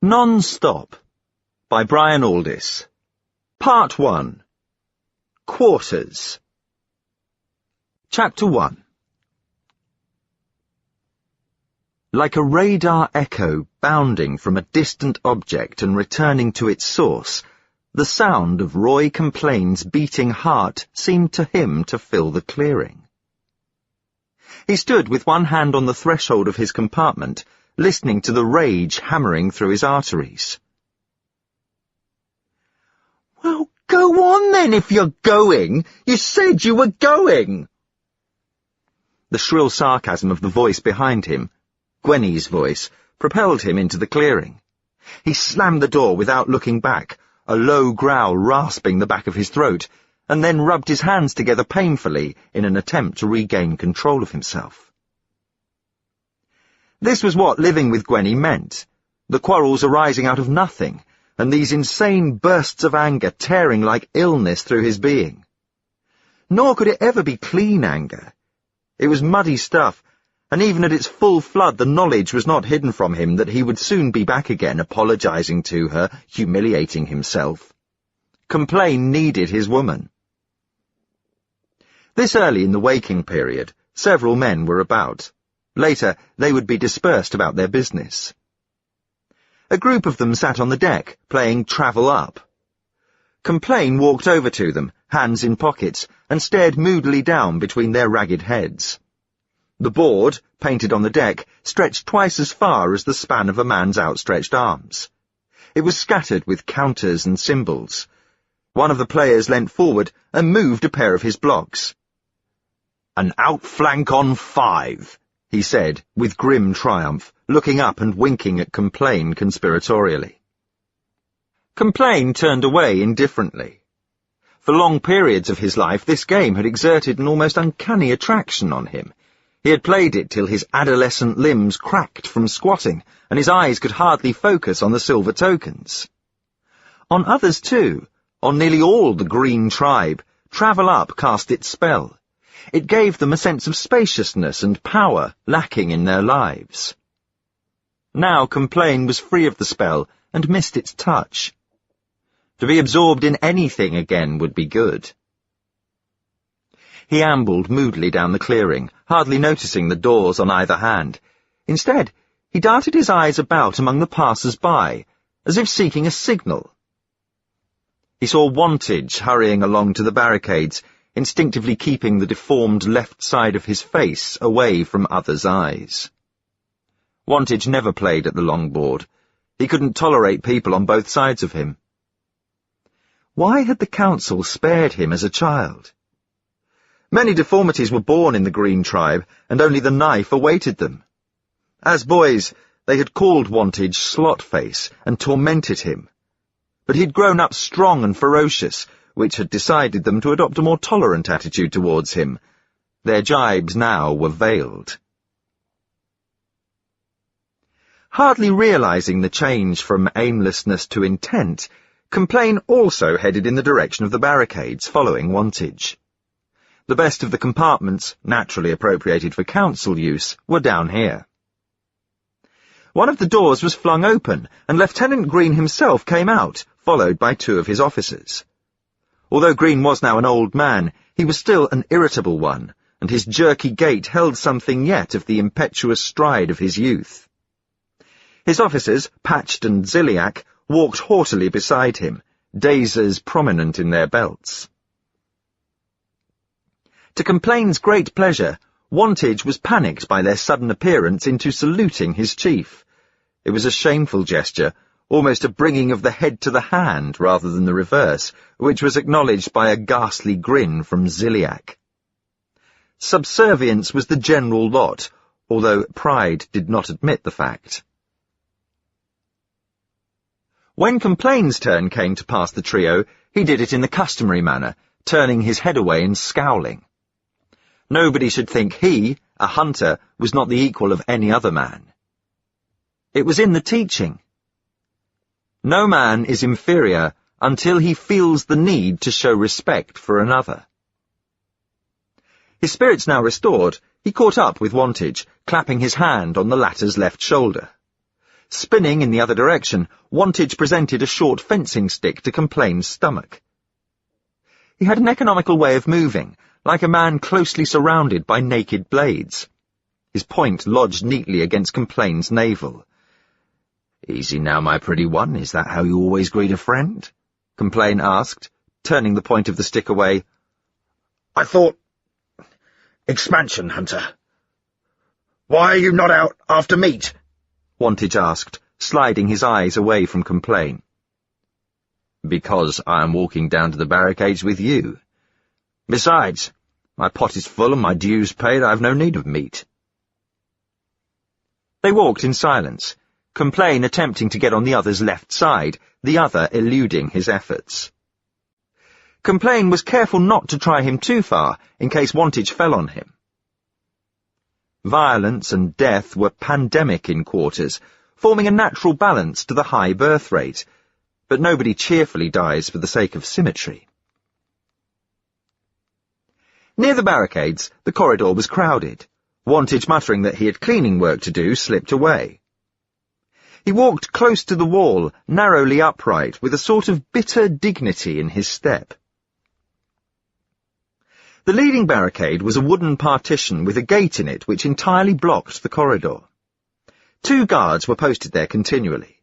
Non-Stop by Brian Aldiss. Part 1. Quarters. Chapter 1. Like a radar echo bounding from a distant object and returning to its source, the sound of Roy Complain's beating heart seemed to him to fill the clearing. He stood with one hand on the threshold of his compartment, listening to the rage hammering through his arteries. "Well, go on then if you're going. You said you were going." The shrill sarcasm of the voice behind him, Gwenny's voice, propelled him into the clearing. He slammed the door without looking back, a low growl rasping the back of his throat, and then rubbed his hands together painfully in an attempt to regain control of himself. This was what living with Gwenny meant, the quarrels arising out of nothing, and these insane bursts of anger tearing like illness through his being. Nor could it ever be clean anger. It was muddy stuff, and even at its full flood the knowledge was not hidden from him that he would soon be back again, apologizing to her, humiliating himself. Complain needed his woman. This early in the waking period, several men were about. Later, they would be dispersed about their business. A group of them sat on the deck, playing Travel Up. Complain walked over to them, hands in pockets, and stared moodily down between their ragged heads. The board, painted on the deck, stretched twice as far as the span of a man's outstretched arms. It was scattered with counters and symbols. One of the players leant forward and moved a pair of his blocks. "An outflank on 5. He said, with grim triumph, looking up and winking at Complain conspiratorially. Complain turned away indifferently. For long periods of his life, this game had exerted an almost uncanny attraction on him. He had played it till his adolescent limbs cracked from squatting, and his eyes could hardly focus on the silver tokens. On others, too, on nearly all the green tribe, Travel Up cast its spell. It gave them a sense of spaciousness and power lacking in their lives. Now Complain was free of the spell and missed its touch. To be absorbed in anything again would be good. He ambled moodily down the clearing, hardly noticing the doors on either hand. Instead, he darted his eyes about among the passers-by, as if seeking a signal. He saw Wantage hurrying along to the barricades, instinctively keeping the deformed left side of his face away from others' eyes. Wantage never played at the longboard. He couldn't tolerate people on both sides of him. Why had the council spared him as a child? Many deformities were born in the Green Tribe, and only the knife awaited them. As boys, they had called Wantage Slotface and tormented him. But he'd grown up strong and ferocious, which had decided them to adopt a more tolerant attitude towards him. Their jibes now were veiled. Hardly realizing the change from aimlessness to intent, Complain also headed in the direction of the barricades, following Wantage. The best of the compartments, naturally appropriated for council use, were down here. One of the doors was flung open, and Lieutenant Green himself came out, followed by 2 of his officers. Although Green was now an old man, he was still an irritable one, and his jerky gait held something yet of the impetuous stride of his youth. His officers, Patched and Ziliak, walked haughtily beside him, dazers prominent in their belts. To Complain's great pleasure, Wantage was panicked by their sudden appearance into saluting his chief. It was a shameful gesture, almost a bringing of the head to the hand rather than the reverse, which was acknowledged by a ghastly grin from Ziliak. Subservience was the general lot, although pride did not admit the fact. When Complain's turn came to pass the trio, he did it in the customary manner, turning his head away and scowling. Nobody should think he, a hunter, was not the equal of any other man. It was in the teaching. No man is inferior until he feels the need to show respect for another. His spirits now restored, he caught up with Wantage, clapping his hand on the latter's left shoulder. Spinning in the other direction, Wantage presented a short fencing stick to Complain's stomach. He had an economical way of moving, like a man closely surrounded by naked blades. His point lodged neatly against Complain's navel. "Easy now, my pretty one, is that how you always greet a friend?" Complain asked, turning the point of the stick away. "I thought... expansion, Hunter. Why are you not out after meat?" Wantage asked, sliding his eyes away from Complain. "Because I am walking down to the barricades with you. Besides, my pot is full and my dues paid. I have no need of meat." They walked in silence, Complain attempting to get on the other's left side, the other eluding his efforts. Complain was careful not to try him too far, in case Wantage fell on him. Violence and death were pandemic in quarters, forming a natural balance to the high birth rate, but nobody cheerfully dies for the sake of symmetry. Near the barricades, the corridor was crowded. Wantage, muttering that he had cleaning work to do, slipped away. He walked close to the wall, narrowly upright, with a sort of bitter dignity in his step. The leading barricade was a wooden partition with a gate in it which entirely blocked the corridor. 2 guards were posted there continually.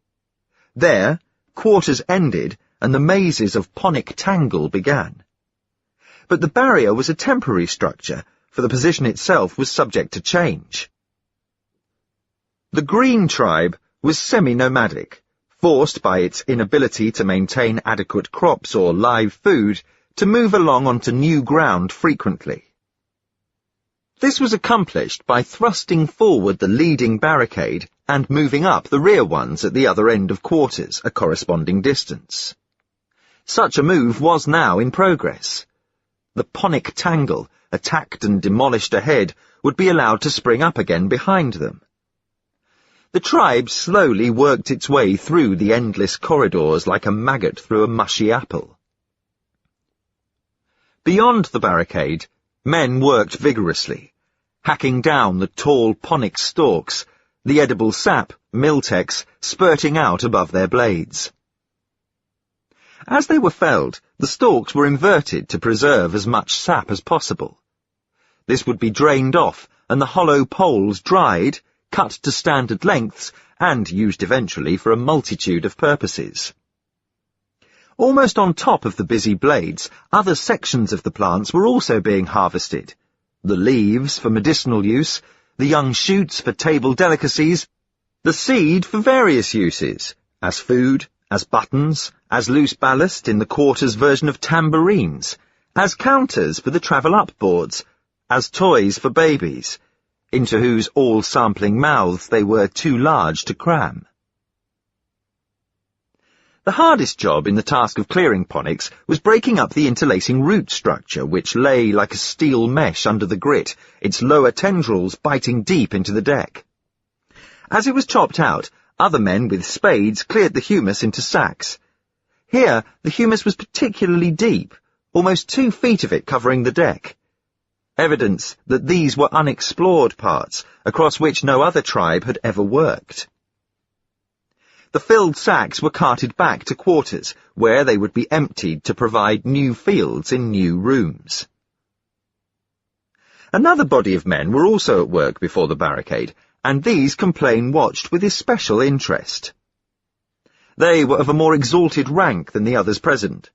There, quarters ended and the mazes of ponic tangle began. But the barrier was a temporary structure, for the position itself was subject to change. The Green tribe was semi-nomadic, forced by its inability to maintain adequate crops or live food to move along onto new ground frequently. This was accomplished by thrusting forward the leading barricade and moving up the rear ones at the other end of quarters a corresponding distance. Such a move was now in progress. The ponic tangle, attacked and demolished ahead, would be allowed to spring up again behind them. The tribe slowly worked its way through the endless corridors like a maggot through a mushy apple. Beyond the barricade, men worked vigorously, hacking down the tall ponic stalks, the edible sap, miltex, spurting out above their blades. As they were felled, the stalks were inverted to preserve as much sap as possible. This would be drained off, and the hollow poles dried, cut to standard lengths, and used eventually for a multitude of purposes. Almost on top of the busy blades, other sections of the plants were also being harvested. The leaves for medicinal use, the young shoots for table delicacies, the seed for various uses, as food, as buttons, as loose ballast in the quarter's version of tambourines, as counters for the travel-up boards, as toys for babies, into whose all-sampling mouths they were too large to cram. The hardest job in the task of clearing ponics was breaking up the interlacing root structure which lay like a steel mesh under the grit, its lower tendrils biting deep into the deck. As it was chopped out, other men with spades cleared the humus into sacks. Here, the humus was particularly deep, almost 2 feet of it covering the deck. Evidence that these were unexplored parts, across which no other tribe had ever worked. The filled sacks were carted back to quarters, where they would be emptied to provide new fields in new rooms. Another body of men were also at work before the barricade, and these Complain watched with especial interest. They were of a more exalted rank than the others present.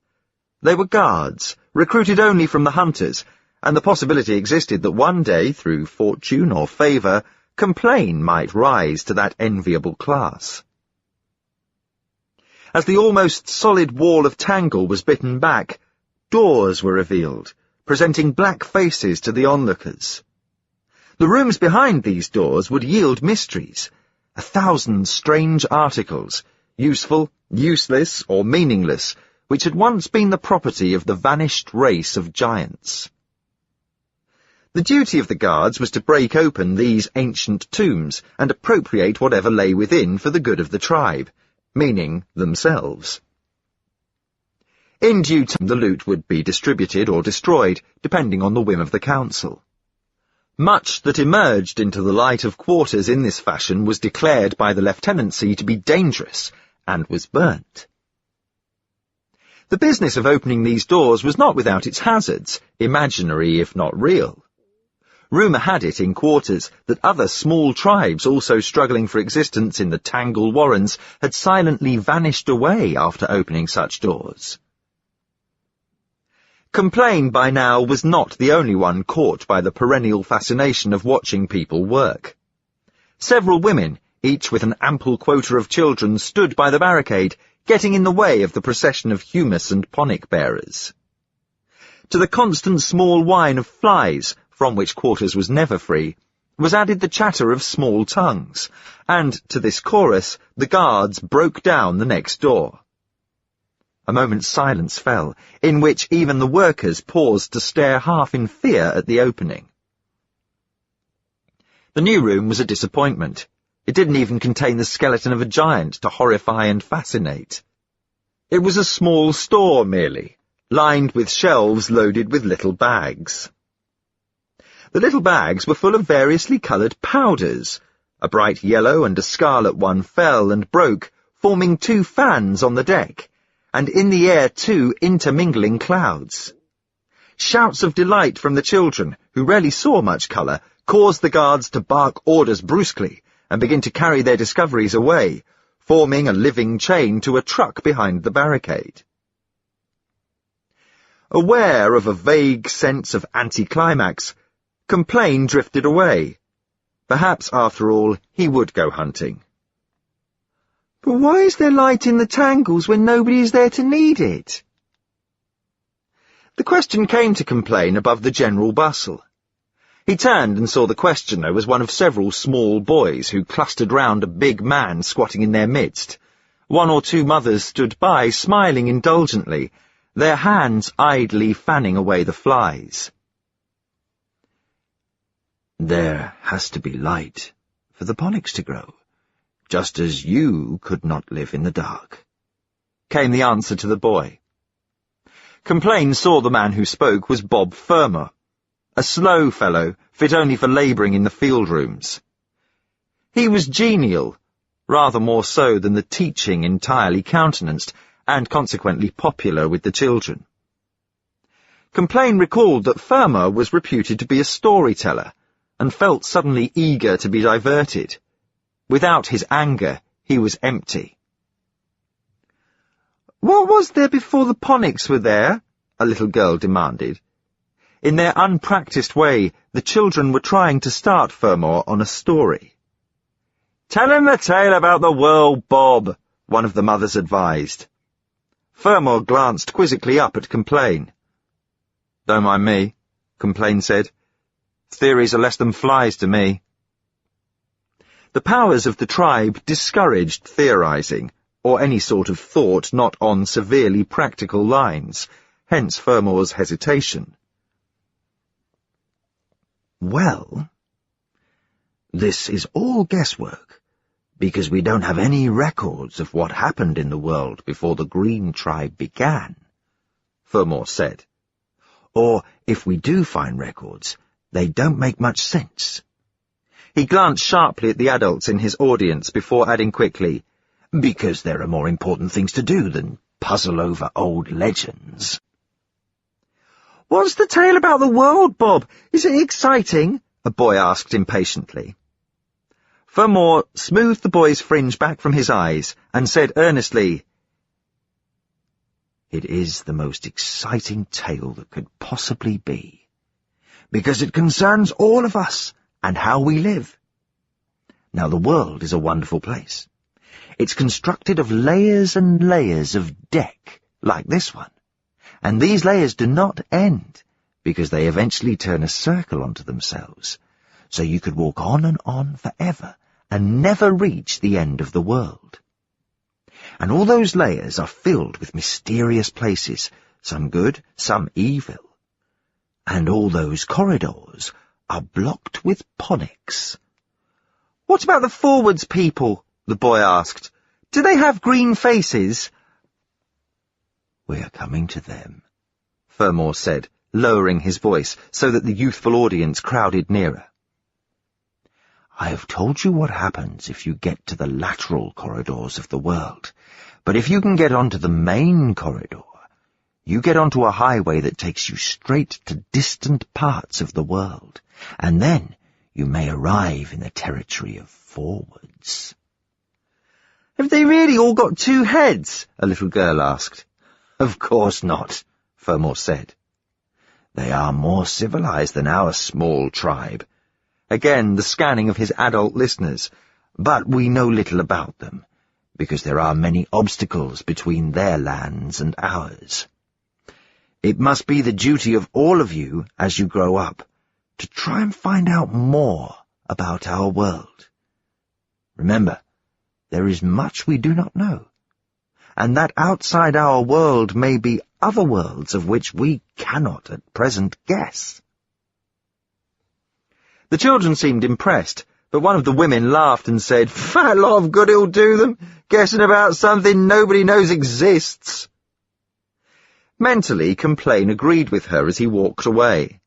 They were guards, recruited only from the hunters, and the possibility existed that one day, through fortune or favour, Complain might rise to that enviable class. As the almost solid wall of tangle was bitten back, doors were revealed, presenting black faces to the onlookers. The rooms behind these doors would yield mysteries, 1,000 strange articles, useful, useless, or meaningless, which had once been the property of the vanished race of giants. The duty of the guards was to break open these ancient tombs and appropriate whatever lay within for the good of the tribe, meaning themselves. In due time the loot would be distributed or destroyed, depending on the whim of the council. Much that emerged into the light of quarters in this fashion was declared by the lieutenancy to be dangerous, and was burnt. The business of opening these doors was not without its hazards, imaginary if not real. Rumour had it in quarters that other small tribes also struggling for existence in the Tangle Warrens had silently vanished away after opening such doors. Complain by now was not the only one caught by the perennial fascination of watching people work. Several women, each with an ample quota of children, stood by the barricade, getting in the way of the procession of humus and ponic bearers. To the constant small whine of flies, from which quarters was never free, was added the chatter of small tongues, and to this chorus the guards broke down the next door. A moment's silence fell, in which even the workers paused to stare half in fear at the opening. The new room was a disappointment. It didn't even contain the skeleton of a giant to horrify and fascinate. It was a small store merely, lined with shelves loaded with little bags. The little bags were full of variously coloured powders. A bright yellow and a scarlet one fell and broke, forming 2 fans on the deck, and in the air 2 intermingling clouds. Shouts of delight from the children, who rarely saw much colour, caused the guards to bark orders brusquely and begin to carry their discoveries away, forming a living chain to a truck behind the barricade. Aware of a vague sense of anticlimax, Complain drifted away. Perhaps, after all, he would go hunting. But why is there light in the tangles when nobody is there to need it? The question came to Complain above the general bustle. He turned and saw the questioner was one of several small boys who clustered round a big man squatting in their midst. 1 or 2 mothers stood by, smiling indulgently, their hands idly fanning away the flies. There has to be light for the ponics to grow, just as you could not live in the dark, came the answer to the boy. Complain saw the man who spoke was Bob Fermor, a slow fellow, fit only for labouring in the field rooms. He was genial, rather more so than the teaching entirely countenanced, and consequently popular with the children. Complain recalled that Fermor was reputed to be a storyteller, and felt suddenly eager to be diverted. Without his anger, he was empty. "What was there before the ponics were there?" a little girl demanded. In their unpractised way, the children were trying to start Fermor on a story. "Tell him the tale about the world, Bob," one of the mothers advised. Fermor glanced quizzically up at Complain. "Don't mind me," Complain said. "Theories are less than flies to me." The powers of the tribe discouraged theorizing, or any sort of thought not on severely practical lines, hence Fermor's hesitation. "Well, this is all guesswork, because we don't have any records of what happened in the world before the Green Tribe began," Fermor said. "Or, if we do find records, they don't make much sense." He glanced sharply at the adults in his audience before adding quickly, "Because there are more important things to do than puzzle over old legends." "What's the tale about the world, Bob? Is it exciting?" a boy asked impatiently. Fermor smoothed the boy's fringe back from his eyes and said earnestly, "It is the most exciting tale that could possibly be, because it concerns all of us and how we live. Now, the world is a wonderful place. It's constructed of layers and layers of deck, like this one, and these layers do not end, because they eventually turn a circle onto themselves, so you could walk on and on forever and never reach the end of the world. And all those layers are filled with mysterious places, some good, some evil. And all those corridors are blocked with ponics." "What about the forwards people?" the boy asked. "Do they have green faces?" "We are coming to them," Fermor said, lowering his voice so that the youthful audience crowded nearer. I have told you what happens if you get to the lateral corridors of the world, but if you can get onto the main corridor, you get onto a highway that takes you straight to distant parts of the world, and then you may arrive in the territory of forwards. Have they really all got two heads? A little girl asked. Of course not, Fermor said. They are more civilized than our small tribe. Again, the scanning of his adult listeners, but we know little about them, because there are many obstacles between their lands and ours. It must be the duty of all of you, as you grow up, to try and find out more about our world. Remember, there is much we do not know, and that outside our world may be other worlds of which we cannot at present guess. The children seemed impressed, but one of the women laughed and said, Fat lot of good it'll do them, guessing about something nobody knows exists. Mentally, Complain agreed with her as he walked away.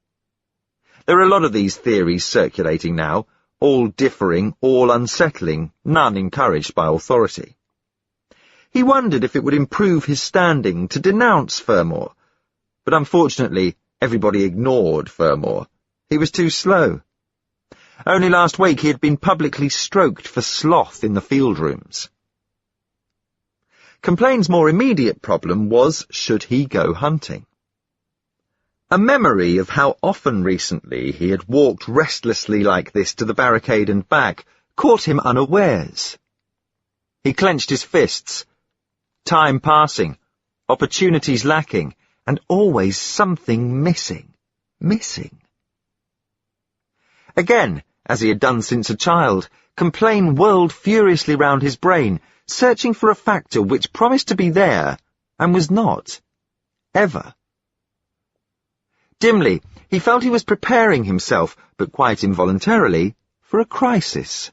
There are a lot of these theories circulating now, all differing, all unsettling, none encouraged by authority. He wondered if it would improve his standing to denounce Fermor, but unfortunately everybody ignored Fermor. He was too slow. Only last week he had been publicly stroked for sloth in the field rooms. Complain's more immediate problem was, should he go hunting? A memory of how often recently he had walked restlessly like this to the barricade and back caught him unawares. He clenched his fists. Time passing, opportunities lacking, and always something missing. Again, as he had done since a child, Complain whirled furiously round his brain, searching for a factor which promised to be there, and was not. Ever. Dimly, he felt he was preparing himself, but quite involuntarily, for a crisis.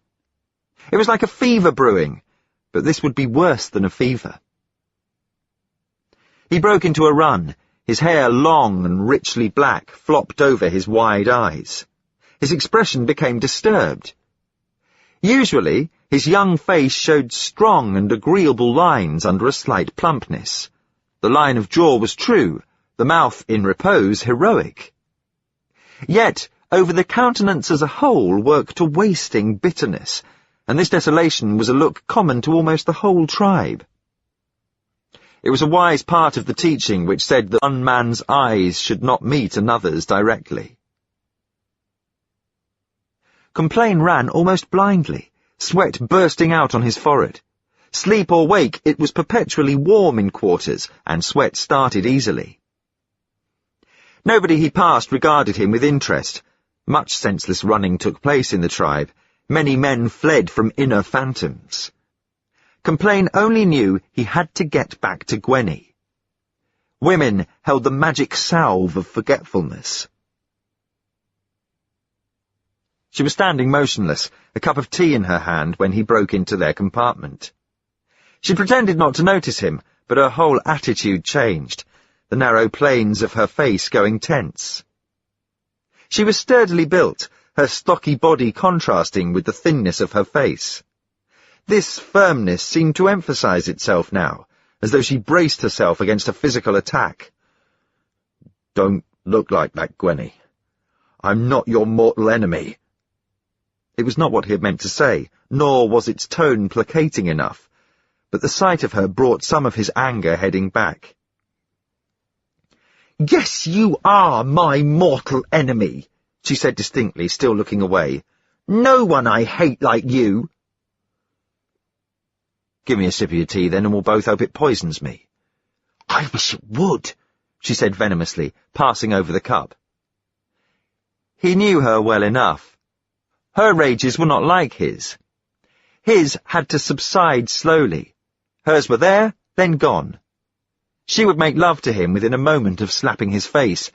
It was like a fever brewing, but this would be worse than a fever. He broke into a run. His hair, long and richly black, flopped over his wide eyes. His expression became disturbed. Usually, his young face showed strong and agreeable lines under a slight plumpness. The line of jaw was true, the mouth in repose heroic. Yet, over the countenance as a whole worked a wasting bitterness, and this desolation was a look common to almost the whole tribe. It was a wise part of the teaching which said that one man's eyes should not meet another's directly. Complain ran almost blindly, sweat bursting out on his forehead. Sleep or wake, it was perpetually warm in quarters, and sweat started easily. Nobody he passed regarded him with interest. Much senseless running took place in the tribe. Many men fled from inner phantoms. Complain only knew he had to get back to Gwenny. Women held the magic salve of forgetfulness. She was standing motionless, a cup of tea in her hand when he broke into their compartment. She pretended not to notice him, but her whole attitude changed, the narrow planes of her face going tense. She was sturdily built, her stocky body contrasting with the thinness of her face. This firmness seemed to emphasize itself now, as though she braced herself against a physical attack. Don't look like that, Gwenny. I'm not your mortal enemy. It was not what he had meant to say, nor was its tone placating enough, but the sight of her brought some of his anger heading back. Yes, you are my mortal enemy, she said distinctly, still looking away. No one I hate like you. Give me a sip of your tea, then, and we'll both hope it poisons me. I wish it would, she said venomously, passing over the cup. He knew her well enough. Her rages were not like his. His had to subside slowly. Hers were there, then gone. She would make love to him within a moment of slapping his face,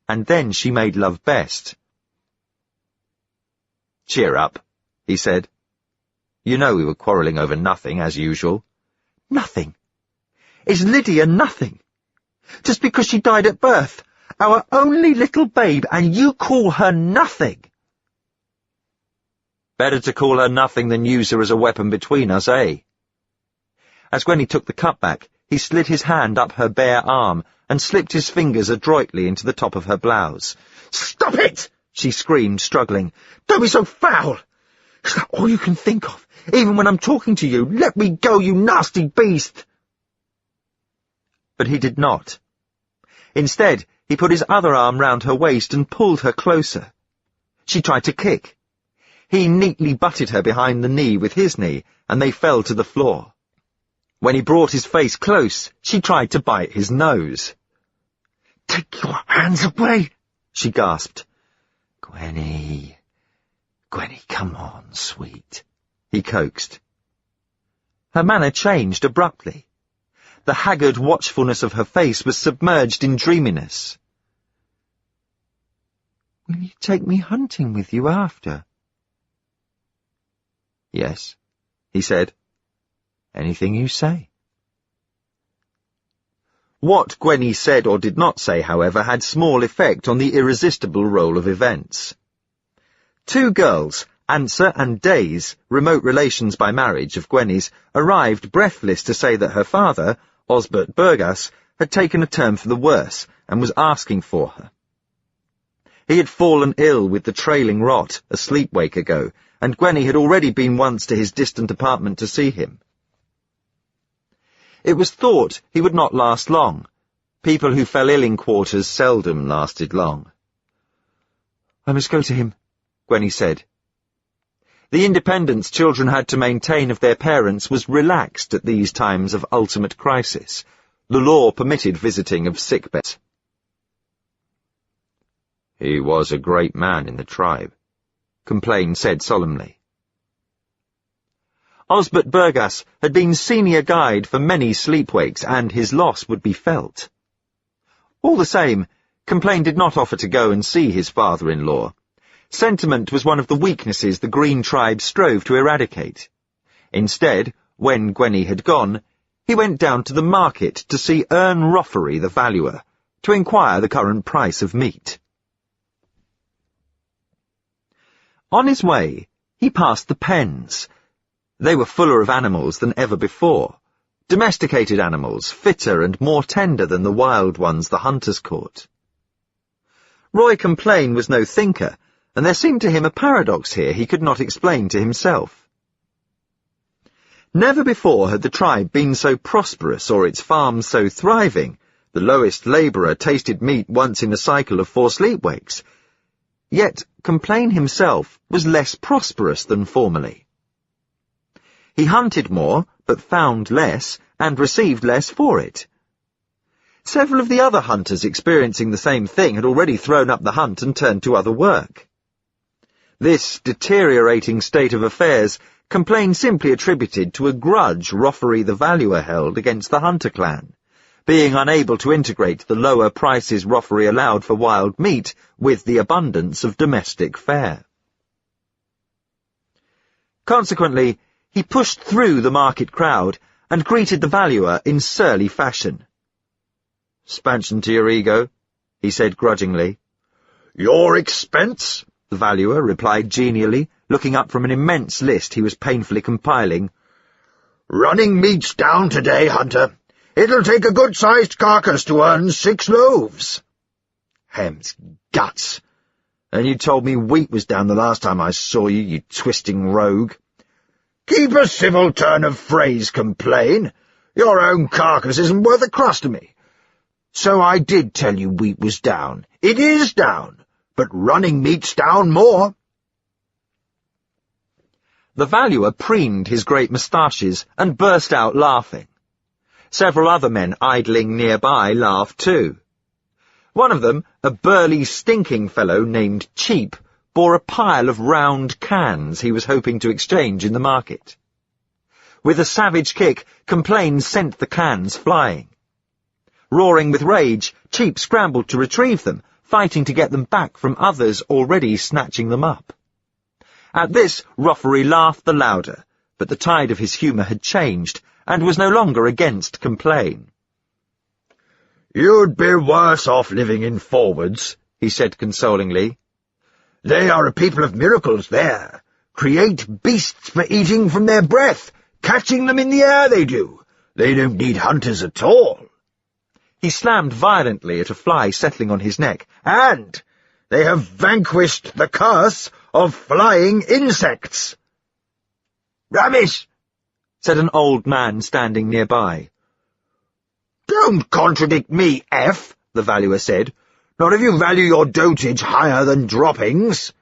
and then she made love best. Cheer up, he said. You know we were quarrelling over nothing, as usual. Nothing? Is Lydia nothing? Just because she died at birth, Our only little babe, and you call her nothing. Better to call her nothing than use her as a weapon between us, eh? As Gwenny took the cup back, he slid his hand up her bare arm and slipped his fingers adroitly into the top of her blouse. "Stop it!" she screamed, struggling. "Don't be so foul! Is that all you can think of, even when I'm talking to you? Let me go, you nasty beast!" But he did not. Instead, he put his other arm round her waist and pulled her closer. She tried to kick. He neatly butted her behind the knee with his knee, and they fell to the floor. When he brought his face close, she tried to bite his nose. "Take your hands away," she gasped. Gwenny, come on, sweet," he coaxed. Her manner changed abruptly. The haggard watchfulness of her face was submerged in dreaminess. "Will you take me hunting with you after?" "Yes," he said. "Anything you say." What Gwenny said or did not say, however, had small effect on the irresistible roll of events. Two girls, Ansa and Days, remote relations by marriage of Gwenny's, arrived breathless to say that her father, Osbert Burgas, had taken a turn for the worse and was asking for her. He had fallen ill with the trailing rot a sleep-wake ago, and Gwenny had already been once to his distant apartment to see him. It was thought he would not last long. People who fell ill in quarters seldom lasted long. "I must go to him," Gwenny said. The independence children had to maintain of their parents was relaxed at these times of ultimate crisis. The law permitted visiting of sickbeds. "He was a great man in the tribe," Complain said solemnly. Osbert Burgas had been senior guide for many sleepwakes, and his loss would be felt. All the same, Complain did not offer to go and see his father-in-law. Sentiment was one of the weaknesses the Green tribe strove to eradicate. Instead, when Gwenny had gone, he went down to the market to see Ern Roffery the valuer, to inquire the current price of meat. On his way, he passed the pens. They were fuller of animals than ever before, domesticated animals, fitter and more tender than the wild ones the hunters caught. Roy Complain was no thinker, and there seemed to him a paradox here he could not explain to himself. Never before had the tribe been so prosperous or its farms so thriving. The lowest labourer tasted meat once in a cycle of 4 sleepwakes. Yet Complain himself was less prosperous than formerly. He hunted more, but found less, and received less for it. Several of the other hunters experiencing the same thing had already thrown up the hunt and turned to other work. This deteriorating state of affairs Complain simply attributed to a grudge Roffery the valuer held against the hunter clan, being unable to integrate the lower prices Roffery allowed for wild meat with the abundance of domestic fare. Consequently, he pushed through the market crowd and greeted the valuer in surly fashion. "Expansion to your ego," he said grudgingly. "Your expense?" the valuer replied genially, looking up from an immense list he was painfully compiling. "Running meat's down today, Hunter. It'll take a good-sized carcass to earn 6 loaves. Hem's guts. And you told me wheat was down the last time I saw you, you twisting rogue. Keep a civil turn of phrase, Complain. Your own carcass isn't worth a crust to me. So I did tell you wheat was down. It is down, but running meat's down more." The valuer preened his great moustaches and burst out laughing. Several other men idling nearby laughed too. One of them, a burly, stinking fellow named Cheap, bore a pile of round cans he was hoping to exchange in the market. With a savage kick, Complain sent the cans flying. Roaring with rage, Cheap scrambled to retrieve them, fighting to get them back from others already snatching them up. At this, Roffery laughed the louder, but the tide of his humour had changed, and was no longer against Complain. "You'd be worse off living in forwards," he said consolingly. "They are a people of miracles there. Create beasts for eating from their breath, catching them in the air they do. They don't need hunters at all." He slammed violently at a fly settling on his neck. "And they have vanquished the curse of flying insects." "Rubbish," said an old man standing nearby. "Don't contradict me, F," the valuer said. "Not if you value your dotage higher than droppings."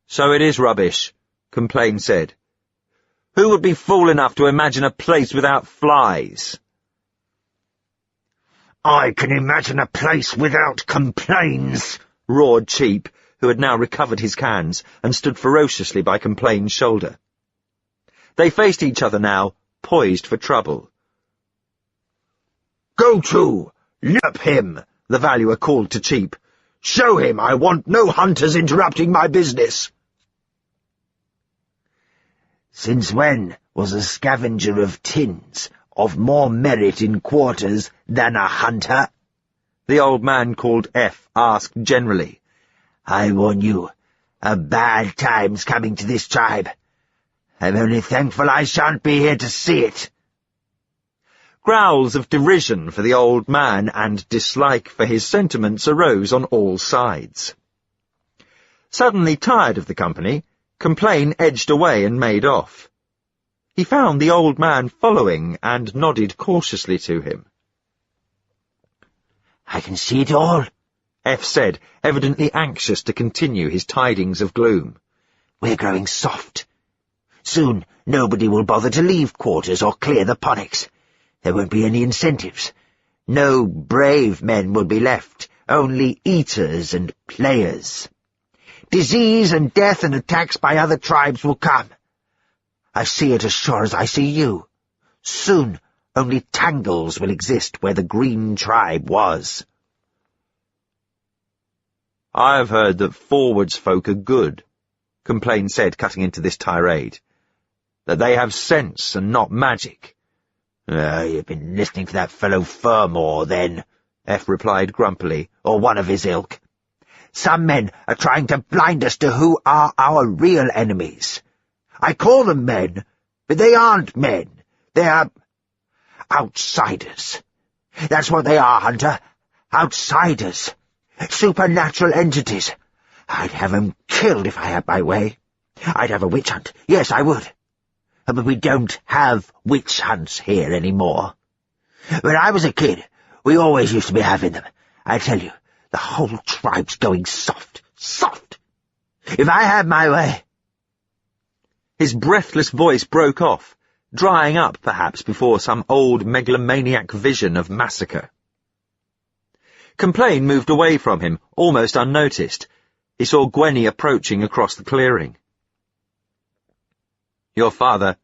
"So it is rubbish," Complain said. "Who would be fool enough to imagine a place without flies?" "I can imagine a place without complaints," roared Cheap, who had now recovered his cans and stood ferociously by Complain's shoulder. They faced each other now, poised for trouble. "Go to! Nip him!" the valuer called to Cheap. "Show him I want no hunters interrupting my business." "Since when was a scavenger of tins of more merit in quarters than a hunter?" the old man called F asked generally. "I warn you, a bad time's coming to this tribe. I'm only thankful I shan't be here to see it." Growls of derision for the old man and dislike for his sentiments arose on all sides. Suddenly tired of the company, Complain edged away and made off. He found the old man following and nodded cautiously to him. "I can see it all," F said, evidently anxious to continue his tidings of gloom. "We're growing soft. Soon nobody will bother to leave quarters or clear the ponics. There won't be any incentives. No brave men will be left, only eaters and players. Disease and death and attacks by other tribes will come. I see it as sure as I see you. Soon only tangles will exist where the green tribe was." "I have heard that forwards folk are good," Complain said, cutting into this tirade. "That they have sense and not magic." "You've been listening to that fellow Furmore, then," F replied grumpily, "or one of his ilk. Some men are trying to blind us to who are our real enemies. I call them men, but they aren't men. They are outsiders. That's what they are, Hunter. Outsiders. Supernatural entities. I'd have 'em killed if I had my way. I'd have a witch hunt. Yes, I would. But we don't have witch hunts here anymore. When I was a kid, we always used to be having them. I tell you, the whole tribe's going soft. Soft. If I had my way—" His breathless voice broke off, drying up perhaps before some old megalomaniac vision of massacre. Complain moved away from him, almost unnoticed. He saw Gwenny approaching across the clearing. "Your father?"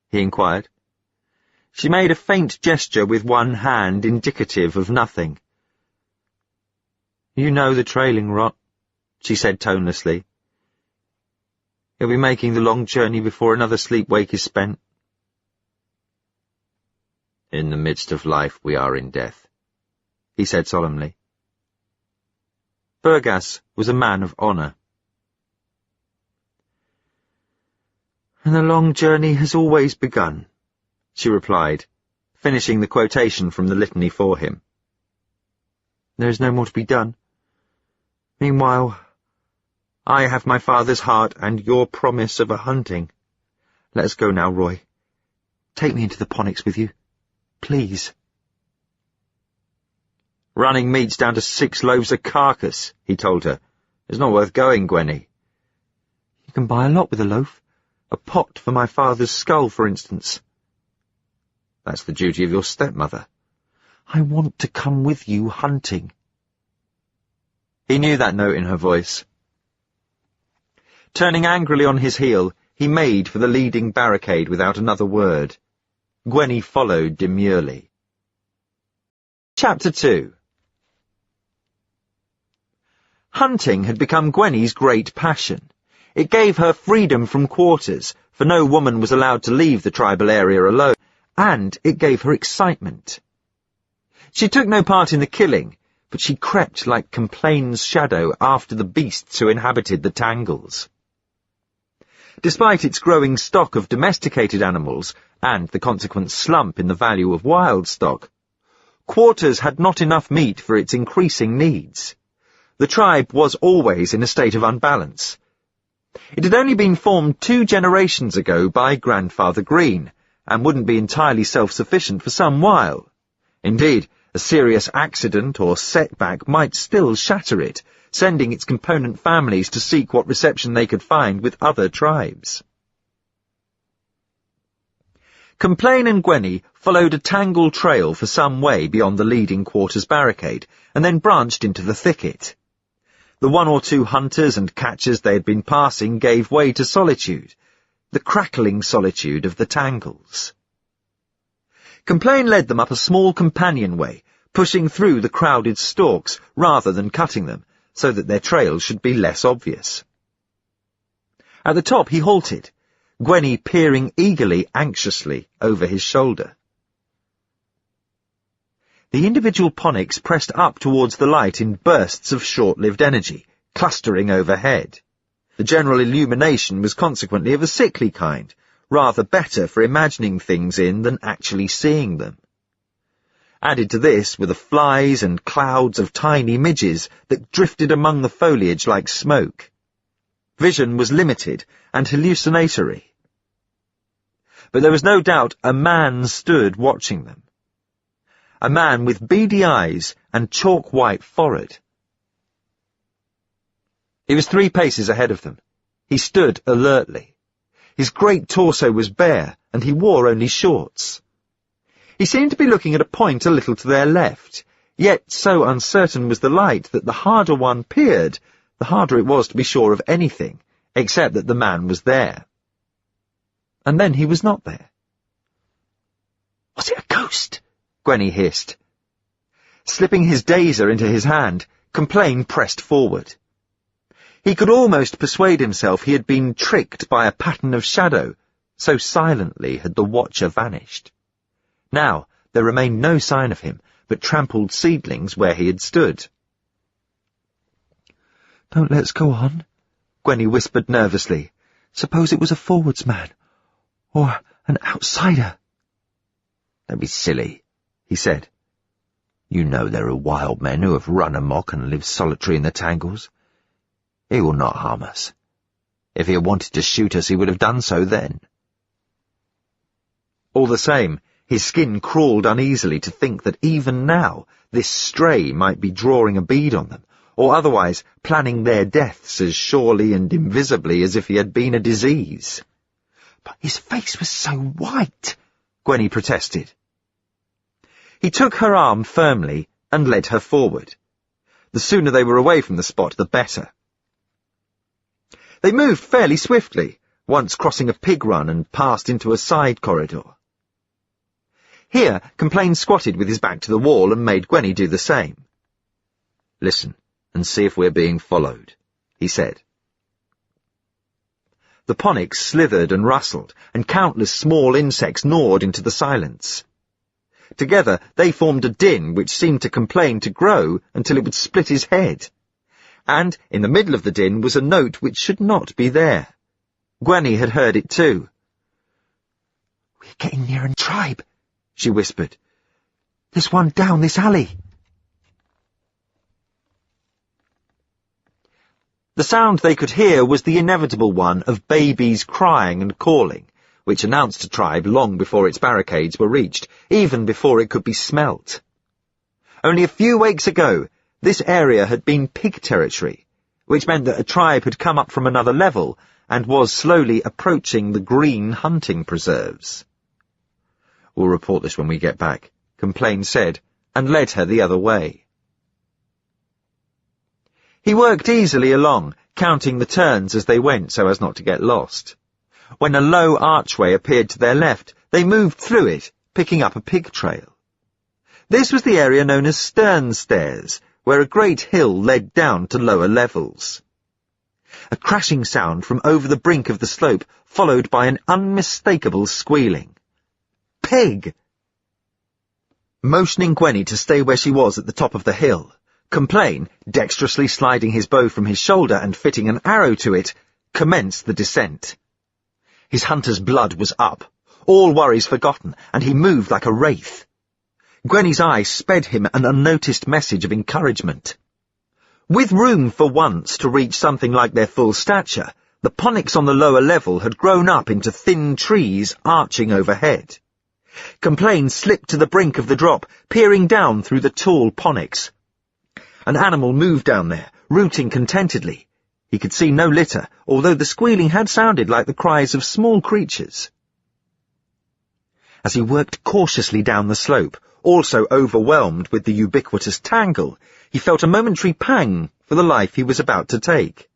he inquired. She made a faint gesture with one hand indicative of nothing. "You know the trailing rot," she said tonelessly. "He'll be making the long journey before another sleep-wake is spent." "In the midst of life we are in death," he said solemnly. Burgas was a man of honour. "And the long journey has always begun," she replied, finishing the quotation from the litany for him. "There is no more to be done. Meanwhile, I have my father's heart and your promise of a hunting. Let us go now, Roy. Take me into the ponics with you, please." "Running meat's down to 6 loaves a carcass," he told her. "It's not worth going, Gwenny." "You can buy a lot with a loaf. A pot for my father's skull, for instance." "That's the duty of your stepmother." "I want to come with you hunting." He knew that note in her voice. Turning angrily on his heel, he made for the leading barricade without another word. Gwenny followed demurely. Chapter 2. Hunting had become Gwenny's great passion. It gave her freedom from quarters, for no woman was allowed to leave the tribal area alone, and it gave her excitement. She took no part in the killing, but she crept like Complain's shadow after the beasts who inhabited the tangles. Despite its growing stock of domesticated animals and the consequent slump in the value of wild stock, Quarters had not enough meat for its increasing needs. The tribe was always in a state of unbalance. It had only been formed 2 generations ago by Grandfather Green, and wouldn't be entirely self-sufficient for some while. Indeed, a serious accident or setback might still shatter it, sending its component families to seek what reception they could find with other tribes. Complain and Gwenny followed a tangled trail for some way beyond the leading Quarters barricade, and then branched into the thicket. The 1 or 2 hunters and catchers they had been passing gave way to solitude, the crackling solitude of the tangles. Complain led them up a small companionway, pushing through the crowded stalks rather than cutting them, so that their trail should be less obvious. At the top he halted, Gwenny peering eagerly, anxiously, over his shoulder. The individual ponics pressed up towards the light in bursts of short-lived energy, clustering overhead. The general illumination was consequently of a sickly kind, rather better for imagining things in than actually seeing them. Added to this were the flies and clouds of tiny midges that drifted among the foliage like smoke. Vision was limited and hallucinatory. But there was no doubt a man stood watching them. A man with beady eyes and chalk-white forehead. He was 3 paces ahead of them. He stood alertly. His great torso was bare, and he wore only shorts. He seemed to be looking at a point a little to their left, yet so uncertain was the light that the harder one peered, the harder it was to be sure of anything, except that the man was there. And then he was not there. "Was it a ghost?" Gwenny hissed. Slipping his dazer into his hand, Complain pressed forward. He could almost persuade himself he had been tricked by a pattern of shadow, so silently had the watcher vanished. Now there remained no sign of him, but trampled seedlings where he had stood. "Don't let's go on," Gwenny whispered nervously. "Suppose it was a forwards man, or an outsider." "Don't be silly," he said. "You know there are wild men who have run amok and live solitary in the tangles. He will not harm us. If he had wanted to shoot us, he would have done so then." All the same, his skin crawled uneasily to think that even now this stray might be drawing a bead on them, or otherwise planning their deaths as surely and invisibly as if he had been a disease. "But his face was so white," Gwenny protested. He took her arm firmly and led her forward. The sooner they were away from the spot, the better. They moved fairly swiftly, once crossing a pig run and passed into a side corridor. Here, Complain squatted with his back to the wall and made Gwenny do the same. "Listen, and see if we're being followed," he said. The ponics slithered and rustled, and countless small insects gnawed into the silence. Together they formed a din which seemed to Complain to grow until it would split his head. And in the middle of the din was a note which should not be there. Gwenny had heard it too. "We're getting near a tribe," she whispered. "There's one down this alley." The sound they could hear was the inevitable one of babies crying and calling, which announced a tribe long before its barricades were reached, even before it could be smelt. Only a few weeks ago, this area had been pig territory, which meant that a tribe had come up from another level and was slowly approaching the green hunting preserves. "We'll report this when we get back," Complain said, and led her the other way. He worked easily along, counting the turns as they went so as not to get lost. When a low archway appeared to their left, they moved through it, picking up a pig trail. This was the area known as Stern Stairs, where a great hill led down to lower levels. A crashing sound from over the brink of the slope, followed by an unmistakable squealing. "Pig!" Motioning Gwenny to stay where she was at the top of the hill, Complain, dexterously sliding his bow from his shoulder and fitting an arrow to it, commenced the descent. His hunter's blood was up, all worries forgotten, and he moved like a wraith. Gwenny's eye sped him an unnoticed message of encouragement. With room for once to reach something like their full stature, the ponics on the lower level had grown up into thin trees arching overhead. Complain slipped to the brink of the drop, peering down through the tall ponics. An animal moved down there, rooting contentedly. He could see no litter, although the squealing had sounded like the cries of small creatures. As he worked cautiously down the slope, also overwhelmed with the ubiquitous tangle, he felt a momentary pang for the life he was about to take.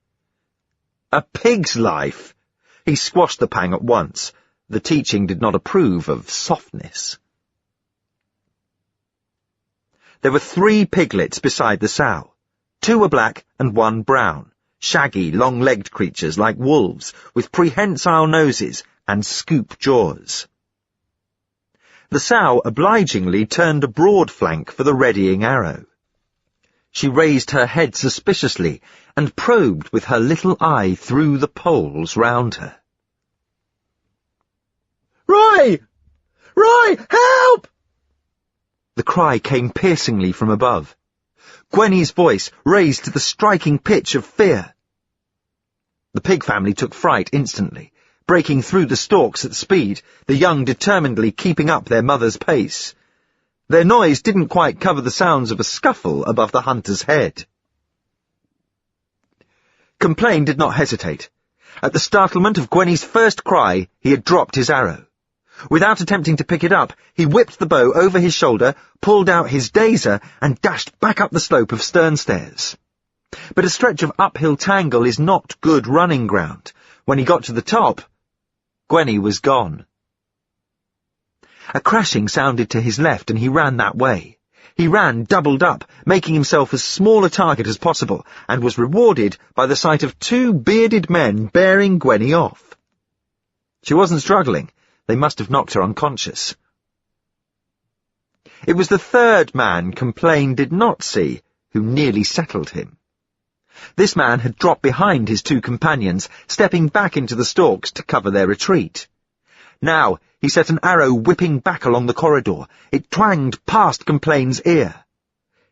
A pig's life! He squashed the pang at once. The teaching did not approve of softness. There were 3 piglets beside the sow. 2 were black and 1 brown, shaggy, long-legged creatures like wolves, with prehensile noses and scoop jaws. The sow obligingly turned a broad flank for the readying arrow. She raised her head suspiciously and probed with her little eye through the poles round her. "Roy! Roy, help!" The cry came piercingly from above. Gwenny's voice raised to the striking pitch of fear. The pig family took fright instantly, breaking through the stalks at speed, the young determinedly keeping up their mother's pace. Their noise didn't quite cover the sounds of a scuffle above the hunter's head. Complain did not hesitate. At the startlement of Gwenny's first cry, he had dropped his arrow. Without attempting to pick it up, he whipped the bow over his shoulder, pulled out his dazer, and dashed back up the slope of stern stairs. But a stretch of uphill tangle is not good running ground. When he got to the top, Gwenny was gone. A crashing sounded to his left, and he ran that way. He ran doubled up, making himself as small a target as possible, and was rewarded by the sight of 2 bearded men bearing Gwenny off. She wasn't struggling. They must have knocked her unconscious. It was the 3rd man Complain did not see who nearly settled him. This man had dropped behind his 2 companions, stepping back into the stalks to cover their retreat. Now he set an arrow whipping back along the corridor. It twanged past Complain's ear.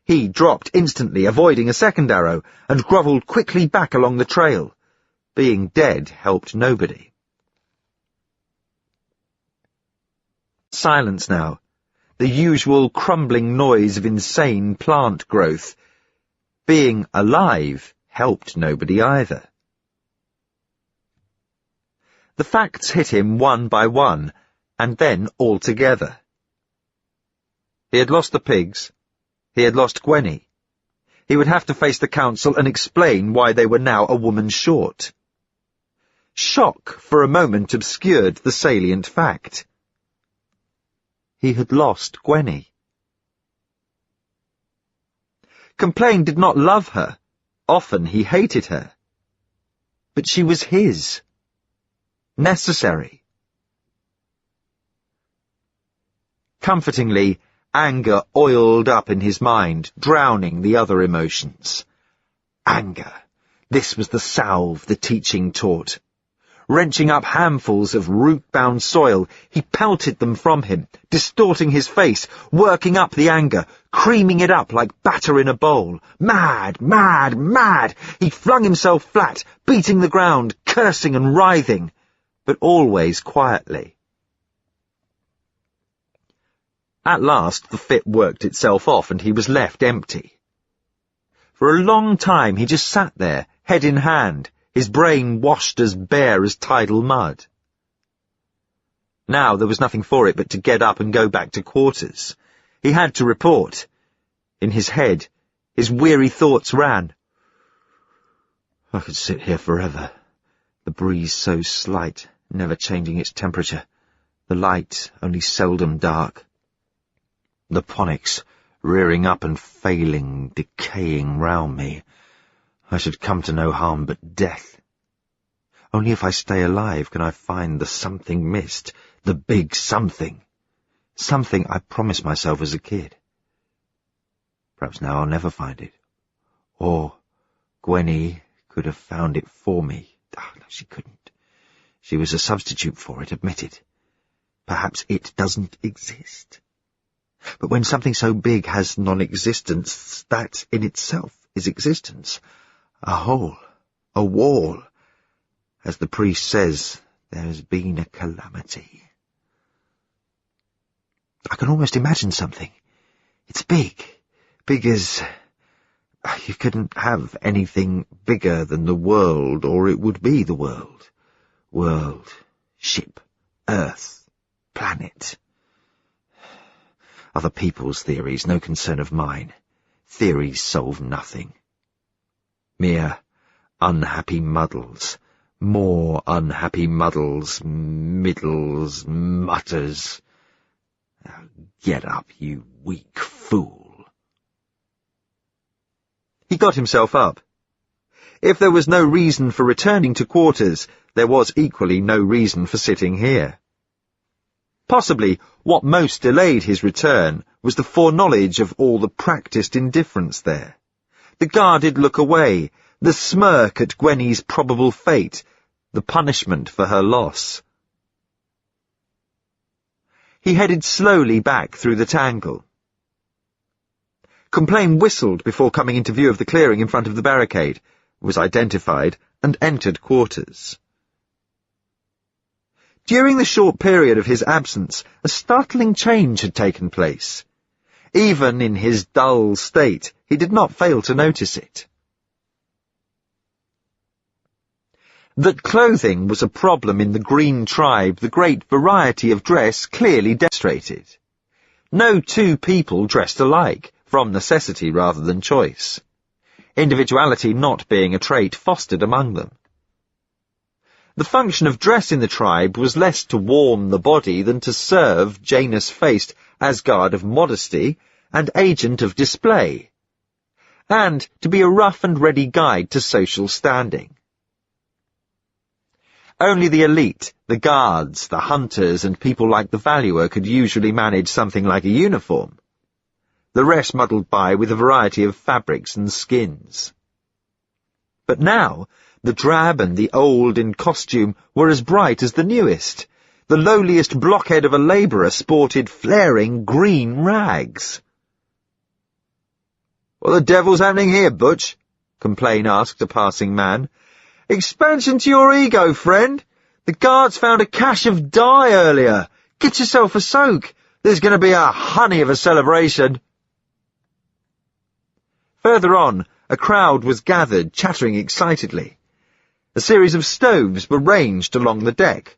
He dropped instantly, avoiding a second arrow, and grovelled quickly back along the trail. Being dead helped nobody. Silence now, the usual crumbling noise of insane plant growth. Being alive helped nobody either. The facts hit him one by one, and then all together. He had lost the pigs. He had lost Gwenny. He would have to face the council and explain why they were now a woman short. Shock for a moment obscured the salient fact. He had lost Gwenny. Complain did not love her. Often he hated her. But she was his. Necessary. Comfortingly, anger oiled up in his mind, drowning the other emotions. Anger. This was the salve the teaching taught. Wrenching up handfuls of root-bound soil, he pelted them from him, distorting his face, working up the anger, creaming it up like batter in a bowl. Mad, mad, mad! He flung himself flat, beating the ground, cursing and writhing, but always quietly. At last the fit worked itself off, and he was left empty. For a long time he just sat there, head in hand, his brain washed as bare as tidal mud. Now there was nothing for it but to get up and go back to quarters. He had to report. In his head, his weary thoughts ran. I could sit here forever. The breeze so slight, never changing its temperature. The light only seldom dark. The ponics rearing up and failing, decaying round me. I should come to no harm but death. Only if I stay alive can I find the something missed, the big something. something I promised myself as a kid. Perhaps now I'll never find it. Or Gwenny could have found it for me. Oh, no, she couldn't. She was a substitute for it, admitted. Perhaps it doesn't exist. But when something so big has non-existence, that in itself is existence. A hole, a wall. As the priest says, there has been a calamity. I can almost imagine something. It's big. Big as... You couldn't have anything bigger than the world, or it would be the world. World, ship, earth, planet. Other people's theories, no concern of mine. Theories solve nothing. Mere unhappy muddles. More unhappy muddles, middles, mutters. Now get up, you weak fool. He got himself up. If there was no reason for returning to quarters, there was equally no reason for sitting here. Possibly what most delayed his return was the foreknowledge of all the practised indifference there. The guarded look away, the smirk at Gwenny's probable fate, the punishment for her loss. He headed slowly back through the tangle. Complain whistled before coming into view of the clearing in front of the barricade, was identified, and entered quarters. During the short period of his absence, a startling change had taken place. Even in his dull state, he did not fail to notice it. That clothing was a problem in the Green tribe, the great variety of dress clearly demonstrated. No two people dressed alike, from necessity rather than choice. Individuality not being a trait fostered among them. The function of dress in the tribe was less to warm the body than to serve, Janus-faced, as guard of modesty and agent of display, and to be a rough and ready guide to social standing. Only the elite, the guards, the hunters, and people like the Valuer could usually manage something like a uniform. The rest muddled by with a variety of fabrics and skins. But now, the drab and the old in costume were as bright as the newest. The lowliest blockhead of a labourer sported flaring green rags. "What the devil's happening here, Butch?" Complain asked a passing man. "Expansion to your ego, friend. The guards found a cache of dye earlier. Get yourself a soak. There's going to be a honey of a celebration." Further on, a crowd was gathered, chattering excitedly. A series of stoves were ranged along the deck.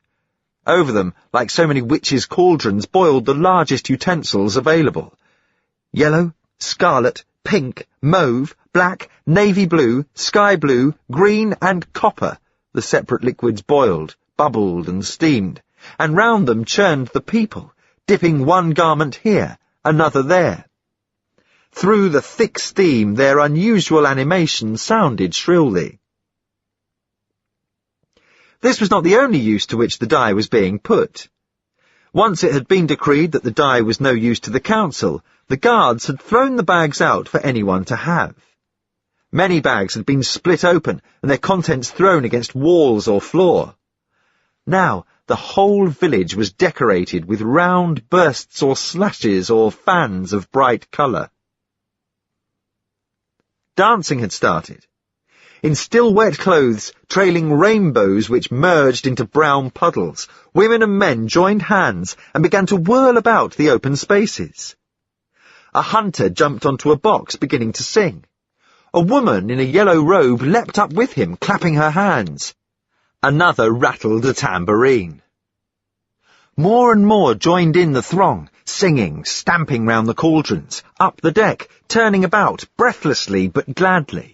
Over them, like so many witches' cauldrons, boiled the largest utensils available. Yellow, scarlet, pink, mauve, black, navy blue, sky blue, green, and copper, the separate liquids boiled, bubbled, and steamed, and round them churned the people, dipping one garment here, another there. Through the thick steam their unusual animation sounded shrilly. This was not the only use to which the dye was being put. Once it had been decreed that the dye was no use to the council, the guards had thrown the bags out for anyone to have. Many bags had been split open and their contents thrown against walls or floor. Now the whole village was decorated with round bursts or slashes or fans of bright colour. Dancing had started. In still wet clothes, trailing rainbows which merged into brown puddles, women and men joined hands and began to whirl about the open spaces. A hunter jumped onto a box, beginning to sing. A woman in a yellow robe leapt up with him, clapping her hands. Another rattled a tambourine. More and more joined in the throng, singing, stamping round the cauldrons, up the deck, turning about, breathlessly but gladly.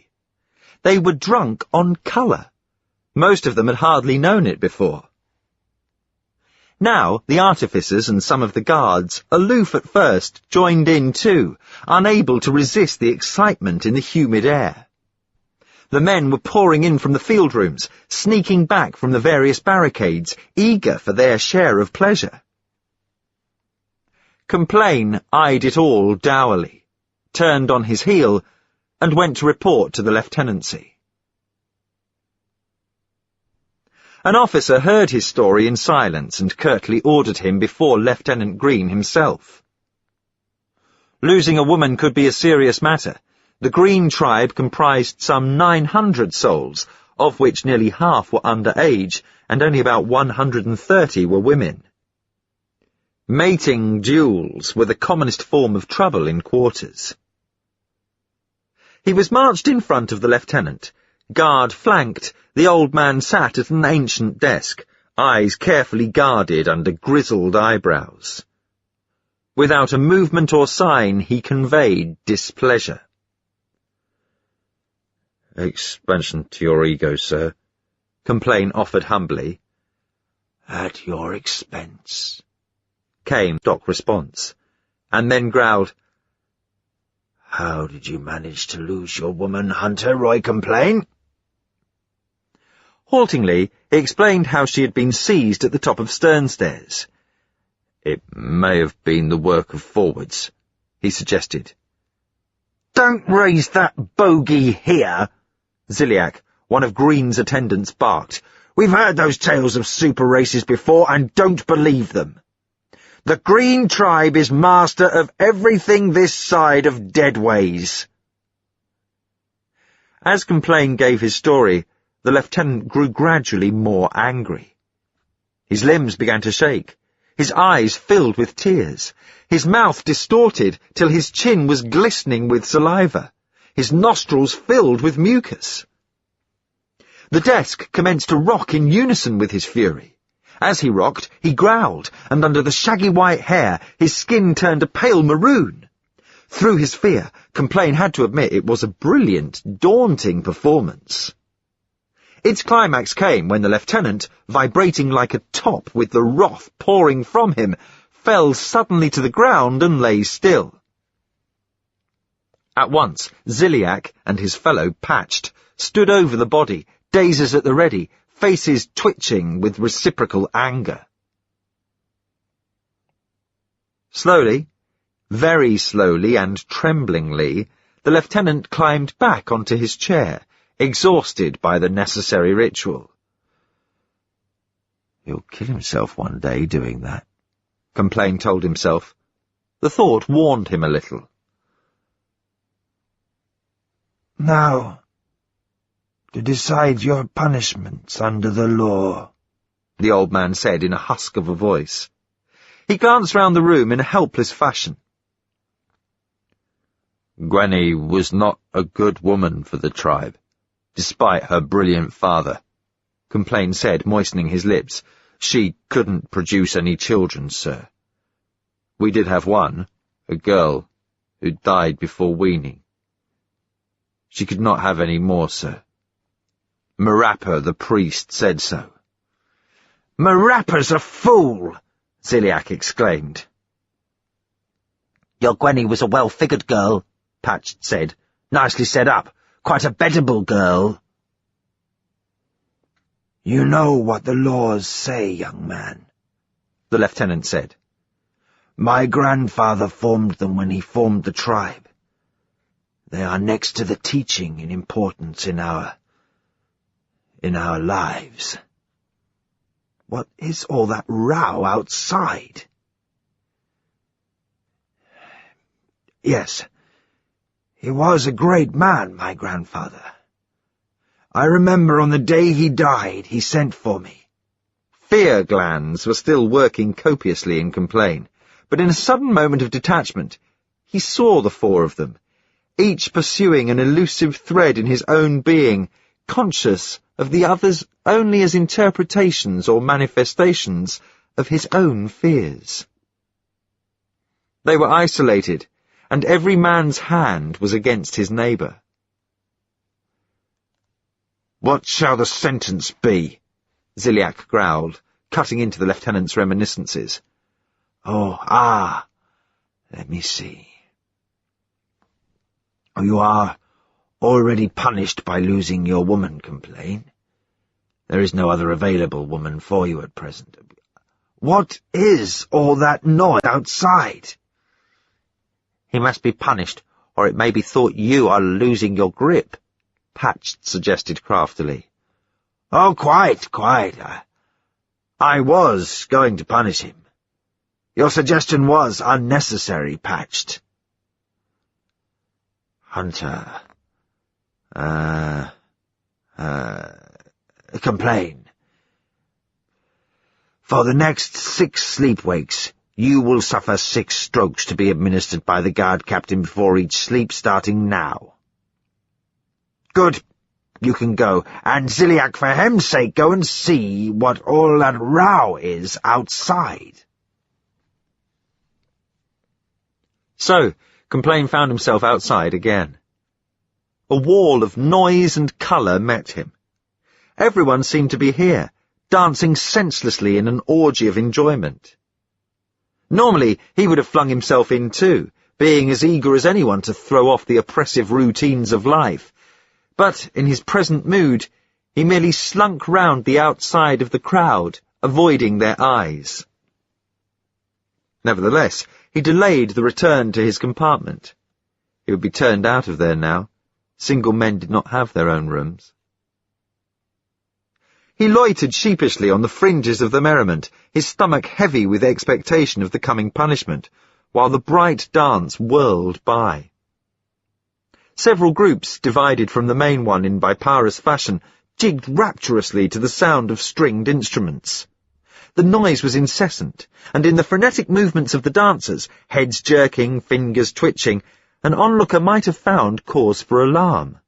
They were drunk on colour. Most of them had hardly known it before. Now the artificers and some of the guards, aloof at first, joined in too, unable to resist the excitement in the humid air. The men were pouring in from the field rooms, sneaking back from the various barricades, eager for their share of pleasure. Complain eyed it all dourly, turned on his heel, and went to report to the lieutenancy. An officer heard his story in silence and curtly ordered him before Lieutenant Green himself. Losing a woman could be a serious matter. The Green tribe comprised some 900 souls, of which nearly half were underage, and only about 130 were women. Mating duels were the commonest form of trouble in quarters. He was marched in front of the lieutenant. Guard flanked, the old man sat at an ancient desk, eyes carefully guarded under grizzled eyebrows. Without a movement or sign, he conveyed displeasure. Expansion to your ego, sir, Complain offered humbly. At your expense, Came stock response, and then growled, How did you manage to lose your woman, Hunter, Roy Complain? Haltingly, he explained how she had been seized at the top of stern stairs. It may have been the work of forwards, he suggested. Don't raise that bogey here, Ziliak, one of Green's attendants, barked. We've heard those tales of super races before and don't believe them. The Green tribe is master of everything this side of Deadways. As Complain gave his story, the lieutenant grew gradually more angry. His limbs began to shake. His eyes filled with tears. His mouth distorted till his chin was glistening with saliva. His nostrils filled with mucus. The desk commenced to rock in unison with his fury. As he rocked, he growled, and under the shaggy white hair, his skin turned a pale maroon. Through his fear, Complain had to admit it was a brilliant, daunting performance. Its climax came when the lieutenant, vibrating like a top with the wrath pouring from him, fell suddenly to the ground and lay still. At once, Ziliak and his fellow patched, stood over the body, dazers at the ready, faces twitching with reciprocal anger. Slowly, very slowly and tremblingly, the lieutenant climbed back onto his chair, exhausted by the necessary ritual. He'll kill himself one day doing that, Complain told himself. The thought warned him a little. Now, to decide your punishments under the law, the old man said in a husk of a voice. He glanced round the room in a helpless fashion. Gwenny was not a good woman for the tribe, despite her brilliant father, Complain said, moistening his lips. She couldn't produce any children, sir. We did have one, a girl, who died before weaning. She could not have any more, sir. Marappa, the priest, said so. Marappa's a fool, Ziliak exclaimed. Your Gwenny was a well-figured girl, Patched said. Nicely set up. Quite a bettable girl. You know what the laws say, young man, the lieutenant said. My grandfather formed them when he formed the tribe. They are next to the teaching in importance in our lives. What is all that row outside? Yes, he was a great man, my grandfather. I remember on the day he died, he sent for me. Fear glands were still working copiously in Complain, but in a sudden moment of detachment, he saw the four of them, each pursuing an elusive thread in his own being, conscious of the others only as interpretations or manifestations of his own fears. They were isolated, and every man's hand was against his neighbour. What shall the sentence be? Ziliak growled, cutting into the lieutenant's reminiscences. Let me see. You are already punished by losing your woman, Complain. There is no other available woman for you at present. What is all that noise outside? He must be punished, or it may be thought you are losing your grip, Patched suggested craftily. Oh, quite. I was going to punish him. Your suggestion was unnecessary, Patched. Hunter. Complain. For the next 6 sleep-wakes, you will suffer 6 strokes to be administered by the guard captain before each sleep, starting now. Good. You can go, and Ziliak, for hem's sake, go and see what all that row is outside. So, Complain found himself outside again. A wall of noise and colour met him. Everyone seemed to be here, dancing senselessly in an orgy of enjoyment. Normally, he would have flung himself in too, being as eager as anyone to throw off the oppressive routines of life. But, in his present mood, he merely slunk round the outside of the crowd, avoiding their eyes. Nevertheless, he delayed the return to his compartment. He would be turned out of there now. Single men did not have their own rooms. He loitered sheepishly on the fringes of the merriment, his stomach heavy with expectation of the coming punishment, while the bright dance whirled by. Several groups, divided from the main one in biparous fashion, jigged rapturously to the sound of stringed instruments. The noise was incessant, and in the frenetic movements of the dancers, heads jerking, fingers twitching, an onlooker might have found cause for alarm.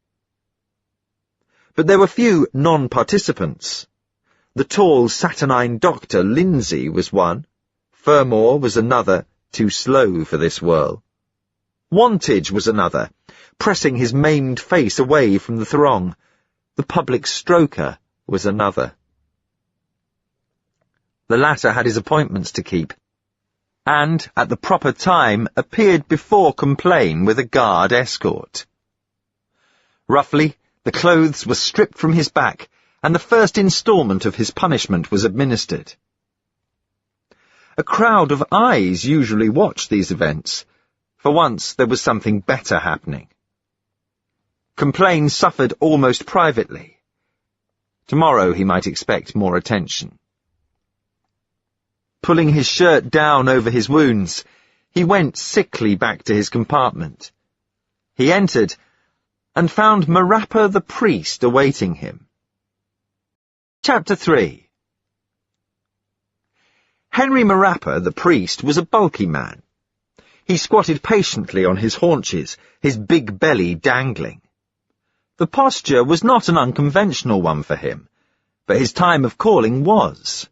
But there were few non-participants. The tall, saturnine Dr. Lindsay was one. Fermor was another, too slow for this whirl. Wantage was another, pressing his maimed face away from the throng. The public stroker was another. The latter had his appointments to keep, and, at the proper time, appeared before Complain with a guard escort. Roughly, the clothes were stripped from his back, and the first instalment of his punishment was administered. A crowd of eyes usually watched these events. For once there was something better happening. Complain suffered almost privately. Tomorrow he might expect more attention. Pulling his shirt down over his wounds, he went sickly back to his compartment. He entered, and found Marappa the priest awaiting him. Chapter 3. Henry Marappa the priest was a bulky man. He squatted patiently on his haunches, his big belly dangling. The posture was not an unconventional one for him, but his time of calling was.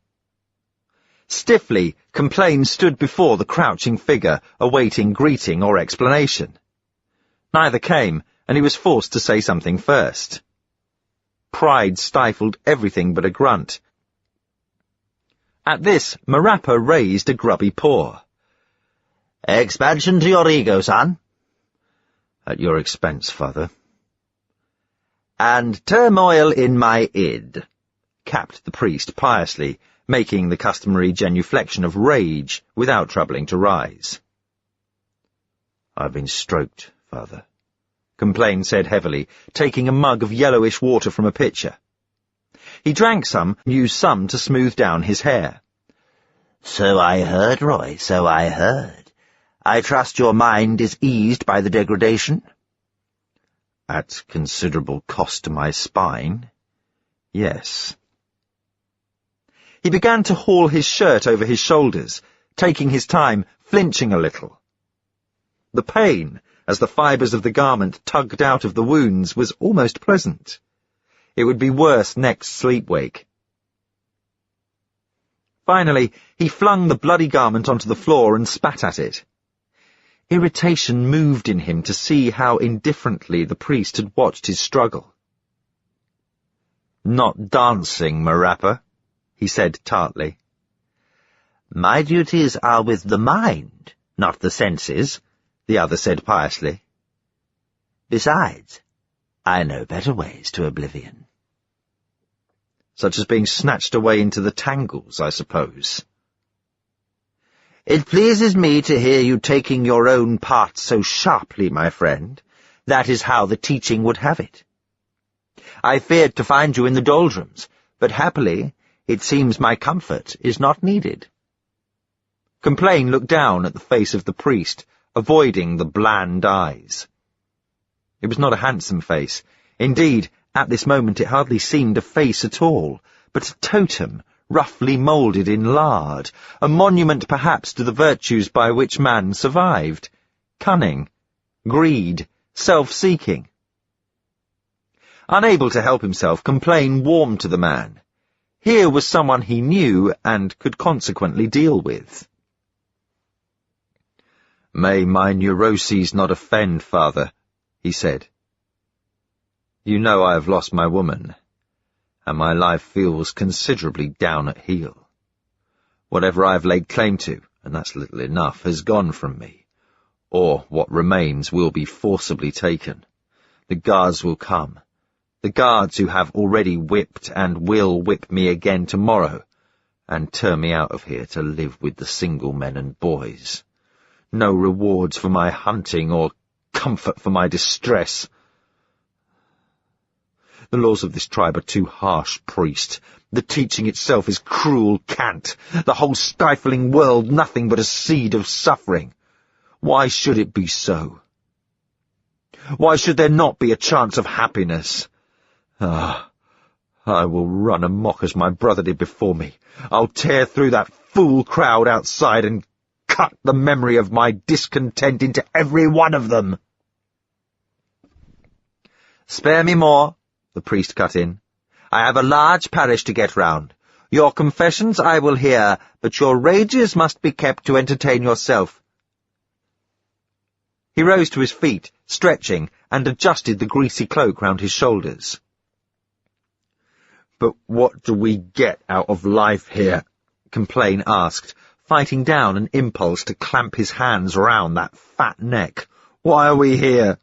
Stiffly, Complain stood before the crouching figure, awaiting greeting or explanation. Neither came, and he was forced to say something first. Pride stifled everything but a grunt. At this, Marappa raised a grubby paw. Expansion to your ego, son. At your expense, father. And turmoil in my id, capped the priest piously, making the customary genuflection of rage without troubling to rise. I've been stroked, father, Complain said heavily, taking a mug of yellowish water from a pitcher. He drank some, used some to smooth down his hair. So I heard, Roy, so I heard. I trust your mind is eased by the degradation? At considerable cost to my spine, yes. He began to haul his shirt over his shoulders, taking his time, flinching a little. The pain, as the fibres of the garment tugged out of the wounds, was almost pleasant. It would be worse next sleep-wake. Finally, he flung the bloody garment onto the floor and spat at it. Irritation moved in him to see how indifferently the priest had watched his struggle. "Not dancing, Marappa," he said tartly. My duties are with the mind, not the senses, the other said piously. Besides, I know better ways to oblivion. Such as being snatched away into the tangles, I suppose. It pleases me to hear you taking your own part so sharply, my friend. That is how the teaching would have it. I feared to find you in the doldrums, but happily it seems my comfort is not needed. Complain looked down at the face of the priest, avoiding the bland eyes. It was not a handsome face. Indeed, at this moment it hardly seemed a face at all, but a totem, roughly moulded in lard, a monument perhaps to the virtues by which man survived: cunning, greed, self-seeking. Unable to help himself, Complain warmed to the man. Here was someone he knew and could consequently deal with. "May my neuroses not offend, Father," he said. "You know I have lost my woman, and my life feels considerably down at heel. Whatever I have laid claim to, and that's little enough, has gone from me, or what remains will be forcibly taken. The guards will come, the guards who have already whipped and will whip me again tomorrow, and turn me out of here to live with the single men and boys. No rewards for my hunting or comfort for my distress. The laws of this tribe are too harsh, priest. The teaching itself is cruel cant. The whole stifling world nothing but a seed of suffering. Why should it be so? Why should there not be a chance of happiness? I will run amok as my brother did before me. I'll tear through that fool crowd outside and cut the memory of my discontent into every one of them." "Spare me more," the priest cut in. "I have a large parish to get round. Your confessions I will hear, but your rages must be kept to entertain yourself." He rose to his feet, stretching, and adjusted the greasy cloak round his shoulders. "But what do we get out of life here?" Complain asked, fighting down an impulse to clamp his hands round that fat neck. "Why are we here?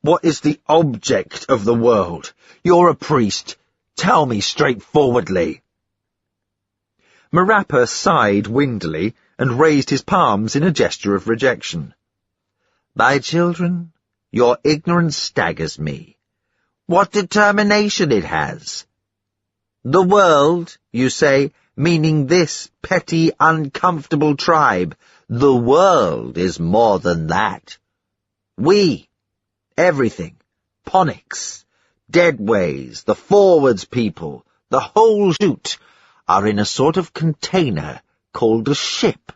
What is the object of the world? You're a priest. Tell me straightforwardly." Marappa sighed windily and raised his palms in a gesture of rejection. "My children, your ignorance staggers me. What determination it has! The world, you say, meaning this petty, uncomfortable tribe. The world is more than that. We, everything, Ponics, Deadways, the Forwards people, the whole shoot, are in a sort of container called a ship,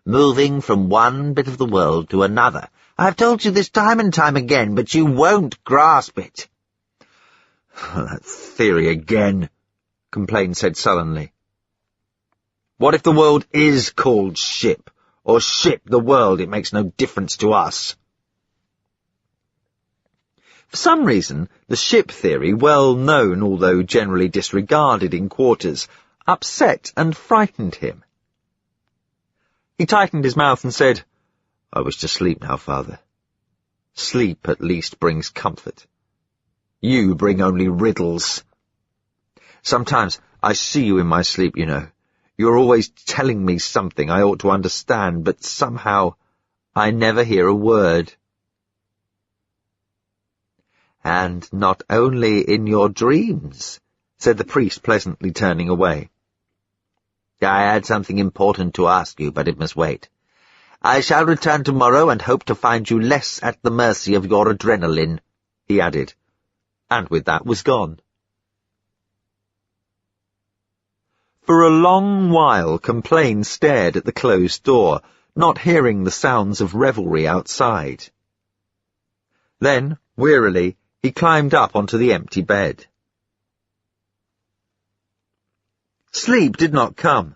moving from one bit of the world to another. I've told you this time and time again, but you won't grasp it." "That theory again," Complain said sullenly. "What if the world is called ship, or ship the world? It makes no difference to us." For some reason, the ship theory, well known although generally disregarded in quarters, upset and frightened him. He tightened his mouth and said, "I wish to sleep now, Father. Sleep at least brings comfort. You bring only riddles. Sometimes I see you in my sleep, you know. You're always telling me something I ought to understand, but somehow I never hear a word." "And not only in your dreams," said the priest pleasantly, turning away. "I had something important to ask you, but it must wait. I shall return tomorrow and hope to find you less at the mercy of your adrenaline," he added, and with that was gone. For a long while Complain stared at the closed door, not hearing the sounds of revelry outside. Then, wearily, he climbed up onto the empty bed. Sleep did not come.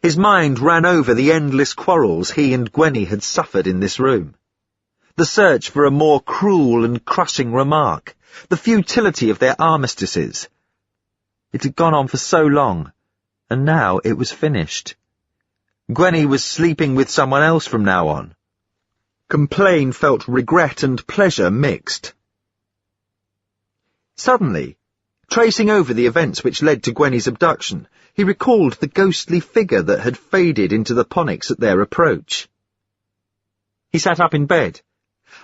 His mind ran over the endless quarrels he and Gwenny had suffered in this room. The search for a more cruel and crushing remark, the futility of their armistices. It had gone on for so long, and now it was finished. Gwenny was sleeping with someone else from now on. Complain felt regret and pleasure mixed. Suddenly, Tracing over the events which led to Gwenny's abduction, he recalled the ghostly figure that had faded into the Ponics at their approach. He sat up in bed,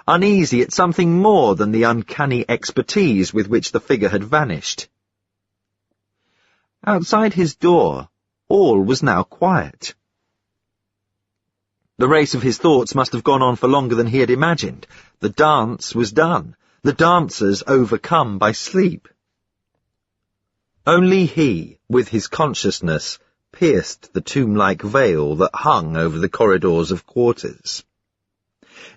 uneasy at something more than the uncanny expertise with which the figure had vanished. Outside his door, all was now quiet. The race of his thoughts must have gone on for longer than he had imagined. The dance was done, the dancers overcome by sleep. Only he, with his consciousness, pierced the tomb-like veil that hung over the corridors of quarters.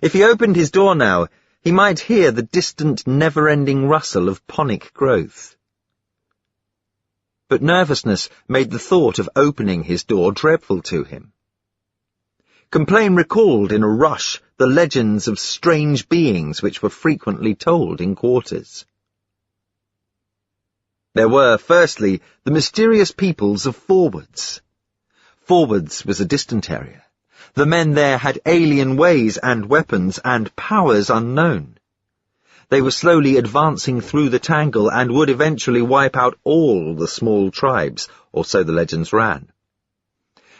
If he opened his door now, he might hear the distant, never-ending rustle of Ponic growth. But nervousness made the thought of opening his door dreadful to him. Complain recalled in a rush the legends of strange beings which were frequently told in quarters. There were, firstly, the mysterious peoples of Forwards. Forwards was a distant area. The men there had alien ways and weapons and powers unknown. They were slowly advancing through the tangle and would eventually wipe out all the small tribes, or so the legends ran.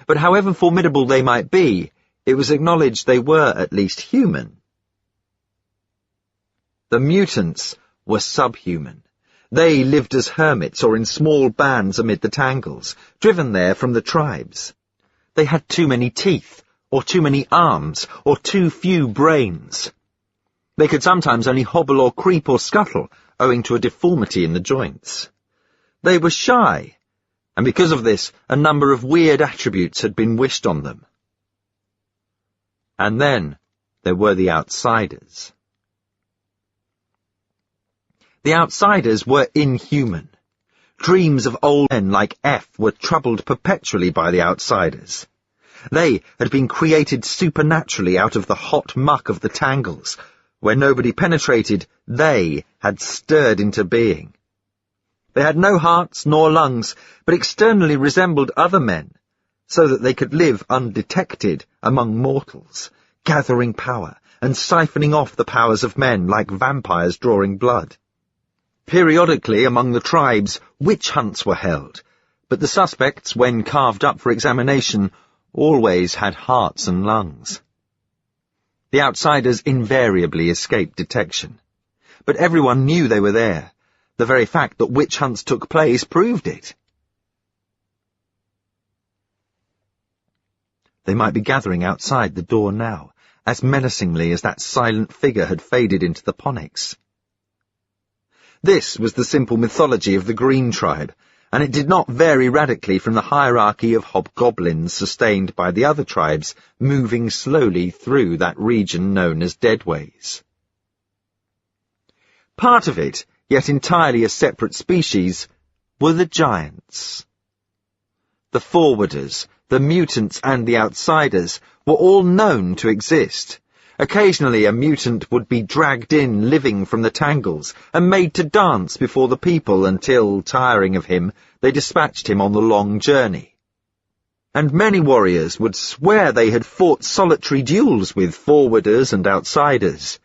But however formidable they might be, it was acknowledged they were at least human. The mutants were subhuman. They lived as hermits or in small bands amid the tangles, driven there from the tribes. They had too many teeth, or too many arms, or too few brains. They could sometimes only hobble or creep or scuttle, owing to a deformity in the joints. They were shy, and because of this, a number of weird attributes had been wished on them. And then there were the outsiders. The outsiders were inhuman. Dreams of old men like F were troubled perpetually by the outsiders. They had been created supernaturally out of the hot muck of the tangles. Where nobody penetrated, they had stirred into being. They had no hearts nor lungs, but externally resembled other men, so that they could live undetected among mortals, gathering power and siphoning off the powers of men like vampires drawing blood. Periodically among the tribes, witch hunts were held, but the suspects, when carved up for examination, always had hearts and lungs. The outsiders invariably escaped detection, but everyone knew they were there. The very fact that witch hunts took place proved it. They might be gathering outside the door now, as menacingly as that silent figure had faded into the Ponics. This was the simple mythology of the Green Tribe, and it did not vary radically from the hierarchy of hobgoblins sustained by the other tribes moving slowly through that region known as Deadways. Part of it, yet entirely a separate species, were the giants. The forwarders, the mutants and the outsiders were all known to exist. Occasionally a mutant would be dragged in living from the tangles and made to dance before the people until, tiring of him, they dispatched him on the long journey. And many warriors would swear they had fought solitary duels with forwarders and outsiders.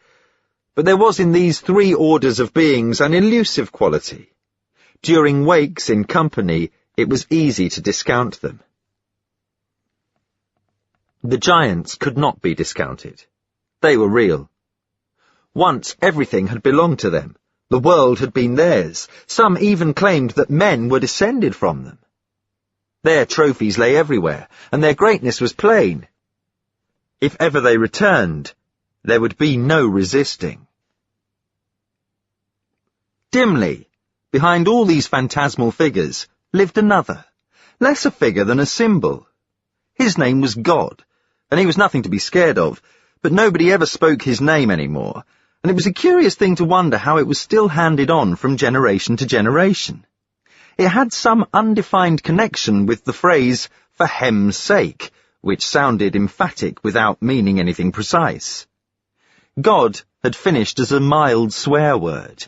But there was in these three orders of beings an elusive quality. During wakes in company, it was easy to discount them. The giants could not be discounted. They were real. Once everything had belonged to them. The world had been theirs. Some even claimed that men were descended from them. Their trophies lay everywhere, and their greatness was plain. If ever they returned, there would be no resisting. Dimly, behind all these phantasmal figures, lived another, less a figure than a symbol. His name was God, and he was nothing to be scared of, but nobody ever spoke his name anymore, and it was a curious thing to wonder how it was still handed on from generation to generation. It had some undefined connection with the phrase, "for hem's sake," which sounded emphatic without meaning anything precise. God had finished as a mild swear word.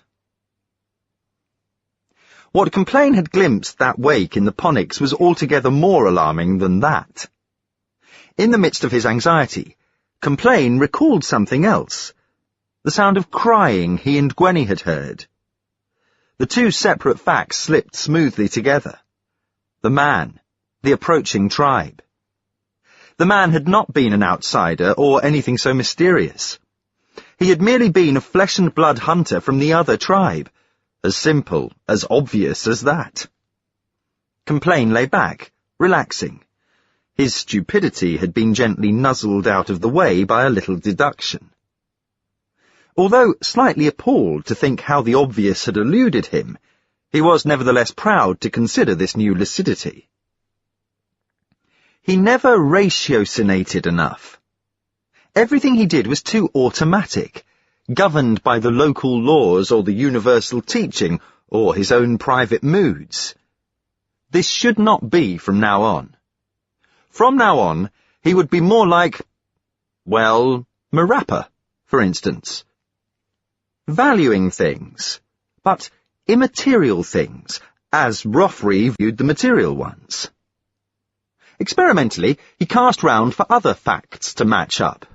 What Complain had glimpsed that wake in the Ponics was altogether more alarming than that. In the midst of his anxiety, Complain recalled something else, the sound of crying he and Gwenny had heard. The two separate facts slipped smoothly together. The man, the approaching tribe. The man had not been an outsider or anything so mysterious. He had merely been a flesh-and-blood hunter from the other tribe, as simple, as obvious as that. Complain lay back, relaxing. His stupidity had been gently nuzzled out of the way by a little deduction. Although slightly appalled to think how the obvious had eluded him, he was nevertheless proud to consider this new lucidity. He never ratiocinated enough. Everything he did was too automatic, governed by the local laws or the universal teaching or his own private moods. This should not be from now on. From now on, he would be more like, well, Marappa, for instance. Valuing things, but immaterial things, as Rothry viewed the material ones. Experimentally, he cast round for other facts to match up.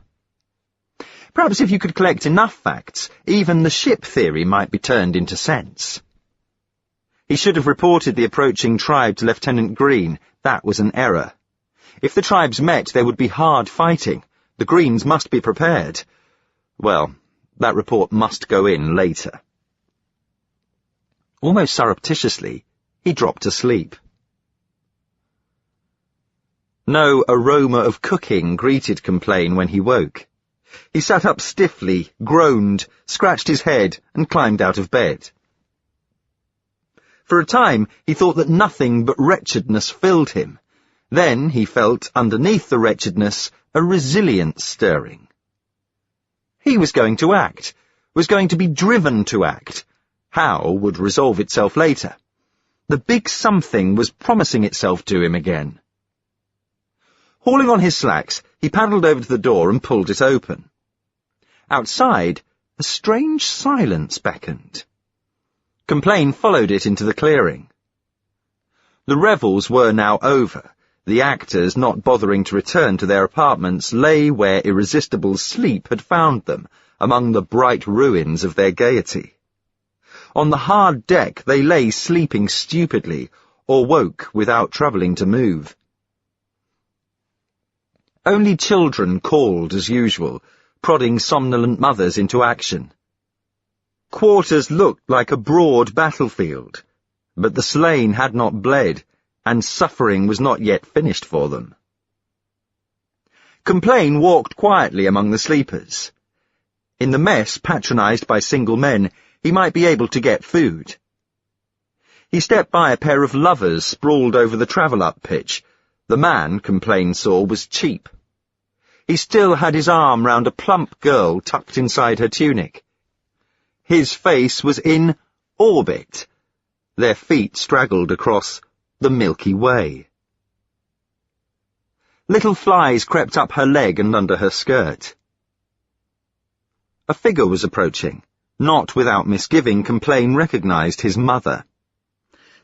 Perhaps if you could collect enough facts, even the ship theory might be turned into sense. He should have reported the approaching tribe to Lieutenant Green. That was an error. If the tribes met, there would be hard fighting. The Greens must be prepared. Well, that report must go in later. Almost surreptitiously, he dropped asleep. No aroma of cooking greeted Complain when he woke. He sat up stiffly, groaned, scratched his head, and climbed out of bed. For a time, he thought that nothing but wretchedness filled him. Then he felt, underneath the wretchedness, a resilience stirring. He was going to act, was going to be driven to act. How would resolve itself later. The big something was promising itself to him again. Hauling on his slacks, he paddled over to the door and pulled it open. Outside, a strange silence beckoned. Complain followed it into the clearing. The revels were now over. The actors, not bothering to return to their apartments, lay where irresistible sleep had found them, among the bright ruins of their gaiety. On the hard deck they lay sleeping stupidly, or woke without troubling to move. Only children called as usual, prodding somnolent mothers into action. Quarters looked like a broad battlefield, but the slain had not bled, and suffering was not yet finished for them. Complain walked quietly among the sleepers. In the mess patronized by single men, he might be able to get food. He stepped by a pair of lovers sprawled over the travel-up pitch. The man, Complain saw, was cheap. He still had his arm round a plump girl tucked inside her tunic. His face was in orbit. Their feet straggled across the Milky Way. Little flies crept up her leg and under her skirt. A figure was approaching. Not without misgiving, Complain recognized his mother.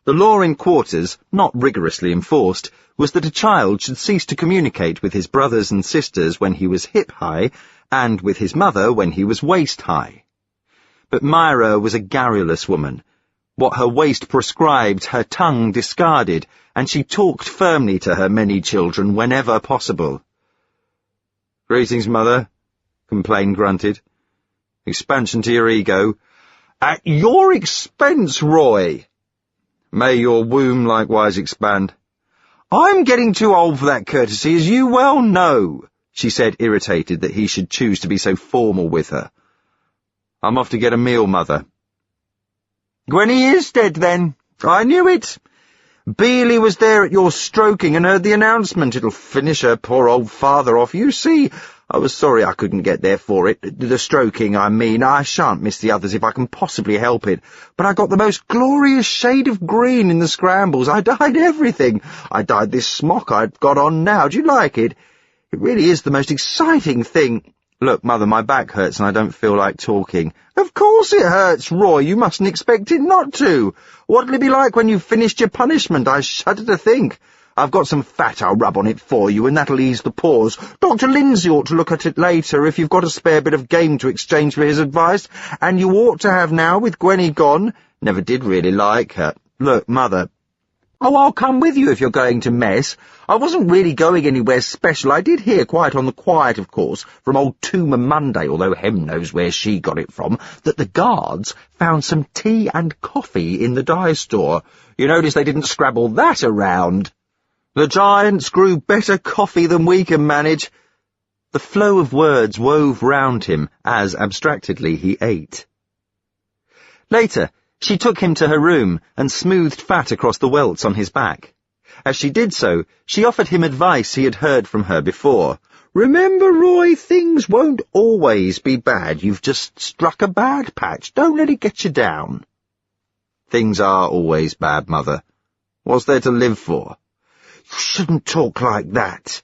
The law in quarters, not rigorously enforced, was that a child should cease to communicate with his brothers and sisters when he was hip-high, and with his mother when he was waist-high. But Myra was a garrulous woman. What her waist prescribed, her tongue discarded, and she talked firmly to her many children whenever possible. "Greetings, Mother," Complain grunted. "Expansion to your ego." "At your expense, Roy." "May your womb likewise expand." "I'm getting too old for that courtesy, as you well know," she said, irritated that he should choose to be so formal with her. "I'm off to get a meal, Mother." "Gwenny is dead, then. I knew it. Beely was there at your stroking and heard the announcement. It'll finish her poor old father off. You see, I was sorry I couldn't get there for it. The stroking, I mean. I shan't miss the others if I can possibly help it. But I got the most glorious shade of green in the scrambles. I dyed everything. I dyed this smock I've got on now. Do you like it? It really is the most exciting thing. Look, Mother, my back hurts and I don't feel like talking." "Of course it hurts, Roy. You mustn't expect it not to. What'll it be like when you've finished your punishment? I shudder to think. I've got some fat I'll rub on it for you, and that'll ease the pores. Dr. Lindsay ought to look at it later if you've got a spare bit of game to exchange for his advice, and you ought to have now with Gwenny gone. Never did really like her. Look, Mother... Oh, I'll come with you if you're going to mess. I wasn't really going anywhere special. I did hear, quite on the quiet, of course, from old Tumour Monday, although heaven knows where she got it from, that the guards found some tea and coffee in the dye store. You notice they didn't scrabble that around. The giants grew better coffee than we can manage. The flow of words wove round him as, abstractedly, he ate. Later, she took him to her room and smoothed fat across the welts on his back. As she did so, she offered him advice he had heard from her before. "Remember, Roy, things won't always be bad. You've just struck a bad patch. Don't let it get you down." "Things are always bad, Mother. What's there to live for?" "You shouldn't talk like that.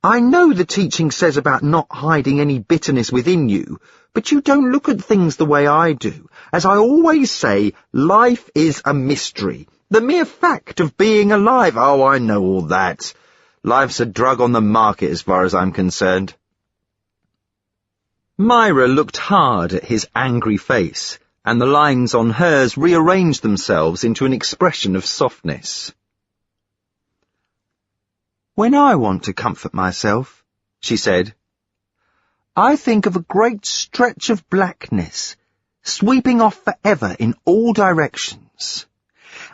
I know the teaching says about not hiding any bitterness within you, but you don't look at things the way I do. As I always say, life is a mystery. The mere fact of being alive—" "Oh, I know all that. Life's a drug on the market as far as I'm concerned." Myra looked hard at his angry face, and the lines on hers rearranged themselves into an expression of softness. "When I want to comfort myself," she said, "I think of a great stretch of blackness, sweeping off forever in all directions.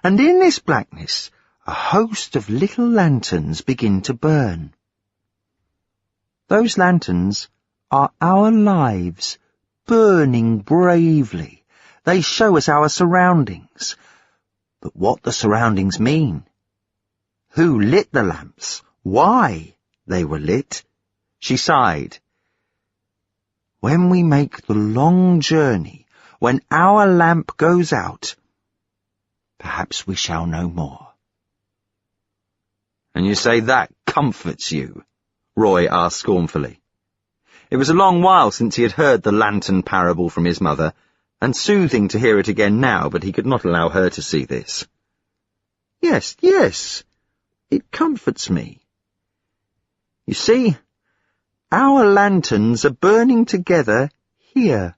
And in this blackness, a host of little lanterns begin to burn. Those lanterns are our lives, burning bravely. They show us our surroundings. But what the surroundings mean? Who lit the lamps? Why they were lit?" She sighed. "When we make the long journey, when our lamp goes out, perhaps we shall know more." "And you say that comforts you?" Roy asked scornfully. It was a long while since he had heard the lantern parable from his mother, and soothing to hear it again now, but he could not allow her to see this. "Yes, yes, it comforts me. You see, our lanterns are burning together here."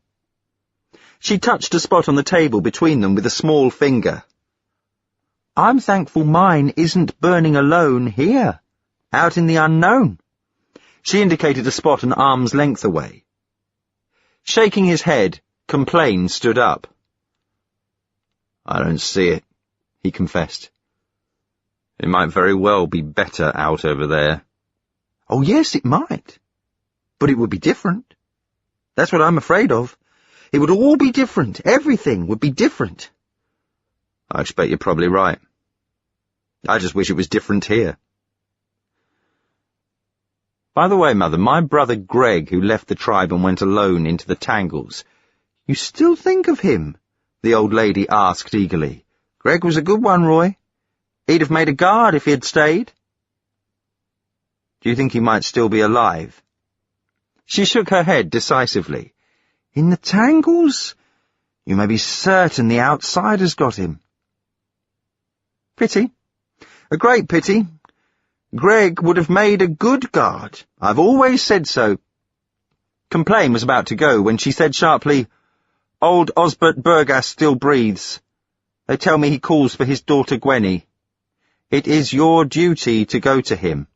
She touched a spot on the table between them with a small finger. "I'm thankful mine isn't burning alone here, out in the unknown." She indicated a spot an arm's length away. Shaking his head, Complain stood up. "I don't see it," he confessed. "It might very well be better out over there." "Oh, yes, it might. But it would be different. That's what I'm afraid of. It would all be different. Everything would be different." "I expect you're probably right. I just wish it was different here." "By the way, Mother, my brother Greg, who left the tribe and went alone into the tangles, you still think of him?" the old lady asked eagerly. "Greg was a good one, Roy. He'd have made a guard if he had stayed." "Do you think he might still be alive?" She shook her head decisively. "In the tangles? You may be certain the outsiders got him." "Pity. A great pity. Greg would have made a good guard. I've always said so." Complain was about to go when she said sharply, "Old Osbert Burgas still breathes. They tell me he calls for his daughter Gwenny. It is your duty to go to him."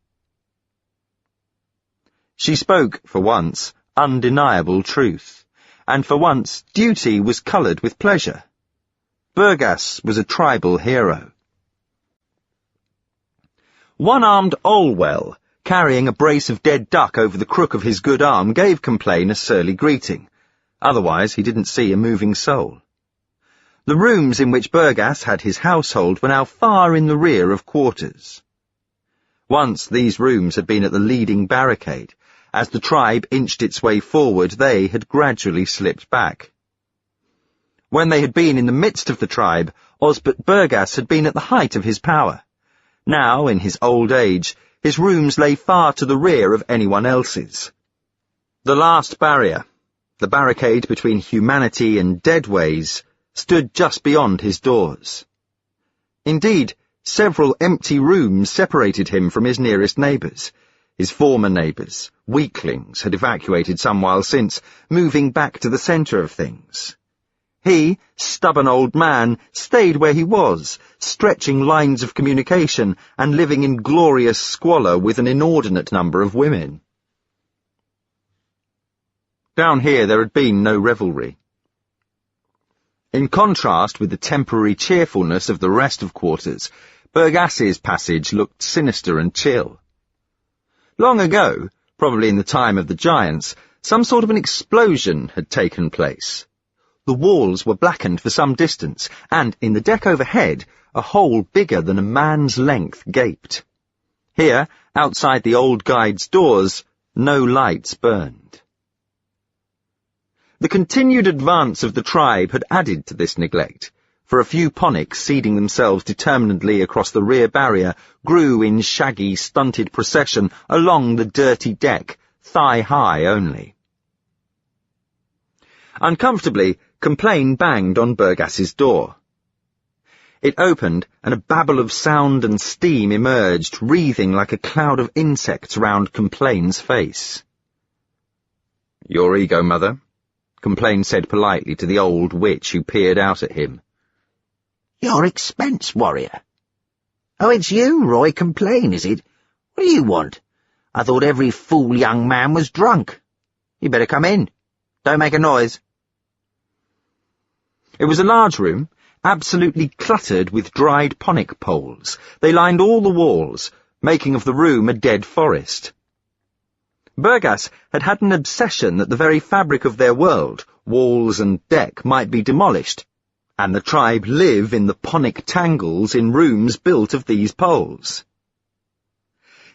She spoke, for once, undeniable truth, and for once duty was coloured with pleasure. Burgas was a tribal hero. One-armed Olwell, carrying a brace of dead duck over the crook of his good arm, gave Complain a surly greeting. Otherwise he didn't see a moving soul. The rooms in which Burgas had his household were now far in the rear of quarters. Once these rooms had been at the leading barricade. As the tribe inched its way forward, they had gradually slipped back. When they had been in the midst of the tribe, Osbert Burgas had been at the height of his power. Now, in his old age, his rooms lay far to the rear of anyone else's. The last barrier, the barricade between humanity and deadways, stood just beyond his doors. Indeed, several empty rooms separated him from his nearest neighbours. His former neighbours, weaklings, had evacuated some while since, moving back to the centre of things. He, stubborn old man, stayed where he was, stretching lines of communication and living in glorious squalor with an inordinate number of women. Down here there had been no revelry. In contrast with the temporary cheerfulness of the rest of quarters, Burgass's passage looked sinister and chill. Long ago, probably in the time of the giants, some sort of an explosion had taken place. The walls were blackened for some distance, and in the deck overhead, a hole bigger than a man's length gaped. Here, outside the old guide's doors, no lights burned. The continued advance of the tribe had added to this neglect, for a few ponics seeding themselves determinedly across the rear barrier grew in shaggy, stunted procession along the dirty deck, thigh-high only. Uncomfortably, Complain banged on Burgass's door. It opened, and a babble of sound and steam emerged, wreathing like a cloud of insects round Complain's face. "Your ego, mother," Complain said politely to the old witch who peered out at him. "Your expense, warrior." "Oh, it's you, Roy Complain, is it? What do you want? I thought every fool young man was drunk. You better come in. Don't make a noise." It was a large room, absolutely cluttered with dried ponic poles. They lined all the walls, making of the room a dead forest. Burgass had had an obsession that the very fabric of their world, walls and deck, might be demolished, and the tribe live in the ponic tangles in rooms built of these poles.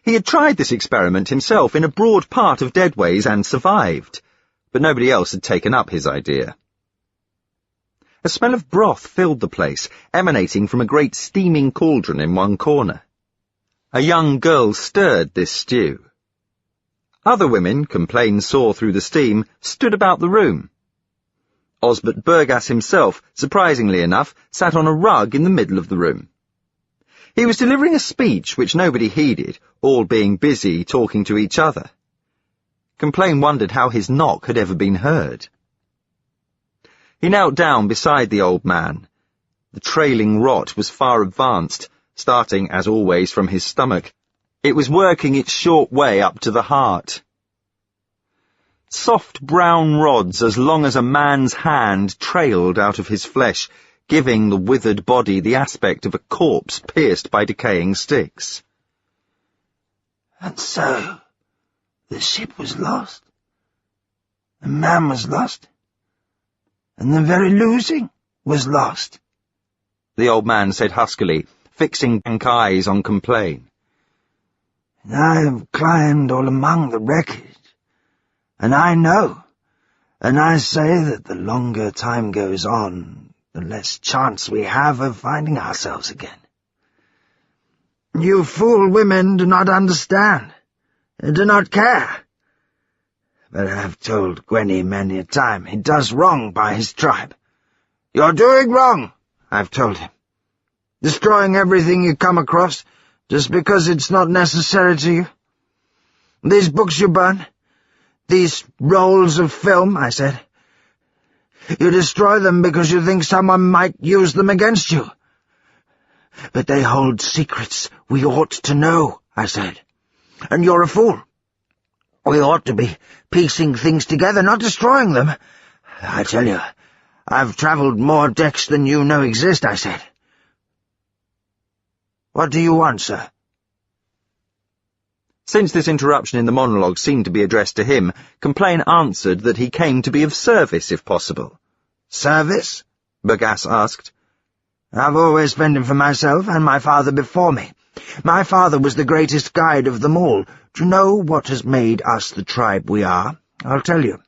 He had tried this experiment himself in a broad part of Deadways and survived, but nobody else had taken up his idea. A smell of broth filled the place, emanating from a great steaming cauldron in one corner. A young girl stirred this stew. Other women, Complain saw through the steam, stood about the room. Osbert Burgass himself, surprisingly enough, sat on a rug in the middle of the room. He was delivering a speech which nobody heeded, all being busy talking to each other. Complain wondered how his knock had ever been heard. He knelt down beside the old man. The trailing rot was far advanced, starting, as always, from his stomach. It was working its short way up to the heart. Soft brown rods as long as a man's hand trailed out of his flesh, giving the withered body the aspect of a corpse pierced by decaying sticks. "And so, the ship was lost. The man was lost. And the very losing was lost," the old man said huskily, fixing blank eyes on Complain. "And I have climbed all among the wreckage, and I know, and I say that the longer time goes on, the less chance we have of finding ourselves again. You fool women do not understand, do not care. But I have told Gwenny many a time he does wrong by his tribe. You're doing wrong, I've told him. Destroying everything you come across just because it's not necessary to you. These books you burn, these rolls of film, I said. You destroy them because you think someone might use them against you. But they hold secrets we ought to know, I said. And you're a fool. We ought to be piecing things together, not destroying them. I tell you, I've travelled more decks than you know exist, I said. What do you want, sir? Since this interruption in the monologue seemed to be addressed to him, Complain answered that he came to be of service, if possible. Service? Burgass asked. I've always fended for myself and my father before me. My father was the greatest guide of them all. Do you know what has made us the tribe we are? I'll tell you.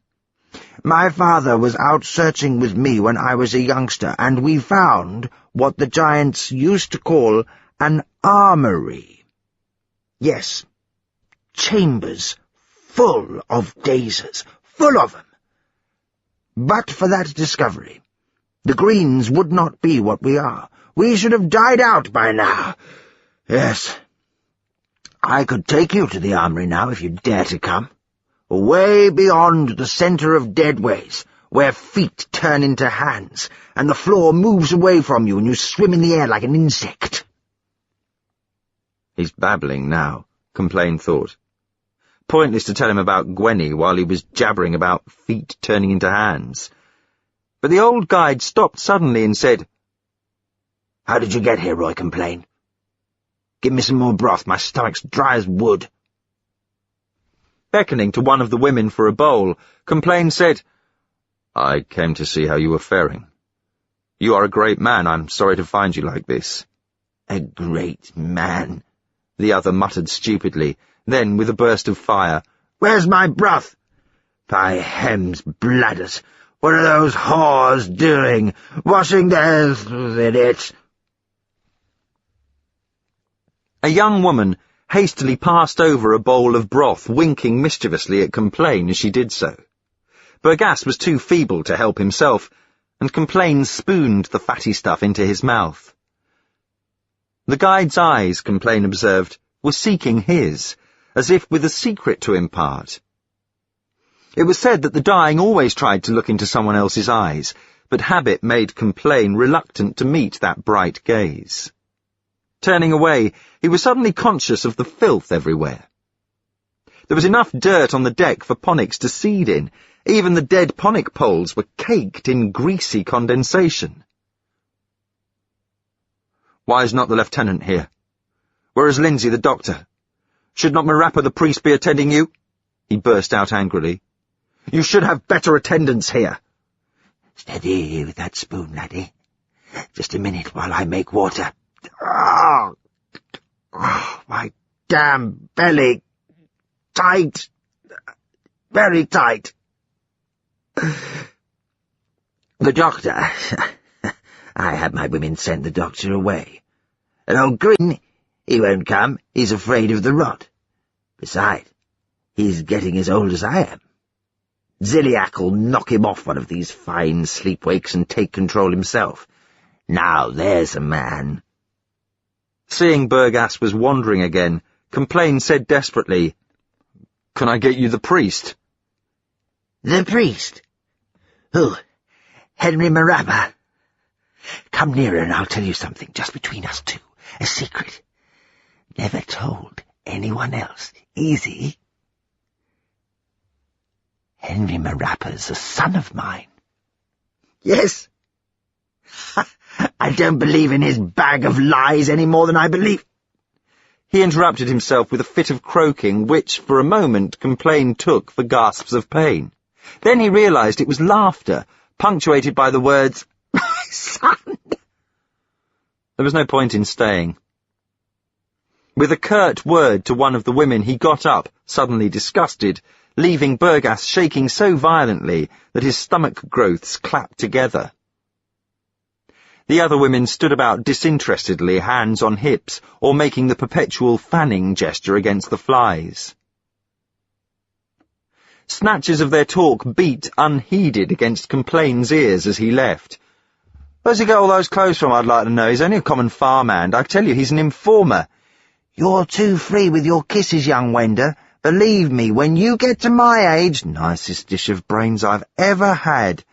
My father was out searching with me when I was a youngster, and we found what the giants used to call an armory. Yes, chambers full of daisies, full of them. But for that discovery, the Greens would not be what we are. We should have died out by now. Yes, I could take you to the armory now if you dare to come. Way beyond the centre of Deadways, where feet turn into hands, and the floor moves away from you and you swim in the air like an insect. He's babbling now, Complain thought. Pointless to tell him about Gwenny while he was jabbering about feet turning into hands. But the old guide stopped suddenly and said, "How did you get here, Roy Complain? Give me some more broth, my stomach's dry as wood." Beckoning to one of the women for a bowl, Complain said, "I came to see how you were faring. You are a great man. I'm sorry to find you like this." "A great man," the other muttered stupidly. Then, with a burst of fire, "Where's my broth? By hem's bladders, what are those whores doing? Washing theirs in it?" A young woman hastily passed over a bowl of broth, winking mischievously at Complain as she did so. Bergasse was too feeble to help himself, and Complain spooned the fatty stuff into his mouth. The guide's eyes, Complain observed, were seeking his, as if with a secret to impart. It was said that the dying always tried to look into someone else's eyes, but habit made Complain reluctant to meet that bright gaze. Turning away, he was suddenly conscious of the filth everywhere. There was enough dirt on the deck for Ponics to seed in. Even the dead Ponic poles were caked in greasy condensation. "Why is not the lieutenant here? Where is Lindsay the doctor? Should not Marappa the priest be attending you?" he burst out angrily. "You should have better attendants here." "Steady with that spoon, laddie. Just a minute while I make water. Oh, my damn belly. Tight. Very tight. The doctor. I had my women send the doctor away. And old Green, he won't come. He's afraid of the rot. Besides, he's getting as old as I am. Ziliak'll knock him off one of these fine sleep-wakes and take control himself. Now there's a man." Seeing Bergasse was wandering again, Complain said desperately, "Can I get you the priest?" "The priest? Who? Henry Marappa? Come nearer and I'll tell you something, just between us two. A secret. Never told anyone else. Easy. Henry Marappa's a son of mine." "Yes. I don't believe in his bag of lies any more than I believe—" He interrupted himself with a fit of croaking, which, for a moment, Complain took for gasps of pain. Then he realized it was laughter, punctuated by the words, "My son!" There was no point in staying. With a curt word to one of the women, he got up, suddenly disgusted, leaving Bergasse shaking so violently that his stomach growths clapped together. The other women stood about disinterestedly, hands on hips, or making the perpetual fanning gesture against the flies. Snatches of their talk beat unheeded against Complain's ears as he left. "Where's he got all those clothes from, I'd like to know? He's only a common farmhand. I tell you, he's an informer." "You're too free with your kisses, young Wender. Believe me, when you get to my age—" "Nicest dish of brains I've ever had.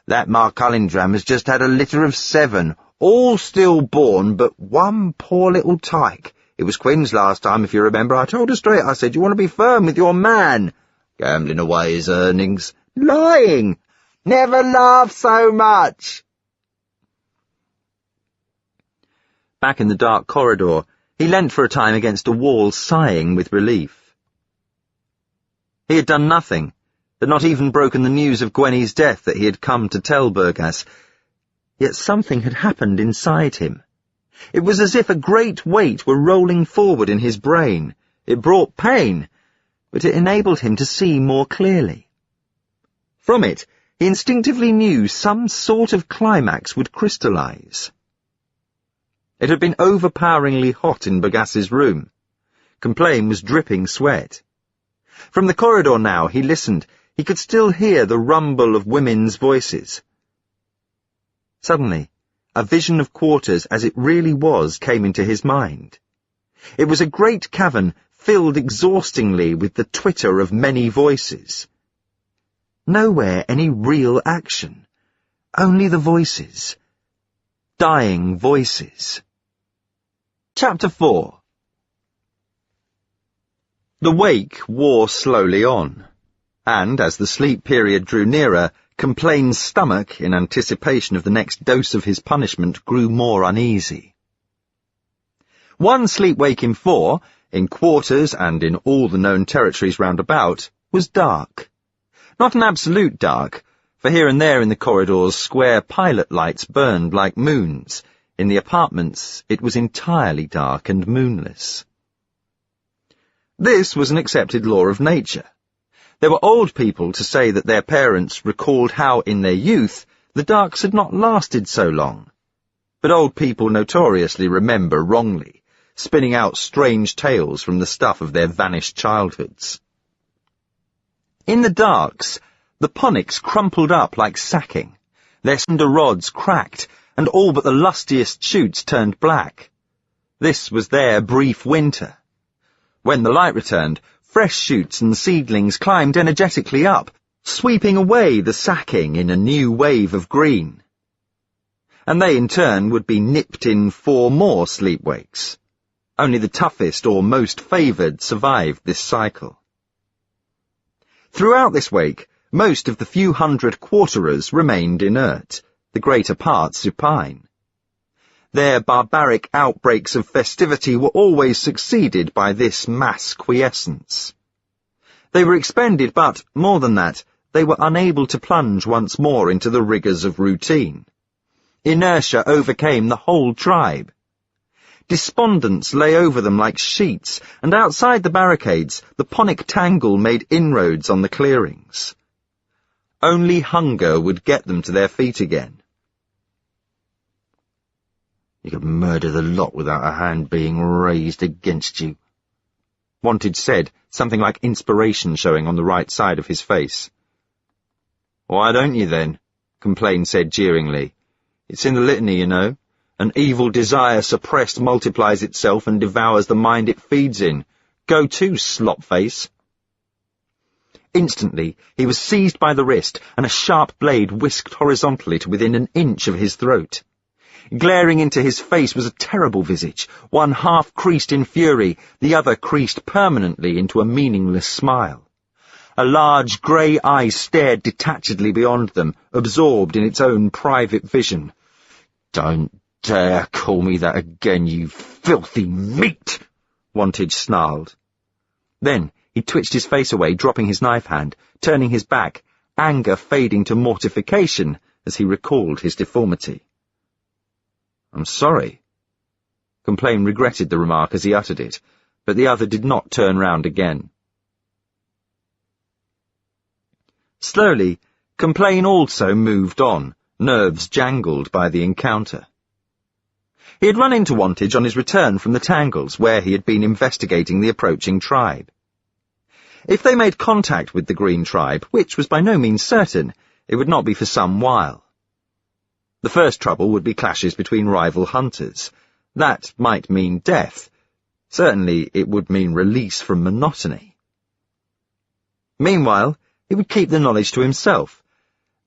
That Mark Cullingdram has just had a litter of 7, all stillborn, but one poor little tyke. It was Quinn's last time, if you remember. I told her straight, I said, you want to be firm with your man. Gambling away his earnings. Lying! Never laughed so much!" Back in the dark corridor, he leant for a time against a wall, sighing with relief. He had done nothing, had not even broken the news of Gwenny's death that he had come to tell Bergasse. Yet something had happened inside him. It was as if a great weight were rolling forward in his brain. It brought pain, but it enabled him to see more clearly. From it, he instinctively knew some sort of climax would crystallize. It had been overpoweringly hot in Bergasse's room. Complain was dripping sweat. From the corridor now, he listened. He could still hear the rumble of women's voices. Suddenly, a vision of quarters as it really was came into his mind. It was a great cavern filled exhaustingly with the twitter of many voices. Nowhere any real action. Only the voices. Dying voices. Chapter 4. The wake wore slowly on, and as the sleep period drew nearer, Complain's stomach, in anticipation of the next dose of his punishment, grew more uneasy. One sleep-wake in 4, in quarters and in all the known territories round about, was dark. Not an absolute dark, for here and there in the corridors square pilot lights burned like moons. In the apartments it was entirely dark and moonless. This was an accepted law of nature. There were old people to say that their parents recalled how in their youth the darks had not lasted so long. But old people notoriously remember wrongly, spinning out strange tales from the stuff of their vanished childhoods. In the darks, the ponics crumpled up like sacking, their cinder rods cracked, and all but the lustiest shoots turned black. This was their brief winter. When the light returned, fresh shoots and seedlings climbed energetically up, sweeping away the sacking in a new wave of green. And they in turn would be nipped in 4 more sleep-wakes. Only the toughest or most favoured survived this cycle. Throughout this wake, most of the few hundred quarterers remained inert, the greater part supine. Their barbaric outbreaks of festivity were always succeeded by this mass quiescence. They were expended, but, more than that, they were unable to plunge once more into the rigours of routine. Inertia overcame the whole tribe. Despondence lay over them like sheets, and outside the barricades the ponic tangle made inroads on the clearings. Only hunger would get them to their feet again. "You could murder the lot without a hand being raised against you," Wanted said, something like inspiration showing on the right side of his face. "Why don't you then?" Complain said jeeringly. "It's in the litany, you know. An evil desire suppressed multiplies itself and devours the mind it feeds in. Go to, slopface." Instantly, he was seized by the wrist, and a sharp blade whisked horizontally to within an inch of his throat. Glaring into his face was a terrible visage, one half creased in fury, the other creased permanently into a meaningless smile. A large grey eye stared detachedly beyond them, absorbed in its own private vision. "Don't dare call me that again, you filthy meat!" Wanted snarled. Then he twitched his face away, dropping his knife hand, turning his back, anger fading to mortification as he recalled his deformity. "I'm sorry." Complain regretted the remark as he uttered it, but the other did not turn round again. Slowly, Complain also moved on, nerves jangled by the encounter. He had run into Wantage on his return from the Tangles, where he had been investigating the approaching tribe. If they made contact with the Green tribe, which was by no means certain, it would not be for some while. The first trouble would be clashes between rival hunters. That might mean death. Certainly it would mean release from monotony. Meanwhile, he would keep the knowledge to himself.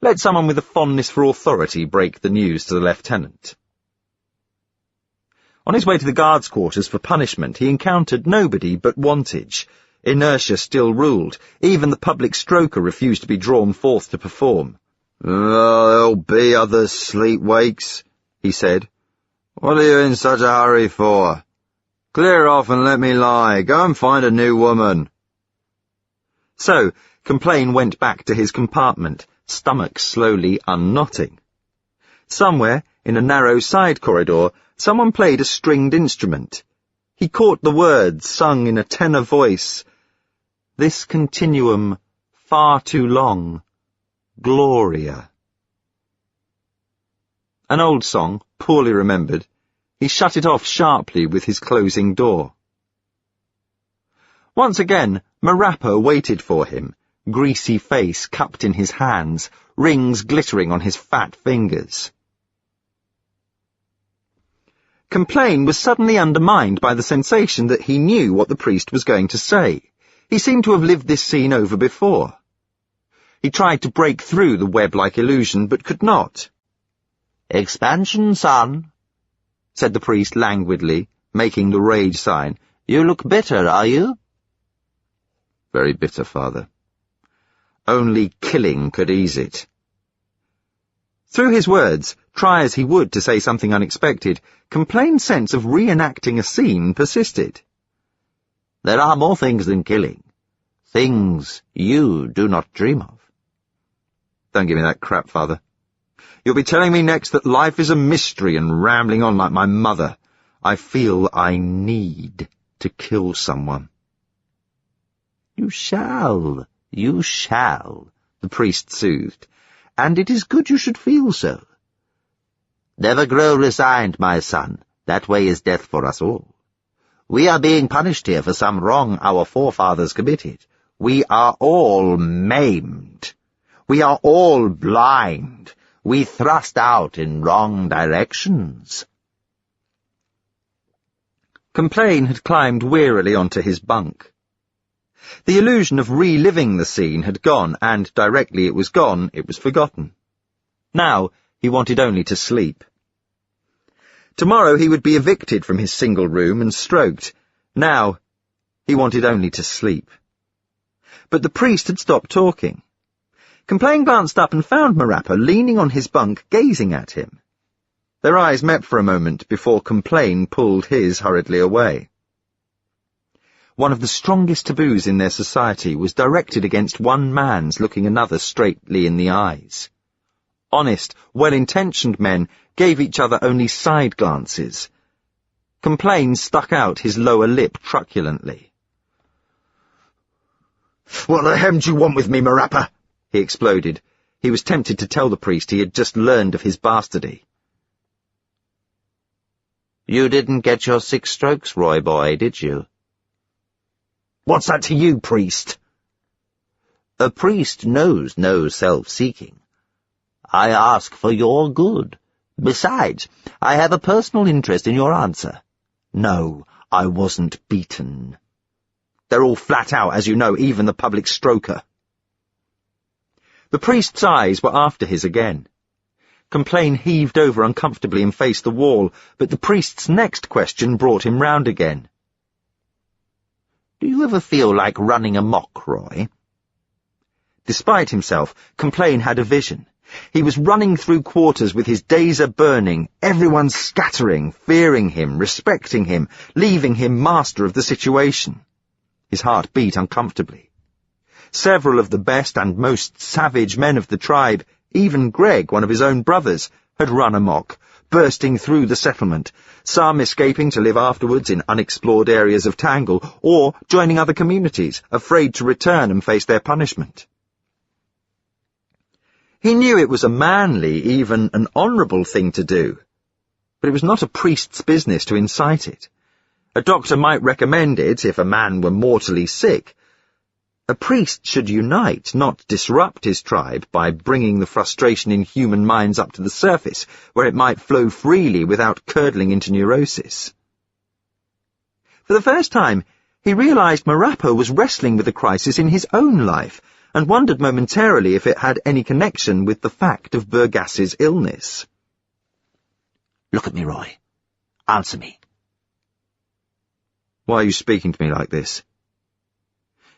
Let someone with a fondness for authority break the news to the lieutenant. On his way to the guards' quarters for punishment, he encountered nobody but Wantage. Inertia still ruled. Even the public stroker refused to be drawn forth to perform. "There'll be other sleep-wakes," he said. "What are you in such a hurry for? Clear off and let me lie. Go and find a new woman." So, Complain went back to his compartment, stomach slowly unknotting. Somewhere, in a narrow side corridor, someone played a stringed instrument. He caught the words sung in a tenor voice. "This continuum, far too long. Gloria." An old song, poorly remembered. He shut it off sharply with his closing door. Once again, Marappa waited for him, greasy face cupped in his hands, rings glittering on his fat fingers. Complain was suddenly undermined by the sensation that he knew what the priest was going to say. He seemed to have lived this scene over before. He tried to break through the web-like illusion, but could not. "Expansion, son," said the priest languidly, making the rage sign. "You look bitter, are you?" "Very bitter, Father. Only killing could ease it." Through his words, try as he would to say something unexpected, Complain's sense of reenacting a scene persisted. "There are more things than killing. Things you do not dream of." "Don't give me that crap, Father. You'll be telling me next that life is a mystery and rambling on like my mother. I feel I need to kill someone." You shall, the priest soothed, "and it is good you should feel so. Never grow resigned, my son. That way is death for us all. We are being punished here for some wrong our forefathers committed. We are all maimed. We are all blind. We thrust out in wrong directions." Complain had climbed wearily onto his bunk. The illusion of reliving the scene had gone, and directly it was gone, it was forgotten. Now he wanted only to sleep. Tomorrow he would be evicted from his single room and stroked. Now he wanted only to sleep. But the priest had stopped talking. Complain glanced up and found Marappa leaning on his bunk, gazing at him. Their eyes met for a moment before Complain pulled his hurriedly away. One of the strongest taboos in their society was directed against one man's looking another straightly in the eyes. Honest, well-intentioned men gave each other only side glances. Complain stuck out his lower lip truculently. "What the hem do you want with me, Marappa?" he exploded. He was tempted to tell the priest he had just learned of his bastardy. "You didn't get your 6 strokes, Roy boy, did you?" "What's that to you, priest?" "A priest knows no self-seeking. I ask for your good. Besides, I have a personal interest in your answer. No, I wasn't beaten." "They're all flat out, as you know, even the public stroker." The priest's eyes were after his again. Complain heaved over uncomfortably and faced the wall, but the priest's next question brought him round again. "Do you ever feel like running amok, Roy?" Despite himself, Complain had a vision. He was running through quarters with his dazer burning, everyone scattering, fearing him, respecting him, leaving him master of the situation. His heart beat uncomfortably. Several of the best and most savage men of the tribe, even Greg, one of his own brothers, had run amok, bursting through the settlement, some escaping to live afterwards in unexplored areas of Tangle, or joining other communities, afraid to return and face their punishment. He knew it was a manly, even an honourable thing to do, but it was not a priest's business to incite it. A doctor might recommend it if a man were mortally sick. A priest should unite, not disrupt his tribe by bringing the frustration in human minds up to the surface, where it might flow freely without curdling into neurosis. For the first time, he realized Marappa was wrestling with a crisis in his own life, and wondered momentarily if it had any connection with the fact of Burgass's illness. "Look at me, Roy. Answer me." "Why are you speaking to me like this?"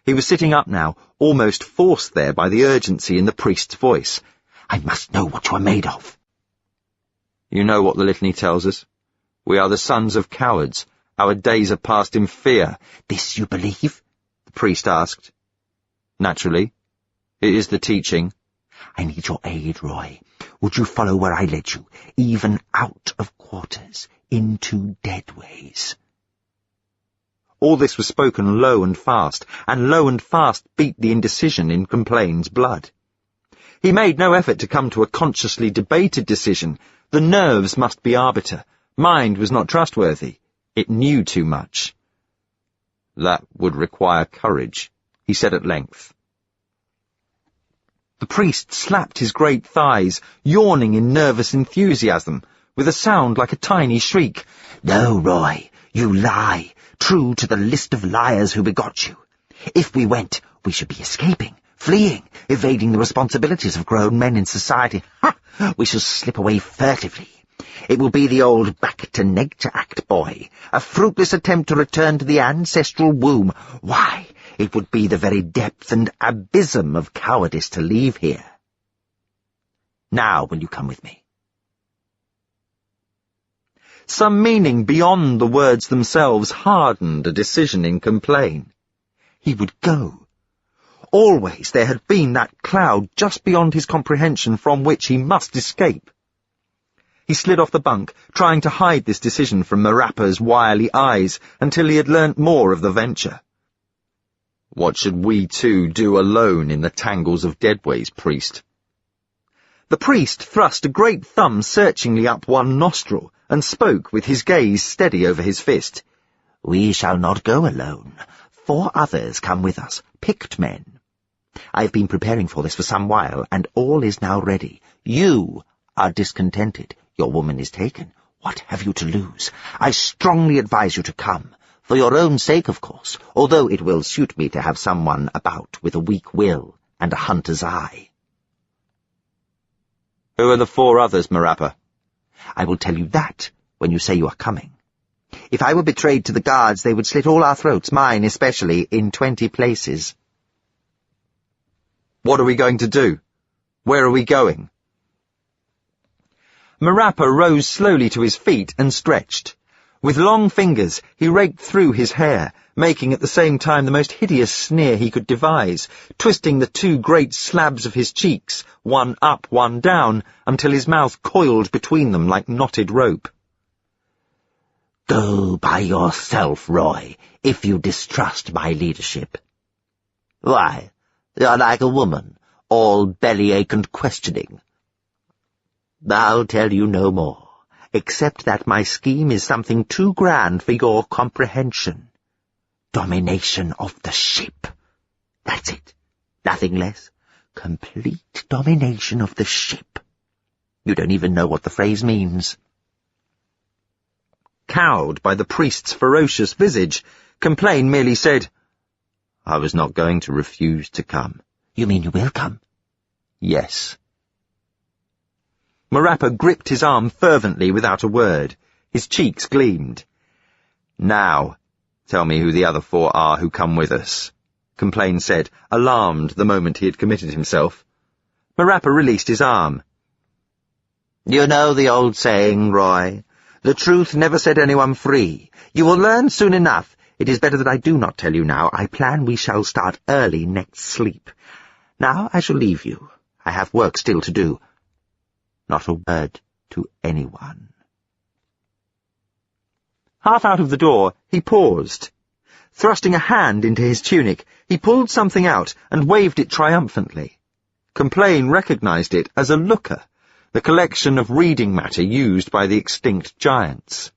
He was sitting up now, almost forced there by the urgency in the priest's voice. "I must know what you are made of." "You know what the litany tells us. We are the sons of cowards. Our days are passed in fear." "This you believe?" the priest asked. "Naturally. It is the teaching." "I need your aid, Roy. Would you follow where I led you, even out of quarters, into deadways?" All this was spoken low and fast beat the indecision in Complain's blood. He made no effort to come to a consciously debated decision. The nerves must be arbiter. Mind was not trustworthy. It knew too much. "That would require courage," he said at length. The priest slapped his great thighs, yawning in nervous enthusiasm, with a sound like a tiny shriek. "No, Roy, you lie, true to the list of liars who begot you. If we went, we should be escaping, Fleeing, evading the responsibilities of grown men in society. Ha! We shall slip away furtively. It will be the old back-to-nature act, boy. A fruitless attempt to return to the ancestral womb. Why, it would be the very depth and abysm of cowardice to leave here. Now will you come with me? Some meaning beyond the words themselves hardened a decision in Complain. He would go. Always there had been that cloud just beyond his comprehension from which he must escape. He slid off the bunk, trying to hide this decision from Marappa's wily eyes until he had learnt more of the venture. What should we two do alone in the tangles of Deadway's priest? The priest thrust a great thumb searchingly up one nostril and spoke with his gaze steady over his fist. We shall not go alone. 4 others come with us, picked men. I have been preparing for this for some while, and all is now ready. You are discontented. Your woman is taken. What have you to lose? I strongly advise you to come. For your own sake, of course, although it will suit me to have someone about with a weak will and a hunter's eye. Who are the 4 others, Marappa? I will tell you that when you say you are coming. If I were betrayed to the guards, they would slit all our throats, mine especially, in 20 places. What are we going to do? Where are we going? Marappa rose slowly to his feet and stretched. With long fingers, he raked through his hair, making at the same time the most hideous sneer he could devise, twisting the 2 great slabs of his cheeks, one up, one down, until his mouth coiled between them like knotted rope. Go by yourself, Roy, if you distrust my leadership. Why, you're like a woman, all bellyache and questioning. I'll tell you no more, except that my scheme is something too grand for your comprehension. Domination of the ship. That's it. Nothing less. Complete domination of the ship. You don't even know what the phrase means. Cowed by the priest's ferocious visage, Complain merely said, I was not going to refuse to come. You mean you will come? Yes. Marappa gripped his arm fervently without a word. His cheeks gleamed. Now, tell me who the other 4 are who come with us, Complain said, alarmed the moment he had committed himself. Marappa released his arm. You know the old saying, Roy. The truth never set anyone free. You will learn soon enough. It is better that I do not tell you now. I plan we shall start early next sleep. Now I shall leave you. I have work still to do. Not a word to anyone. Half out of the door, he paused. Thrusting a hand into his tunic, he pulled something out and waved it triumphantly. Complain recognized it as a looker, the collection of reading matter used by the extinct giants.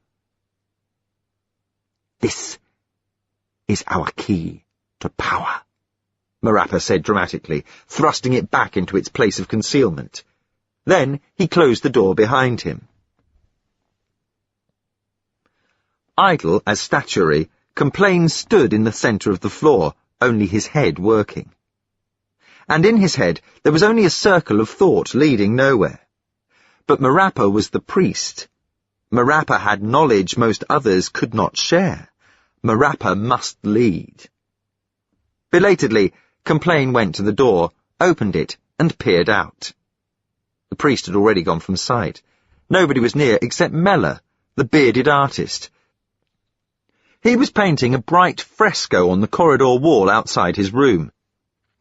This is our key to power, Marappa said dramatically, thrusting it back into its place of concealment. Then he closed the door behind him. Idle as statuary, Complain stood in the centre of the floor, only his head working. And in his head there was only a circle of thought leading nowhere. But Marappa was the priest. Marappa had knowledge most others could not share. Marappa must lead. Belatedly, Complain went to the door, opened it, and peered out. The priest had already gone from sight. Nobody was near except Mellor, the bearded artist. He was painting a bright fresco on the corridor wall outside his room,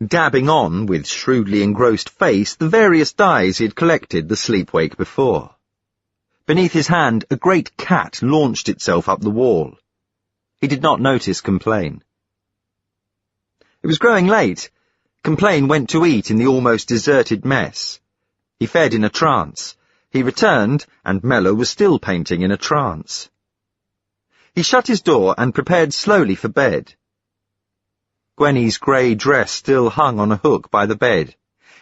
dabbing on, with shrewdly engrossed face, the various dyes he had collected the sleep-wake before. Beneath his hand, a great cat launched itself up the wall. He did not notice Complain. It was growing late. Complain went to eat in the almost deserted mess. He fed in a trance. He returned, and Mellor was still painting in a trance. He shut his door and prepared slowly for bed. Gwenny's grey dress still hung on a hook by the bed.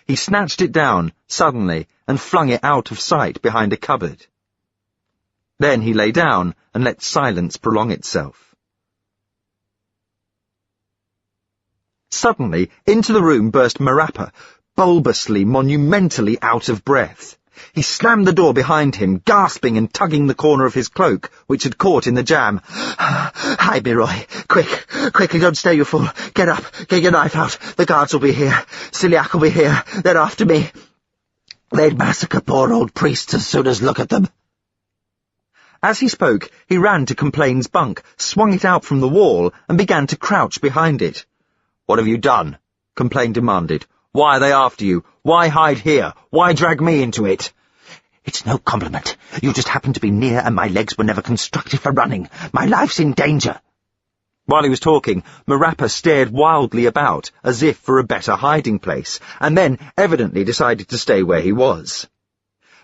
He snatched it down, suddenly, and flung it out of sight behind a cupboard. Then he lay down and let silence prolong itself. Suddenly, into the room burst Marappa, bulbously, monumentally out of breath. He slammed the door behind him, gasping and tugging the corner of his cloak, which had caught in the jam. "Hide me, Roy. Quickly, don't stay, you fool. Get up, get your knife out. The guards will be here. Celiac will be here. They're after me. They'd massacre poor old priests as soon as look at them." As he spoke, he ran to Complain's bunk, swung it out from the wall, and began to crouch behind it. "What have you done?" Complain demanded. "Why are they after you? Why hide here? Why drag me into it?" "It's no compliment. You just happened to be near, and my legs were never constructed for running. My life's in danger." While he was talking, Marappa stared wildly about, as if for a better hiding place, and then evidently decided to stay where he was.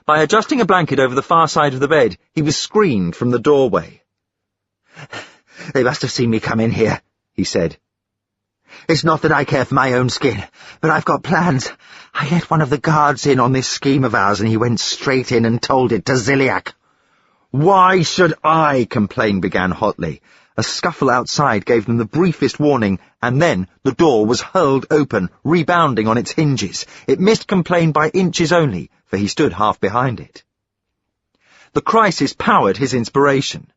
By adjusting a blanket over the far side of the bed, he was screened from the doorway. "They must have seen me come in here," he said. "It's not that I care for my own skin, but I've got plans. I let one of the guards in on this scheme of ours, and he went straight in and told it to Ziliak." "Why should I?" Complain began hotly. A scuffle outside gave them the briefest warning, and then the door was hurled open, rebounding on its hinges. It missed Complain by inches only, for he stood half behind it. The crisis powered his inspiration.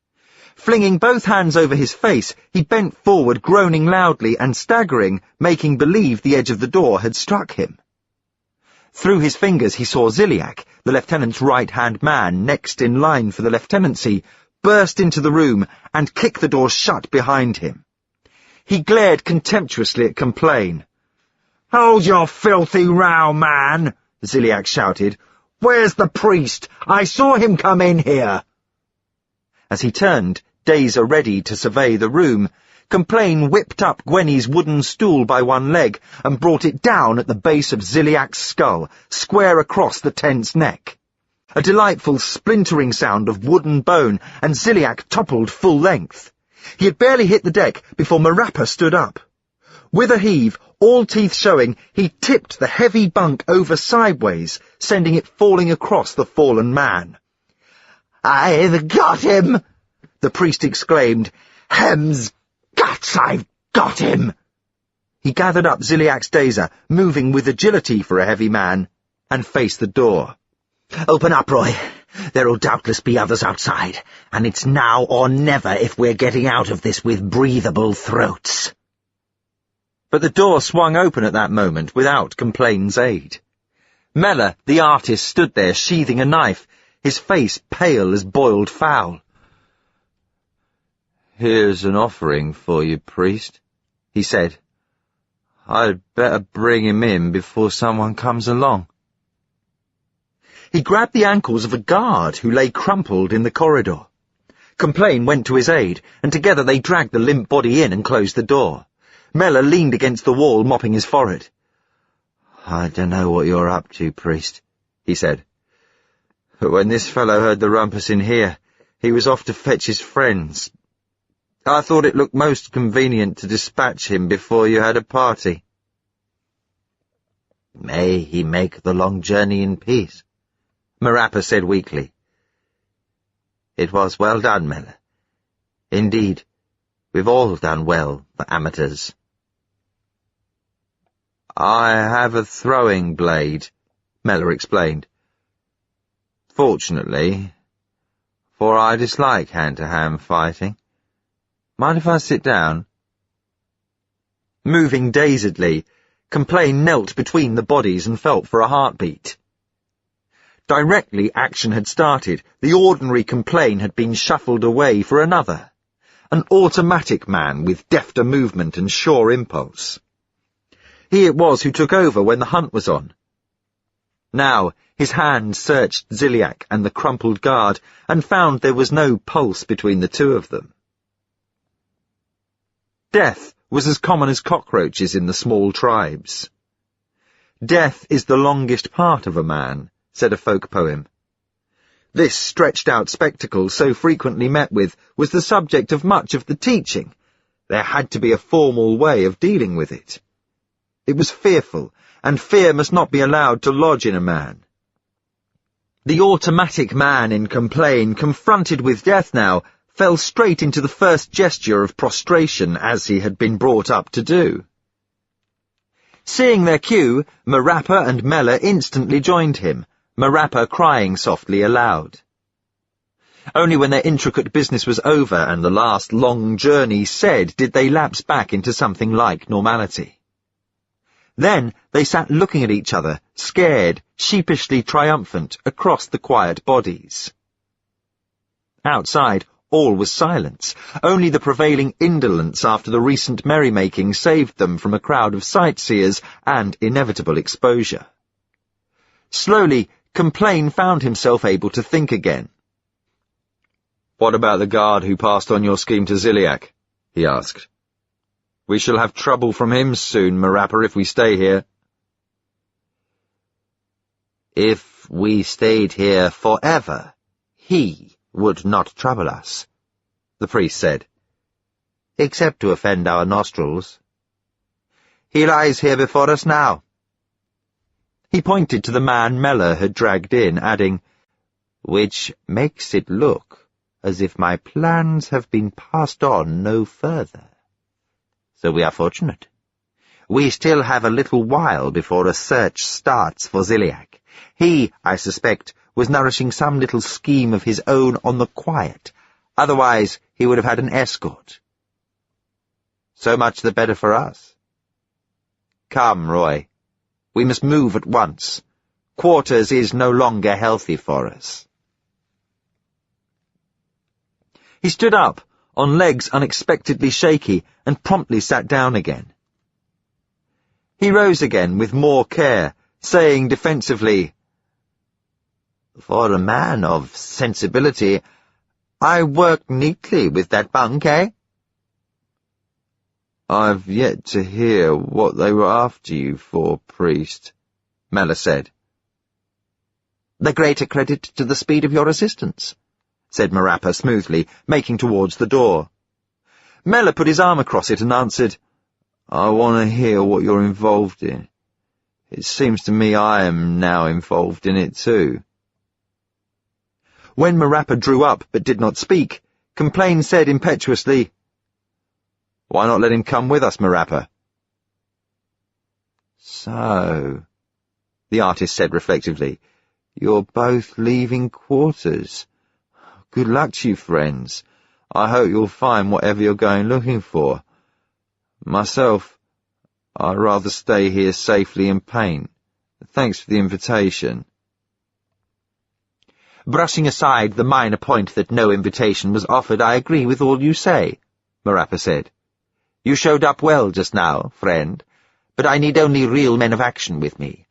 Flinging both hands over his face, he bent forward, groaning loudly and staggering, making believe the edge of the door had struck him. Through his fingers he saw Ziliak, the lieutenant's right-hand man next in line for the lieutenancy, burst into the room and kick the door shut behind him. He glared contemptuously at Complain. "Hold your filthy row, man!" Ziliak shouted. "Where's the priest? I saw him come in here." As he turned, Dazer ready to survey the room, Complain whipped up Gwenny's wooden stool by one leg and brought it down at the base of Ziliak's skull, square across the tent's neck. A delightful splintering sound of wooden bone, and Ziliak toppled full length. He had barely hit the deck before Marappa stood up. With a heave, all teeth showing, he tipped the heavy bunk over sideways, sending it falling across the fallen man. "I've got him!" the priest exclaimed. "Hem's guts, I've got him!" He gathered up Ziliak's Dazer, moving with agility for a heavy man, and faced the door. "Open up, Roy. There'll doubtless be others outside, and it's now or never if we're getting out of this with breathable throats." But the door swung open at that moment without Complain's aid. Mellor, the artist, stood there sheathing a knife, his face pale as boiled fowl. "Here's an offering for you, priest," he said. "I'd better bring him in before someone comes along." He grabbed the ankles of a guard who lay crumpled in the corridor. Complain went to his aid, and together they dragged the limp body in and closed the door. Mellor leaned against the wall, mopping his forehead. "I don't know what you're up to, priest," he said. "But when this fellow heard the rumpus in here, he was off to fetch his friends. I thought it looked most convenient to dispatch him before you had a party." "May he make the long journey in peace," Marappa said weakly. "It was well done, Mellor. Indeed, we've all done well for amateurs." "I have a throwing blade," Mellor explained. "Fortunately, for I dislike hand-to-hand fighting. Mind if I sit down?" Moving dazedly, Complain knelt between the bodies and felt for a heartbeat. Directly action had started, the ordinary Complain had been shuffled away for another, an automatic man with defter movement and sure impulse. He it was who took over when the hunt was on. Now his hand searched Ziliak and the crumpled guard and found there was no pulse between the two of them. Death was as common as cockroaches in the small tribes. "Death is the longest part of a man," said a folk poem. This stretched-out spectacle, so frequently met with, was the subject of much of the teaching. There had to be a formal way of dealing with it. It was fearful, and fear must not be allowed to lodge in a man. The automatic man in Complain, confronted with death now, fell straight into the first gesture of prostration, as he had been brought up to do. Seeing their cue, Marappa and Mela instantly joined him, Marappa crying softly aloud. Only when their intricate business was over and the last long journey said did they lapse back into something like normality. Then they sat looking at each other, scared, sheepishly triumphant, across the quiet bodies. Outside, all was silence. Only the prevailing indolence after the recent merrymaking saved them from a crowd of sightseers and inevitable exposure. Slowly, Complain found himself able to think again. "What about the guard who passed on your scheme to Ziliak?" he asked. "We shall have trouble from him soon, Marappa, if we stay here." "If we stayed here forever, he would not trouble us," the priest said, "except to offend our nostrils. He lies here before us now." He pointed to the man Mela had dragged in, adding, "Which makes it look as if my plans have been passed on no further. So we are fortunate. We still have a little while before a search starts for Ziliak. He, I suspect, was nourishing some little scheme of his own on the quiet. Otherwise, he would have had an escort. So much the better for us. Come, Roy. We must move at once. Quarters is no longer healthy for us." He stood up, on legs unexpectedly shaky, and promptly sat down again. He rose again with more care, saying defensively, "For a man of sensibility, I work neatly with that bunk, eh?" "I've yet to hear what they were after you for, priest," Mela said. "The greater credit to the speed of your assistance," said Marappa smoothly, making towards the door. Mela put his arm across it and answered, "I want to hear what you're involved in. It seems to me I am now involved in it too." When Marappa drew up but did not speak, Complain said impetuously, "Why not let him come with us, Marappa?" "So," the artist said reflectively, "you're both leaving quarters. Good luck to you, friends. I hope you'll find whatever you're going looking for. Myself, I'd rather stay here safely and paint. Thanks for the invitation." "Brushing aside the minor point that no invitation was offered, I agree with all you say," Marappa said. "You showed up well just now, friend, but I need only real men of action with me.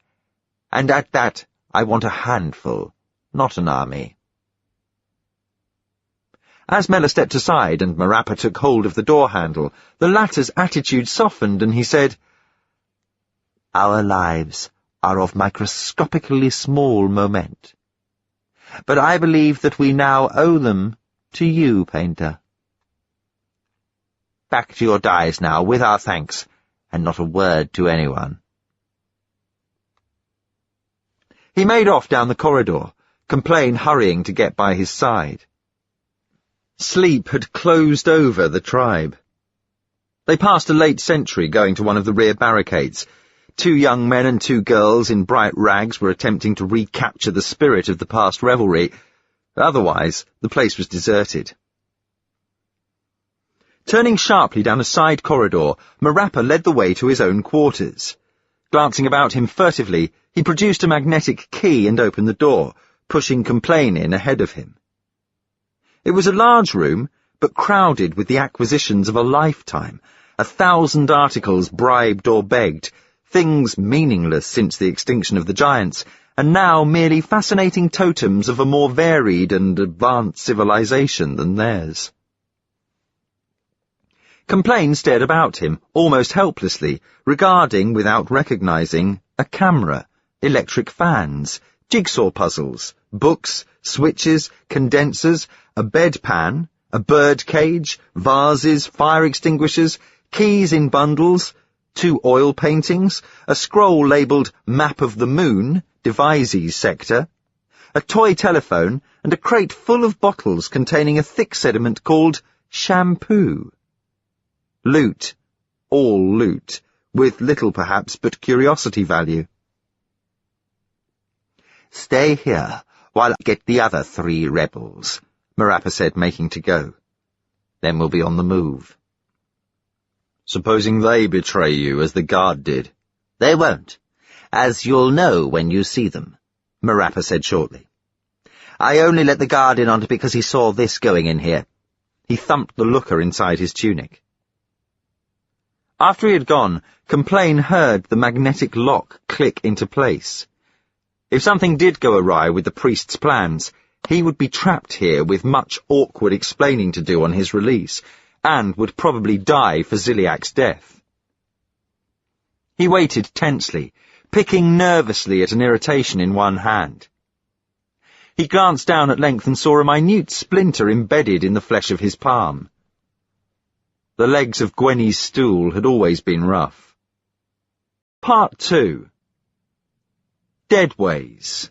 And at that, I want a handful, not an army." As Mela stepped aside and Marappa took hold of the door handle, the latter's attitude softened and he said, "Our lives are of microscopically small moment. But I believe that we now owe them to you, painter. Back to your dyes now, with our thanks, and not a word to anyone." He made off down the corridor, Complain hurrying to get by his side. Sleep had closed over the tribe. They passed a late sentry going to one of the rear barricades. 2 young men and 2 girls in bright rags were attempting to recapture the spirit of the past revelry. Otherwise, the place was deserted. Turning sharply down a side corridor, Marappa led the way to his own quarters. Glancing about him furtively, he produced a magnetic key and opened the door, pushing Complain in ahead of him. It was a large room, but crowded with the acquisitions of a lifetime, 1,000 articles bribed or begged, things meaningless since the extinction of the giants, and now merely fascinating totems of a more varied and advanced civilization than theirs. Complain stared about him, almost helplessly, regarding, without recognizing, a camera, electric fans, jigsaw puzzles, books, switches, condensers, a bedpan, a bird cage, vases, fire extinguishers, keys in bundles, 2 oil paintings, a scroll labelled Map of the Moon, Devises Sector, a toy telephone, and a crate full of bottles containing a thick sediment called shampoo. Loot, all loot, with little perhaps but curiosity value. "Stay here while I get the other 3 rebels," Marappa said, making to go. "Then we'll be on the move." "Supposing they betray you, as the guard did?" "They won't, as you'll know when you see them," Marappa said shortly. "I only let the guard in on it because he saw this going in here." He thumped the looker inside his tunic. After he had gone, Complain heard the magnetic lock click into place. If something did go awry with the priest's plans, he would be trapped here with much awkward explaining to do on his release, and would probably die for Ziliak's death. He waited tensely, picking nervously at an irritation in one hand. He glanced down at length and saw a minute splinter embedded in the flesh of his palm. The legs of Gwenny's stool had always been rough. Part 2. Deadways.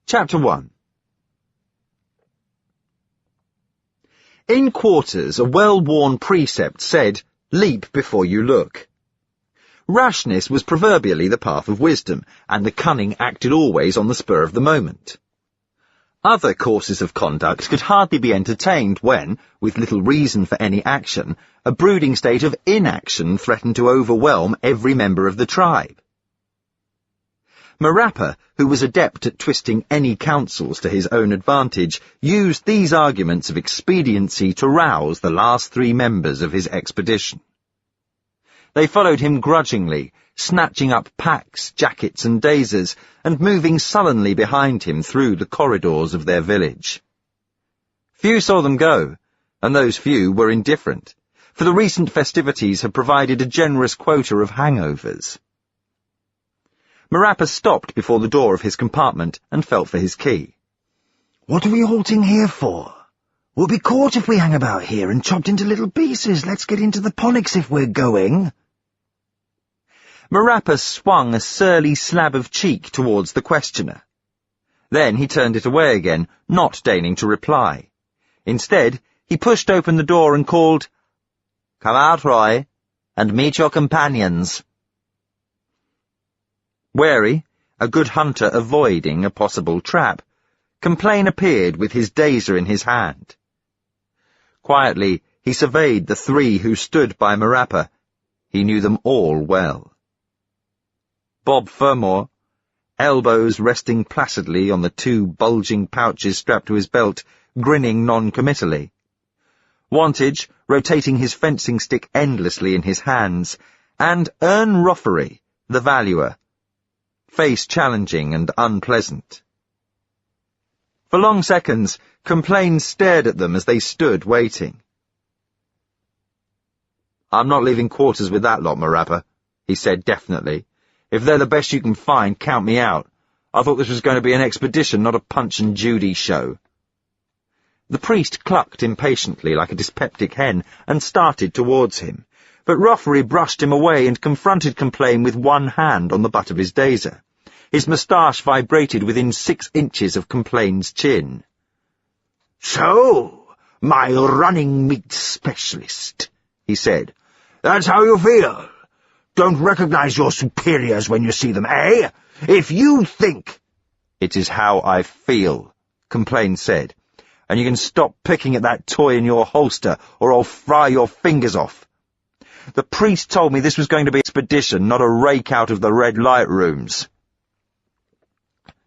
Chapter 1. In quarters, a well-worn precept said, "Leap before you look." Rashness was proverbially the path of wisdom, and the cunning acted always on the spur of the moment. Other courses of conduct could hardly be entertained when, with little reason for any action, a brooding state of inaction threatened to overwhelm every member of the tribe. Marappa, who was adept at twisting any counsels to his own advantage, used these arguments of expediency to rouse the last 3 members of his expedition. They followed him grudgingly, snatching up packs, jackets and dazers, and moving sullenly behind him through the corridors of their village. Few saw them go, and those few were indifferent, for the recent festivities had provided a generous quota of hangovers. Marappa stopped before the door of his compartment and felt for his key. "What are we halting here for? We'll be caught if we hang about here and chopped into little pieces. Let's get into the Ponyx if we're going." Marappa swung a surly slab of cheek towards the questioner. Then he turned it away again, not deigning to reply. Instead, he pushed open the door and called, "Come out, Roy, and meet your companions." Wary, a good hunter avoiding a possible trap, Complain appeared with his dazer in his hand. Quietly, he surveyed the 3 who stood by Marappa. He knew them all well. Bob Fermor, elbows resting placidly on the 2 bulging pouches strapped to his belt, grinning non-committally. Wantage, rotating his fencing stick endlessly in his hands, and Ern Roffery, the valuer, face challenging and unpleasant. For long seconds, Complain stared at them as they stood waiting. "I'm not leaving quarters with that lot, Marappa," he said definitely. "If they're the best you can find, count me out. I thought this was going to be an expedition, not a Punch and Judy show." The priest clucked impatiently like a dyspeptic hen and started towards him, but Roffery brushed him away and confronted Complain with one hand on the butt of his dazer. His moustache vibrated within 6 inches of Complain's chin. "So, my running meat specialist," he said. "That's how you feel? Don't recognize your superiors when you see them, eh? If you think—" "It is how I feel," Complain said, "and you can stop picking at that toy in your holster, or I'll fry your fingers off. The priest told me this was going to be an expedition, not a rake out of the red light rooms."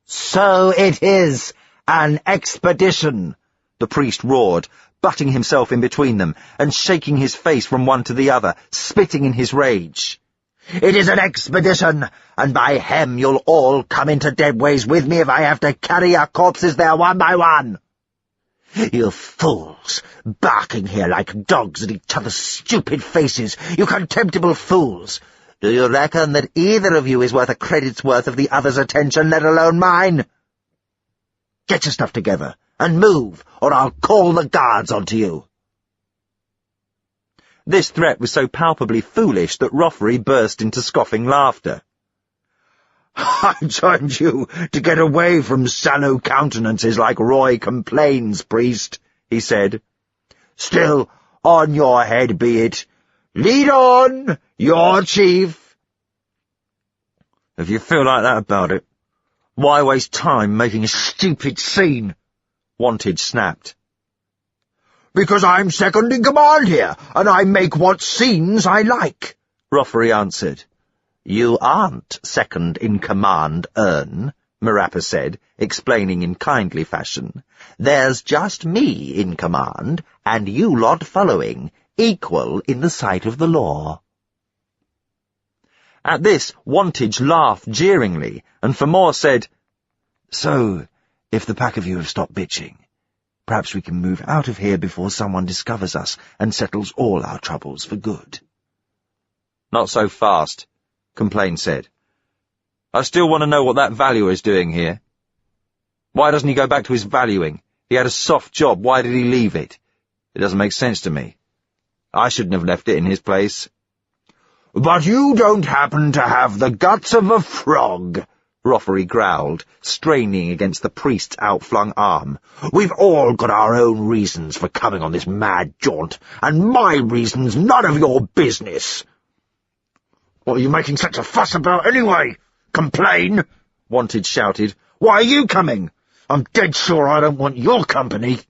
"So it is an expedition," the priest roared, butting himself in between them and shaking his face from one to the other, spitting in his rage. "It is an expedition, and by hem you'll all come into Deadways with me if I have to carry your corpses there one by one. You fools, barking here like dogs at each other's stupid faces, you contemptible fools. Do you reckon that either of you is worth a credit's worth of the other's attention, let alone mine? Get your stuff together, and move, or I'll call the guards onto you." This threat was so palpably foolish that Roffery burst into scoffing laughter. "I joined you to get away from sallow countenances like Roy Complains, priest," he said. "Still, on your head be it. Lead on, your chief. If you feel like that about it, why waste time making a stupid scene? Wantage snapped. Because I'm second in command here, and I make what scenes I like, Roffery answered. You aren't second in command, Ern, Marappa said, explaining in kindly fashion. There's just me in command, and you lot following, equal in the sight of the law. At this, Wantage laughed jeeringly, and Fermor said, So, if the pack of you have stopped bitching, perhaps we can move out of here before someone discovers us and settles all our troubles for good. Not so fast, Complain said. I still want to know what that valuer is doing here. Why doesn't he go back to his valuing? He had a soft job, why did he leave it? It doesn't make sense to me. I shouldn't have left it in his place. But you don't happen to have the guts of a frog, Roffery growled, straining against the priest's outflung arm. We've all got our own reasons for coming on this mad jaunt, and my reason's none of your business. What are you making such a fuss about anyway? Complain? Wantage shouted. Why are you coming? I'm dead sure I don't want your company.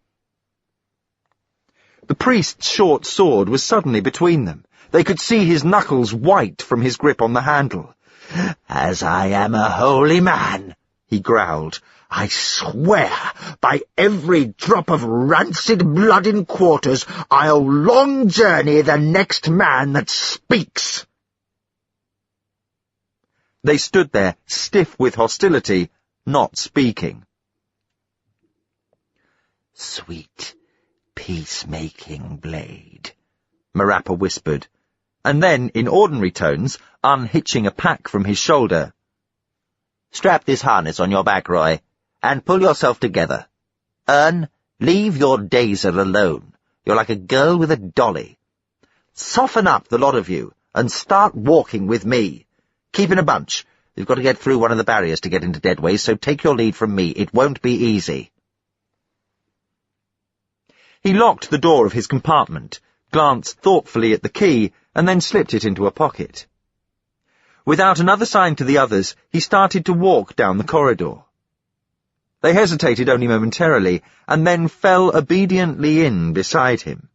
The priest's short sword was suddenly between them. They could see his knuckles white from his grip on the handle. As I am a holy man, he growled, I swear by every drop of rancid blood in quarters I'll long journey the next man that speaks. They stood there, stiff with hostility, not speaking. Sweet, peacemaking blade, Marappa whispered, and then, in ordinary tones, unhitching a pack from his shoulder. Strap this harness on your back, Roy, and pull yourself together. Ern, leave your dazer alone. You're like a girl with a dolly. Soften up, the lot of you, and start walking with me. Keep in a bunch. You've got to get through one of the barriers to get into Deadways, so take your lead from me. It won't be easy. He locked the door of his compartment, glanced thoughtfully at the key, and then slipped it into a pocket. Without another sign to the others, he started to walk down the corridor. They hesitated only momentarily, and then fell obediently in beside him.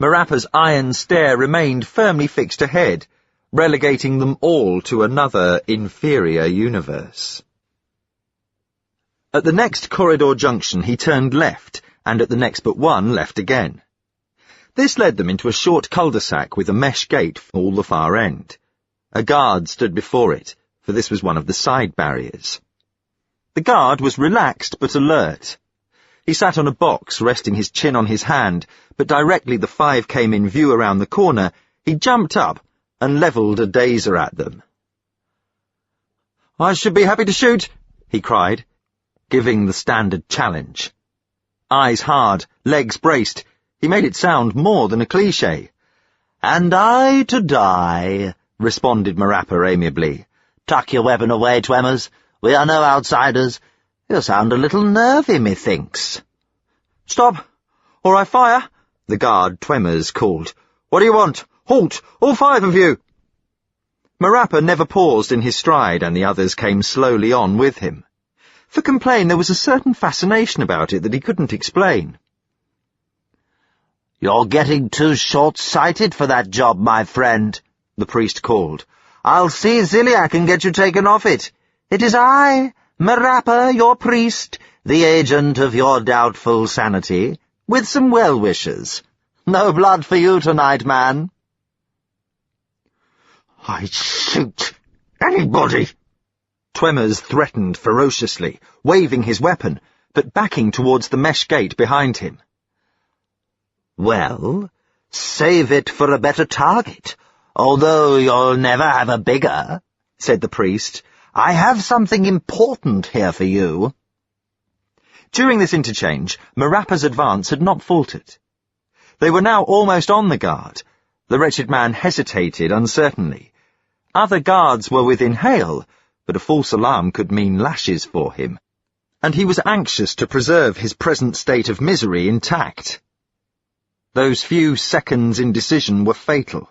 Marappa's iron stare remained firmly fixed ahead, relegating them all to another inferior universe. At the next corridor junction he turned left, and at the next but one left again. This led them into a short cul-de-sac with a mesh gate for all the far end. A guard stood before it, for this was one of the side barriers. The guard was relaxed but alert. He sat on a box, resting his chin on his hand, but directly the five came in view around the corner, he jumped up and levelled a dazer at them. "I should be happy to shoot," he cried, giving the standard challenge. Eyes hard, legs braced, he made it sound more than a cliché. "And I to die," responded Marappa amiably. "Tuck your weapon away, Twemmers. We are no outsiders. You sound a little nervy, methinks." "Stop, or I fire," the guard Twemmers called. "What do you want? Halt, all five of you!" Marappa never paused in his stride, and the others came slowly on with him. For Complain, there was a certain fascination about it that he couldn't explain. "You're getting too short-sighted for that job, my friend," the priest called. "I'll see Ziliak and get you taken off it. It is I, Marappa, your priest, the agent of your doubtful sanity, with some well-wishers. No blood for you tonight, man." "I'd shoot anybody," Twemmers threatened ferociously, waving his weapon, but backing towards the mesh gate behind him. "Well, save it for a better target, although you'll never have a bigger," said the priest. "I have something important here for you." During this interchange, Marappa's advance had not faltered. They were now almost on the guard. The wretched man hesitated uncertainly. Other guards were within hail, but a false alarm could mean lashes for him, and he was anxious to preserve his present state of misery intact. Those few seconds' indecision were fatal.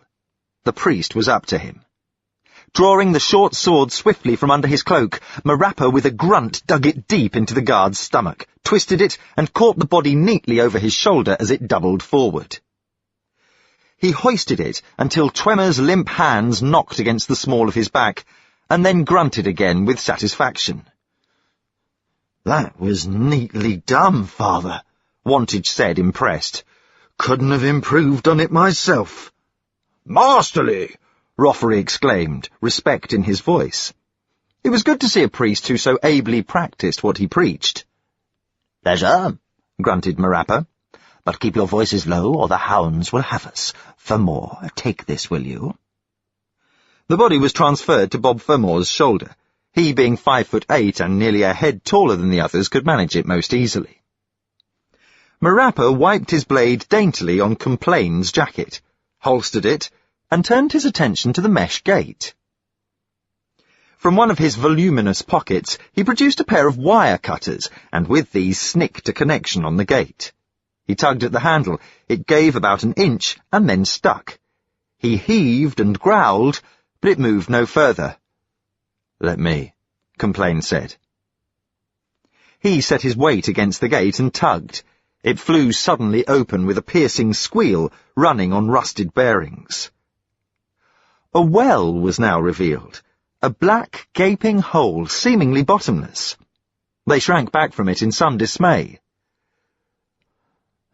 The priest was up to him. Drawing the short sword swiftly from under his cloak, Marappa with a grunt dug it deep into the guard's stomach, twisted it, and caught the body neatly over his shoulder as it doubled forward. He hoisted it until Twemmer's limp hands knocked against the small of his back, and then grunted again with satisfaction. "That was neatly done, Father," Wantage said, impressed. "Couldn't have improved on it myself." "Masterly!" Roffery exclaimed, respect in his voice. It was good to see a priest who so ably practised what he preached. "Pleasure," grunted Marappa. "But keep your voices low, or the hounds will have us. Fermor, take this, will you?" The body was transferred to Bob Fermor's shoulder. He, being 5'8" and nearly a head taller than the others, could manage it most easily. Marappa wiped his blade daintily on Complain's jacket, holstered it, and turned his attention to the mesh gate. From one of his voluminous pockets, he produced a pair of wire cutters, and with these snicked a connection on the gate. He tugged at the handle. It gave about an inch, and then stuck. He heaved and growled, but it moved no further. "Let me," Complain said. He set his weight against the gate and tugged. It flew suddenly open with a piercing squeal, running on rusted bearings. A well was now revealed, a black, gaping hole, seemingly bottomless. They shrank back from it in some dismay.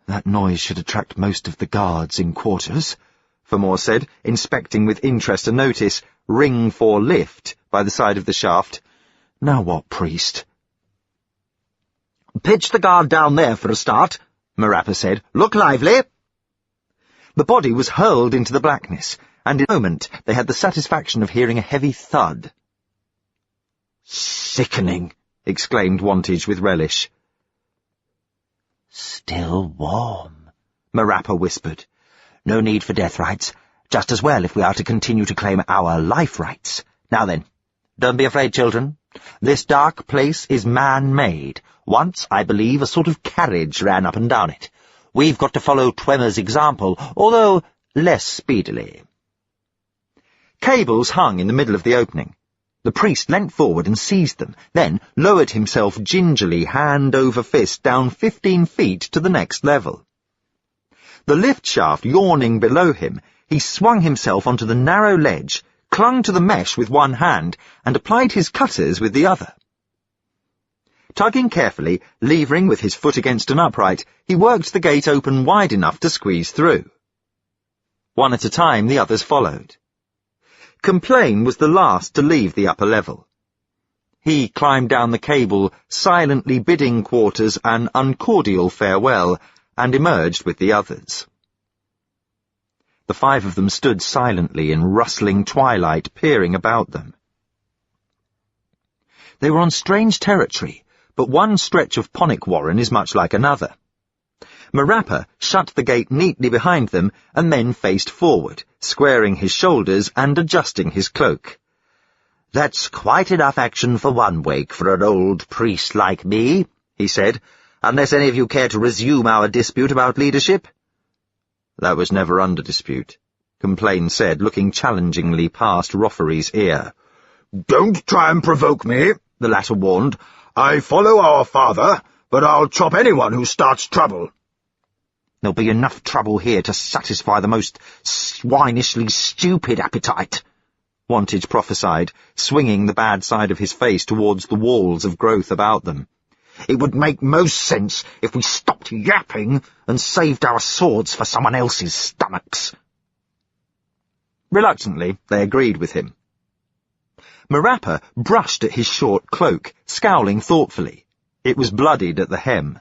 "That noise should attract most of the guards in quarters," Fermor said, inspecting with interest a notice, "Ring for lift," by the side of the shaft. "Now what, priest?" "Pitch the guard down there for a start," Marappa said. "Look lively." The body was hurled into the blackness, and in a moment they had the satisfaction of hearing a heavy thud. "Sickening," exclaimed Wantage with relish. "Still warm," Marappa whispered. "No need for death rights. Just as well if we are to continue to claim our life rights. Now then, don't be afraid, children. This dark place is man-made. Once, I believe, a sort of carriage ran up and down it. We've got to follow Twemmer's example, although less speedily." Cables hung in the middle of the opening. The priest leant forward and seized them, then lowered himself gingerly, hand over fist, down 15 feet to the next level. The lift shaft yawning below him, he swung himself onto the narrow ledge, clung to the mesh with one hand, and applied his cutters with the other. Tugging carefully, levering with his foot against an upright, he worked the gate open wide enough to squeeze through. One at a time, the others followed. Complain was the last to leave the upper level. He climbed down the cable, silently bidding quarters an uncordial farewell, and emerged with the others. The 5 of them stood silently in rustling twilight, peering about them. They were on strange territory, but one stretch of Ponic Warren is much like another. Marappa shut the gate neatly behind them and then faced forward, squaring his shoulders and adjusting his cloak. "That's quite enough action for one wake for an old priest like me," he said, "unless any of you care to resume our dispute about leadership." "That was never under dispute," Complain said, looking challengingly past Roffery's ear. "Don't try and provoke me," the latter warned. "I follow our father, but I'll chop anyone who starts trouble." "There'll be enough trouble here to satisfy the most swinishly stupid appetite," Wantage prophesied, swinging the bad side of his face towards the walls of growth about them. "It would make most sense if we stopped yapping and saved our swords for someone else's stomachs." Reluctantly, they agreed with him. Marappa brushed at his short cloak, scowling thoughtfully. It was bloodied at the hem.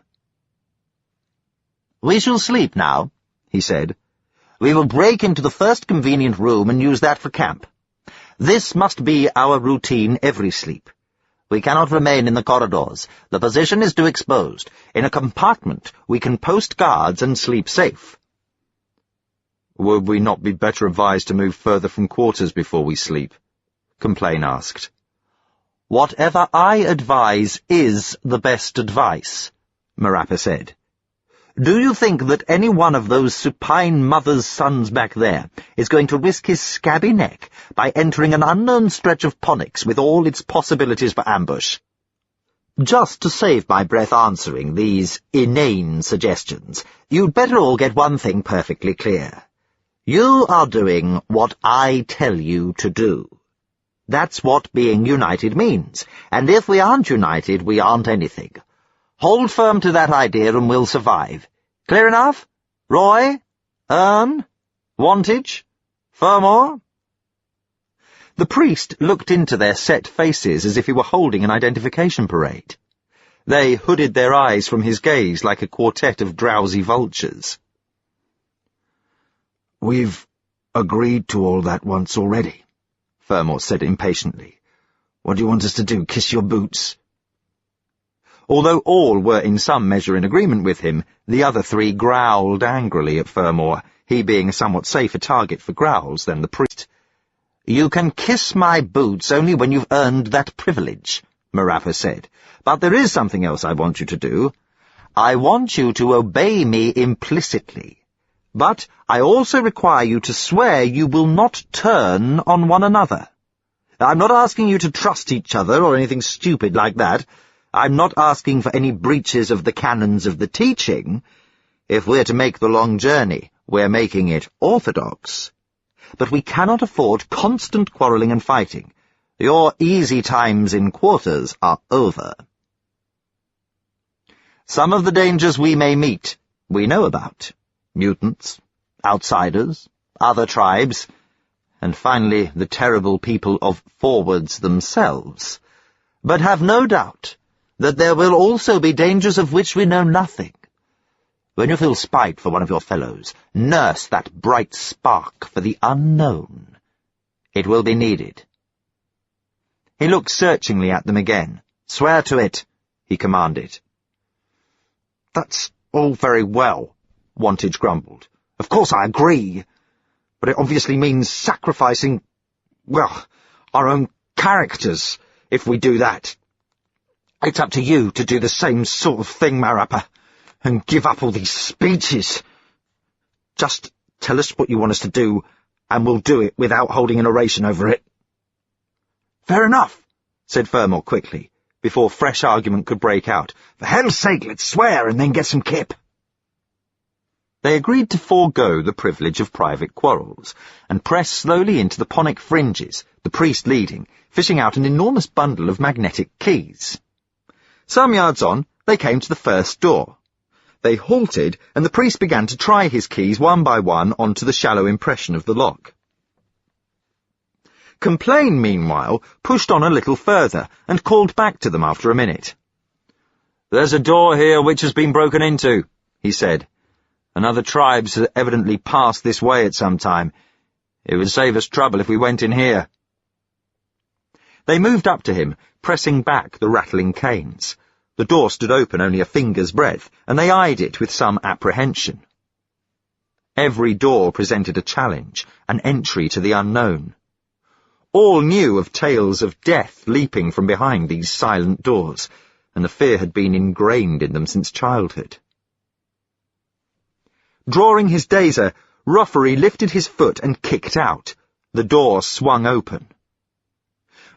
"We shall sleep now," he said. "We will break into the first convenient room and use that for camp. This must be our routine every sleep. We cannot remain in the corridors. The position is too exposed. In a compartment, we can post guards and sleep safe." "Would we not be better advised to move further from quarters before we sleep?" Complain asked. "Whatever I advise is the best advice," Marappa said. Do you think that any one of those supine mother's sons back there is going to risk his scabby neck by entering an unknown stretch of Ponyx with all its possibilities for ambush? Just to save my breath answering these inane suggestions, you'd better all get one thing perfectly clear. You are doing what I tell you to do. That's what being united means, and if we aren't united, we aren't anything. Hold firm to that idea and we'll survive. Clear enough? Roy? Ern? Wantage? Fermor? The priest looked into their set faces as if he were holding an identification parade. They hooded their eyes from his gaze like a quartet of drowsy vultures. "We've agreed to all that once already," Fermor said impatiently. "What do you want us to do, kiss your boots?" Although all were in some measure in agreement with him, the other three growled angrily at Fermor, he being a somewhat safer target for growls than the priest. "You can kiss my boots only when you've earned that privilege," Marappa said. "But there is something else I want you to do. I want you to obey me implicitly. But I also require you to swear you will not turn on one another. I'm not asking you to trust each other or anything stupid like that. I'm not asking for any breaches of the canons of the teaching. If we're to make the long journey, we're making it orthodox. But we cannot afford constant quarrelling and fighting. Your easy times in quarters are over. Some of the dangers we may meet, we know about. Mutants, outsiders, other tribes, and finally the terrible people of Forwards themselves. But have no doubt that there will also be dangers of which we know nothing. When you feel spite for one of your fellows, nurse that bright spark for the unknown. It will be needed." He looked searchingly at them again. "Swear to it," he commanded. "That's all very well," Wantage grumbled. "Of course I agree, but it obviously means sacrificing, well, our own characters if we do that. It's up to you to do the same sort of thing, Marappa, and give up all these speeches. Just tell us what you want us to do, and we'll do it without holding an oration over it." "Fair enough," said Fermor quickly, before fresh argument could break out. "For hell's sake, let's swear and then get some kip." They agreed to forego the privilege of private quarrels, and pressed slowly into the Ponic fringes, the priest leading, fishing out an enormous bundle of magnetic keys. Some yards on, they came to the first door. They halted, and the priest began to try his keys one by one onto the shallow impression of the lock. Complain, meanwhile, pushed on a little further, and called back to them after a minute. "There's a door here which has been broken into," he said. "Another tribes has evidently passed this way at some time. It would save us trouble if we went in here." They moved up to him, pressing back the rattling canes. The door stood open only a finger's breadth, and they eyed it with some apprehension. Every door presented a challenge, an entry to the unknown. All knew of tales of death leaping from behind these silent doors, and the fear had been ingrained in them since childhood. Drawing his dazer, Roffery lifted his foot and kicked out. The door swung open.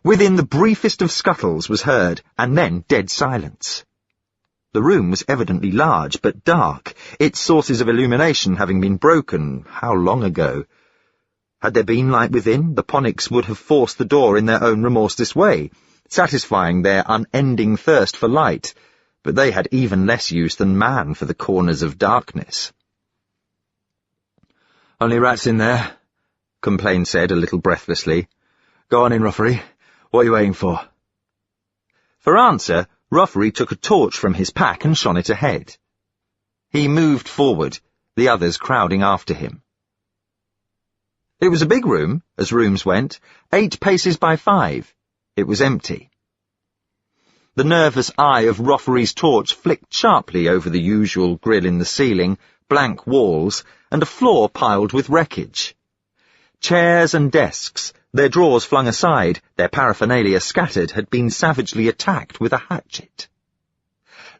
Within, the briefest of scuttles was heard, and then dead silence. The room was evidently large, but dark, its sources of illumination having been broken how long ago? Had there been light within, the Ponics would have forced the door in their own remorseless way, satisfying their unending thirst for light, but they had even less use than man for the corners of darkness. "Only rats in there," Complain said a little breathlessly. "Go on in, Roffery. What are you waiting for?" For answer, Roffery took a torch from his pack and shone it ahead. He moved forward, the others crowding after him. It was a big room, as rooms went, 8 paces by 5. It was empty. The nervous eye of Roffery's torch flicked sharply over the usual grill in the ceiling, blank walls, and a floor piled with wreckage. Chairs and desks, their drawers flung aside, their paraphernalia scattered, had been savagely attacked with a hatchet.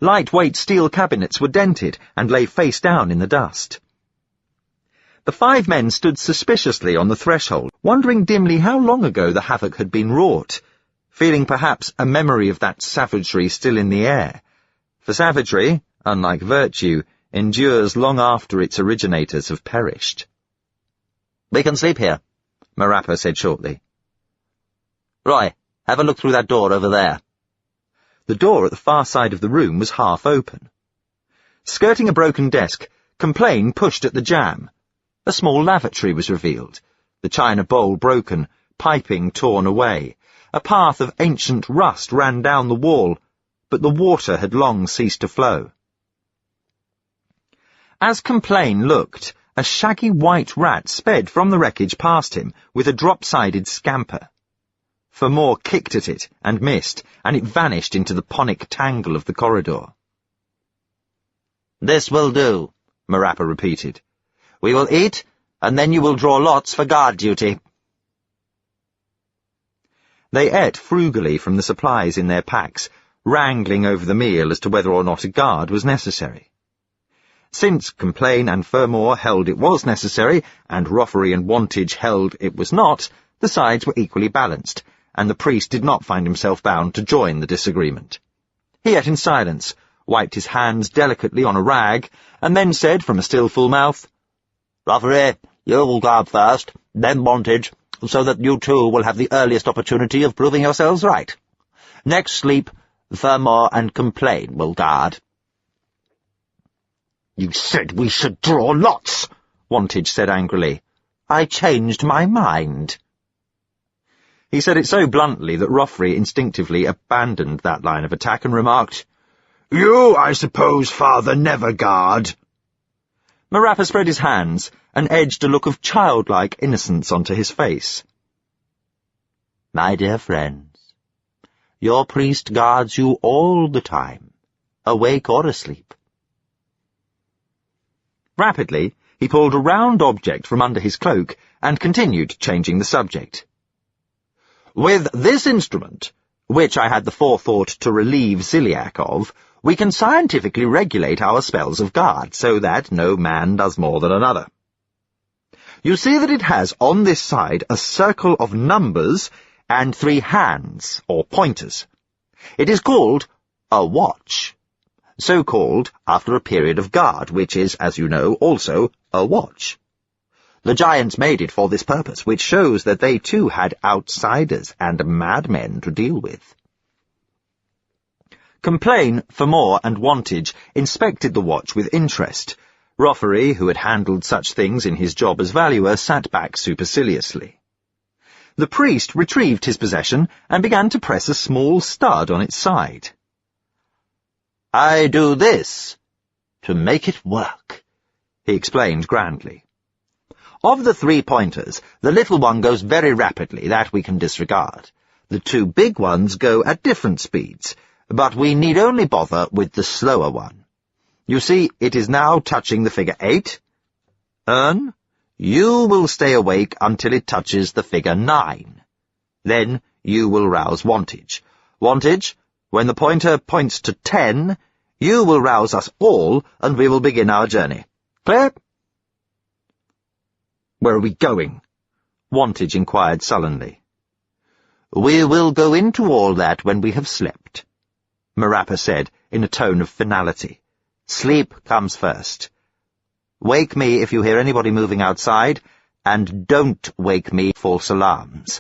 Lightweight steel cabinets were dented and lay face down in the dust. The 5 men stood suspiciously on the threshold, wondering dimly how long ago the havoc had been wrought, feeling perhaps a memory of that savagery still in the air. For savagery, unlike virtue, endures long after its originators have perished. "We can sleep here," Marappa said shortly. "Roy, have a look through that door over there." The door at the far side of the room was half open. Skirting a broken desk, Complain pushed at the jamb. A small lavatory was revealed, the china bowl broken, piping torn away. A path of ancient rust ran down the wall, but the water had long ceased to flow. As Complain looked, a shaggy white rat sped from the wreckage past him with a drop-sided scamper. Fermor kicked at it and missed, and it vanished into the ponic tangle of the corridor. "This will do," Marappa repeated. "We will eat, and then you will draw lots for guard duty." They ate frugally from the supplies in their packs, wrangling over the meal as to whether or not a guard was necessary. Since Complain and Fermor held it was necessary, and Roffery and Wantage held it was not, the sides were equally balanced, and the priest did not find himself bound to join the disagreement. He ate in silence, wiped his hands delicately on a rag, and then said from a still full mouth, "Roffery, you will guard first, then Wantage, so that you two will have the earliest opportunity of proving yourselves right. Next sleep, Fermor and Complain will guard." "You said we should draw lots," Wantage said angrily. "I changed my mind." He said it so bluntly that Roffery instinctively abandoned that line of attack and remarked, "You, I suppose, Father, never guard." Marappa spread his hands and edged a look of childlike innocence onto his face. "My dear friends, your priest guards you all the time, awake or asleep." Rapidly, he pulled a round object from under his cloak and continued, changing the subject. "With this instrument, which I had the forethought to relieve Ziliac of, we can scientifically regulate our spells of guard so that no man does more than another. You see that it has on this side a circle of numbers and 3 hands, or pointers. It is called a watch, so called after a period of guard, which is, as you know, also a watch. The giants made it for this purpose, which shows that they too had outsiders and madmen to deal with." Complain, Fermor, and Wantage inspected the watch with interest. Roffery, who had handled such things in his job as valuer, sat back superciliously. The priest retrieved his possession and began to press a small stud on its side. "I do this to make it work," he explained grandly. "Of the 3 pointers, the little one goes very rapidly, that we can disregard. The 2 big ones go at different speeds, but we need only bother with the slower one. You see, it is now touching the figure 8. Ern, you will stay awake until it touches the figure 9. Then you will rouse Wantage. Wantage, when the pointer points to 10, you will rouse us all, and we will begin our journey. Clear?" "Where are we going?" Wantage inquired sullenly. "We will go into all that when we have slept," Marappa said in a tone of finality. "Sleep comes first. Wake me if you hear anybody moving outside, and don't wake me with false alarms.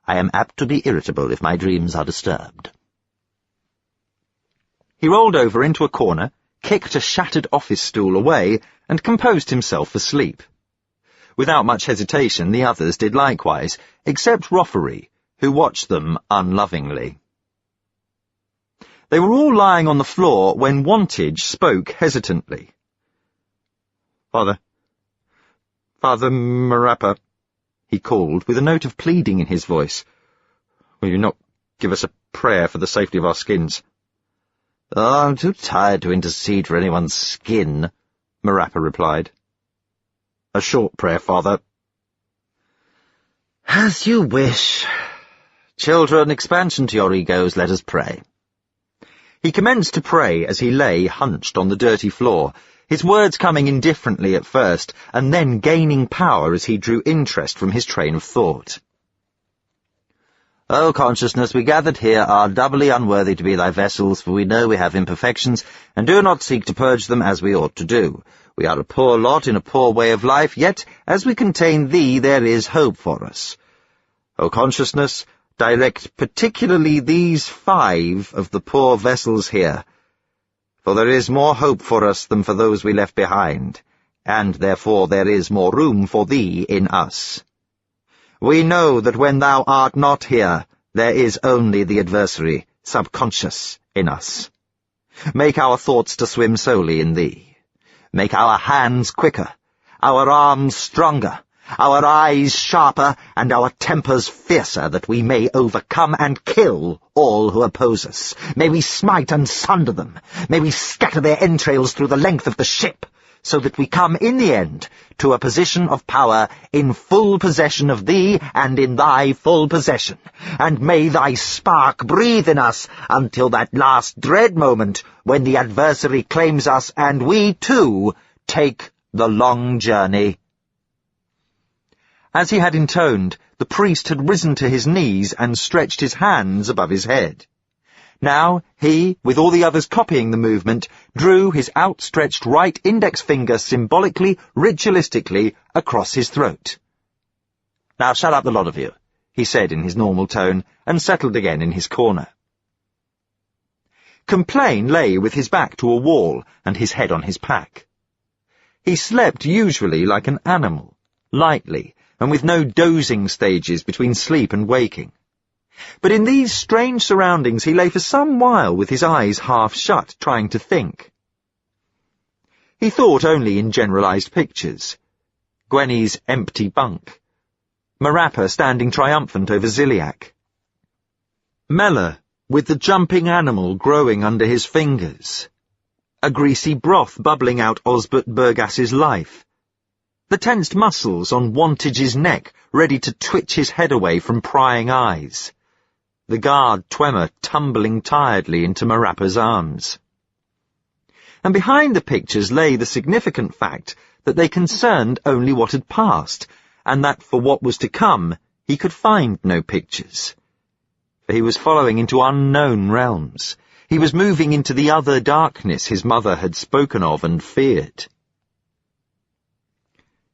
I am apt to be irritable if my dreams are disturbed." He rolled over into a corner, kicked a shattered office stool away, and composed himself for sleep. Without much hesitation, the others did likewise, except Roffery, who watched them unlovingly. They were all lying on the floor when Wantage spoke hesitantly. Father Marappa," he called, with a note of pleading in his voice. "Will you not give us a prayer for the safety of our skins?" "Oh, I'm too tired to intercede for anyone's skin," Marappa replied. "A short prayer, Father." "As you wish. Children, expansion to your egos, let us pray." He commenced to pray as he lay hunched on the dirty floor, his words coming indifferently at first, and then gaining power as he drew interest from his train of thought. O consciousness, we gathered here are doubly unworthy to be thy vessels, for we know we have imperfections, and do not seek to purge them as we ought to do. We are a poor lot in a poor way of life, yet, as we contain thee, there is hope for us. O consciousness, direct particularly these 5 of the poor vessels here, for there is more hope for us than for those we left behind, and therefore there is more room for thee in us. We know that when thou art not here, there is only the adversary, subconscious, in us. Make our thoughts to swim solely in thee. Make our hands quicker, our arms stronger, our eyes sharper, and our tempers fiercer, that we may overcome and kill all who oppose us. May we smite and sunder them. May we scatter their entrails through the length of the ship, so that we come in the end to a position of power in full possession of thee and in thy full possession. And may thy spark breathe in us until that last dread moment when the adversary claims us and we, too, take the long journey. As he had intoned, the priest had risen to his knees and stretched his hands above his head. Now he, with all the others copying the movement, drew his outstretched right index finger symbolically, ritualistically, across his throat. "Now shut up, the lot of you," he said in his normal tone, and settled again in his corner. Complain lay with his back to a wall and his head on his pack. He slept usually like an animal, lightly, and with no dozing stages between sleep and waking. But in these strange surroundings he lay for some while with his eyes half shut, trying to think. He thought only in generalized pictures. Gwenny's empty bunk. Marappa standing triumphant over Ziliak. Mella, with the jumping animal growing under his fingers. A greasy broth bubbling out Osbert Burgass's life. The tensed muscles on Wantage's neck, ready to twitch his head away from prying eyes. The guard Twemmer tumbling tiredly into Marappa's arms. And behind the pictures lay the significant fact that they concerned only what had passed, and that for what was to come he could find no pictures. For he was following into unknown realms. He was moving into the other darkness his mother had spoken of and feared.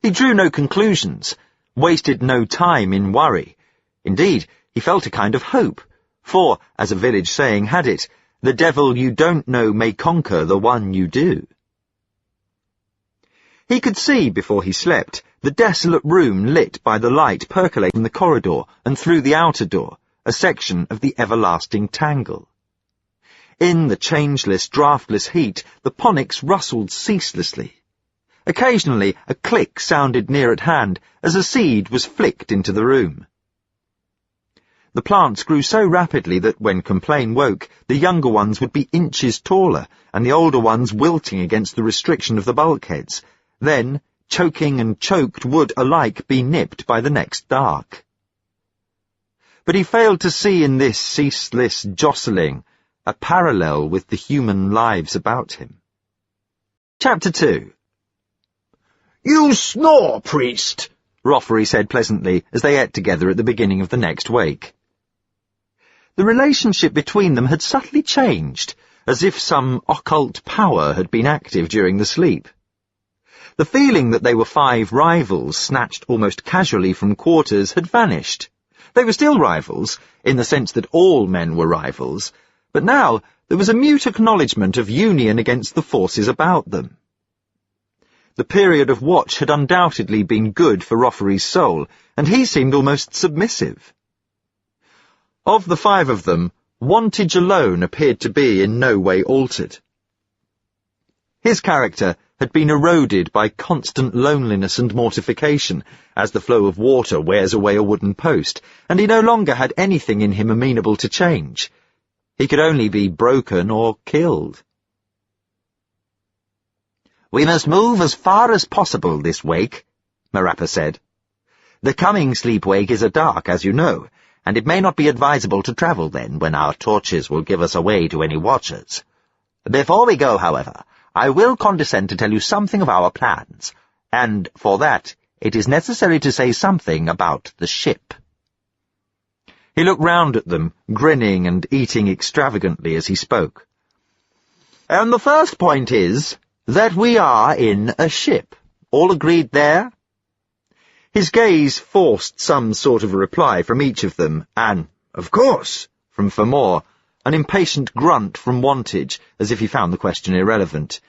He drew no conclusions, wasted no time in worry. Indeed, he felt a kind of hope, for, as a village saying had it, the devil you don't know may conquer the one you do. He could see, before he slept, the desolate room lit by the light percolating from the corridor and through the outer door, a section of the everlasting tangle. In the changeless, draughtless heat, the ponics rustled ceaselessly. Occasionally a click sounded near at hand as a seed was flicked into the room. The plants grew so rapidly that when Complain woke, the younger ones would be inches taller and the older ones wilting against the restriction of the bulkheads. Then, choking and choked would alike be nipped by the next dark. But he failed to see in this ceaseless jostling a parallel with the human lives about him. Chapter 2. "You snore, priest," Rothery said pleasantly as they ate together at the beginning of the next wake. The relationship between them had subtly changed, as if some occult power had been active during the sleep. The feeling that they were 5 rivals snatched almost casually from quarters had vanished. They were still rivals, in the sense that all men were rivals, but now there was a mute acknowledgement of union against the forces about them. The period of watch had undoubtedly been good for Rothery's soul, and he seemed almost submissive. Of the 5 of them, Wantage alone appeared to be in no way altered. His character had been eroded by constant loneliness and mortification, as the flow of water wears away a wooden post, and he no longer had anything in him amenable to change. He could only be broken or killed. "We must move as far as possible this wake," Marappa said. "The coming sleep-wake is a dark, as you know, and it may not be advisable to travel then, when our torches will give us away to any watchers. Before we go, however, I will condescend to tell you something of our plans, and for that it is necessary to say something about the ship." He looked round at them, grinning and eating extravagantly as he spoke. "And the first point is that we are in a ship. All agreed there?" His gaze forced some sort of a reply from each of them, and "Of course," from Fermor, an impatient grunt from Wantage, as if he found the question irrelevant,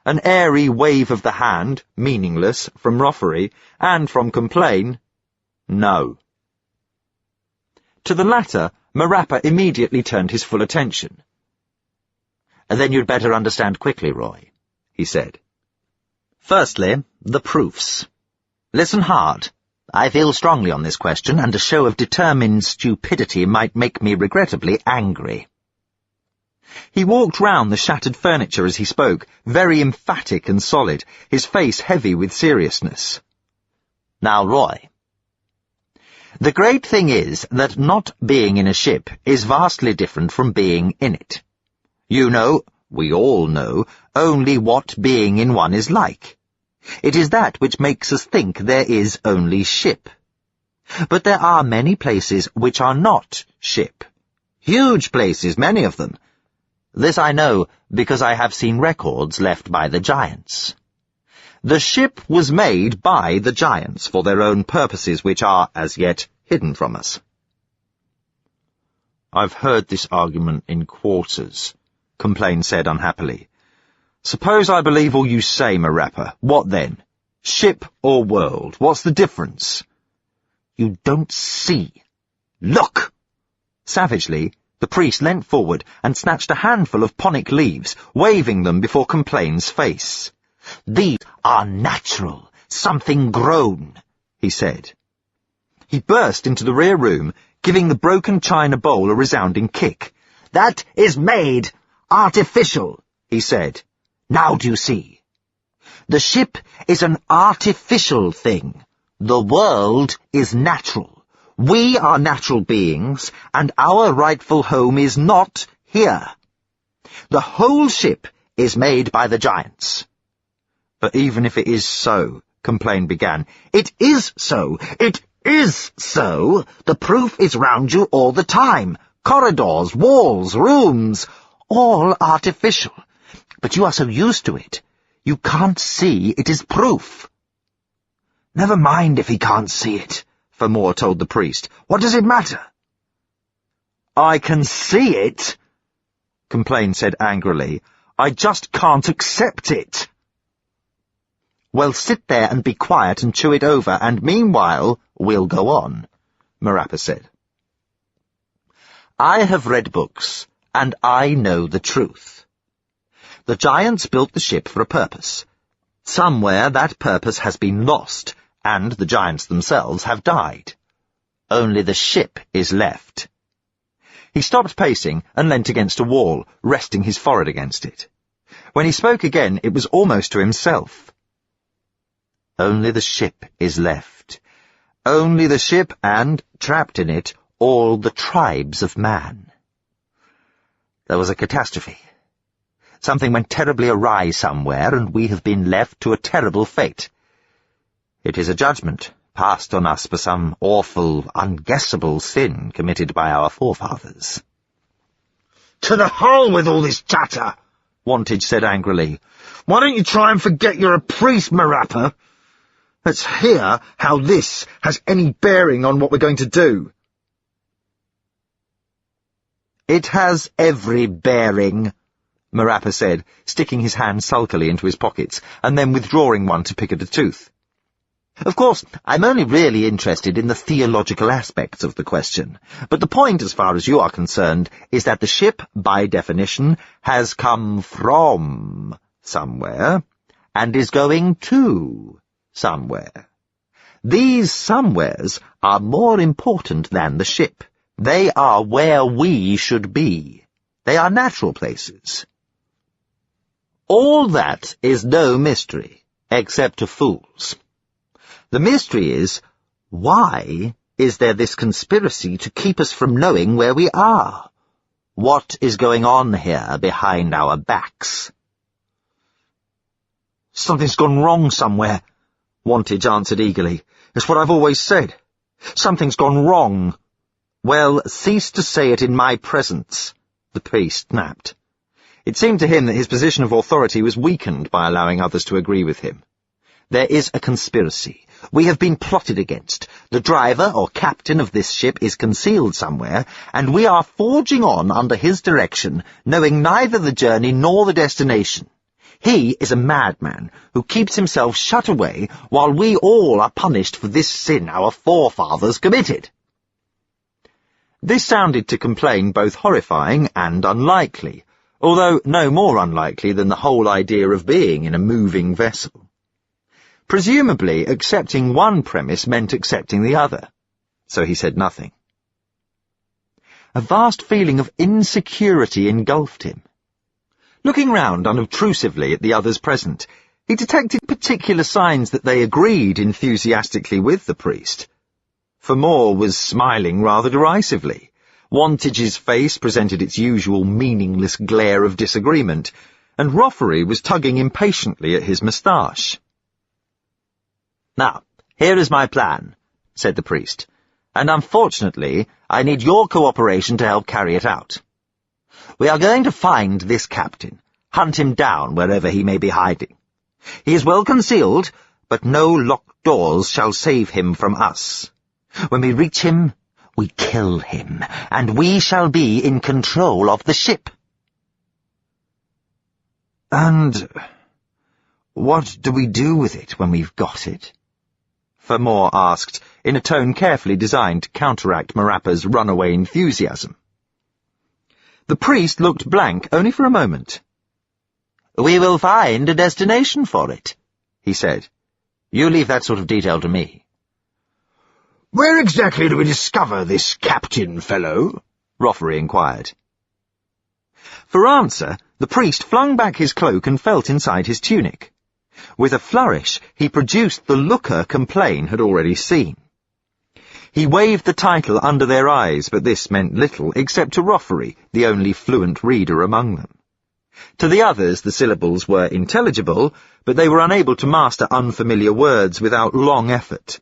an airy wave of the hand, meaningless, from Roffery, and from Complain, "No." To the latter, Marappa immediately turned his full attention. "Then you'd better understand quickly, Roy," he said. "Firstly, the proofs. Listen hard. I feel strongly on this question, and a show of determined stupidity might make me regrettably angry." He walked round the shattered furniture as he spoke, very emphatic and solid, his face heavy with seriousness. "Now, Roy, the great thing is that not being in a ship is vastly different from being in it. You know, we all know, only what being in one is like. It is that which makes us think there is only ship. But there are many places which are not ship. Huge places, many of them. This I know because I have seen records left by the giants. The ship was made by the giants for their own purposes, which are, as yet, hidden from us." "I've heard this argument in quarters," Complain said unhappily. "Suppose I believe all you say, Marappa. What then? Ship or world? What's the difference?" "You don't see. Look!" Savagely, the priest leant forward and snatched a handful of ponic leaves, waving them before Complain's face. "These are natural, something grown," he said. He burst into the rear room, giving the broken china bowl a resounding kick. "That is made artificial," he said. "Now do you see? The ship is an artificial thing. The world is natural. We are natural beings, and our rightful home is not here. The whole ship is made by the giants." "But even if it is so," Complain began. "It is so. It is so. The proof is round you all the time. Corridors, walls, rooms, all artificial. But you are so used to it, you can't see it is proof." "Never mind if he can't see it," Fermor told the priest. "What does it matter?" "I can see it," Complain said angrily. "I just can't accept it." "Well, sit there and be quiet and chew it over, and meanwhile we'll go on," Marappa said. "I have read books, and I know the truth. The giants built the ship for a purpose. Somewhere that purpose has been lost, and the giants themselves have died. Only the ship is left." He stopped pacing and leant against a wall, resting his forehead against it. When he spoke again, it was almost to himself. "Only the ship is left. Only the ship and, trapped in it, all the tribes of man. There was a catastrophe. Something went terribly awry somewhere, and we have been left to a terrible fate. It is a judgment passed on us for some awful, unguessable sin committed by our forefathers." "To the hell with all this chatter," Wantage said angrily. "Why don't you try and forget you're a priest, Marappa? Let's hear how this has any bearing on what we're going to do." "It has every bearing," Marappa said, sticking his hand sulkily into his pockets, and then withdrawing one to pick at a tooth. "Of course, I'm only really interested in the theological aspects of the question, but the point, as far as you are concerned, is that the ship, by definition, has come from somewhere, and is going to somewhere. These somewheres are more important than the ship. They are where we should be. They are natural places. All that is no mystery, except to fools. The mystery is, why is there this conspiracy to keep us from knowing where we are? What is going on here behind our backs? Something's gone wrong somewhere, Wantage answered eagerly. It's what I've always said. Something's gone wrong. Well, cease to say it in my presence, the priest snapped. It seemed to him that his position of authority was weakened by allowing others to agree with him. There is a conspiracy. We have been plotted against. The driver or captain of this ship is concealed somewhere, and we are forging on under his direction, knowing neither the journey nor the destination. He is a madman who keeps himself shut away while we all are punished for this sin our forefathers committed. This sounded to Complain both horrifying and unlikely, although no more unlikely than the whole idea of being in a moving vessel. Presumably, accepting one premise meant accepting the other, so he said nothing. A vast feeling of insecurity engulfed him. Looking round unobtrusively at the others present, he detected particular signs that they agreed enthusiastically with the priest. Fermor was smiling rather derisively. Wantage's face presented its usual meaningless glare of disagreement, and Roffery was tugging impatiently at his moustache. "Now, here is my plan," said the priest, "and unfortunately I need your cooperation to help carry it out. We are going to find this captain, hunt him down wherever he may be hiding. He is well concealed, but no locked doors shall save him from us. When we reach him, we kill him, and we shall be in control of the ship." "And what do we do with it when we've got it?" Fermor asked, in a tone carefully designed to counteract Marappa's runaway enthusiasm. The priest looked blank only for a moment. "We will find a destination for it," he said. "You leave that sort of detail to me." "Where exactly do we discover this captain fellow?" Roffery inquired. For answer, the priest flung back his cloak and felt inside his tunic. With a flourish, he produced the looker Complain had already seen. He waved the title under their eyes, but this meant little except to Roffery, the only fluent reader among them. To the others, the syllables were intelligible, but they were unable to master unfamiliar words without long effort.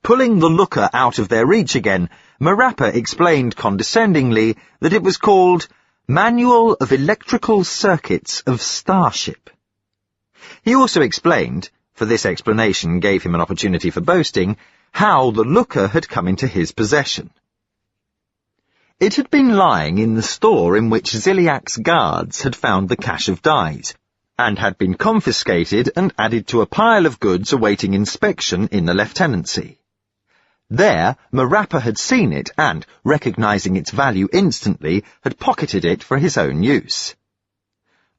Pulling the looker out of their reach again, Marappa explained condescendingly that it was called Manual of Electrical Circuits of Starship. He also explained, for this explanation gave him an opportunity for boasting, how the looker had come into his possession. It had been lying in the store in which Ziliak's guards had found the cache of dies, and had been confiscated and added to a pile of goods awaiting inspection in the lieutenancy. There, Marappa had seen it and, recognizing its value instantly, had pocketed it for his own use.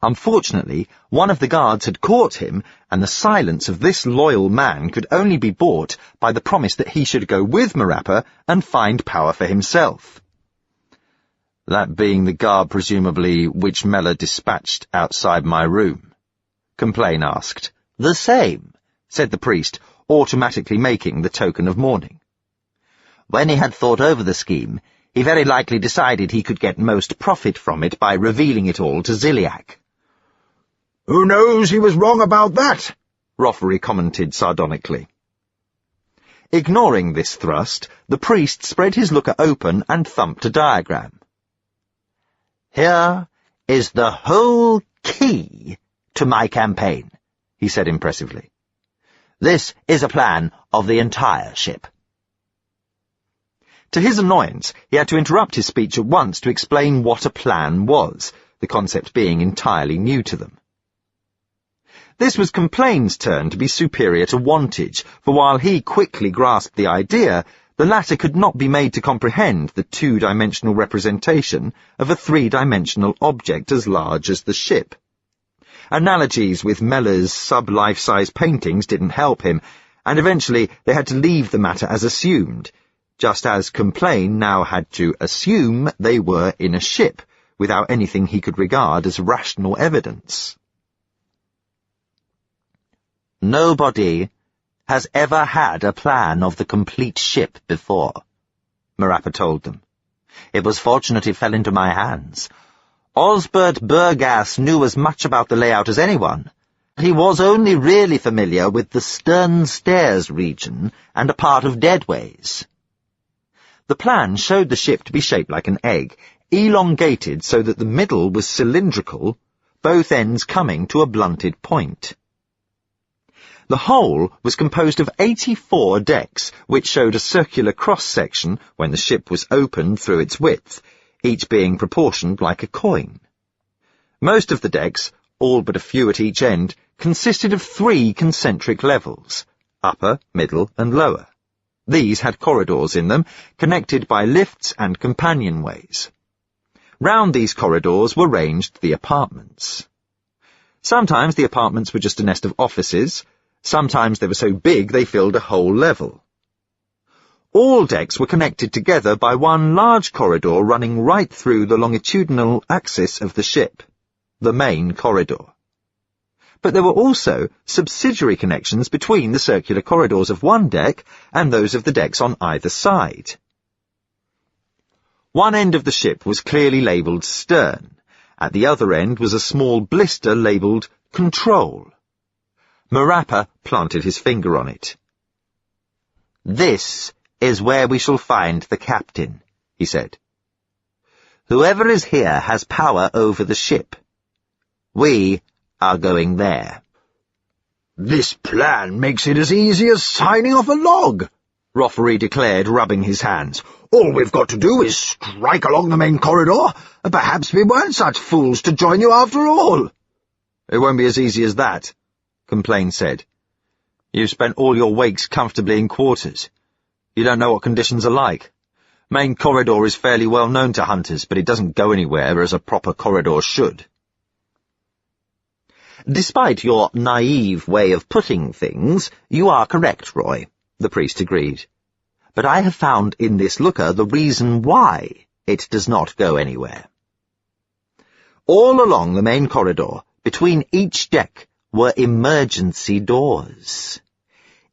Unfortunately, one of the guards had caught him, and the silence of this loyal man could only be bought by the promise that he should go with Marappa and find power for himself. "That being the guard, presumably, which Mellor dispatched outside my room?" Complain asked. "The same," said the priest, automatically making the token of mourning. "When he had thought over the scheme, he very likely decided he could get most profit from it by revealing it all to Ziliak." "Who knows he was wrong about that?" Roffery commented sardonically. Ignoring this thrust, the priest spread his looker open and thumped a diagram. "Here is the whole key to my campaign," he said impressively. "This is a plan of the entire ship." To his annoyance, he had to interrupt his speech at once to explain what a plan was, the concept being entirely new to them. This was Complain's turn to be superior to Wantage, for while he quickly grasped the idea, the latter could not be made to comprehend the two-dimensional representation of a three-dimensional object as large as the ship. Analogies with Mellor's sub-life-size paintings didn't help him, and eventually they had to leave the matter as assumed, just as Complain now had to assume they were in a ship, without anything he could regard as rational evidence. "Nobody has ever had a plan of the complete ship before, Marappa told them. It was fortunate it fell into my hands. Osbert Burgas knew as much about the layout as anyone. He was only really familiar with the stern stairs region and a part of deadways. The plan showed the ship to be shaped like an egg, elongated so that the middle was cylindrical, both ends coming to a blunted point. The whole was composed of 84 decks, which showed a circular cross-section when the ship was opened through its width, each being proportioned like a coin. Most of the decks, all but a few at each end, consisted of 3 concentric levels, upper, middle, and lower. These had corridors in them, connected by lifts and companionways. Round these corridors were ranged the apartments. Sometimes the apartments were just a nest of offices, sometimes they were so big they filled a whole level. All decks were connected together by one large corridor running right through the longitudinal axis of the ship, the main corridor. But there were also subsidiary connections between the circular corridors of one deck and those of the decks on either side. One end of the ship was clearly labelled Stern. At the other end was a small blister labelled Control. Marappa planted his finger on it. "This is where we shall find the captain," he said. "Whoever is here has power over the ship. We are going there." "This plan makes it as easy as signing off a log," Roffery declared, rubbing his hands. "All we've got to do is strike along the main corridor, and perhaps we weren't such fools to join you after all." "It won't be as easy as that," Complain said. "You've spent all your wakes comfortably in quarters. You don't know what conditions are like. Main corridor is fairly well known to hunters, but it doesn't go anywhere as a proper corridor should." "Despite your naive way of putting things, you are correct, Roy," the priest agreed. "But I have found in this looker the reason why it does not go anywhere." All along the main corridor, between each deck, were emergency doors.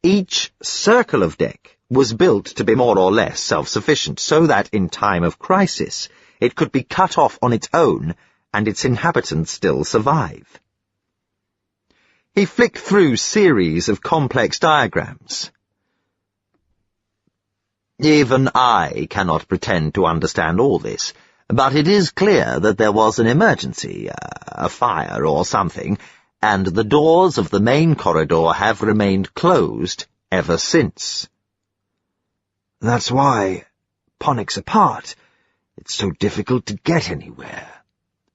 Each circle of deck was built to be more or less self-sufficient, so that in time of crisis it could be cut off on its own and its inhabitants still survive. He flicked through series of complex diagrams. "Even I cannot pretend to understand all this, but it is clear that there was an emergency, a fire or something, and the doors of the main corridor have remained closed ever since." "That's why, Ponics apart, it's so difficult to get anywhere,"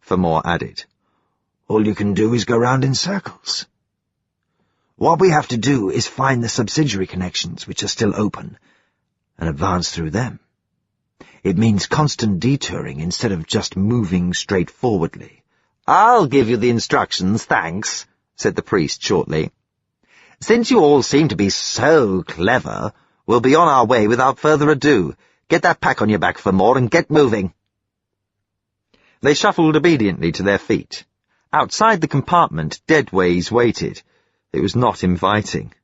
Fermor added. "All you can do is go round in circles. What we have to do is find the subsidiary connections which are still open, and advance through them. It means constant detouring instead of just moving straightforwardly." "I'll give you the instructions, thanks," said the priest shortly. "Since you all seem to be so clever, we'll be on our way without further ado. Get that pack on your back, Fermor, and get moving." They shuffled obediently to their feet. Outside the compartment, deadways waited. It was not inviting.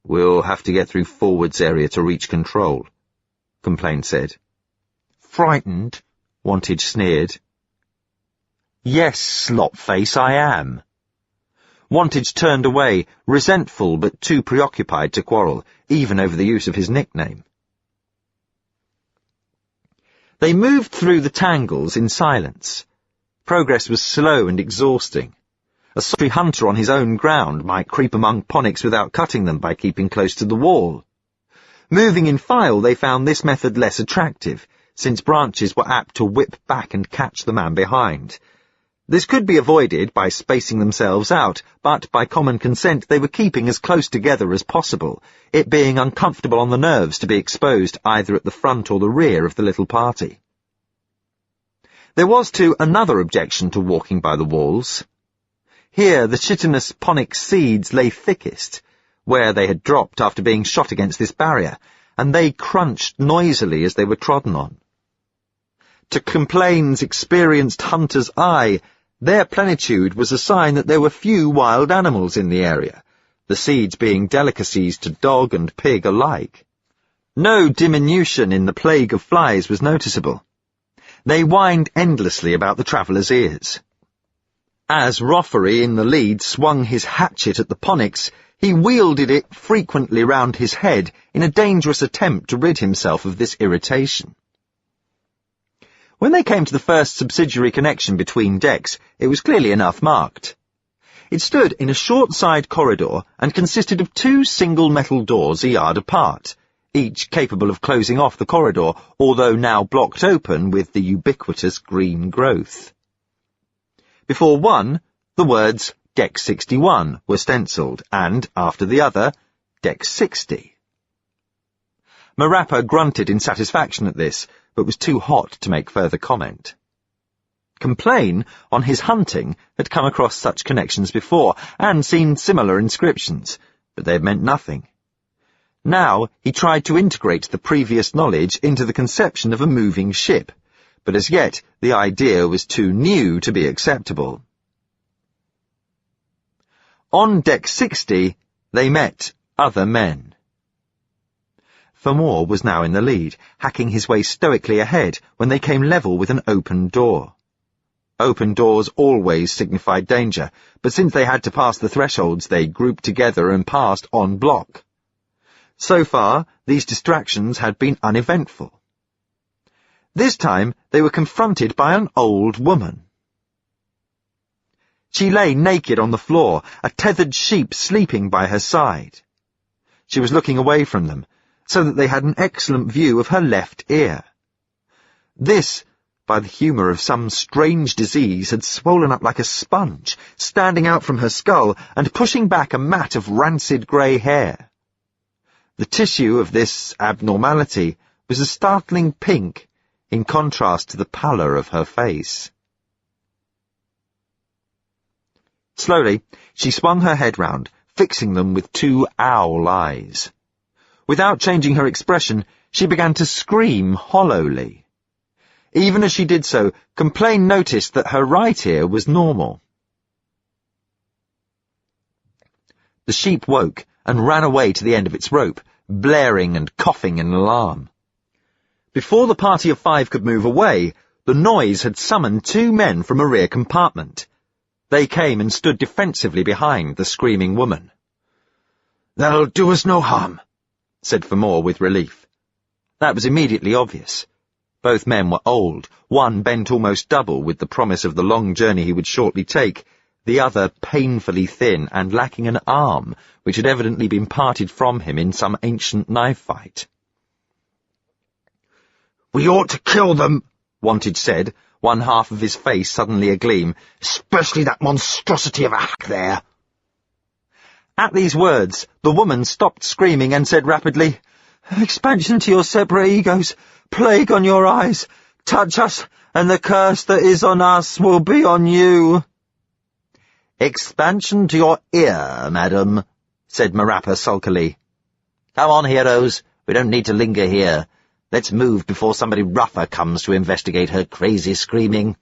"We'll have to get through forwards area to reach control," Complain said. "Frightened?" Wantage sneered. "Yes, slopface, I am." Wantage turned away, resentful but too preoccupied to quarrel, even over the use of his nickname. They moved through the tangles in silence. Progress was slow and exhausting. A solitary hunter on his own ground might creep among Ponics without cutting them by keeping close to the wall. Moving in file, they found this method less attractive, since branches were apt to whip back and catch the man behind. This could be avoided by spacing themselves out, but by common consent they were keeping as close together as possible, it being uncomfortable on the nerves to be exposed either at the front or the rear of the little party. There was, too, another objection to walking by the walls. Here the chitinous Ponic seeds lay thickest, where they had dropped after being shot against this barrier, and they crunched noisily as they were trodden on. To Complain's experienced hunter's eye, their plenitude was a sign that there were few wild animals in the area, the seeds being delicacies to dog and pig alike. No diminution in the plague of flies was noticeable. They whined endlessly about the travellers' ears. As Roffery in the lead swung his hatchet at the ponics, he wielded it frequently round his head in a dangerous attempt to rid himself of this irritation. When they came to the first subsidiary connection between decks, it was clearly enough marked. It stood in a short side corridor and consisted of 2 single metal doors a yard apart, each capable of closing off the corridor, although now blocked open with the ubiquitous green growth. Before one, the words Deck 61 were stencilled, and, after the other, Deck 60. Marappa grunted in satisfaction at this, but was too hot to make further comment. Complain, on his hunting, had come across such connections before, and seen similar inscriptions, but they had meant nothing. Now he tried to integrate the previous knowledge into the conception of a moving ship, but as yet the idea was too new to be acceptable. On Deck 60, they met other men. Fermor was now in the lead, hacking his way stoically ahead when they came level with an open door. Open doors always signified danger, but since they had to pass the thresholds, they grouped together and passed en bloc. So far, these distractions had been uneventful. This time, they were confronted by an old woman. She lay naked on the floor, a tethered sheep sleeping by her side. She was looking away from them, so that they had an excellent view of her left ear. This, by the humour of some strange disease, had swollen up like a sponge, standing out from her skull and pushing back a mat of rancid grey hair. The tissue of this abnormality was a startling pink, in contrast to the pallor of her face. Slowly, she swung her head round, fixing them with 2 owl eyes. Without changing her expression, she began to scream hollowly. Even as she did so, Complain noticed that her right ear was normal. The sheep woke and ran away to the end of its rope, blaring and coughing in alarm. Before the party of 5 could move away, the noise had summoned 2 men from a rear compartment. They came and stood defensively behind the screaming woman. "They'll do us no harm," said Fermor with relief. That was immediately obvious. Both men were old, one bent almost double with the promise of the long journey he would shortly take, the other painfully thin and lacking an arm, which had evidently been parted from him in some ancient knife fight. "We ought to kill them," Wantage said, one half of his face suddenly agleam. "Especially that monstrosity of a hack there." At these words, the woman stopped screaming and said rapidly, "Expansion to your separate egos, plague on your eyes, touch us, and the curse that is on us will be on you." "Expansion to your ear, madam," said Marappa sulkily. "Come on, heroes, we don't need to linger here. Let's move before somebody rougher comes to investigate her crazy screaming."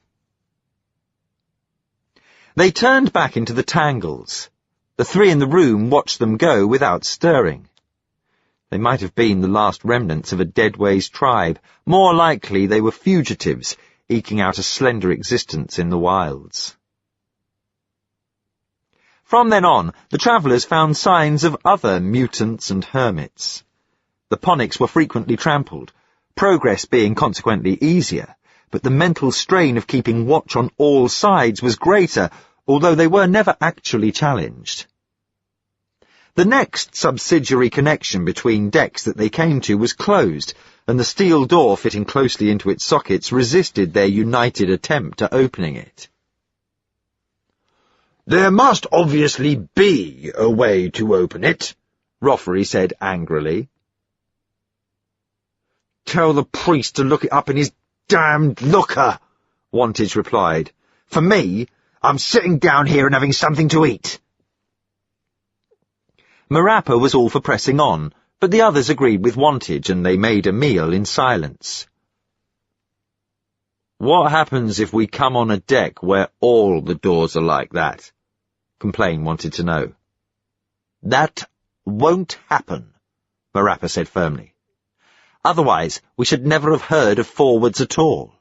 They turned back into the tangles. The 3 in the room watched them go without stirring. They might have been the last remnants of a Deadways tribe. More likely they were fugitives, eking out a slender existence in the wilds. From then on, the travellers found signs of other mutants and hermits. The ponics were frequently trampled, progress being consequently easier, but the mental strain of keeping watch on all sides was greater, although they were never actually challenged. The next subsidiary connection between decks that they came to was closed, and the steel door fitting closely into its sockets resisted their united attempt at opening it. "There must obviously be a way to open it," Roffery said angrily. "Tell the priest to look it up in his damned looker," Wantage replied. "For me, I'm sitting down here and having something to eat." Marappa was all for pressing on, but the others agreed with Wantage and they made a meal in silence. "What happens if we come on a deck where all the doors are like that?" Complain wanted to know. That won't happen, Marappa said firmly. Otherwise, we should never have heard of forwards at all.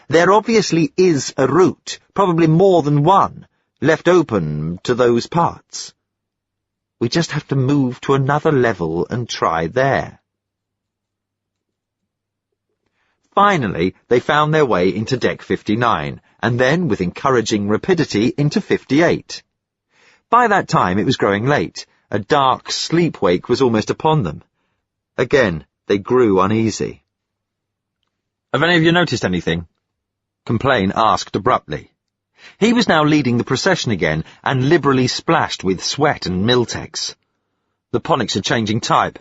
There obviously is a route, probably more than one, left open to those parts. We just have to move to another level and try there. Finally, they found their way into Deck 59, and then, with encouraging rapidity, into 58. By that time it was growing late. A dark sleep-wake was almost upon them. Again, they grew uneasy. "Have any of you noticed anything?" Complain asked abruptly. He was now leading the procession again, and liberally splashed with sweat and Miltex. The ponics are changing type.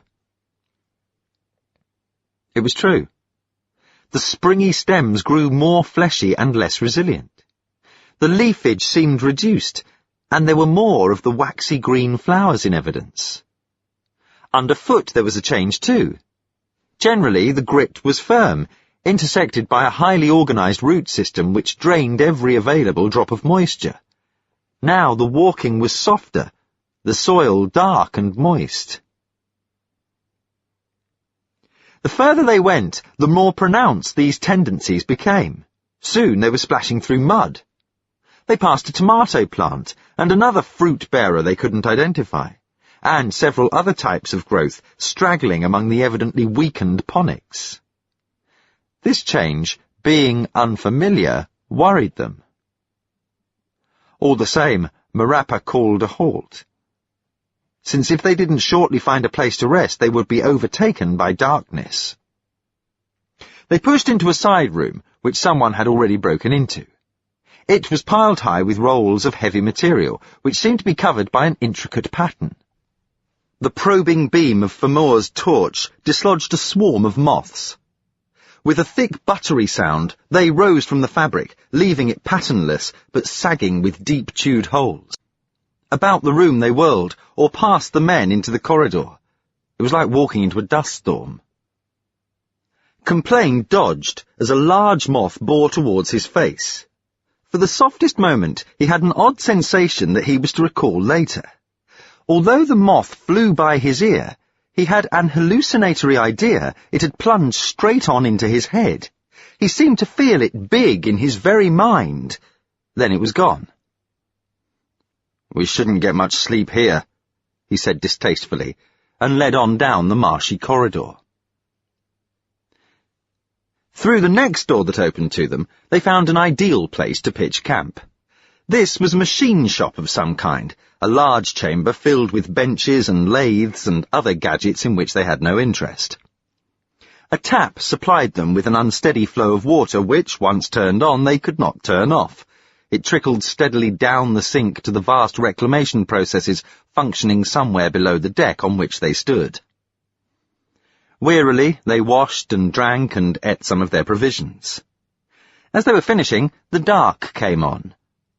It was true. The springy stems grew more fleshy and less resilient. The leafage seemed reduced, and there were more of the waxy green flowers in evidence. Underfoot there was a change too. Generally, the grit was firm, intersected by a highly organized root system which drained every available drop of moisture. Now the walking was softer, the soil dark and moist. The further they went, the more pronounced these tendencies became. Soon they were splashing through mud. They passed a tomato plant and another fruit-bearer they couldn't identify, and several other types of growth straggling among the evidently weakened ponics. This change, being unfamiliar, worried them. All the same, Marappa called a halt, since if they didn't shortly find a place to rest, they would be overtaken by darkness. They pushed into a side room, which someone had already broken into. It was piled high with rolls of heavy material, which seemed to be covered by an intricate pattern. The probing beam of Famore's torch dislodged a swarm of moths. With a thick buttery sound, they rose from the fabric, leaving it patternless, but sagging with deep-chewed holes. About the room they whirled, or past the men into the corridor. It was like walking into a dust storm. Complain dodged as a large moth bore towards his face. For the softest moment, he had an odd sensation that he was to recall later. Although the moth flew by his ear, he had an hallucinatory idea it had plunged straight on into his head. He seemed to feel it big in his very mind. Then it was gone. "We shouldn't get much sleep here," he said distastefully, and led on down the marshy corridor. Through the next door that opened to them, they found an ideal place to pitch camp. This was a machine shop of some kind, a large chamber filled with benches and lathes and other gadgets in which they had no interest. A tap supplied them with an unsteady flow of water which, once turned on, they could not turn off. It trickled steadily down the sink to the vast reclamation processes functioning somewhere below the deck on which they stood. Wearily, they washed and drank and ate some of their provisions. As they were finishing, the dark came on.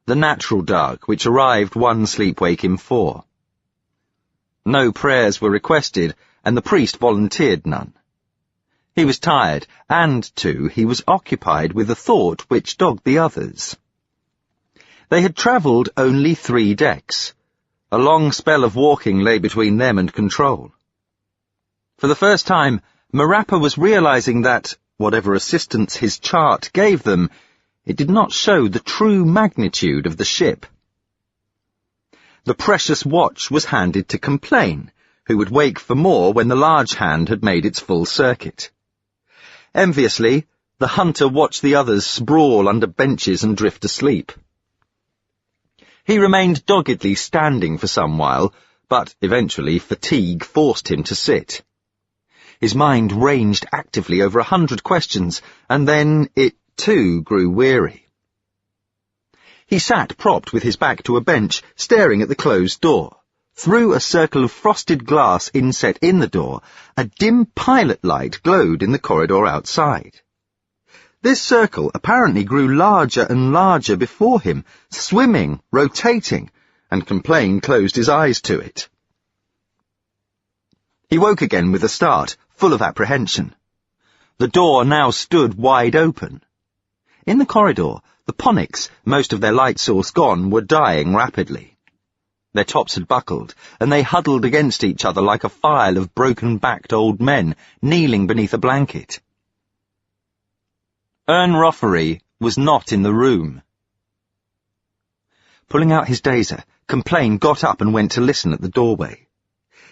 The natural dark, which arrived one sleep-wake in 4. No prayers were requested, and the priest volunteered none. He was tired, and, too, he was occupied with a thought which dogged the others. They had travelled only 3 decks. A long spell of walking lay between them and control. For the first time, Marappa was realizing that, whatever assistance his chart gave them, it did not show the true magnitude of the ship. The precious watch was handed to Complain, who would wake for more when the large hand had made its full circuit. Enviously, the hunter watched the others sprawl under benches and drift asleep. He remained doggedly standing for some while, but eventually fatigue forced him to sit. His mind ranged actively over 100 questions, and then it too grew weary. He sat propped with his back to a bench, staring at the closed door. Through a circle of frosted glass inset in the door, a dim pilot light glowed in the corridor outside. This circle apparently grew larger and larger before him, swimming, rotating, and Complain closed his eyes to it. He woke again with a start, full of apprehension. The door now stood wide open. In the corridor, the ponics, most of their light source gone, were dying rapidly. Their tops had buckled, and they huddled against each other like a file of broken-backed old men kneeling beneath a blanket. Ern Roffery was not in the room. Pulling out his dazer, Complain got up and went to listen at the doorway.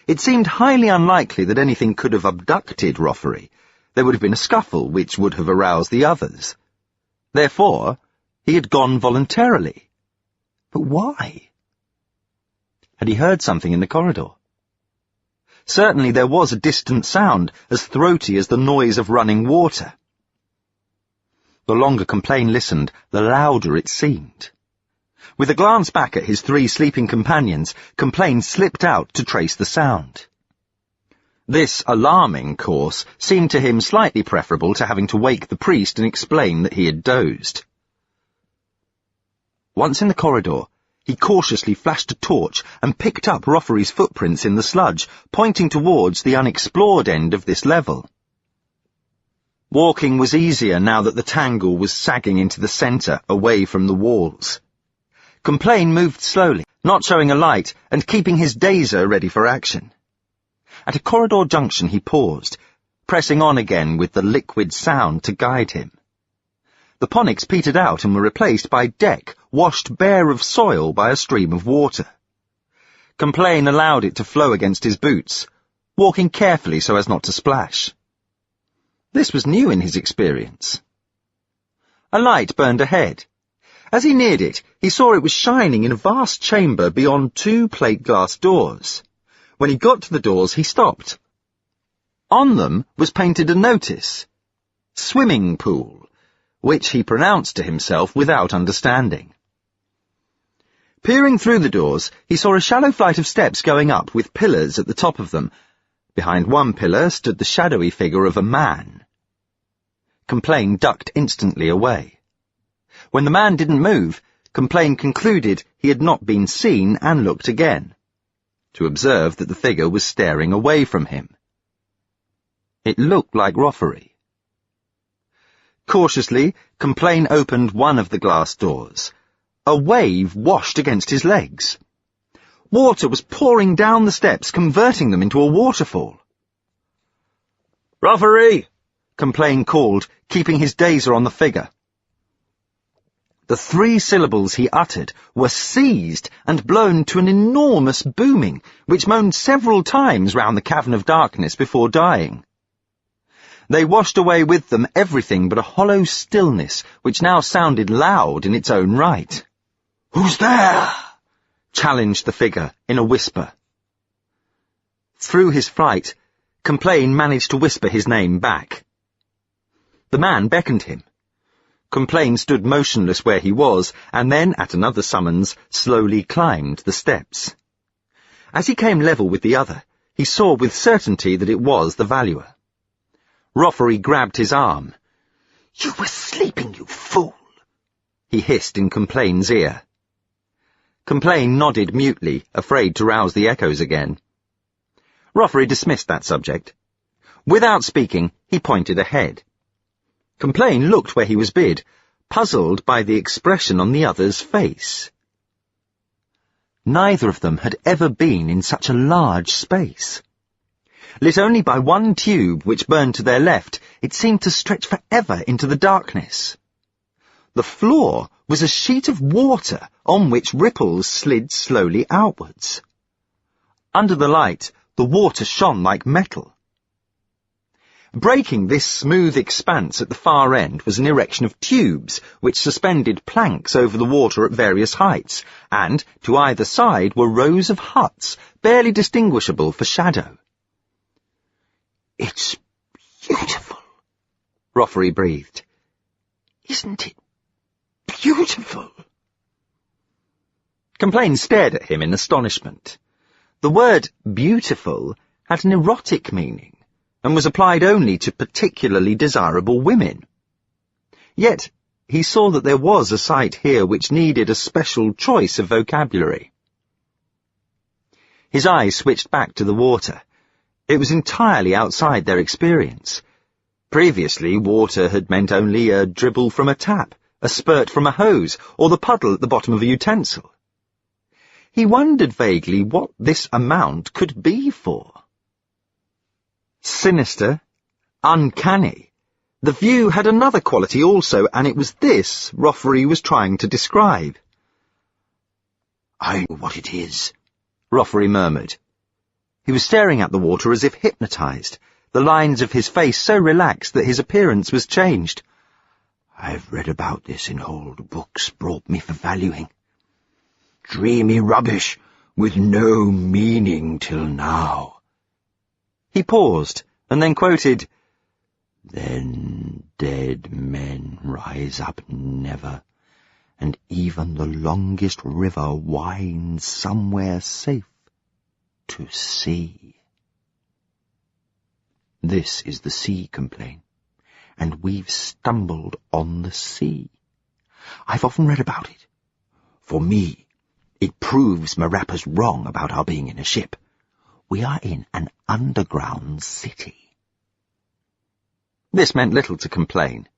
It seemed highly unlikely that anything could have abducted Roffery. There would have been a scuffle which would have aroused the others. Therefore, he had gone voluntarily. But why? Had he heard something in the corridor? Certainly there was a distant sound, as throaty as the noise of running water. The longer Complain listened, the louder it seemed. With a glance back at his 3 sleeping companions, Complain slipped out to trace the sound. This alarming course seemed to him slightly preferable to having to wake the priest and explain that he had dozed. Once in the corridor, he cautiously flashed a torch and picked up Roffery's footprints in the sludge, pointing towards the unexplored end of this level. Walking was easier now that the tangle was sagging into the centre, away from the walls. Complain moved slowly, not showing a light, and keeping his dazer ready for action. At a corridor junction he paused, pressing on again with the liquid sound to guide him. The ponics petered out and were replaced by deck washed bare of soil by a stream of water. Complain allowed it to flow against his boots, walking carefully so as not to splash. This was new in his experience. A light burned ahead. As he neared it, he saw it was shining in a vast chamber beyond 2 plate glass doors. When he got to the doors, he stopped. On them was painted a notice, "Swimming Pool," which he pronounced to himself without understanding. Peering through the doors, he saw a shallow flight of steps going up with pillars at the top of them. Behind one pillar stood the shadowy figure of a man. Complain ducked instantly away. When the man didn't move, Complain concluded he had not been seen and looked again, to observe that the figure was staring away from him. It looked like Roffery. Cautiously, Complain opened one of the glass doors. A wave washed against his legs. Water was pouring down the steps, converting them into a waterfall. "Roffery!" Complain called, keeping his dazer on the figure. The 3 syllables he uttered were seized and blown to an enormous booming, which moaned several times round the cavern of darkness before dying. They washed away with them everything but a hollow stillness, which now sounded loud in its own right. "Who's there?" challenged the figure in a whisper. Through his fright, Complain managed to whisper his name back. The man beckoned him. Complain stood motionless where he was, and then, at another summons, slowly climbed the steps. As he came level with the other, he saw with certainty that it was the Valuer. Roffery grabbed his arm. "You were sleeping, you fool!" he hissed in Complain's ear. Complain nodded mutely, afraid to rouse the echoes again. Roffery dismissed that subject. Without speaking, he pointed ahead. Complain looked where he was bid, puzzled by the expression on the other's face. Neither of them had ever been in such a large space. Lit only by one tube which burned to their left, it seemed to stretch forever into the darkness. The floor was a sheet of water on which ripples slid slowly outwards. Under the light, the water shone like metal. Breaking this smooth expanse at the far end was an erection of tubes which suspended planks over the water at various heights, and to either side were rows of huts, barely distinguishable for shadow. "It's beautiful," Roffery breathed. "Isn't it beautiful?" Complain stared at him in astonishment. The word beautiful had an erotic meaning, and was applied only to particularly desirable women. Yet he saw that there was a sight here which needed a special choice of vocabulary. His eyes switched back to the water. It was entirely outside their experience. Previously, water had meant only a dribble from a tap, a spurt from a hose, or the puddle at the bottom of a utensil. he wondered vaguely what this amount could be for. Sinister, uncanny. The view had another quality also, and it was this Rothery was trying to describe. "I know what it is," Rothery murmured. He was staring at the water as if hypnotized, the lines of his face so relaxed that his appearance was changed. "I've read about this in old books brought me for valuing. Dreamy rubbish with no meaning till now." He paused, and then quoted, "Then dead men rise up never, and even the longest river winds somewhere safe to sea." This is the sea complaint, and we've stumbled on the sea. I've often read about it. For me, it proves Marappa's wrong about our being in a ship. We are in an underground city. This meant little to Complain.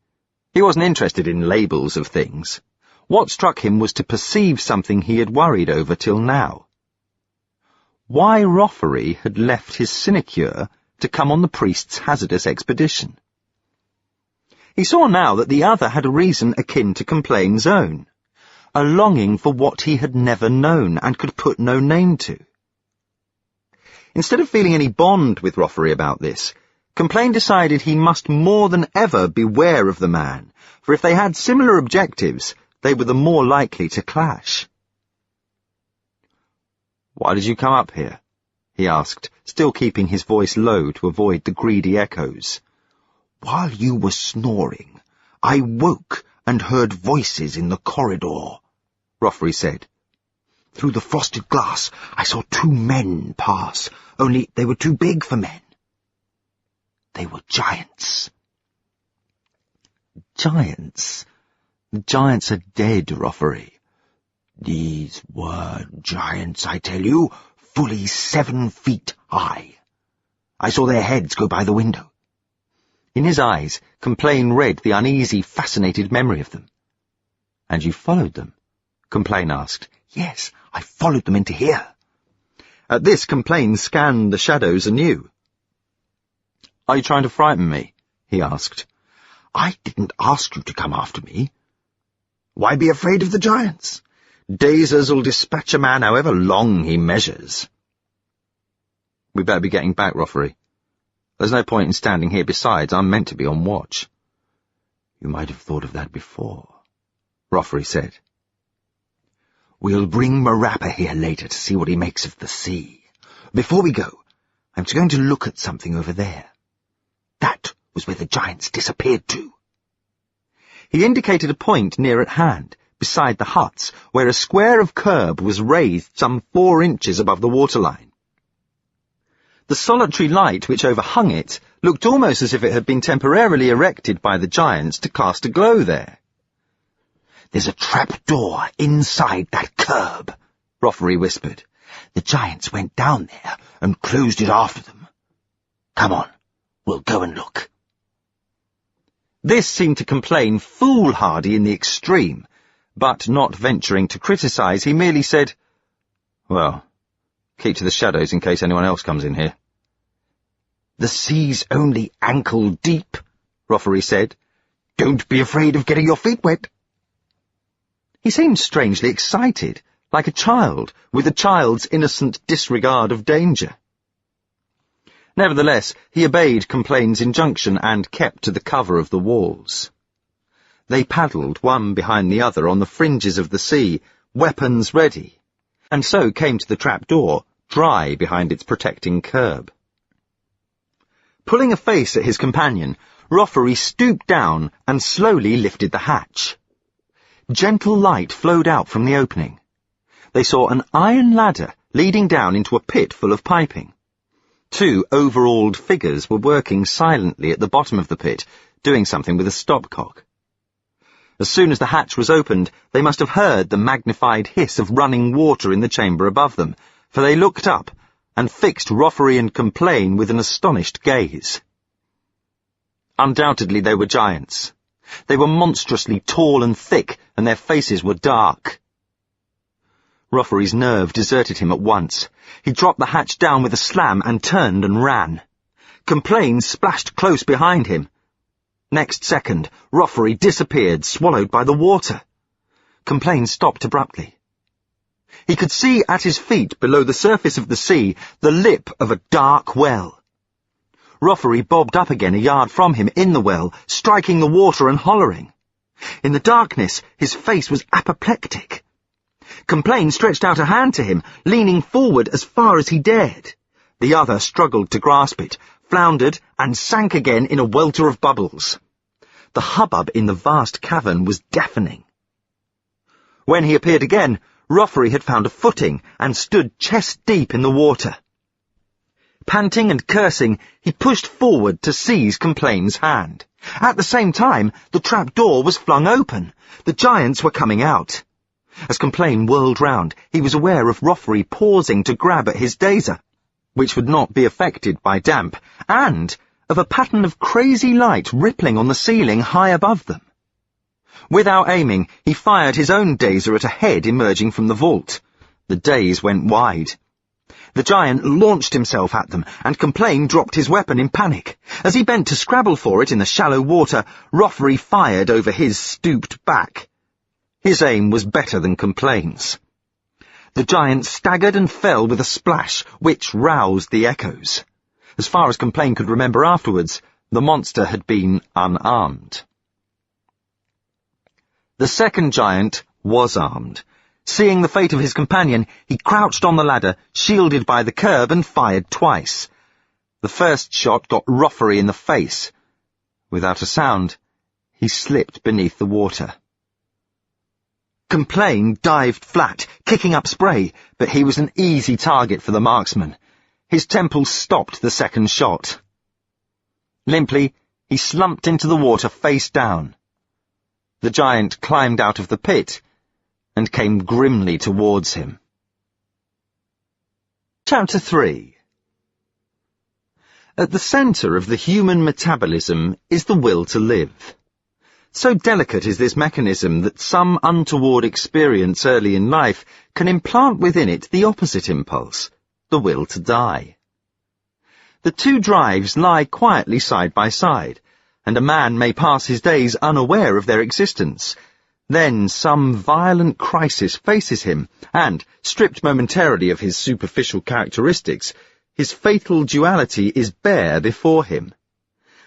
He wasn't interested in labels of things. What struck him was to perceive something he had worried over till now. Why Rothery had left his sinecure to come on the priest's hazardous expedition. He saw now that the other had a reason akin to Complain's own, a longing for what he had never known and could put no name to. Instead of feeling any bond with Rothery about this, Complain decided he must more than ever beware of the man, for if they had similar objectives, they were the more likely to clash. "Why did you come up here?" he asked, still keeping his voice low to avoid the greedy echoes. "While you were snoring, I woke and heard voices in the corridor," Rothery said. "Through the frosted glass, I saw 2 men pass, only they were too big for men. They were giants." "Giants? The giants are dead, Rothery." "These were giants, I tell you, fully 7 feet high. I saw their heads go by the window." In his eyes, Complain read the uneasy, fascinated memory of them. "And you followed them?" Complain asked. "Yes, I followed them into here." At this, Complain scanned the shadows anew. "Are you trying to frighten me?" he asked. "I didn't ask you to come after me. Why be afraid of the giants? Dazers'll dispatch a man however long he measures." "We better be getting back, Rothery. There's no point in standing here. Besides, I'm meant to be on watch." "You might have thought of that before," Rothery said. "We'll bring Marappa here later to see what he makes of the sea. Before we go, I'm going to look at something over there. That was where the giants disappeared to." He indicated a point near at hand, beside the huts, where a square of curb was raised some 4 inches above the waterline. The solitary light which overhung it looked almost as if it had been temporarily erected by the giants to cast a glow there. "There's a trap-door inside that curb," Rothery whispered. "The giants went down there and closed it after them. Come on, we'll go and look." This seemed to Complain foolhardy in the extreme, but not venturing to criticize, he merely said, "Well, keep to the shadows in case anyone else comes in here." "The sea's only ankle deep," Rothery said. "Don't be afraid of getting your feet wet." He seemed strangely excited, like a child, with a child's innocent disregard of danger. Nevertheless, he obeyed Complain's injunction and kept to the cover of the walls. They paddled one behind the other on the fringes of the sea, weapons ready, and so came to the trap-door, dry behind its protecting curb. Pulling a face at his companion, Rothery stooped down and slowly lifted the hatch. Gentle light flowed out from the opening. They saw an iron ladder leading down into a pit full of piping. 2 overalled figures were working silently at the bottom of the pit, doing something with a stopcock. As soon as the hatch was opened, they must have heard the magnified hiss of running water in the chamber above them, for they looked up and fixed Rothery and Complain with an astonished gaze. Undoubtedly they were giants. They were monstrously tall and thick, and their faces were dark. Roffery's nerve deserted him at once. He dropped the hatch down with a slam and turned and ran. Complain splashed close behind him. Next second, Roffery disappeared, swallowed by the water. Complain stopped abruptly. He could see at his feet, below the surface of the sea, the lip of a dark well. Roffery bobbed up again a yard from him in the well, striking the water and hollering. In the darkness, his face was apoplectic. Complain stretched out a hand to him, leaning forward as far as he dared. The other struggled to grasp it, floundered, and sank again in a welter of bubbles. The hubbub in the vast cavern was deafening. When he appeared again, Roffery had found a footing and stood chest-deep in the water. Panting and cursing, he pushed forward to seize Complain's hand. At the same time, the trap door was flung open. The giants were coming out. As Complain whirled round, he was aware of Roffery pausing to grab at his dazer, which would not be affected by damp, and of a pattern of crazy light rippling on the ceiling high above them. Without aiming, he fired his own dazer at a head emerging from the vault. The daze went wide. The giant launched himself at them, and Complain dropped his weapon in panic. As he bent to scrabble for it in the shallow water, Roffery fired over his stooped back. His aim was better than Complain's. The giant staggered and fell with a splash, which roused the echoes. As far as Complain could remember afterwards, the monster had been unarmed. The second giant was armed. Seeing the fate of his companion, he crouched on the ladder, shielded by the curb, and fired twice. The first shot got Roffery in the face. Without a sound, he slipped beneath the water. Complain dived flat, kicking up spray, but he was an easy target for the marksman. His temples stopped the second shot. Limply, he slumped into the water face down. The giant climbed out of the pit and came grimly towards him. Chapter 3. At the centre of the human metabolism is the will to live. So delicate is this mechanism that some untoward experience early in life can implant within it the opposite impulse, the will to die. The two drives lie quietly side by side, and a man may pass his days unaware of their existence. Then some violent crisis faces him, and, stripped momentarily of his superficial characteristics, his fatal duality is bare before him.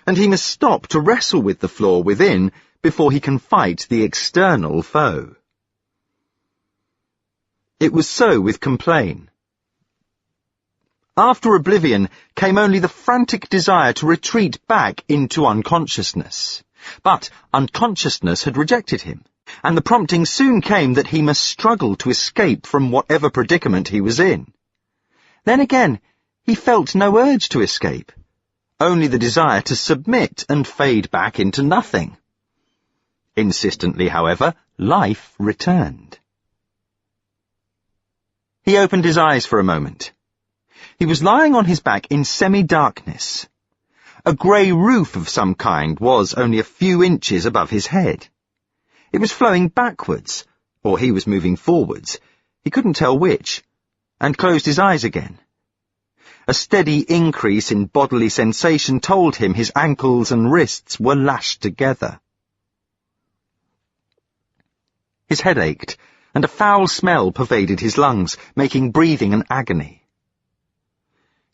And he must stop to wrestle with the flaw within before he can fight the external foe. It was so with Complain. After oblivion came only the frantic desire to retreat back into unconsciousness. But unconsciousness had rejected him, and the prompting soon came that he must struggle to escape from whatever predicament he was in. Then again, he felt no urge to escape, only the desire to submit and fade back into nothing. Insistently, however, life returned. He opened his eyes for a moment. He was lying on his back in semi-darkness. A grey roof of some kind was only a few inches above his head. It was flowing backwards, or he was moving forwards. He couldn't tell which, and closed his eyes again. A steady increase in bodily sensation told him his ankles and wrists were lashed together. His head ached, and a foul smell pervaded his lungs, making breathing an agony.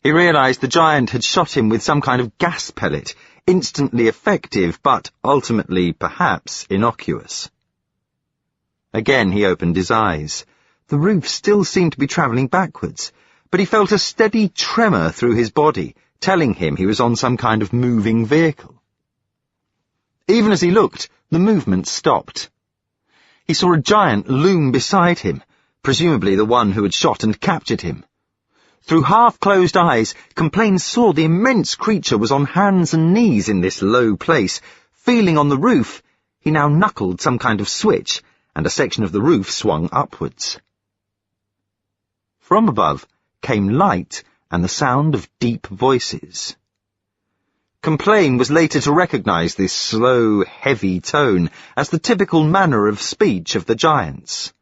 He realized the giant had shot him with some kind of gas pellet, instantly effective, but ultimately, perhaps, innocuous. Again he opened his eyes. The roof still seemed to be travelling backwards, but he felt a steady tremor through his body, telling him he was on some kind of moving vehicle. Even as he looked, the movement stopped. He saw a giant loom beside him, presumably the one who had shot and captured him. Through half-closed eyes, Complain saw the immense creature was on hands and knees in this low place. Feeling on the roof, he now knuckled some kind of switch, and a section of the roof swung upwards. From above came light and the sound of deep voices. Complain was later to recognize this slow, heavy tone as the typical manner of speech of the giants.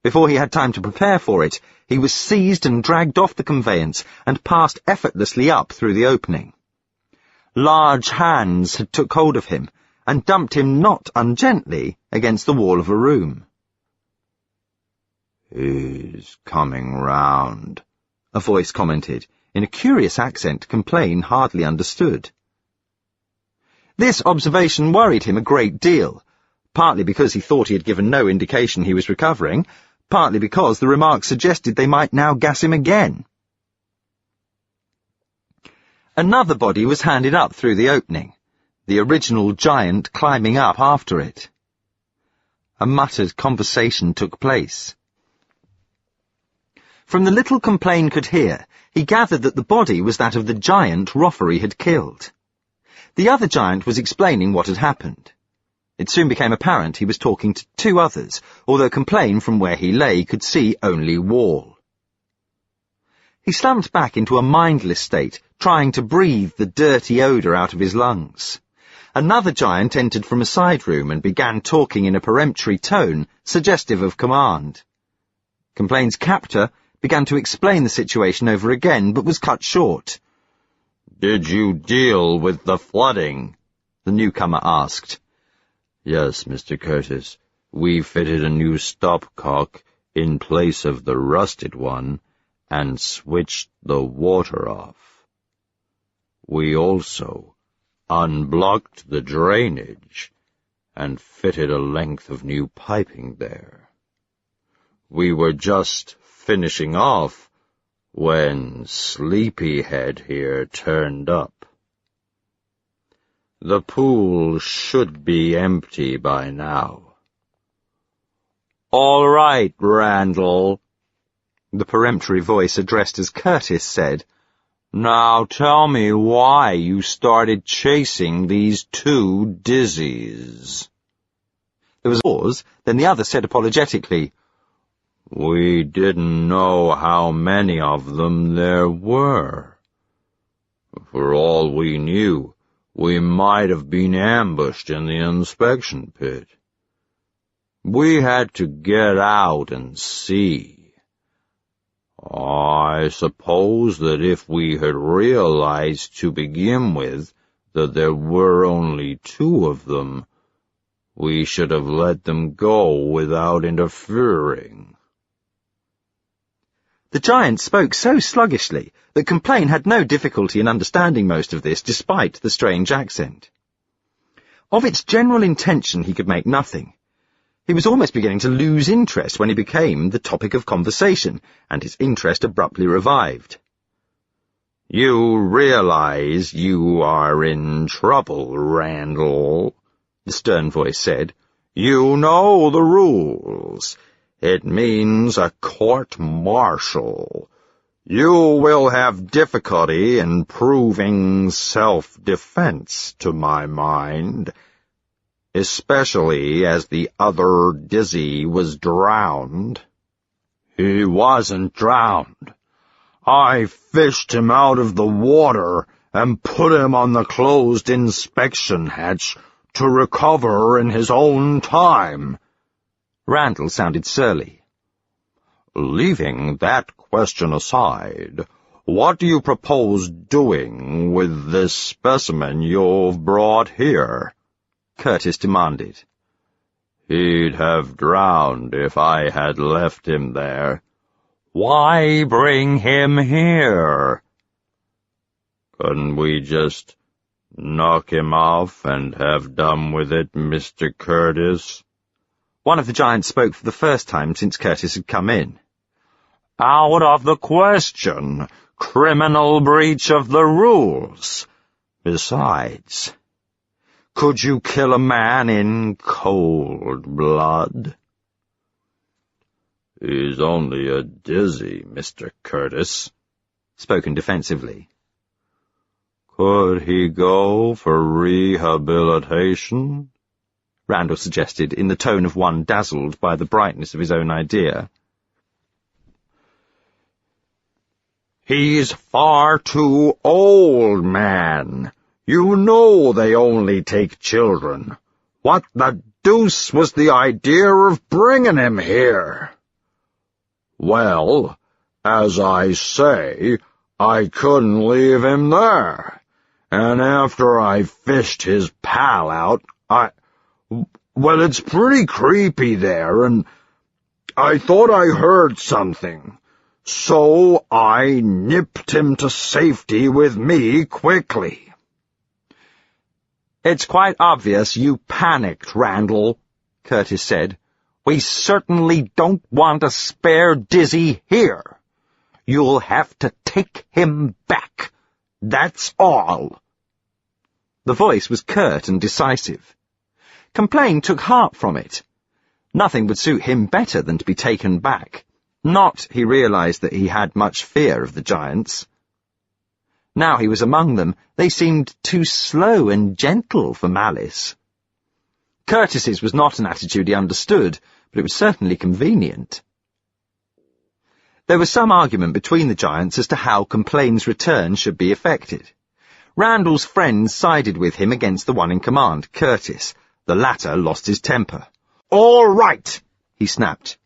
Before he had time to prepare for it, he was seized and dragged off the conveyance and passed effortlessly up through the opening. Large hands had took hold of him and dumped him not ungently against the wall of a room. "He's coming round," a voice commented, in a curious accent Complain hardly understood. This observation worried him a great deal, partly because he thought he had given no indication he was recovering, partly because the remark suggested they might now gas him again. Another body was handed up through the opening, the original giant climbing up after it. A muttered conversation took place. From the little Complain could hear, he gathered that the body was that of the giant Roffery had killed. The other giant was explaining what had happened. It soon became apparent he was talking to two others, although Complain from where he lay could see only wall. He slumped back into a mindless state, trying to breathe the dirty odour out of his lungs. Another giant entered from a side room and began talking in a peremptory tone, suggestive of command. Complain's captor began to explain the situation over again, but was cut short. "Did you deal with the flooding?" the newcomer asked. "Yes, Mr. Curtis. We fitted a new stopcock in place of the rusted one and switched the water off. We also unblocked the drainage and fitted a length of new piping there. We were just finishing off when Sleepyhead here turned up. The pool should be empty by now." "All right, Randall," the peremptory voice addressed as Curtis said. "Now tell me why you started chasing these two dizzies." There was a pause, then the other said apologetically, "We didn't know how many of them there were. For all we knew, we might have been ambushed in the inspection pit. We had to get out and see. I suppose that if we had realized to begin with that there were only two of them, we should have let them go without interfering." The giant spoke so sluggishly that Complain had no difficulty in understanding most of this despite the strange accent. Of its general intention he could make nothing. He was almost beginning to lose interest when he became the topic of conversation, and his interest abruptly revived. "You realize you are in trouble, Randall," the stern voice said. "You know the rules. It means a court-martial. You will have difficulty in proving self-defense, to my mind, especially as the other dizzy was drowned." "He wasn't drowned. I fished him out of the water and put him on the closed inspection hatch to recover in his own time." Randall sounded surly. "Leaving that question aside, what do you propose doing with this specimen you've brought here?" Curtis demanded. "He'd have drowned if I had left him there. Why bring him here? Couldn't we just knock him off and have done with it, Mr. Curtis?" One of the giants spoke for the first time since Curtis had come in. "Out of the question. Criminal breach of the rules. Besides, could you kill a man in cold blood?" "He's only a dizzy, Mr. Curtis," spoken defensively. "Could he go for rehabilitation?" Randall suggested, in the tone of one dazzled by the brightness of his own idea. "He's far too old, man. You know they only take children. What the deuce was the idea of bringing him here?" Well, as I say, I couldn't leave him there. And after I fished his pal out, well, it's pretty creepy there, and I thought I heard something. So I nipped him to safety with me quickly. "It's quite obvious you panicked, Randall," Curtis said. "We certainly don't want a spare Dizzy here. You'll have to take him back. That's all." The voice was curt and decisive. Complain took heart from it. Nothing would suit him better than to be taken back. Not, he realized, that he had much fear of the giants. Now he was among them, they seemed too slow and gentle for malice. Curtis's was not an attitude he understood, but it was certainly convenient. There was some argument between the giants as to how Complain's return should be effected. Randall's friends sided with him against the one in command, Curtis. The latter lost his temper. "All right," he snapped.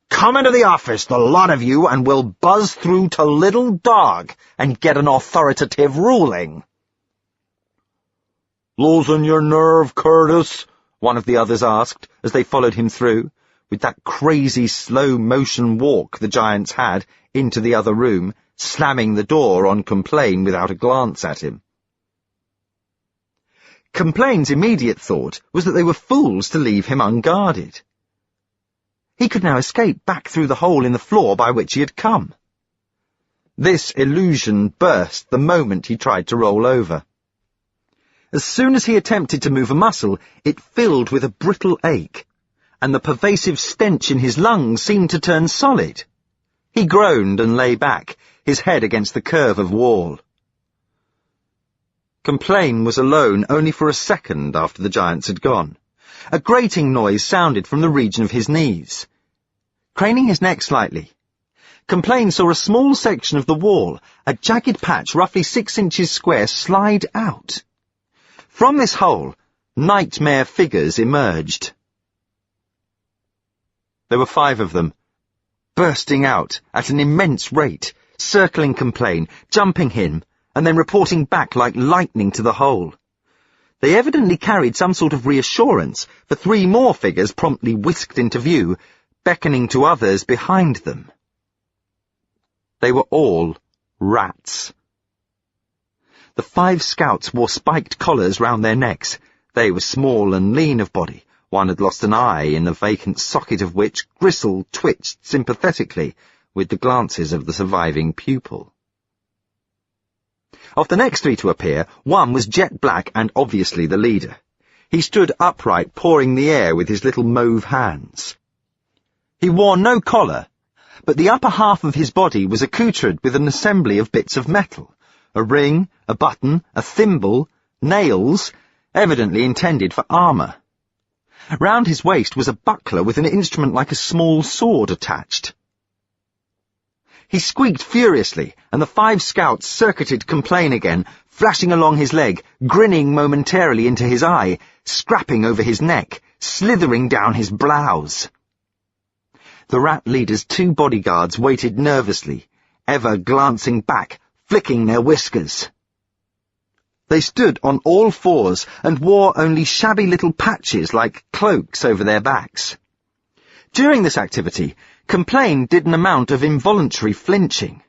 "Come into the office, the lot of you, and we'll buzz through to Little Dog and get an authoritative ruling." "Losing your nerve, Curtis?" one of the others asked as they followed him through, with that crazy slow-motion walk the giants had into the other room, slamming the door on Complain without a glance at him. Complain's immediate thought was that they were fools to leave him unguarded. He could now escape back through the hole in the floor by which he had come. This illusion burst the moment he tried to roll over. As soon as he attempted to move a muscle, it filled with a brittle ache, and the pervasive stench in his lungs seemed to turn solid. He groaned and lay back, his head against the curve of wall. Complain was alone only for a second after the giants had gone. A grating noise sounded from the region of his knees. Craning his neck slightly, Complain saw a small section of the wall, a jagged patch roughly 6 inches square, slide out. From this hole, nightmare figures emerged. There were 5 of them, bursting out at an immense rate, circling Complain, jumping him, and then reporting back like lightning to the hole. They evidently carried some sort of reassurance, for 3 more figures promptly whisked into view, beckoning to others behind them. They were all rats. The 5 scouts wore spiked collars round their necks. They were small and lean of body. One had lost an eye, in the vacant socket of which Gristle twitched sympathetically with the glances of the surviving pupil. Of the next 3 to appear, one was jet black and obviously the leader. He stood upright, pawing the air with his little mauve hands. He wore no collar, but the upper half of his body was accoutred with an assembly of bits of metal, a ring, a button, a thimble, nails, evidently intended for armour. Round his waist was a buckler with an instrument like a small sword attached. He squeaked furiously, and the 5 scouts circuited Complain again, flashing along his leg, grinning momentarily into his eye, scrapping over his neck, slithering down his blouse. The rat leader's 2 bodyguards waited nervously, ever glancing back, flicking their whiskers. They stood on all 4s and wore only shabby little patches like cloaks over their backs. During this activity, Complain did an amount of involuntary flinching.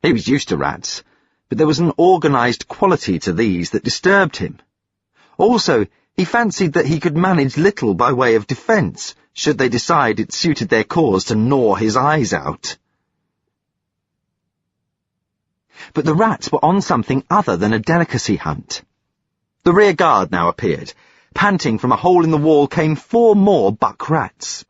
He was used to rats, but there was an organised quality to these that disturbed him. Also, he fancied that he could manage little by way of defence, should they decide it suited their cause to gnaw his eyes out. But the rats were on something other than a delicacy hunt. The rear guard now appeared. Panting from a hole in the wall came 4 more buck rats.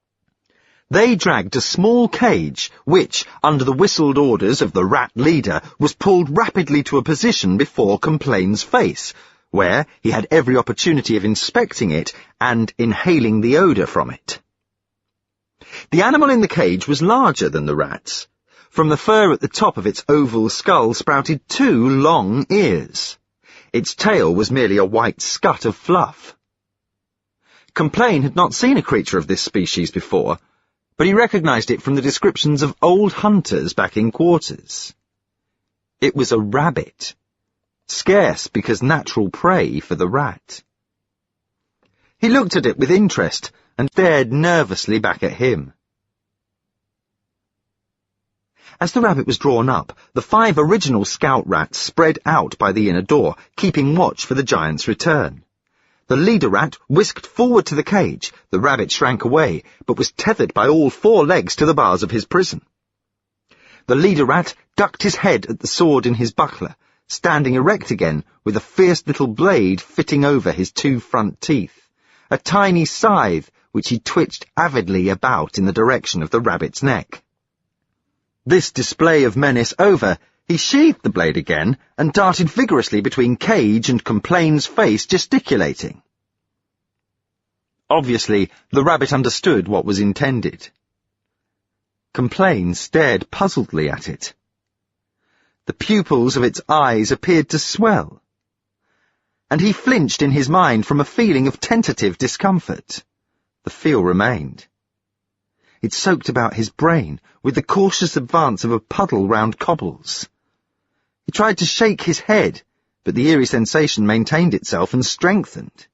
They dragged a small cage, which, under the whistled orders of the rat leader, was pulled rapidly to a position before Complain's face, where he had every opportunity of inspecting it and inhaling the odour from it. The animal in the cage was larger than the rats. From the fur at the top of its oval skull sprouted 2 long ears. Its tail was merely a white scut of fluff. Complain had not seen a creature of this species before, but he recognized it from the descriptions of old hunters back in quarters. It was a rabbit, scarce because natural prey for the rat. He looked at it with interest and stared nervously back at him. As the rabbit was drawn up, the 5 original scout rats spread out by the inner door, keeping watch for the giant's return. The leader rat whisked forward to the cage. The rabbit shrank away, but was tethered by all 4 legs to the bars of his prison. The leader rat ducked his head at the sword in his buckler, standing erect again with a fierce little blade fitting over his 2 front teeth, a tiny scythe which he twitched avidly about in the direction of the rabbit's neck. This display of menace over, he sheathed the blade again and darted vigorously between Cage and Complain's face, gesticulating. Obviously, the rabbit understood what was intended. Complain stared puzzledly at it. The pupils of its eyes appeared to swell, and he flinched in his mind from a feeling of tentative discomfort. The feel remained. It soaked about his brain with the cautious advance of a puddle round cobbles. He tried to shake his head, but the eerie sensation maintained itself and strengthened.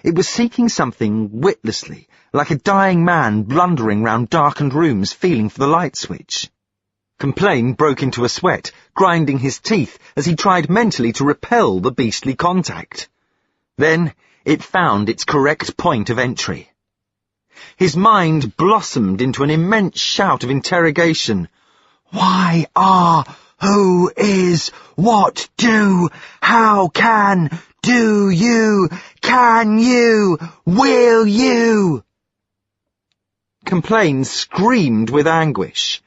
It was seeking something witlessly, like a dying man blundering round darkened rooms feeling for the light switch. Complain broke into a sweat, grinding his teeth as he tried mentally to repel the beastly contact. Then it found its correct point of entry. His mind blossomed into an immense shout of interrogation. Why are, who is, what do, how can, do you, can you, will you? Complain screamed with anguish.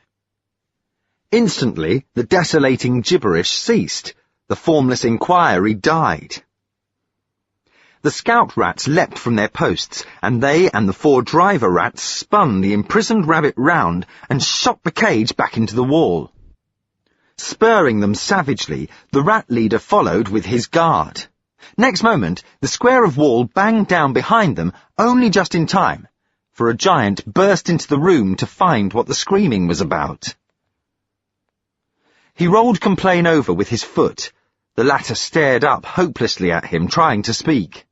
Instantly, the desolating gibberish ceased. The formless inquiry died. The scout rats leapt from their posts, and they and the 4 driver rats spun the imprisoned rabbit round and shot the cage back into the wall. Spurring them savagely, the rat leader followed with his guard. Next moment, the square of wall banged down behind them, only just in time, for a giant burst into the room to find what the screaming was about. He rolled Complain over with his foot. The latter stared up hopelessly at him, trying to speak.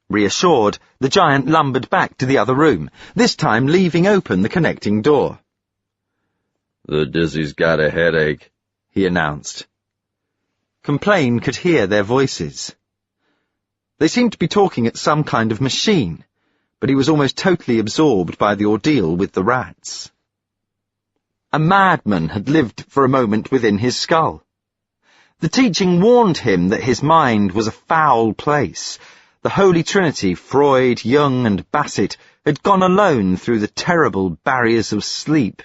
Reassured, the giant lumbered back to the other room, this time leaving open the connecting door. "The dizzy's got a headache," he announced. Complain could hear their voices. They seemed to be talking at some kind of machine, but he was almost totally absorbed by the ordeal with the rats. A madman had lived for a moment within his skull. The teaching warned him that his mind was a foul place. The Holy Trinity, Freud, Jung, and Bassett, had gone alone through the terrible barriers of sleep,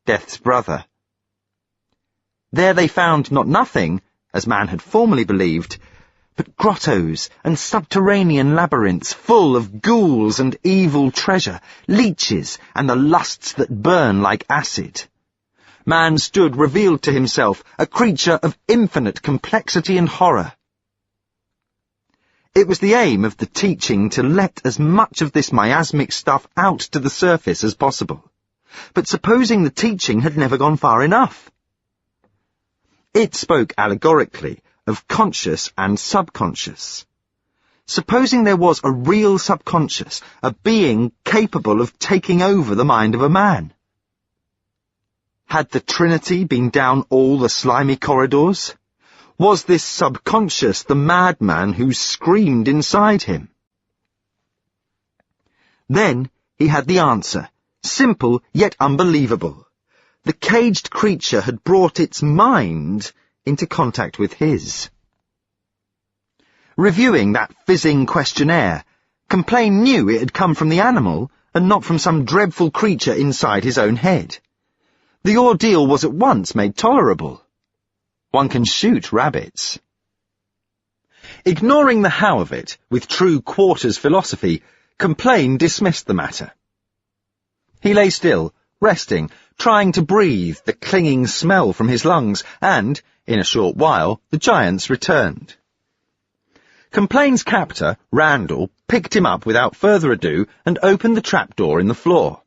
death's brother. There they found not nothing, as man had formerly believed, but grottos and subterranean labyrinths full of ghouls and evil treasure, leeches, and the lusts that burn like acid. Man stood revealed to himself, a creature of infinite complexity and horror. It was the aim of the teaching to let as much of this miasmic stuff out to the surface as possible. But supposing the teaching had never gone far enough? It spoke allegorically of conscious and subconscious. Supposing there was a real subconscious, a being capable of taking over the mind of a man? Had the Trinity been down all the slimy corridors? Was this subconscious the madman who screamed inside him? Then he had the answer, simple yet unbelievable. The caged creature had brought its mind into contact with his. Reviewing that fizzing questionnaire, Complain knew it had come from the animal and not from some dreadful creature inside his own head. The ordeal was at once made tolerable. One can shoot rabbits. Ignoring the how of it, with true quarters philosophy, Complain dismissed the matter. He lay still, resting, trying to breathe the clinging smell from his lungs, and, in a short while, the giants returned. Complain's captor, Randall, picked him up without further ado and opened the trapdoor in the floor.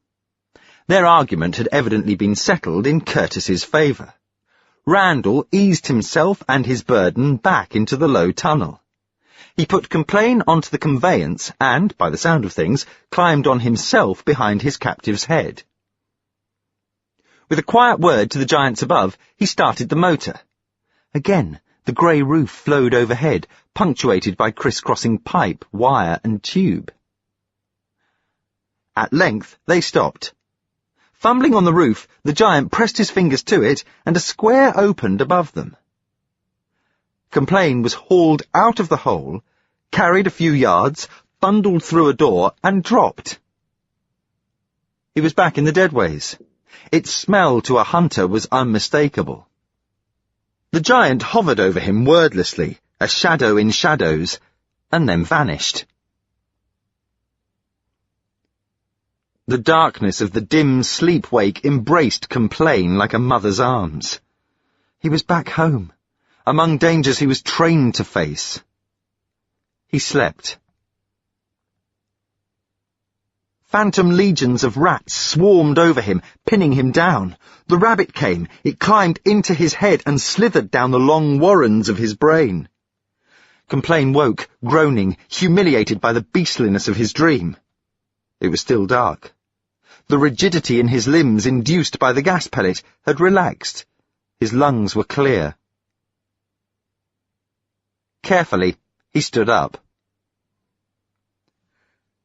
Their argument had evidently been settled in Curtis's favour. Randall eased himself and his burden back into the low tunnel. He put Complain onto the conveyance and, by the sound of things, climbed on himself behind his captive's head. With a quiet word to the giants above, he started the motor. Again, the grey roof flowed overhead, punctuated by criss-crossing pipe, wire and tube. At length, they stopped. Fumbling on the roof, the giant pressed his fingers to it, and a square opened above them. Complain was hauled out of the hole, carried a few yards, bundled through a door, and dropped. He was back in the deadways. Its smell to a hunter was unmistakable. The giant hovered over him wordlessly, a shadow in shadows, and then vanished. The darkness of the dim sleep-wake embraced Complain like a mother's arms. He was back home, among dangers he was trained to face. He slept. Phantom legions of rats swarmed over him, pinning him down. The rabbit came, it climbed into his head and slithered down the long warrens of his brain. Complain woke, groaning, humiliated by the beastliness of his dream. It was still dark. The rigidity in his limbs induced by the gas pellet had relaxed. His lungs were clear. Carefully, he stood up.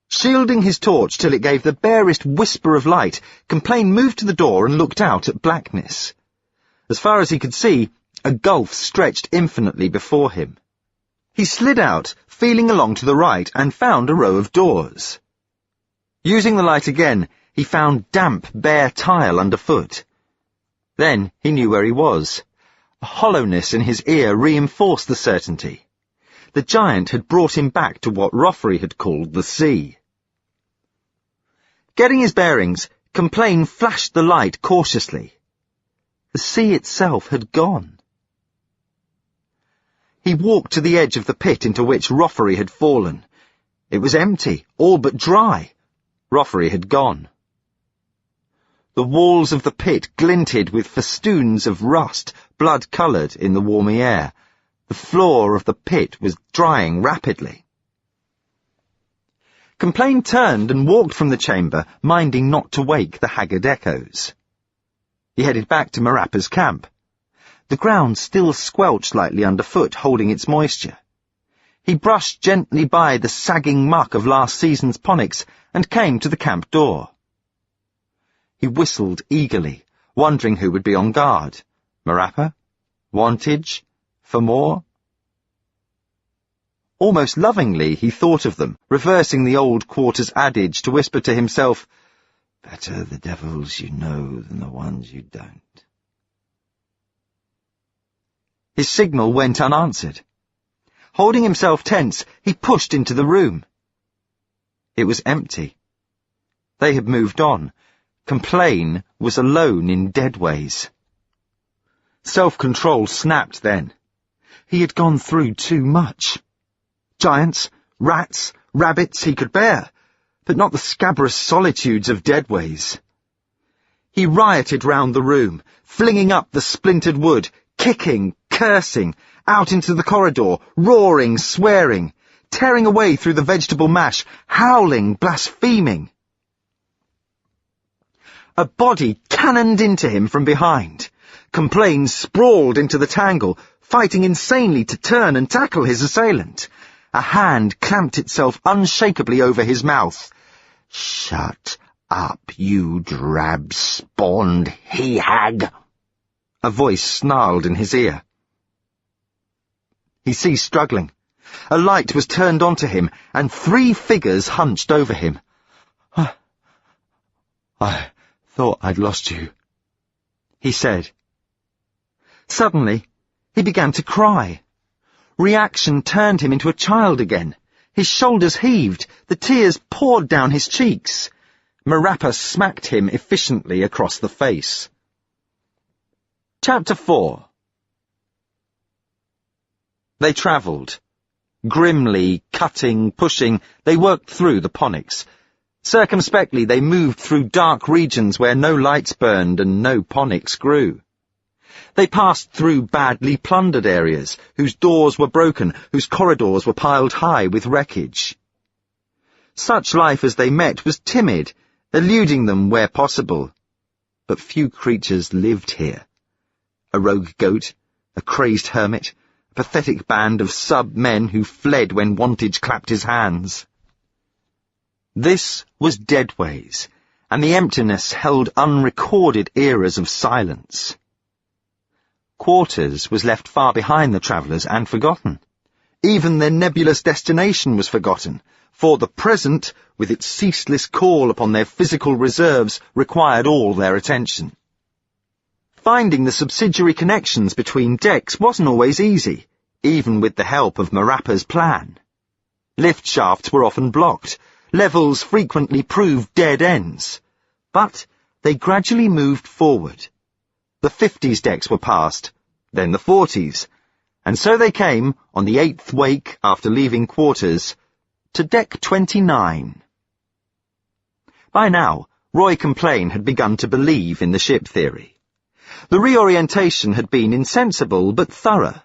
Shielding his torch till it gave the barest whisper of light, Complain moved to the door and looked out at blackness. As far as he could see, a gulf stretched infinitely before him. He slid out, feeling along to the right, and found a row of doors. Using the light again, he found damp, bare tile underfoot. Then he knew where he was. A hollowness in his ear reinforced the certainty. The giant had brought him back to what Rothery had called the sea. Getting his bearings, Complain flashed the light cautiously. The sea itself had gone. He walked to the edge of the pit into which Rothery had fallen. It was empty, all but dry. Rothery had gone. The walls of the pit glinted with festoons of rust, blood-coloured in the warmy air. The floor of the pit was drying rapidly. Complain turned and walked from the chamber, minding not to wake the haggard echoes. He headed back to Marappa's camp. The ground still squelched lightly underfoot, holding its moisture. He brushed gently by the sagging muck of last season's ponics and came to the camp door. He whistled eagerly, wondering who would be on guard. Marappa? Wantage? For more? Almost lovingly he thought of them, reversing the old quarter's adage to whisper to himself, "Better the devils you know than the ones you don't." His signal went unanswered. Holding himself tense, he pushed into the room. It was empty. They had moved on. Complain was alone in deadways. Self-control snapped then. He had gone through too much. Giants, rats, rabbits he could bear, but not the scabrous solitudes of deadways. He rioted round the room, flinging up the splintered wood, kicking, cursing, out into the corridor, roaring, swearing, tearing away through the vegetable mash, howling, blaspheming. A body cannoned into him from behind. Complain sprawled into the tangle, fighting insanely to turn and tackle his assailant. A hand clamped itself unshakably over his mouth. "Shut up, you drab-spawned he-hag!" A voice snarled in his ear. He ceased struggling. A light was turned onto him, and 3 figures hunched over him. I thought I'd lost you," he said. Suddenly, he began to cry. Reaction turned him into a child again. His shoulders heaved, the tears poured down his cheeks. Marappa smacked him efficiently across the face. Chapter 4. They travelled. Grimly, cutting, pushing, they worked through the ponics. Circumspectly, they moved through dark regions where no lights burned and no ponics grew. They passed through badly plundered areas, whose doors were broken, whose corridors were piled high with wreckage. Such life as they met was timid, eluding them where possible. But few creatures lived here. A rogue goat, a crazed hermit, a pathetic band of sub-men who fled when Wantage clapped his hands. This was Deadways, and the emptiness held unrecorded eras of silence. Quarters was left far behind the travellers and forgotten. Even their nebulous destination was forgotten, for the present, with its ceaseless call upon their physical reserves, required all their attention. Finding the subsidiary connections between decks wasn't always easy, even with the help of Marappa's plan. Lift shafts were often blocked, levels frequently proved dead ends, but they gradually moved forward. The 50s decks were passed, then the 40s, and so they came, on the 8th wake after leaving quarters, to deck 29. By now, Roy Complain had begun to believe in the ship theory. The reorientation had been insensible but thorough.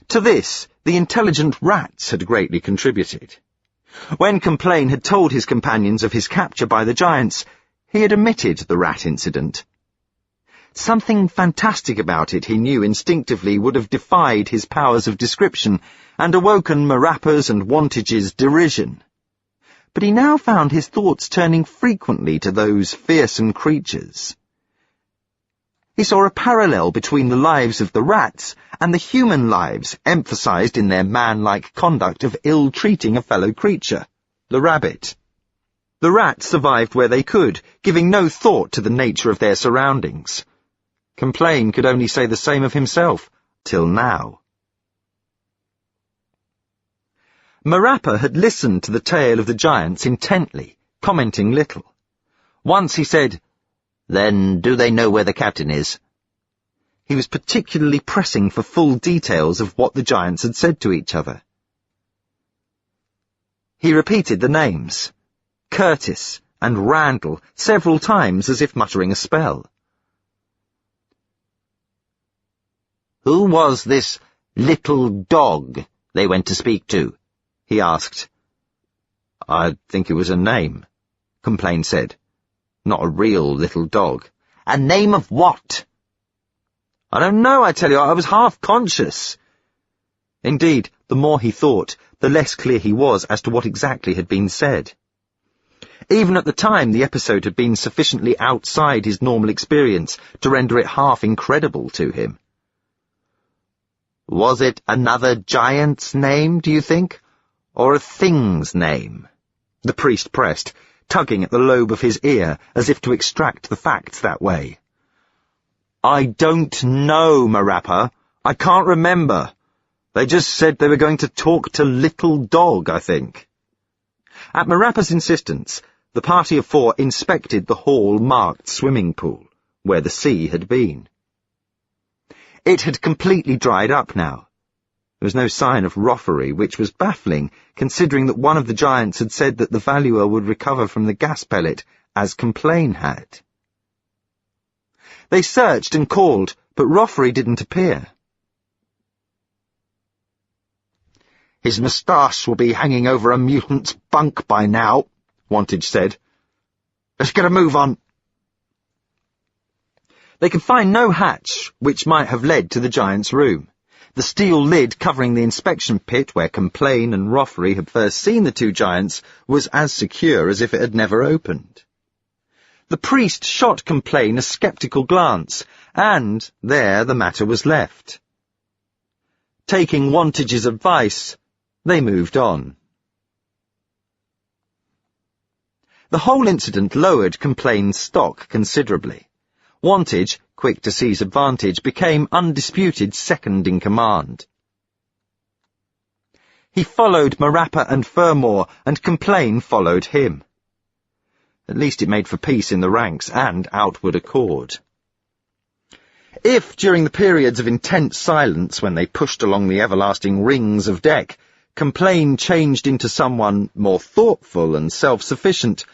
To this, the intelligent rats had greatly contributed. When Complain had told his companions of his capture by the giants, he had omitted the rat incident. Something fantastic about it, he knew instinctively, would have defied his powers of description and awoken Marappa's and Wantage's derision. But he now found his thoughts turning frequently to those fearsome creatures. He saw a parallel between the lives of the rats and the human lives emphasized in their man-like conduct of ill-treating a fellow creature, the rabbit. The rats survived where they could, giving no thought to the nature of their surroundings. Complain could only say the same of himself, till now. Marappa had listened to the tale of the giants intently, commenting little. Once he said, "Then do they know where the captain is?" He was particularly pressing for full details of what the giants had said to each other. He repeated the names, Curtis and Randall, several times as if muttering a spell. "Who was this little dog they went to speak to?" he asked. "I think it was a name," Complain said. "Not a real little dog." "A name of what?" "I don't know, I tell you, I was half-conscious." Indeed, the more he thought, the less clear he was as to what exactly had been said. Even at the time, the episode had been sufficiently outside his normal experience to render it half incredible to him. "Was it another giant's name, do you think? Or a thing's name?" the priest pressed, tugging at the lobe of his ear as if to extract the facts that way. "I don't know, Marappa. I can't remember. They just said they were going to talk to Little Dog, I think." At Marappa's insistence, the party of 4 inspected the hall-marked swimming pool, where the sea had been. It had completely dried up now. There was no sign of roffery, which was baffling, considering that one of the giants had said that the valuer would recover from the gas pellet, as Complain had. They searched and called, but roffery didn't appear. "His moustache will be hanging over a mutant's bunk by now," Wantage said. "Let's get a move on." They could find no hatch, which might have led to the giant's room. The steel lid covering the inspection pit where Complain and Roffery had first seen the 2 giants was as secure as if it had never opened. The priest shot Complain a sceptical glance, and there the matter was left. Taking Wantage's advice, they moved on. The whole incident lowered Complain's stock considerably. Wantage, quick to seize advantage, became undisputed second in command. He followed Marappa and Fermor, and Complain followed him. At least it made for peace in the ranks and outward accord. If, during the periods of intense silence when they pushed along the everlasting rings of deck, Complain changed into someone more thoughtful and self-sufficient,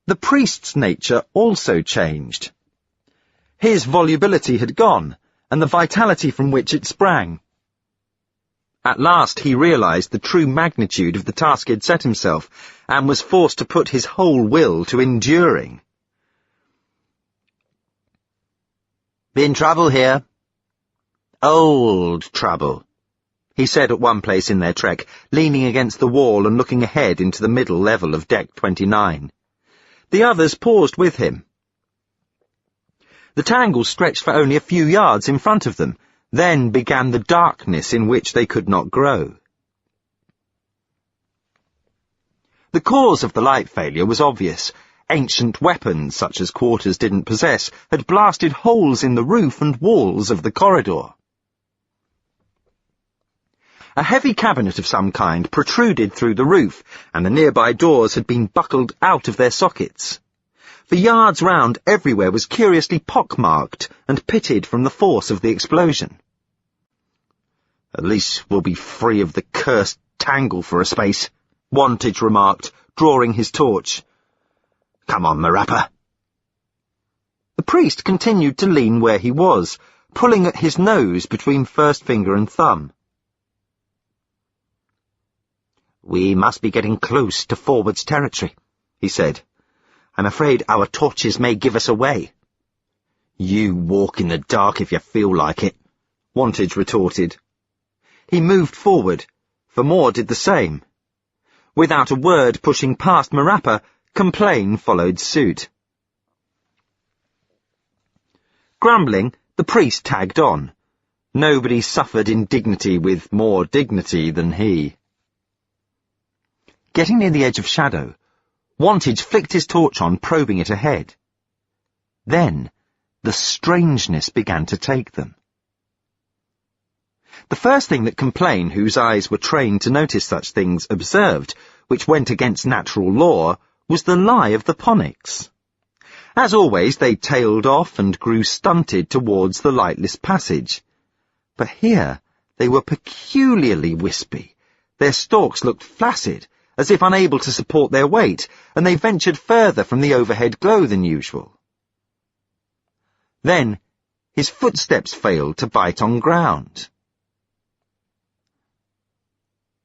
the priest's nature also changed. His volubility had gone, and the vitality from which it sprang. At last he realized the true magnitude of the task he'd set himself, and was forced to put his whole will to enduring. "Been trouble here. Old trouble," he said at one place in their trek, leaning against the wall and looking ahead into the middle level of Deck 29. The others paused with him. The tangle stretched for only a few yards in front of them. Then began the darkness in which they could not grow. The cause of the light failure was obvious. Ancient weapons, such as Quarters didn't possess, had blasted holes in the roof and walls of the corridor. A heavy cabinet of some kind protruded through the roof, and the nearby doors had been buckled out of their sockets. For yards round, everywhere was curiously pockmarked and pitted from the force of the explosion. "At least we'll be free of the cursed tangle for a space," Wantage remarked, drawing his torch. "Come on, Marappa." The priest continued to lean where he was, pulling at his nose between first finger and thumb. "We must be getting close to Forward's territory," he said. "I'm afraid our torches may give us away." "You walk in the dark if you feel like it," Wantage retorted. He moved forward. Famore did the same. Without a word pushing past Marappa, Complain followed suit. Grumbling, the priest tagged on. Nobody suffered indignity with more dignity than he. Getting near the edge of shadow, Wantage flicked his torch on, probing it ahead. Then, the strangeness began to take them. The first thing that Complain, whose eyes were trained to notice such things, observed, which went against natural law, was the lie of the Ponics. As always, they tailed off and grew stunted towards the lightless passage. But here they were peculiarly wispy. Their stalks looked flaccid, as if unable to support their weight, and they ventured further from the overhead glow than usual. Then his footsteps failed to bite on ground.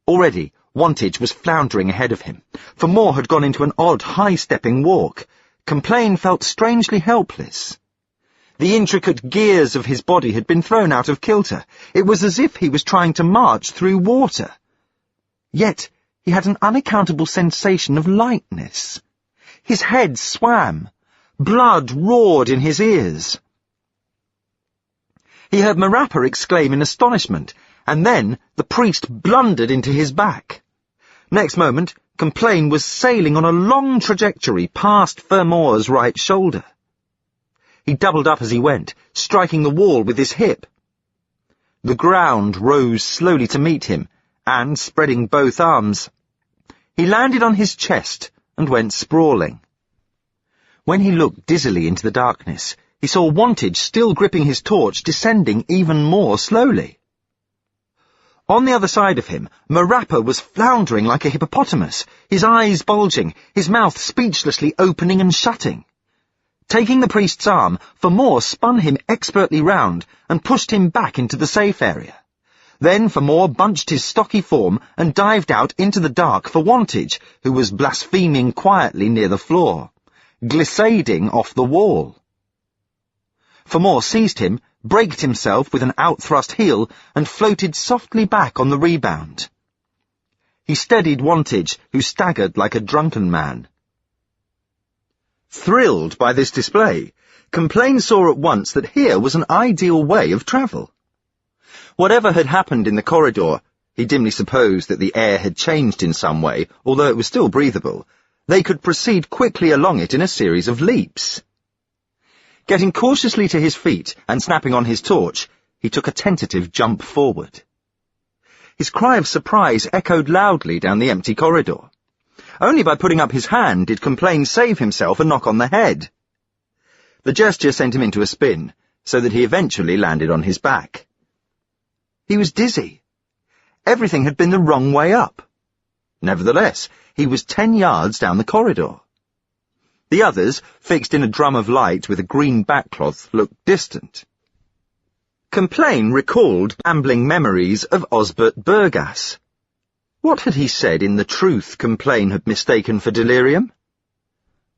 Already, Wantage was floundering ahead of him. Famore had gone into an odd, high-stepping walk. Complain felt strangely helpless. The intricate gears of his body had been thrown out of kilter. It was as if he was trying to march through water. Yet he had an unaccountable sensation of lightness. His head swam. Blood roared in his ears. He heard Marappa exclaim in astonishment, and then the priest blundered into his back. Next moment, Complain was sailing on a long trajectory past Famore's right shoulder. He doubled up as he went, striking the wall with his hip. The ground rose slowly to meet him, and, spreading both arms, he landed on his chest and went sprawling. When he looked dizzily into the darkness, he saw Wantage, still gripping his torch, descending even more slowly. On the other side of him, Marappa was floundering like a hippopotamus, his eyes bulging, his mouth speechlessly opening and shutting. Taking the priest's arm, Famore spun him expertly round and pushed him back into the safe area. Then Famore bunched his stocky form and dived out into the dark for Wantage, who was blaspheming quietly near the floor, glissading off the wall. Famore seized him, braked himself with an outthrust heel, and floated softly back on the rebound. He steadied Wantage, who staggered like a drunken man. Thrilled by this display, Complain saw at once that here was an ideal way of travel. Whatever had happened in the corridor, he dimly supposed that the air had changed in some way, although it was still breathable. They could proceed quickly along it in a series of leaps. Getting cautiously to his feet and snapping on his torch, he took a tentative jump forward. His cry of surprise echoed loudly down the empty corridor. Only by putting up his hand did Complain save himself a knock on the head. The gesture sent him into a spin, so that he eventually landed on his back. He was dizzy. Everything had been the wrong way up. Nevertheless, he was 10 yards down the corridor. The others, fixed in a drum of light with a green backcloth, looked distant. Complain recalled ambling memories of Osbert Burgas. What had he said in the truth Complain had mistaken for delirium?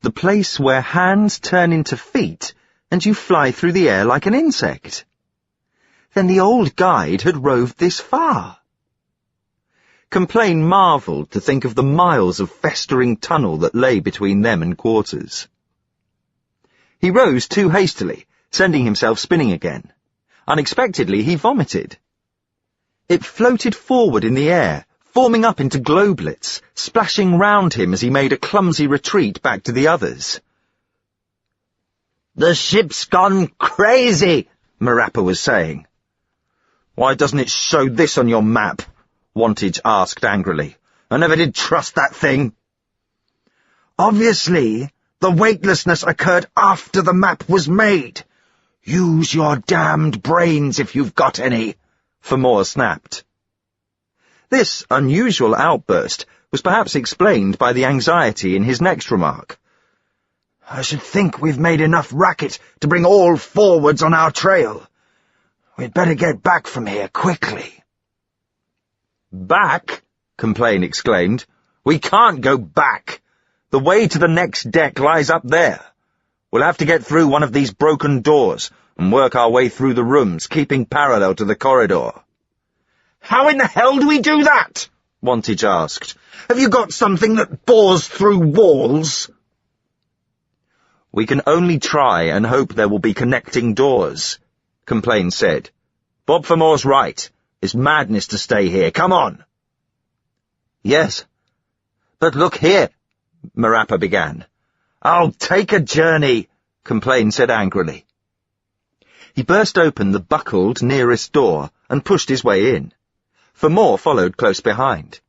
The place where hands turn into feet and you fly through the air like an insect. Then the old guide had roved this far. Complain marvelled to think of the miles of festering tunnel that lay between them and quarters. He rose too hastily, sending himself spinning again. Unexpectedly, he vomited. It floated forward in the air, forming up into globelets, splashing round him as he made a clumsy retreat back to the others. "The ship's gone crazy," Marappa was saying. "Why doesn't it show this on your map?" Wantage asked angrily. "I never did trust that thing." "Obviously, the weightlessness occurred after the map was made. Use your damned brains if you've got any," Famore snapped. This unusual outburst was perhaps explained by the anxiety in his next remark. "I should think we've made enough racket to bring all forwards on our trail. We'd better get back from here quickly." "Back?" Complain exclaimed. "We can't go back. The way to the next deck lies up there. We'll have to get through one of these broken doors and work our way through the rooms, keeping parallel to the corridor." "How in the hell do we do that?" Wantage asked. "Have you got something that bores through walls?" "We can only try and hope there will be connecting doors," Complain said. "Bob Famore's right. It's madness to stay here. Come on." "Yes. But look here," Marappa began. "I'll take a journey," Complain said angrily. He burst open the buckled nearest door and pushed his way in. Famore followed close behind.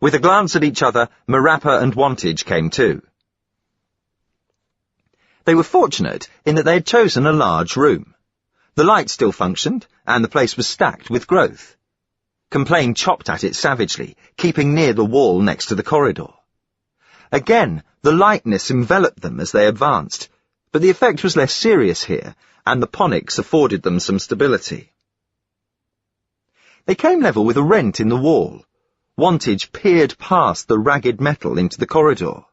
With a glance at each other, Marappa and Wantage came too. They were fortunate in that they had chosen a large room. The light still functioned, and the place was stacked with growth. Complain chopped at it savagely, keeping near the wall next to the corridor. Again, the lightness enveloped them as they advanced, but the effect was less serious here, and the ponics afforded them some stability. They came level with a rent in the wall. Wantage peered past the ragged metal into the corridor.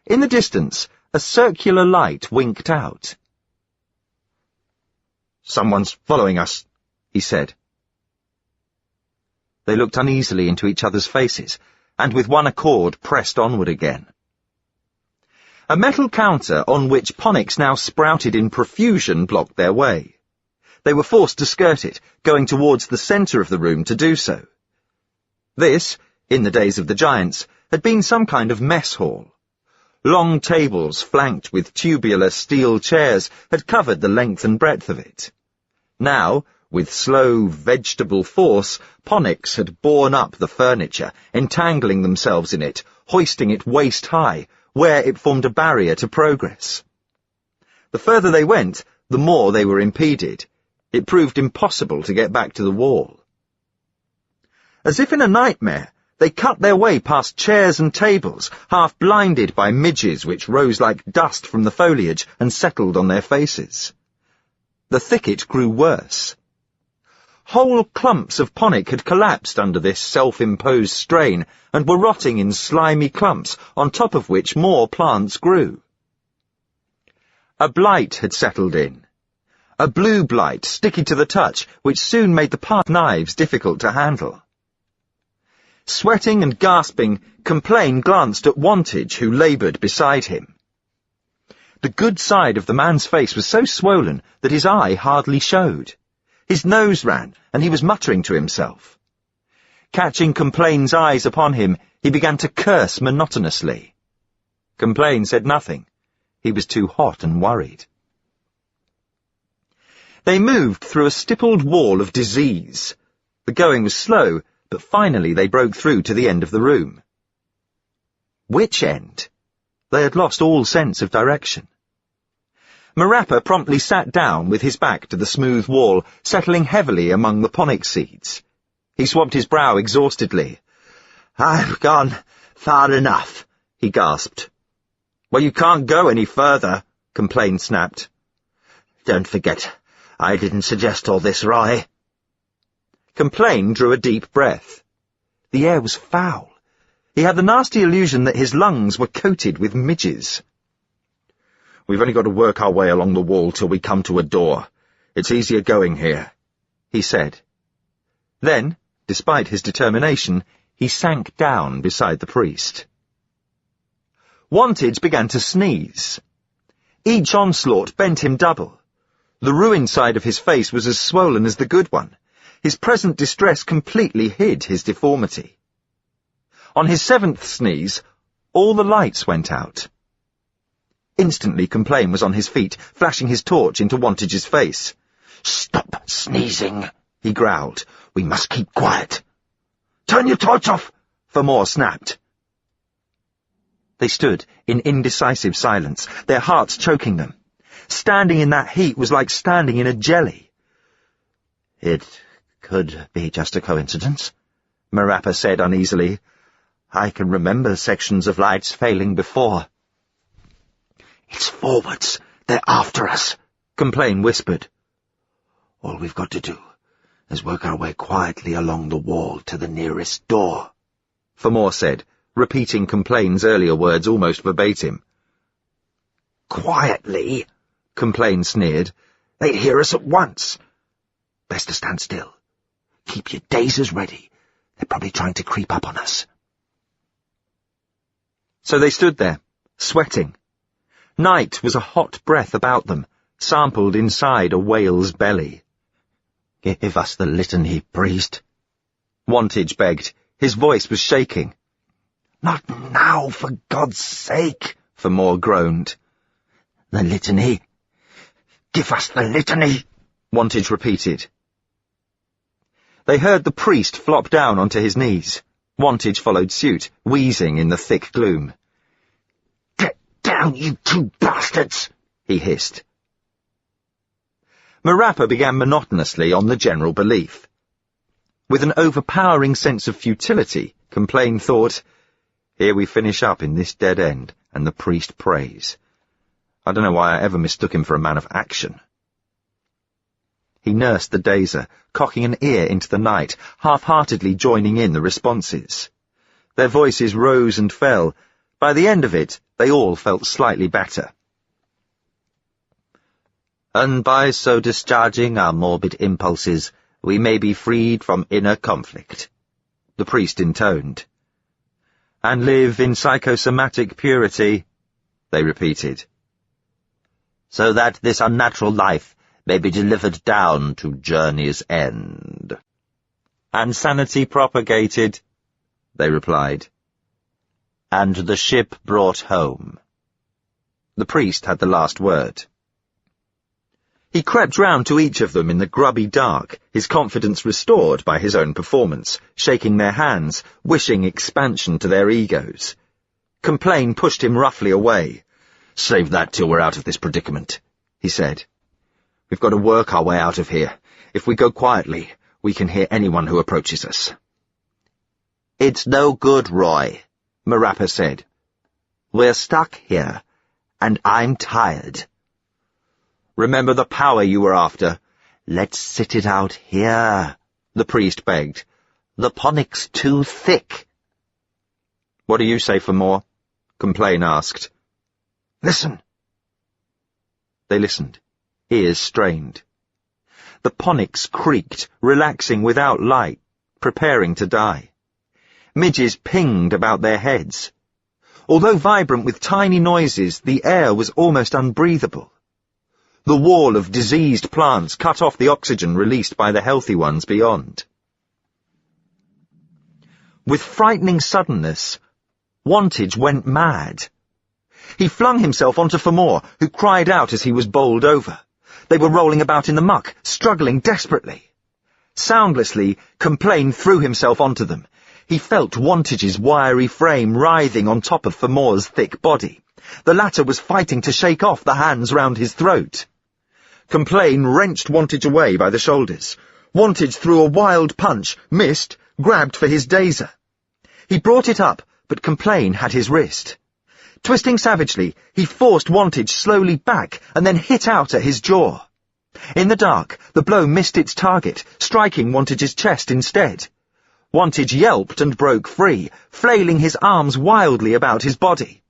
In the distance, a circular light winked out. "Someone's following us," he said. They looked uneasily into each other's faces, and with one accord pressed onward again. A metal counter on which ponics now sprouted in profusion blocked their way. They were forced to skirt it, going towards the centre of the room to do so. This, in the days of the giants, had been some kind of mess hall. Long tables flanked with tubular steel chairs had covered the length and breadth of it. Now, with slow, vegetable force, ponics had borne up the furniture, entangling themselves in it, hoisting it waist-high, where it formed a barrier to progress. The further they went, the more they were impeded. It proved impossible to get back to the wall. As if in a nightmare, they cut their way past chairs and tables, half blinded by midges which rose like dust from the foliage and settled on their faces. The thicket grew worse. Whole clumps of ponic had collapsed under this self-imposed strain and were rotting in slimy clumps, on top of which more plants grew. A blight had settled in. A blue blight, sticky to the touch, which soon made the part knives difficult to handle. Sweating and gasping, Complain glanced at Wantage, who laboured beside him. The good side of the man's face was so swollen that his eye hardly showed. His nose ran, and he was muttering to himself. Catching Complain's eyes upon him, he began to curse monotonously. Complain said nothing. He was too hot and worried. They moved through a stippled wall of disease. The going was slow, but finally they broke through to the end of the room. Which end? They had lost all sense of direction. Marappa promptly sat down with his back to the smooth wall, settling heavily among the ponic seeds. He swabbed his brow exhaustedly. "I've gone far enough," he gasped. "Well, you can't go any further," Complain snapped. "Don't forget, I didn't suggest all this, Roy." Complain drew a deep breath. The air was foul. He had the nasty illusion that his lungs were coated with midges. "We've only got to work our way along the wall till we come to a door. It's easier going here," he said. Then, despite his determination, he sank down beside the priest. Wantage began to sneeze. Each onslaught bent him double. The ruined side of his face was as swollen as the good one. His present distress completely hid his deformity. On his 7th sneeze, all the lights went out. Instantly, Complain was on his feet, flashing his torch into Wantage's face. "Stop sneezing," he growled. "We must keep quiet." "Turn your torch off," Famore snapped. They stood in indecisive silence, their hearts choking them. Standing in that heat was like standing in a jelly. "It could be just a coincidence," Marappa said uneasily. "I can remember sections of lights failing before." "It's forwards. They're after us," Complain whispered. "All we've got to do is work our way quietly along the wall to the nearest door," Famore said, repeating Complain's earlier words almost verbatim. "Quietly," Complain sneered. "They'd hear us at once. Best to stand still. Keep your dazers ready. They're probably trying to creep up on us." So they stood there, sweating. Night was a hot breath about them, sampled inside a whale's belly. "Give us the litany, priest," Wantage begged. His voice was shaking. "Not now, for God's sake," Famore groaned. "The litany." "Give us the litany," Wantage repeated. They heard the priest flop down onto his knees. Wantage followed suit, wheezing in the thick gloom. "Get down, you two bastards," he hissed. Marappa began monotonously on the general belief. With an overpowering sense of futility, Complain thought, "Here we finish up in this dead end, and the priest prays. I don't know why I ever mistook him for a man of action." He nursed the dazer, cocking an ear into the night, half-heartedly joining in the responses. Their voices rose and fell. By the end of it, they all felt slightly better. "And by so discharging our morbid impulses, we may be freed from inner conflict," the priest intoned. "And live in psychosomatic purity," they repeated. "So that this unnatural life may be delivered down to journey's end." "And sanity propagated," they replied. "And the ship brought home." The priest had the last word. He crept round to each of them in the grubby dark, his confidence restored by his own performance, shaking their hands, wishing expansion to their egos. Complain pushed him roughly away. "Save that till we're out of this predicament," he said. "We've got to work our way out of here. If we go quietly, we can hear anyone who approaches us." "It's no good, Roy," Marappa said. "We're stuck here, and I'm tired." "Remember the power you were after." "Let's sit it out here," the priest begged. "The ponic's too thick." "What do you say for more?" Complain asked. "Listen." They listened, ears strained. The ponics creaked, relaxing without light, preparing to die. Midges pinged about their heads. Although vibrant with tiny noises, the air was almost unbreathable. The wall of diseased plants cut off the oxygen released by the healthy ones beyond. With frightening suddenness, Wantage went mad. He flung himself onto Famore, who cried out as he was bowled over. They were rolling about in the muck, struggling desperately. Soundlessly, Complain threw himself onto them. He felt Wantage's wiry frame writhing on top of Famore's thick body. The latter was fighting to shake off the hands round his throat. Complain wrenched Wantage away by the shoulders. Wantage threw a wild punch, missed, grabbed for his dazer. He brought it up, but Complain had his wrist. Twisting savagely, he forced Wantage slowly back and then hit out at his jaw. In the dark, the blow missed its target, striking Wantage's chest instead. Wantage yelped and broke free, flailing his arms wildly about his body.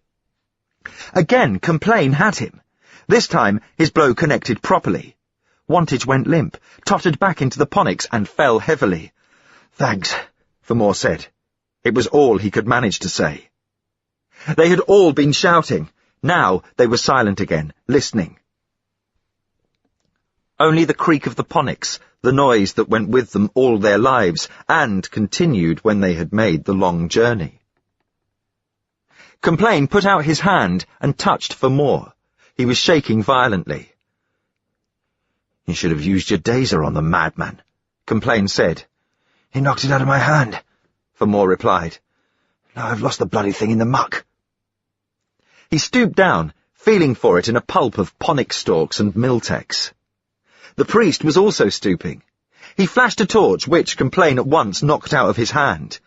Again, Complain had him. This time, his blow connected properly. Wantage went limp, tottered back into the ponics, and fell heavily. "Thanks," Vermore said. It was all he could manage to say. They had all been shouting. Now they were silent again, listening. Only the creak of the ponics, the noise that went with them all their lives, and continued when they had made the long journey. Complain put out his hand and touched Vermore. He was shaking violently. "You should have used your dazer on the madman," Complain said. "He knocked it out of my hand," Vermore replied. "Now I've lost the bloody thing in the muck." He stooped down, feeling for it in a pulp of ponic stalks and miltex. The priest was also stooping. He flashed a torch, which Complain at once knocked out of his hand.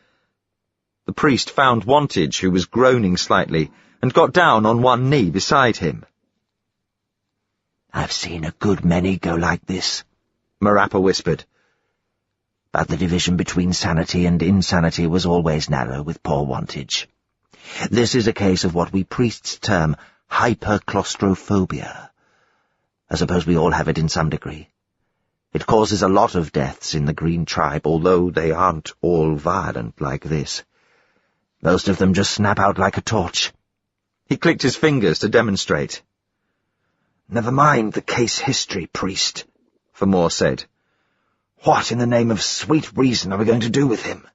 The priest found Wantage, who was groaning slightly, and got down on one knee beside him. "I've seen a good many go like this," Marappa whispered. "But the division between sanity and insanity was always narrow with poor Wantage. This is a case of what we priests term hyperclaustrophobia. I suppose we all have it in some degree. It causes a lot of deaths in the Green Tribe, although they aren't all violent like this. Most of them just snap out like a torch." He clicked his fingers to demonstrate. "Never mind the case history, priest," Vermore said. "What in the name of sweet reason are we going to do with him?"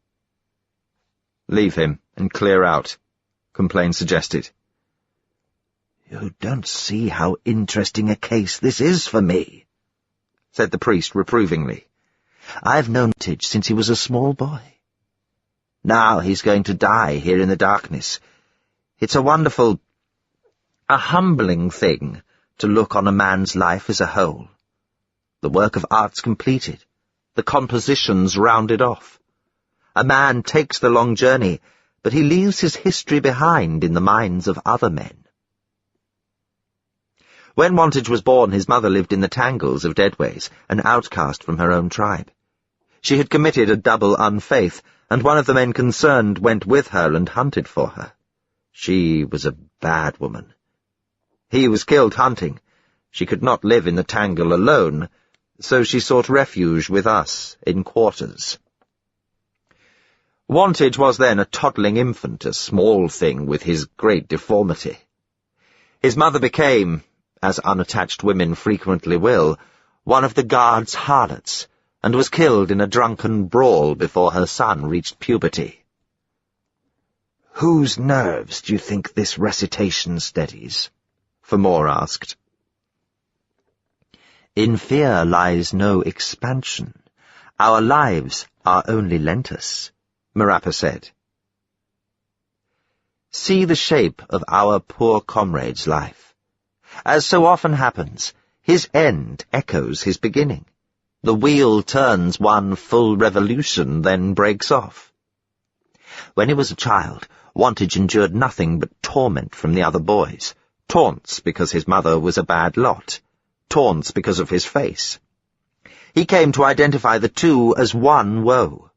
"Leave him and clear out," Complain suggested. "You don't see how interesting a case this is for me," said the priest reprovingly. "I've known Wantage since he was a small boy. Now he's going to die here in the darkness. It's a wonderful, a humbling thing to look on a man's life as a whole. The work of art's completed, the compositions rounded off. A man takes the long journey, but he leaves his history behind in the minds of other men." When Wantage was born, his mother lived in the tangles of Deadways, an outcast from her own tribe. She had committed a double unfaith, and one of the men concerned went with her and hunted for her. She was a bad woman. He was killed hunting. She could not live in the tangle alone, so she sought refuge with us in quarters. Wantage was then a toddling infant, a small thing with his great deformity. His mother became, as unattached women frequently will, one of the guard's harlots, and was killed in a drunken brawl before her son reached puberty. "Whose nerves do you think this recitation steadies?" Vermore asked. "In fear lies no expansion. Our lives are only lent us," Marappa said. "See the shape of our poor comrade's life. As so often happens, his end echoes his beginning. The wheel turns one full revolution, then breaks off. When he was a child, Wantage endured nothing but torment from the other boys. Taunts because his mother was a bad lot. Taunts because of his face. He came to identify the two as one woe.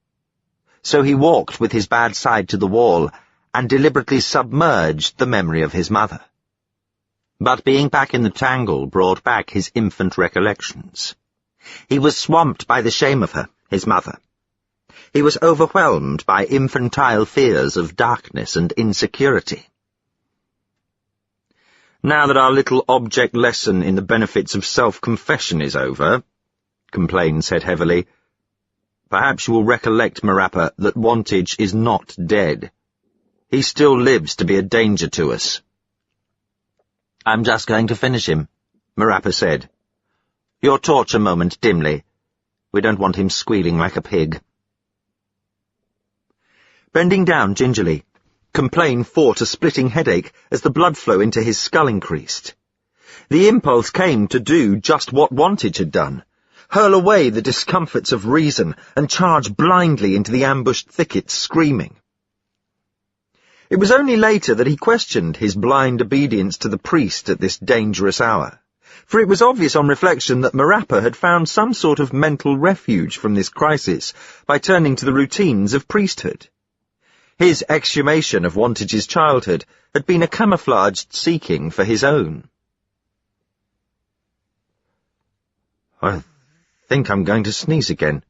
So he walked with his bad side to the wall and deliberately submerged the memory of his mother. But being back in the tangle brought back his infant recollections. He was swamped by the shame of her, his mother. He was overwhelmed by infantile fears of darkness and insecurity. "Now that our little object lesson in the benefits of self-confession is over," Complain said heavily, "perhaps you will recollect, Marappa, that Wantage is not dead. He still lives to be a danger to us." "I'm just going to finish him," Marappa said. "Your torch a moment, dimly. We don't want him squealing like a pig." Bending down gingerly, Complain fought a splitting headache as the blood flow into his skull increased. The impulse came to do just what Wantage had done, hurl away the discomforts of reason, and charge blindly into the ambushed thickets, screaming. It was only later that he questioned his blind obedience to the priest at this dangerous hour, for it was obvious on reflection that Marappa had found some sort of mental refuge from this crisis by turning to the routines of priesthood. His exhumation of Wantage's childhood had been a camouflaged seeking for his own. "I think I'm going to sneeze again,"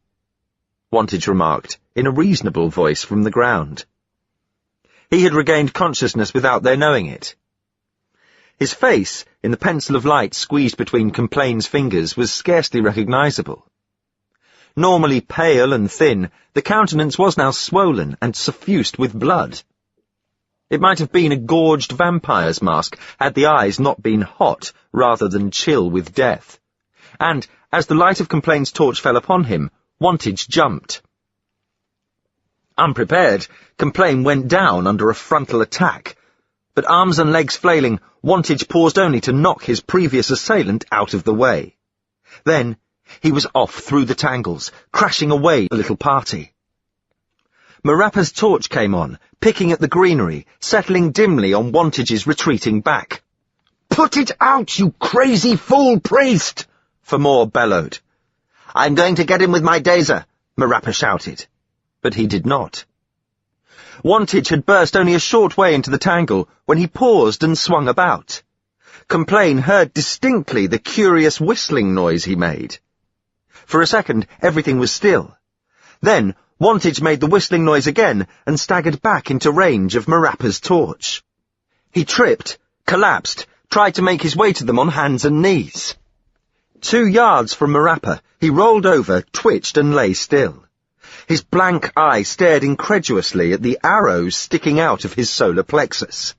Wantage remarked, in a reasonable voice from the ground. He had regained consciousness without their knowing it. His face, in the pencil of light squeezed between Complain's fingers, was scarcely recognizable. Normally pale and thin, the countenance was now swollen and suffused with blood. It might have been a gorged vampire's mask had the eyes not been hot rather than chill with death. And, as the light of Complain's torch fell upon him, Wantage jumped. Unprepared, Complain went down under a frontal attack, but arms and legs flailing, Wantage paused only to knock his previous assailant out of the way. Then he was off through the tangles, crashing away the little party. Marappa's torch came on, picking at the greenery, settling dimly on Wantage's retreating back. "Put it out, you crazy fool priest!" Famore bellowed. "I'm going to get him with my dazer," Marappa shouted. But he did not. Wantage had burst only a short way into the tangle when he paused and swung about. Complain heard distinctly the curious whistling noise he made. For a second, everything was still. Then, Wantage made the whistling noise again and staggered back into range of Marappa's torch. He tripped, collapsed, tried to make his way to them on hands and knees. 2 yards from Marappa, he rolled over, twitched and lay still. His blank eye stared incredulously at the arrows sticking out of his solar plexus.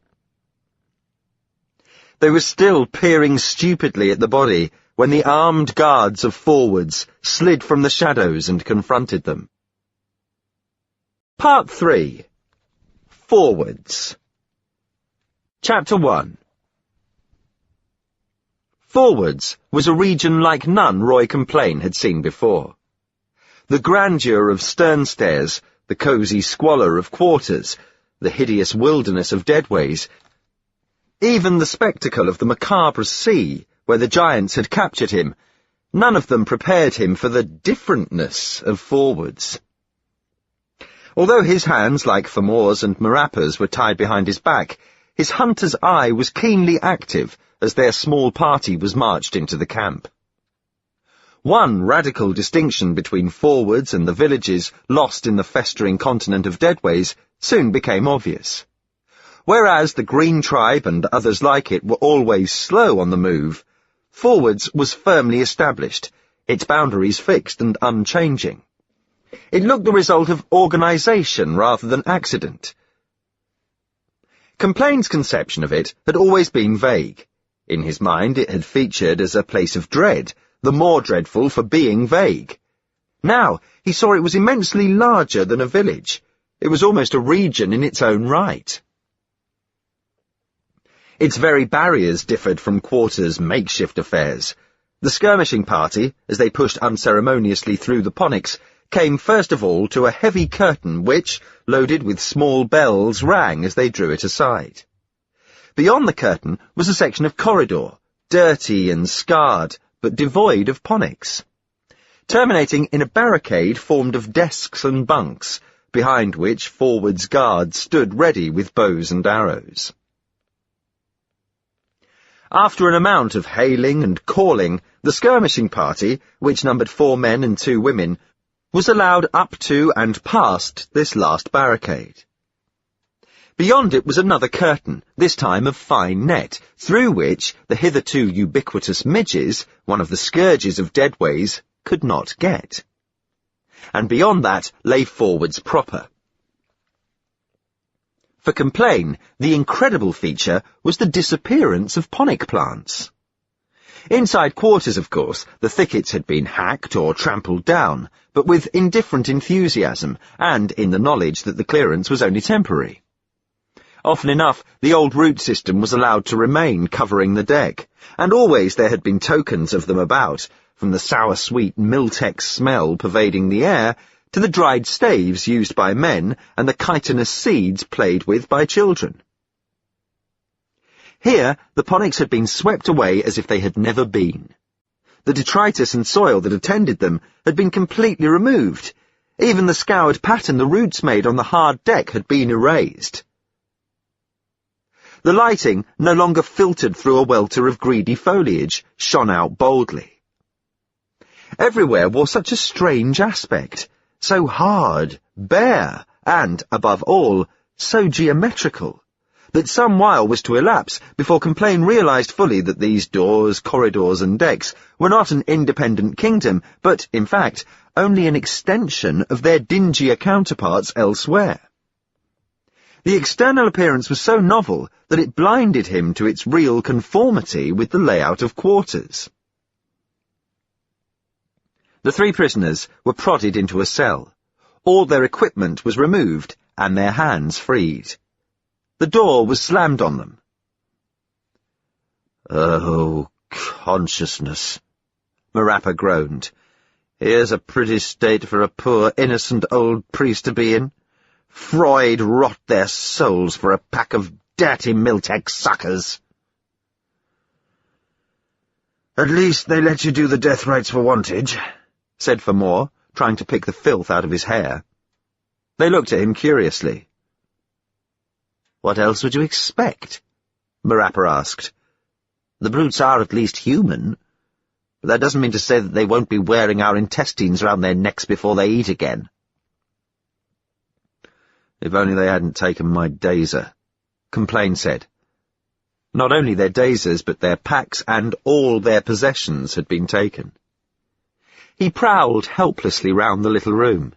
They were still peering stupidly at the body when the armed guards of Forwards slid from the shadows and confronted them. Part 3. Forwards. Chapter 1. Forwards was a region like none Roy Complain had seen before. The grandeur of stern stairs, the cosy squalor of quarters, the hideous wilderness of deadways, even the spectacle of the macabre sea, where the giants had captured him, none of them prepared him for the differentness of Forwards. Although his hands, like Famore's and Marappa's, were tied behind his back, his hunter's eye was keenly active as their small party was marched into the camp. One radical distinction between Forwards and the villages lost in the festering continent of deadways soon became obvious. Whereas the Green Tribe and others like it were always slow on the move, Forwards was firmly established, its boundaries fixed and unchanging. It looked the result of organisation rather than accident. Complain's conception of it had always been vague. In his mind it had featured as a place of dread, the more dreadful for being vague. Now he saw it was immensely larger than a village. It was almost a region in its own right. Its very barriers differed from Quarter's makeshift affairs. The skirmishing party, as they pushed unceremoniously through the Ponics, came first of all to a heavy curtain which, loaded with small bells, rang as they drew it aside. Beyond the curtain was a section of corridor, dirty and scarred, but devoid of Ponics, terminating in a barricade formed of desks and bunks, behind which Forwards guards stood ready with bows and arrows. After an amount of hailing and calling, the skirmishing party, which numbered 4 men and 2 women, was allowed up to and past this last barricade. Beyond it was another curtain, this time of fine net, through which the hitherto ubiquitous midges, one of the scourges of deadways, could not get. And beyond that lay Forwards proper. For Complain, the incredible feature was the disappearance of Ponic plants. Inside Quarters, of course, the thickets had been hacked or trampled down, but with indifferent enthusiasm, and in the knowledge that the clearance was only temporary. Often enough, the old root system was allowed to remain covering the deck, and always there had been tokens of them about, from the sour-sweet Miltex smell pervading the air to the dried staves used by men and the chitinous seeds played with by children. Here, the ponics had been swept away as if they had never been. The detritus and soil that attended them had been completely removed. Even the scoured pattern the roots made on the hard deck had been erased. The lighting, no longer filtered through a welter of greedy foliage, shone out boldly. Everywhere wore such a strange aspect, so hard, bare, and, above all, so geometrical, that some while was to elapse before Complain realized fully that these doors, corridors, and decks were not an independent kingdom, but, in fact, only an extension of their dingier counterparts elsewhere. The external appearance was so novel that it blinded him to its real conformity with the layout of quarters. The 3 prisoners were prodded into a cell. All their equipment was removed, and their hands freed. The door was slammed on them. "Oh, consciousness," Marappa groaned. "Here's a pretty state for a poor, innocent old priest to be in. Freud rot their souls for a pack of dirty Miltex suckers." "At least they let you do the death rites for wantage," said Fermor, trying to pick the filth out of his hair. They looked at him curiously. "What else would you expect?" Marappa asked. "The brutes are at least human, but that doesn't mean to say that they won't be wearing our intestines round their necks before they eat again." "If only they hadn't taken my dazer," Complain said. Not only their dazers, but their packs and all their possessions had been taken. He prowled helplessly round the little room.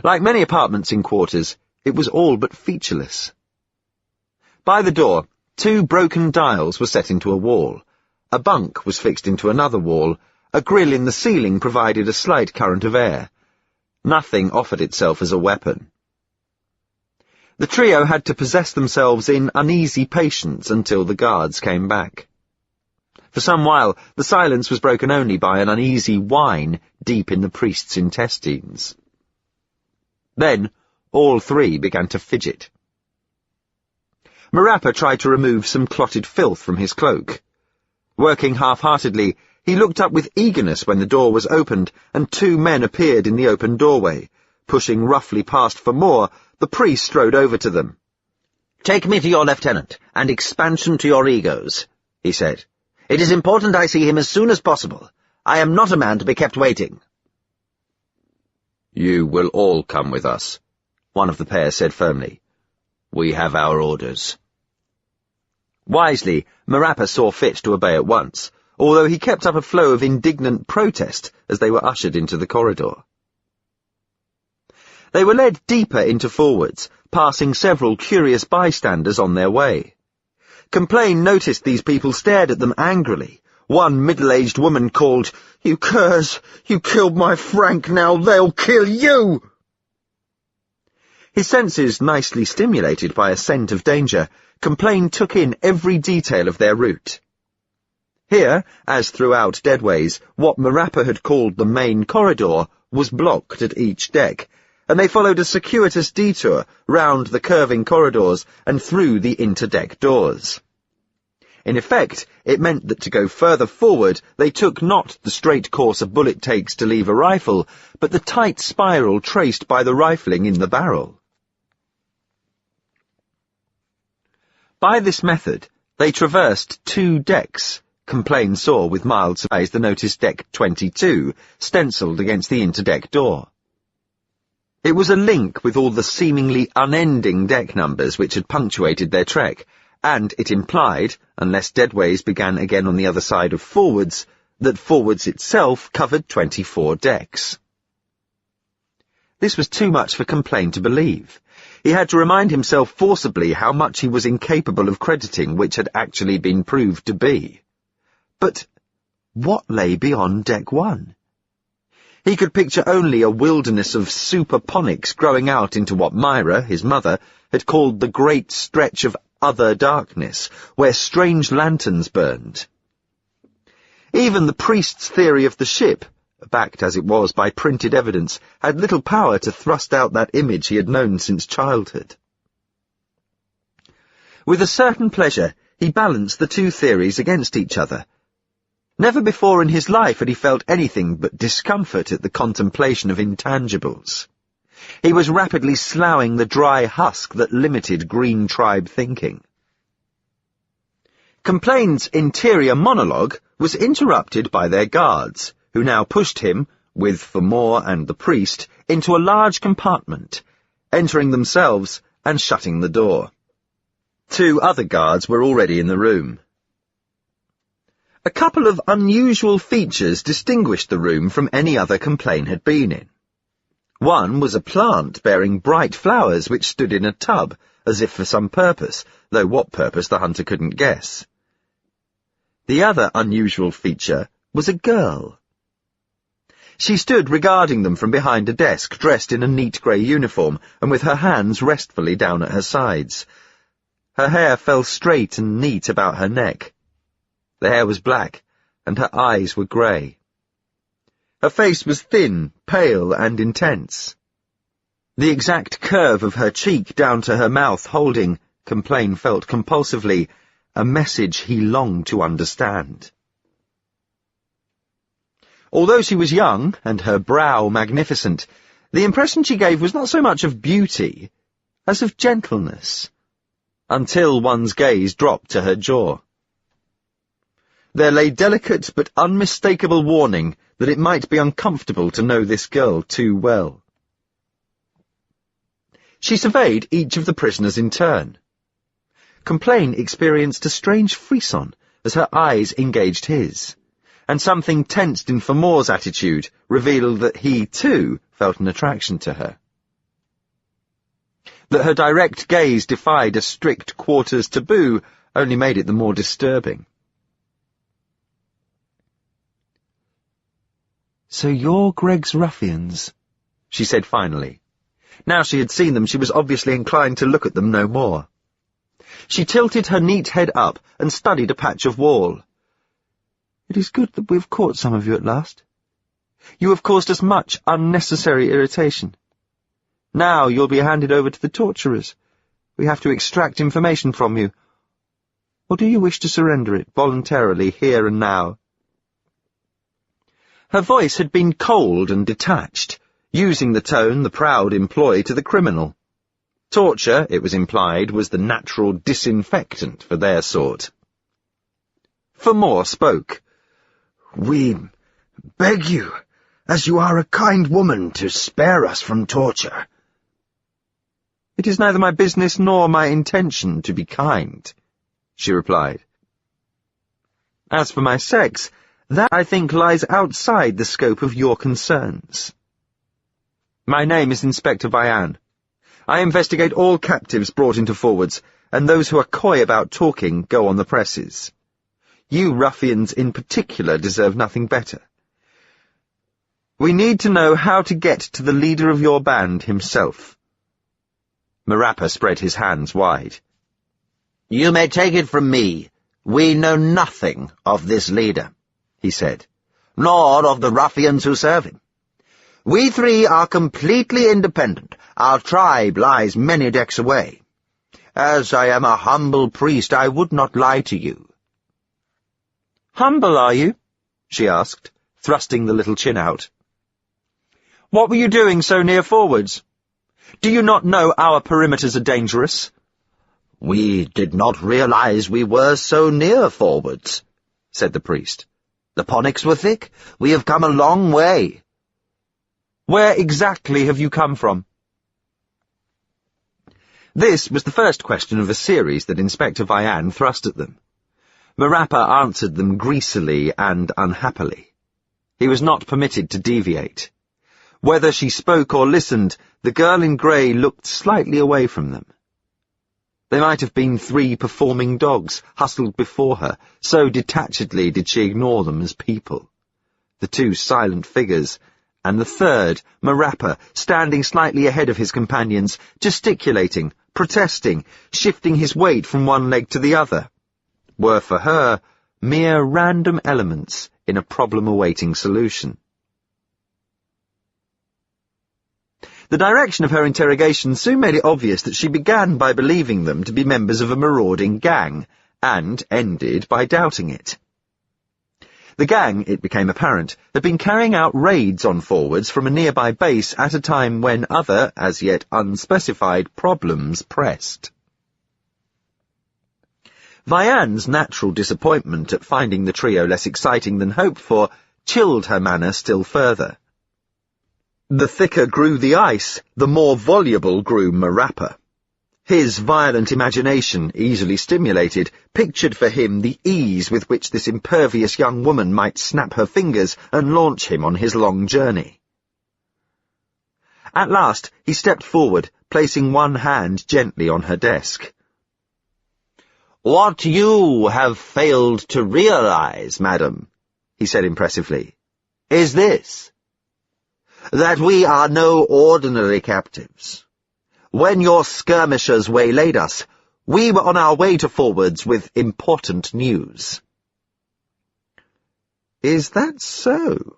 Like many apartments in quarters, it was all but featureless. By the door, 2 broken dials were set into a wall. A bunk was fixed into another wall. A grill in the ceiling provided a slight current of air. Nothing offered itself as a weapon. The trio had to possess themselves in uneasy patience until the guards came back. For some while, the silence was broken only by an uneasy whine deep in the priest's intestines. Then, all 3 began to fidget. Marappa tried to remove some clotted filth from his cloak. Working half-heartedly, he looked up with eagerness when the door was opened and 2 men appeared in the open doorway. Pushing roughly past Fermor, the priest strode over to them. "Take me to your lieutenant, and expansion to your egos," he said. "It is important I see him as soon as possible. I am not a man to be kept waiting." "You will all come with us," one of the pair said firmly. "We have our orders." Wisely, Marappa saw fit to obey at once, although he kept up a flow of indignant protest as they were ushered into the corridor. They were led deeper into forwards, passing several curious bystanders on their way. Complain noticed these people stared at them angrily. One middle-aged woman called, "You curs! You killed my Frank, now they'll kill you!" His senses nicely stimulated by a scent of danger, Complain took in every detail of their route. Here, as throughout Deadways, what Marappa had called the main corridor was blocked at each deck, and they followed a circuitous detour round the curving corridors and through the interdeck doors. In effect, it meant that to go further forward, they took not the straight course a bullet takes to leave a rifle, but the tight spiral traced by the rifling in the barrel. By this method, they traversed 2 decks. Complain saw with mild surprise the notice deck 22, stencilled against the interdeck door. It was a link with all the seemingly unending deck numbers which had punctuated their trek, and it implied, unless Deadways began again on the other side of forwards, that forwards itself covered 24 decks. This was too much for Complain to believe. He had to remind himself forcibly how much he was incapable of crediting which had actually been proved to be. But what lay beyond deck 1? He could picture only a wilderness of superponics growing out into what Myra, his mother, had called the great stretch of other darkness, where strange lanterns burned. Even the priest's theory of the ship, backed as it was by printed evidence, had little power to thrust out that image he had known since childhood. With a certain pleasure, he balanced the two theories against each other. Never before in his life had he felt anything but discomfort at the contemplation of intangibles. He was rapidly sloughing the dry husk that limited Green Tribe thinking. Complain's interior monologue was interrupted by their guards, who now pushed him, with Famore and the priest, into a large compartment, entering themselves and shutting the door. 2 other guards were already in the room. A couple of unusual features distinguished the room from any other Complain had been in. One was a plant bearing bright flowers which stood in a tub, as if for some purpose, though what purpose the hunter couldn't guess. The other unusual feature was a girl. She stood regarding them from behind a desk, dressed in a neat grey uniform, and with her hands restfully down at her sides. Her hair fell straight and neat about her neck. The hair was black, and her eyes were grey. Her face was thin, pale, and intense. The exact curve of her cheek down to her mouth holding, Complain felt compulsively, a message he longed to understand. Although she was young, and her brow magnificent, the impression she gave was not so much of beauty as of gentleness, until one's gaze dropped to her jaw. There lay delicate but unmistakable warning that it might be uncomfortable to know this girl too well. She surveyed each of the prisoners in turn. Complain experienced a strange frisson as her eyes engaged his, and something tensed in Famore's attitude revealed that he, too, felt an attraction to her. That her direct gaze defied a strict quarters taboo only made it the more disturbing. "So you're Greg's ruffians," she said finally. Now she had seen them, she was obviously inclined to look at them no more. She tilted her neat head up and studied a patch of wall. "It is good that we've caught some of you at last. You have caused us much unnecessary irritation. Now you'll be handed over to the torturers. We have to extract information from you. Or do you wish to surrender it voluntarily here and now?" Her voice had been cold and detached, using the tone the proud employ to the criminal. Torture, it was implied, was the natural disinfectant for their sort. Famore spoke. "We beg you, as you are a kind woman, to spare us from torture." "It is neither my business nor my intention to be kind," she replied. "As for my sex, that, I think, lies outside the scope of your concerns. My name is Inspector Vian. I investigate all captives brought into forwards, and those who are coy about talking go on the presses. You ruffians in particular deserve nothing better. We need to know how to get to the leader of your band himself." Marappa spread his hands wide. "You may take it from me. We know nothing of this leader," he said, "nor of the ruffians who serve him. We 3 are completely independent. Our tribe lies many decks away. As I am a humble priest, I would not lie to you." "Humble, are you?" she asked, thrusting the little chin out. "What were you doing so near forwards? Do you not know our perimeters are dangerous?" "We did not realize we were so near forwards," said the priest. "The ponics were thick. We have come a long way." "Where exactly have you come from?" This was the first question of a series that Inspector Vian thrust at them. Marappa answered them greasily and unhappily. He was not permitted to deviate. Whether she spoke or listened, the girl in grey looked slightly away from them. They might have been 3 performing dogs hustled before her, so detachedly did she ignore them as people. The 2 silent figures, and the third, Marappa, standing slightly ahead of his companions, gesticulating, protesting, shifting his weight from one leg to the other, were for her mere random elements in a problem awaiting solution. The direction of her interrogation soon made it obvious that she began by believing them to be members of a marauding gang, and ended by doubting it. The gang, it became apparent, had been carrying out raids on forwards from a nearby base at a time when other, as yet unspecified, problems pressed. Vianne's natural disappointment at finding the trio less exciting than hoped for chilled her manner still further. The thicker grew the ice, the more voluble grew Marappa. His violent imagination, easily stimulated, pictured for him the ease with which this impervious young woman might snap her fingers and launch him on his long journey. At last he stepped forward, placing one hand gently on her desk. "What you have failed to realize, madam," he said impressively, "is this: that we are no ordinary captives. When your skirmishers waylaid us, we were on our way to forwards with important news." "Is that so?"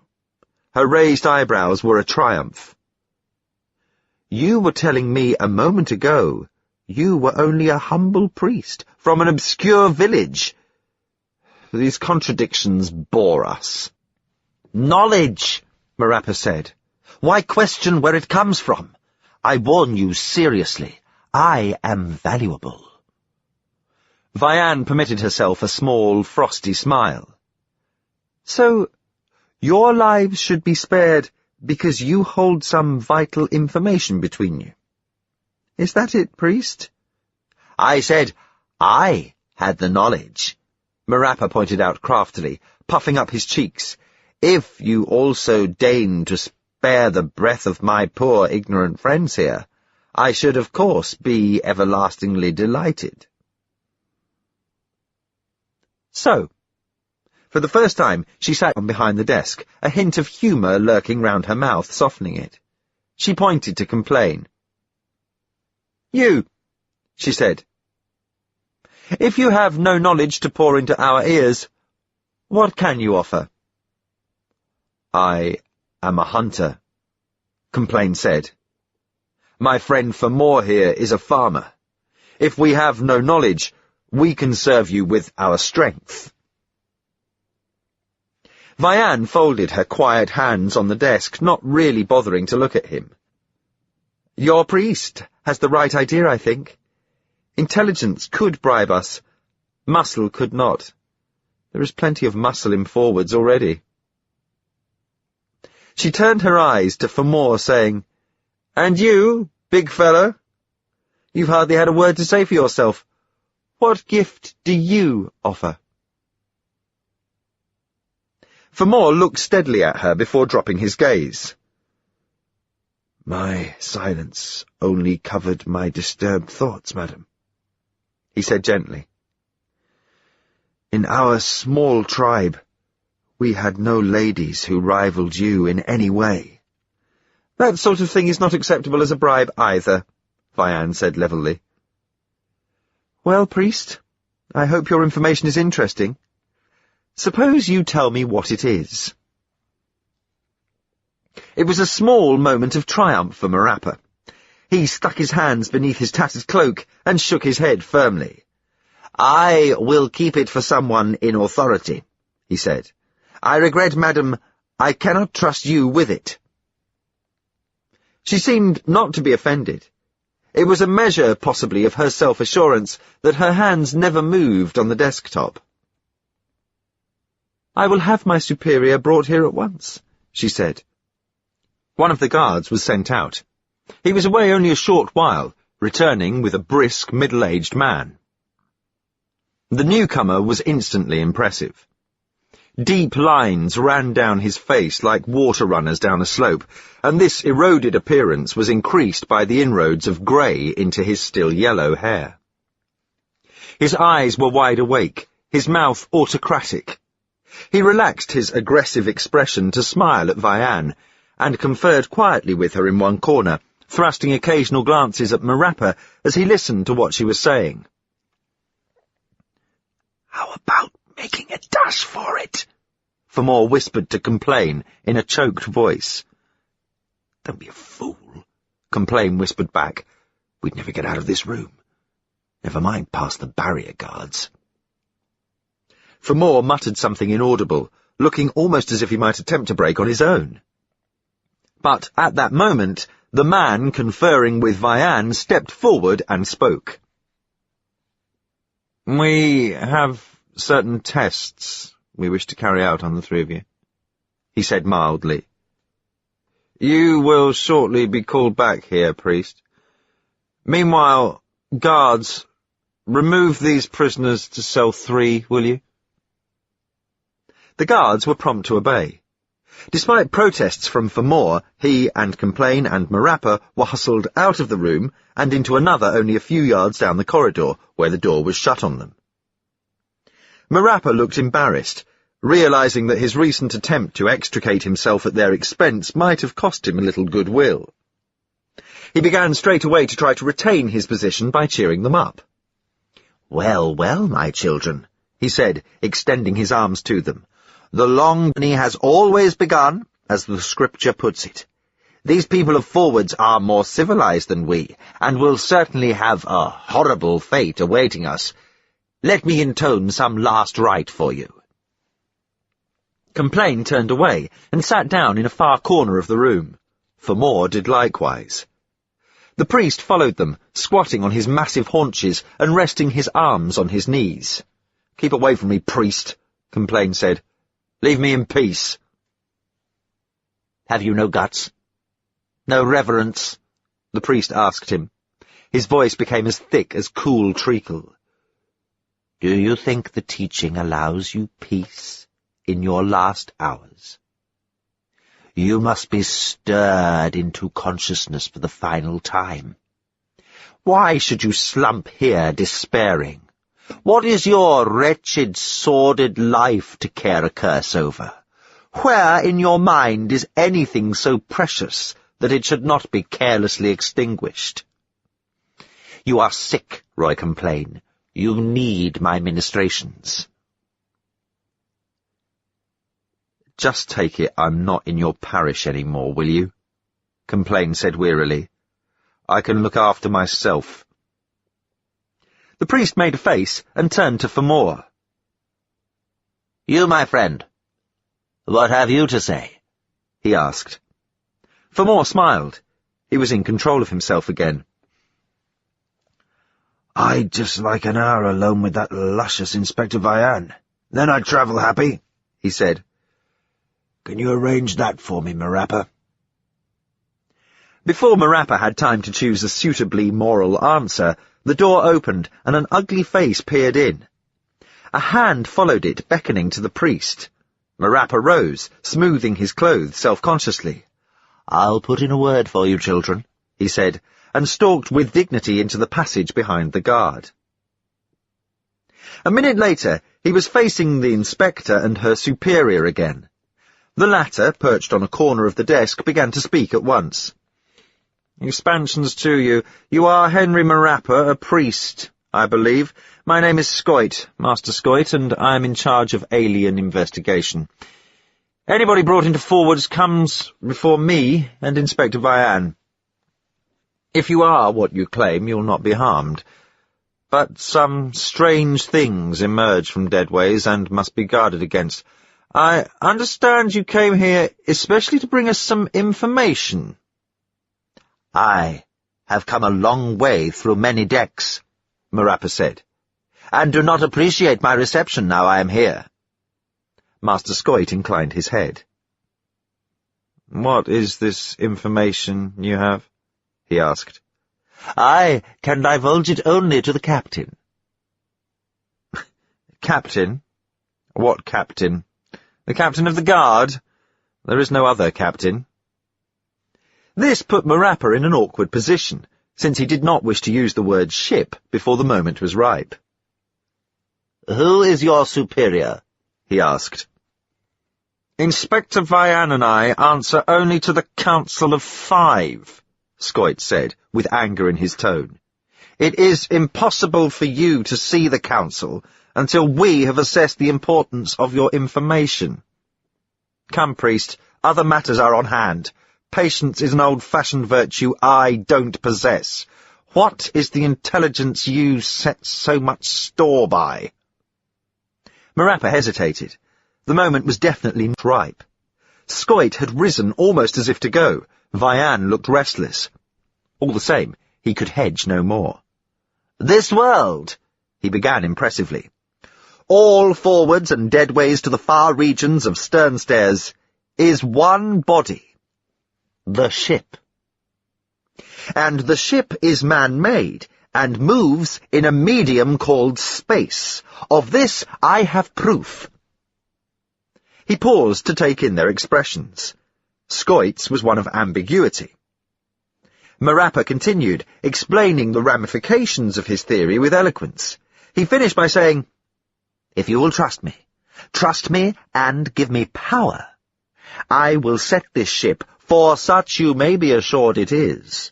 Her raised eyebrows were a triumph. "You were telling me a moment ago you were only a humble priest from an obscure village. These contradictions bore us." "Knowledge," Marappa said. "Why question where it comes from? I warn you seriously, I am valuable." Vianne permitted herself a small, frosty smile. "So, your lives should be spared because you hold some vital information between you. Is that it, priest?" "I said I had the knowledge," Marappa pointed out craftily, puffing up his cheeks. "If you also deign to spare the breath of my poor ignorant friends here, I should of course be everlastingly delighted." So, for the first time, she sat on behind the desk, a hint of humour lurking round her mouth, softening it. She pointed to complain. "You," she said. "If you have no knowledge to pour into our ears, what can you offer?" "I am a hunter," Complain said. "My friend Famore here is a farmer. If we have no knowledge, we can serve you with our strength." Vianne folded her quiet hands on the desk, not really bothering to look at him. "Your priest has the right idea, I think. Intelligence could bribe us. Muscle could not. There is plenty of muscle in forwards already." She turned her eyes to Famore, saying, "And you, big fellow? You've hardly had a word to say for yourself. What gift do you offer?" Famore looked steadily at her before dropping his gaze. "My silence only covered my disturbed thoughts, madam," he said gently. "In our small tribe, we had no ladies who rivaled you in any way." "That sort of thing is not acceptable as a bribe either," Vianne said levelly. "Well, priest, I hope your information is interesting. Suppose you tell me what it is." It was a small moment of triumph for Marappa. He stuck his hands beneath his tattered cloak and shook his head firmly. "I will keep it for someone in authority," he said. "I regret, madam, I cannot trust you with it." She seemed not to be offended. It was a measure, possibly, of her self-assurance that her hands never moved on the desktop. "I will have my superior brought here at once," she said. One of the guards was sent out. He was away only a short while, returning with a brisk, middle-aged man. The newcomer was instantly impressive. Deep lines ran down his face like water runners down a slope, and this eroded appearance was increased by the inroads of grey into his still yellow hair. His eyes were wide awake, his mouth autocratic. He relaxed his aggressive expression to smile at Vianne, and conferred quietly with her in one corner, thrusting occasional glances at Marappa as he listened to what she was saying. "How about making a dash for it?" Famore whispered to Complain in a choked voice. "Don't be a fool," Complain whispered back. "We'd never get out of this room. Never mind past the barrier guards." Famore muttered something inaudible, looking almost as if he might attempt to break on his own. But at that moment, the man conferring with Vian stepped forward and spoke. "We have certain tests we wish to carry out on the three of you," he said mildly. "You will shortly be called back here, priest. Meanwhile, guards, remove these prisoners to cell 3, will you?" The guards were prompt to obey. Despite protests from Famore, he and Complain and Marappa were hustled out of the room and into another only a few yards down the corridor, where the door was shut on them. Marappa looked embarrassed, realizing that his recent attempt to extricate himself at their expense might have cost him a little goodwill. He began straight away to try to retain his position by cheering them up. "Well, well, my children," he said, extending his arms to them. "The long journey has always begun, as the scripture puts it. These people of Forwards are more civilized than we, and will certainly have a horrible fate awaiting us. Let me intone some last rite for you." Complain turned away and sat down in a far corner of the room. Famore did likewise. The priest followed them, squatting on his massive haunches and resting his arms on his knees. "Keep away from me, priest," Complain said. "Leave me in peace." "Have you no guts? No reverence?" the priest asked him. His voice became as thick as cool treacle. "Do you think the teaching allows you peace in your last hours? You must be stirred into consciousness for the final time. Why should you slump here despairing? What is your wretched, sordid life to care a curse over? Where in your mind is anything so precious that it should not be carelessly extinguished? You are sick, Roy Complain. You need my ministrations." "Just take it I'm not in your parish any more, will you?" Complain said wearily. "I can look after myself." The priest made a face and turned to Famore. "You, my friend, what have you to say?" he asked. Famore smiled. He was in control of himself again. "I'd just like an hour alone with that luscious Inspector Vian. Then I'd travel happy," he said. "Can you arrange that for me, Marappa?" Before Marappa had time to choose a suitably moral answer, the door opened and an ugly face peered in. A hand followed it, beckoning to the priest. Marappa rose, smoothing his clothes self-consciously. "I'll put in a word for you, children," he said, and stalked with dignity into the passage behind the guard. A minute later, he was facing the inspector and her superior again. The latter, perched on a corner of the desk, began to speak at once. "Expansions to you. You are Henry Marappa, a priest, I believe. My name is Scoit, Master Scoit, and I am in charge of alien investigation. Anybody brought into Forwards comes before me and Inspector Vian. If you are what you claim, you'll not be harmed. But some strange things emerge from Deadways and must be guarded against. I understand you came here especially to bring us some information." "I have come a long way through many decks," Marappa said, "and do not appreciate my reception now I am here." Master Scoit inclined his head. "What is this information you have?" he asked. "I can divulge it only to the captain." "Captain? What captain? The captain of the guard? There is no other captain." This put Marappa in an awkward position, since he did not wish to use the word ship before the moment was ripe. "Who is your superior?" he asked. Inspector Vian and I answer only to the Council of Five, Scoit said, with anger in his tone. It is impossible for you to see the Council until we have assessed the importance of your information. Come, priest, other matters are on hand. Patience is an old-fashioned virtue I don't possess. What is the intelligence you set so much store by? Marappa hesitated. The moment was definitely not ripe. Scoit had risen almost as if to go. Vian looked restless. All the same, he could hedge no more. "This world," he began impressively. "All forwards and deadways to the far regions of Sternstairs is one body. The ship. And the ship is man-made, and moves in a medium called space. Of this I have proof." He paused to take in their expressions. Scoit's was one of ambiguity. Marappa continued, explaining the ramifications of his theory with eloquence. He finished by saying, "If you will trust me and give me power, I will set this ship, for such you may be assured it is,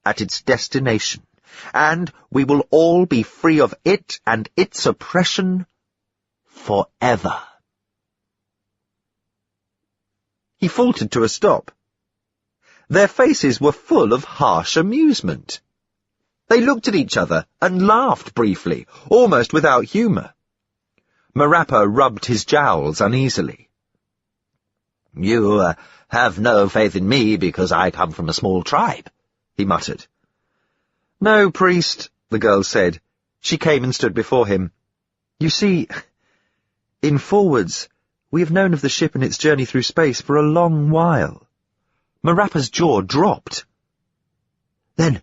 at its destination, and we will all be free of it and its oppression forever." He faltered to a stop. Their faces were full of harsh amusement. They looked at each other and laughed briefly, almost without humour. Marappa rubbed his jowls uneasily. "You have no faith in me because I come from a small tribe," he muttered. "No, priest," the girl said. She came and stood before him. "You see, in forwards, we have known of the ship and its journey through space for a long while." Marappa's jaw dropped. "Then,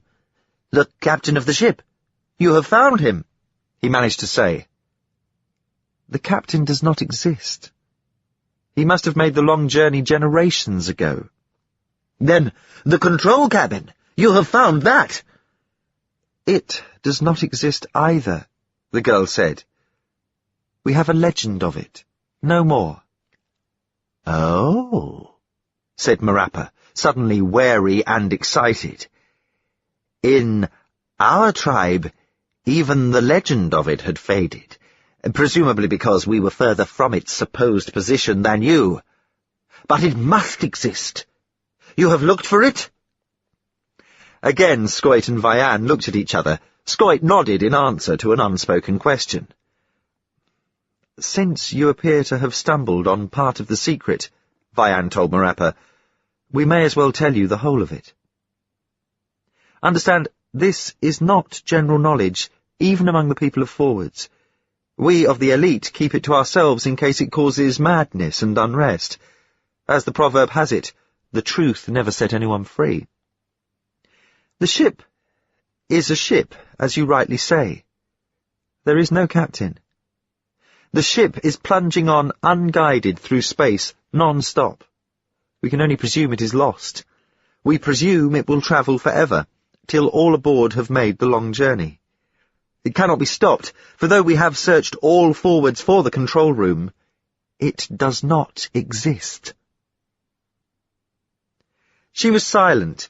the captain of the ship, you have found him," he managed to say. "The captain does not exist. He must have made the long journey generations ago." "Then, the control cabin, you have found that?" "It does not exist either," the girl said. "We have a legend of it, no more." "Oh," said Marappa, suddenly wary and excited. "In our tribe, even the legend of it had faded, presumably because we were further from its supposed position than you. But it must exist. You have looked for it?" Again Scoit and Vian looked at each other. Scoit nodded in answer to an unspoken question. "Since you appear to have stumbled on part of the secret," Vian told Marappa, "we may as well tell you the whole of it. Understand, this is not general knowledge, even among the people of forwards. We of the elite keep it to ourselves in case it causes madness and unrest. As the proverb has it, the truth never set anyone free. The ship is a ship, as you rightly say. There is no captain. The ship is plunging on unguided through space, non-stop. We can only presume it is lost. We presume it will travel forever, till all aboard have made the long journey. It cannot be stopped, for though we have searched all forwards for the control room, it does not exist." She was silent,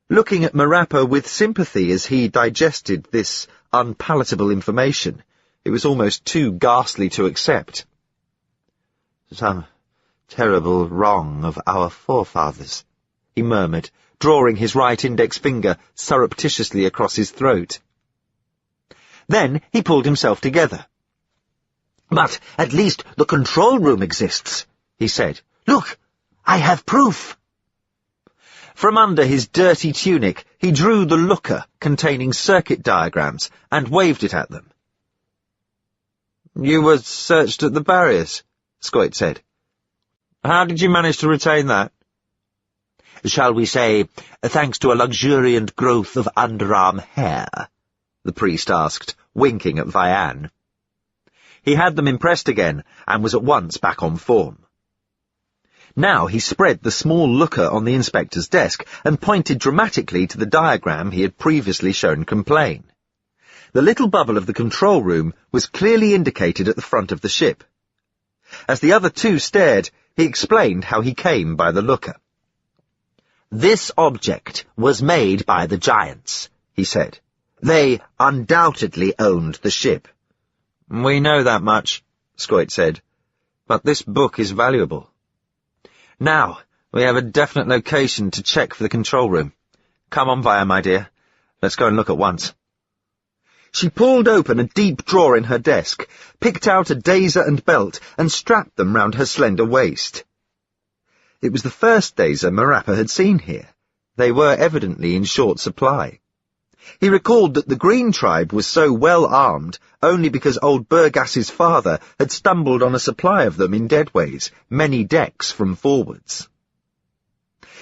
looking at Marappa with sympathy as he digested this unpalatable information. It was almost too ghastly to accept. "Some terrible wrong of our forefathers," he murmured, drawing his right index finger surreptitiously across his throat. Then he pulled himself together. "But at least the control room exists," he said. "Look, I have proof." From under his dirty tunic he drew the looker containing circuit diagrams and waved it at them. "You were searched at the barriers," Scoit said. "How did you manage to retain that?" "Shall we say, thanks to a luxuriant growth of underarm hair?" the priest asked, winking at Vian. He had them impressed again, and was at once back on form. Now he spread the small looker on the inspector's desk and pointed dramatically to the diagram he had previously shown Complain. The little bubble of the control room was clearly indicated at the front of the ship. As the other two stared, He explained how he came by the looker. "This object was made by the giants," he said. "They undoubtedly owned the ship." "We know that much," Scoit said. "But this book is valuable. Now, we have a definite location to check for the control room. Come on, Via, my dear. Let's go and look at once." She pulled open a deep drawer in her desk, picked out a dazer and belt, and strapped them round her slender waist. It was the first dazer Marappa had seen here. They were evidently in short supply. He recalled that the Green tribe was so well armed only because old Burgass's father had stumbled on a supply of them in Deadways, many decks from forwards.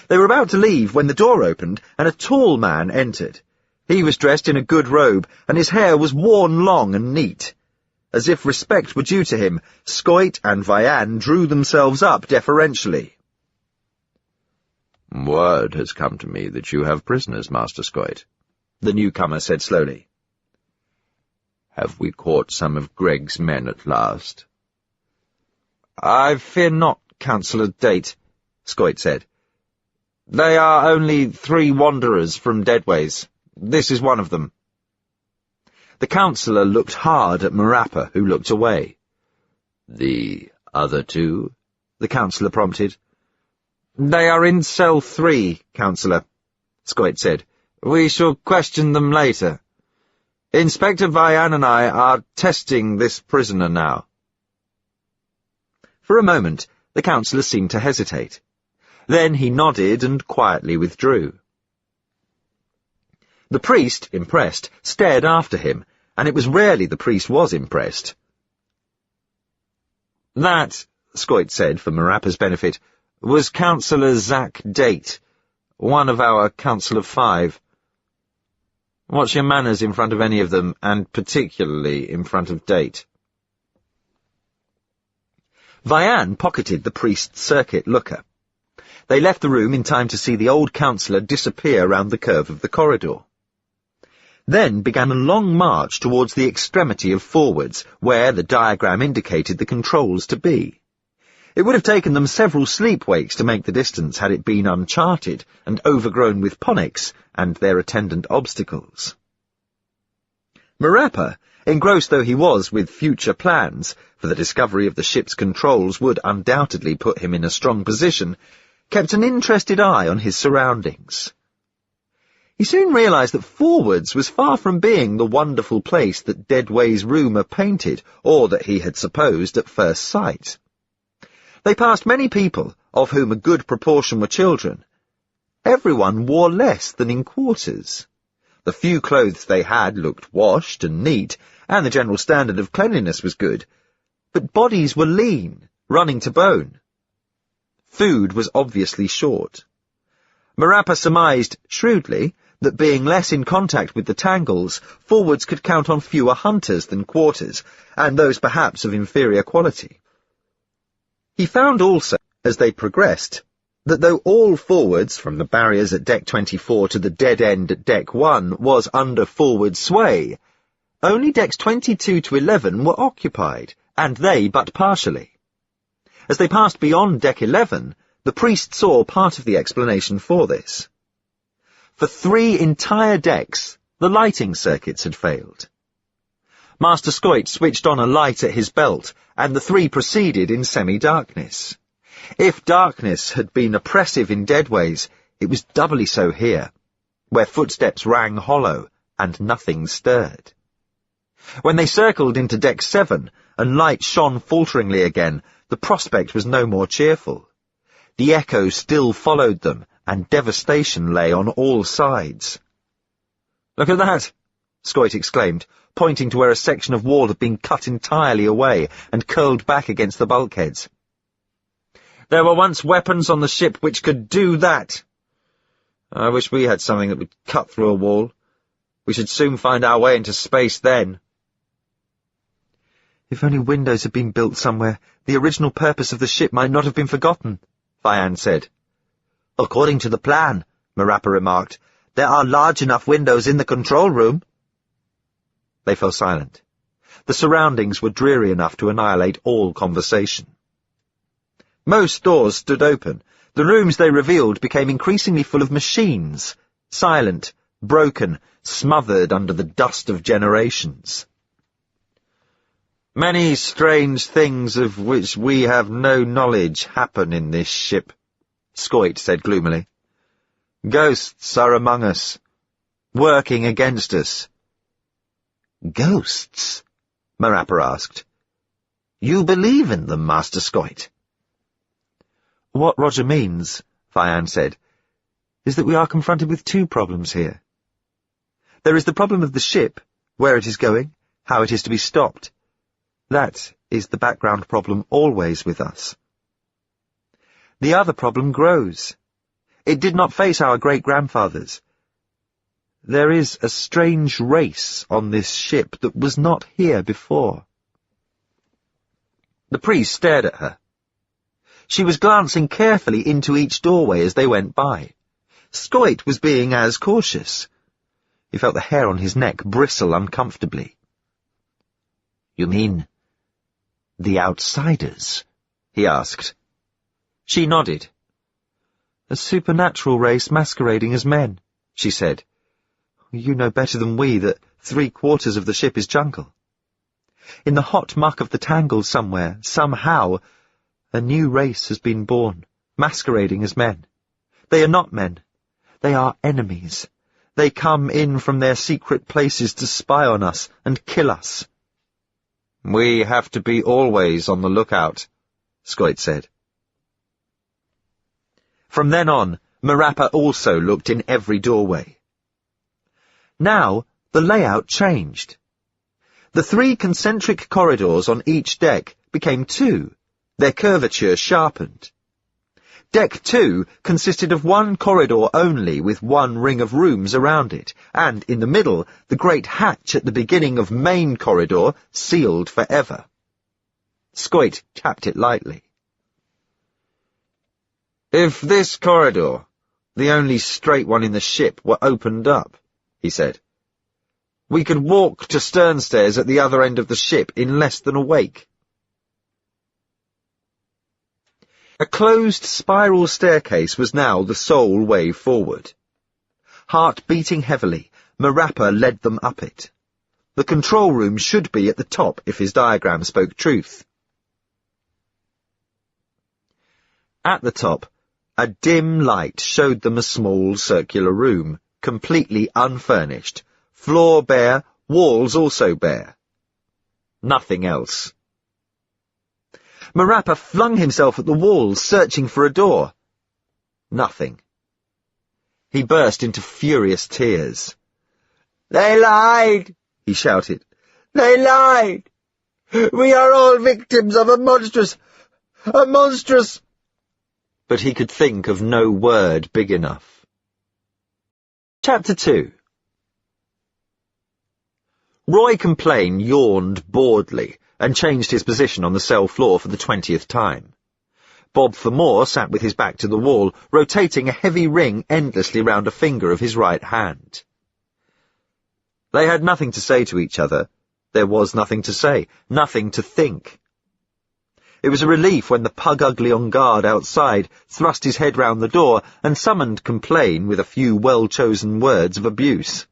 They were about to leave when the door opened and a tall man entered. He was dressed in a good robe, and his hair was worn long and neat. As if respect were due to him, Scoit and Vian drew themselves up deferentially. "Word has come to me that you have prisoners, Master Scoit," the newcomer said slowly. "Have we caught some of Greg's men at last?" "I fear not, Councillor Date," Scoit said. "They are only 3 wanderers from Deadways. This is one of them." The councillor looked hard at Marappa, who looked away. "The other 2? The councillor prompted. "They are in cell 3, Councillor," Scoit said. "We shall question them later. Inspector Vian and I are testing this prisoner now." For a moment, the councillor seemed to hesitate. Then he nodded and quietly withdrew. The priest, impressed, stared after him, and it was rarely the priest was impressed. "That," Scoit said for Marappa's benefit, "was Councillor Zack Date, one of our Council of 5. Watch your manners in front of any of them, and particularly in front of Date." Vian pocketed the priest's circuit looker. They left the room in time to see the old councillor disappear round the curve of the corridor. Then began a long march towards the extremity of forwards, where the diagram indicated the controls to be. It would have taken them several sleep-wakes to make the distance had it been uncharted and overgrown with ponics and their attendant obstacles. Marappa, engrossed though he was with future plans, for the discovery of the ship's controls would undoubtedly put him in a strong position, kept an interested eye on his surroundings. He soon realized that forwards was far from being the wonderful place that Deadway's rumour painted, or that he had supposed at first sight. They passed many people, of whom a good proportion were children. Everyone wore less than in quarters. The few clothes they had looked washed and neat, and the general standard of cleanliness was good, but bodies were lean, running to bone. Food was obviously short. Marappa surmised, shrewdly, that being less in contact with the tangles, forwards could count on fewer hunters than quarters, and those perhaps of inferior quality. He found also, as they progressed, that though all forwards, from the barriers at Deck 24 to the dead end at Deck 1, was under forward sway, only Decks 22 to 11 were occupied, and they but partially. As they passed beyond Deck 11, the priest saw part of the explanation for this. For 3 entire decks, the lighting circuits had failed. Master Scoit switched on a light at his belt, and the 3 proceeded in semi-darkness. If darkness had been oppressive in Deadways, it was doubly so here, where footsteps rang hollow and nothing stirred. When they circled into Deck 7, and light shone falteringly again, the prospect was no more cheerful. The echo still followed them, and devastation lay on all sides. "Look at that!" Scoit exclaimed, pointing to where a section of wall had been cut entirely away and curled back against the bulkheads. "There were once weapons on the ship which could do that. I wish we had something that would cut through a wall. We should soon find our way into space then." "If only windows had been built somewhere, the original purpose of the ship might not have been forgotten," Vian said. "According to the plan," Marappa remarked, "there are large enough windows in the control room." They fell silent. The surroundings were dreary enough to annihilate all conversation. Most doors stood open. The rooms they revealed became increasingly full of machines, silent, broken, smothered under the dust of generations. "Many strange things of which we have no knowledge happen in this ship," Scoit said gloomily. "Ghosts are among us, working against us." "Ghosts?" Marappa asked. "You believe in them, Master Scoit?" "What Roger means," Vian said, "is that we are confronted with two problems here. There is the problem of the ship, where it is going, how it is to be stopped. That is the background problem always with us. The other problem grows. It did not face our great-grandfathers. There is a strange race on this ship that was not here before." The priest stared at her. She was glancing carefully into each doorway as they went by. Scoit was being as cautious. He felt the hair on his neck bristle uncomfortably. "You mean the outsiders?" he asked. She nodded. "A supernatural race masquerading as men," she said. "You know better than we that 3/4 of the ship is jungle. In the hot muck of the tangle somewhere, somehow, a new race has been born, masquerading as men. They are not men. They are enemies. They come in from their secret places to spy on us and kill us." "We have to be always on the lookout," Scoit said. From then on, Marappa also looked in every doorway. Now, the layout changed. The 3 concentric corridors on each deck became 2, their curvature sharpened. Deck 2 consisted of 1 corridor only with 1 ring of rooms around it, and in the middle, the great hatch at the beginning of main corridor sealed forever. Scoit tapped it lightly. "If this corridor, the only straight one in the ship, were opened up," he said, "we could walk to stern stairs at the other end of the ship in less than a wake." A closed spiral staircase was now the sole way forward. Heart beating heavily, Marappa led them up it. The control room should be at the top if his diagram spoke truth. At the top, a dim light showed them a small circular room, completely unfurnished, floor bare, walls also bare. Nothing else. Marappa flung himself at the walls, searching for a door. Nothing. He burst into furious tears. "They lied!" he shouted. "They lied! We are all victims of a monstrous... But he could think of no word big enough. Chapter 2. Roy Complain yawned boredly and changed his position on the cell floor for the 20th time. Bob Fermor sat with his back to the wall, rotating a heavy ring endlessly round a finger of his right hand. They had nothing to say to each other. There was nothing to say, nothing to think. It was a relief when the pug-ugly on guard outside thrust his head round the door and summoned Complain with a few well-chosen words of abuse.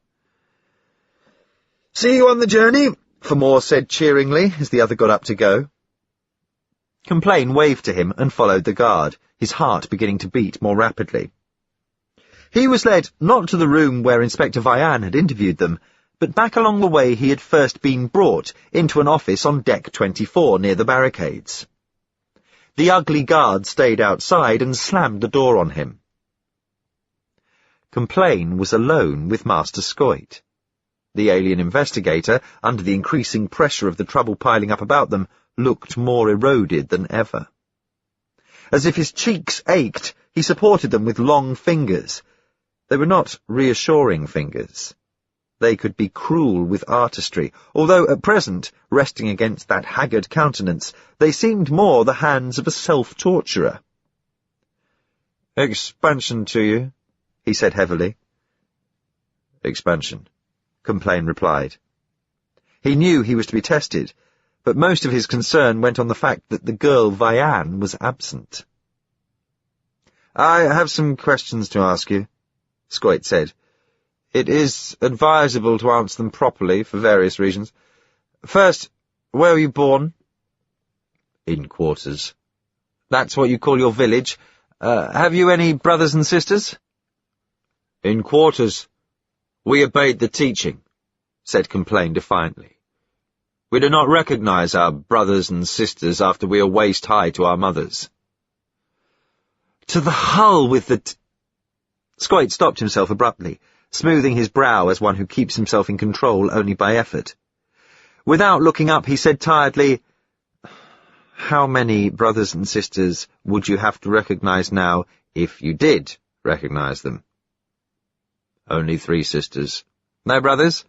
"See you on the journey," Fermor said cheeringly as the other got up to go. Complain waved to him and followed the guard, his heart beginning to beat more rapidly. He was led not to the room where Inspector Vian had interviewed them, but back along the way he had first been brought, into an office on deck 24 near the barricades. The ugly guard stayed outside and slammed the door on him. Complain was alone with Master Scoit. The alien investigator, under the increasing pressure of the trouble piling up about them, looked more eroded than ever. As if his cheeks ached, he supported them with long fingers. They were not reassuring fingers. They could be cruel with artistry, although at present, resting against that haggard countenance, they seemed more the hands of a self-torturer. "Expansion to you," he said heavily. "Expansion," Complain replied. He knew he was to be tested, but most of his concern went on the fact that the girl Vianne was absent. "I have some questions to ask you," Scoit said. "It is advisable to answer them properly for various reasons. First, where were you born?" "In Quarters." "That's what you call your village? Have you any brothers and sisters?" "In Quarters. We obeyed the teaching," said Complain defiantly. "We do not recognize our brothers and sisters after we are waist-high to our mothers." "To the hull with the Scoit stopped himself abruptly, smoothing his brow as one who keeps himself in control only by effort. Without looking up, he said tiredly, "How many brothers and sisters would you have to recognize now if you did recognize them?" "Only 3 sisters." "No brothers?"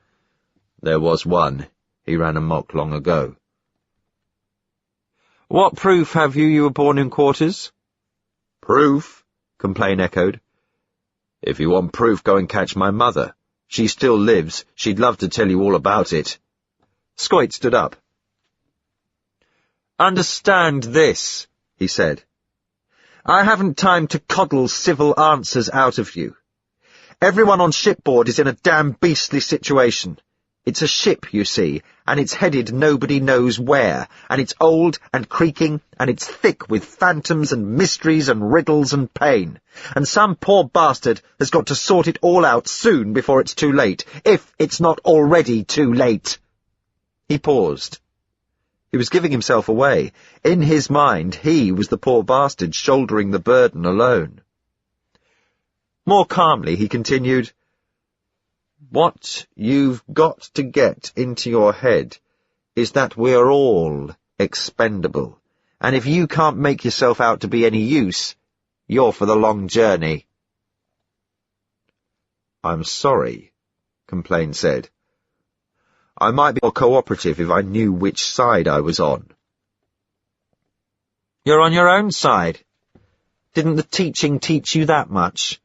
"There was one. He ran amok long ago." "What proof have you were born in Quarters?" "Proof?" Complain echoed. "If you want proof, go and catch my mother. She still lives. She'd love to tell you all about it." Scoit stood up. "Understand this," he said. "I haven't time to coddle civil answers out of you. Everyone on shipboard is in a damn beastly situation. It's a ship, you see, and it's headed nobody knows where, and it's old and creaking, and it's thick with phantoms and mysteries and riddles and pain, and some poor bastard has got to sort it all out soon before it's too late, if it's not already too late." He paused. He was giving himself away. In his mind, he was the poor bastard shouldering the burden alone. More calmly, he continued, "What you've got to get into your head is that we're all expendable, and if you can't make yourself out to be any use, you're for the long journey." "I'm sorry," Complain said. "I might be more cooperative if I knew which side I was on." "You're on your own side. Didn't the teaching teach you that much?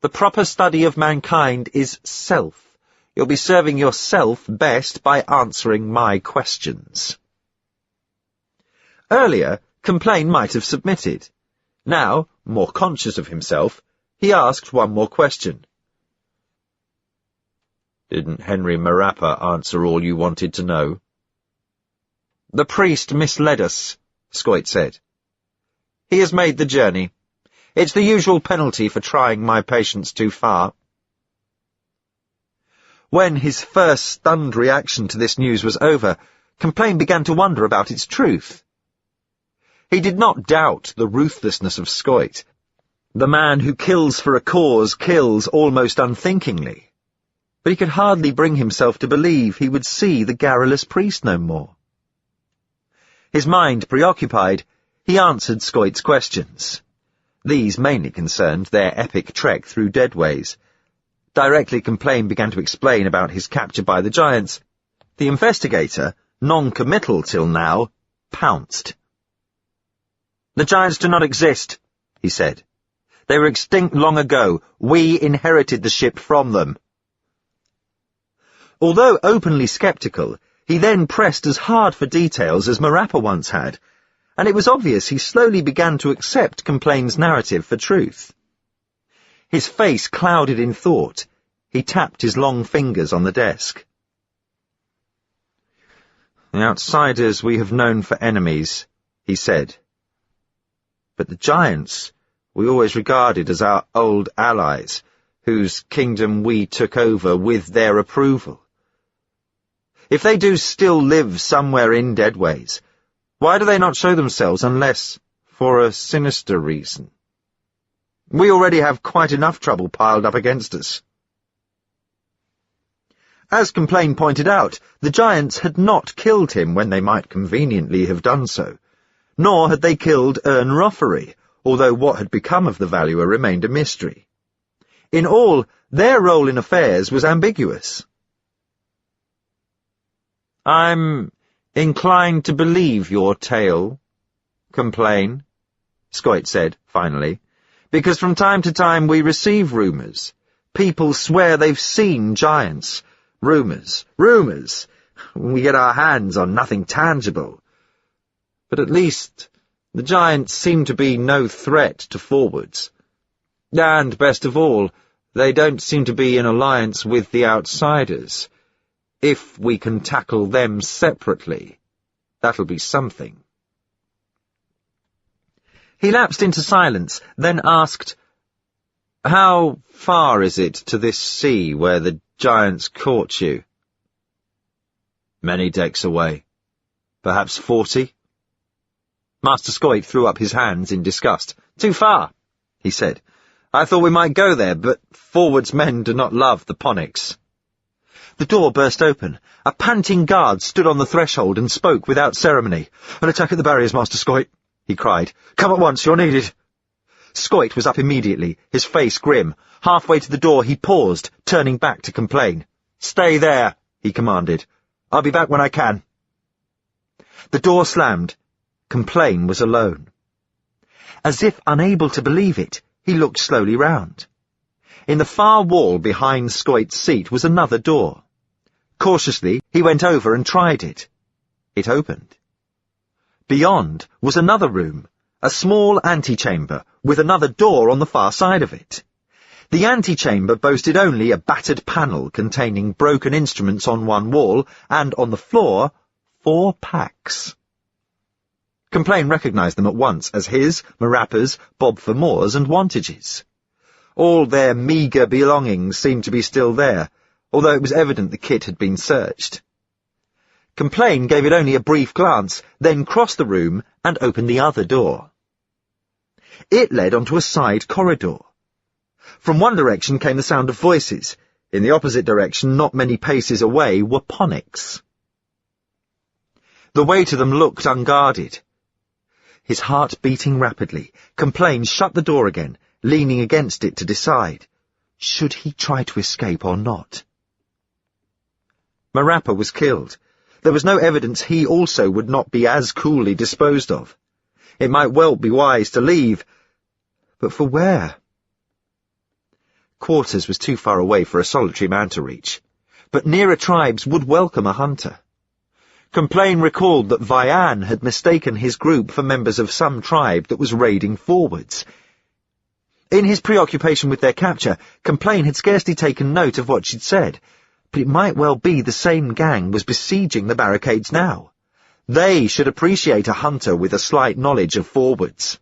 The proper study of mankind is self. You'll be serving yourself best by answering my questions." Earlier, Complain might have submitted. Now, more conscious of himself, he asked one more question. "Didn't Henry Marappa answer all you wanted to know?" "The priest misled us," Scoit said. "He has made the journey. It's the usual penalty for trying my patience too far." When his first stunned reaction to this news was over, Complain began to wonder about its truth. He did not doubt the ruthlessness of Scoit. The man who kills for a cause kills almost unthinkingly. But he could hardly bring himself to believe he would see the garrulous priest no more. His mind preoccupied, he answered Scoit's questions. These mainly concerned their epic trek through deadways. Directly Complain began to explain about his capture by the giants. The investigator, non-committal till now, pounced. "The giants do not exist," he said. "They were extinct long ago. We inherited the ship from them." Although openly sceptical, he then pressed as hard for details as Marappa once had, and it was obvious he slowly began to accept Complain's narrative for truth. His face clouded in thought. He tapped his long fingers on the desk. "The outsiders we have known for enemies," he said. "But the giants we always regarded as our old allies, whose kingdom we took over with their approval. If they do still live somewhere in Deadways, why do they not show themselves unless for a sinister reason? We already have quite enough trouble piled up against us." As Complain pointed out, the giants had not killed him when they might conveniently have done so, nor had they killed Ern Roffery, although what had become of the Valuer remained a mystery. In all, their role in affairs was ambiguous. "I'm inclined to believe your tale, Complain," Scoit said, finally, "because from time to time we receive rumours. People swear they've seen giants. Rumours, We get our hands on nothing tangible. But at least the giants seem to be no threat to forwards. And, best of all, they don't seem to be in alliance with the outsiders. If we can tackle them separately, that'll be something. He lapsed into silence, then asked, "How far is it to this sea where the giants caught you?" "Many decks away. Perhaps 40. Master Scoit threw up his hands in disgust. "Too far," he said. "I thought we might go there, but forwards men do not love the Ponics." The door burst open. A panting guard stood on the threshold and spoke without ceremony. "An attack at the barriers, Master Scoit," he cried. "Come at once, you're needed." Scoit was up immediately, his face grim. Halfway to the door he paused, turning back to complain. "Stay there," he commanded. "I'll be back when I can." The door slammed. Complain was alone. As if unable to believe it, he looked slowly round. In the far wall behind Scoit's seat was another door. Cautiously, he went over and tried it. It opened. Beyond was another room, a small antechamber, with another door on the far side of it. The antechamber boasted only a battered panel containing broken instruments on one wall, and on the floor, 4 packs. Complain recognised them at once as his, Marappa's, Bob Fermore's and Wantage's. All their meagre belongings seemed to be still there, although it was evident the kit had been searched. Complain gave it only a brief glance, then crossed the room and opened the other door. It led onto a side corridor. From one direction came the sound of voices. In the opposite direction, not many paces away, were Ponics. The way to them looked unguarded. His heart beating rapidly, Complain shut the door again, leaning against it to decide. Should he try to escape or not? Marappa was killed. There was no evidence he also would not be as coolly disposed of. It might well be wise to leave, but for where? Quarters was too far away for a solitary man to reach, but nearer tribes would welcome a hunter. Complain recalled that Vian had mistaken his group for members of some tribe that was raiding forwards. In his preoccupation with their capture, Complain had scarcely taken note of what she'd said, but it might well be the same gang was besieging the barricades now. They should appreciate a hunter with a slight knowledge of forwards.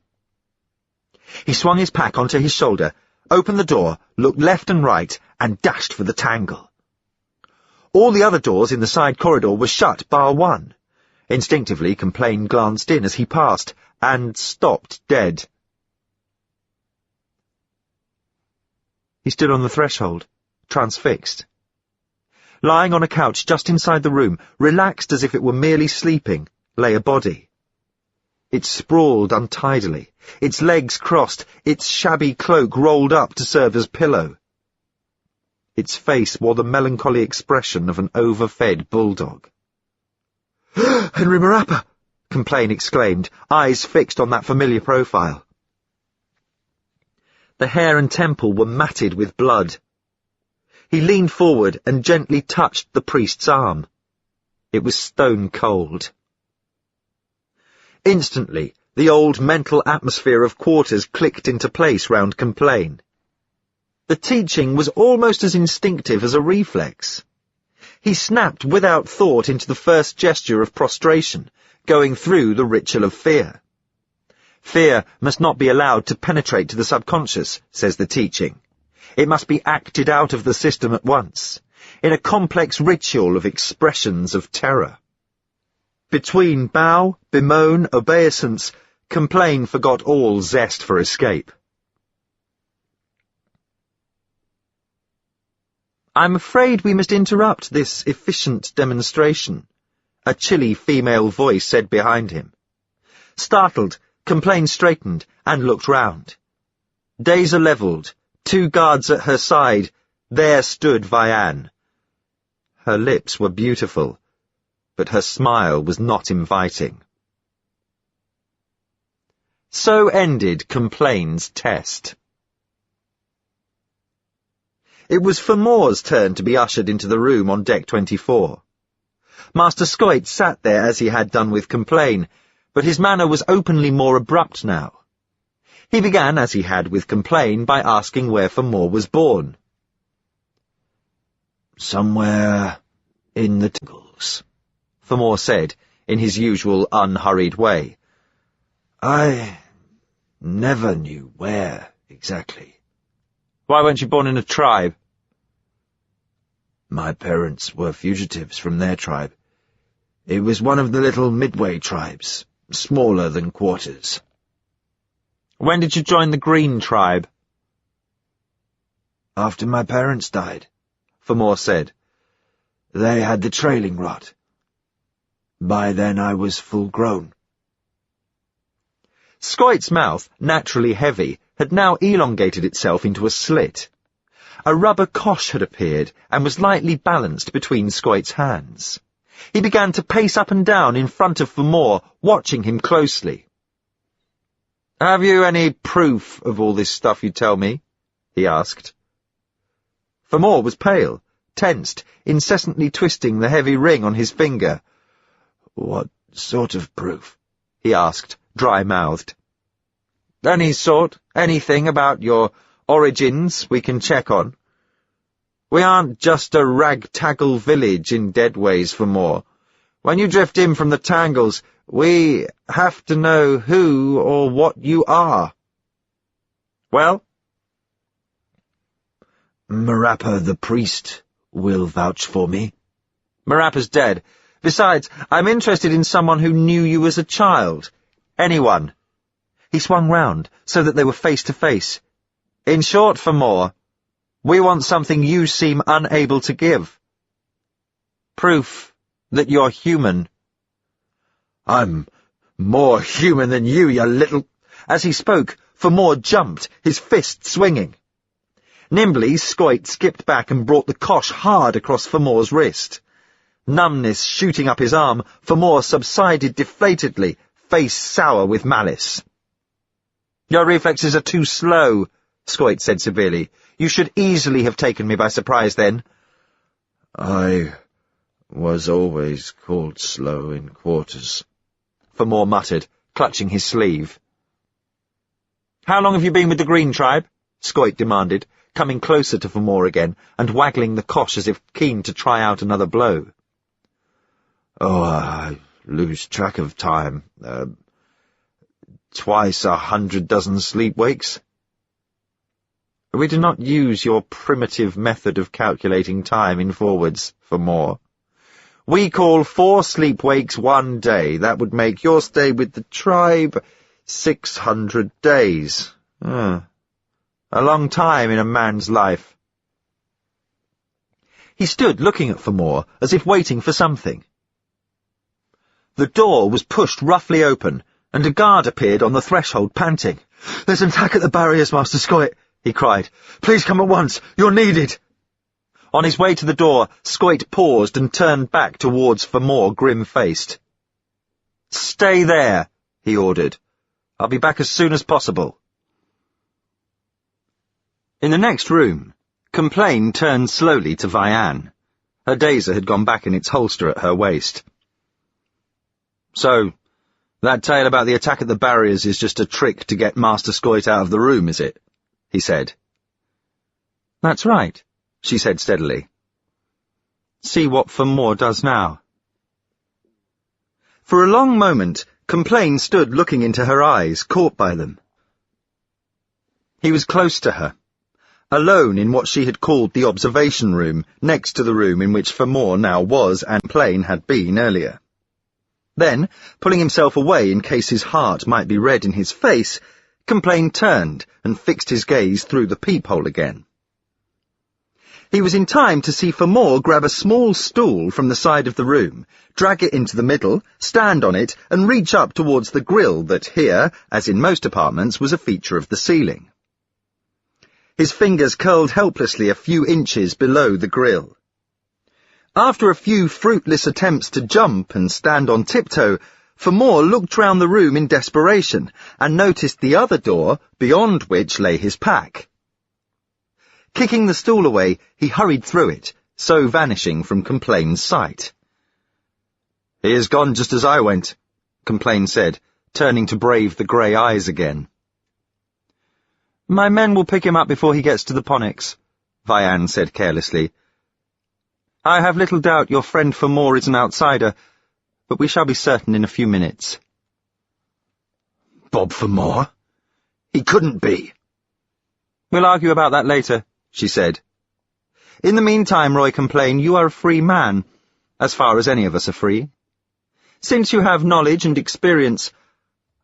He swung his pack onto his shoulder, opened the door, looked left and right, and dashed for the tangle. All the other doors in the side corridor were shut, bar one. Instinctively, Complain glanced in as he passed, and stopped dead. He stood on the threshold, transfixed. Lying on a couch just inside the room, relaxed as if it were merely sleeping, lay a body. It sprawled untidily, its legs crossed, its shabby cloak rolled up to serve as pillow. Its face wore the melancholy expression of an overfed bulldog. "Henry Marappa!" Complain exclaimed, eyes fixed on that familiar profile. The hair and temple were matted with blood. He leaned forward and gently touched the priest's arm. It was stone cold. Instantly, the old mental atmosphere of Quarters clicked into place round Complain. The teaching was almost as instinctive as a reflex. He snapped without thought into the first gesture of prostration, going through the ritual of fear. Fear must not be allowed to penetrate to the subconscious, says the teaching. It must be acted out of the system at once, in a complex ritual of expressions of terror. Between bow, bemoan, obeisance, Complain forgot all zest for escape. "I'm afraid we must interrupt this efficient demonstration," a chilly female voice said behind him. Startled, Complain straightened and looked round. Days are levelled, 2 guards at her side, there stood Vian. Her lips were beautiful, but her smile was not inviting. So ended Complain's test. It was Fermore's turn to be ushered into the room on deck 24. Master Scoit sat there as he had done with Complain, but his manner was openly more abrupt now. He began, as he had with Complain, by asking where Famore was born. "Somewhere in the Tingles," Famore said, in his usual unhurried way. "I never knew where exactly." "Why weren't you born in a tribe?" "My parents were fugitives from their tribe. It was one of the little midway tribes, smaller than Quarters." "When did you join the Green tribe?" "After my parents died," Famore said. "They had the trailing rot. By then I was full grown." Scoit's mouth, naturally heavy, had now elongated itself into a slit. A rubber cosh had appeared and was lightly balanced between Scoit's hands. He began to pace up and down in front of Famore, watching him closely. "Have you any proof of all this stuff you tell me?" he asked. Famore was pale, tensed, incessantly twisting the heavy ring on his finger. "What sort of proof?" he asked, dry-mouthed. "Any sort, anything about your origins we can check on. We aren't just a ragtaggle village in Deadways, Famore. When you drift in from the Tangles, we have to know who or what you are." "Well?" "Marappa the priest will vouch for me." "Marappa's dead. Besides, I'm interested in someone who knew you as a child. Anyone." He swung round, so that they were face to face. "In short, Famore, we want something you seem unable to give. Proof that you're human." "I'm more human than you little—" As he spoke, Famore jumped, his fist swinging. Nimbly, Scoit skipped back and brought the cosh hard across Famore's wrist. Numbness shooting up his arm, Famore subsided deflatedly, face sour with malice. "Your reflexes are too slow," Scoit said severely. "You should easily have taken me by surprise then." "I was always called slow in Quarters," Famore muttered, clutching his sleeve. "How long have you been with the Green tribe?" Scoit demanded, coming closer to Famore again and waggling the cosh as if keen to try out another blow. "Oh, I lose track of time. Twice 100 dozen sleep-wakes." "We do not use your primitive method of calculating time in forwards, Famore. We call 4 sleep-wakes 1 day. That would make your stay with the tribe 600 days. A long time in a man's life." He stood looking at Famore, as if waiting for something. The door was pushed roughly open, and a guard appeared on the threshold, panting. "There's an attack at the barriers, Master Scoit," he cried. "Please come at once. You're needed." On his way to the door, Scoit paused and turned back towards Famore, grim-faced. "Stay there," he ordered. "I'll be back as soon as possible." In the next room, Complain turned slowly to Vianne. Her dazer had gone back in its holster at her waist. "So, that tale about the attack at the barriers is just a trick to get Master Scoit out of the room, is it?" he said. "That's right," she said steadily. "See what Famore does now." For a long moment, Complain stood looking into her eyes, caught by them. He was close to her, alone in what she had called the observation room, next to the room in which Famore now was and Complain had been earlier. Then, pulling himself away in case his heart might be read in his face, Complain turned and fixed his gaze through the peephole again. He was in time to see Famore grab a small stool from the side of the room, drag it into the middle, stand on it, and reach up towards the grille that here, as in most apartments, was a feature of the ceiling. His fingers curled helplessly a few inches below the grille. After a few fruitless attempts to jump and stand on tiptoe, Famore looked round the room in desperation and noticed the other door, beyond which lay his pack. Kicking the stool away, he hurried through it, so vanishing from Complain's sight. He has gone just as I went, Complain said, turning to brave the grey eyes again. My men will pick him up before he gets to the Ponyx, Vianne said carelessly. I have little doubt your friend for more is an outsider, but we shall be certain in a few minutes. Bob for more? He couldn't be. We'll argue about that later, she said. In the meantime, Roy Complain, you are a free man, as far as any of us are free. Since you have knowledge and experience,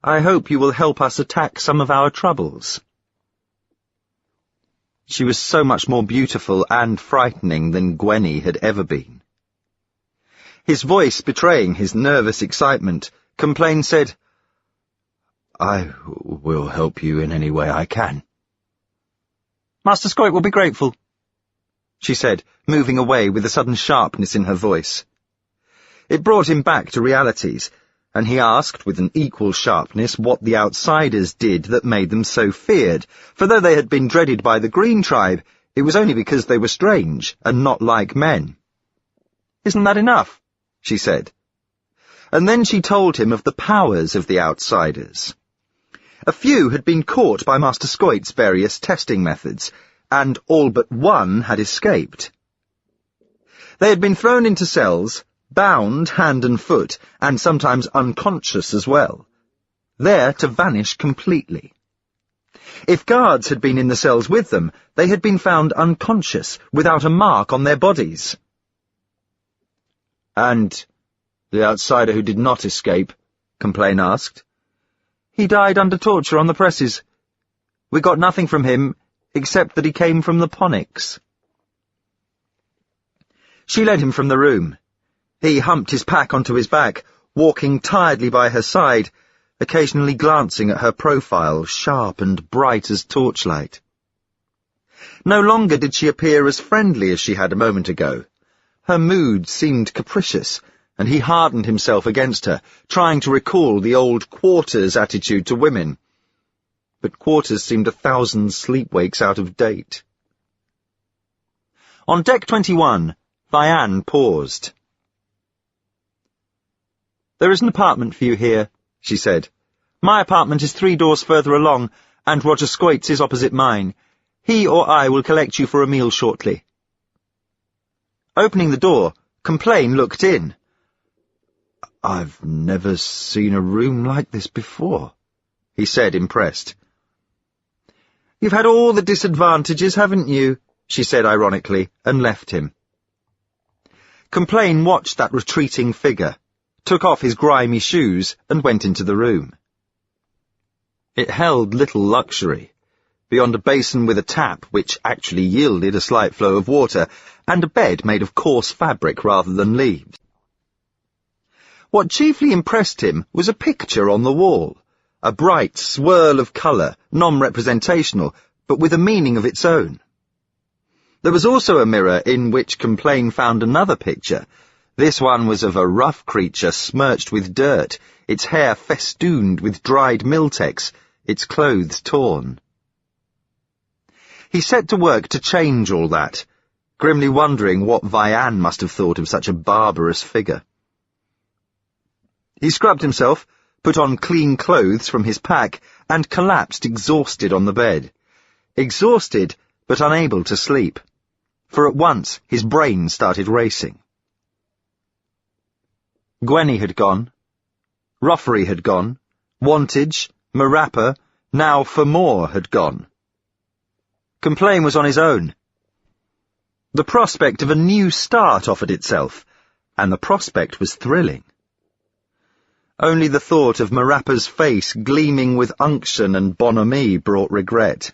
I hope you will help us attack some of our troubles. She was so much more beautiful and frightening than Gwenny had ever been. His voice betraying his nervous excitement, Complain said, I will help you in any way I can. Master Scoit will be grateful, she said, moving away with a sudden sharpness in her voice. It brought him back to realities, and he asked with an equal sharpness what the outsiders did that made them so feared, for though they had been dreaded by the Green tribe, it was only because they were strange and not like men. Isn't that enough? She said. And then she told him of the powers of the outsiders. A few had been caught by Master Scoit's various testing methods, and all but one had escaped. They had been thrown into cells, bound hand and foot, and sometimes unconscious as well, there to vanish completely. If guards had been in the cells with them, they had been found unconscious, without a mark on their bodies. And the outsider who did not escape, Complain asked. He died under torture on the presses. We got nothing from him, except that he came from the Ponyx. She led him from the room. He humped his pack onto his back, walking tiredly by her side, occasionally glancing at her profile, sharp and bright as torchlight. No longer did she appear as friendly as she had a moment ago. Her mood seemed capricious, and he hardened himself against her, trying to recall the old Quarters attitude to women. But Quarters seemed 1,000 sleep-wakes out of date. On deck 21, Vianne paused. There is an apartment for you here, she said. My apartment is 3 doors further along, and Roger Scoit's is opposite mine. He or I will collect you for a meal shortly. Opening the door, Complain looked in. I've never seen a room like this before, he said, impressed. You've had all the disadvantages, haven't you? She said ironically, and left him. Complain watched that retreating figure, took off his grimy shoes, and went into the room. It held little luxury, beyond a basin with a tap which actually yielded a slight flow of water, and a bed made of coarse fabric rather than leaves. What chiefly impressed him was a picture on the wall, a bright swirl of colour, non-representational, but with a meaning of its own. There was also a mirror in which Complain found another picture. This one was of a rough creature smirched with dirt, its hair festooned with dried miltex, its clothes torn. He set to work to change all that, grimly wondering what Vianne must have thought of such a barbarous figure. He scrubbed himself, put on clean clothes from his pack, and collapsed exhausted on the bed. Exhausted, but unable to sleep, for at once his brain started racing. Gwenny had gone. Roffery had gone. Wantage, Marappa, now for more had gone. Complain was on his own. The prospect of a new start offered itself, and the prospect was thrilling. Only the thought of Marappa's face gleaming with unction and bonhomie brought regret.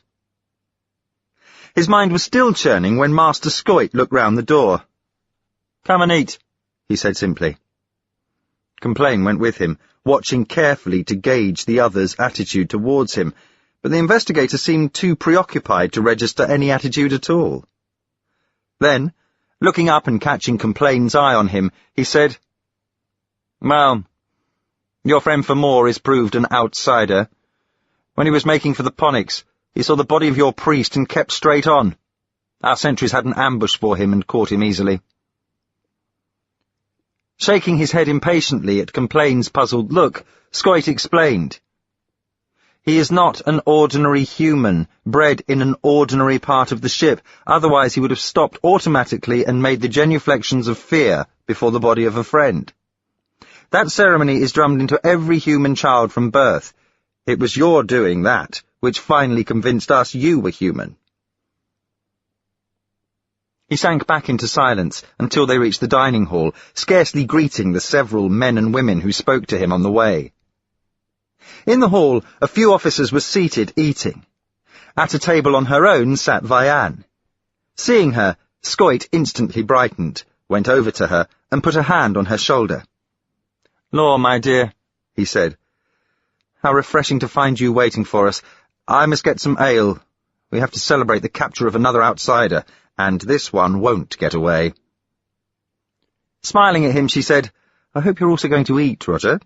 His mind was still churning when Master Scoit looked round the door. "Come and eat," he said simply. Complain went with him, watching carefully to gauge the other's attitude towards him, but the investigator seemed too preoccupied to register any attitude at all. Then, looking up and catching Complain's eye on him, he said, "Well, your friend for more is proved an outsider. When he was making for the Ponyx, he saw the body of your priest and kept straight on. Our sentries had an ambush for him and caught him easily." Shaking his head impatiently at Complain's puzzled look, Scoit explained. He is not an ordinary human, bred in an ordinary part of the ship, otherwise he would have stopped automatically and made the genuflections of fear before the body of a friend. That ceremony is drummed into every human child from birth. It was your doing that, which finally convinced us you were human. He sank back into silence until they reached the dining hall, scarcely greeting the several men and women who spoke to him on the way. In the hall, a few officers were seated, eating. At a table on her own sat Vianne. Seeing her, Scoit instantly brightened, went over to her, and put a hand on her shoulder. "Law, my dear," he said. "How refreshing to find you waiting for us. I must get some ale. We have to celebrate the capture of another outsider, and this one won't get away." Smiling at him, she said, "I hope you're also going to eat, Roger."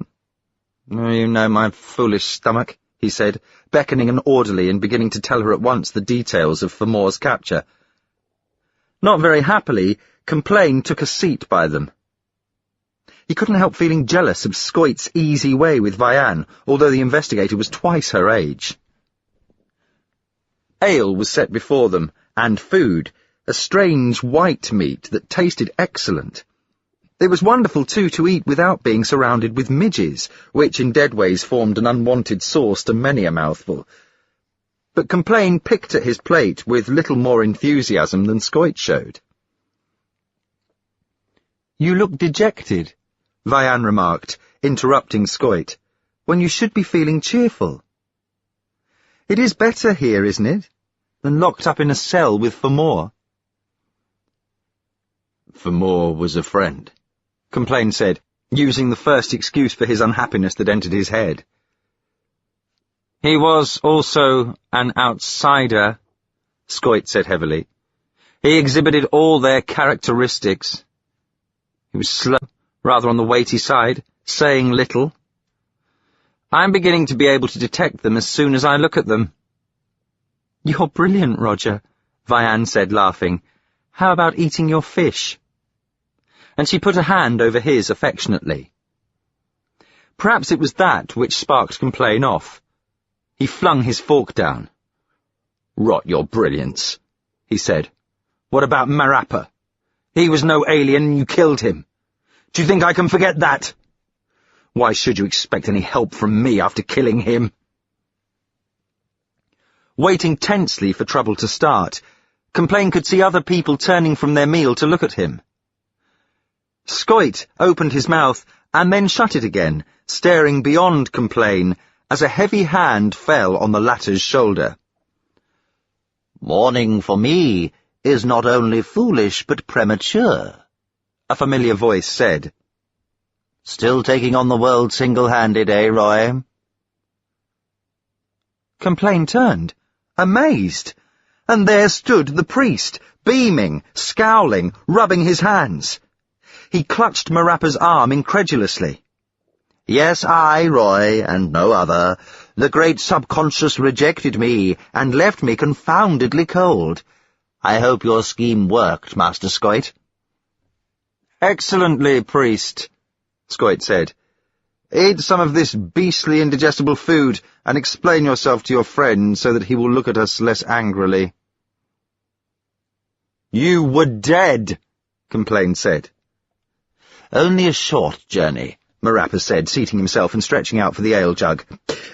"Oh, you know my foolish stomach," he said, beckoning an orderly and beginning to tell her at once the details of Fermore's capture. Not very happily, Complain took a seat by them. He couldn't help feeling jealous of Scoit's easy way with Vianne, although the investigator was twice her age. Ale was set before them, and food, a strange white meat that tasted excellent. It was wonderful, too, to eat without being surrounded with midges, which in Deadways formed an unwanted sauce to many a mouthful. But Complain picked at his plate with little more enthusiasm than Scoit showed. "You look dejected," Vianne remarked, interrupting Scoit, "when you should be feeling cheerful. It is better here, isn't it, than locked up in a cell with Fermore?" "Fermore was a friend," Complain said, using the first excuse for his unhappiness that entered his head. "He was also an outsider," Scoit said heavily. "He exhibited all their characteristics. He was slow, rather on the weighty side, saying little. I'm beginning to be able to detect them as soon as I look at them." "You're brilliant, Roger," Vianne said, laughing. "How about eating your fish?" And she put a hand over his affectionately. Perhaps it was that which sparked Complain off. He flung his fork down. "Rot your brilliance," he said. "What about Marappa? He was no alien and you killed him. Do you think I can forget that? Why should you expect any help from me after killing him?" Waiting tensely for trouble to start, Complain could see other people turning from their meal to look at him. Scoit opened his mouth and then shut it again, staring beyond Complain as a heavy hand fell on the latter's shoulder. "Mourning for me is not only foolish but premature," a familiar voice said. "Still taking on the world single-handed, eh, Roy?" Complain turned, amazed, and there stood the priest, beaming, scowling, rubbing his hands. He clutched Marappa's arm incredulously. "Yes, I, Roy, and no other. The great subconscious rejected me and left me confoundedly cold. I hope your scheme worked, Master Scoit." "Excellently, priest," Scoit said. "Eat some of this beastly indigestible food and explain yourself to your friend so that he will look at us less angrily." "You were dead," Complain said. "Only a short journey," Marappa said, seating himself and stretching out for the ale jug.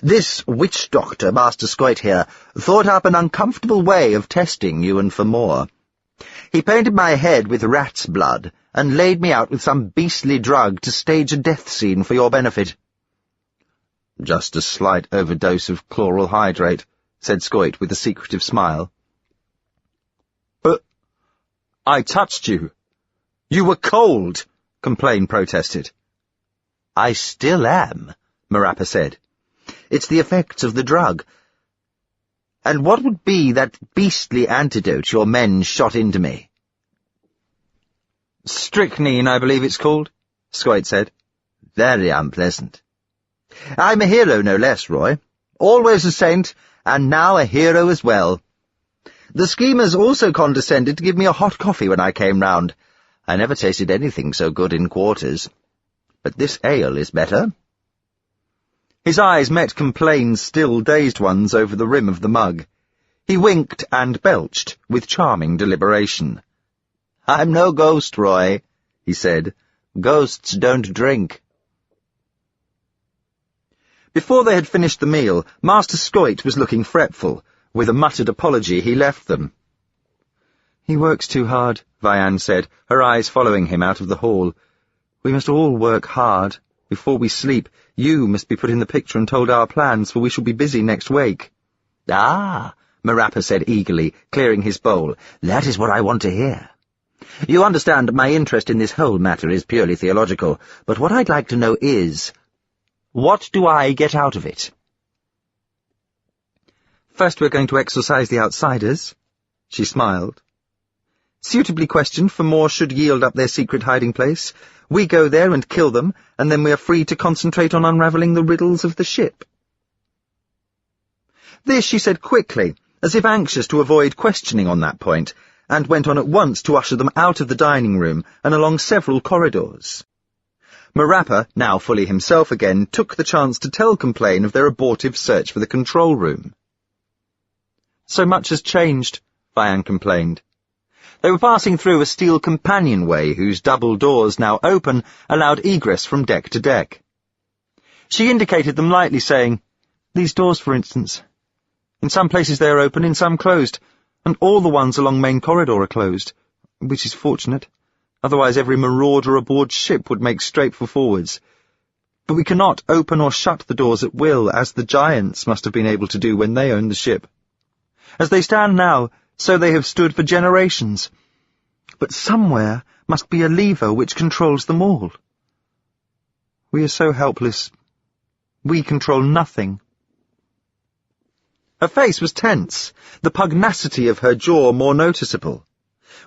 "This witch-doctor, Master Scoit here, thought up an uncomfortable way of testing you and Fermore. He painted my head with rat's blood and laid me out with some beastly drug to stage a death scene for your benefit." "Just a slight overdose of chloral hydrate," said Scoit with a secretive smile. "But I touched you. You were cold," Complain protested. "I still am," Marappa said. "It's the effects of the drug. And what would be that beastly antidote your men shot into me?" "Strychnine, I believe it's called," Scoit said. "Very unpleasant. I'm a hero, no less, Roy. Always a saint, and now a hero as well. The schemers also condescended to give me a hot coffee when I came round. I never tasted anything so good in quarters. but this ale is better." His eyes met Complain's still dazed ones over the rim of the mug. He winked and belched with charming deliberation. "I'm no ghost, Roy," he said. "Ghosts don't drink." Before they had finished the meal, Master Scoit was looking fretful. With a muttered apology, he left them. "He works too hard," Vianne said, her eyes following him out of the hall. "We must all work hard. Before we sleep, you must be put in the picture and told our plans, for we shall be busy next week." "Ah," Marappa said eagerly, clearing his bowl. "That is what I want to hear. You understand, my interest in this whole matter is purely theological, but what I'd like to know is, what do I get out of it?" "First we're going to exorcise the outsiders." She smiled. "Suitably questioned, for more should yield up their secret hiding place. We go there and kill them, and then we are free to concentrate on unravelling the riddles of the ship." This she said quickly, as if anxious to avoid questioning on that point, and went on at once to usher them out of the dining room and along several corridors. Marappa, now fully himself again, took the chance to tell Complain of their abortive search for the control room. "So much has changed," Vianne complained. They were passing through a steel companionway whose double doors, now open, allowed egress from deck to deck. She indicated them lightly, saying, "These doors, for instance. In some places they are open, in some closed, and all the ones along main corridor are closed, which is fortunate. Otherwise every marauder aboard ship would make straight for forwards. But we cannot open or shut the doors at will, as the giants must have been able to do when they owned the ship. As they stand now, so they have stood for generations. But somewhere must be a lever which controls them all. We are so helpless. We control nothing." Her face was tense, the pugnacity of her jaw more noticeable.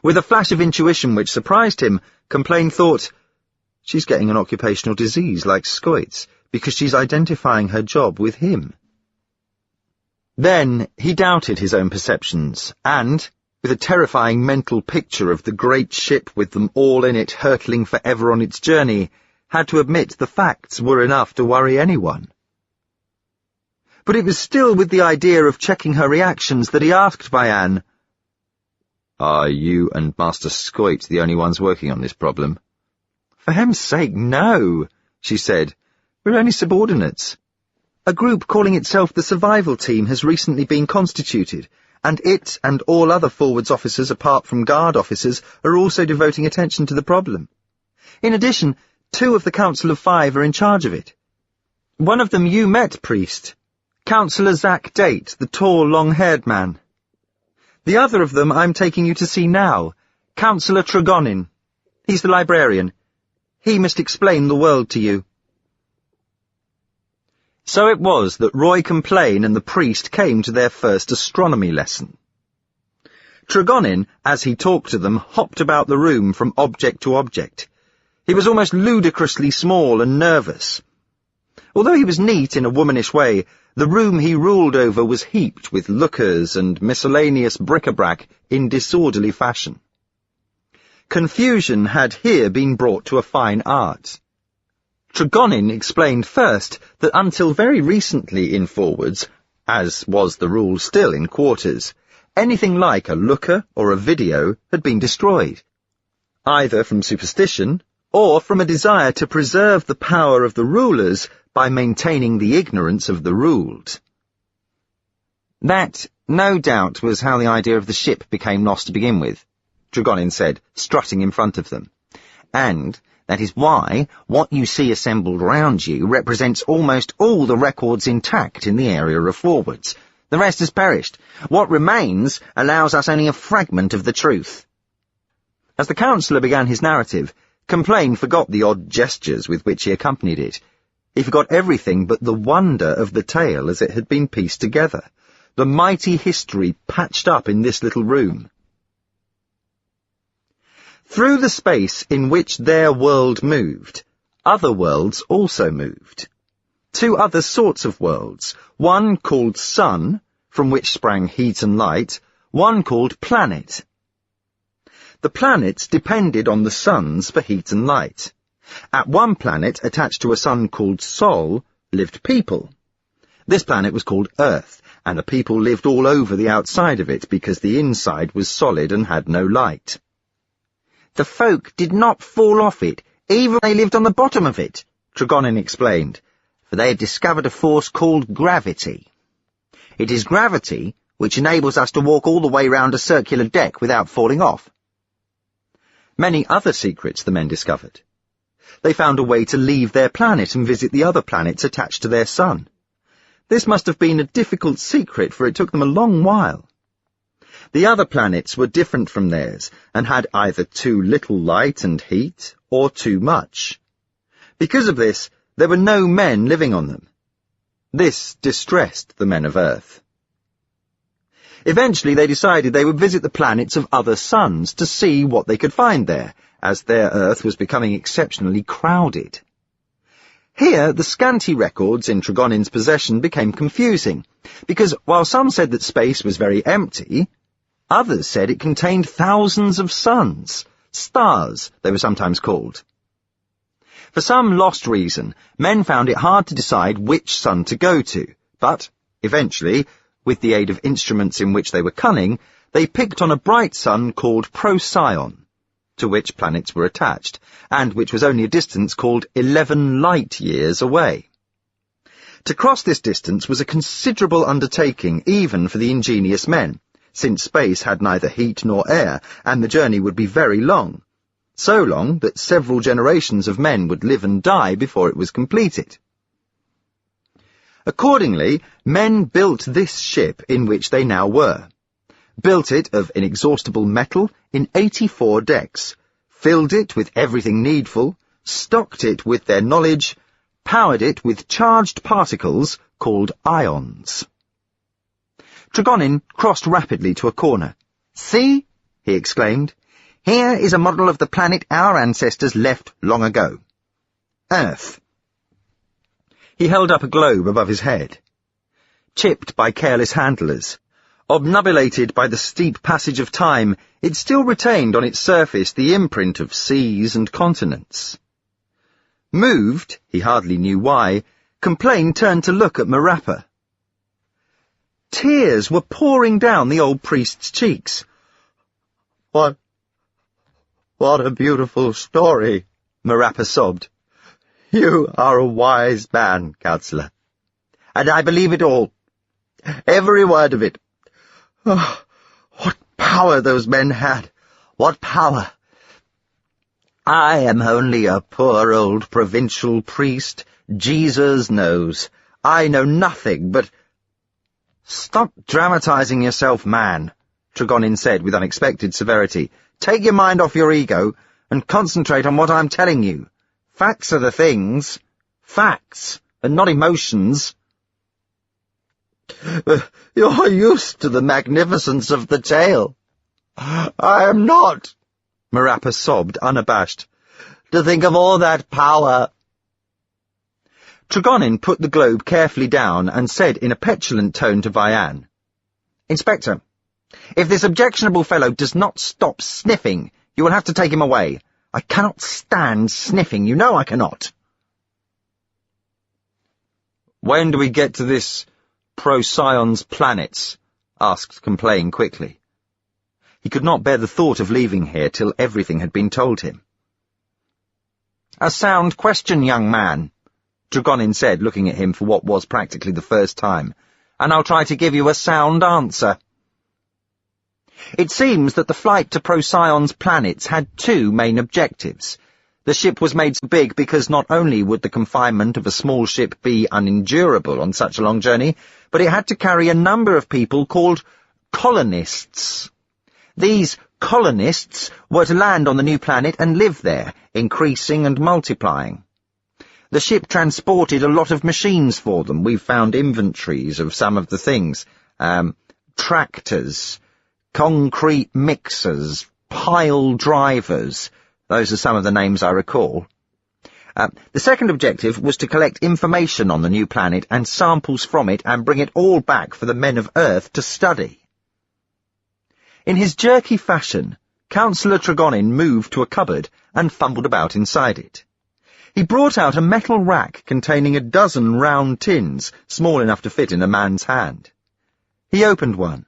With a flash of intuition which surprised him, Complain thought, "She's getting an occupational disease like Scoit's, because she's identifying her job with him." Then he doubted his own perceptions, and, with a terrifying mental picture of the great ship with them all in it hurtling forever on its journey, had to admit the facts were enough to worry anyone. But it was still with the idea of checking her reactions that he asked Vianne, "Are you and Master Scoit the only ones working on this problem?" "For hem's sake, no," she said. "We're only subordinates. A group calling itself the Survival Team has recently been constituted, and it and all other forwards officers apart from guard officers are also devoting attention to the problem. In addition, 2 of the Council of 5 are in charge of it. One of them you met, Priest. Councillor Zack Date, the tall, long-haired man. The other of them I'm taking you to see now, Councillor Tregonin. He's the librarian. He must explain the world to you." So it was that Roy Complain and the priest came to their first astronomy lesson. Tregonin, as he talked to them, hopped about the room from object to object. He was almost ludicrously small and nervous. Although he was neat in a womanish way, the room he ruled over was heaped with lookers and miscellaneous bric-a-brac in disorderly fashion. Confusion had here been brought to a fine art. Tregonin explained first that until very recently in forwards, as was the rule still in quarters, anything like a looker or a video had been destroyed, either from superstition or from a desire to preserve the power of the rulers by maintaining the ignorance of the ruled. That, no doubt, was how the idea of the ship became lost to begin with, Tregonin said, strutting in front of them. And that is why what you see assembled round you represents almost all the records intact in the area of forwards. The rest has perished. What remains allows us only a fragment of the truth. As the counsellor began his narrative, Complain forgot the odd gestures with which he accompanied it. He forgot everything but the wonder of the tale as it had been pieced together, the mighty history patched up in this little room. Through the space in which their world moved, other worlds also moved. 2 other sorts of worlds, one called Sun, from which sprang heat and light, one called Planet. The planets depended on the suns for heat and light. At one planet, attached to a sun called Sol, lived people. This planet was called Earth, and the people lived all over the outside of it because the inside was solid and had no light. The folk did not fall off it, even when they lived on the bottom of it, Tregonin explained, for they had discovered a force called gravity. It is gravity which enables us to walk all the way round a circular deck without falling off. Many other secrets the men discovered. They found a way to leave their planet and visit the other planets attached to their sun. This must have been a difficult secret, for it took them a long while. The other planets were different from theirs, and had either too little light and heat, or too much. Because of this, there were no men living on them. This distressed the men of Earth. Eventually they decided they would visit the planets of other suns to see what they could find there, as their Earth was becoming exceptionally crowded. Here, the scanty records in Tregonin's possession became confusing, because while some said that space was very empty, others said it contained thousands of suns, stars they were sometimes called. For some lost reason, men found it hard to decide which sun to go to, but, eventually, with the aid of instruments in which they were cunning, they picked on a bright sun called Procyon, to which planets were attached, and which was only a distance called 11 light-years away. To cross this distance was a considerable undertaking, even for the ingenious men, since space had neither heat nor air, and the journey would be very long, so long that several generations of men would live and die before it was completed. Accordingly, men built this ship in which they now were, built it of inexhaustible metal in 84 decks, filled it with everything needful, stocked it with their knowledge, powered it with charged particles called ions. Tregonin crossed rapidly to a corner. "See," he exclaimed, "here is a model of the planet our ancestors left long ago. Earth." He held up a globe above his head. Chipped by careless handlers, obnubilated by the steep passage of time, it still retained on its surface the imprint of seas and continents. Moved, he hardly knew why, Complain turned to look at Marappa. Tears were pouring down the old priest's cheeks. What a beautiful story," Marappa sobbed. "You are a wise man, Counselor, and I believe it all, every word of it. Oh, what power those men had! What power! I am only a poor old provincial priest. Jesus knows. I know nothing but—" "Stop dramatizing yourself, man," Tregonin said with unexpected severity. "Take your mind off your ego and concentrate on what I'm telling you. Facts are the things. Facts, and not emotions." "You're used to the magnificence of the tale." "I am not," Marappa sobbed, unabashed. "To think of all that power." Tregonin put the globe carefully down and said in a petulant tone to Vian, "Inspector, if this objectionable fellow does not stop sniffing, you will have to take him away. I cannot stand sniffing, you know I cannot." "When do we get to this Procyon's planets?" asked Complain quickly. He could not bear the thought of leaving here till everything had been told him. "A sound question, young man," Tregonin said, looking at him for what was practically the first time, "and I'll try to give you a sound answer. It seems that the flight to Procyon's planets had two main objectives. The ship was made so big because not only would the confinement of a small ship be unendurable on such a long journey, but it had to carry a number of people called colonists. These colonists were to land on the new planet and live there, increasing and multiplying. The ship transported a lot of machines for them. We've found inventories of some of the things. Tractors, concrete mixers, pile drivers. Those are some of the names I recall. The second objective was to collect information on the new planet and samples from it and bring it all back for the men of Earth to study." In his jerky fashion, Councillor Tregonin moved to a cupboard and fumbled about inside it. He brought out a metal rack containing a dozen round tins, small enough to fit in a man's hand. He opened one.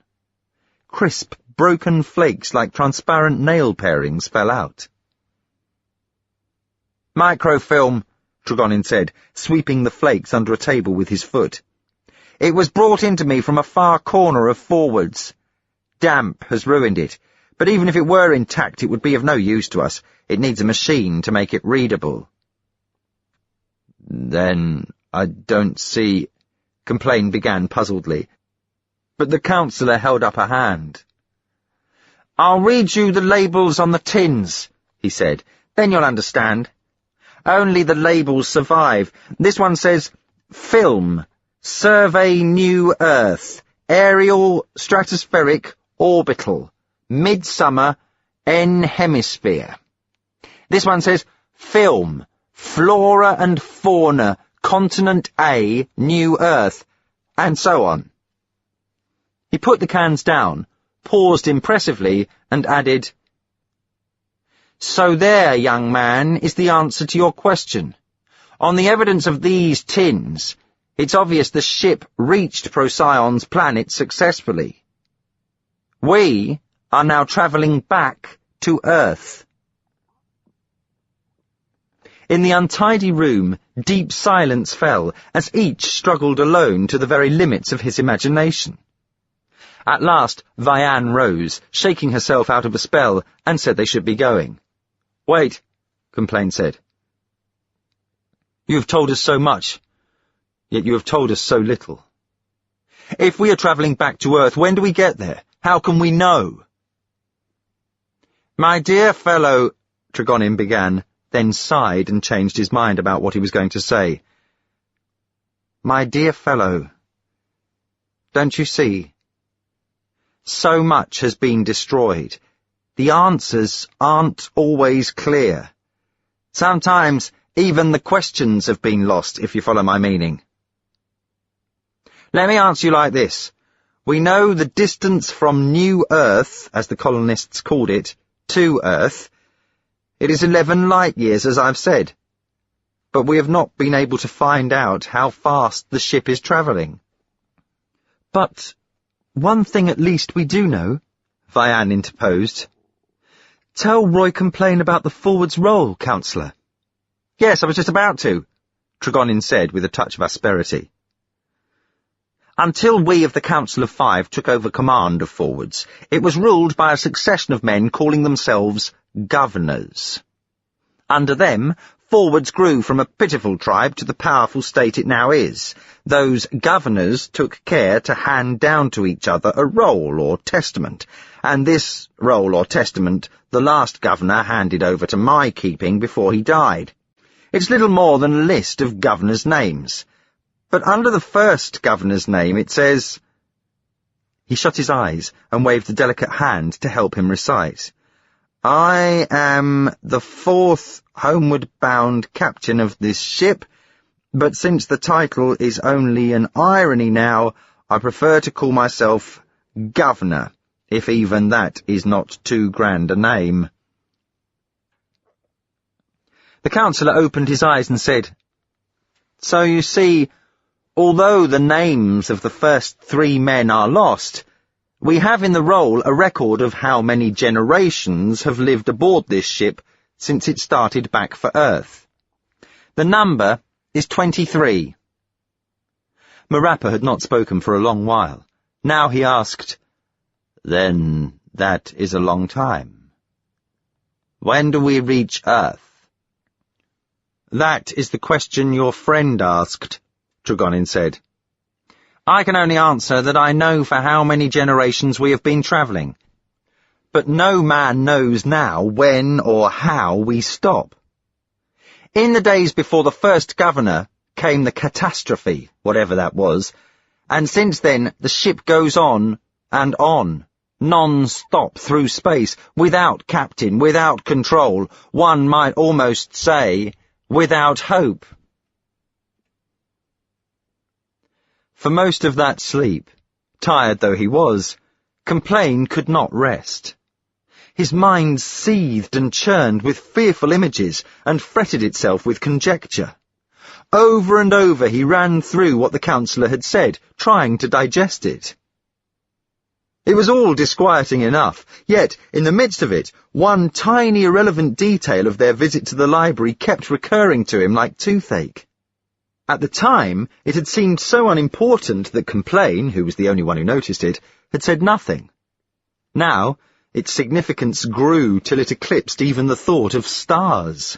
Crisp, broken flakes like transparent nail parings fell out. "Microfilm," Tregonin said, sweeping the flakes under a table with his foot. "It was brought into me from a far corner of Forwards. Damp has ruined it, but even if it were intact, it would be of no use to us. It needs a machine to make it readable." "Then I don't see," Complain began puzzledly, but the counsellor held up a hand. "I'll read you the labels on the tins," he said. "Then you'll understand. Only the labels survive. This one says, Film, Survey New Earth, Aerial, Stratospheric, Orbital, Midsummer, N Hemisphere. This one says, Film, Flora and Fauna, Continent A, New Earth, and so on." He put the cans down, paused impressively, and added, "So there, young man, is the answer to your question. On the evidence of these tins, it's obvious the ship reached Procyon's planet successfully. We are now travelling back to Earth." In the untidy room, deep silence fell, as each struggled alone to the very limits of his imagination. At last, Vianne rose, shaking herself out of a spell, and said they should be going. "Wait," Complain said. "You have told us so much, yet you have told us so little. If we are travelling back to Earth, when do we get there? How can we know?" "My dear fellow," Tregonin began, then sighed and changed his mind about what he was going to say. "My dear fellow, don't you see? So much has been destroyed. The answers aren't always clear. Sometimes even the questions have been lost, if you follow my meaning. Let me answer you like this. We know the distance from New Earth, as the colonists called it, to Earth. It is 11 light-years, as I've said. But we have not been able to find out how fast the ship is travelling." "But one thing at least we do know," Vianne interposed. "Tell Roy Complain about the Forwards role, Counsellor." "Yes, I was just about to," Tregonin said with a touch of asperity. "Until we of the Council of Five took over command of Forwards, it was ruled by a succession of men calling themselves governors. Under them, Forwards grew from a pitiful tribe to the powerful state it now is. Those governors took care to hand down to each other a roll or testament, and this roll or testament the last governor handed over to my keeping before he died. It's little more than a list of governors' names. But under the first governor's name it says—" He shut his eyes and waved a delicate hand to help him recite. "I am the 4th homeward-bound captain of this ship, but since the title is only an irony now, I prefer to call myself Governor, if even that is not too grand a name." The counsellor opened his eyes and said, "So you see, although the names of the first 3 men are lost, we have in the roll a record of how many generations have lived aboard this ship since it started back for Earth. The number is 23. Marappa had not spoken for a long while. Now he asked, "Then that is a long time. When do we reach Earth?" "That is the question your friend asked," Tregonin said. "I can only answer that I know for how many generations we have been travelling. But no man knows now when or how we stop. In the days before the first governor came the catastrophe, whatever that was, and since then the ship goes on, non-stop through space, without captain, without control, one might almost say, without hope." For most of that sleep, tired though he was, Complain could not rest. His mind seethed and churned with fearful images and fretted itself with conjecture. Over and over he ran through what the counsellor had said, trying to digest it. It was all disquieting enough, yet, in the midst of it, one tiny irrelevant detail of their visit to the library kept recurring to him like toothache. At the time, it had seemed so unimportant that Complain, who was the only one who noticed it, had said nothing. Now, its significance grew till it eclipsed even the thought of stars.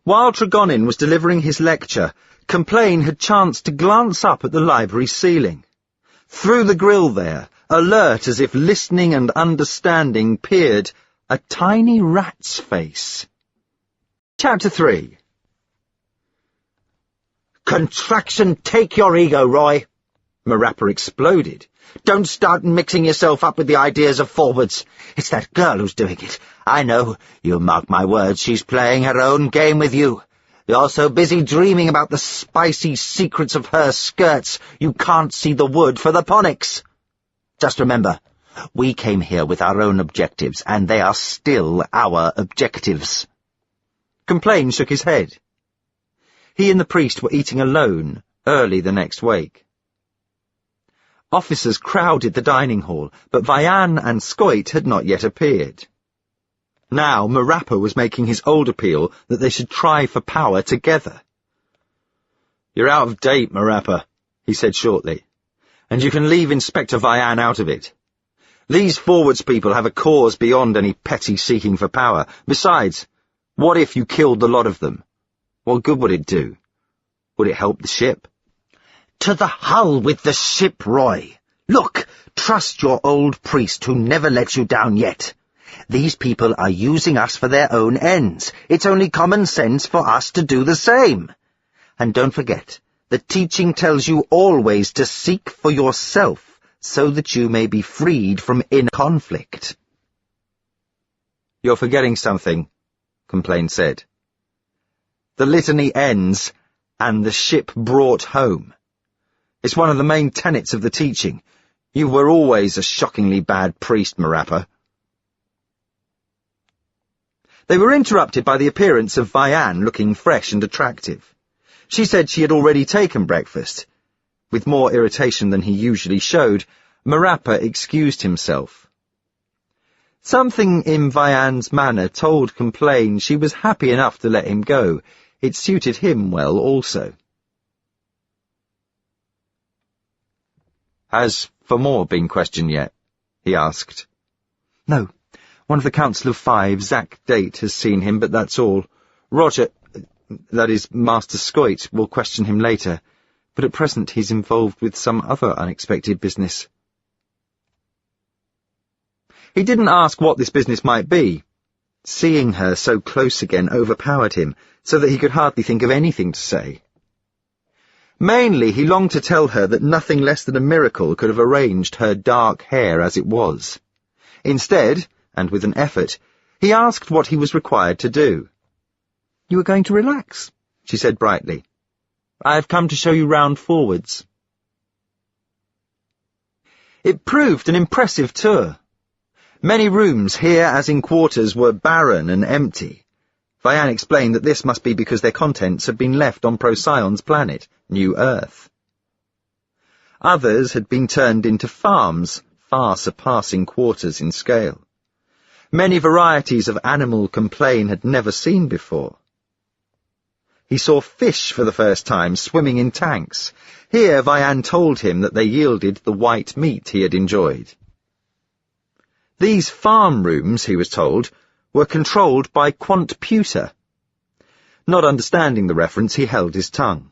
While Tregonin was delivering his lecture, Complain had chanced to glance up at the library ceiling. Through the grille there, alert as if listening and understanding, peered a tiny rat's face. Chapter 3. Contraction, take your ego, Roy! Marappa exploded. Don't start mixing yourself up with the ideas of forwards. It's that girl who's doing it. I know. You mark my words, she's playing her own game with you. You're so busy dreaming about the spicy secrets of her skirts, you can't see the wood for the ponics. Just remember, we came here with our own objectives, and they are still our objectives. Complain shook his head. He and the priest were eating alone early the next wake. Officers crowded the dining hall, but Vian and Scoit had not yet appeared. Now Marappa was making his old appeal that they should try for power together. "You're out of date, Marappa," he said shortly, "and you can leave Inspector Vian out of it. These forwards people have a cause beyond any petty seeking for power. Besides, what if you killed the lot of them? What good would it do? Would it help the ship?" To the hull with the ship, Roy. Look, trust your old priest who never let you down yet. These people are using us for their own ends. It's only common sense for us to do the same. And don't forget, the teaching tells you always to seek for yourself so that you may be freed from inner conflict. "You're forgetting something," Complain said. "The litany ends, and the ship brought home. It's one of the main tenets of the teaching. You were always a shockingly bad priest, Marappa." They were interrupted by the appearance of Vian looking fresh and attractive. She said she had already taken breakfast. With more irritation than he usually showed, Marappa excused himself. Something in Vian's manner told Complain she was happy enough to let him go. It suited him well also. "Has Fomor been questioned yet?" he asked. "No. One of the Council of Five, Zack Date, has seen him, but that's all. Roger, that is, Master Scoit, will question him later, but at present he's involved with some other unexpected business." He didn't ask what this business might be. Seeing her so close again overpowered him, so that he could hardly think of anything to say. Mainly, he longed to tell her that nothing less than a miracle could have arranged her dark hair as it was. Instead, and with an effort, he asked what he was required to do. "You are going to relax," she said brightly. "I have come to show you round forwards." It proved an impressive tour. Many rooms here, as in quarters, were barren and empty. Vian explained that this must be because their contents had been left on Procyon's planet, New Earth. Others had been turned into farms, far surpassing quarters in scale. Many varieties of animal Complain had never seen before. He saw fish for the first time swimming in tanks. Here Vian told him that they yielded the white meat he had enjoyed. These farm rooms, he was told, were controlled by Quantputer. Not understanding the reference, he held his tongue.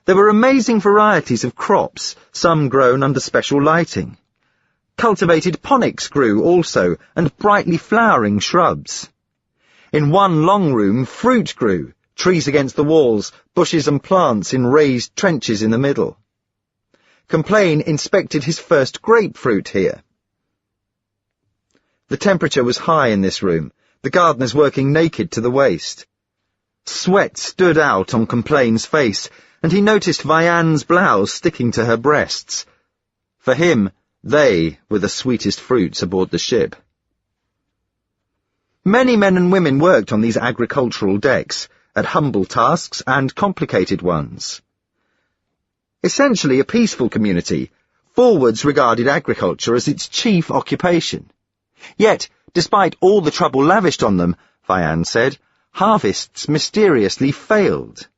There were amazing varieties of crops, some grown under special lighting. Cultivated ponics grew also, and brightly flowering shrubs. In one long room, fruit grew, trees against the walls, bushes and plants in raised trenches in the middle. Complain inspected his first grapefruit here. The temperature was high in this room, the gardeners working naked to the waist. Sweat stood out on Complain's face, and he noticed Vian's blouse sticking to her breasts. For him, They were the sweetest fruits aboard the ship. Many men and women worked on these agricultural decks, at humble tasks and complicated ones. Essentially a peaceful community, forwards regarded agriculture as its chief occupation. Yet, despite all the trouble lavished on them, Vian said, harvests mysteriously failed.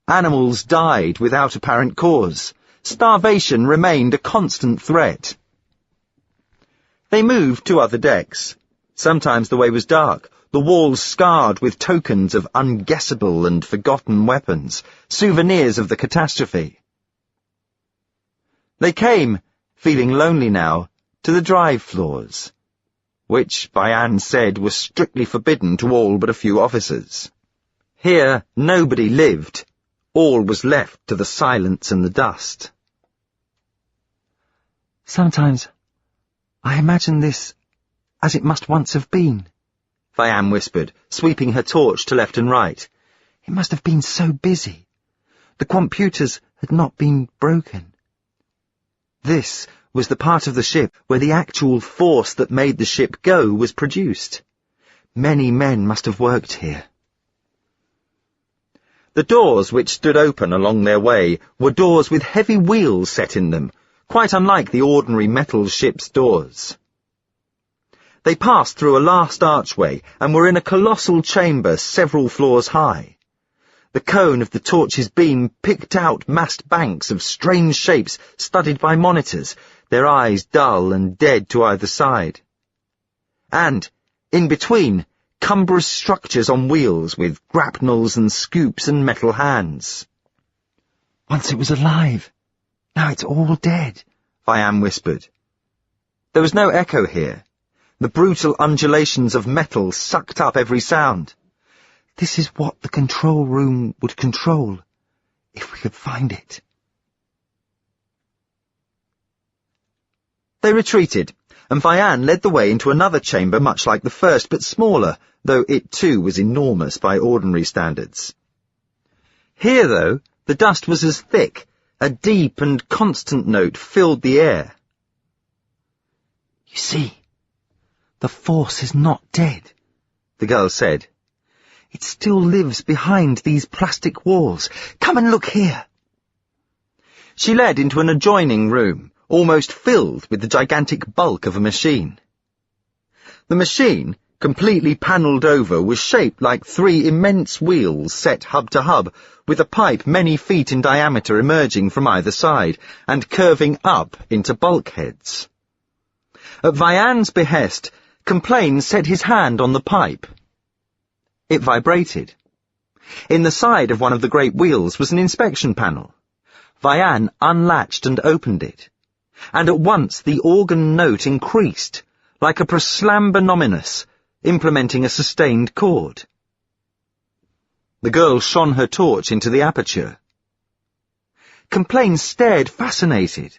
Animals died without apparent cause. Starvation remained a constant threat. They moved to other decks. Sometimes the way was dark, the walls scarred with tokens of unguessable and forgotten weapons, souvenirs of the catastrophe. They came, feeling lonely now, to the drive floors, which, Vian said, was strictly forbidden to all but a few officers. Here nobody lived. All was left to the silence and the dust. Sometimes I imagine this as it must once have been, Vian whispered, sweeping her torch to left and right. It must have been so busy. The computers had not been broken. This was the part of the ship where the actual force that made the ship go was produced. Many men must have worked here. The doors which stood open along their way were doors with heavy wheels set in them, quite unlike the ordinary metal ship's doors. They passed through a last archway and were in a colossal chamber several floors high. The cone of the torch's beam picked out massed banks of strange shapes studied by monitors, their eyes dull and dead to either side. And, in between, cumbrous structures on wheels with grapnels and scoops and metal hands. Once it was alive. Now it's all dead, Vian whispered. There was no echo here. The brutal undulations of metal sucked up every sound. This is what the control room would control, if we could find it. They retreated, and Vian led the way into another chamber much like the first, but smaller, though it too was enormous by ordinary standards. Here, though, the dust was as thick, a deep and constant note filled the air. You see, the force is not dead, the girl said. It still lives behind these plastic walls. Come and look here. She led into an adjoining room, almost filled with the gigantic bulk of a machine. The machine, completely panelled over, was shaped like 3 immense wheels set hub to hub, with a pipe many feet in diameter emerging from either side, and curving up into bulkheads. At Vian's behest, Complain set his hand on the pipe. It vibrated. In the side of one of the great wheels was an inspection panel. Vian unlatched and opened it, and at once the organ note increased, like a proslambonominus, implementing a sustained chord. The girl shone her torch into the aperture. Complain stared fascinated.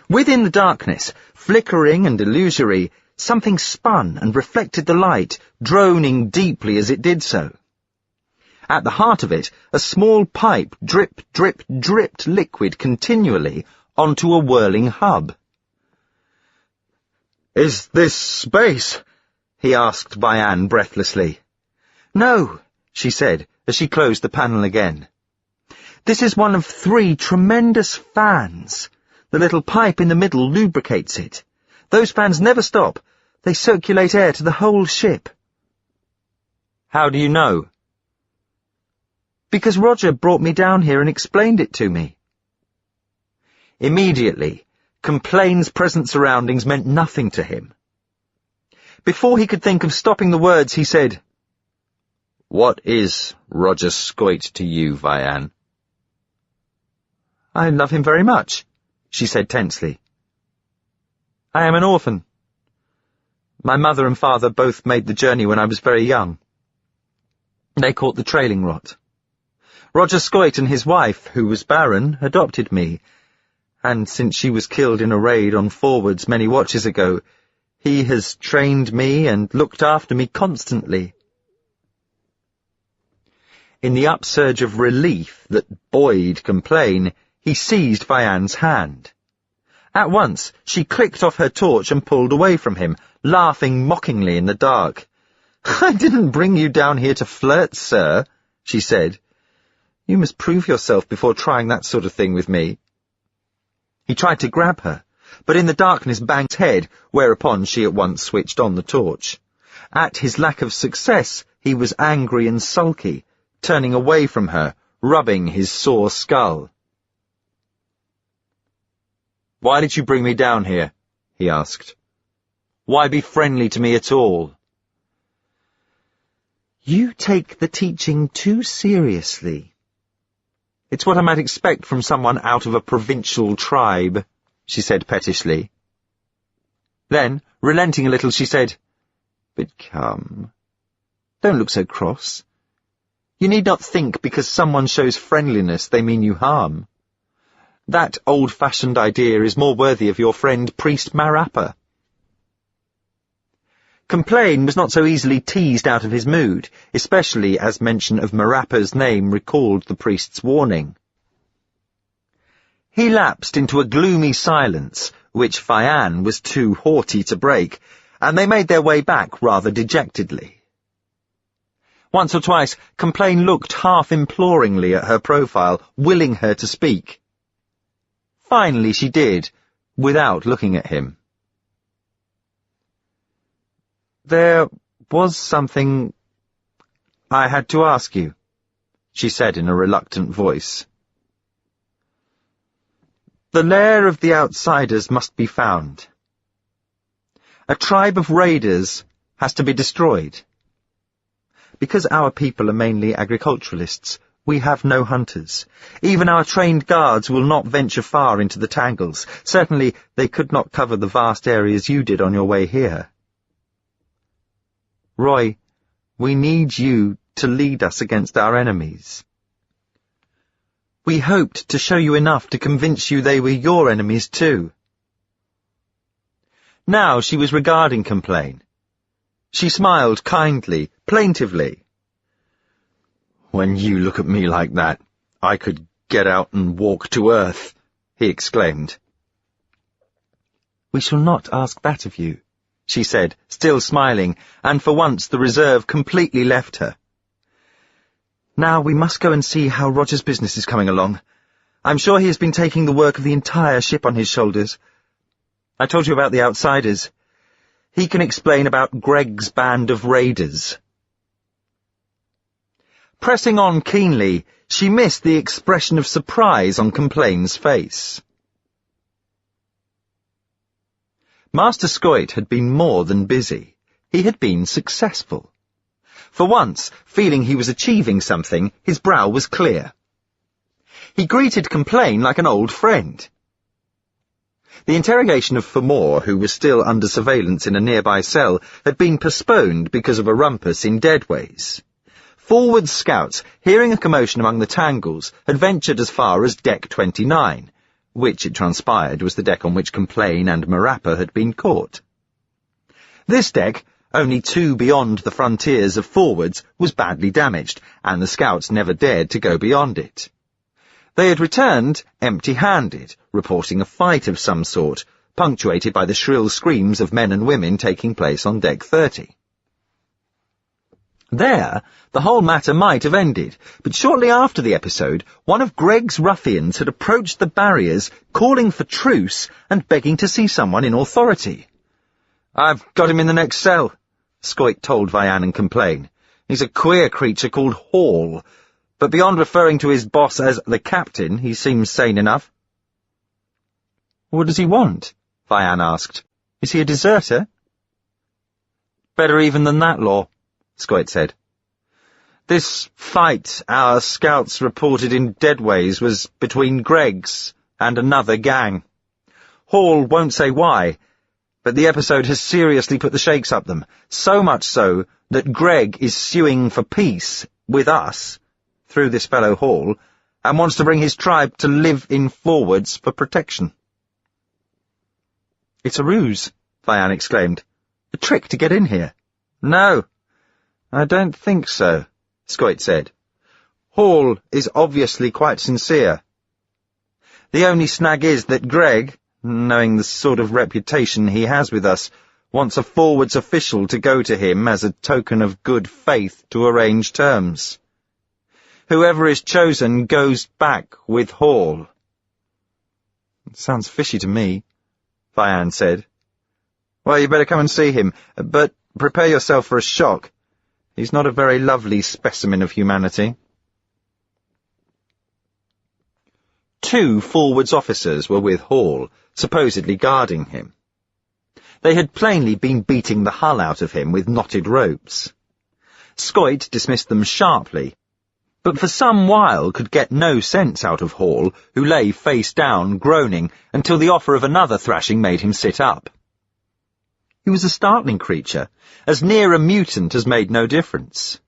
Within the darkness, flickering and illusory, something spun and reflected the light, droning deeply as it did so. At the heart of it, a small pipe dripped liquid continually onto a whirling hub. "Is this space?" he asked Vian breathlessly. No, she said, as she closed the panel again. This is one of 3 tremendous fans. The little pipe in the middle lubricates it. Those fans never stop. They circulate air to the whole ship. How do you know? Because Roger brought me down here and explained it to me. Immediately, Complain's present surroundings meant nothing to him. Before he could think of stopping the words, he said, "What is Roger Scoit to you, Vian?" "I love him very much," she said tensely. "I am an orphan. My mother and father both made the journey when I was very young. They caught the trailing rot. Roger Scoit and his wife, who was barren, adopted me, and since she was killed in a raid on forwards many watches ago, he has trained me and looked after me constantly." In the upsurge of relief that buoyed Complain, he seized Vian's hand. At once, she clicked off her torch and pulled away from him, laughing mockingly in the dark. "I didn't bring you down here to flirt, sir," she said. "You must prove yourself before trying that sort of thing with me." He tried to grab her, but in the darkness banged his head, whereupon she at once switched on the torch. At his lack of success, he was angry and sulky, turning away from her, rubbing his sore skull. "Why did you bring me down here?" he asked. "Why be friendly to me at all?" "You take the teaching too seriously." "It's what I might expect from someone out of a provincial tribe," she said pettishly. Then, relenting a little, she said, "But come, don't look so cross. You need not think because someone shows friendliness they mean you harm. That old-fashioned idea is more worthy of your friend Priest Marappa." Complain was not so easily teased out of his mood, especially as mention of Marappa's name recalled the priest's warning. He lapsed into a gloomy silence, which Fianne was too haughty to break, and they made their way back rather dejectedly. Once or twice, Complain looked half-imploringly at her profile, willing her to speak. Finally she did, without looking at him. "There was something I had to ask you," she said in a reluctant voice. "The lair of the outsiders must be found. A tribe of raiders has to be destroyed. Because our people are mainly agriculturalists, we have no hunters. Even our trained guards will not venture far into the tangles. Certainly they could not cover the vast areas you did on your way here. Roy, we need you to lead us against our enemies. We hoped to show you enough to convince you they were your enemies too." Now she was regarding Complain. She smiled kindly, plaintively. "When you look at me like that, I could get out and walk to earth," he exclaimed. "We shall not ask that of you," she said, still smiling, and for once the reserve completely left her. "Now we must go and see how Roger's business is coming along. I'm sure he has been taking the work of the entire ship on his shoulders. I told you about the outsiders. He can explain about Greg's band of raiders." Pressing on keenly, she missed the expression of surprise on Complain's face. Master Scoit had been more than busy. He had been successful. For once, feeling he was achieving something, his brow was clear. He greeted Complain like an old friend. The interrogation of Fermor, who was still under surveillance in a nearby cell, had been postponed because of a rumpus in Deadways. Forward scouts, hearing a commotion among the tangles, had ventured as far as Deck 29, which, it transpired, was the deck on which Complain and Marappa had been caught. This deck, only 2 beyond the frontiers of Forwards, was badly damaged, and the scouts never dared to go beyond it. They had returned empty-handed, reporting a fight of some sort, punctuated by the shrill screams of men and women taking place on Deck 30. There, the whole matter might have ended, but shortly after the episode, one of Greg's ruffians had approached the barriers, calling for truce and begging to see someone in authority. "I've got him in the next cell," Scoit told Vianne and Complain. "He's a queer creature called Hall, but beyond referring to his boss as the captain, he seems sane enough." "What does he want?" Vianne asked. "Is he a deserter?" "Better even than that, Law," Scoit said. "This fight our scouts reported in Deadways was between Greg's and another gang. Hall won't say why, but the episode has seriously put the shakes up them, so much so that Greg is suing for peace with us through this fellow Hall, and wants to bring his tribe to live in Forwards for protection." "It's a ruse," Vianne exclaimed. "A trick to get in here." "No, I don't think so," Scoit said. "Hall is obviously quite sincere. The only snag is that Greg, knowing the sort of reputation he has with us, wants a forwards official to go to him as a token of good faith to arrange terms. Whoever is chosen goes back with Hall." "It sounds fishy to me," Vian said. "Well, you better come and see him, but prepare yourself for a shock. He's not a very lovely specimen of humanity." 2 forwards officers were with Hall, supposedly guarding him. They had plainly been beating the hull out of him with knotted ropes. Scoit dismissed them sharply, but for some while could get no sense out of Hall, who lay face down, groaning, until the offer of another thrashing made him sit up. He was a startling creature, as near a mutant as made no difference.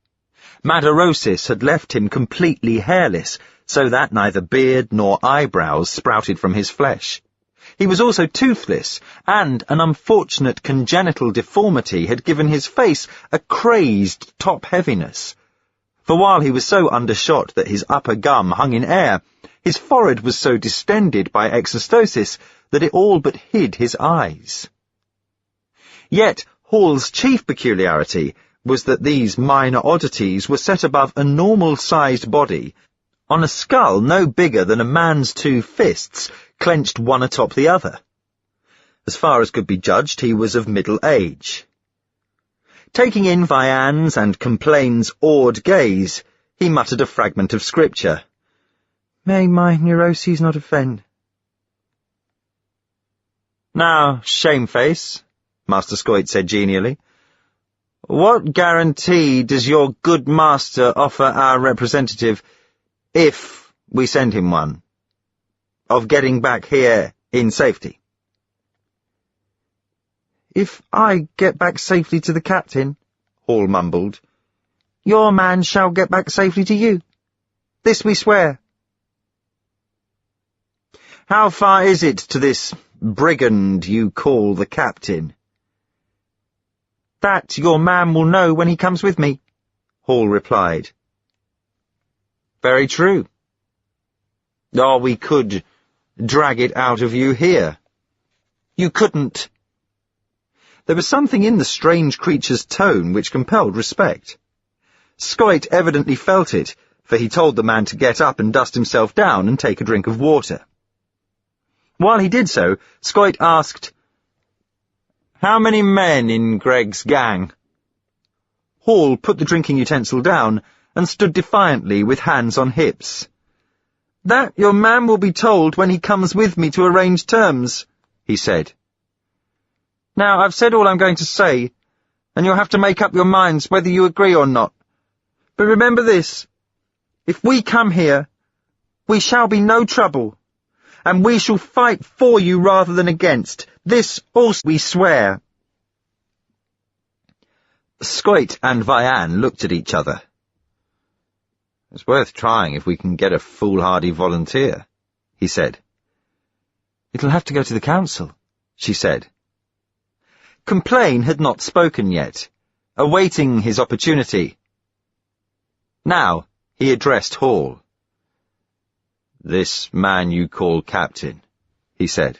Madarosis had left him completely hairless, so that neither beard nor eyebrows sprouted from his flesh. He was also toothless, and an unfortunate congenital deformity had given his face a crazed top-heaviness. For while he was so undershot that his upper gum hung in air, his forehead was so distended by exostosis that it all but hid his eyes. Yet Hall's chief peculiarity was that these minor oddities were set above a normal-sized body, on a skull no bigger than a man's 2 fists, clenched one atop the other. As far as could be judged, he was of middle age. Taking in Vian's and Complain's awed gaze, he muttered a fragment of scripture. "May my neuroses not offend." "Now, Shameface," Master Scoit said genially, "what guarantee does your good master offer our representative, if we send him one, of getting back here in safety?" "If I get back safely to the captain," Hall mumbled, "your man shall get back safely to you. This we swear." "How far is it to this brigand you call the captain?" "That your man will know when he comes with me," Hall replied. "Very true. Or we could drag it out of you here." "You couldn't." There was something in the strange creature's tone which compelled respect. Scoit evidently felt it, for he told the man to get up and dust himself down and take a drink of water. While he did so, Scoit asked, "How many men in Greg's gang?" Hall put the drinking utensil down and stood defiantly with hands on hips. "That your man will be told when he comes with me to arrange terms," he said. "Now, I've said all I'm going to say, and you'll have to make up your minds whether you agree or not. But remember this, if we come here, we shall be no trouble, and we shall fight for you rather than against. This also we swear." Scoit and Vian looked at each other. "It's worth trying if we can get a foolhardy volunteer," he said. "It'll have to go to the council," she said. Complain had not spoken yet, awaiting his opportunity. Now he addressed Hall. "This man you call captain," he said.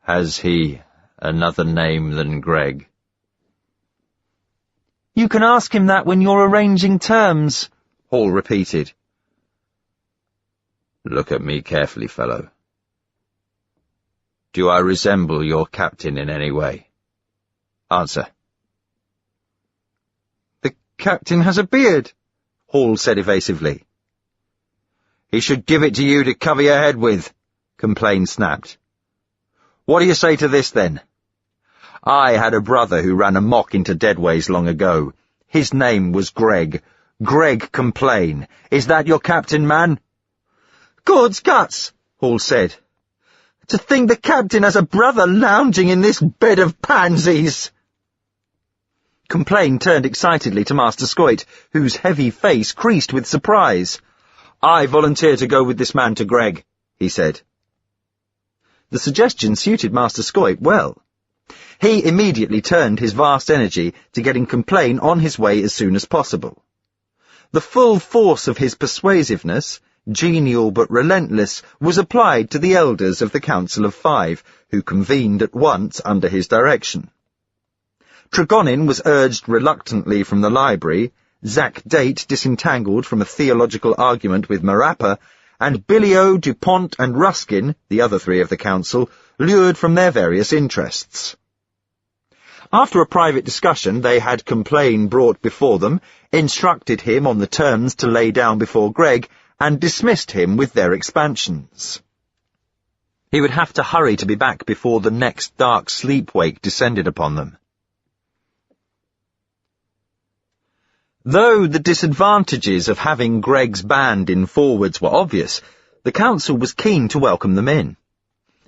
"Has he another name than Greg?" "You can ask him that when you're arranging terms," Hall repeated. "Look at me carefully, fellow. Do I resemble your captain in any way? Answer." "The captain has a beard," Hall said evasively. "He should give it to you to cover your head with," Complain snapped. "What do you say to this, then? I had a brother who ran amok into Deadways long ago. His name was Greg. Greg Complain. Is that your captain, man?" "God's guts," Hall said. "To think the captain has a brother lounging in this bed of pansies." Complain turned excitedly to Master Scoit, whose heavy face creased with surprise. "I volunteer to go with this man to Greg," he said. The suggestion suited Master Scoit well. He immediately turned his vast energy to getting Complain on his way as soon as possible. The full force of his persuasiveness, genial but relentless, was applied to the elders of the Council of Five, who convened at once under his direction. Tregonin was urged reluctantly from the library, Zack Date disentangled from a theological argument with Marappa, and Billio, DuPont, and Ruskin, the other three of the council, lured from their various interests. After a private discussion they had Complain brought before them, instructed him on the terms to lay down before Greg, and dismissed him with their expansions. He would have to hurry to be back before the next dark sleep-wake descended upon them. Though the disadvantages of having Greg's band in forwards were obvious, the council was keen to welcome them in.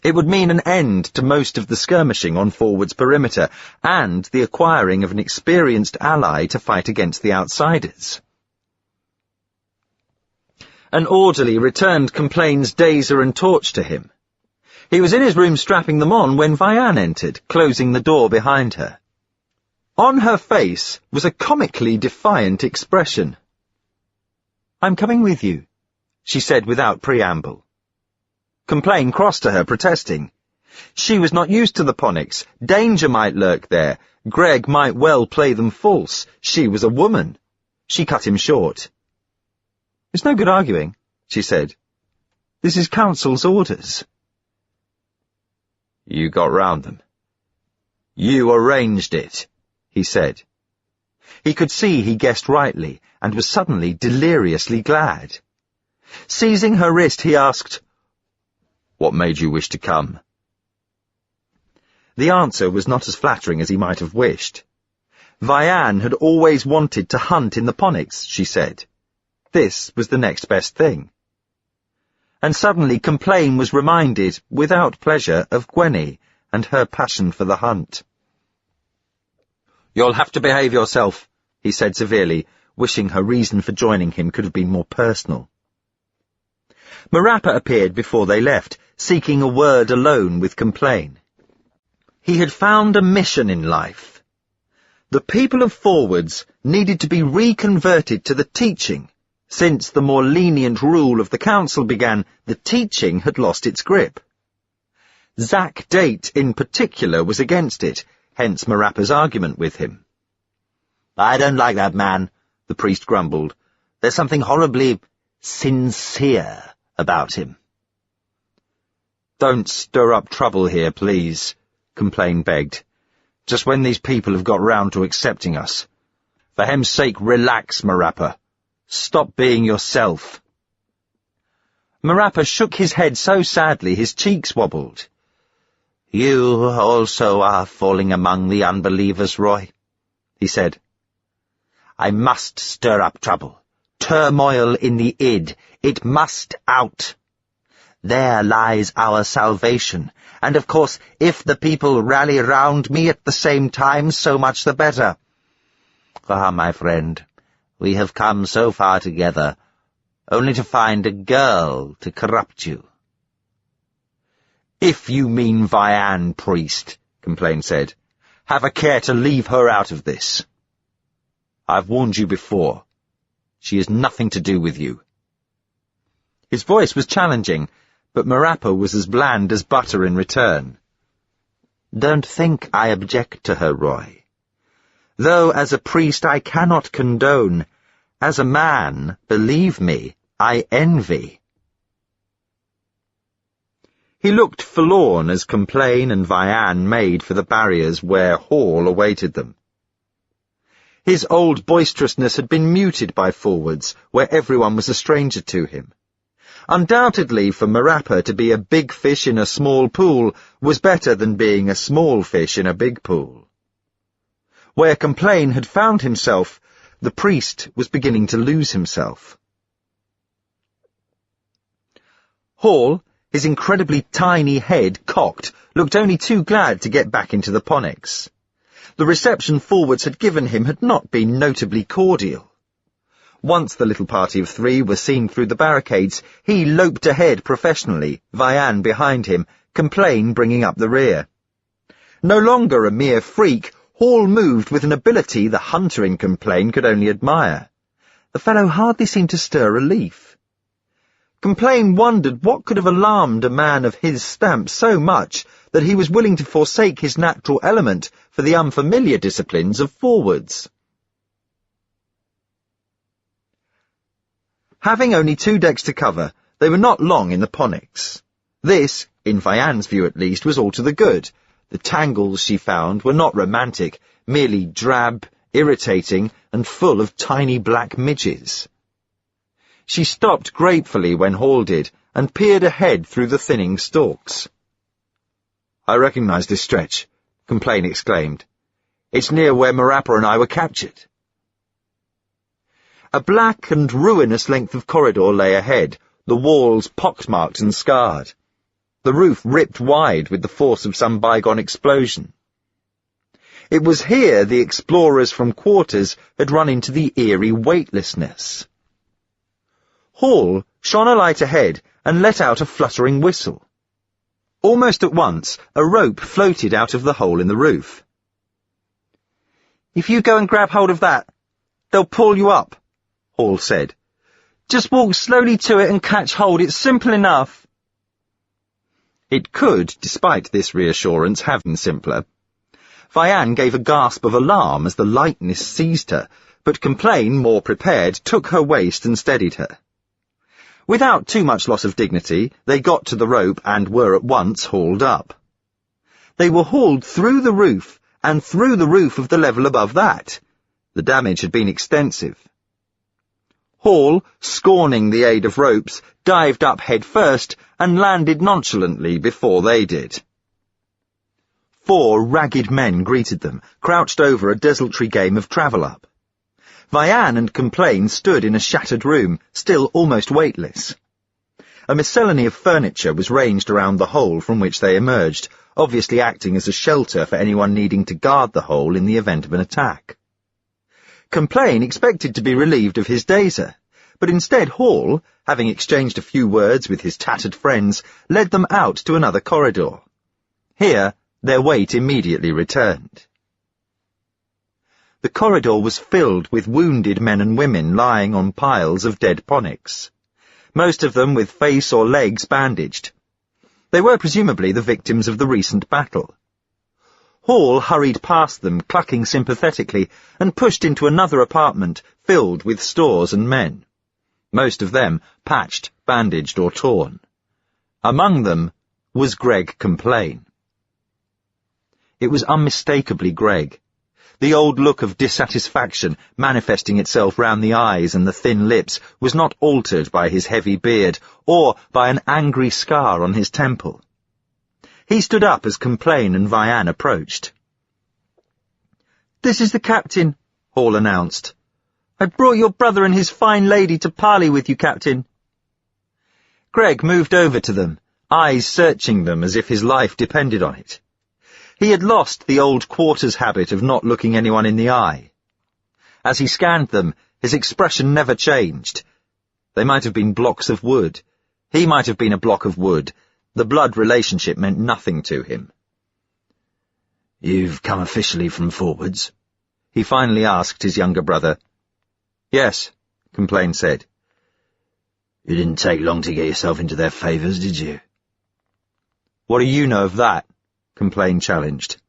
It would mean an end to most of the skirmishing on forward's perimeter, and the acquiring of an experienced ally to fight against the outsiders. An orderly returned Complain's dazer and torch to him. He was in his room strapping them on when Vianne entered, closing the door behind her. On her face was a comically defiant expression. "I'm coming with you," she said without preamble. Complain crossed to her, protesting. She was not used to the Ponics. Danger might lurk there. Greg might well play them false. She was a woman. She cut him short. "It's no good arguing," she said. "This is Council's orders." "You got round them. You arranged it," he said. He could see he guessed rightly, and was suddenly deliriously glad. Seizing her wrist, he asked, "What made you wish to come?" The answer was not as flattering as he might have wished. Vianne had always wanted to hunt in the Ponics, she said. This was the next best thing. And suddenly Complain was reminded, without pleasure, of Gwenny and her passion for the hunt. "You'll have to behave yourself," he said severely, wishing her reason for joining him could have been more personal. Marappa appeared before they left, seeking a word alone with Complain. He had found a mission in life. The people of Forwards needed to be reconverted to the teaching. Since the more lenient rule of the council began, the teaching had lost its grip. Zack Date, in particular, was against it, hence Marappa's argument with him. "I don't like that man," the priest grumbled. "There's something horribly sincere about him." "Don't stir up trouble here, please," Complain begged. "Just when these people have got round to accepting us. For hem's sake, relax, Marappa. Stop being yourself." Marappa shook his head so sadly his cheeks wobbled. "You also are falling among the unbelievers, Roy," he said. "I must stir up trouble. Turmoil in the id. It must out. There lies our salvation, and of course, if the people rally round me at the same time, so much the better. Ah, my friend, we have come so far together, only to find a girl to corrupt you." "If you mean Vianne, priest," Complain said, "have a care to leave her out of this. I've warned you before. She has nothing to do with you." His voice was challenging, but Marappa was as bland as butter in return. "Don't think I object to her, Roy. Though as a priest I cannot condone. As a man, believe me, I envy." He looked forlorn as Complain and Vianne made for the barriers where Hall awaited them. His old boisterousness had been muted by Forwards, where everyone was a stranger to him. Undoubtedly, for Marappa to be a big fish in a small pool was better than being a small fish in a big pool. Where Complain had found himself, the priest was beginning to lose himself. Hall, his incredibly tiny head cocked, looked only too glad to get back into the Ponics. The reception Forwards had given him had not been notably cordial. Once the little party of three were seen through the barricades, he loped ahead professionally, Vianne behind him, Complain bringing up the rear. No longer a mere freak, Hall moved with an ability the hunter in Complain could only admire. The fellow hardly seemed to stir a leaf. Complain wondered what could have alarmed a man of his stamp so much that he was willing to forsake his natural element for the unfamiliar disciplines of forwards. Having only 2 decks to cover, they were not long in the Ponics. This, in Vianne's view at least, was all to the good. The tangles she found were not romantic, merely drab, irritating, and full of tiny black midges. She stopped gratefully when Hall did, and peered ahead through the thinning stalks. "I recognize this stretch," Complain exclaimed. "It's near where Marappa and I were captured." A black and ruinous length of corridor lay ahead, the walls pockmarked and scarred. The roof ripped wide with the force of some bygone explosion. It was here the explorers from quarters had run into the eerie weightlessness. Hall shone a light ahead and let out a fluttering whistle. Almost at once, a rope floated out of the hole in the roof. "If you go and grab hold of that, they'll pull you up," Hall said. "Just walk slowly to it and catch hold. It's simple enough." It could, despite this reassurance, have been simpler. Vianne gave a gasp of alarm as the lightness seized her, but Complain, more prepared, took her waist and steadied her. Without too much loss of dignity, they got to the rope and were at once hauled up. They were hauled through the roof and through the roof of the level above that. The damage had been extensive. Hall, scorning the aid of ropes, dived up head first and landed nonchalantly before they did. 4 ragged men greeted them, crouched over a desultory game of travel-up. Vianne and Complain stood in a shattered room, still almost weightless. A miscellany of furniture was ranged around the hole from which they emerged, obviously acting as a shelter for anyone needing to guard the hole in the event of an attack. Complain expected to be relieved of his dazer, but instead Hall, having exchanged a few words with his tattered friends, led them out to another corridor. Here, their weight immediately returned. The corridor was filled with wounded men and women lying on piles of dead Ponics, most of them with face or legs bandaged. They were presumably the victims of the recent battle. Hall hurried past them, clucking sympathetically, and pushed into another apartment filled with stores and men, most of them patched, bandaged, or torn. Among them was Greg Complain. It was unmistakably Greg. The old look of dissatisfaction manifesting itself round the eyes and the thin lips was not altered by his heavy beard or by an angry scar on his temple. He stood up as Complain and Vianne approached. "This is the captain," Hall announced. "I brought your brother and his fine lady to parley with you, Captain." Greg moved over to them, eyes searching them as if his life depended on it. He had lost the old quarters habit of not looking anyone in the eye. As he scanned them, his expression never changed. They might have been blocks of wood. He might have been a block of wood. The blood relationship meant nothing to him. "You've come officially from forwards?" he finally asked his younger brother. "Yes," Complain said. "You didn't take long to get yourself into their favours, did you?" "What do you know of that?" Complain challenged.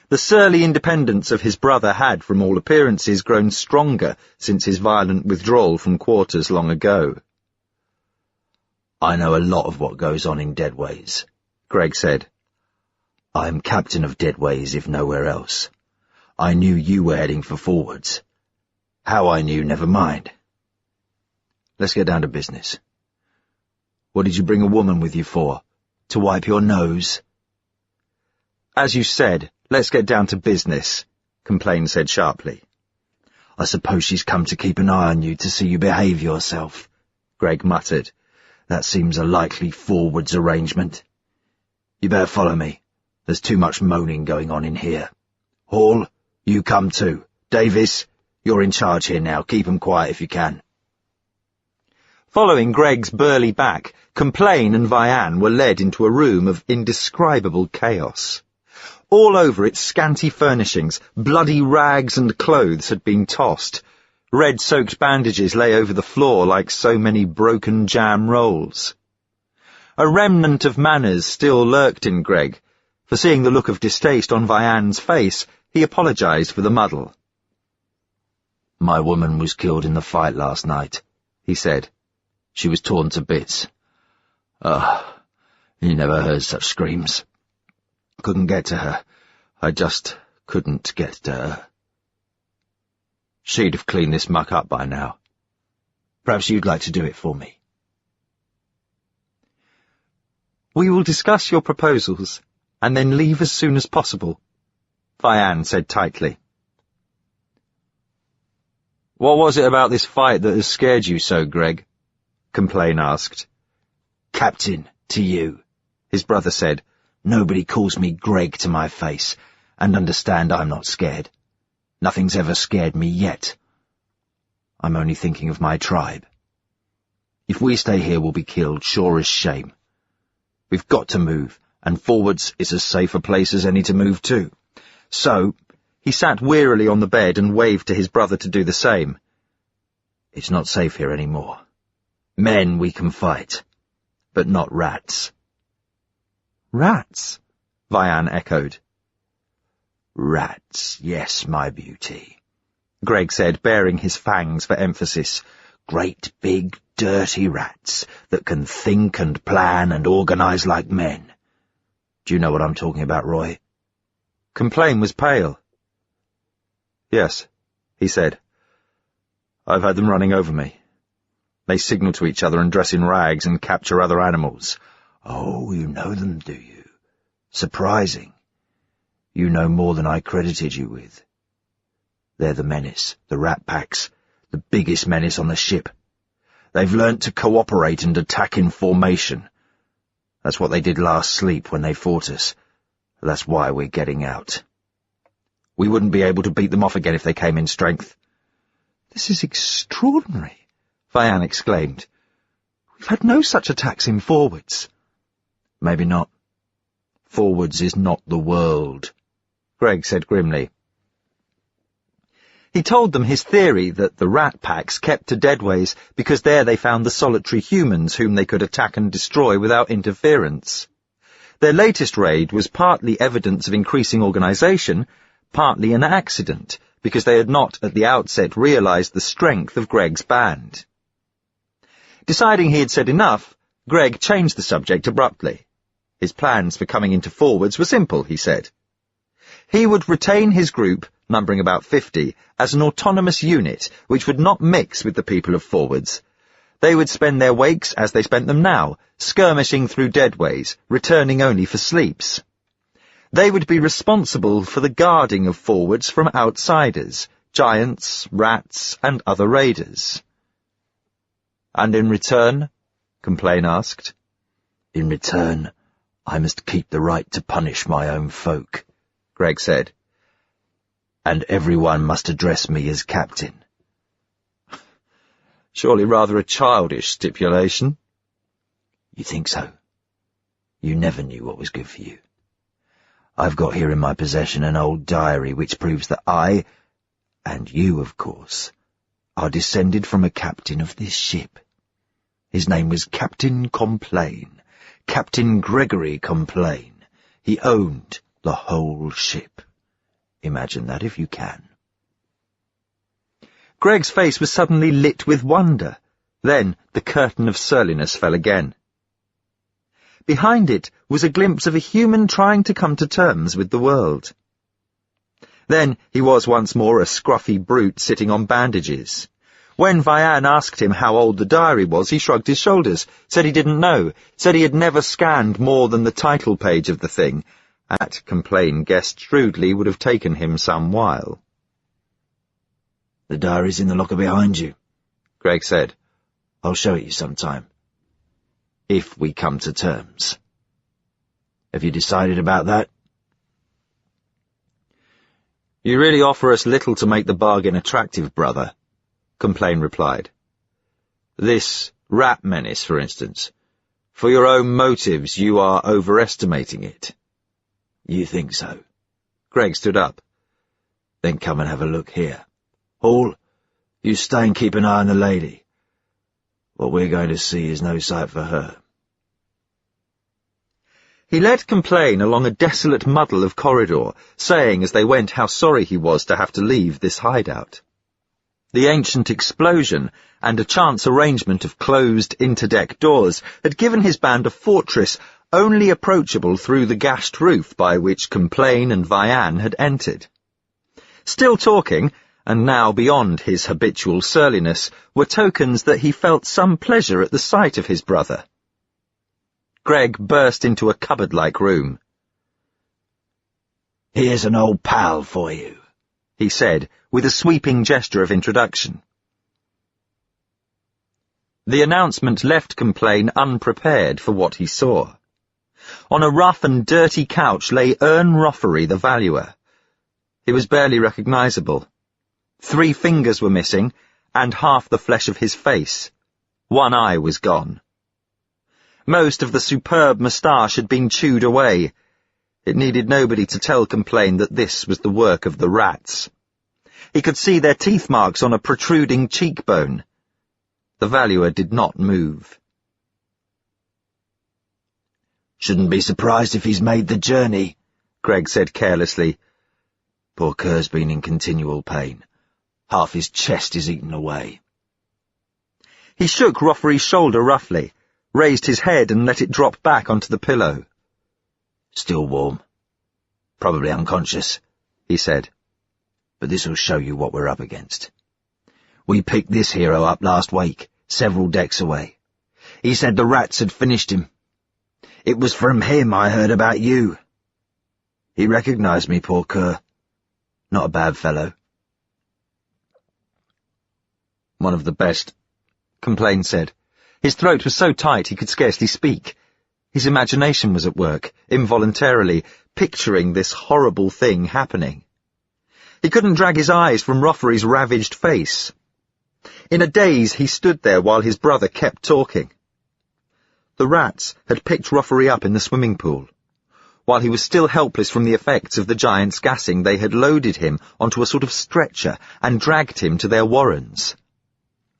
The surly independence of his brother had, from all appearances, grown stronger since his violent withdrawal from quarters long ago. "I know a lot of what goes on in Deadways," Greg said. "I am captain of Deadways, if nowhere else. I knew you were heading for forwards. How I knew, never mind. Let's get down to business. What did you bring a woman with you for? To wipe your nose?" "As you said, let's get down to business," Complain said sharply. "I suppose she's come to keep an eye on you to see you behave yourself," Greg muttered. "That seems a likely forwards arrangement. You better follow me. There's too much moaning going on in here. Hall, you come too. Davis, you're in charge here now. Keep 'em quiet if you can." Following Greg's burly back, Complain and Vianne were led into a room of indescribable chaos. All over its scanty furnishings, bloody rags and clothes had been tossed. Red-soaked bandages lay over the floor like so many broken jam rolls. A remnant of manners still lurked in Greg. For seeing the look of distaste on Vianne's face, he apologized for the muddle. "My woman was killed in the fight last night," he said. "She was torn to bits. You never heard such screams. Couldn't get to her. I just couldn't get to her. She'd have cleaned this muck up by now. Perhaps you'd like to do it for me." "We will discuss your proposals, and then leave as soon as possible," Vianne said tightly. "What was it about this fight that has scared you so, Greg?" Complain asked. "Captain, to you," his brother said. "Nobody calls me Greg to my face, and understand I'm not scared. Nothing's ever scared me yet. I'm only thinking of my tribe. If we stay here, we'll be killed, sure as shame. We've got to move, and forwards is as safe a place as any to move to. So," he sat wearily on the bed and waved to his brother to do the same. "It's not safe here anymore. Men we can fight, but not rats." "Rats?" Vianne echoed. "Rats, yes, my beauty," Greg said, baring his fangs for emphasis. "Great big dirty rats that can think and plan and organize like men. Do you know what I'm talking about, Roy?" Complain was pale. "Yes," he said. "I've had them running over me. They signal to each other and dress in rags and capture other animals." "Oh, you know them, do you? Surprising. You know more than I credited you with. They're the menace, the rat packs, the biggest menace on the ship. They've learnt to cooperate and attack in formation. That's what they did last sleep when they fought us. That's why we're getting out. We wouldn't be able to beat them off again if they came in strength." "This is extraordinary," Vianne exclaimed. "We've had no such attacks in forwards." "Maybe not. Forwards is not the world," Greg said grimly. He told them his theory that the rat packs kept to deadways because there they found the solitary humans whom they could attack and destroy without interference. Their latest raid was partly evidence of increasing organization, partly an accident, because they had not at the outset realized the strength of Greg's band. Deciding he had said enough, Greg changed the subject abruptly. His plans for coming into forwards were simple, he said. He would retain his group, numbering about 50, as an autonomous unit which would not mix with the people of forwards. They would spend their wakes as they spent them now, skirmishing through deadways, returning only for sleeps. They would be responsible for the guarding of forwards from outsiders, giants, rats, and other raiders. "And in return?" Complain asked. "In return, I must keep the right to punish my own folk," Greg said. "And everyone must address me as captain." Surely rather a childish stipulation. "You think so? You never knew what was good for you. I've got here in my possession an old diary which proves that I, and you, of course, are descended from a captain of this ship. His name was Captain Complain, Captain Gregory Complain. He owned the whole ship. Imagine that if you can." Greg's face was suddenly lit with wonder. Then the curtain of surliness fell again. Behind it was a glimpse of a human trying to come to terms with the world. Then he was once more a scruffy brute sitting on bandages. When Vianne asked him how old the diary was, he shrugged his shoulders, said he didn't know, said he had never scanned more than the title page of the thing. That, Complain guessed shrewdly, would have taken him some while. "The diary's in the locker behind you," Greg said. "I'll show it you sometime. If we come to terms. Have you decided about that?" "You really offer us little to make the bargain attractive, brother," Complain replied. "This rat menace, for instance. For your own motives, you are overestimating it." "You think so?" Greg stood up. "Then come and have a look here. Hall, You stay and keep an eye on the lady. What we're going to see is no sight for her. He led Complain along a desolate muddle of corridor, saying as they went how sorry he was to have to leave this hideout. The ancient explosion and a chance arrangement of closed interdeck doors had given his band a fortress only approachable through the gashed roof by which Complain and Vianne had entered. Still talking, and now beyond his habitual surliness, were tokens that he felt some pleasure at the sight of his brother. Greg burst into a cupboard-like room. "Here's an old pal for you," he said, with a sweeping gesture of introduction. The announcement left Complain unprepared for what he saw. On a rough and dirty couch lay Ern Roffery, the Valuer. He was barely recognizable. 3 fingers were missing, and half the flesh of his face. 1 eye was gone. Most of the superb moustache had been chewed away. It needed nobody to tell Complain that this was the work of the rats. He could see their teeth marks on a protruding cheekbone. The Valuer did not move. "Shouldn't be surprised if he's made the journey," Greg said carelessly. "Poor Kerr's been in continual pain. Half his chest is eaten away." He shook Roffery's shoulder roughly, raised his head and let it drop back onto the pillow. "Still warm. Probably unconscious," he said. "But this'll show you what we're up against. We picked this hero up last week, several decks away. He said the rats had finished him. It was from him I heard about you. He recognized me, poor Kerr. Not a bad fellow." "One of the best," Complain said. His throat was so tight he could scarcely speak. His imagination was at work, involuntarily, picturing this horrible thing happening. He couldn't drag his eyes from Roffery's ravaged face. In a daze he stood there while his brother kept talking. The rats had picked Roffery up in the swimming pool. While he was still helpless from the effects of the giant's gassing, they had loaded him onto a sort of stretcher and dragged him to their warrens.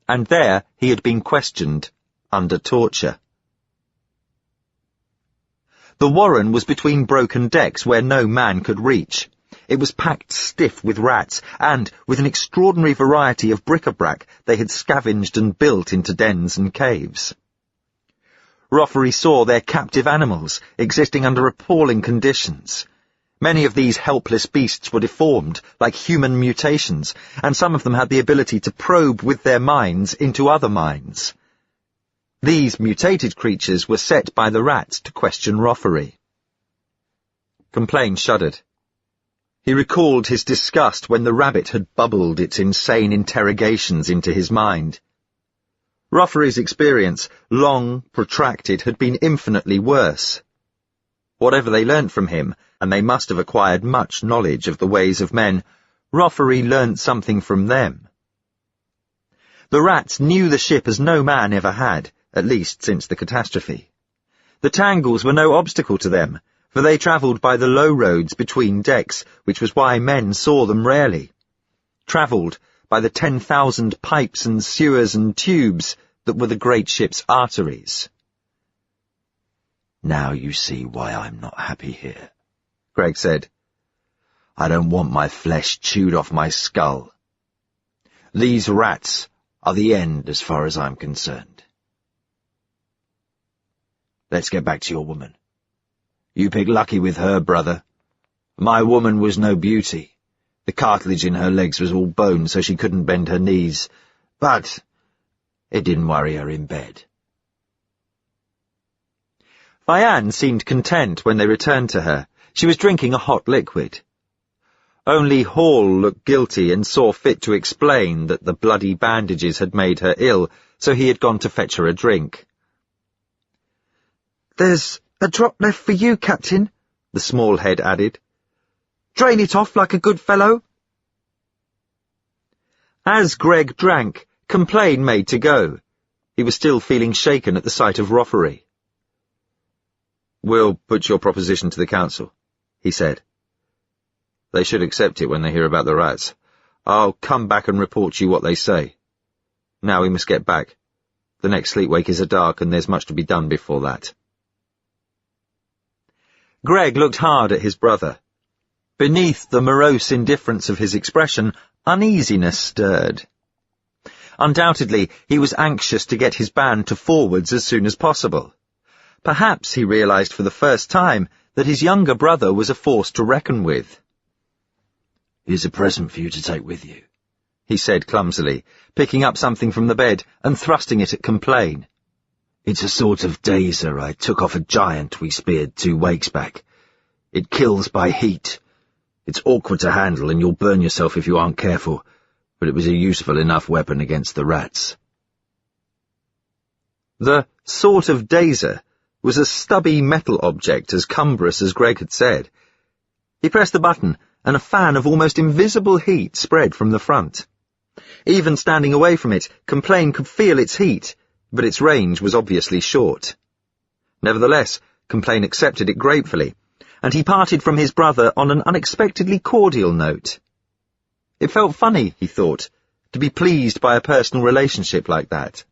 And there he had been questioned under torture. The warren was between broken decks where no man could reach. It was packed stiff with rats, and, with an extraordinary variety of bric-a-brac, they had scavenged and built into dens and caves. Roffery saw their captive animals, existing under appalling conditions. Many of these helpless beasts were deformed, like human mutations, and some of them had the ability to probe with their minds into other minds. These mutated creatures were set by the rats to question Roffery. Complain shuddered. He recalled his disgust when the rabbit had bubbled its insane interrogations into his mind. Roffery's experience, long, protracted, had been infinitely worse. Whatever they learnt from him, and they must have acquired much knowledge of the ways of men, Roffery learnt something from them. The rats knew the ship as no man ever had, at least since the catastrophe. The tangles were no obstacle to them, for they travelled by the low roads between decks, which was why men saw them rarely. Travelled by the 10,000 pipes and sewers and tubes that were the great ship's arteries. "Now you see why I'm not happy here," Greg said. "I don't want my flesh chewed off my skull. These rats are the end as far as I'm concerned. Let's get back to your woman. You picked lucky with her, brother. My woman was no beauty. The cartilage in her legs was all bone, so she couldn't bend her knees, but it didn't worry her in bed." Vianne seemed content when they returned to her. She was drinking a hot liquid. Only Hall looked guilty and saw fit to explain that the bloody bandages had made her ill, so he had gone to fetch her a drink. "There's a drop left for you, Captain," the small head added. "Drain it off like a good fellow." As Greg drank, Complain made to go. He was still feeling shaken at the sight of Roffery. "We'll put your proposition to the council," he said. "They should accept it when they hear about the rats. I'll come back and report to you what they say." Now we must get back. The next sleep-wake is a dark, and there's much to be done before that. Greg looked hard at his brother. Beneath the morose indifference of his expression, uneasiness stirred. Undoubtedly, he was anxious to get his band to forwards as soon as possible. Perhaps he realized for the first time that his younger brother was a force to reckon with. "Here's a present for you to take with you," he said clumsily, picking up something from the bed and thrusting it at Complain. "It's a sort of dazer I took off a giant we speared 2 wakes back. It kills by heat. It's awkward to handle and you'll burn yourself if you aren't careful, but it was a useful enough weapon against the rats." The sort of dazer was a stubby metal object as cumbrous as Greg had said. He pressed the button, and a fan of almost invisible heat spread from the front. Even standing away from it, Complain could feel its heat, but its range was obviously short. Nevertheless, Complain accepted it gratefully, and he parted from his brother on an unexpectedly cordial note. It felt funny, he thought, to be pleased by a personal relationship like that.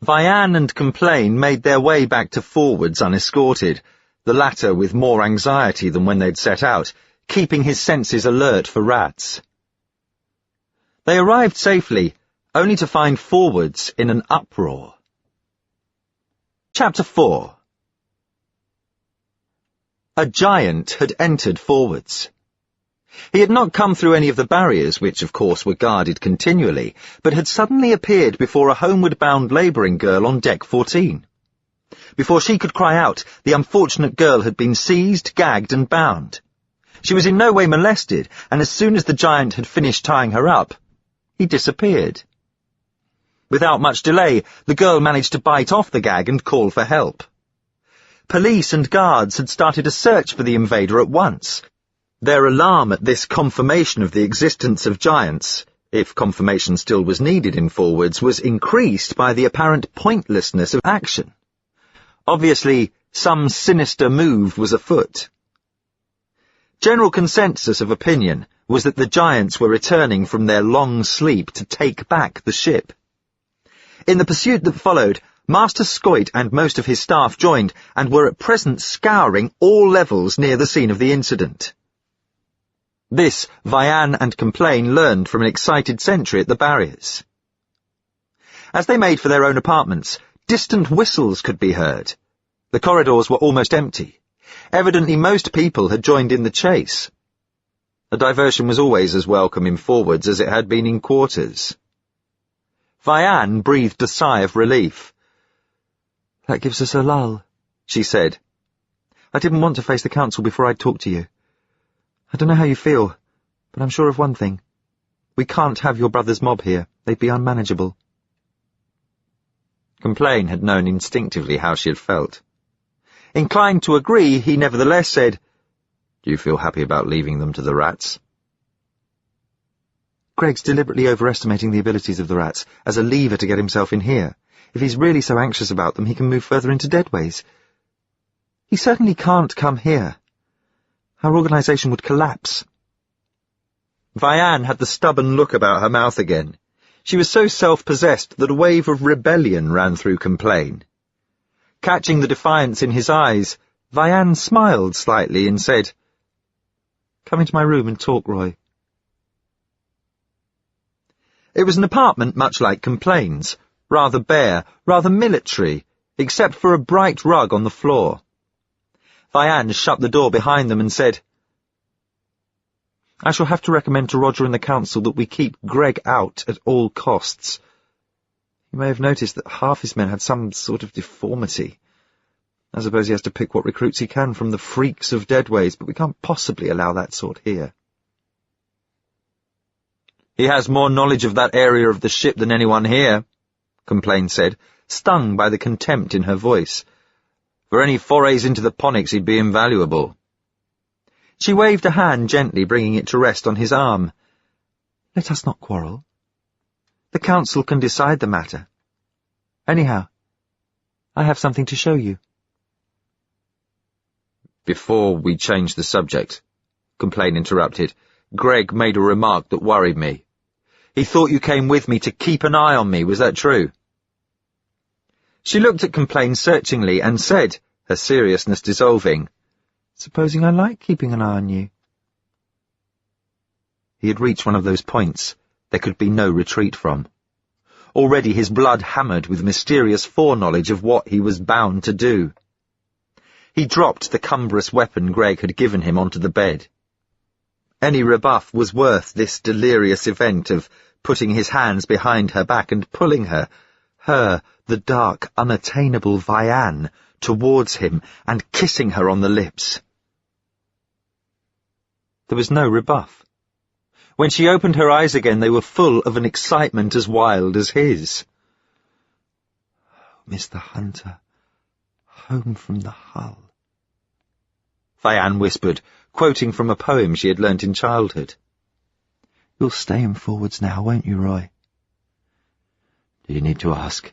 Vian and Complain made their way back to forwards unescorted, the latter with more anxiety than when they'd set out, keeping his senses alert for rats. They arrived safely, only to find forwards in an uproar. Chapter 4. A giant had entered forwards. He had not come through any of the barriers, which of course were guarded continually, but had suddenly appeared before a homeward-bound labouring girl on deck 14. Before she could cry out, the unfortunate girl had been seized, gagged and bound. She was in no way molested, and as soon as the giant had finished tying her up, he disappeared. Without much delay, the girl managed to bite off the gag and call for help. Police and guards had started a search for the invader at once. Their alarm at this confirmation of the existence of giants, if confirmation still was needed in forwards, was increased by the apparent pointlessness of action. Obviously, some sinister move was afoot. General consensus of opinion was that the giants were returning from their long sleep to take back the ship. In the pursuit that followed, Master Scoit and most of his staff joined and were at present scouring all levels near the scene of the incident. This Vian and Complain learned from an excited sentry at the barriers. As they made for their own apartments, distant whistles could be heard. The corridors were almost empty. Evidently most people had joined in the chase. A diversion was always as welcome in forwards as it had been in quarters. Vian breathed a sigh of relief. "That gives us a lull," she said. "I didn't want to face the council before I'd talked to you. I don't know how you feel, but I'm sure of one thing. We can't have your brother's mob here. They'd be unmanageable." Complain had known instinctively how she had felt. Inclined to agree, he nevertheless said, "Do you feel happy about leaving them to the rats?" "Greg's deliberately overestimating the abilities of the rats as a lever to get himself in here. If he's really so anxious about them, he can move further into Deadways. He certainly can't come here. Our organisation would collapse." Vian had the stubborn look about her mouth again. She was so self-possessed that a wave of rebellion ran through Complain. Catching the defiance in his eyes, Vian smiled slightly and said, "Come into my room and talk, Roy." It was an apartment much like Complain's, rather bare, rather military, except for a bright rug on the floor. Vian shut the door behind them and said, "I shall have to recommend to Roger and the council that we keep Greg out at all costs. You may have noticed that half his men had some sort of deformity. I suppose he has to pick what recruits he can from the freaks of Deadways, but we can't possibly allow that sort here." "He has more knowledge of that area of the ship than anyone here," Complain said, stung by the contempt in her voice. "For any forays into the Ponics, he'd be invaluable." She waved a hand gently, bringing it to rest on his arm. "Let us not quarrel. The council can decide the matter. Anyhow, I have something to show you." "Before we change the subject," Complain interrupted, "Greg made a remark that worried me. He thought you came with me to keep an eye on me, was that true? She looked at Complain searchingly and said, her seriousness dissolving, "Supposing I like keeping an eye on you?" He had reached one of those points there could be no retreat from. Already his blood hammered with mysterious foreknowledge of what he was bound to do. He dropped the cumbrous weapon Greg had given him onto the bed. Any rebuff was worth this delirious event of putting his hands behind her back and pulling her, the dark, unattainable Vianne, towards him and kissing her on the lips. There was no rebuff. When she opened her eyes again, they were full of an excitement as wild as his. "Mr. Hunter, home from the hull," Vianne whispered, quoting from a poem she had learnt in childhood. "You'll stay in forwards now, won't you, Roy?" "Do you need to ask?"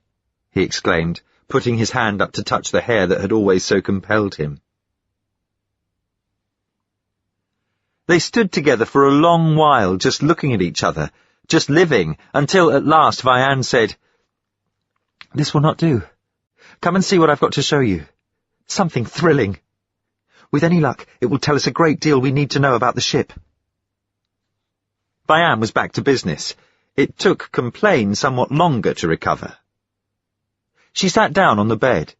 he exclaimed, putting his hand up to touch the hair that had always so compelled him. They stood together for a long while, just looking at each other, just living, until at last Vianne said, "This will not do. Come and see what I've got to show you. Something thrilling. With any luck, it will tell us a great deal we need to know about the ship." Vianne was back to business. It took Complain somewhat longer to recover. She sat down on the bed.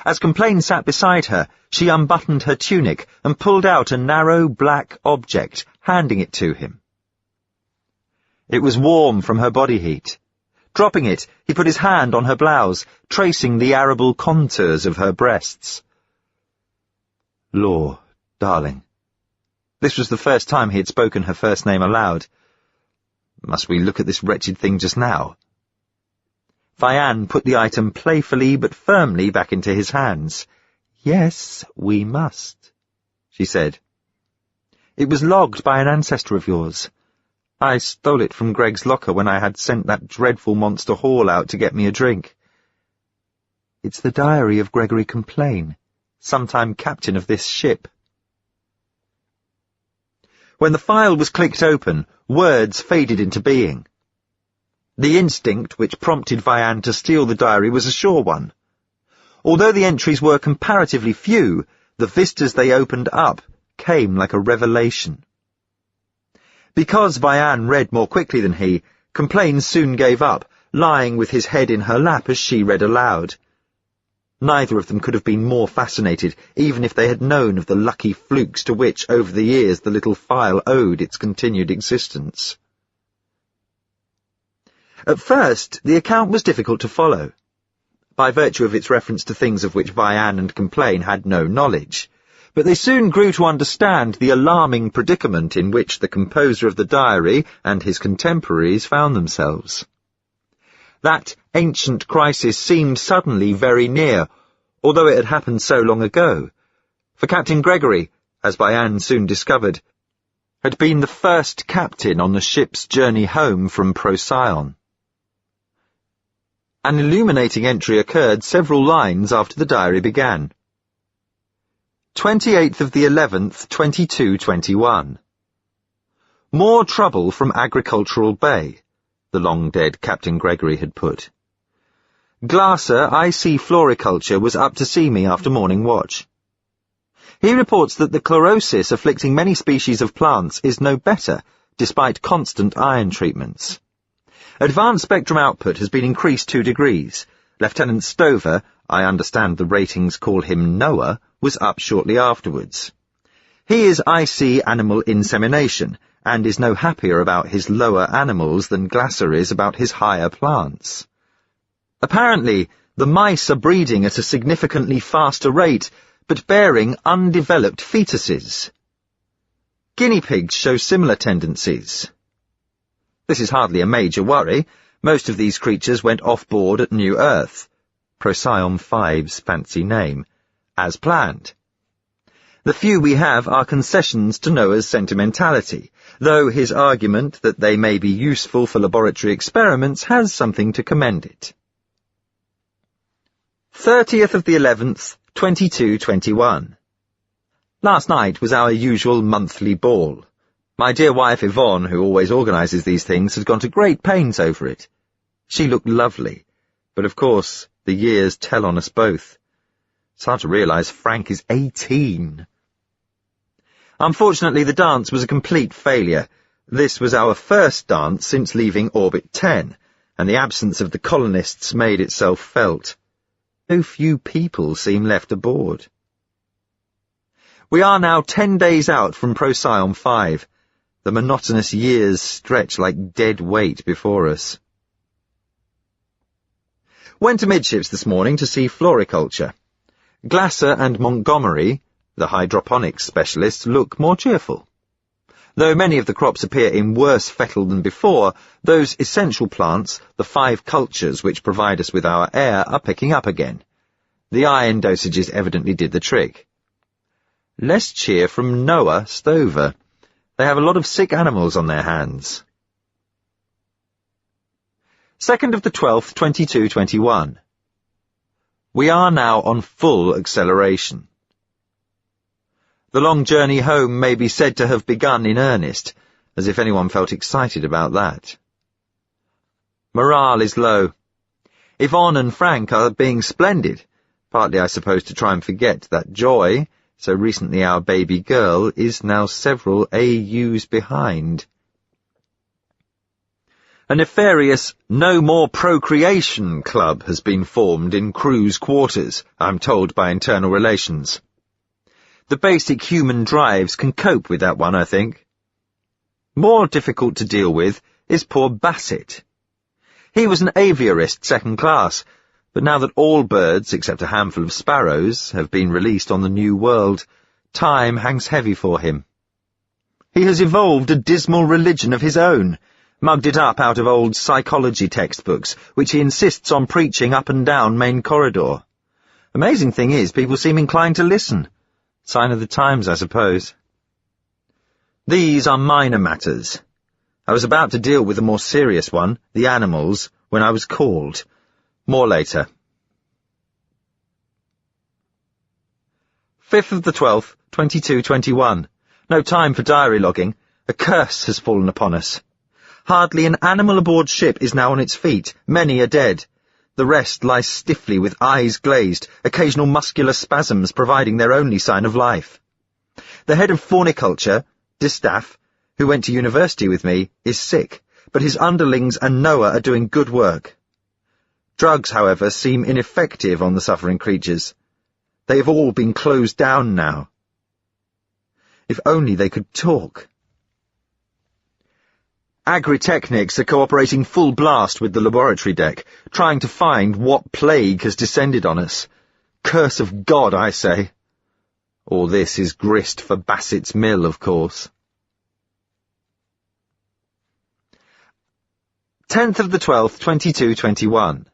As Complain sat beside her, she unbuttoned her tunic and pulled out a narrow black object, handing it to him. It was warm from her body heat. Dropping it, he put his hand on her blouse, tracing the arable contours of her breasts. "Law, darling." This was the first time he had spoken her first name aloud. "Must we look at this wretched thing just now?" Vianne put the item playfully but firmly back into his hands. "Yes, we must," she said. "It was logged by an ancestor of yours. I stole it from Greg's locker when I had sent that dreadful monster Hall out to get me a drink. It's the diary of Gregory Complain, sometime captain of this ship." When the file was clicked open, words faded into being. The instinct which prompted Vianne to steal the diary was a sure one. Although the entries were comparatively few, the vistas they opened up came like a revelation. Because Vianne read more quickly than he, Complain soon gave up, lying with his head in her lap as she read aloud. Neither of them could have been more fascinated, even if they had known of the lucky flukes to which, over the years, the little file owed its continued existence. At first, the account was difficult to follow, by virtue of its reference to things of which Vianne and Complain had no knowledge, but they soon grew to understand the alarming predicament in which the composer of the diary and his contemporaries found themselves. That ancient crisis seemed suddenly very near, although it had happened so long ago, for Captain Gregory, as Vianne soon discovered, had been the first captain on the ship's journey home from Procyon. An illuminating entry occurred several lines after the diary began. 28th of the 11th, 2221. More trouble from Agricultural Bay, the long-dead Captain Gregory had put. Glasser IC Floriculture was up to see me after morning watch. He reports that the chlorosis afflicting many species of plants is no better, despite constant iron treatments. Advanced spectrum output has been increased 2 degrees. Lieutenant Stover, I understand the ratings call him Noah, was up shortly afterwards. He is IC animal insemination, and is no happier about his lower animals than Glasser is about his higher plants. Apparently, the mice are breeding at a significantly faster rate, but bearing undeveloped fetuses. Guinea pigs show similar tendencies. This is hardly a major worry. Most of these creatures went off-board at New Earth, Procyon 5's fancy name, as planned. The few we have are concessions to Noah's sentimentality, though his argument that they may be useful for laboratory experiments has something to commend it. 30th of the 11th, 2221. Last night was our usual monthly ball. My dear wife Yvonne, who always organises these things, had gone to great pains over it. She looked lovely, but of course the years tell on us both. It's hard to realise Frank is 18. Unfortunately, the dance was a complete failure. This was our first dance since leaving Orbit 10, and the absence of the colonists made itself felt. So few people seem left aboard. We are now 10 days out from Procyon 5. The monotonous years stretch like dead weight before us. Went amidships this morning to see floriculture. Glasser and Montgomery, the hydroponics specialists, look more cheerful. Though many of the crops appear in worse fettle than before, those essential plants, the 5 cultures which provide us with our air, are picking up again. The iron dosages evidently did the trick. Less cheer from Noah Stover. They have a lot of sick animals on their hands. 2nd of the 12th, 2221. We are now on full acceleration. The long journey home may be said to have begun in earnest, as if anyone felt excited about that. Morale is low. Yvonne and Frank are being splendid, partly I suppose to try and forget that Joy, so recently our baby girl, is now several AUs behind. A nefarious No More Procreation club has been formed in crew's quarters, I'm told by internal relations. The basic human drives can cope with that one, I think. More difficult to deal with is poor Bassett. He was an aviarist second class, but now that all birds, except a handful of sparrows, have been released on the new world, time hangs heavy for him. He has evolved a dismal religion of his own, mugged it up out of old psychology textbooks, which he insists on preaching up and down main corridor. Amazing thing is, people seem inclined to listen. Sign of the times, I suppose. These are minor matters. I was about to deal with a more serious one, the animals, when I was called. More later. 5th of the 12th, 2221. No time for diary logging. A curse has fallen upon us. Hardly an animal aboard ship is now on its feet. Many are dead. The rest lie stiffly with eyes glazed, occasional muscular spasms providing their only sign of life. The head of fauniculture, Distaff, who went to university with me, is sick, but his underlings and Noah are doing good work. Drugs, however, seem ineffective on the suffering creatures. They have all been closed down now. If only they could talk. Agritechnics are cooperating full blast with the laboratory deck, trying to find what plague has descended on us. Curse of God, I say. All this is grist for Bassett's mill, of course. 10th of the 12th, 2221.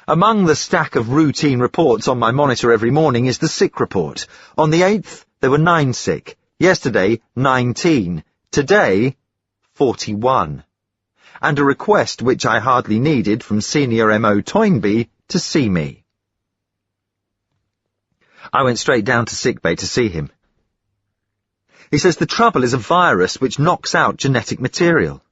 Among the stack of routine reports on my monitor every morning is the sick report. On the 8th, there were 9 sick. Yesterday, 19. Today, 41. And a request which I hardly needed from Senior M.O. Toynbee to see me. I went straight down to sickbay to see him. He says the trouble is a virus which knocks out genetic material.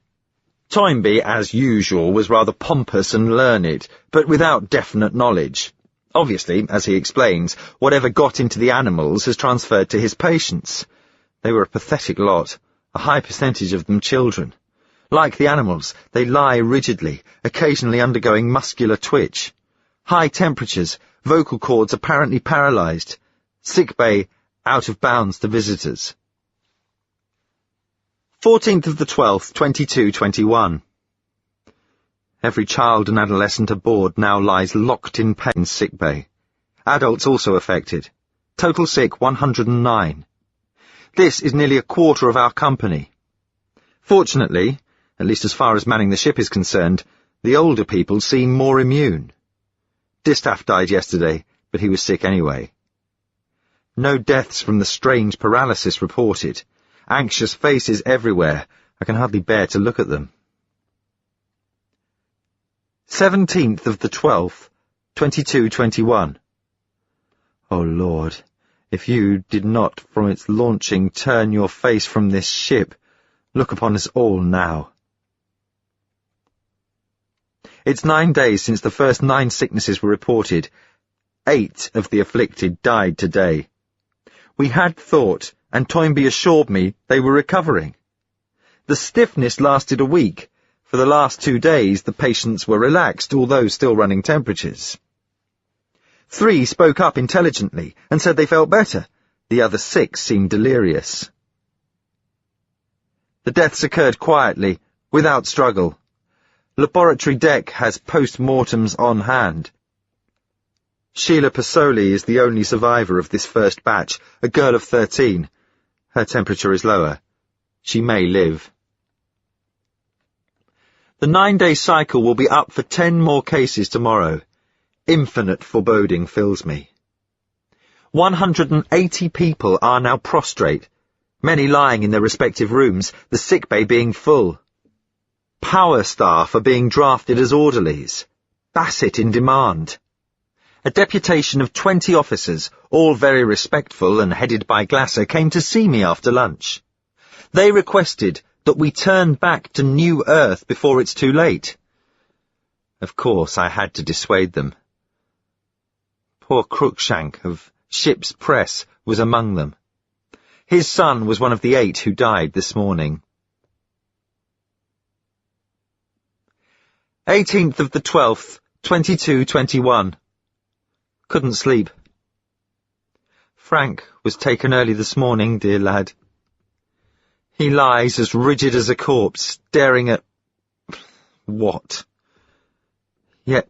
Toynbee, as usual, was rather pompous and learned, but without definite knowledge. Obviously, as he explains, whatever got into the animals has transferred to his patients. They were a pathetic lot, a high percentage of them children. Like the animals, they lie rigidly, occasionally undergoing muscular twitch. High temperatures, vocal cords apparently paralysed. Sickbay out of bounds to visitors. 14th of the 12th, 2221. Every child and adolescent aboard now lies locked in pain sickbay. Adults also affected. Total sick 109. This is nearly a quarter of our company. Fortunately, at least as far as manning the ship is concerned, the older people seem more immune. Distaff died yesterday, but he was sick anyway. No deaths from the strange paralysis reported. Anxious faces everywhere. I can hardly bear to look at them. 17th of the 12th, 2221. Oh, Lord, If you did not from its launching turn your face from this ship, look upon us all now. It's 9 days since the first 9 sicknesses were reported. 8 of the afflicted died today. We had thought, and Toynbee assured me, they were recovering. The stiffness lasted a week. For the last 2 days, the patients were relaxed, although still running temperatures. 3 spoke up intelligently and said they felt better. The other 6 seemed delirious. The deaths occurred quietly, without struggle. Laboratory deck has post-mortems on hand. Sheila Pasoli is the only survivor of this first batch, a girl of 13. Her temperature is lower. She may live. The 9-day cycle will be up for 10 more cases tomorrow. Infinite foreboding fills me. 180 people are now prostrate, many lying in their respective rooms, the sickbay being full. Power staff are being drafted as orderlies. Bassett in demand. A deputation of 20 officers, all very respectful and headed by Glasser, came to see me after lunch. They requested that we turn back to New Earth before it's too late. Of course, I had to dissuade them. Poor Cruikshank of Ship's Press was among them. His son was one of the 8 who died this morning. 18th of the 12th, 22:21. Couldn't sleep. Frank was taken early this morning, dear lad. He lies as rigid as a corpse, staring at... what? Yet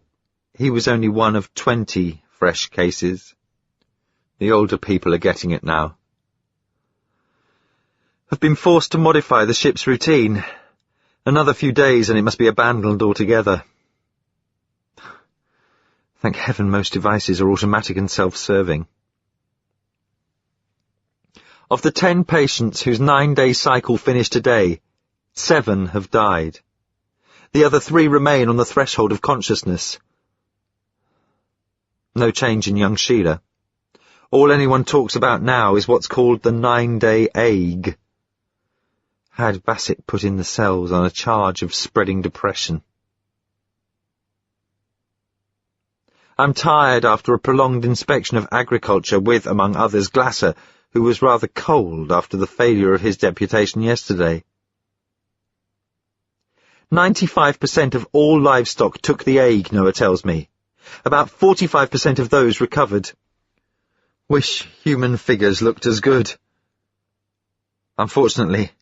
he was only one of 20 fresh cases. The older people are getting it now. I've been forced to modify the ship's routine. Another few days and it must be abandoned altogether. Thank heaven most devices are automatic and self-serving. Of the 10 patients whose 9-day cycle finished today, 7 have died. The other 3 remain on the threshold of consciousness. No change in young Sheila. All anyone talks about now is what's called the 9-day ague. Had Bassett put in the cells on a charge of spreading depression. I'm tired after a prolonged inspection of agriculture with, among others, Glasser, who was rather cold after the failure of his deputation yesterday. 95% of all livestock took the ague, Noah tells me. About 45% of those recovered. Wish human figures looked as good. Unfortunately,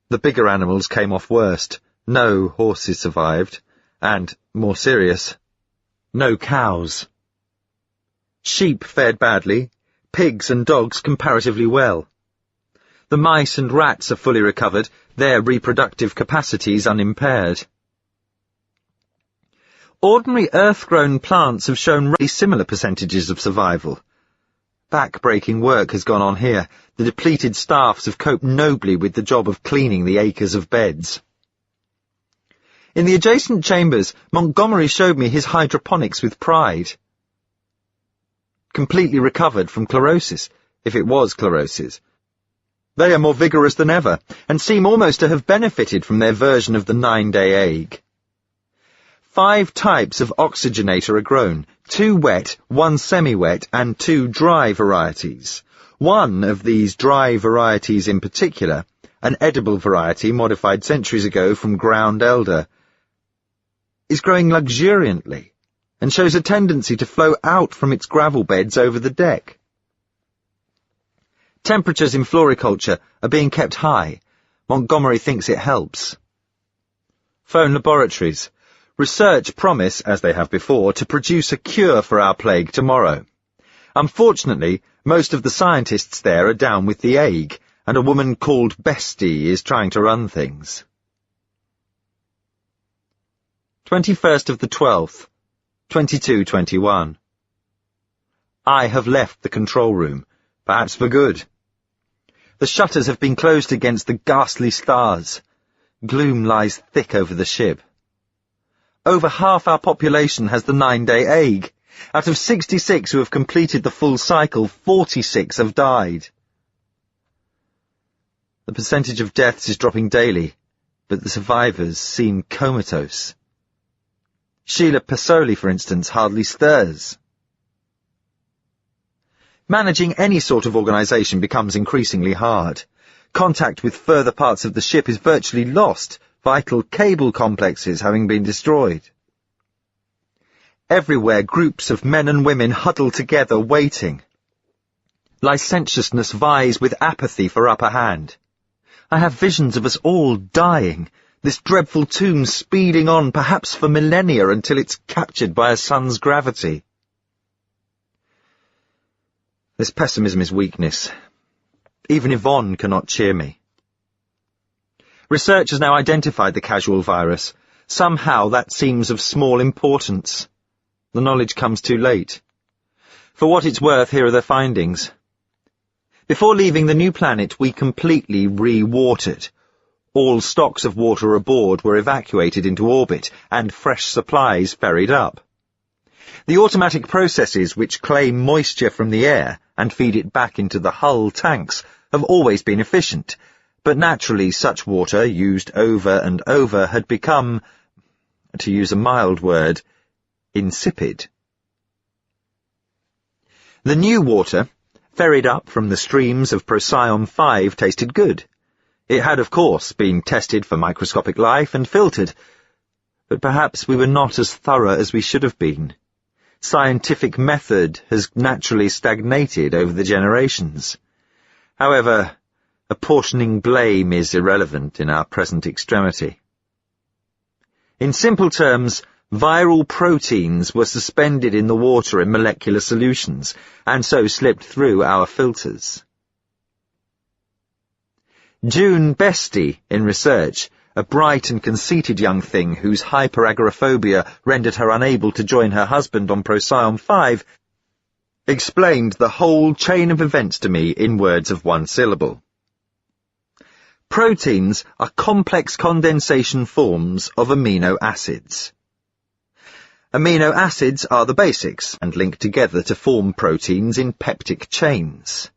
the bigger animals came off worst. No horses survived, and, more serious, no cows. Sheep fared badly, pigs and dogs comparatively well. The mice and rats are fully recovered, their reproductive capacities unimpaired. Ordinary earth-grown plants have shown really similar percentages of survival. Back-breaking work has gone on here. The depleted staffs have coped nobly with the job of cleaning the acres of beds. In the adjacent chambers, Montgomery showed me his hydroponics with pride. Completely recovered from chlorosis, if it was chlorosis. They are more vigorous than ever, and seem almost to have benefited from their version of the 9-day ague. 5 types of oxygenator are grown, 2 wet, 1 semi-wet, and 2 dry varieties. One of these dry varieties in particular, an edible variety modified centuries ago from ground elder, is growing luxuriantly and shows a tendency to flow out from its gravel beds over the deck. Temperatures in floriculture are being kept high. Montgomery thinks it helps. Phone laboratories. Research promise, as they have before, to produce a cure for our plague tomorrow. Unfortunately, most of the scientists there are down with the ague, and a woman called Bestie is trying to run things. 21st of the 12th, 22:21. I have left the control room, perhaps for good. The shutters have been closed against the ghastly stars. Gloom lies thick over the ship. Over half our population has the 9-day ague. Out of 66 who have completed the full cycle, 46 have died. The percentage of deaths is dropping daily, but the survivors seem comatose. Sheila Pasoli, for instance, hardly stirs. Managing any sort of organisation becomes increasingly hard. Contact with further parts of the ship is virtually lost, vital cable complexes having been destroyed. Everywhere groups of men and women huddle together waiting. Licentiousness vies with apathy for upper hand. I have visions of us all dying, this dreadful tomb speeding on perhaps for millennia until it's captured by a sun's gravity. This pessimism is weakness. Even Yvonne cannot cheer me. Research has now identified the casual virus. Somehow that seems of small importance. The knowledge comes too late. For what it's worth, here are the findings. Before leaving the new planet, we completely re-watered. All stocks of water aboard were evacuated into orbit, and fresh supplies ferried up. The automatic processes which claim moisture from the air and feed it back into the hull tanks have always been efficient, but naturally such water, used over and over, had become, to use a mild word, insipid. The new water, ferried up from the streams of Procyon 5, tasted good. It had, of course, been tested for microscopic life and filtered, but perhaps we were not as thorough as we should have been. Scientific method has naturally stagnated over the generations. However, apportioning blame is irrelevant in our present extremity. In simple terms, viral proteins were suspended in the water in molecular solutions, and so slipped through our filters. June Bestie, in research, a bright and conceited young thing whose hyperagoraphobia rendered her unable to join her husband on Procyon 5, explained the whole chain of events to me in words of one syllable. Proteins are complex condensation forms of amino acids. Amino acids are the basics and link together to form proteins in peptide chains.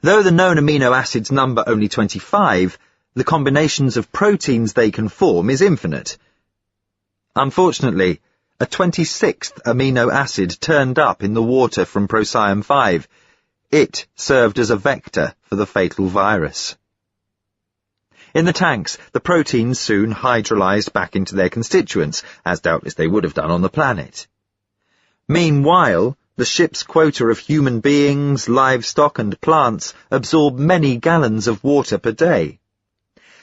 Though the known amino acids number only 25, the combinations of proteins they can form is infinite. Unfortunately, a 26th amino acid turned up in the water from Procyon 5. It served as a vector for the fatal virus. In the tanks, the proteins soon hydrolyzed back into their constituents, as doubtless they would have done on the planet. Meanwhile, the ship's quota of human beings, livestock and plants absorb many gallons of water per day.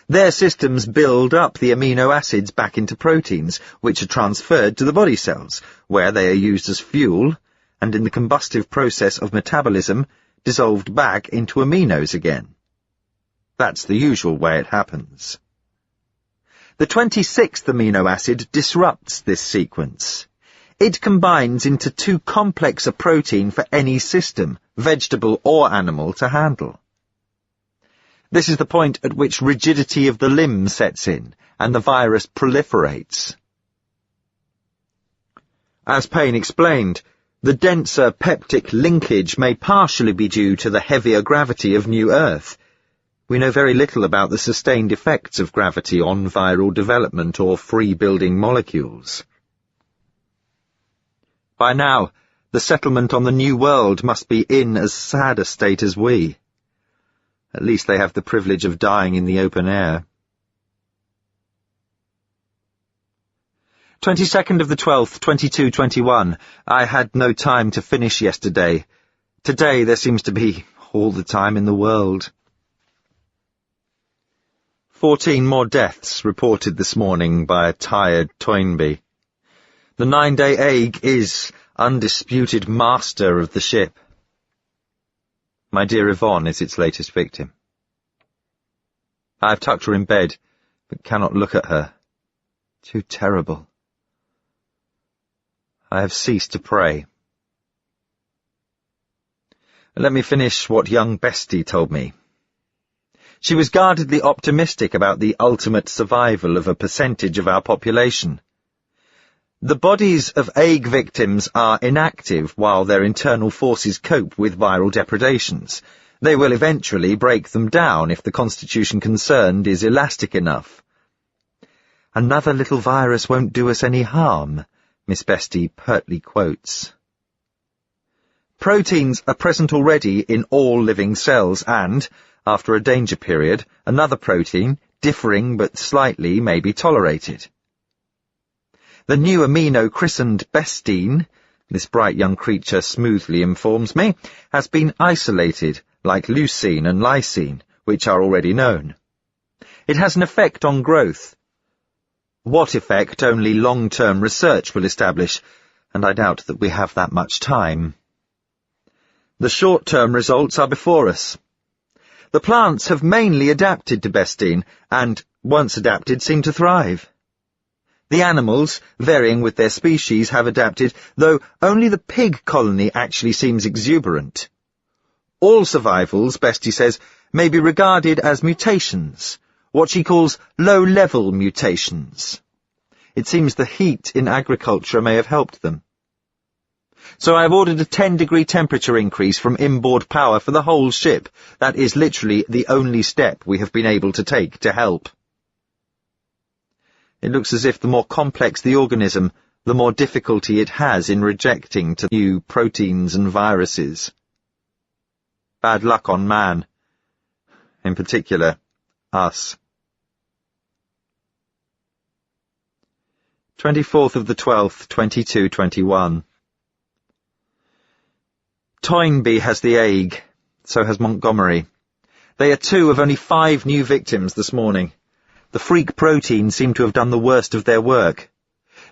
Their systems build up the amino acids back into proteins, which are transferred to the body cells, where they are used as fuel, and in the combustive process of metabolism, dissolved back into aminos again. That's the usual way it happens. The 26th amino acid disrupts this sequence. It combines into too complex a protein for any system, vegetable or animal, to handle. This is the point at which rigidity of the limb sets in, and the virus proliferates. As Payne explained, the denser peptide linkage may partially be due to the heavier gravity of New Earth. We know very little about the sustained effects of gravity on viral development or free-building molecules. By now, the settlement on the New World must be in as sad a state as we. At least they have the privilege of dying in the open air. 22nd of the 12th, 2221. I had no time to finish yesterday. Today there seems to be all the time in the world. 14 more deaths reported this morning by a tired Toynbee. The 9-day egg is undisputed master of the ship. My dear Yvonne is its latest victim. I have tucked her in bed, but cannot look at her. Too terrible. I have ceased to pray. Let me finish what young Bestie told me. She was guardedly optimistic about the ultimate survival of a percentage of our population. The bodies of egg victims are inactive while their internal forces cope with viral depredations. They will eventually break them down if the constitution concerned is elastic enough. "Another little virus won't do us any harm," Miss Bestie pertly quotes. Proteins are present already in all living cells and, after a danger period, another protein, differing but slightly, may be tolerated. The new amino christened bestine, this bright young creature smoothly informs me, has been isolated, like leucine and lysine, which are already known. It has an effect on growth. What effect only long-term research will establish, and I doubt that we have that much time. The short-term results are before us. The plants have mainly adapted to bestine, and, once adapted, seem to thrive. The animals, varying with their species, have adapted, though only the pig colony actually seems exuberant. All survivals, Bestie says, may be regarded as mutations, what she calls low-level mutations. It seems the heat in agriculture may have helped them. So I have ordered a 10-degree temperature increase from inboard power for the whole ship. That is literally the only step we have been able to take to help. It looks as if the more complex the organism, the more difficulty it has in rejecting to new proteins and viruses. Bad luck on man. In particular, us. 24th of the 12th, 2221. Toynbee has the ague, so has Montgomery. They are 2 of only 5 new victims this morning. The freak proteins seem to have done the worst of their work.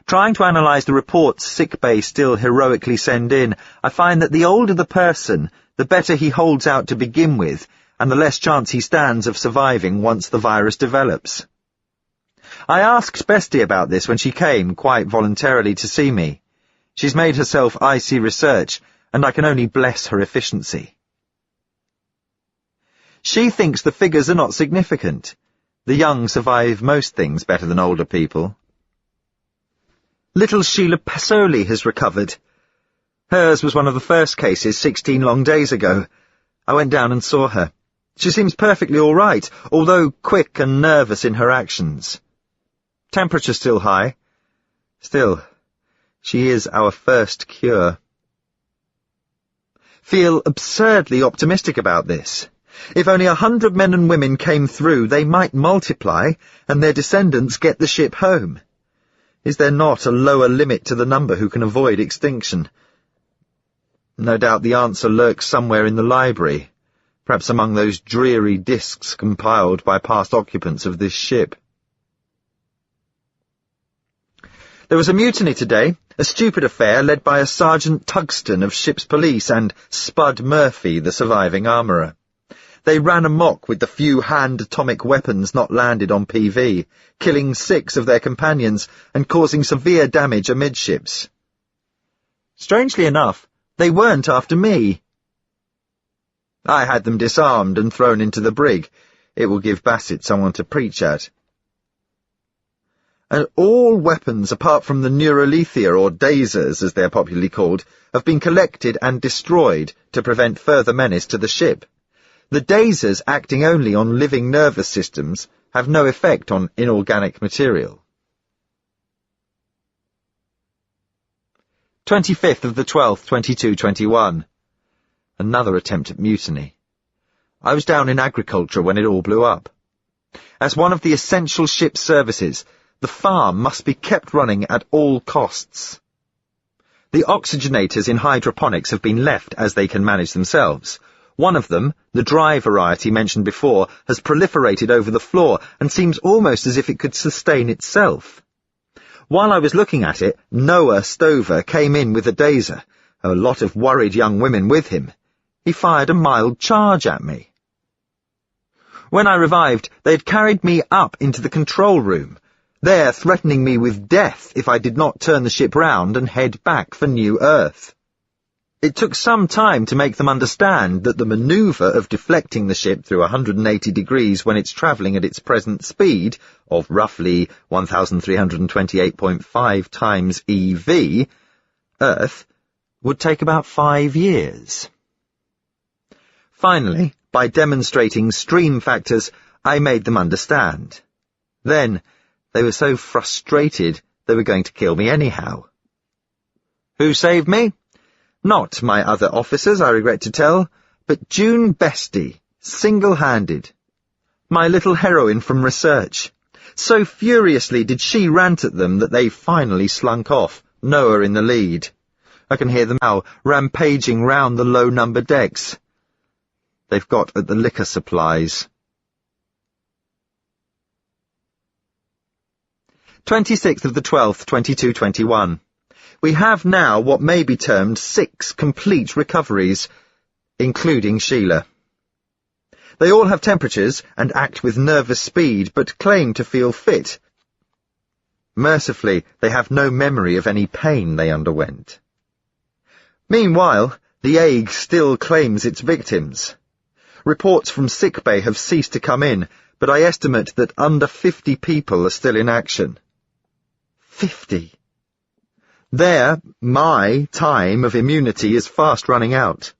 Trying to analyse the reports sickbay still heroically send in, I find that the older the person, the better he holds out to begin with, and the less chance he stands of surviving once the virus develops. I asked Bestie about this when she came, quite voluntarily, to see me. She's made herself icy research, and I can only bless her efficiency. She thinks the figures are not significant. The young survive most things better than older people. Little Sheila Pasoli has recovered. Hers was one of the first cases 16 long days ago. I went down and saw her. She seems perfectly all right, although quick and nervous in her actions. Temperature still high. Still, she is our first cure. Feel absurdly optimistic about this. If only 100 men and women came through, they might multiply, and their descendants get the ship home. Is there not a lower limit to the number who can avoid extinction? No doubt the answer lurks somewhere in the library, perhaps among those dreary discs compiled by past occupants of this ship. There was a mutiny today, a stupid affair led by a Sergeant Tugston of ship's police and Spud Murphy, the surviving armourer. They ran amok with the few hand atomic weapons not landed on PV, killing 6 of their companions and causing severe damage amidships. Strangely enough, they weren't after me. I had them disarmed and thrown into the brig. It will give Bassett someone to preach at. And all weapons apart from the neuralethia, or dasers as they are popularly called, have been collected and destroyed to prevent further menace to the ship. The dasers, acting only on living nervous systems, have no effect on inorganic material. 25th of the 12th, 2221. Another attempt at mutiny. I was down in agriculture when it all blew up. As one of the essential ship services, the farm must be kept running at all costs. The oxygenators in hydroponics have been left as they can manage themselves. One of them, the dry variety mentioned before, has proliferated over the floor and seems almost as if it could sustain itself. While I was looking at it, Noah Stover came in with a daser, a lot of worried young women with him. He fired a mild charge at me. When I revived, they had carried me up into the control room, there threatening me with death if I did not turn the ship round and head back for New Earth. It took some time to make them understand that the manoeuvre of deflecting the ship through 180 degrees when it's travelling at its present speed of roughly 1,328.5 times EV, Earth, would take about 5 years. Finally, by demonstrating stream factors, I made them understand. Then, they were so frustrated they were going to kill me anyhow. Who saved me? Not my other officers, I regret to tell, but June Bestie, single-handed. My little heroine from research. So furiously did she rant at them that they finally slunk off, Noah in the lead. I can hear them now, rampaging round the low-number decks. They've got at the liquor supplies. 26th of the 12th, 2221. We have now what may be termed 6 complete recoveries, including Sheila. They all have temperatures and act with nervous speed, but claim to feel fit. Mercifully, they have no memory of any pain they underwent. Meanwhile, the ague still claims its victims. Reports from sickbay have ceased to come in, but I estimate that under 50 people are still in action. 50. There, my time of immunity is fast running out.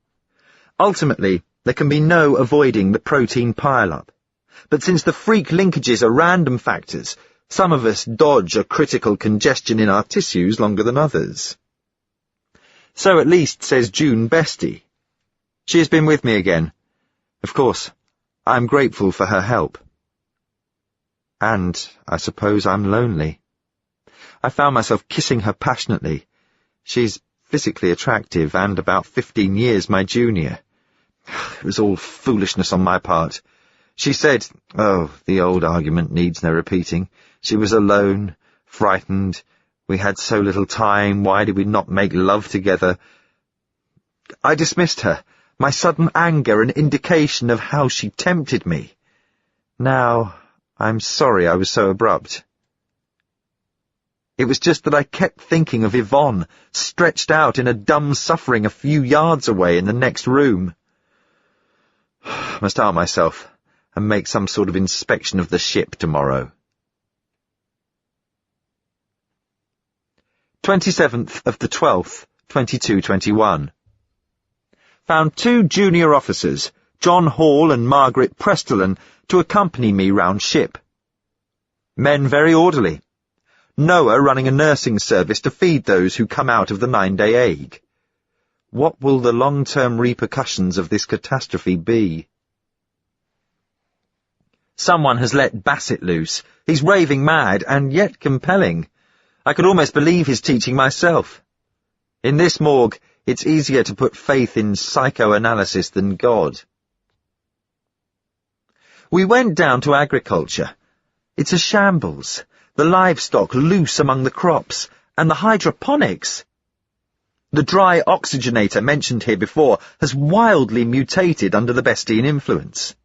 Ultimately, there can be no avoiding the protein pile-up. But since the freak linkages are random factors, some of us dodge a critical congestion in our tissues longer than others. So at least says June Bestie. She has been with me again. Of course, I am grateful for her help. And I suppose I'm lonely. I found myself kissing her passionately. She's physically attractive and about 15 years my junior. It was all foolishness on my part. She said, oh, the old argument needs no repeating. She was alone, frightened. We had so little time. Why did we not make love together? I dismissed her, my sudden anger an indication of how she tempted me. Now, I'm sorry I was so abrupt. It was just that I kept thinking of Yvonne, stretched out in a dumb suffering a few yards away in the next room. I must arm myself and make some sort of inspection of the ship tomorrow. 27th of the 12th, 2221. Found 2 junior officers, John Hall and Margaret Prestolin, to accompany me round ship. Men very orderly. Noah running a nursing service to feed those who come out of the 9-day ague. What will the long-term repercussions of this catastrophe be? Someone has let Bassett loose. He's raving mad, and yet compelling. I could almost believe his teaching myself. In this morgue, it's easier to put faith in psychoanalysis than God. We went down to agriculture. It's a shambles. The livestock loose among the crops, and the hydroponics. The dry oxygenator mentioned here before has wildly mutated under the Bestian influence.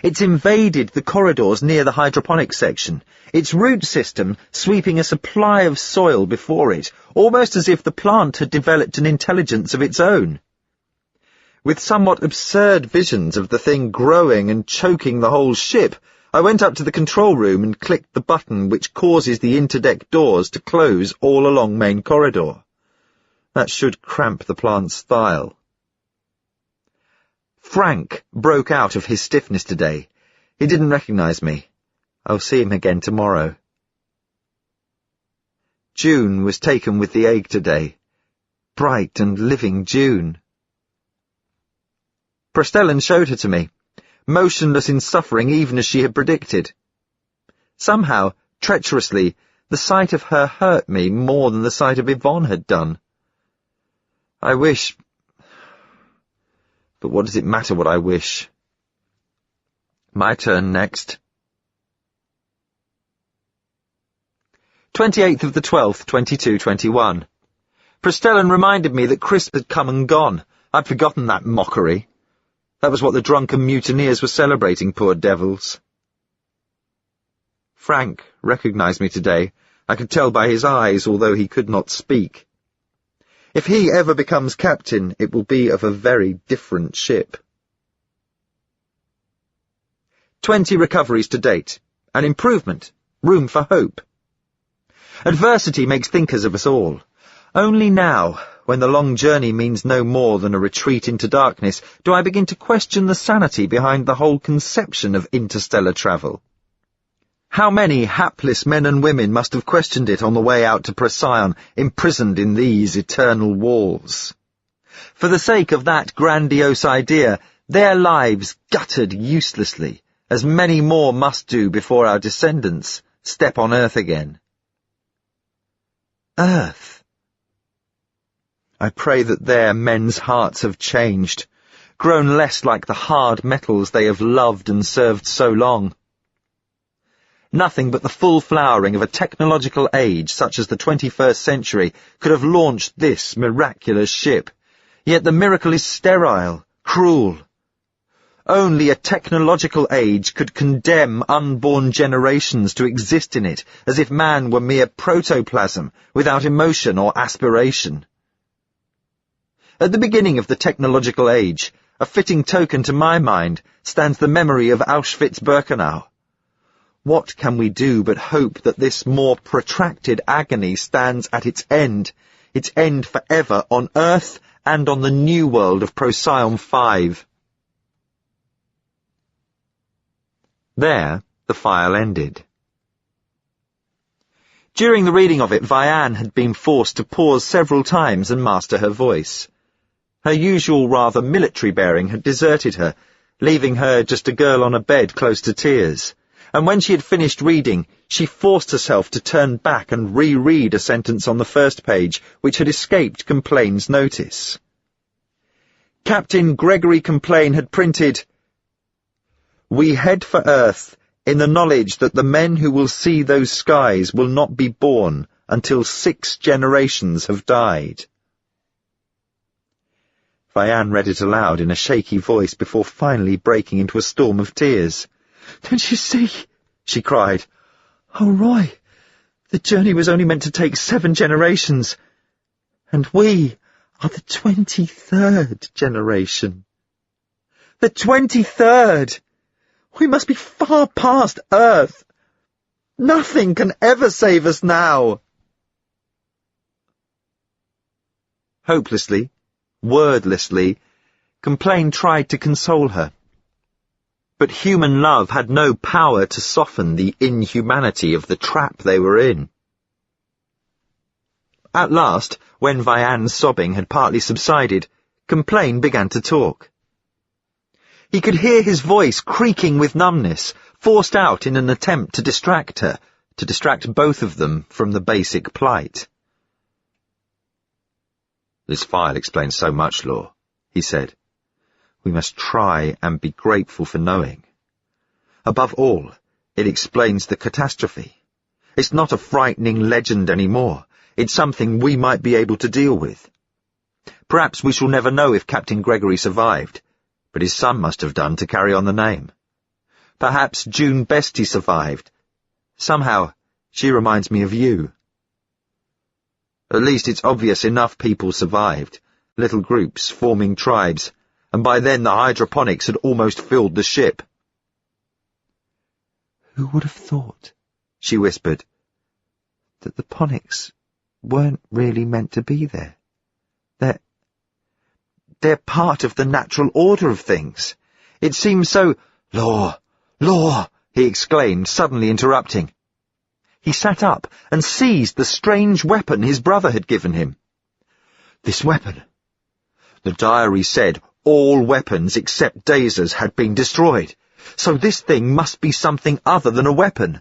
It's invaded the corridors near the hydroponic section, its root system sweeping a supply of soil before it, almost as if the plant had developed an intelligence of its own. With somewhat absurd visions of the thing growing and choking the whole ship, I went up to the control room and clicked the button which causes the interdeck doors to close all along main corridor. That should cramp the plant's style. Frank broke out of his stiffness today. He didn't recognize me. I'll see him again tomorrow. June was taken with the ague today. Bright and living June. Prestolin showed her to me, motionless in suffering even as she had predicted. Somehow, treacherously, the sight of her hurt me more than the sight of Yvonne had done. I wish... But what does it matter what I wish? My turn next. 28th of the 12th, 2221. Prestolin reminded me that Chris had come and gone. I'd forgotten that mockery. That was what the drunken mutineers were celebrating, poor devils. Frank recognized me today. I could tell by his eyes, although he could not speak. If he ever becomes captain, it will be of a very different ship. 20 recoveries to date. An improvement. Room for hope. Adversity makes thinkers of us all. Only now, when the long journey means no more than a retreat into darkness, do I begin to question the sanity behind the whole conception of interstellar travel. How many hapless men and women must have questioned it on the way out to Procyon, imprisoned in these eternal walls? For the sake of that grandiose idea, their lives guttered uselessly, as many more must do before our descendants step on Earth again. Earth. I pray that there men's hearts have changed, grown less like the hard metals they have loved and served so long. Nothing but the full flowering of a technological age such as the 21st century could have launched this miraculous ship, yet the miracle is sterile, cruel. Only a technological age could condemn unborn generations to exist in it as if man were mere protoplasm without emotion or aspiration. At the beginning of the technological age, a fitting token to my mind, stands the memory of Auschwitz-Birkenau. What can we do but hope that this more protracted agony stands at its end forever on Earth and on the new world of Procyon 5. There, the file ended. During the reading of it, Vianne had been forced to pause several times and master her voice. Her usual rather military bearing had deserted her, leaving her just a girl on a bed close to tears, and when she had finished reading, she forced herself to turn back and reread a sentence on the first page which had escaped Complain's notice. Captain Gregory Complain had printed, "We head for Earth in the knowledge that the men who will see those skies will not be born until 6 generations have died." Vianne read it aloud in a shaky voice before finally breaking into a storm of tears. "Don't you see?" she cried. "Oh, Roy, the journey was only meant to take 7 generations, and we are the 23rd generation. The 23rd! We must be far past Earth. Nothing can ever save us now." Hopelessly, wordlessly, Complain tried to console her. But human love had no power to soften the inhumanity of the trap they were in. At last, when Vianne's sobbing had partly subsided, Complain began to talk. He could hear his voice creaking with numbness, forced out in an attempt to distract her, to distract both of them from the basic plight. "This file explains so much, Law," he said. "We must try and be grateful for knowing. Above all, it explains the catastrophe. It's not a frightening legend anymore. It's something we might be able to deal with. Perhaps we shall never know if Captain Gregory survived, but his son must have done to carry on the name. Perhaps June Bestie survived. Somehow, she reminds me of you. At least it's obvious enough people survived, little groups forming tribes, and by then the hydroponics had almost filled the ship." "Who would have thought," she whispered, "that the ponics weren't really meant to be there? They're part of the natural order of things. It seems so—" "Law! Law!" he exclaimed, suddenly interrupting. He sat up and seized the strange weapon his brother had given him. "This weapon! The diary said all weapons except Dazers had been destroyed, so this thing must be something other than a weapon."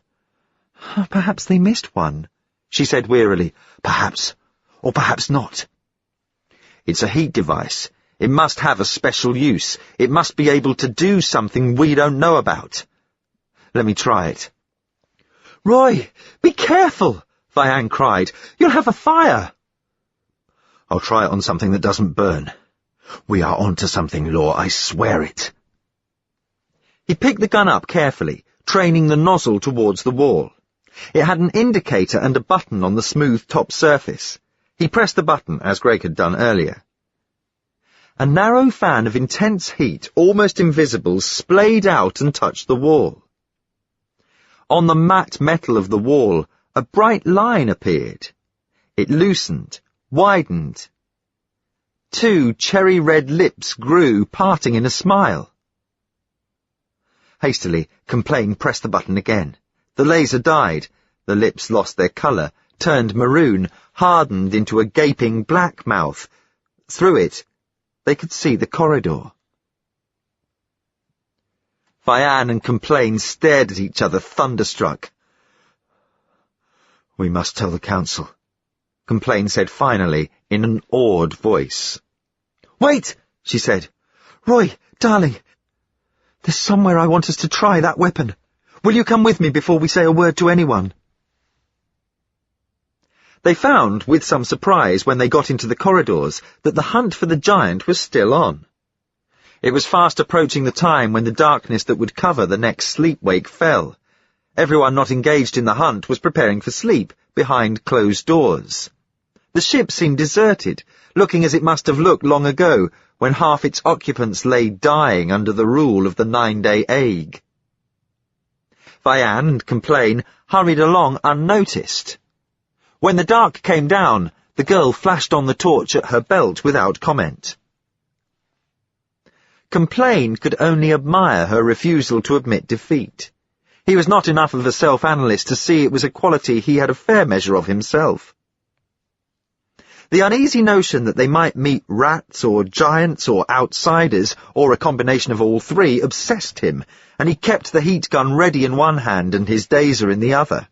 "Perhaps they missed one," she said wearily. "Perhaps, or perhaps not. It's a heat device. It must have a special use. It must be able to do something we don't know about. Let me try it." "Roy, be careful!" Vianne cried. "You'll have a fire." "I'll try it on something that doesn't burn. We are onto something, Law, I swear it." He picked the gun up carefully, training the nozzle towards the wall. It had an indicator and a button on the smooth top surface. He pressed the button, as Greg had done earlier. A narrow fan of intense heat, almost invisible, splayed out and touched the wall. On the matte metal of the wall, a bright line appeared. It loosened, widened. 2 cherry-red lips grew, parting in a smile. Hastily, Complain pressed the button again. The laser died. The lips lost their colour, turned maroon, hardened into a gaping black mouth. Through it, they could see the corridor. Vian and Complain stared at each other, thunderstruck. "We must tell the council," Complain said finally, in an awed voice. "Wait," she said. "Roy, darling, there's somewhere I want us to try that weapon. Will you come with me before we say a word to anyone?" They found, with some surprise when they got into the corridors, that the hunt for the giant was still on. It was fast approaching the time when the darkness that would cover the next sleep-wake fell. Everyone not engaged in the hunt was preparing for sleep, behind closed doors. The ship seemed deserted, looking as it must have looked long ago, when half its occupants lay dying under the rule of the 9-day ague. Vian and Complain hurried along unnoticed. When the dark came down, the girl flashed on the torch at her belt without comment. Complain could only admire her refusal to admit defeat. He was not enough of a self-analyst to see it was a quality he had a fair measure of himself. The uneasy notion that they might meet rats or giants or outsiders, or a combination of all three, obsessed him, and he kept the heat gun ready in one hand and his dazer in the other.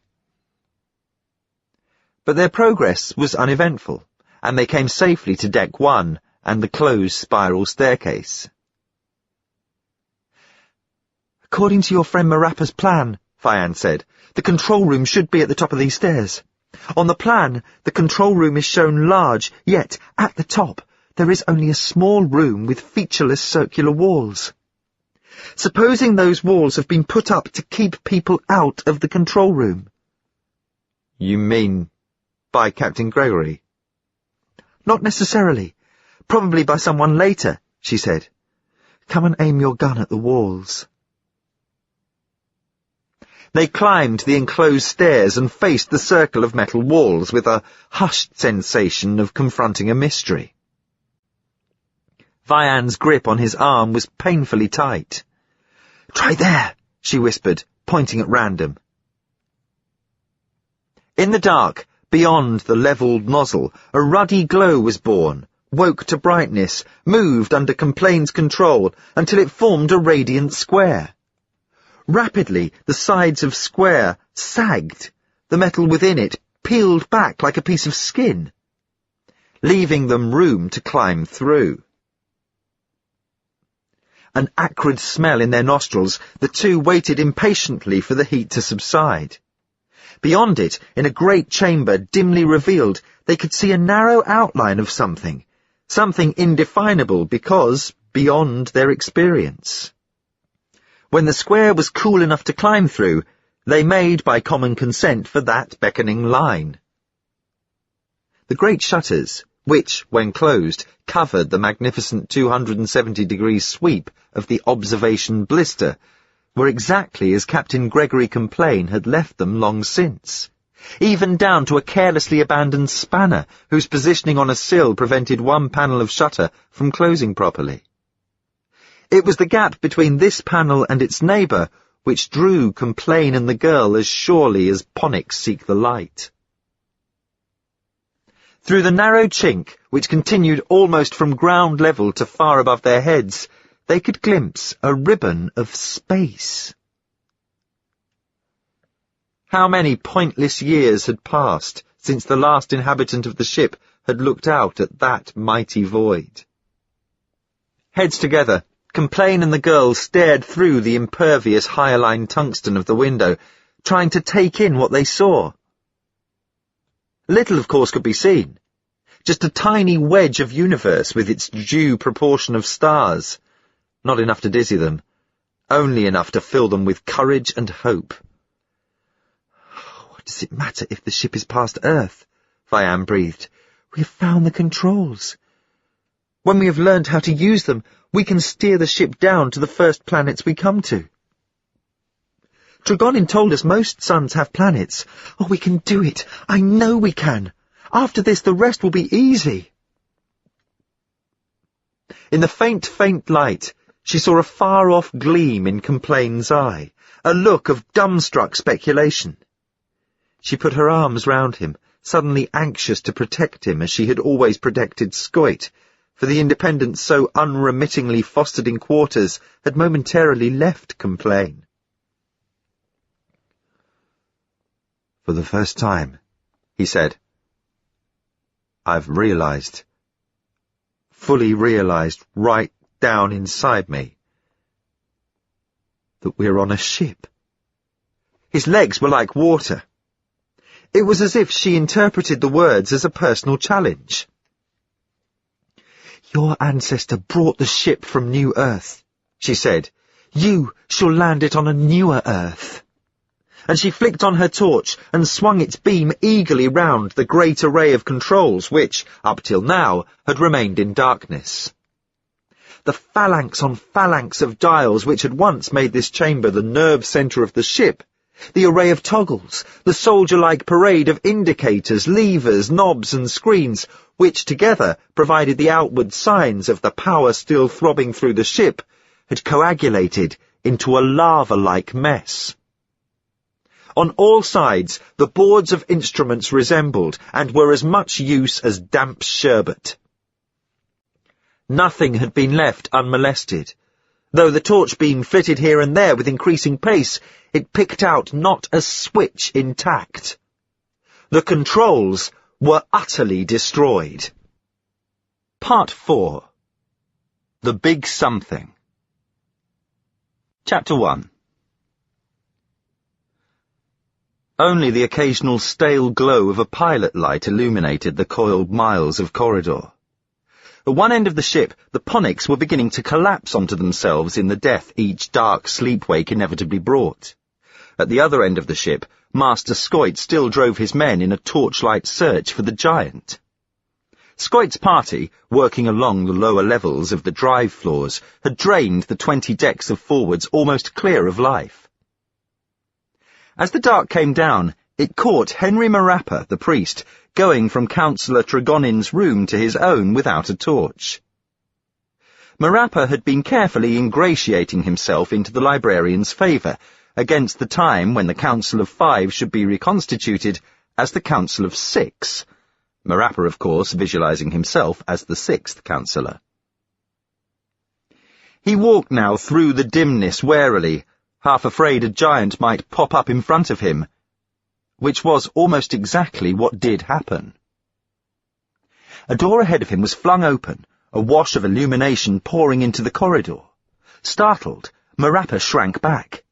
But their progress was uneventful, and they came safely to Deck 1 and the closed spiral staircase. "According to your friend Marappa's plan," Vian said, "the control room should be at the top of these stairs. On the plan, the control room is shown large, yet, at the top, there is only a small room with featureless circular walls. Supposing those walls have been put up to keep people out of the control room." "You mean by Captain Gregory?" "Not necessarily. Probably by someone later," she said. "Come and aim your gun at the walls." They climbed the enclosed stairs and faced the circle of metal walls with a hushed sensation of confronting a mystery. Vian's grip on his arm was painfully tight. "Try there," she whispered, pointing at random. In the dark, beyond the levelled nozzle, a ruddy glow was born, woke to brightness, moved under Complain's control until it formed a radiant square. Rapidly, the sides of square sagged, the metal within it peeled back like a piece of skin, leaving them room to climb through. An acrid smell in their nostrils, the two waited impatiently for the heat to subside. Beyond it, in a great chamber dimly revealed, they could see a narrow outline of something indefinable because beyond their experience. When the square was cool enough to climb through, they made by common consent for that beckoning line. The great shutters, which, when closed, covered the magnificent 270-degree sweep of the observation blister, were exactly as Captain Gregory Complain had left them long since, even down to a carelessly abandoned spanner whose positioning on a sill prevented one panel of shutter from closing properly. It was the gap between this panel and its neighbour which drew Complain and the girl as surely as ponics seek the light. Through the narrow chink, which continued almost from ground level to far above their heads, they could glimpse a ribbon of space. How many pointless years had passed since the last inhabitant of the ship had looked out at that mighty void? Heads together, Complain and the girl stared through the impervious hyaline tungsten of the window, trying to take in what they saw. Little, of course, could be seen. Just a tiny wedge of universe with its due proportion of stars. Not enough to dizzy them, only enough to fill them with courage and hope. "What does it matter if the ship is past Earth?" Vian breathed. We have found the controls. When we have learned how to use them, we can steer the ship down to the first planets we come to. Tregonin told us most suns have planets. Oh, we can do it. I know we can. After this, the rest will be easy. In the faint light, she saw a far-off gleam in Complain's eye, a look of dumbstruck speculation. She put her arms round him, suddenly anxious to protect him as she had always protected Scoit, for the independence so unremittingly fostered in quarters had momentarily left Complain. "For the first time," he said, "I've fully realized right down inside me, that we're on a ship." His legs were like water. It was as if she interpreted the words as a personal challenge. "Your ancestor brought the ship from New Earth," she said. "You shall land it on a newer Earth." And she flicked on her torch and swung its beam eagerly round the great array of controls which, up till now, had remained in darkness. The phalanx on phalanx of dials which had once made this chamber the nerve centre of the ship, the array of toggles, the soldier-like parade of indicators, levers, knobs and screens, which together provided the outward signs of the power still throbbing through the ship, had coagulated into a lava-like mess. On all sides, the boards of instruments resembled and were as much use as damp sherbet. Nothing had been left unmolested. Though the torch beam flitted here and there with increasing pace, it picked out not a switch intact. The controls were utterly destroyed. Part 4. The Big Something. Chapter 1. Only the occasional stale glow of a pilot light illuminated the coiled miles of corridor. At one end of the ship, the ponics were beginning to collapse onto themselves in the death each dark sleep-wake inevitably brought. At the other end of the ship, Master Scoit still drove his men in a torchlight search for the giant. Scoit's party, working along the lower levels of the drive floors, had drained the 20 decks of forwards almost clear of life. As the dark came down, it caught Henry Marappa, the priest, going from Councillor Tregonin's room to his own without a torch. Marappa had been carefully ingratiating himself into the librarian's favour, against the time when the Council of 5 should be reconstituted as the Council of 6, Marappa, of course, visualising himself as the 6th councillor. He walked now through the dimness warily, half afraid a giant might pop up in front of him, which was almost exactly what did happen. A door ahead of him was flung open, a wash of illumination pouring into the corridor. Startled, Marappa shrank back.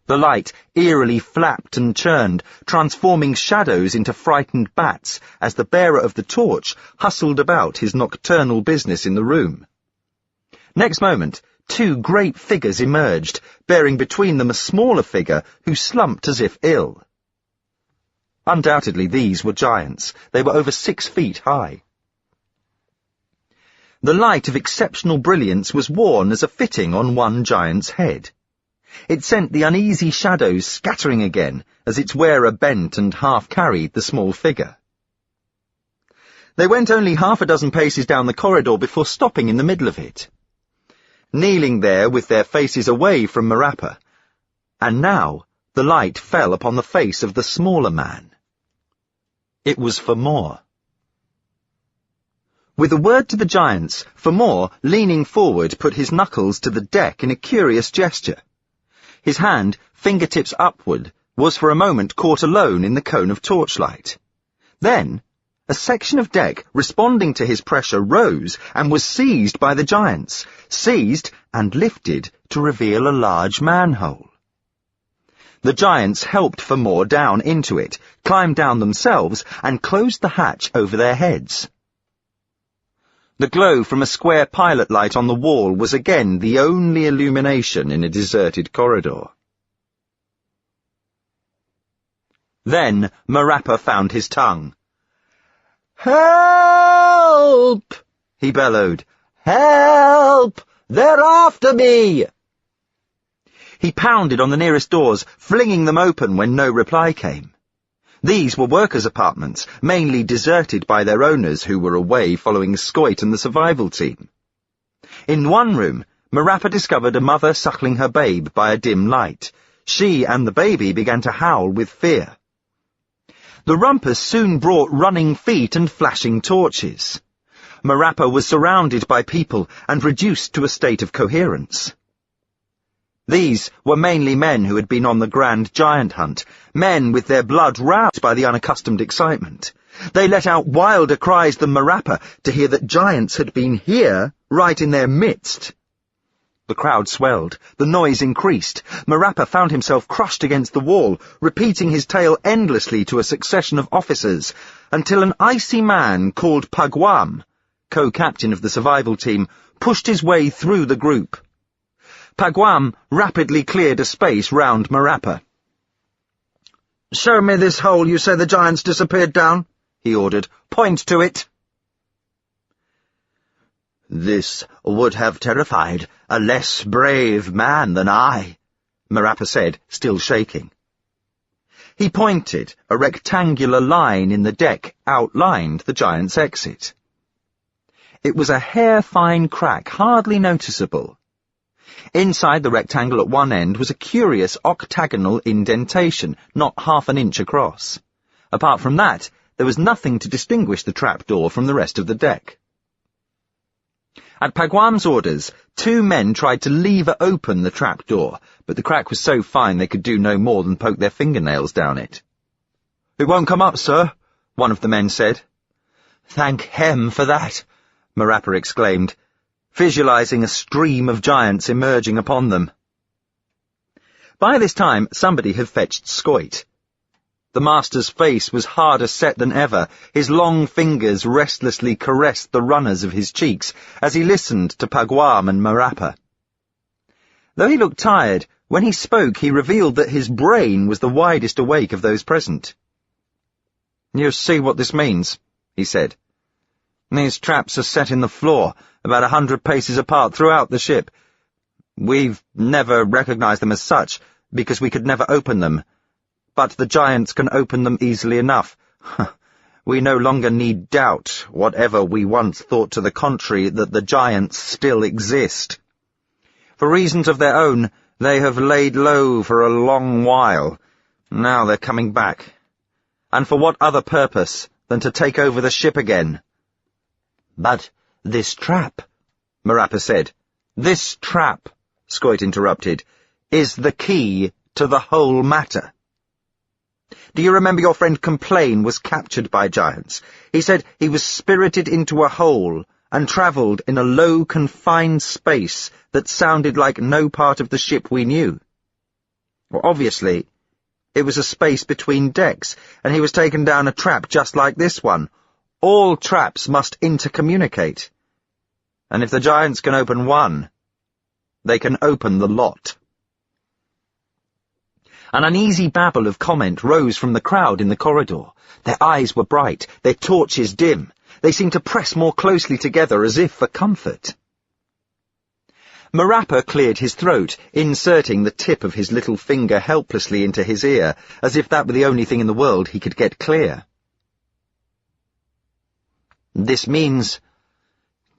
The light eerily flapped and churned, transforming shadows into frightened bats as the bearer of the torch hustled about his nocturnal business in the room. Next moment, 2 great figures emerged, bearing between them a smaller figure who slumped as if ill. Undoubtedly these were giants. They were over 6 feet high. The light of exceptional brilliance was worn as a fitting on one giant's head. It sent the uneasy shadows scattering again as its wearer bent and half-carried the small figure. They went only half a dozen paces down the corridor before stopping in the middle of it, kneeling there with their faces away from Marappa, and now the light fell upon the face of the smaller man. It was Famore. With a word to the giants, Famore, leaning forward, put his knuckles to the deck in a curious gesture. His hand, fingertips upward, was for a moment caught alone in the cone of torchlight. Then, a section of deck, responding to his pressure, rose and was seized by the giants, seized and lifted to reveal a large manhole. The giants helped Famore down into it, climbed down themselves, and closed the hatch over their heads. The glow from a square pilot light on the wall was again the only illumination in a deserted corridor. Then Marappa found his tongue. "Help!" he bellowed. "Help! They're after me!" He pounded on the nearest doors, flinging them open when no reply came. These were workers' apartments, mainly deserted by their owners who were away following Scoit and the survival team. In one room, Marappa discovered a mother suckling her babe by a dim light. She and the baby began to howl with fear. The rumpus soon brought running feet and flashing torches. Marappa was surrounded by people and reduced to a state of coherence. These were mainly men who had been on the grand giant hunt, men with their blood roused by the unaccustomed excitement. They let out wilder cries than Marappa to hear that giants had been here, right in their midst. The crowd swelled, the noise increased. Marappa found himself crushed against the wall, repeating his tale endlessly to a succession of officers, until an icy man called Pagwam, co-captain of the survival team, pushed his way through the group. Pagwam rapidly cleared a space round Marappa. "Show me this hole you say the giants disappeared down," he ordered. "Point to it." "This would have terrified a less brave man than I," Marappa said, still shaking. He pointed. A rectangular line in the deck outlined the giant's exit. It was a hair-fine crack, hardly noticeable. Inside the rectangle at one end was a curious octagonal indentation, not half an inch across. Apart from that, there was nothing to distinguish the trapdoor from the rest of the deck. At Pagwam's orders, 2 men tried to lever open the trapdoor, but the crack was so fine they could do no more than poke their fingernails down it. "It won't come up, sir," one of the men said. "Thank Hem for that," Marappa exclaimed, visualizing a stream of giants emerging upon them. By this time, somebody had fetched Scoit. The master's face was harder set than ever. His long fingers restlessly caressed the runners of his cheeks as he listened to Pagwam and Marappa. Though he looked tired, when he spoke he revealed that his brain was the widest awake of those present. "You see what this means," he said. "These traps are set in the floor, about 100 paces apart throughout the ship. We've never recognized them as such, because we could never open them. But the giants can open them easily enough. We no longer need doubt, whatever we once thought to the contrary, that the giants still exist. For reasons of their own, they have laid low for a long while. Now they're coming back. And for what other purpose than to take over the ship again?" "But this trap," Marappa said. "This trap," Scoit interrupted, "is the key to the whole matter. Do you remember your friend Complain was captured by giants? He said he was spirited into a hole and travelled in a low, confined space that sounded like no part of the ship we knew. Well, obviously, it was a space between decks, and he was taken down a trap just like this one. All traps must intercommunicate. And if the giants can open one, they can open the lot." An uneasy babble of comment rose from the crowd in the corridor. Their eyes were bright, their torches dim. They seemed to press more closely together as if for comfort. Marappa cleared his throat, inserting the tip of his little finger helplessly into his ear, as if that were the only thing in the world he could get clear. "This means...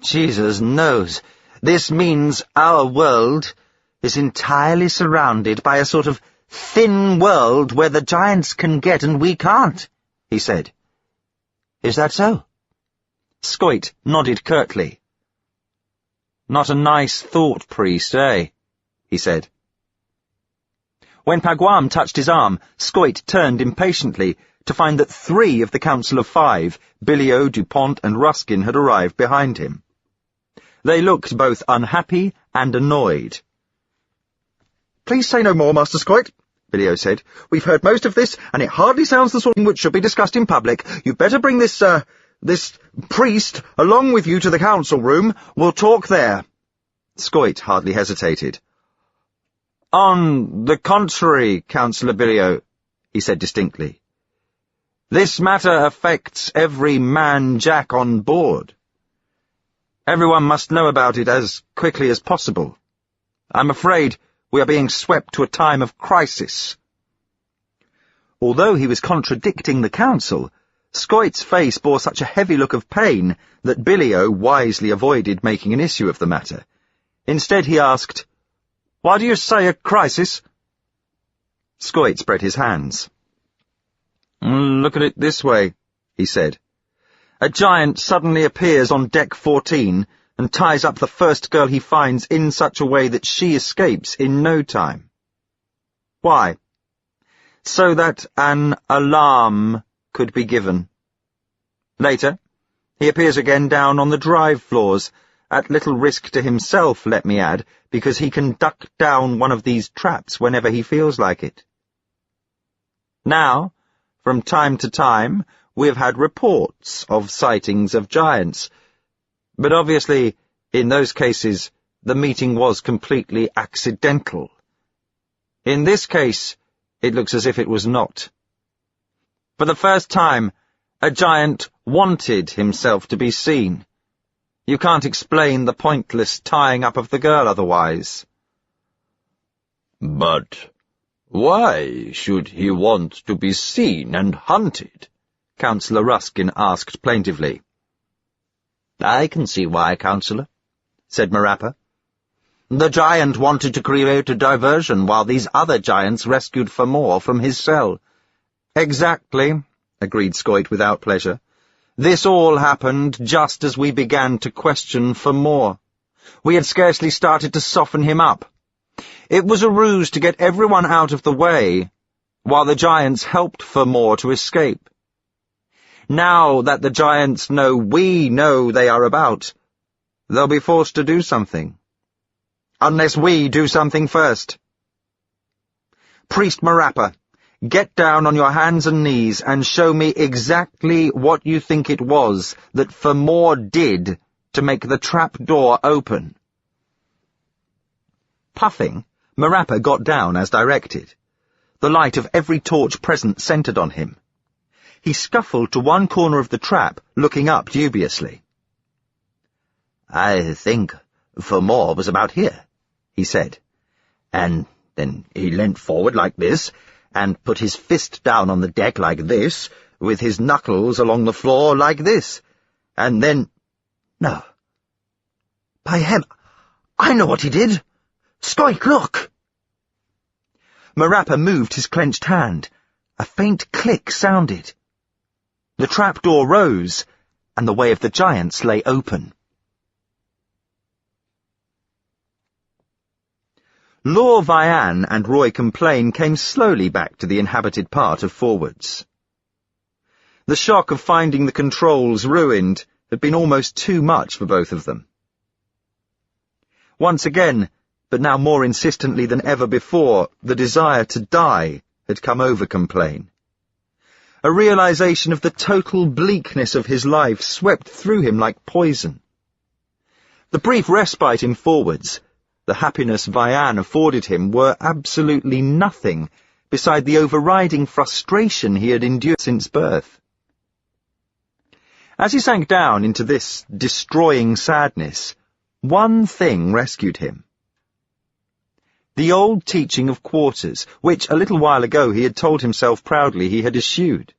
Jesus knows, this means our world is entirely surrounded by a sort of thin world where the giants can get and we can't," he said. "Is that so?" Scoit nodded curtly. "Not a nice thought, priest, eh?" he said. When Pagwam touched his arm, Scoit turned impatiently to find that 3 of the Council of 5, Billio, DuPont, and Ruskin, had arrived behind him. They looked both unhappy and annoyed. "Please say no more, Master Scoit," Billio said. "We've heard most of this, and it hardly sounds the sort of thing which should be discussed in public. You'd better bring this priest along with you to the council room. We'll talk there." Scoit hardly hesitated. "On the contrary, Councillor Billio," he said distinctly. This matter affects every man-jack on board. Everyone must know about it as quickly as possible. I'm afraid we are being swept to a time of crisis." Although he was contradicting the council, Scoit's face bore such a heavy look of pain that Billio wisely avoided making an issue of the matter. Instead he asked, "Why do you say a crisis?" Scoit spread his hands. "Look at it this way," he said. "A giant suddenly appears on deck 14 and ties up the first girl he finds in such a way that she escapes in no time. Why? So that an alarm could be given. Later, he appears again down on the drive floors, at little risk to himself, let me add, because he can duck down one of these traps whenever he feels like it. Now, from time to time, we have had reports of sightings of giants, but obviously, in those cases, the meeting was completely accidental. In this case, it looks as if it was not. For the first time, a giant wanted himself to be seen. You can't explain the pointless tying up of the girl otherwise." "But why should he want to be seen and hunted?" Councillor Ruskin asked plaintively. "I can see why, Councillor," said Marappa. "The giant wanted to create a diversion while these other giants rescued Famore from his cell." "Exactly," agreed Scoit without pleasure. "This all happened just as we began to question Famore. We had scarcely started to soften him up. It was a ruse to get everyone out of the way, while the giants helped Famore to escape. Now that the giants know we know they are about, they'll be forced to do something. Unless we do something first. Priest Marappa, get down on your hands and knees and show me exactly what you think it was that Famore did to make the trap door open." Puffing, Marappa got down as directed. The light of every torch present centred on him. He scuffled to one corner of the trap, looking up dubiously. "I think Famore was about here," he said, and then he leant forward like this, and put his fist down on the deck like this, with his knuckles along the floor like this, and then— No. By hem, I know what he did! Scoit, look! Marappa moved his clenched hand. A faint click sounded. The trapdoor rose, and the way of the giants lay open. Lor Vian and Roy Complain came slowly back to the inhabited part of Forwards. The shock of finding the controls ruined had been almost too much for both of them. Once again, but now more insistently than ever before, the desire to die had come over Complain. A realization of the total bleakness of his life swept through him like poison. The brief respite in Forwards, the happiness Vian afforded him, were absolutely nothing beside the overriding frustration he had endured since birth. As he sank down into this destroying sadness, one thing rescued him. The old teaching of quarters, which a little while ago he had told himself proudly he had eschewed.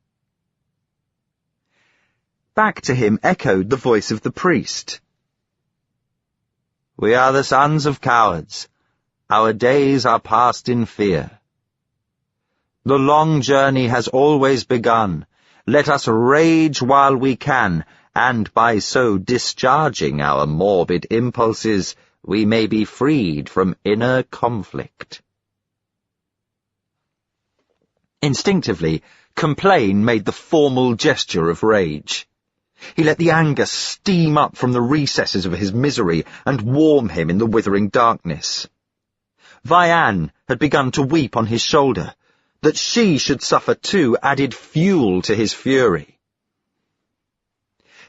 Back to him echoed the voice of the priest. "We are the sons of cowards. Our days are passed in fear. The long journey has always begun. Let us rage while we can, and by so discharging our morbid impulses, we may be freed from inner conflict." Instinctively, Complain made the formal gesture of rage. He let the anger steam up from the recesses of his misery and warm him in the withering darkness. Vian had begun to weep on his shoulder. That she should suffer too added fuel to his fury.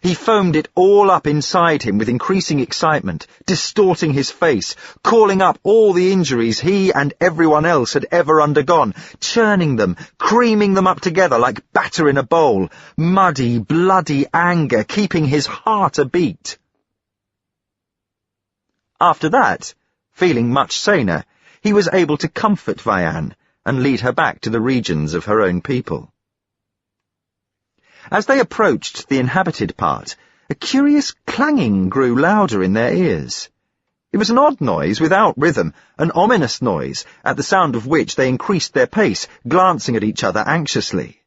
He foamed it all up inside him with increasing excitement, distorting his face, calling up all the injuries he and everyone else had ever undergone, churning them, creaming them up together like batter in a bowl, muddy, bloody anger keeping his heart a beat. After that, feeling much saner, he was able to comfort Vianne and lead her back to the regions of her own people. As they approached the inhabited part, a curious clanging grew louder in their ears. It was an odd noise without rhythm, an ominous noise, at the sound of which they increased their pace, glancing at each other anxiously.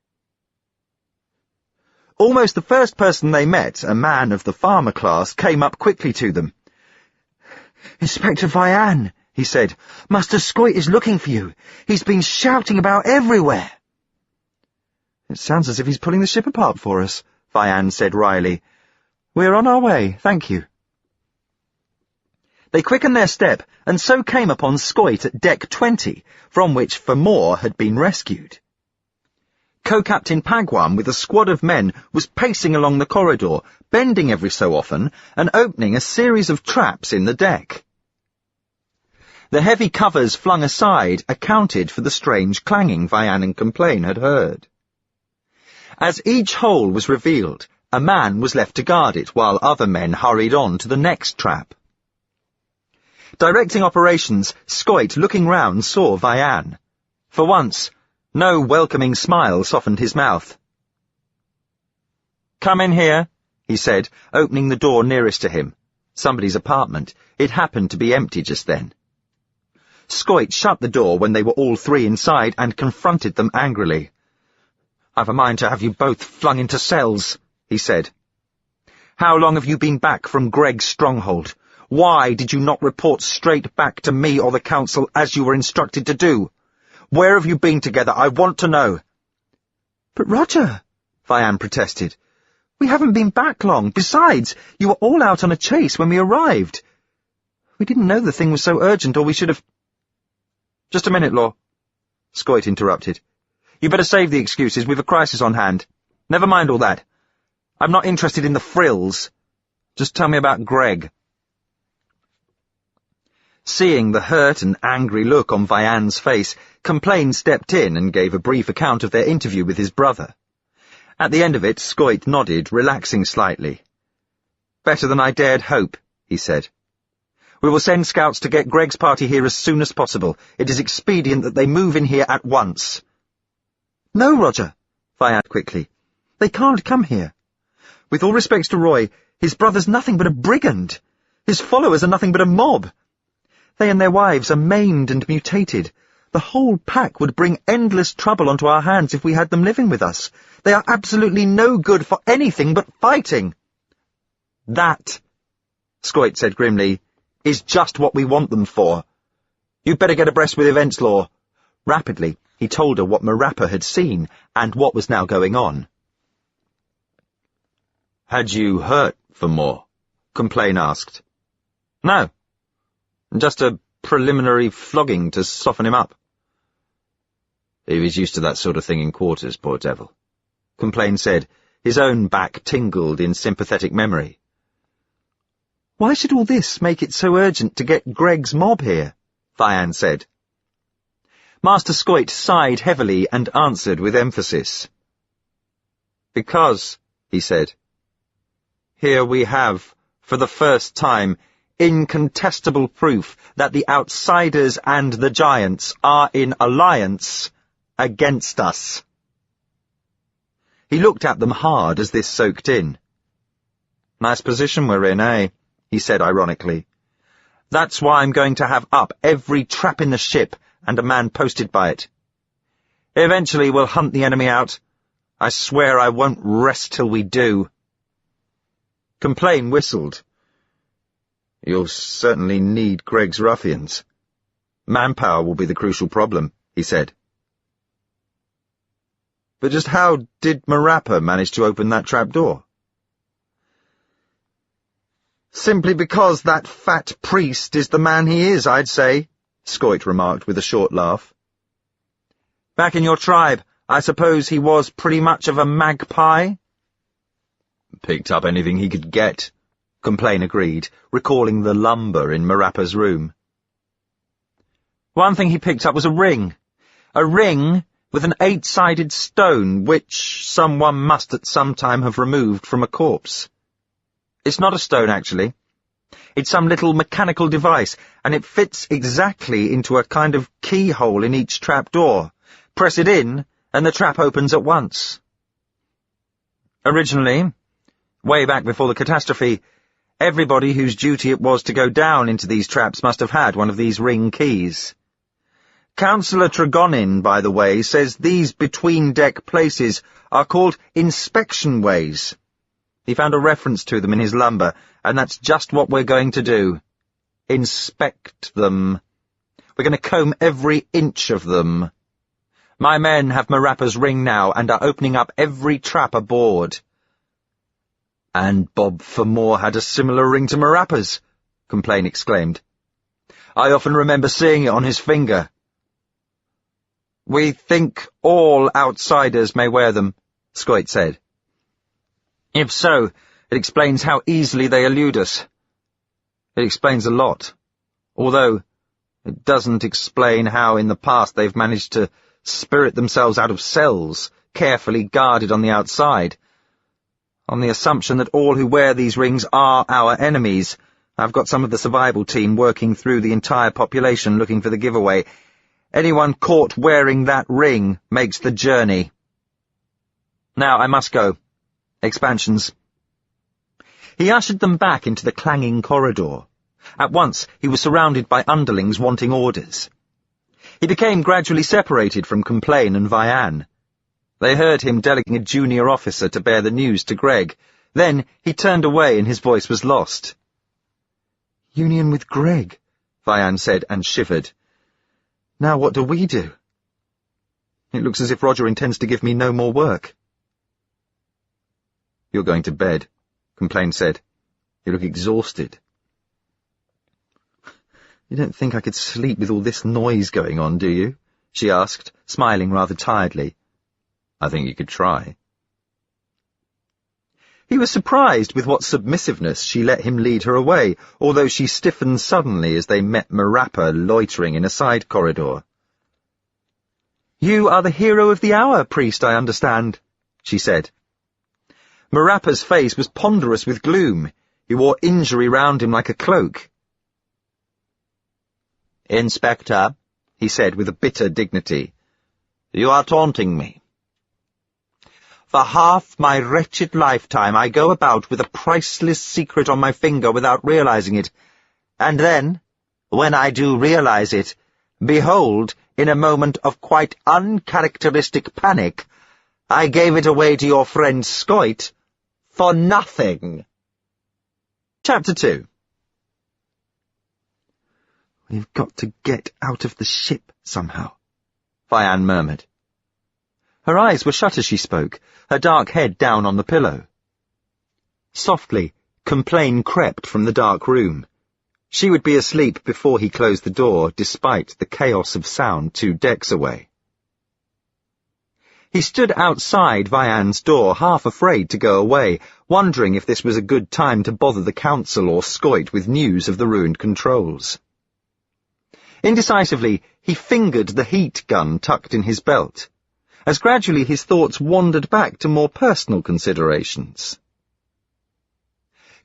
Almost the first person they met, a man of the farmer class, came up quickly to them. "Inspector Vianne," he said, "Master Scoit is looking for you. He's been shouting about everywhere." "It sounds as if he's pulling the ship apart for us," Vianne said wryly. "We're on our way, thank you." They quickened their step, and so came upon Scoit at deck 20, from which Fermor had been rescued. Co-Captain Pagwan, with a squad of men, was pacing along the corridor, bending every so often, and opening a series of traps in the deck. The heavy covers flung aside accounted for the strange clanging Vianne and Complain had heard. As each hole was revealed, a man was left to guard it, while other men hurried on to the next trap. Directing operations, Scoit, looking round, saw Vianne. For once, no welcoming smile softened his mouth. "Come in here," he said, opening the door nearest to him. Somebody's apartment. It happened to be empty just then. Scoit shut the door when they were all three inside and confronted them angrily. "I've a mind to have you both flung into cells," he said. "How long have you been back from Greg's stronghold? Why did you not report straight back to me or the council as you were instructed to do? Where have you been together? I want to know." "But Roger," Vianne protested, "we haven't been back long. Besides, you were all out on a chase when we arrived. We didn't know the thing was so urgent, or we should have—" "Just a minute, Law," Scoit interrupted. "You better save the excuses. We've a crisis on hand. Never mind all that. I'm not interested in the frills. Just tell me about Greg." Seeing the hurt and angry look on Vianne's face, Complain stepped in and gave a brief account of their interview with his brother. At the end of it, Scoit nodded, relaxing slightly. "Better than I dared hope," he said. "We will send scouts to get Greg's party here as soon as possible. It is expedient that they move in here at once." "No, Roger," Vianne quickly. "They can't come here. With all respects to Roy, his brother's nothing but a brigand. His followers are nothing but a mob. They and their wives are maimed and mutated. The whole pack would bring endless trouble onto our hands if we had them living with us. They are absolutely no good for anything but fighting." "That," Scoit said grimly, "is just what we want them for. You'd better get abreast with events, Law." Rapidly, he told her what Marappa had seen and what was now going on. "Had you hurt Fermor?" Complain asked. "No. Just a preliminary flogging to soften him up." "He was used to that sort of thing in quarters, poor devil," Complain said. His own back tingled in sympathetic memory. "Why should all this make it so urgent to get Greg's mob here?" Vianne said. Master Scoit sighed heavily and answered with emphasis. "Because," he said, "here we have, for the first time, incontestable proof that the outsiders and the giants are in alliance against us." He looked at them hard as this soaked in. "Nice position we're in, eh?" he said ironically. "That's why I'm going to have up every trap in the ship and a man posted by it. Eventually we'll hunt the enemy out. I swear I won't rest till we do." Complain whistled. "You'll certainly need Greg's ruffians. Manpower will be the crucial problem," he said. "But just how did Marappa manage to open that trapdoor?" "Simply because that fat priest is the man he is, I'd say," Scoit remarked with a short laugh. "Back in your tribe, I suppose he was pretty much of a magpie?" Picked up anything he could get, Complain agreed, recalling the lumber in Marappa's room. One thing he picked up was a ring. A ring with an 8-sided stone, which someone must at some time have removed from a corpse. It's not a stone, actually. It's some little mechanical device, and it fits exactly into a kind of keyhole in each trapdoor. Press it in, and the trap opens at once. Originally, way back before the catastrophe, everybody whose duty it was to go down into these traps must have had one of these ring keys. Councillor Tregonin, by the way, says these between-deck places are called inspection ways. He found a reference to them in his lumber, and that's just what we're going to do. Inspect them. We're going to comb every inch of them. My men have Marappa's ring now, and are opening up every trap aboard. And Bob Fermor had a similar ring to Marappa's, Complain exclaimed. I often remember seeing it on his finger. We think all outsiders may wear them, Scoit said. If so, it explains how easily they elude us. It explains a lot, although it doesn't explain how in the past they've managed to spirit themselves out of cells, carefully guarded on the outside. On the assumption that all who wear these rings are our enemies, I've got some of the survival team working through the entire population looking for the giveaway. Anyone caught wearing that ring makes the journey. Now I must go. Expansions. He ushered them back into the clanging corridor. At once he was surrounded by underlings wanting orders. He became gradually separated from Complain and Vianne. They heard him delegating a junior officer to bear the news to Greg. Then he turned away and his voice was lost. Union with Greg, Vianne said and shivered. Now what do we do? It looks as if Roger intends to give me no more work. You're going to bed, Complain said. You look exhausted. You don't think I could sleep with all this noise going on, do you? She asked, smiling rather tiredly. I think you could try. He was surprised with what submissiveness she let him lead her away, although she stiffened suddenly as they met Marappa loitering in a side corridor. You are the hero of the hour, priest, I understand, she said. Marappa's face was ponderous with gloom. He wore injury round him like a cloak. Inspector, he said with a bitter dignity, you are taunting me. For half my wretched lifetime I go about with a priceless secret on my finger without realizing it, and then, when I do realize it, behold, in a moment of quite uncharacteristic panic, I gave it away to your friend Scoit for nothing. Chapter 2. We've got to get out of the ship somehow, Vianne murmured. Her eyes were shut as she spoke, her dark head down on the pillow. Softly, Complain crept from the dark room. She would be asleep before he closed the door, despite the chaos of sound 2 decks away. He stood outside Vianne's door, half afraid to go away, wondering if this was a good time to bother the council or Scoit with news of the ruined controls. Indecisively, he fingered the heat gun tucked in his belt, as gradually his thoughts wandered back to more personal considerations.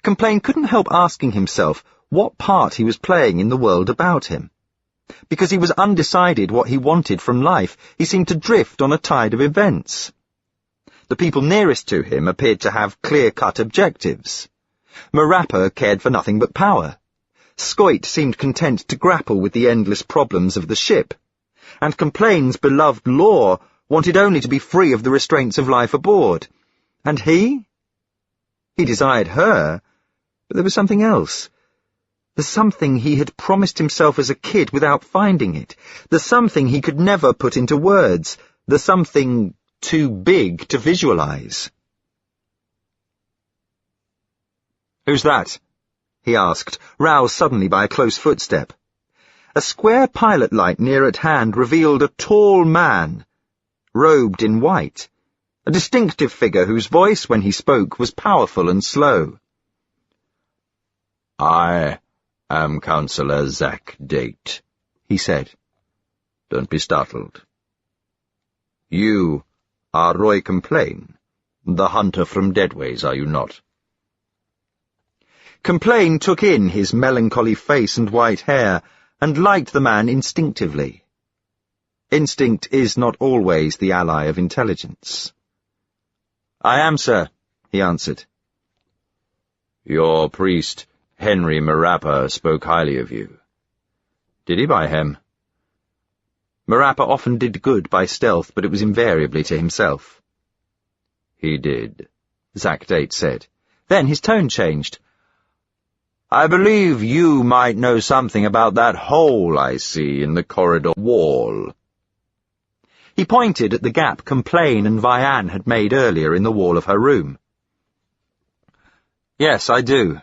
Complain couldn't help asking himself what part he was playing in the world about him. Because he was undecided what he wanted from life, he seemed to drift on a tide of events. The people nearest to him appeared to have clear-cut objectives. Marappa cared for nothing but power. Scoit seemed content to grapple with the endless problems of the ship, and Complain's beloved Law wanted only to be free of the restraints of life aboard. And he? He desired her, but there was something else. The something he had promised himself as a kid without finding it. The something he could never put into words. The something too big to visualize. Who's that? He asked, roused suddenly by a close footstep. A square pilot light near at hand revealed a tall man, robed in white, a distinctive figure whose voice, when he spoke, was powerful and slow. "I am Councillor Zack Date," he said. "Don't be startled. You are Roy Complain, the hunter from Deadways, are you not?" Complain took in his melancholy face and white hair, and liked the man instinctively. Instinct is not always the ally of intelligence. "I am, sir," he answered. "Your priest, Henry Marappa, spoke highly of you. Did he, by him?" Marappa often did good by stealth, but it was invariably to himself. "He did," Zack Date said. Then his tone changed. "I believe you might know something about that hole I see in the corridor wall." He pointed at the gap Complain and Vianne had made earlier in the wall of her room. "Yes, I do.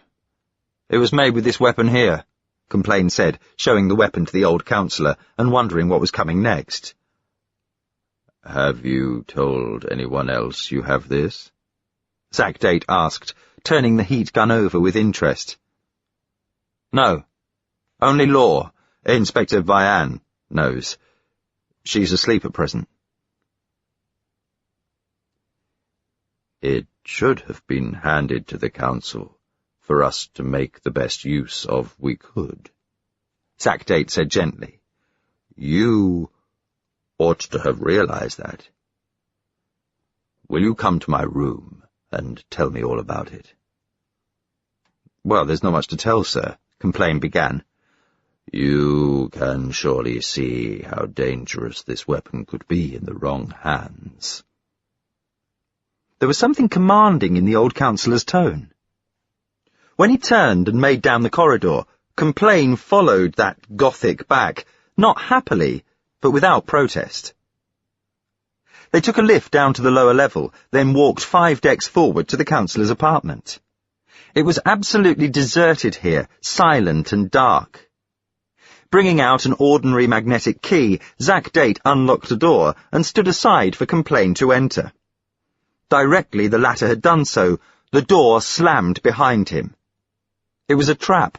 It was made with this weapon here," Complain said, showing the weapon to the old councillor and wondering what was coming next. "Have you told anyone else you have this?" Zack Date asked, turning the heat gun over with interest. "No. Only Law, Inspector Vianne, knows. She's asleep at present." "It should have been handed to the council for us to make the best use of we could," Zack Date said gently. "You ought to have realized that. Will you come to my room and tell me all about it?" "Well, there's not much to tell, sir," Complain began. "You can surely see how dangerous this weapon could be in the wrong hands." There was something commanding in the old councillor's tone. When he turned and made down the corridor, Complain followed that Gothic back, not happily, but without protest. They took a lift down to the lower level, then walked 5 decks forward to the councillor's apartment. It was absolutely deserted here, silent and dark. Bringing out an ordinary magnetic key, Zack Date unlocked a door and stood aside for Complain to enter. Directly the latter had done so, the door slammed behind him. It was a trap.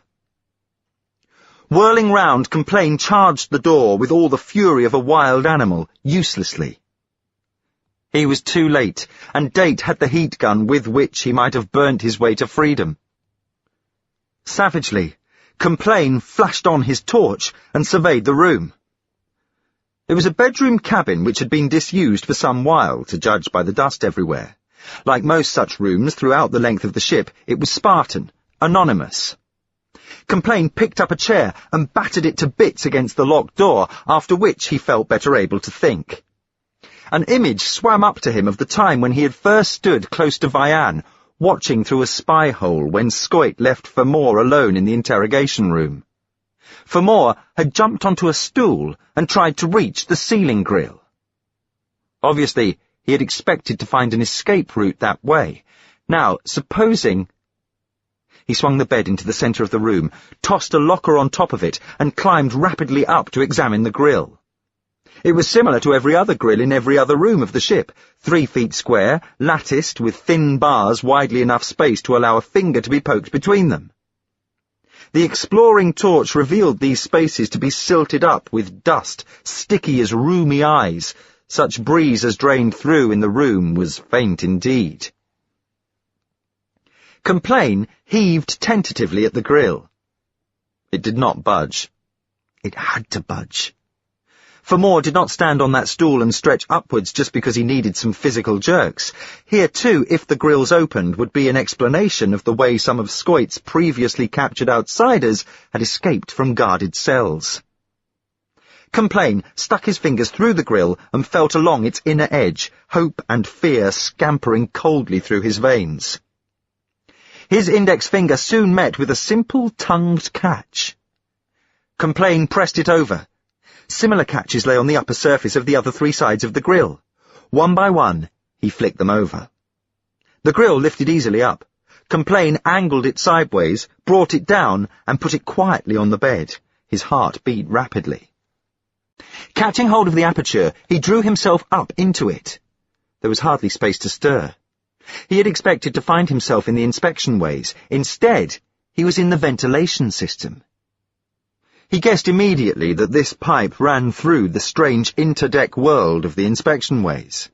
Whirling round, Complain charged the door with all the fury of a wild animal, uselessly. He was too late, and Date had the heat gun with which he might have burnt his way to freedom. Savagely, Complain flashed on his torch and surveyed the room. It was a bedroom cabin which had been disused for some while, to judge by the dust everywhere. Like most such rooms throughout the length of the ship, it was Spartan, anonymous. Complain picked up a chair and battered it to bits against the locked door, after which he felt better able to think. An image swam up to him of the time when he had first stood close to Vianne, watching through a spy hole when Scoit left Fermor alone in the interrogation room. Fermor had jumped onto a stool and tried to reach the ceiling grill. Obviously, he had expected to find an escape route that way. Now, supposing... He swung the bed into the centre of the room, tossed a locker on top of it, and climbed rapidly up to examine the grill. It was similar to every other grill in every other room of the ship, 3 feet square, latticed with thin bars widely enough space to allow a finger to be poked between them. The exploring torch revealed these spaces to be silted up with dust, sticky as rheumy eyes. Such breeze as drained through in the room was faint indeed. Complain heaved tentatively at the grill. It did not budge. It had to budge. Fermor did not stand on that stool and stretch upwards just because he needed some physical jerks. Here, too, if the grills opened, would be an explanation of the way some of Scoit's previously captured outsiders had escaped from guarded cells. Complain stuck his fingers through the grill and felt along its inner edge, hope and fear scampering coldly through his veins. His index finger soon met with a simple tongued catch. Complain pressed it over. Similar catches lay on the upper surface of the other 3 sides of the grill. One by one, he flicked them over. The grill lifted easily up. Complain angled it sideways, brought it down, and put it quietly on the bed. His heart beat rapidly. Catching hold of the aperture, he drew himself up into it. There was hardly space to stir. He had expected to find himself in the inspection ways. Instead, he was in the ventilation system. He guessed immediately that this pipe ran through the strange interdeck world of the inspection ways.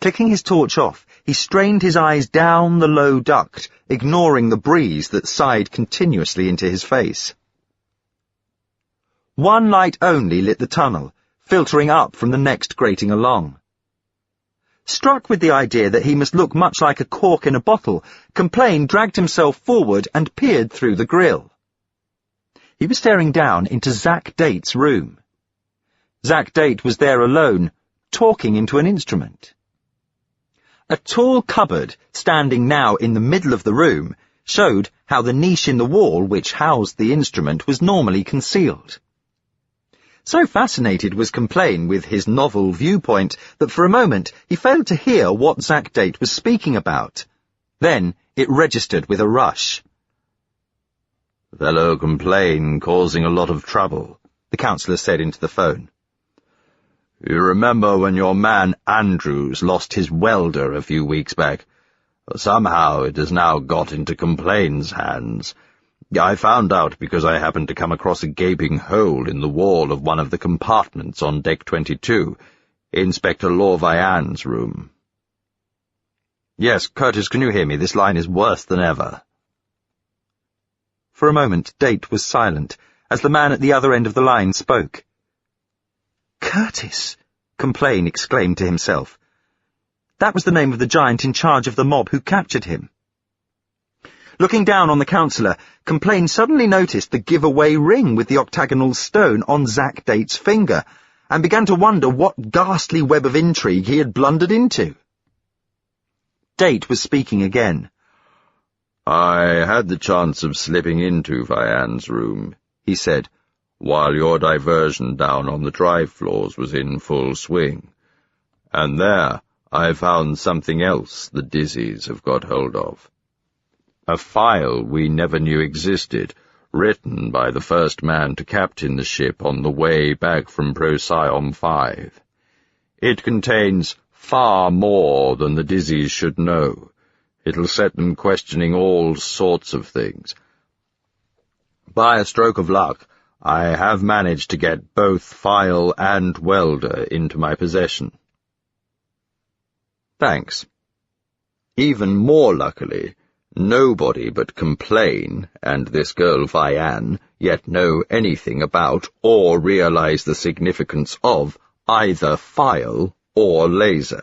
Clicking his torch off, he strained his eyes down the low duct, ignoring the breeze that sighed continuously into his face. One light only lit the tunnel, filtering up from the next grating along. Struck with the idea that he must look much like a cork in a bottle, Complain dragged himself forward and peered through the grill. He was staring down into Zack Date's room. Zack Date was there alone, talking into an instrument. A tall cupboard, standing now in the middle of the room, showed how the niche in the wall which housed the instrument was normally concealed. So fascinated was Complain with his novel viewpoint that for a moment he failed to hear what Zack Date was speaking about. Then it registered with a rush. "Fellow Complain causing a lot of trouble," the counsellor said into the phone. "You remember when your man Andrews lost his welder a few weeks back? Somehow it has now got into Complain's hands. I found out because I happened to come across a gaping hole in the wall of one of the compartments on Deck 22, Inspector Lorvian's room." "Yes, Curtis, can you hear me? This line is worse than ever." For a moment, Date was silent, as the man at the other end of the line spoke. "Curtis," Complain exclaimed to himself. That was the name of the giant in charge of the mob who captured him. Looking down on the counsellor, Complain suddenly noticed the giveaway ring with the octagonal stone on Zack Date's finger, and began to wonder what ghastly web of intrigue he had blundered into. Date was speaking again. "I had the chance of slipping into Vian's room," he said, "while your diversion down on the drive floors was in full swing. And there I found something else the Dizzies have got hold of. A file we never knew existed, written by the first man to captain the ship on the way back from Procyon 5. It contains far more than the Dizzies should know. It'll set them questioning all sorts of things. By a stroke of luck, I have managed to get both file and welder into my possession." "Thanks." Even more luckily, nobody but Complain and this girl Vian yet know anything about or realize the significance of either file or laser.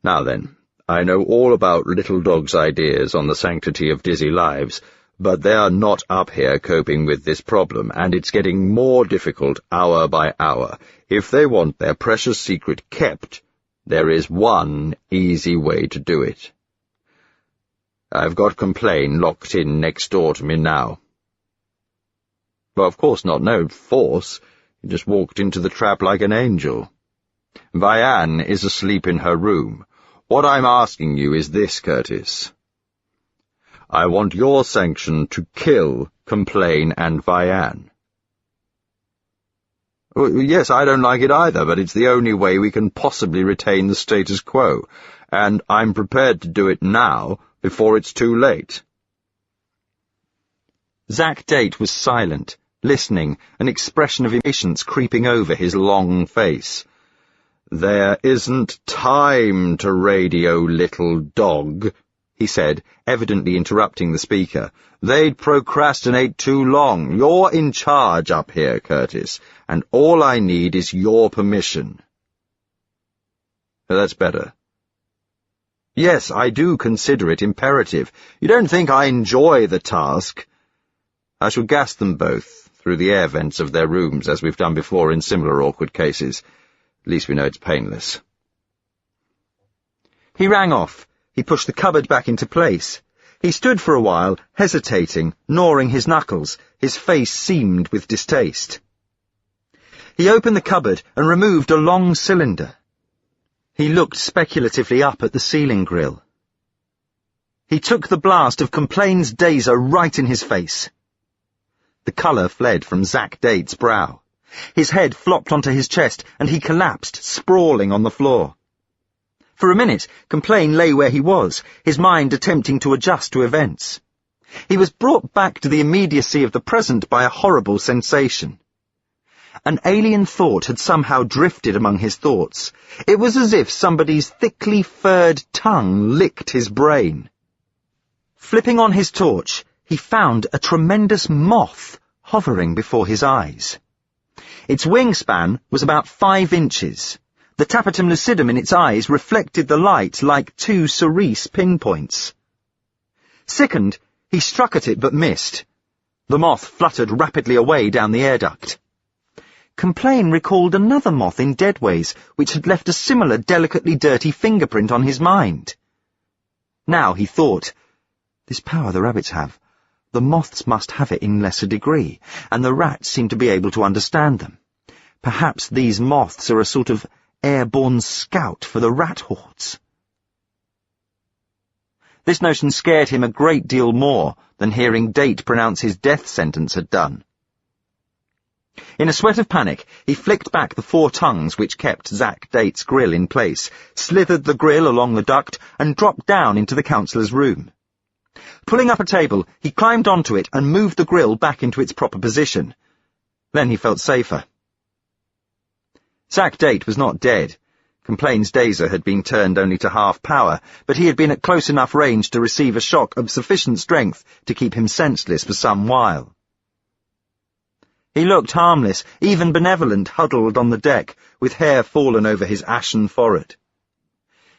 Now then, I know all about Little Dog's ideas on the sanctity of Dizzy lives, but they are not up here coping with this problem, and it's getting more difficult hour by hour. If they want their precious secret kept, there is one easy way to do it. I've got Complain locked in next door to me now." "Well, of course not, no force. He just walked into the trap like an angel. Vian is asleep in her room. What I'm asking you is this, Curtis. I want your sanction to kill Complain and Vian." "Well, yes, I don't like it either, but it's the only way we can possibly retain the status quo, and I'm prepared to do it now, before it's too late." Zack Date was silent, listening, an expression of impatience creeping over his long face. "There isn't time to radio Little Dog," he said, evidently interrupting the speaker. "They'd procrastinate too long. You're in charge up here, Curtis, and all I need is your permission." "That's better." "Yes, I do consider it imperative. You don't think I enjoy the task?" "I shall gas them both through the air vents of their rooms, as we've done before in similar awkward cases. At least we know it's painless." He rang off. He pushed the cupboard back into place. He stood for a while, hesitating, gnawing his knuckles, his face seamed with distaste. He opened the cupboard and removed a long cylinder. He looked speculatively up at the ceiling grill. He took the blast of Complain's dazer right in his face. The colour fled from Zack Date's brow. His head flopped onto his chest, and he collapsed, sprawling on the floor. For a minute, Complain lay where he was, his mind attempting to adjust to events. He was brought back to the immediacy of the present by a horrible sensation. An alien thought had somehow drifted among his thoughts. It was as if somebody's thickly furred tongue licked his brain. Flipping on his torch, he found a tremendous moth hovering before his eyes. Its wingspan was about 5 inches. The tapetum lucidum in its eyes reflected the light like 2 cerise pinpoints. Sickened, he struck at it but missed. The moth fluttered rapidly away down the air duct. Complain recalled another moth in Deadways, which had left a similar delicately dirty fingerprint on his mind. Now he thought, this power the rabbits have, the moths must have it in lesser degree, and the rats seem to be able to understand them. Perhaps these moths are a sort of airborne scout for the rat hordes. This notion scared him a great deal more than hearing Date pronounce his death sentence had done. In a sweat of panic, he flicked back the 4 tongues which kept Zack Date's grill in place, slithered the grill along the duct, and dropped down into the councillor's room. Pulling up a table, he climbed onto it and moved the grill back into its proper position. Then he felt safer. Zack Date was not dead. Complain's dazer had been turned only to half power, but he had been at close enough range to receive a shock of sufficient strength to keep him senseless for some while. He looked harmless, even benevolent, huddled on the deck, with hair fallen over his ashen forehead.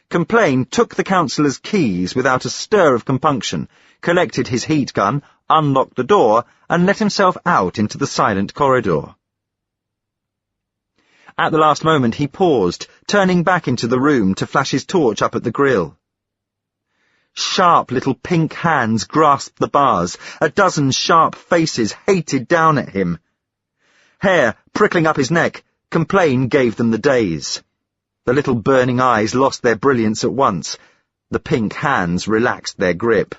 Complain took the councillor's keys without a stir of compunction, collected his heat gun, unlocked the door, and let himself out into the silent corridor. At the last moment he paused, turning back into the room to flash his torch up at the grill. Sharp little pink hands grasped the bars, a dozen sharp faces hated down at him. Hair prickling up his neck, Complain gave them the daze. The little burning eyes lost their brilliance at once. The pink hands relaxed their grip.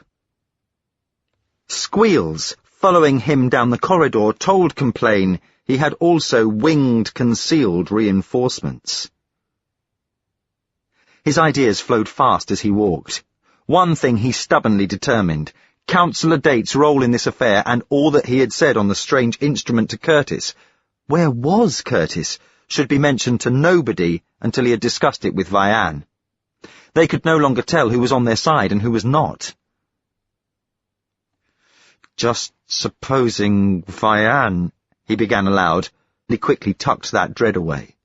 Squeals, following him down the corridor, told Complain he had also winged concealed reinforcements. His ideas flowed fast as he walked. One thing he stubbornly determined: Councillor Date's role in this affair and all that he had said on the strange instrument to Curtis. Where was Curtis? Should be mentioned to nobody until he had discussed it with Vianne. They could no longer tell who was on their side and who was not. Just supposing Vianne, he began aloud. He quickly tucked that dread away.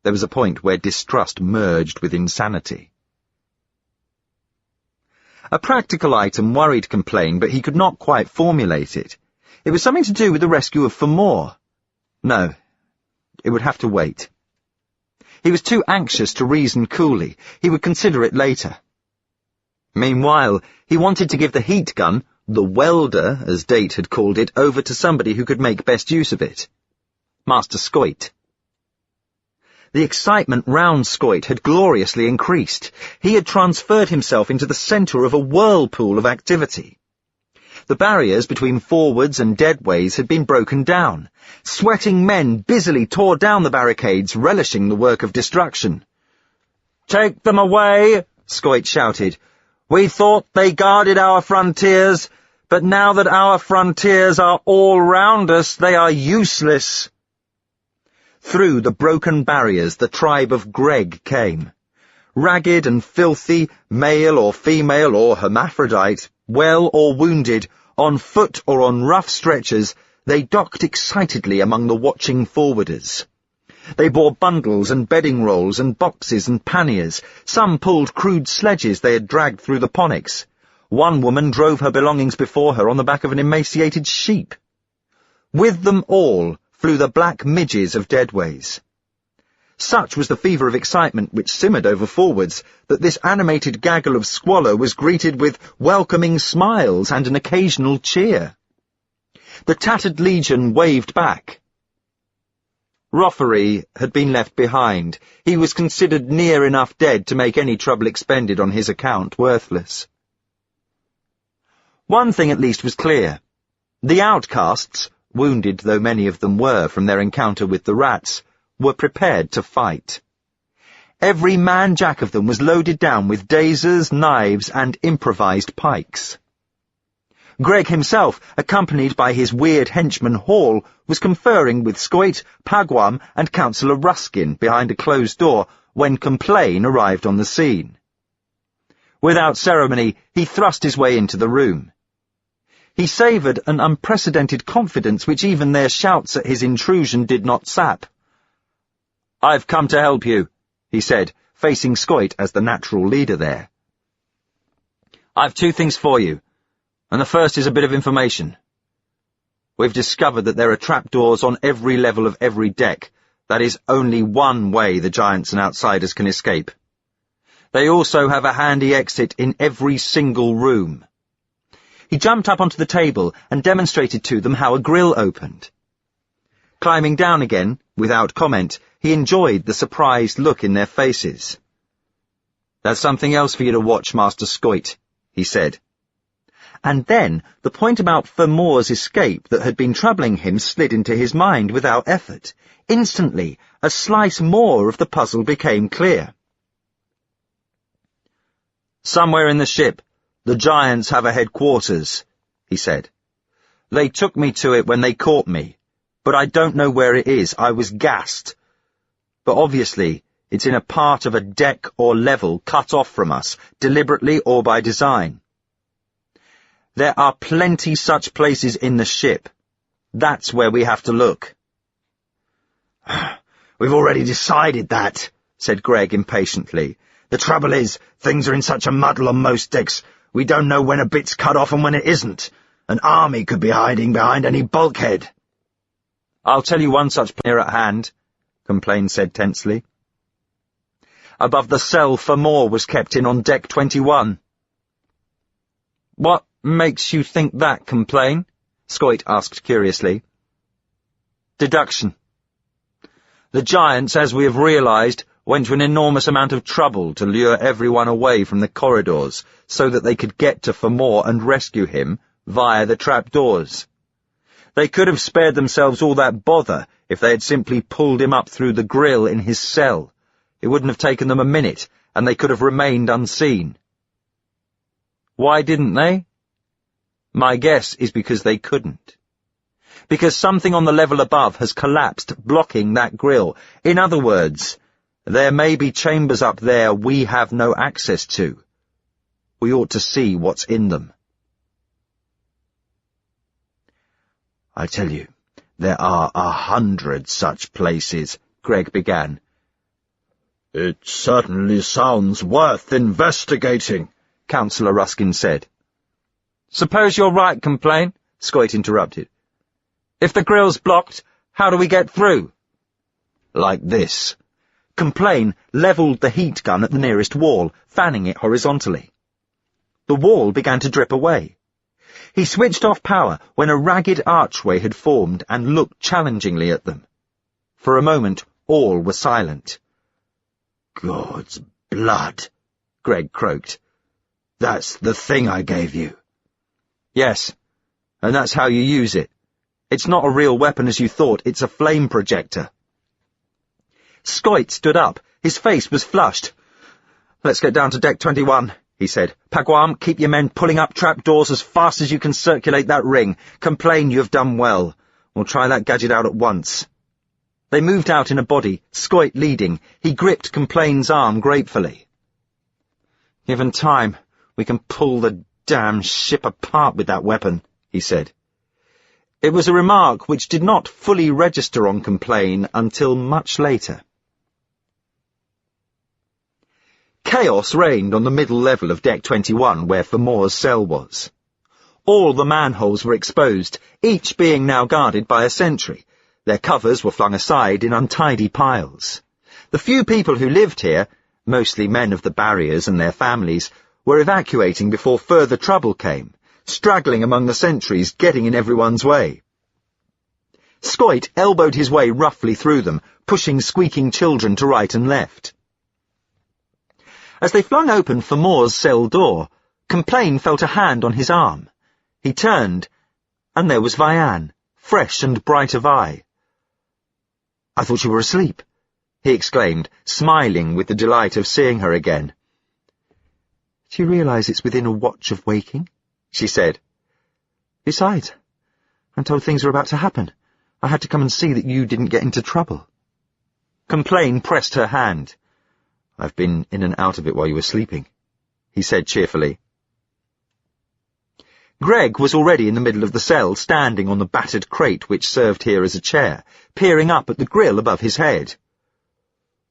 There was a point where distrust merged with insanity. A practical item worried Complain, but he could not quite formulate it. It was something to do with the rescue of Famore. No, it would have to wait. He was too anxious to reason coolly. He would consider it later. Meanwhile, he wanted to give the heat gun, the welder, as Date had called it, over to somebody who could make best use of it. Master Scoit. The excitement round Scoit had gloriously increased. He had transferred himself into the centre of a whirlpool of activity. The barriers between forwards and deadways had been broken down. Sweating men busily tore down the barricades, relishing the work of destruction. "Take them away," Scoit shouted. "We thought they guarded our frontiers, but now that our frontiers are all round us, they are useless." Through the broken barriers the tribe of Greg came. Ragged and filthy, male or female or hermaphrodite, well or wounded, on foot or on rough stretchers, they docked excitedly among the watching forwarders. They bore bundles and bedding rolls and boxes and panniers. Some pulled crude sledges they had dragged through the ponics. One woman drove her belongings before her on the back of an emaciated sheep. With them all flew the black midges of Deadways. Such was the fever of excitement which simmered over forwards that this animated gaggle of squalor was greeted with welcoming smiles and an occasional cheer. The tattered legion waved back. Roffery had been left behind. He was considered near enough dead to make any trouble expended on his account worthless. One thing at least was clear. The outcasts, wounded though many of them were from their encounter with the rats, were prepared to fight. Every man-jack of them was loaded down with dazers, knives, and improvised pikes. Greg himself, accompanied by his weird henchman Hall, was conferring with Scoit, Pagwam, and Councillor Ruskin behind a closed door when Complain arrived on the scene. Without ceremony, he thrust his way into the room. He savoured an unprecedented confidence which even their shouts at his intrusion did not sap. "I've come to help you," he said, facing Scoit as the natural leader there. "I've two things for you, and the first is a bit of information. We've discovered that there are trapdoors on every level of every deck. That is only one way the giants and outsiders can escape. They also have a handy exit in every single room." He jumped up onto the table and demonstrated to them how a grill opened. Climbing down again, without comment, he enjoyed the surprised look in their faces. "There's something else for you to watch, Master Scoit," he said. And then the point about Fermore's escape that had been troubling him slid into his mind without effort. Instantly, a slice more of the puzzle became clear. "Somewhere in the ship, the giants have a headquarters," he said. "They took me to it when they caught me, but I don't know where it is. I was gassed. But obviously, it's in a part of a deck or level cut off from us, deliberately or by design. There are plenty such places in the ship. That's where we have to look." "We've already decided that," said Greg impatiently. "The trouble is, things are in such a muddle on most decks, we don't know when a bit's cut off and when it isn't. An army could be hiding behind any bulkhead." "I'll tell you one such near at hand," Complain said tensely. "Above the cell Fermore was kept in on deck 21. "What makes you think that, Complain?" Scoit asked curiously. "Deduction. The giants, as we have realized, went to an enormous amount of trouble to lure everyone away from the corridors so that they could get to Fermore and rescue him via the trapdoors. They could have spared themselves all that bother if they had simply pulled him up through the grill in his cell. It wouldn't have taken them a minute, and they could have remained unseen. Why didn't they? My guess is because they couldn't. Because something on the level above has collapsed, blocking that grill. In other words, there may be chambers up there we have no access to. We ought to see what's in them." "I tell you, there are 100 such places," Greg began. "It certainly sounds worth investigating," Councillor Ruskin said. "Suppose you're right, Complain," Scoit interrupted. "If the grill's blocked, how do we get through?" "Like this." Complain levelled the heat gun at the nearest wall, fanning it horizontally. The wall began to drip away. He switched off power when a ragged archway had formed and looked challengingly at them. For a moment, all were silent. "God's blood," Greg croaked. "That's the thing I gave you." "Yes, and that's how you use it. It's not a real weapon as you thought, it's a flame projector." Scoit stood up. His face was flushed. "Let's get down to deck 21, he said. "Pagwam, keep your men pulling up trapdoors as fast as you can circulate that ring. Complain you have done well. We'll try that gadget out at once." They moved out in a body, Scoit leading. He gripped Complain's arm gratefully. "Given time, we can pull the damn ship apart with that weapon," he said. It was a remark which did not fully register on Complain until much later. Chaos reigned on the middle level of Deck 21, where Fermore's cell was. All the manholes were exposed, each being now guarded by a sentry. Their covers were flung aside in untidy piles. The few people who lived here, mostly men of the barriers and their families, were evacuating before further trouble came, straggling among the sentries, getting in everyone's way. Scoit elbowed his way roughly through them, pushing squeaking children to right and left. As they flung open Fermore's cell door, Complain felt a hand on his arm. He turned, and there was Vianne, fresh and bright of eye. "I thought you were asleep." he exclaimed, smiling with the delight of seeing her again. "Do you realize it's within a watch of waking?" she said. "Besides, I'm told things are about to happen. I had to come and see that you didn't get into trouble." Complain pressed her hand. "I've been in and out of it while you were sleeping," he said cheerfully. Greg was already in the middle of the cell, standing on the battered crate which served here as a chair, peering up at the grill above his head.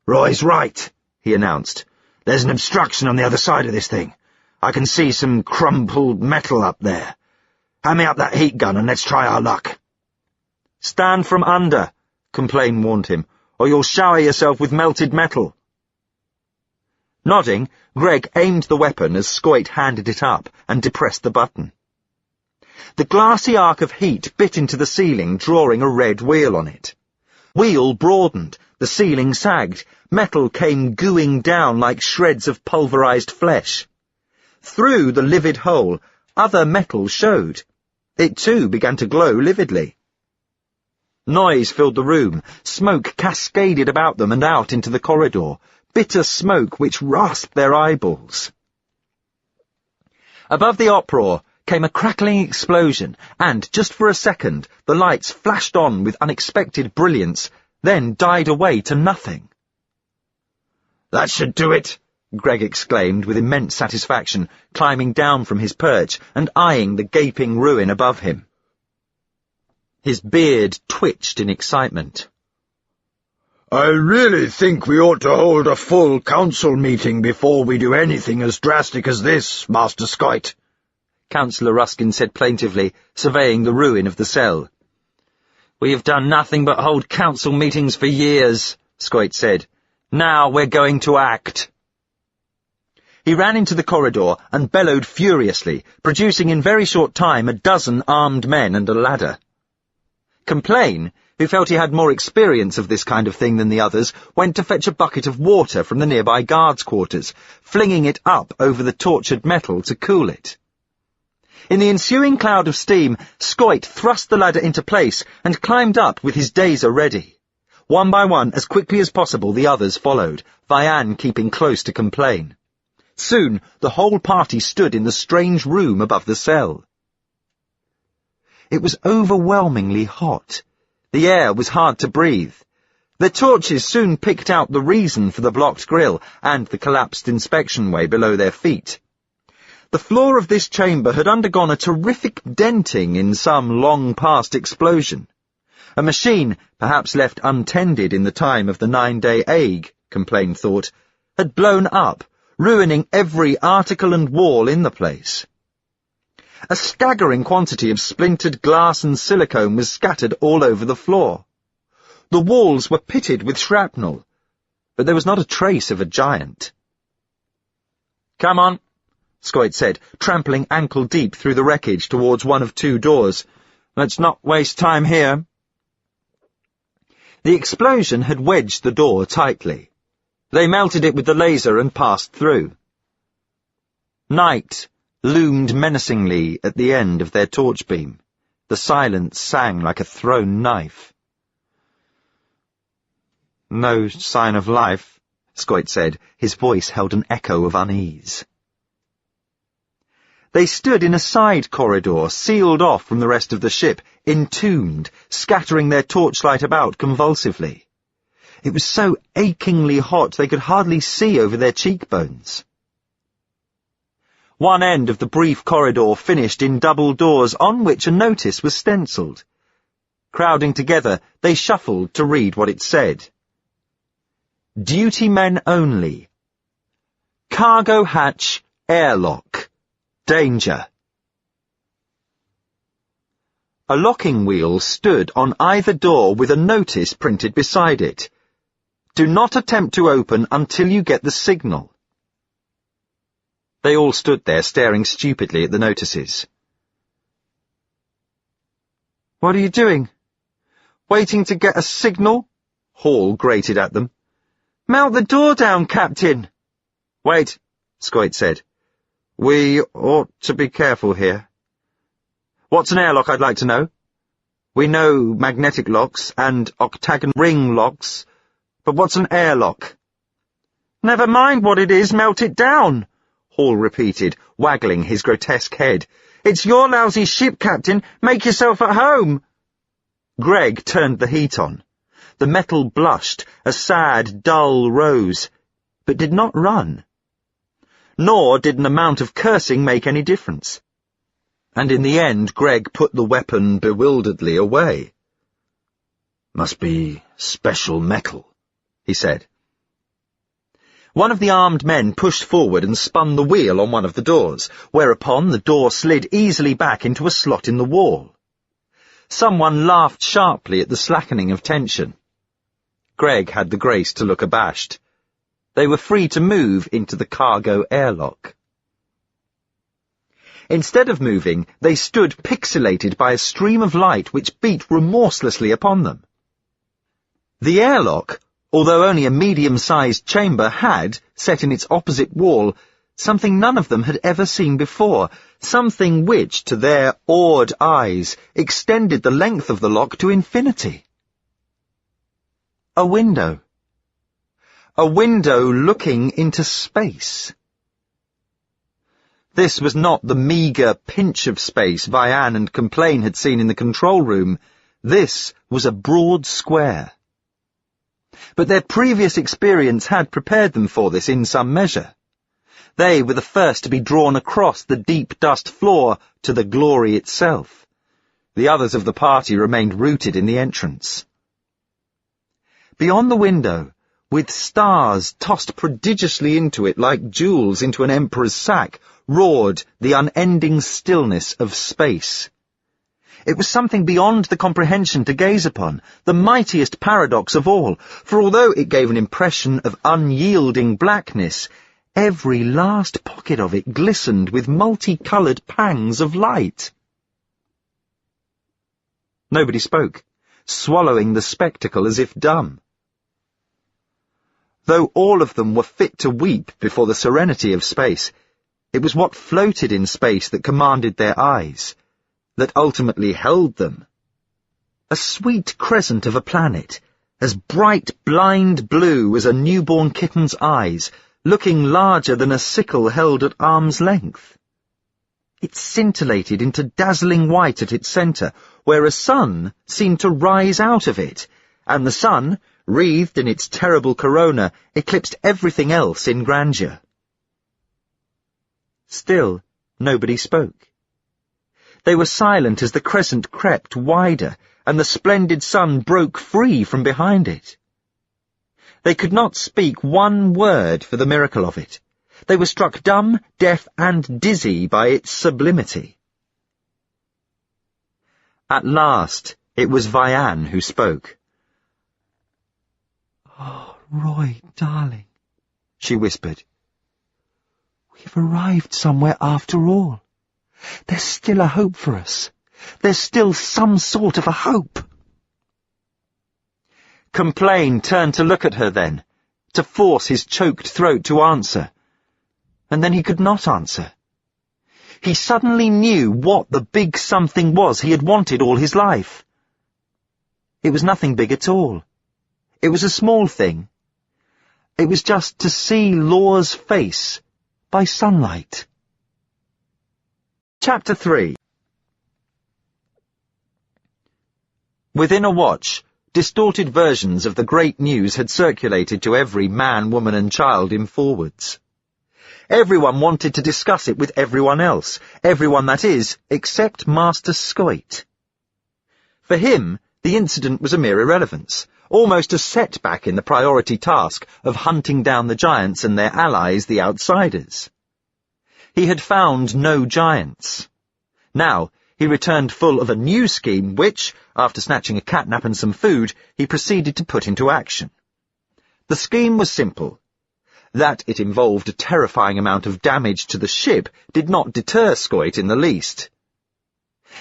"Roy's right," he announced. "There's an obstruction on the other side of this thing. I can see some crumpled metal up there. Hand me up that heat gun and let's try our luck." "Stand from under," Complain warned him, "or you'll shower yourself with melted metal." Nodding, Greg aimed the weapon as Scoit handed it up and depressed the button. The glassy arc of heat bit into the ceiling, drawing a red wheel on it. Wheel broadened, the ceiling sagged, metal came gooing down like shreds of pulverized flesh. Through the livid hole, other metal showed. It too began to glow lividly. Noise filled the room, smoke cascaded about them and out into the corridor, bitter smoke which rasped their eyeballs. Above the uproar came a crackling explosion, and, just for a second, the lights flashed on with unexpected brilliance, then died away to nothing. "That should do it," Greg exclaimed with immense satisfaction, climbing down from his perch and eyeing the gaping ruin above him. His beard twitched in excitement. "I really think we ought to hold a full council meeting before we do anything as drastic as this, Master Scoit," Councillor Ruskin said plaintively, surveying the ruin of the cell. "We have done nothing but hold council meetings for years," Scoit said. "Now we're going to act." He ran into the corridor and bellowed furiously, producing in very short time a dozen armed men and a ladder. Complain, who felt he had more experience of this kind of thing than the others, went to fetch a bucket of water from the nearby guards' quarters, flinging it up over the tortured metal to cool it. In the ensuing cloud of steam, Scoit thrust the ladder into place and climbed up with his dazer ready. One by one, as quickly as possible, the others followed, Vianne keeping close to Complain. Soon, the whole party stood in the strange room above the cell. It was overwhelmingly hot. The air was hard to breathe. Their torches soon picked out the reason for the blocked grille and the collapsed inspection way below their feet. The floor of this chamber had undergone a terrific denting in some long-past explosion. A machine, perhaps left untended in the time of the 9-day ague, Complain thought, had blown up, ruining every article and wall in the place. A staggering quantity of splintered glass and silicone was scattered all over the floor. The walls were pitted with shrapnel, but there was not a trace of a giant. "Come on," Scoit said, trampling ankle-deep through the wreckage towards one of two doors. "Let's not waste time here." The explosion had wedged the door tightly. They melted it with the laser and passed through. Night loomed menacingly at the end of their torch beam. The silence sang like a thrown knife. "No sign of life," Scoit said. His voice held an echo of unease. They stood in a side corridor, sealed off from the rest of the ship, entombed, scattering their torchlight about convulsively. It was so achingly hot they could hardly see over their cheekbones. One end of the brief corridor finished in double doors on which a notice was stenciled. Crowding together, they shuffled to read what it said. "Duty men only. Cargo hatch, airlock. Danger." A locking wheel stood on either door with a notice printed beside it. "Do not attempt to open until you get the signal." They all stood there staring stupidly at the notices. "What are you doing? Waiting to get a signal?" Hall grated at them. "Melt the door down, Captain." "Wait," Scoit said. "We ought to be careful here. What's an airlock, I'd like to know? We know magnetic locks and octagon ring locks, But what's an airlock? Never mind what it is, melt it down, Hall repeated, waggling his grotesque head. It's your lousy ship, Captain. Make yourself at home. Greg turned the heat on. The metal blushed, a sad, dull rose, but did not run. Nor did an amount of cursing make any difference. And in the end, Greg put the weapon bewilderedly away. Must be special metal, he said. One of the armed men pushed forward and spun the wheel on one of the doors, whereupon the door slid easily back into a slot in the wall. Someone laughed sharply at the slackening of tension. Greg had the grace to look abashed. They were free to move into the cargo airlock. Instead of moving, they stood pixelated by a stream of light which beat remorselessly upon them. The airlock, although only a medium-sized chamber, had, set in its opposite wall, something none of them had ever seen before, something which, to their awed eyes, extended the length of the lock to infinity. A window. A window looking into space. This was not the meagre pinch of space Vianne and Complain had seen in the control room. This was a broad square. But their previous experience had prepared them for this in some measure. They were the first to be drawn across the deep dust floor to the glory itself. The others of the party remained rooted in the entrance. Beyond the window, with stars tossed prodigiously into it like jewels into an emperor's sack, roared the unending stillness of space. It was something beyond the comprehension to gaze upon, the mightiest paradox of all, for although it gave an impression of unyielding blackness, every last pocket of it glistened with multicoloured pangs of light. Nobody spoke, swallowing the spectacle as if dumb. Though all of them were fit to weep before the serenity of space, it was what floated in space that commanded their eyes, that ultimately held them. A sweet crescent of a planet, as bright blind blue as a newborn kitten's eyes, looking larger than a sickle held at arm's length. It scintillated into dazzling white at its centre, where a sun seemed to rise out of it, and the sun, wreathed in its terrible corona, eclipsed everything else in grandeur. Still, nobody spoke. They were silent as the crescent crept wider, and the splendid sun broke free from behind it. They could not speak one word for the miracle of it. They were struck dumb, deaf, and dizzy by its sublimity. At last, it was Vianne who spoke. "Oh, Roy, darling," she whispered. "We've arrived somewhere after all. There's still a hope for us. There's still some sort of a hope." Complain turned to look at her then, to force his choked throat to answer. And then he could not answer. He suddenly knew what the big something was he had wanted all his life. It was nothing big at all. It was a small thing. It was just to see Law's face by sunlight. Chapter 3. Within a watch, distorted versions of the great news had circulated to every man, woman and child in Forwards. Everyone wanted to discuss it with everyone else, everyone, that is, except Master Scoit. For him, the incident was a mere irrelevance, almost a setback in the priority task of hunting down the giants and their allies, the outsiders. He had found no giants. Now, he returned full of a new scheme which, after snatching a catnap and some food, he proceeded to put into action. The scheme was simple. That it involved a terrifying amount of damage to the ship did not deter Scoit in the least.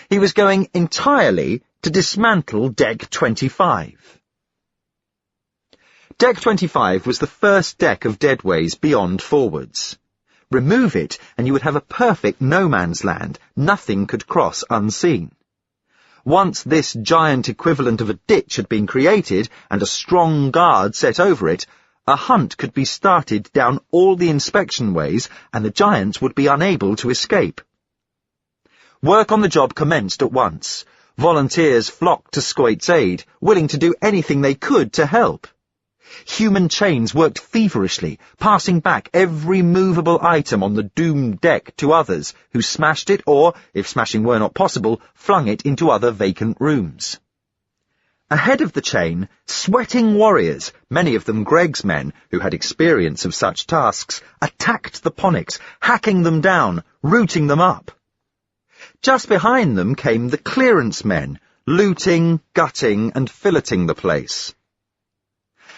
He was going entirely to dismantle Deck 25. Deck 25 was the first deck of deadways beyond Forwards. Remove it, and you would have a perfect no-man's land. Nothing could cross unseen. Once this giant equivalent of a ditch had been created and a strong guard set over it, a hunt could be started down all the inspection ways and the giants would be unable to escape. Work on the job commenced at once. Volunteers flocked to Scoit's aid, willing to do anything they could to help. Human chains worked feverishly, passing back every movable item on the doomed deck to others, who smashed it or, if smashing were not possible, flung it into other vacant rooms. Ahead of the chain, sweating warriors, many of them Greg's men, who had experience of such tasks, attacked the Ponics, hacking them down, rooting them up. Just behind them came the clearance men, looting, gutting, and filleting the place.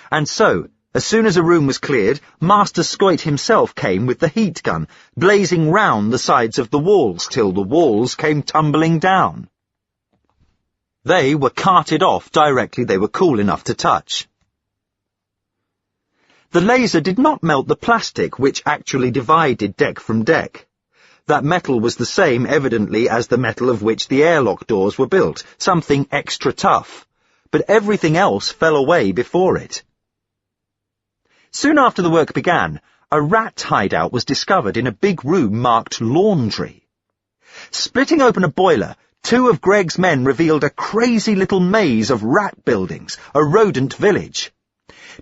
And so, as soon as a room was cleared, Master Scoit himself came with the heat gun, blazing round the sides of the walls till the walls came tumbling down. They were carted off directly they were cool enough to touch. The laser did not melt the plastic which actually divided deck from deck. That metal was the same, evidently, as the metal of which the airlock doors were built, something extra tough, but everything else fell away before it. Soon after the work began, a rat hideout was discovered in a big room marked laundry. Splitting open a boiler, 2 of Greg's men revealed a crazy little maze of rat buildings, a rodent village.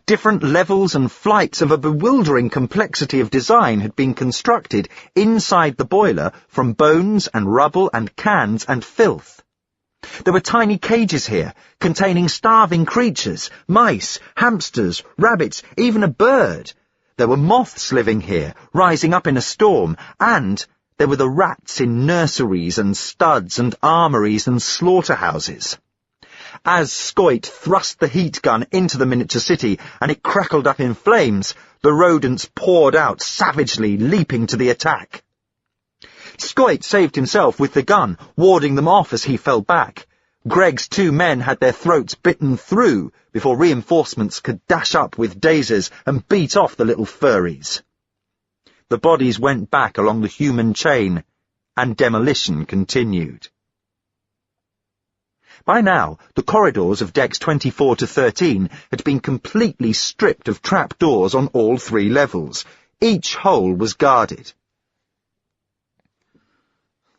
Different levels and flights of a bewildering complexity of design had been constructed inside the boiler from bones and rubble and cans and filth. There were tiny cages here, containing starving creatures, mice, hamsters, rabbits, even a bird. There were moths living here, rising up in a storm, and there were the rats in nurseries and studs and armories and slaughterhouses. As Scoit thrust the heat gun into the miniature city and it crackled up in flames, the rodents poured out savagely, leaping to the attack. Scoit saved himself with the gun, warding them off as he fell back. Greg's 2 men had their throats bitten through before reinforcements could dash up with dasers and beat off the little furries. The bodies went back along the human chain, and demolition continued. By now, the corridors of decks 24 to 13 had been completely stripped of trapdoors on all 3 levels. Each hole was guarded.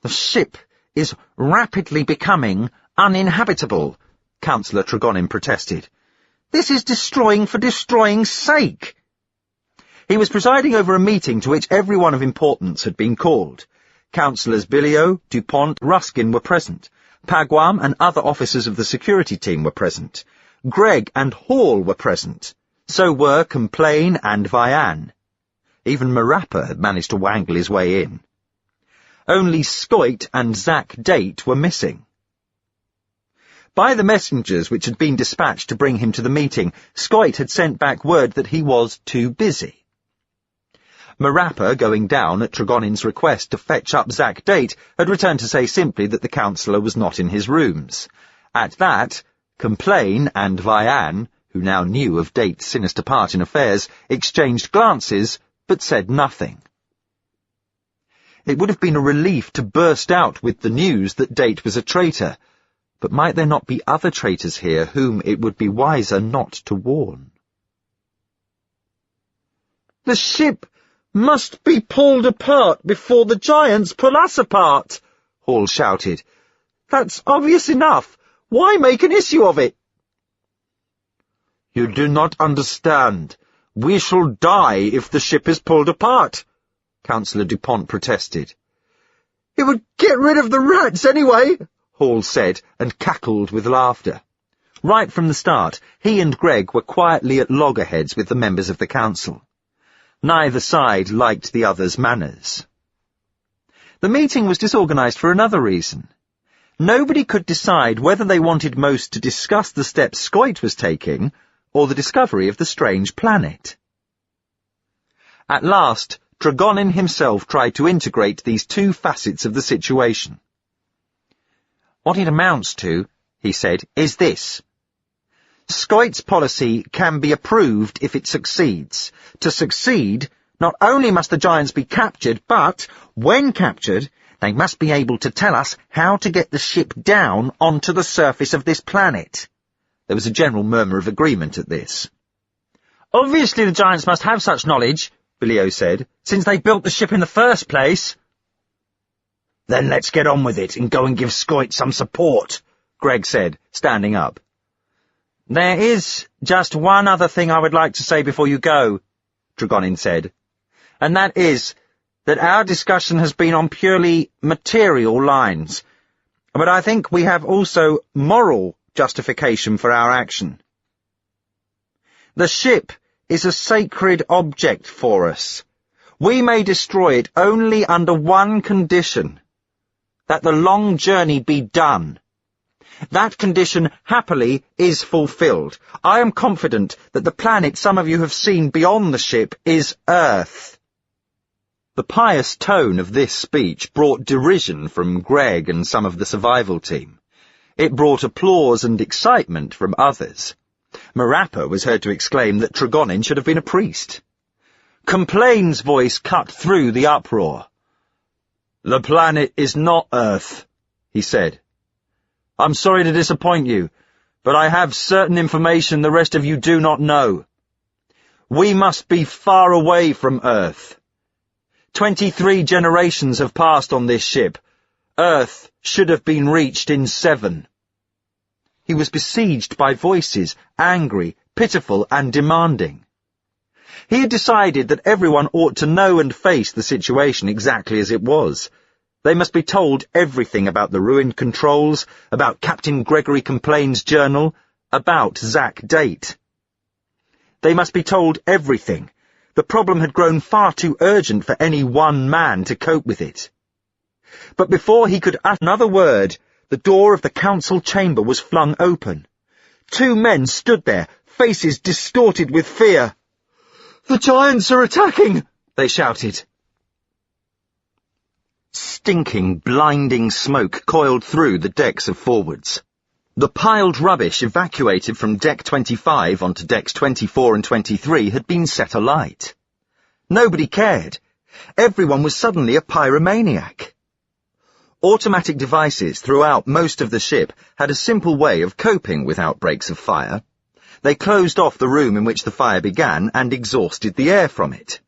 "The ship is rapidly becoming uninhabitable," Councillor Tregonin protested. "This is destroying for destroying's sake." He was presiding over a meeting to which everyone of importance had been called. Councillors Billio, DuPont, Ruskin were present. Pagwam and other officers of the security team were present. Greg and Hall were present. So were Complain and Vian. Even Marappa had managed to wangle his way in. Only Scoit and Zack Date were missing. By the messengers which had been dispatched to bring him to the meeting, Scoit had sent back word that he was too busy. Marappa, going down at Tregonin's request to fetch up Zack Date, had returned to say simply that the councillor was not in his rooms. At that, Complain and Vian, who now knew of Date's sinister part in affairs, exchanged glances, but said nothing. It would have been a relief to burst out with the news that Date was a traitor, but might there not be other traitors here whom it would be wiser not to warn? "The ship must be pulled apart before the giants pull us apart," Hall shouted. "That's obvious enough. Why make an issue of it?" "You do not understand. We shall die if the ship is pulled apart," Councillor DuPont protested. "It would get rid of the rats anyway," Hall said, and cackled with laughter. Right from the start, he and Greg were quietly at loggerheads with the members of the council. Neither side liked the other's manners. The meeting was disorganized for another reason. Nobody could decide whether they wanted most to discuss the steps Scoit was taking or the discovery of the strange planet. At last, Tregonin himself tried to integrate these 2 facets of the situation. "What it amounts to," he said, "is this. Scoit's policy can be approved if it succeeds. To succeed, not only must the giants be captured, but, when captured, They must be able to tell us how to get the ship down onto the surface of this planet. There was a general murmur of agreement at this. Obviously the giants must have such knowledge, Billy-O said, since they built the ship in the first place. Then let's get on with it and go and give Scoit some support, Greg said, standing up. There is just one other thing I would like to say before you go, Tregonin said, and that is that our discussion has been on purely material lines, but I think we have also moral justification for our action. The ship is a sacred object for us. We may destroy it only under one condition, that the long journey be done. That condition, happily, is fulfilled. I am confident that the planet some of you have seen beyond the ship is Earth. The pious tone of this speech brought derision from Greg and some of the survival team. It brought applause and excitement from others. Marappa was heard to exclaim that Tregonin should have been a priest. Complain's voice cut through the uproar. The planet is not Earth, he said. I'm sorry to disappoint you, but I have certain information the rest of you do not know. We must be far away from Earth. 23 generations have passed on this ship. Earth should have been reached in 7. He was besieged by voices, angry, pitiful, and demanding. He had decided that everyone ought to know and face the situation exactly as it was. They must be told everything about the ruined controls, about Captain Gregory Complain's journal, about Zack Date. They must be told everything. The problem had grown far too urgent for any one man to cope with it. But before he could utter another word, the door of the council chamber was flung open. 2 men stood there, faces distorted with fear. "The giants are attacking!" they shouted. Stinking, blinding smoke coiled through the decks of forwards. The piled rubbish evacuated from Deck 25 onto Decks 24 and 23 had been set alight. Nobody cared. Everyone was suddenly a pyromaniac. Automatic devices throughout most of the ship had a simple way of coping with outbreaks of fire. They closed off the room in which the fire began and exhausted the air from it.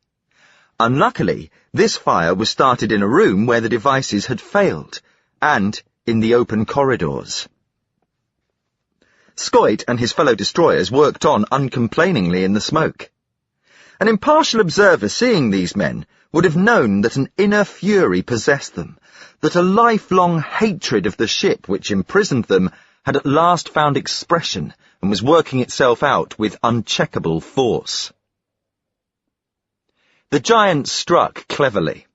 Unluckily, this fire was started in a room where the devices had failed, and in the open corridors. Scoit and his fellow destroyers worked on uncomplainingly in the smoke. An impartial observer seeing these men would have known that an inner fury possessed them, that a lifelong hatred of the ship which imprisoned them had at last found expression and was working itself out with uncheckable force. The giants struck cleverly.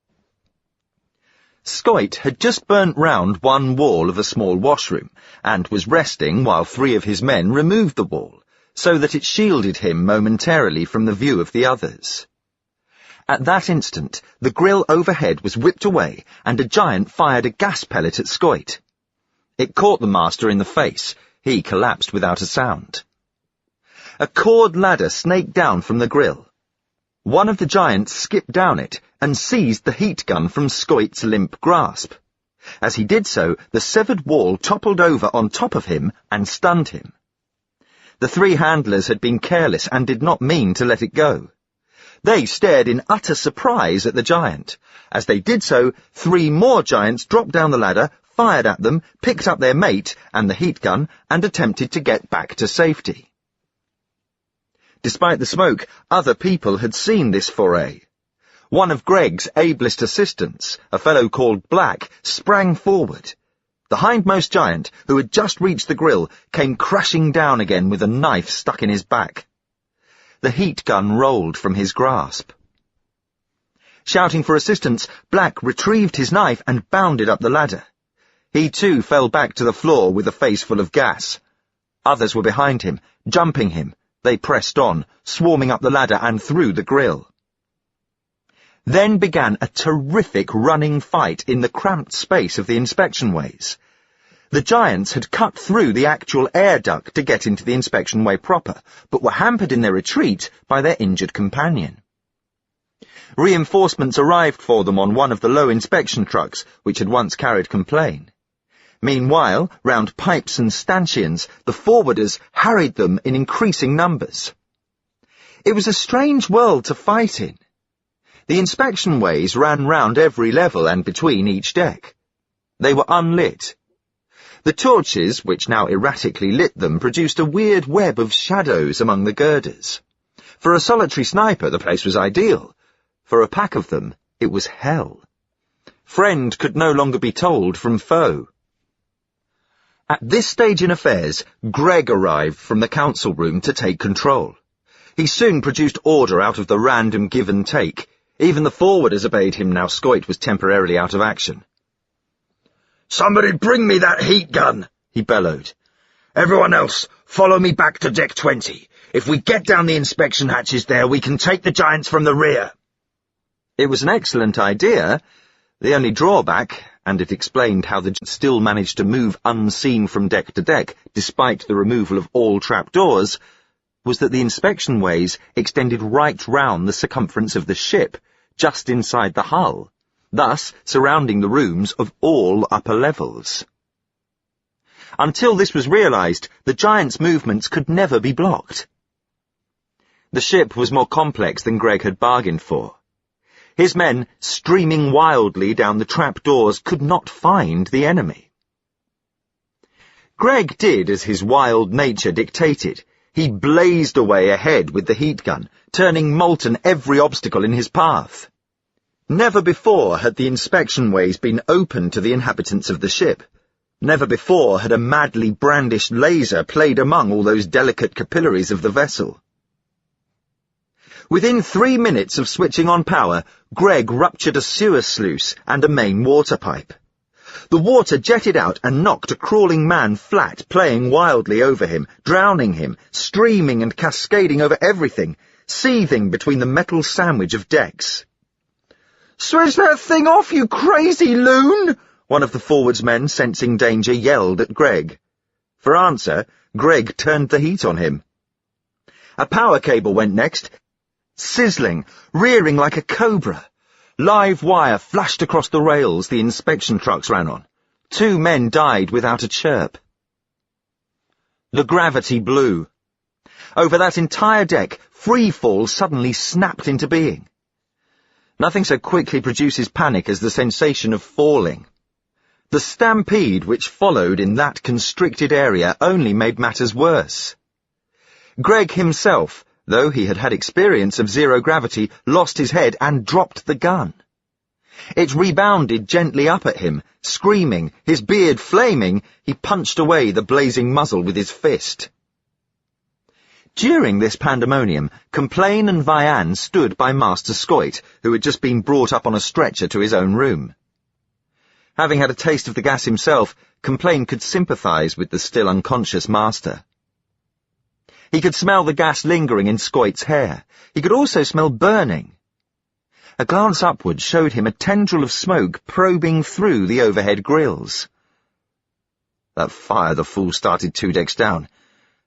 Scoit had just burnt round one wall of a small washroom, and was resting while 3 of his men removed the wall, so that it shielded him momentarily from the view of the others. At that instant, the grill overhead was whipped away, and a giant fired a gas pellet at Scoit. It caught the master in the face. He collapsed without a sound. A cord ladder snaked down from the grill. One of the giants skipped down it and seized the heat gun from Scoit's limp grasp. As he did so, the severed wall toppled over on top of him and stunned him. The 3 handlers had been careless and did not mean to let it go. They stared in utter surprise at the giant. As they did so, 3 more giants dropped down the ladder, fired at them, picked up their mate and the heat gun, and attempted to get back to safety. Despite the smoke, other people had seen this foray. One of Greg's ablest assistants, a fellow called Black, sprang forward. The hindmost giant, who had just reached the grill, came crashing down again with a knife stuck in his back. The heat gun rolled from his grasp. Shouting for assistance, Black retrieved his knife and bounded up the ladder. He too fell back to the floor with a face full of gas. Others were behind him, jumping him. They pressed on, swarming up the ladder and through the grill. Then began a terrific running fight in the cramped space of the inspection ways. The giants had cut through the actual air duct to get into the inspection way proper, but were hampered in their retreat by their injured companion. Reinforcements arrived for them on one of the low inspection trucks, which had once carried Complain. Meanwhile, round pipes and stanchions, the forwarders harried them in increasing numbers. It was a strange world to fight in. The inspection ways ran round every level and between each deck. They were unlit. The torches, which now erratically lit them, produced a weird web of shadows among the girders. For a solitary sniper, the place was ideal. For a pack of them, it was hell. Friend could no longer be told from foe. At this stage in affairs, Greg arrived from the council room to take control. He soon produced order out of the random give and take. Even the forwarders obeyed him now Scoit was temporarily out of action. "Somebody bring me that heat gun," he bellowed. "Everyone else, follow me back to Deck 20. If we get down the inspection hatches there, we can take the giants from the rear." It was an excellent idea. The only drawback, and it explained how the giants still managed to move unseen from deck to deck, despite the removal of all trapdoors, was that the inspection ways extended right round the circumference of the ship, just inside the hull, thus surrounding the rooms of all upper levels. Until this was realized, the giants' movements could never be blocked. The ship was more complex than Greg had bargained for. His men, streaming wildly down the trapdoors, could not find the enemy. Greg did as his wild nature dictated. He blazed away ahead with the heat gun, turning molten every obstacle in his path. Never before had the inspection ways been open to the inhabitants of the ship. Never before had a madly brandished laser played among all those delicate capillaries of the vessel. Within 3 minutes of switching on power, Greg ruptured a sewer sluice and a main water pipe. The water jetted out and knocked a crawling man flat, playing wildly over him, drowning him, streaming and cascading over everything, seething between the metal sandwich of decks. "Switch that thing off, you crazy loon!" one of the forward's men, sensing danger, yelled at Greg. For answer, Greg turned the heat on him. A power cable went next, sizzling, rearing like a cobra. Live wire flashed across the rails the inspection trucks ran on. 2 men died without a chirp. The gravity blew. Over that entire deck, free fall suddenly snapped into being. Nothing so quickly produces panic as the sensation of falling. The stampede which followed in that constricted area only made matters worse. Greg himself, though he had had experience of zero gravity, lost his head and dropped the gun. It rebounded gently up at him. Screaming, his beard flaming, he punched away the blazing muzzle with his fist. During this pandemonium, Complain and Vianne stood by Master Scoit, who had just been brought up on a stretcher to his own room. Having had a taste of the gas himself, Complain could sympathize with the still unconscious Master. He could smell the gas lingering in Scoit's hair. He could also smell burning. A glance upward showed him a tendril of smoke probing through the overhead grills. "That fire the fool started 2 decks down.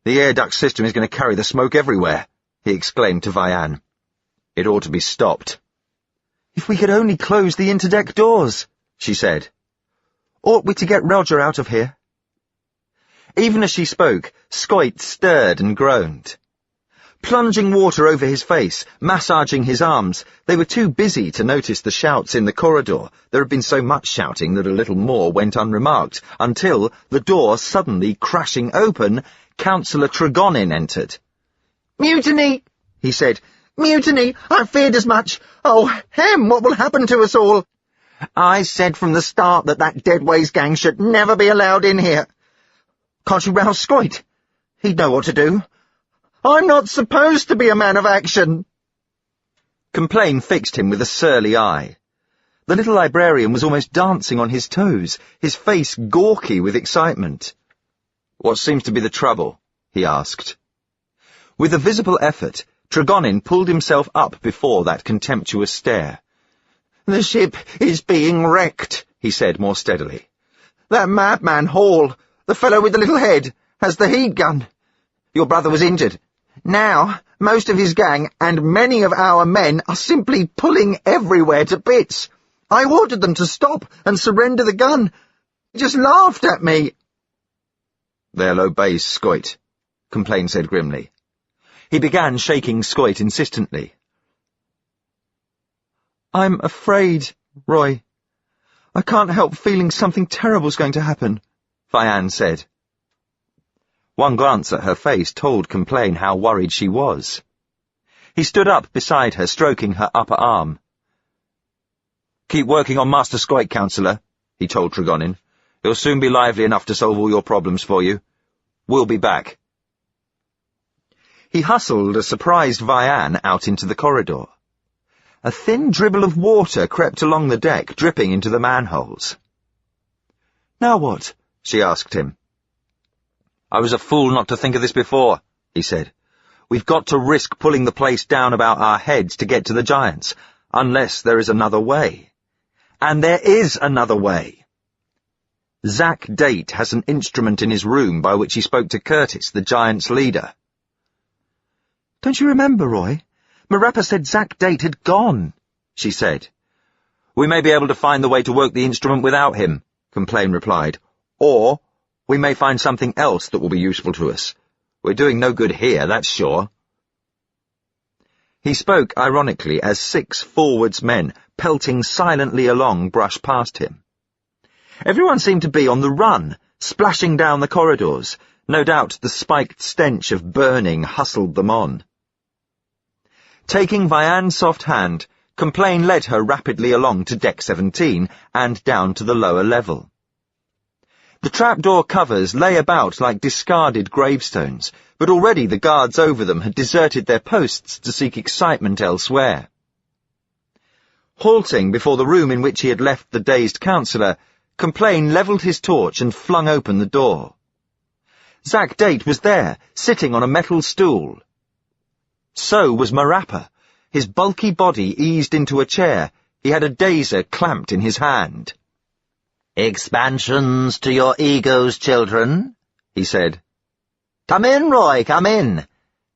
The air duct system is going to carry the smoke everywhere," he exclaimed to Vianne. "It ought to be stopped." "If we could only close the interdeck doors," she said. "Ought we to get Roger out of here?" Even as she spoke, Scoit stirred and groaned. Plunging water over his face, massaging his arms, they were too busy to notice the shouts in the corridor. There had been so much shouting that a little more went unremarked, until, the door suddenly crashing open, Councillor Tregonin entered. "Mutiny!" he said. "Mutiny! I feared as much. Oh, Hem, what will happen to us all?" "I said from the start that Deadways gang should never be allowed in here. Can't you rouse Scoit? He'd know what to do. I'm not supposed to be a man of action." Complain fixed him with a surly eye. The little librarian was almost dancing on his toes, his face gawky with excitement. "What seems to be the trouble?" he asked. With a visible effort, Tregonin pulled himself up before that contemptuous stare. "The ship is being wrecked," he said more steadily. "That madman Hall, the fellow with the little head, has the heat gun. Your brother was injured. Now, most of his gang and many of our men are simply pulling everywhere to bits. I ordered them to stop and surrender the gun. They just laughed at me. They'll obey Scoit, Complain said grimly. He began shaking Scoit insistently. I'm afraid, Roy. I can't help feeling something terrible's going to happen, Vianne said. One glance at her face told Complain how worried she was. He stood up beside her, stroking her upper arm. Keep working on Master Scoit, Councillor, he told Tregonin. He'll soon be lively enough to solve all your problems for you. We'll be back. He hustled a surprised Vianne out into the corridor. A thin dribble of water crept along the deck, dripping into the manholes. Now what? She asked him. I was a fool not to think of this before, he said. We've got to risk pulling the place down about our heads to get to the giants, unless there is another way. And there is another way. Zack Date has an instrument in his room by which he spoke to Curtis, the giant's leader. Don't you remember, Roy? Marappa said Zack Date had gone, she said. We may be able to find the way to work the instrument without him, Complain replied. Or we may find something else that will be useful to us. We're doing no good here, that's sure. He spoke ironically as 6 forwards men, pelting silently along, brushed past him. Everyone seemed to be on the run, splashing down the corridors. No doubt the spiked stench of burning hustled them on. Taking Vianne's soft hand, Complain led her rapidly along to Deck 17 and down to the lower level. The trapdoor covers lay about like discarded gravestones, but already the guards over them had deserted their posts to seek excitement elsewhere. Halting before the room in which he had left the dazed councillor, Complain levelled his torch and flung open the door. Zack Date was there, sitting on a metal stool. So was Marappa, his bulky body eased into a chair. He had a dazer clamped in his hand. "Expansions to your egos, children," he said. "Come in, Roy, come in.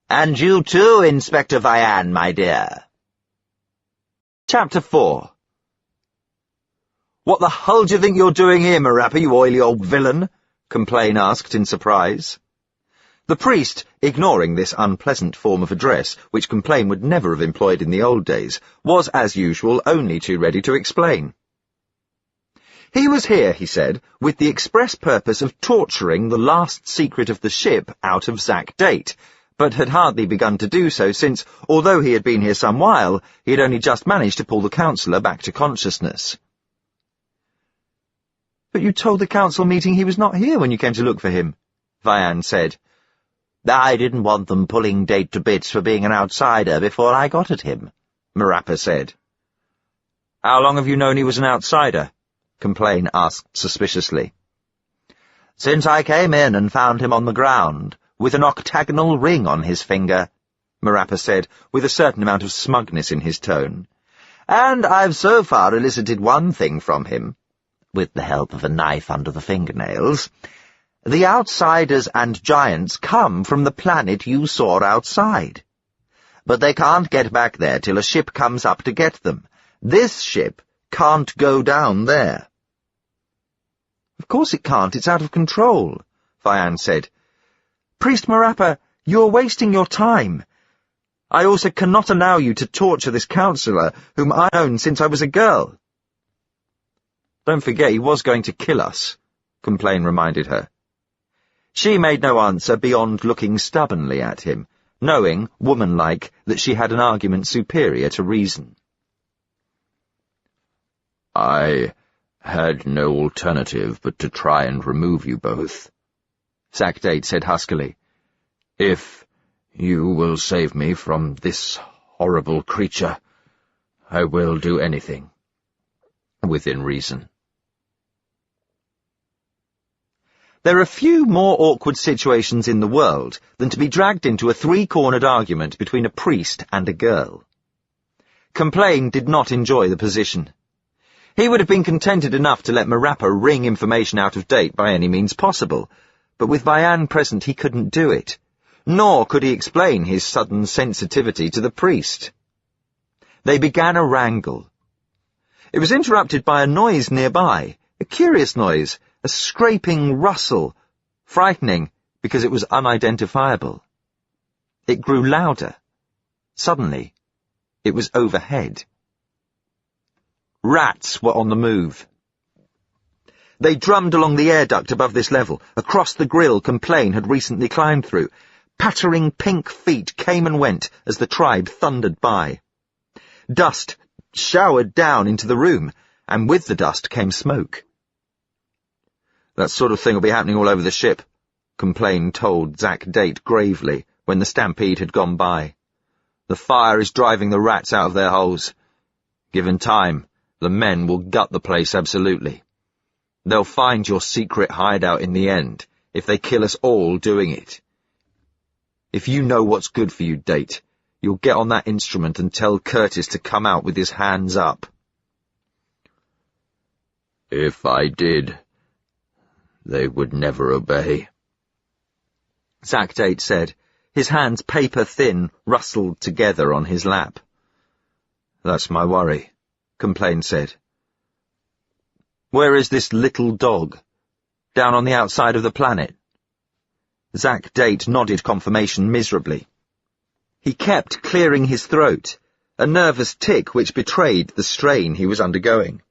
And you too, Inspector Vianne, my dear." Chapter 4. What the hull do you think you're doing here, Marappa, you oily old villain? Complain asked in surprise. The priest, ignoring this unpleasant form of address, which Complain would never have employed in the old days, was, as usual, only too ready to explain. He was here, he said, with the express purpose of torturing the last secret of the ship out of Zack Date, but had hardly begun to do so since, although he had been here some while, he had only just managed to pull the councillor back to consciousness. But you told the council meeting he was not here when you came to look for him, Vianne said. I didn't want them pulling Date to bits for being an outsider before I got at him, Marappa said. How long have you known he was an outsider? Complain asked suspiciously. Since I came in and found him on the ground, with an octagonal ring on his finger, Marappa said, with a certain amount of smugness in his tone. And I've so far elicited one thing from him, with the help of a knife under the fingernails. The outsiders and giants come from the planet you saw outside. But they can't get back there till a ship comes up to get them. This ship can't go down there. Of course it can't, it's out of control, Vianne said. Priest Marappa, you're wasting your time. I also cannot allow you to torture this councillor, whom I've known since I was a girl. Don't forget he was going to kill us, Complain reminded her. She made no answer beyond looking stubbornly at him, knowing, womanlike, that she had an argument superior to reason. I had no alternative but to try and remove you both, Zack Date said huskily. If you will save me from this horrible creature, I will do anything, within reason. There are few more awkward situations in the world than to be dragged into a three-cornered argument between a priest and a girl. Complain did not enjoy the position. He would have been contented enough to let Marappa wring information out of Date by any means possible, but with Vianne present he couldn't do it, nor could he explain his sudden sensitivity to the priest. They began a wrangle. It was interrupted by a noise nearby, a curious noise, a scraping rustle, frightening because it was unidentifiable. It grew louder. Suddenly, it was overhead. Rats were on the move. They drummed along the air duct above this level, across the grill Complain had recently climbed through. Pattering pink feet came and went as the tribe thundered by. Dust showered down into the room, and with the dust came smoke. "That sort of thing will be happening all over the ship," Complain told Zack Date gravely when the stampede had gone by. "The fire is driving the rats out of their holes. Given time, the men will gut the place absolutely. They'll find your secret hideout in the end, if they kill us all doing it. If you know what's good for you, Date, you'll get on that instrument and tell Curtis to come out with his hands up." If I did, they would never obey, Zack Date said, his hands paper-thin rustled together on his lap. "That's my worry," Complain said. "Where is this little dog? Down on the outside of the planet?" Zack Date nodded confirmation miserably. He kept clearing his throat, a nervous tic which betrayed the strain he was undergoing.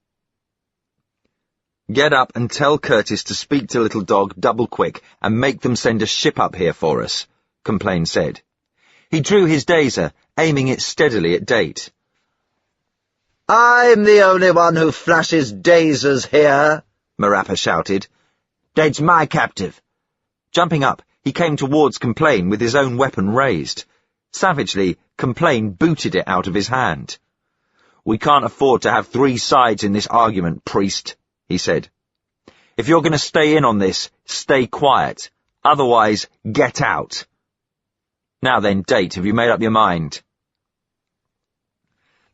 "Get up and tell Curtis to speak to Little Dog double quick and make them send a ship up here for us," Complain said. He drew his dazer, aiming it steadily at Date. "I'm the only one who flashes dasers here," Marappa shouted. "Date's my captive." Jumping up, he came towards Complain with his own weapon raised. Savagely, Complain booted it out of his hand. "We can't afford to have three sides in this argument, priest," he said. "If you're going to stay in on this, stay quiet. Otherwise, get out. Now then, Date, have you made up your mind?"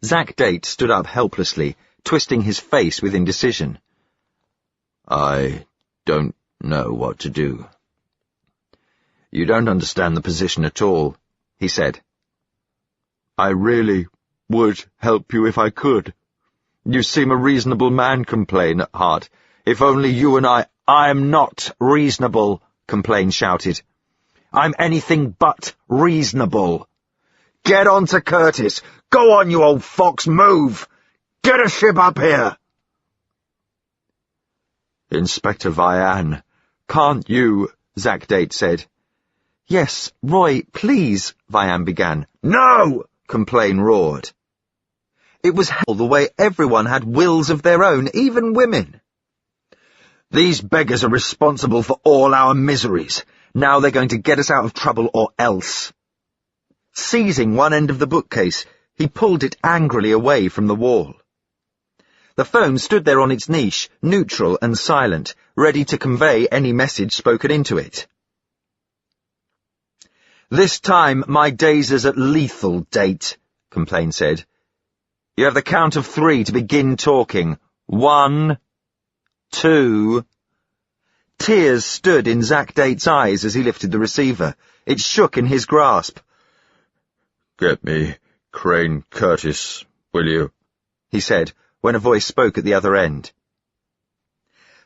Zack Date stood up helplessly, twisting his face with indecision. "I don't know what to do." "You don't understand the position at all," he said. "I really would help you if I could. You seem a reasonable man, Complain, at heart. If only you and I—" "I'm not reasonable," Complain shouted. "I'm anything but reasonable." Get on to Curtis. Go on, you old fox, move! Get a ship up here! "Inspector Vian, can't you—" Zack Date said. "Yes, Roy, please," Vian began. "No!" Complain roared. It was hell the way everyone had wills of their own, even women. "These beggars are responsible for all our miseries. Now they're going to get us out of trouble or else." Seizing one end of the bookcase, he pulled it angrily away from the wall. The phone stood there on its niche, neutral and silent, ready to convey any message spoken into it. "This time my dazer's at lethal, Date," Complain said. "You have the count of 3 to begin talking. 1, 2... Tears stood in Zack Date's eyes as he lifted the receiver. It shook in his grasp. "Get me Crane Curtis, will you?" he said, when a voice spoke at the other end.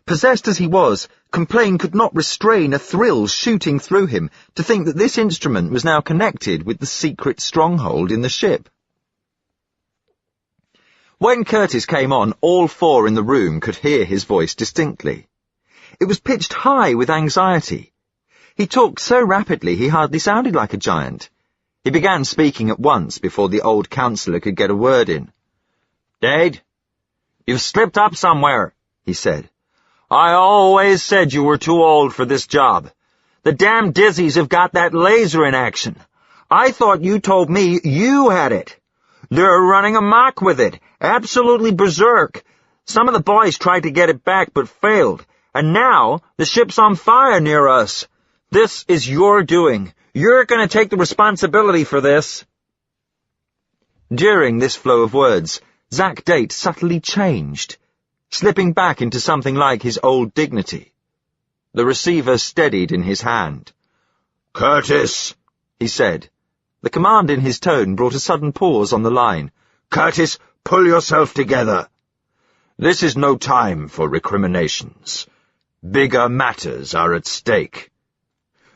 Possessed as he was, Complain could not restrain a thrill shooting through him to think that this instrument was now connected with the secret stronghold in the ship. When Curtis came on, all 4 in the room could hear his voice distinctly. It was pitched high with anxiety. He talked so rapidly he hardly sounded like a giant. He began speaking at once before the old councillor could get a word in. "Dade, you've slipped up somewhere," he said. "I always said you were too old for this job. The damn Dizzies have got that laser in action. I thought you told me you had it. They're running amok with it, absolutely berserk. Some of the boys tried to get it back but failed, and now the ship's on fire near us. This is your doing. You're going to take the responsibility for this." During this flow of words, Zack Date subtly changed, slipping back into something like his old dignity. The receiver steadied in his hand. "Curtis," he said. The command in his tone brought a sudden pause on the line. Curtis, pull yourself together. This is no time for recriminations. Bigger matters are at stake.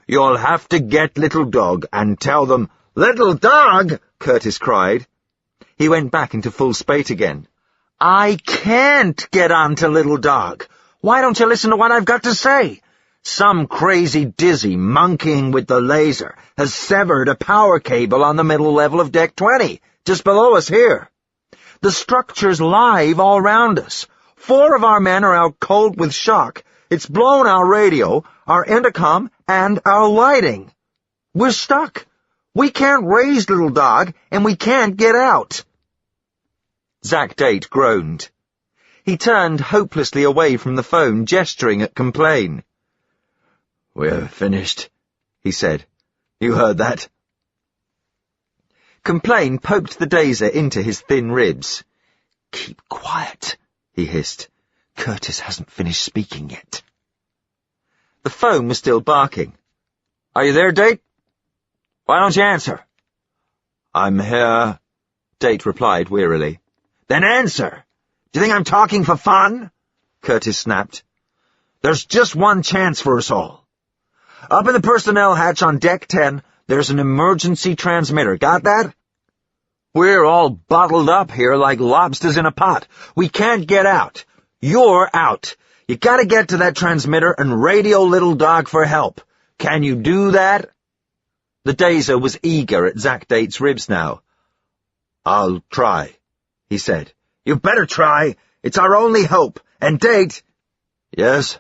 You'll have to get Little Dog and tell them— "Little Dog!" Curtis cried. He went back into full spate again. "I can't get on to Little Dog. Why don't you listen to what I've got to say? Some crazy dizzy monkeying with the laser has severed a power cable on the middle level of Deck 20, just below us here. The structure's live all round us. 4 of our men are out cold with shock. It's blown our radio, our intercom, and our lighting. We're stuck. We can't raise Little Dog, and we can't get out." Zack Date groaned. He turned hopelessly away from the phone, gesturing at Complain. "We're finished," he said. "You heard that?" Complain poked the dazer into his thin ribs. "Keep quiet," he hissed. "Curtis hasn't finished speaking yet." The phone was still barking. "Are you there, Date? Why don't you answer?" "I'm here," Date replied wearily. "Then answer! Do you think I'm talking for fun?" Curtis snapped. "There's just one chance for us all. Up in the personnel hatch on Deck 10, there's an emergency transmitter. Got that? We're all bottled up here like lobsters in a pot. We can't get out. You're out. You gotta get to that transmitter and radio Little Dog for help. Can you do that?" The dazer was eager at Zack Date's ribs now. "I'll try," he said. "You better try. It's our only hope. And Date—" "Yes?"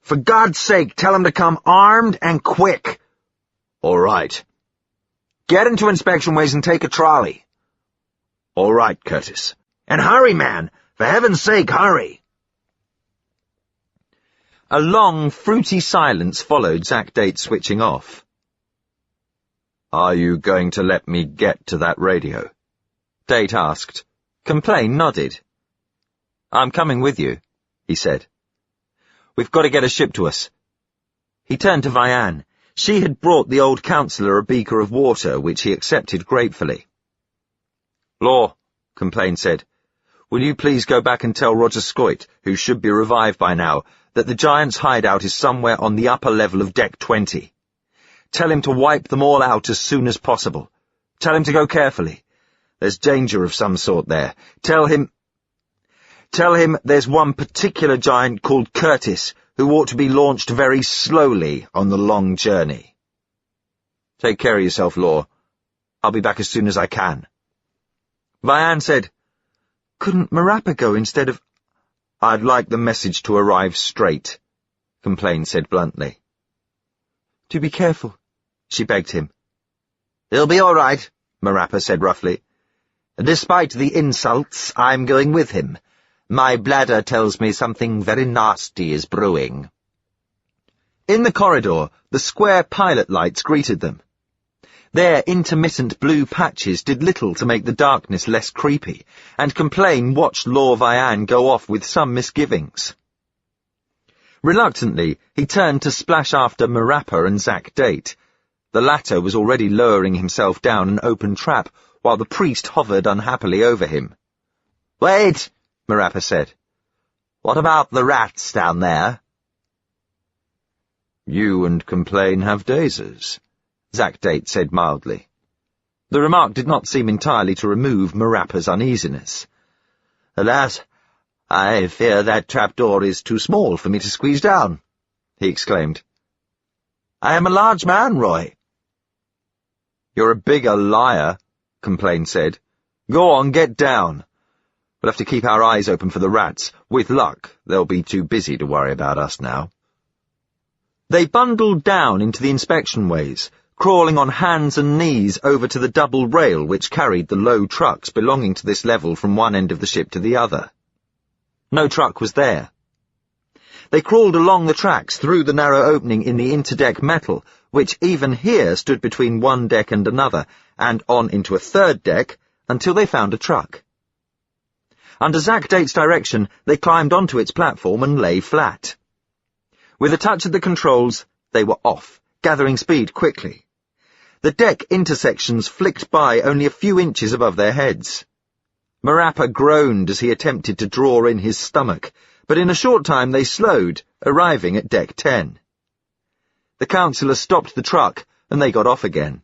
"For God's sake, tell him to come armed and quick." "All right." "Get into inspection ways and take a trolley." "All right, Curtis." "And hurry, man. For heaven's sake, hurry." A long, fruity silence followed Zack Date switching off. "Are you going to let me get to that radio?" Date asked. Complain nodded. "I'm coming with you," he said. "We've got to get a ship to us." He turned to Vianne. She had brought the old councillor a beaker of water, which he accepted gratefully. "Law," Complain said, "will you please go back and tell Roger Scoit, who should be revived by now, that the Giants' hideout is somewhere on the upper level of Deck 20. Tell him to wipe them all out as soon as possible. Tell him to go carefully. There's danger of some sort there. Tell him there's one particular giant called Curtis who ought to be launched very slowly on the long journey. Take care of yourself, Law. I'll be back as soon as I can." Vianne said, "Couldn't Marappa go instead of—" "I'd like the message to arrive straight," Complain said bluntly. "Do be careful," she begged him. "He'll be all right," Marappa said roughly. "Despite the insults, I'm going with him. My bladder tells me something very nasty is brewing." In the corridor, the square pilot lights greeted them. Their intermittent blue patches did little to make the darkness less creepy, and Complain watched Law Vianne go off with some misgivings. Reluctantly, he turned to splash after Marappa and Zack Date. The latter was already lowering himself down an open trap, while the priest hovered unhappily over him. "Wait," Marappa said. "What about the rats down there?" "You and Complain have dazers," Zack Date said mildly. The remark did not seem entirely to remove Marappa's uneasiness. "Alas, I fear that trapdoor is too small for me to squeeze down," he exclaimed. "I am a large man, Roy." "You're a bigger liar," Complain said. "Go on, get down. We'll have to keep our eyes open for the rats. With luck, they'll be too busy to worry about us now." They bundled down into the inspection ways, crawling on hands and knees over to the double rail which carried the low trucks belonging to this level from one end of the ship to the other. No truck was there. They crawled along the tracks through the narrow opening in the interdeck metal, which even here stood between one deck and another, and on into a third deck, until they found a truck. Under Zack Date's direction, they climbed onto its platform and lay flat. With a touch of the controls, they were off, gathering speed quickly. The deck intersections flicked by only a few inches above their heads. Marappa groaned as he attempted to draw in his stomach, but in a short time they slowed, arriving at deck 10. The councillor stopped the truck, and they got off again.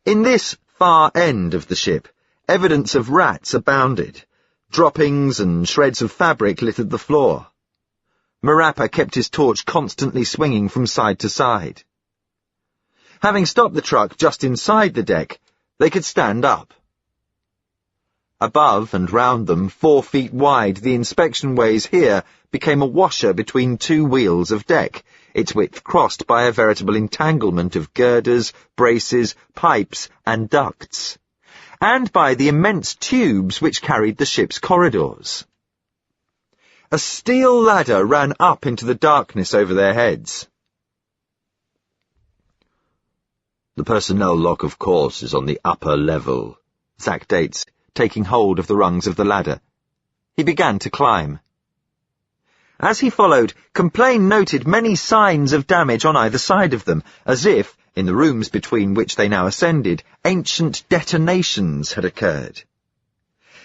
In this far end of the ship, evidence of rats abounded. Droppings and shreds of fabric littered the floor. Marappa kept his torch constantly swinging from side to side. Having stopped the truck just inside the deck, they could stand up. Above and round them, 4 feet wide, the inspection ways here became a washer between 2 wheels of deck, its width crossed by a veritable entanglement of girders, braces, pipes, and ducts, and by the immense tubes which carried the ship's corridors. A steel ladder ran up into the darkness over their heads. The personnel lock, of course, is on the upper level, Zack Dates, taking hold of the rungs of the ladder. He began to climb. As he followed, Complain noted many signs of damage on either side of them, as if, in the rooms between which they now ascended, ancient detonations had occurred.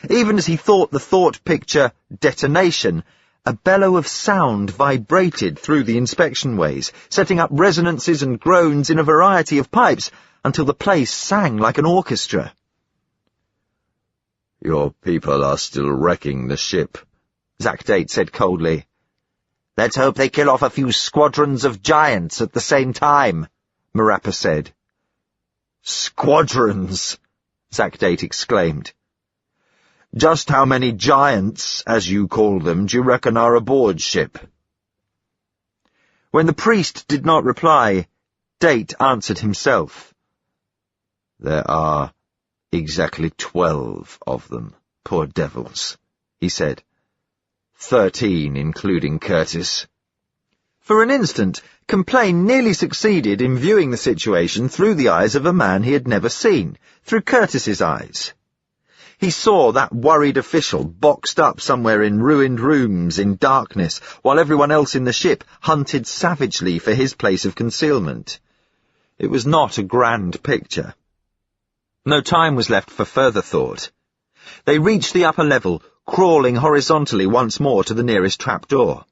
Even as he thought the thought picture detonation, a bellow of sound vibrated through the inspection ways, setting up resonances and groans in a variety of pipes until the place sang like an orchestra. Your people are still wrecking the ship, Zack Date said coldly. Let's hope they kill off a few squadrons of giants at the same time, Marappa said. Squadrons, Zack Date exclaimed. Just how many giants, as you call them, do you reckon are aboard ship? When the priest did not reply, Date answered himself. There are exactly 12 of them, poor devils, he said. 13, including Curtis. For an instant, Complain nearly succeeded in viewing the situation through the eyes of a man he had never seen, through Curtis's eyes. He saw that worried official boxed up somewhere in ruined rooms in darkness, while everyone else in the ship hunted savagely for his place of concealment. It was not a grand picture. No time was left for further thought. They reached the upper level, crawling horizontally once more to the nearest trapdoor.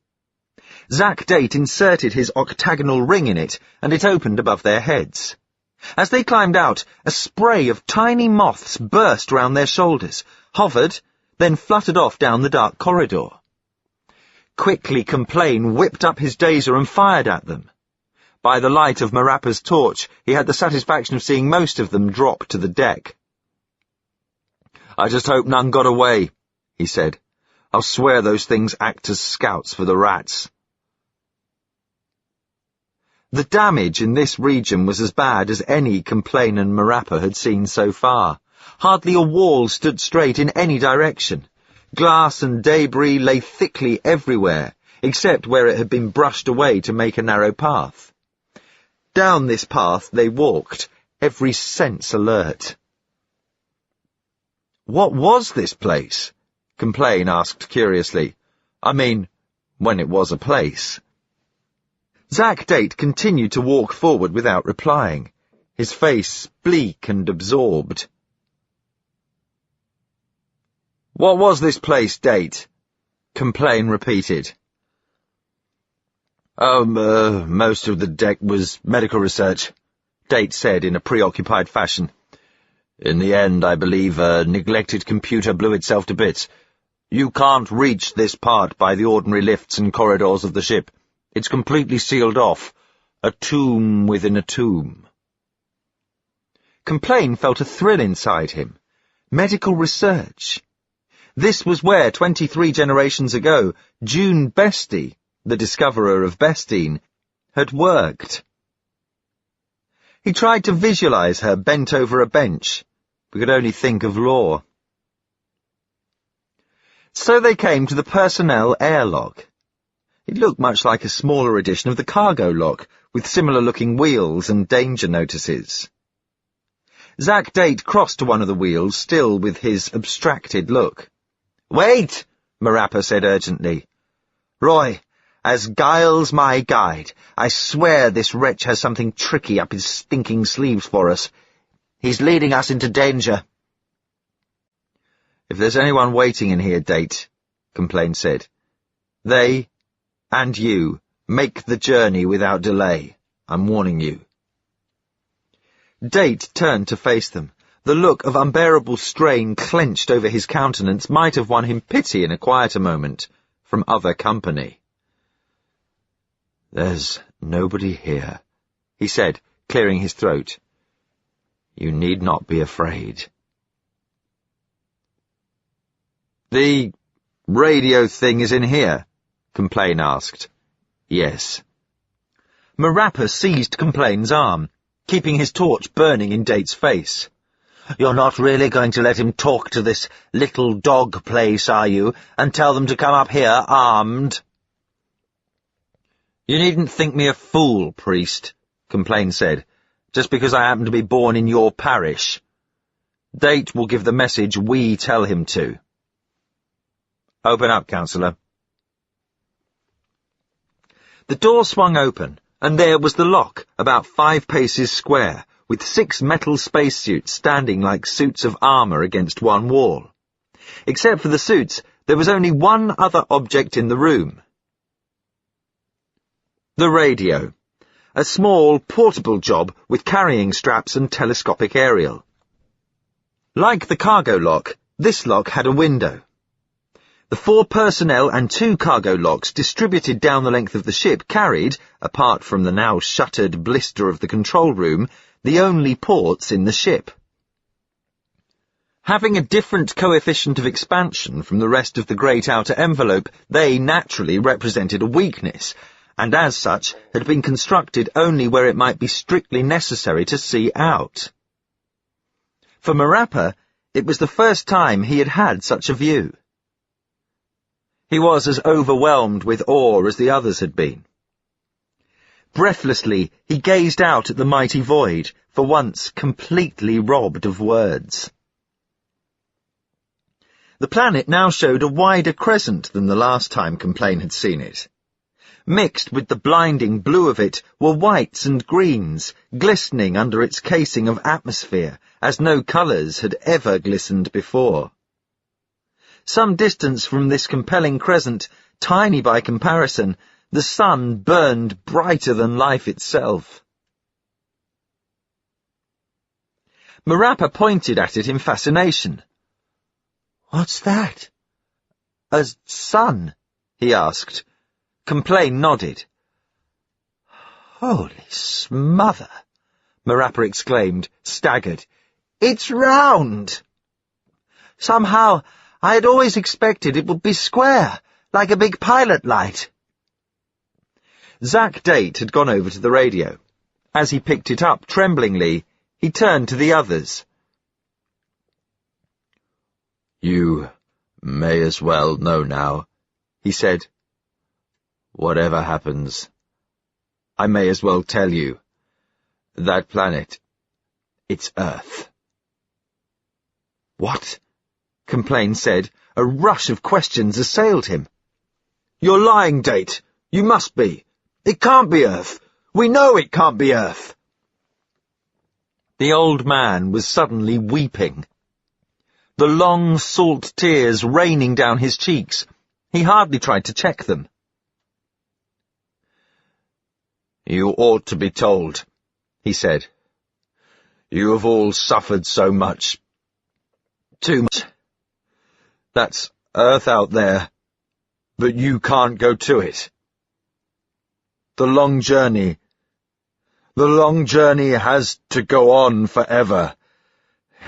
Zack Date inserted his octagonal ring in it, and it opened above their heads. As they climbed out, a spray of tiny moths burst round their shoulders, hovered, then fluttered off down the dark corridor. Quickly Complain whipped up his dazer and fired at them. By the light of Marappa's torch, he had the satisfaction of seeing most of them drop to the deck. I just hope none got away, he said. I'll swear those things act as scouts for the rats. The damage in this region was as bad as any Complain and Marappa had seen so far. Hardly a wall stood straight in any direction. Glass and debris lay thickly everywhere, except where it had been brushed away to make a narrow path. Down this path they walked, every sense alert. What was this place? Complain asked curiously. I mean, when it was a place. Zack Date continued to walk forward without replying, his face bleak and absorbed. What was this place, Date? Complain repeated. Most of the deck was medical research, Date said in a preoccupied fashion. In the end, I believe a neglected computer blew itself to bits. You can't reach this part by the ordinary lifts and corridors of the ship. It's completely sealed off. A tomb within a tomb. Complain felt a thrill inside him. Medical research. This was where, 23 generations ago, June Bestie, the discoverer of Bestine, had worked. He tried to visualize her bent over a bench, but could only think of law. So they came to the personnel airlock. It looked much like a smaller edition of the cargo lock, with similar-looking wheels and danger notices. Zack Date crossed to one of the wheels, still with his abstracted look. "Wait!" Marappa said urgently. "Roy, As Giles my guide, I swear this wretch has something tricky up his stinking sleeves for us. He's leading us into danger. If there's anyone waiting in here, Date, Complain said, they and you make the journey without delay. I'm warning you. Date turned to face them. The look of unbearable strain clenched over his countenance might have won him pity in a quieter moment from other company. There's nobody here, he said, clearing his throat. You need not be afraid. The radio thing is in here, Complain asked. Yes. Marappa seized Complain's arm, keeping his torch burning in Date's face. You're not really going to let him talk to this little dog place, are you, and tell them to come up here armed? You needn't think me a fool, priest, Complain said, just because I happen to be born in your parish. Date will give the message we tell him to. Open up, counsellor. The door swung open, and there was the lock, about 5 paces square, with 6 metal spacesuits standing like suits of armour against one wall. Except for the suits, there was only one other object in the room. The radio. A small, portable job with carrying straps and telescopic aerial. Like the cargo lock, this lock had a window. The 4 personnel and 2 cargo locks distributed down the length of the ship carried, apart from the now shuttered blister of the control room, the only ports in the ship. Having a different coefficient of expansion from the rest of the great outer envelope, they naturally represented a weakness, and as such had been constructed only where it might be strictly necessary to see out. For Marappa, it was the first time he had had such a view. He was as overwhelmed with awe as the others had been. Breathlessly, he gazed out at the mighty void, for once completely robbed of words. The planet now showed a wider crescent than the last time Complain had seen it. Mixed with the blinding blue of it were whites and greens, glistening under its casing of atmosphere, as no colours had ever glistened before. Some distance from this compelling crescent, tiny by comparison, the sun burned brighter than life itself. Marappa pointed at it in fascination. What's that? A sun? He asked. Complain nodded. Holy smother! Marappa exclaimed, staggered. It's round! Somehow, I had always expected it would be square, like a big pilot light. Zack Date had gone over to the radio. As he picked it up tremblingly, he turned to the others. You may as well know now, he said. Whatever happens, I may as well tell you. That planet, it's Earth. What? Complain said. A rush of questions assailed him. You're lying, Date. You must be. It can't be Earth. We know it can't be Earth. The old man was suddenly weeping. The long, salt tears raining down his cheeks. He hardly tried to check them. You ought to be told, he said. You have all suffered so much. Too much. That's Earth out there, but you can't go to it. The long journey has to go on forever.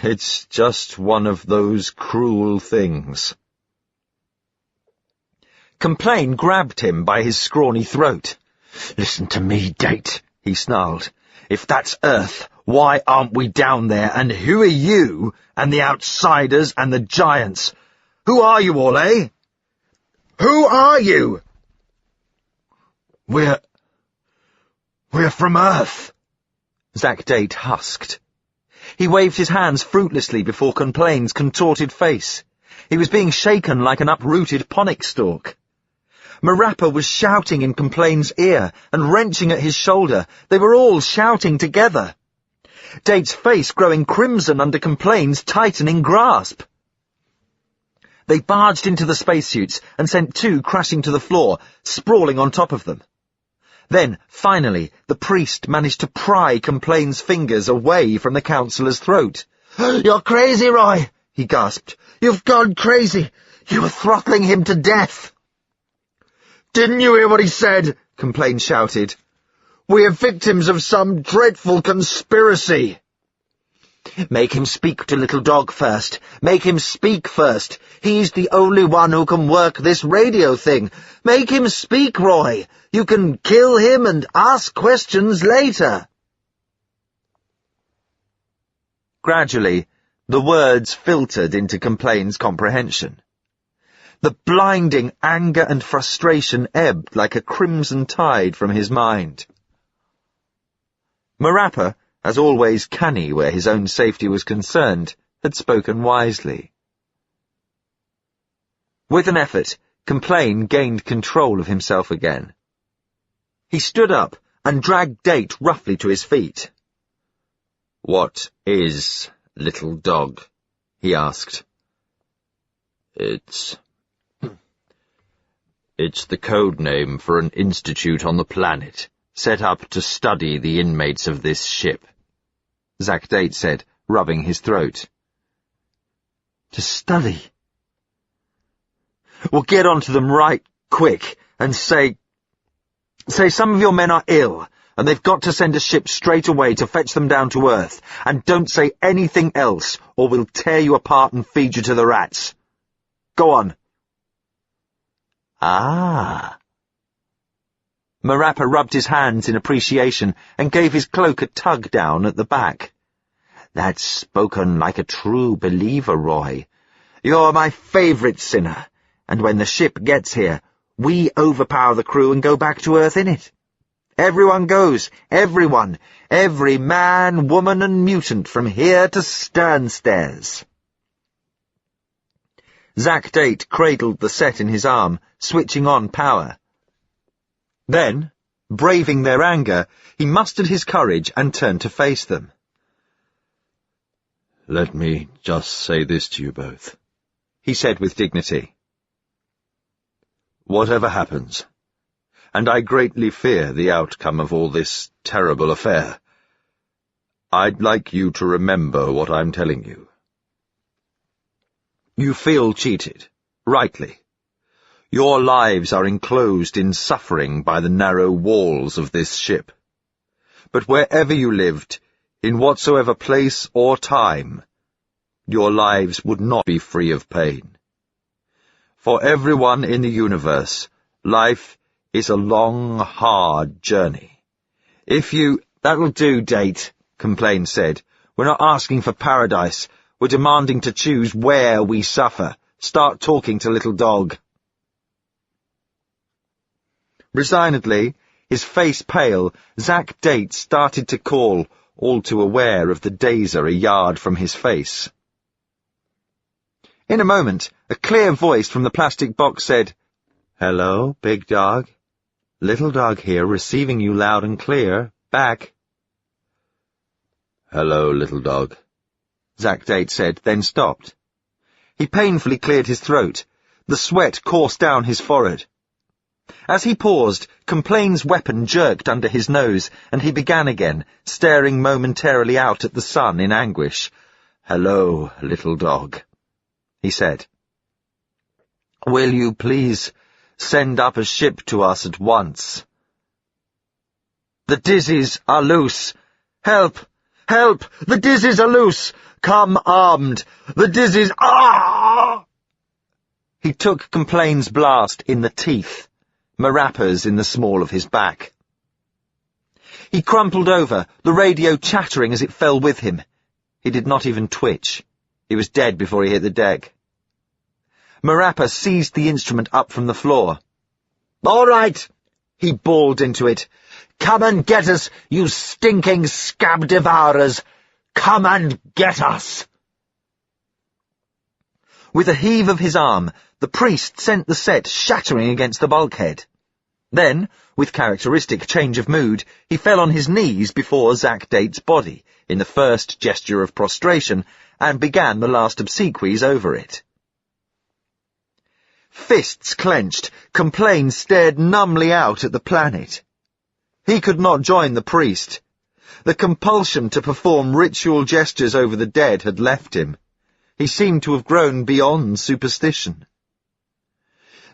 It's just one of those cruel things. Complain grabbed him by his scrawny throat. Listen to me, Date, he snarled. If that's Earth, why aren't we down there, and who are you, and the outsiders, and the giants? Who are you all, eh? Who are you? We're from Earth, Zack Date husked. He waved his hands fruitlessly before Complain's contorted face. He was being shaken like an uprooted ponic stalk. Marappa was shouting in Complain's ear and wrenching at his shoulder. They were all shouting together. Date's face growing crimson under Complain's tightening grasp. They barged into the spacesuits and sent two crashing to the floor, sprawling on top of them. Then, finally, the priest managed to pry Complain's fingers away from the counsellor's throat. "You're crazy, Roy," he gasped. "You've gone crazy. You were throttling him to death." "Didn't you hear what he said?" Complain shouted. "We're victims of some dreadful conspiracy." "Make him speak to Little Dog first. Make him speak first. He's the only one who can work this radio thing. Make him speak, Roy. You can kill him and ask questions later." Gradually, the words filtered into Complain's comprehension. The blinding anger and frustration ebbed like a crimson tide from his mind. Marappa, as always canny where his own safety was concerned, had spoken wisely. With an effort, Complain gained control of himself again. He stood up and dragged Date roughly to his feet. "What is Little Dog?" he asked. It's the code name for an institute on the planet, set up to study the inmates of this ship," Zack Date said, rubbing his throat. "To study?" "Well, get onto them right quick and say some of your men are ill, and they've got to send a ship straight away to fetch them down to Earth, and don't say anything else, or we'll tear you apart and feed you to the rats. Go on." "Ah." Marappa rubbed his hands in appreciation and gave his cloak a tug down at the back. "That's spoken like a true believer, Roy. You're my favourite sinner, and when the ship gets here, we overpower the crew and go back to Earth in it. Everyone goes, everyone, every man, woman and mutant from here to Sternstairs." Zack Date cradled the set in his arm, switching on power. Then, braving their anger, he mustered his courage and turned to face them. "Let me just say this to you both," he said with dignity. "Whatever happens, and I greatly fear the outcome of all this terrible affair, I'd like you to remember what I'm telling you. You feel cheated, rightly. Your lives are enclosed in suffering by the narrow walls of this ship. But wherever you lived, in whatsoever place or time, your lives would not be free of pain. For everyone in the universe, life is a long, hard journey. If you— "That'll do, Date," Complain said. "We're not asking for paradise. We're demanding to choose where we suffer. Start talking to Little Dog." Resignedly, his face pale, Zack Date started to call, all too aware of the dazer a yard from his face. In a moment, a clear voice from the plastic box said, "Hello, Big Dog. Little Dog here, receiving you loud and clear. Back." "Hello, Little Dog," Zack Date said, then stopped. He painfully cleared his throat. The sweat coursed down his forehead. As he paused, Complain's weapon jerked under his nose, and he began again, staring momentarily out at the sun in anguish. "Hello, Little Dog," he said. "Will you please send up a ship to us at once? The Dizzies are loose. Help! Help! The Dizzies are loose! Come armed! The Dizzies— ah!" He took Complain's blast in the teeth, Marappa's in the small of his back. He crumpled over, the radio chattering as it fell with him. He did not even twitch. He was dead before he hit the deck. Marappa seized the instrument up from the floor. "All right," he bawled into it. "Come and get us, you stinking scab devourers! Come and get us!" With a heave of his arm, the priest sent the set shattering against the bulkhead. Then, with characteristic change of mood, he fell on his knees before Zack Date's body, in the first gesture of prostration, and began the last obsequies over it. Fists clenched, Complain stared numbly out at the planet. He could not join the priest. The compulsion to perform ritual gestures over the dead had left him. He seemed to have grown beyond superstition.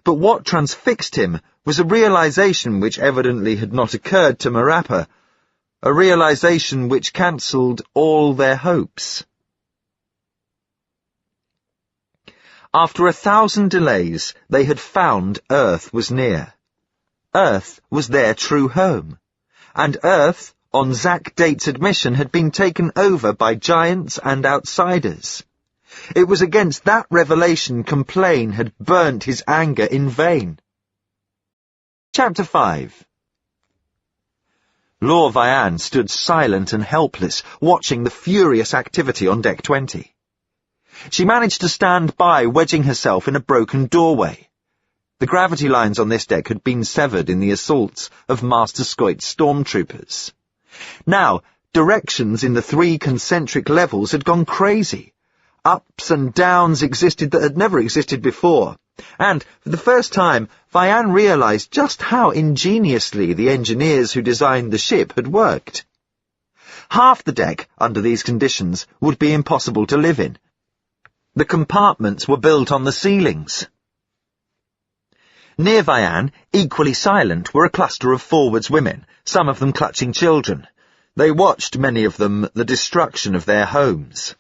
But what transfixed him was a realization which evidently had not occurred to Marappa, a realization which cancelled all their hopes. After 1,000 delays, they had found Earth was near. Earth was their true home, and Earth, on Zack Date's admission, had been taken over by giants and outsiders. It was against that revelation Complain had burnt his anger in vain. Chapter 5. Lor Vian stood silent and helpless, watching the furious activity on Deck 20. She managed to stand by, wedging herself in a broken doorway. The gravity lines on this deck had been severed in the assaults of Master Scoit's stormtroopers. Now, directions in the 3 concentric levels had gone crazy. Ups and downs existed that had never existed before, and, for the first time, Vian realized just how ingeniously the engineers who designed the ship had worked. Half the deck, under these conditions, would be impossible to live in. The compartments were built on the ceilings. Near Vian, equally silent, were a cluster of forwards women, some of them clutching children. They watched, many of them, the destruction of their homes.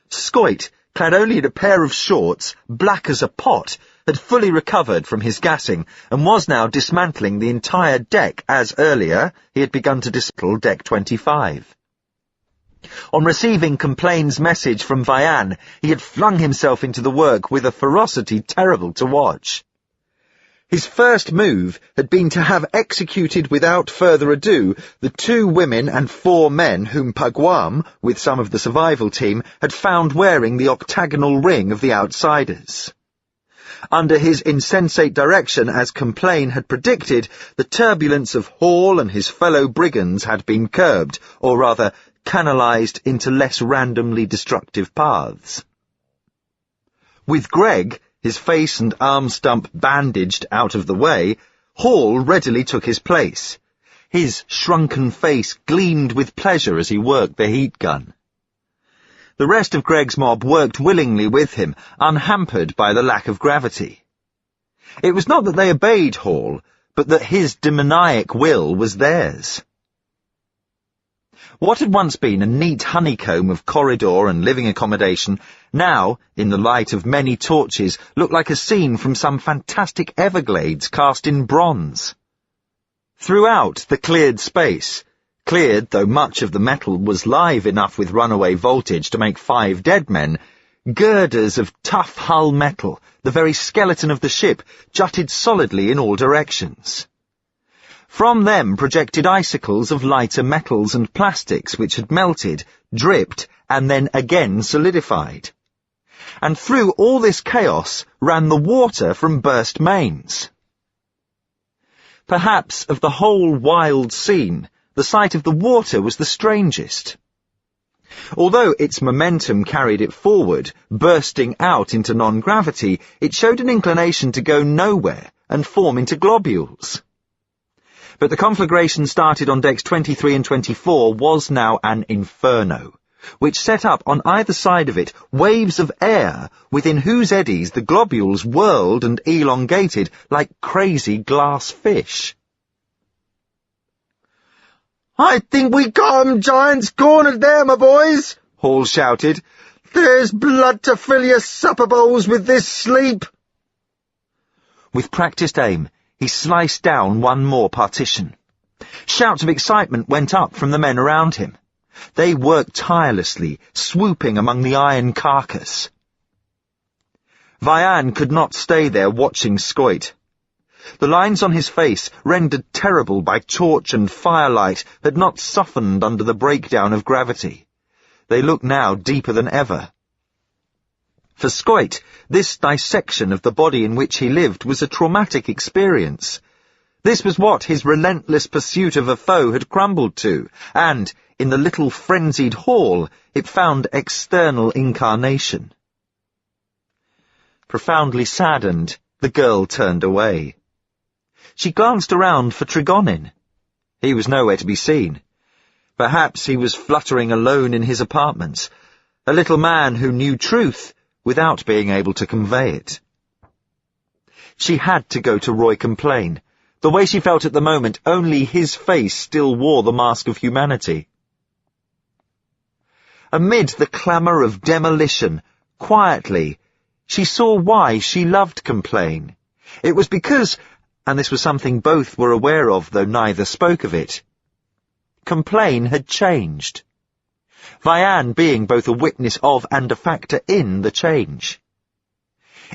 Scoit, clad only in a pair of shorts, black as a pot, had fully recovered from his gassing and was now dismantling the entire deck as earlier he had begun to dismantle Deck 25. On receiving Complain's message from Vian, he had flung himself into the work with a ferocity terrible to watch. His first move had been to have executed without further ado the 2 women and 4 men whom Paguam, with some of the survival team, had found wearing the octagonal ring of the outsiders. Under his insensate direction, as Complain had predicted, the turbulence of Hall and his fellow brigands had been curbed, or rather, canalized into less randomly destructive paths. With Greg, his face and arm stump bandaged out of the way, Hall readily took his place. His shrunken face gleamed with pleasure as he worked the heat gun. The rest of Greg's mob worked willingly with him, unhampered by the lack of gravity. It was not that they obeyed Hall, but that his demoniac will was theirs. What had once been a neat honeycomb of corridor and living accommodation now, in the light of many torches, looked like a scene from some fantastic Everglades cast in bronze. Throughout the cleared space, cleared though much of the metal was live enough with runaway voltage to make 5 dead men, girders of tough hull metal, the very skeleton of the ship, jutted solidly in all directions. From them projected icicles of lighter metals and plastics which had melted, dripped, and then again solidified. And through all this chaos ran the water from burst mains. Perhaps of the whole wild scene, the sight of the water was the strangest. Although its momentum carried it forward, bursting out into non-gravity, it showed an inclination to go nowhere and form into globules. But the conflagration started on decks 23 and 24 was now an inferno, which set up on either side of it waves of air within whose eddies the globules whirled and elongated like crazy glass fish. "I think we got 'em, giants cornered there, my boys," Hall shouted. "There's blood to fill your supper bowls with this sleep." With practised aim, he sliced down one more partition. Shouts of excitement went up from the men around him. They worked tirelessly, swooping among the iron carcass. Vian could not stay there watching Scoit. The lines on his face, rendered terrible by torch and firelight, had not softened under the breakdown of gravity. They looked now deeper than ever. For Scoit, this dissection of the body in which he lived was a traumatic experience. This was what his relentless pursuit of a foe had crumbled to, and, in the little frenzied hall, it found external incarnation. Profoundly saddened, the girl turned away. She glanced around for Trigonin. He was nowhere to be seen. Perhaps he was fluttering alone in his apartments, a little man who knew truth without being able to convey it. She had to go to Roy Complain. The way she felt at the moment, only his face still wore the mask of humanity. Amid the clamour of demolition, quietly, she saw why she loved Complain. It was because, and this was something both were aware of, though neither spoke of it, Complain had changed. Vianne being both a witness of and a factor in the change.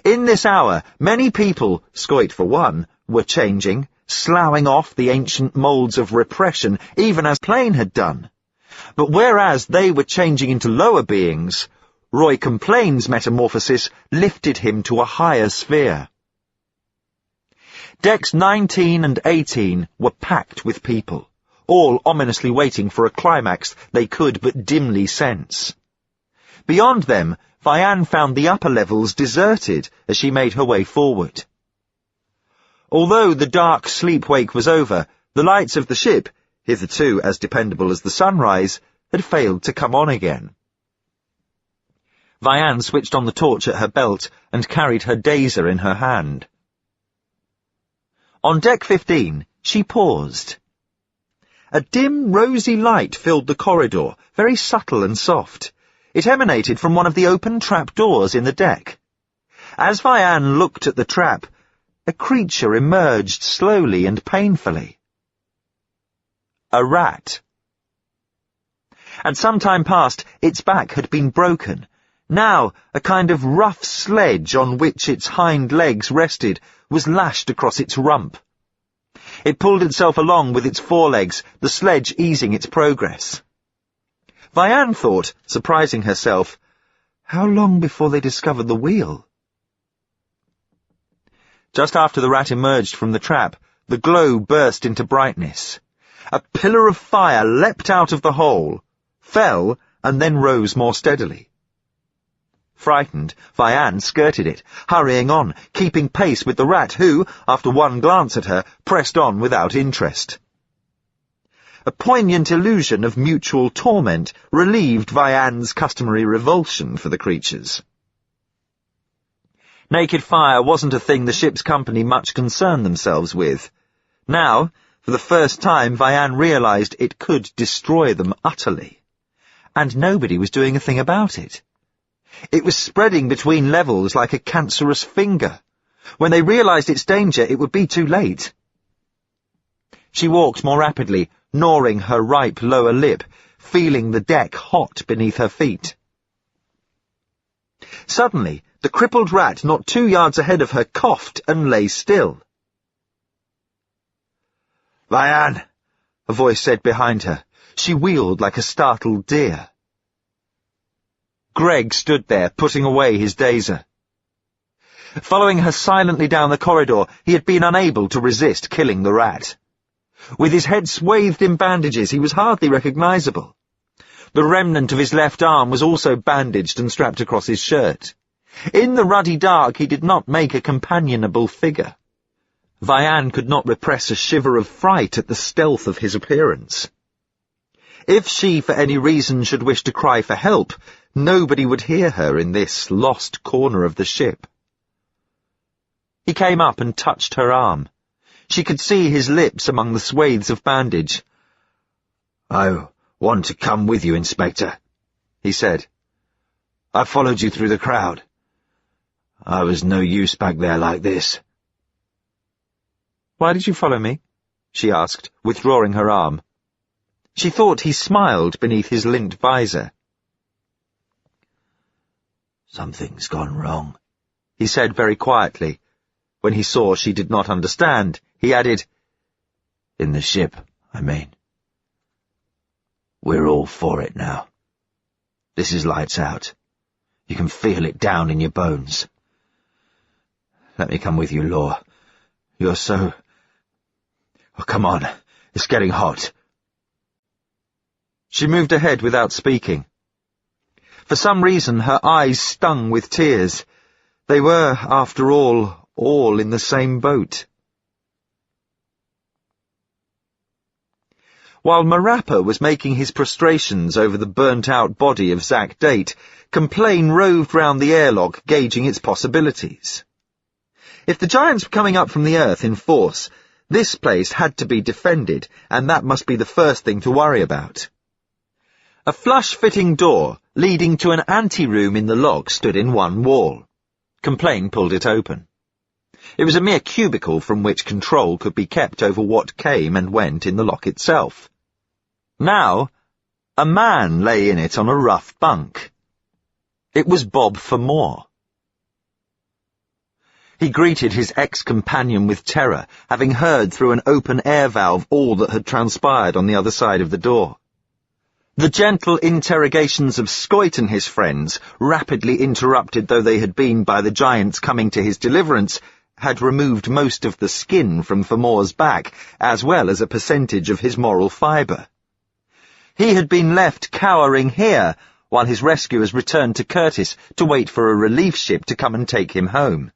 In this hour, many people, Scoit for one, were changing, sloughing off the ancient moulds of repression, even as Complain had done. But whereas they were changing into lower beings, Roy Complain's metamorphosis lifted him to a higher sphere. Decks 19 and 18 were packed with people, all ominously waiting for a climax they could but dimly sense. Beyond them, Vianne found the upper levels deserted as she made her way forward. Although the dark sleep-wake was over, the lights of the ship, hitherto as dependable as the sunrise, had failed to come on again. Vianne switched on the torch at her belt and carried her dazer in her hand. On deck 15, she paused. A dim, rosy light filled the corridor, very subtle and soft. It emanated from one of the open trap-doors in the deck. As Vianne looked at the trap, a creature emerged slowly and painfully. A rat. At some time past, its back had been broken. Now, a kind of rough sledge on which its hind legs rested was lashed across its rump. It pulled itself along with its forelegs, the sledge easing its progress. Vianne thought, surprising herself, how long before they discovered the wheel? Just after the rat emerged from the trap, the glow burst into brightness. A pillar of fire leapt out of the hole, fell, and then rose more steadily. Frightened, Vianne skirted it, hurrying on, keeping pace with the rat who, after one glance at her, pressed on without interest. A poignant illusion of mutual torment relieved Vianne's customary revulsion for the creatures. Naked fire wasn't a thing the ship's company much concerned themselves with. Now, for the first time, Vianne realized it could destroy them utterly. And nobody was doing a thing about it. It was spreading between levels like a cancerous finger. When they realized its danger, it would be too late. She walked more rapidly, gnawing her ripe lower lip, feeling the deck hot beneath her feet. Suddenly, the crippled rat not 2 yards ahead of her coughed and lay still. "Vianne," a voice said behind her. She wheeled like a startled deer. Greg stood there, putting away his dazer. Following her silently down the corridor, he had been unable to resist killing the rat. With his head swathed in bandages, he was hardly recognizable. The remnant of his left arm was also bandaged and strapped across his shirt. In the ruddy dark, he did not make a companionable figure. Vianne could not repress a shiver of fright at the stealth of his appearance. If she, for any reason, should wish to cry for help, nobody would hear her in this lost corner of the ship. He came up and touched her arm. She could see his lips among the swathes of bandage. "I want to come with you, Inspector," he said. "I followed you through the crowd. I was no use back there like this." "Why did you follow me?" she asked, withdrawing her arm. She thought he smiled beneath his lint visor. "Something's gone wrong," he said very quietly. When he saw she did not understand, he added, "In the ship, I mean. We're all for it now. This is lights out. You can feel it down in your bones. Let me come with you, Law. You're so... Oh, come on. It's getting hot. She moved ahead without speaking. For some reason, her eyes stung with tears. They were, after all in the same boat. While Marappa was making his prostrations over the burnt-out body of Zack Date, Complain roved round the airlock, gauging its possibilities. If the giants were coming up from the earth in force, this place had to be defended, and that must be the first thing to worry about. A flush-fitting door, leading to an anteroom in the lock, stood in one wall. Complain pulled it open. It was a mere cubicle from which control could be kept over what came and went in the lock itself. Now, a man lay in it on a rough bunk. It was Bob Fermor. He greeted his ex-companion with terror, having heard through an open air valve all that had transpired on the other side of the door. The gentle interrogations of Scoit and his friends, rapidly interrupted though they had been by the giants coming to his deliverance, had removed most of the skin from Fermor's back, as well as a percentage of his moral fibre. He had been left cowering here, while his rescuers returned to Curtis to wait for a relief ship to come and take him home.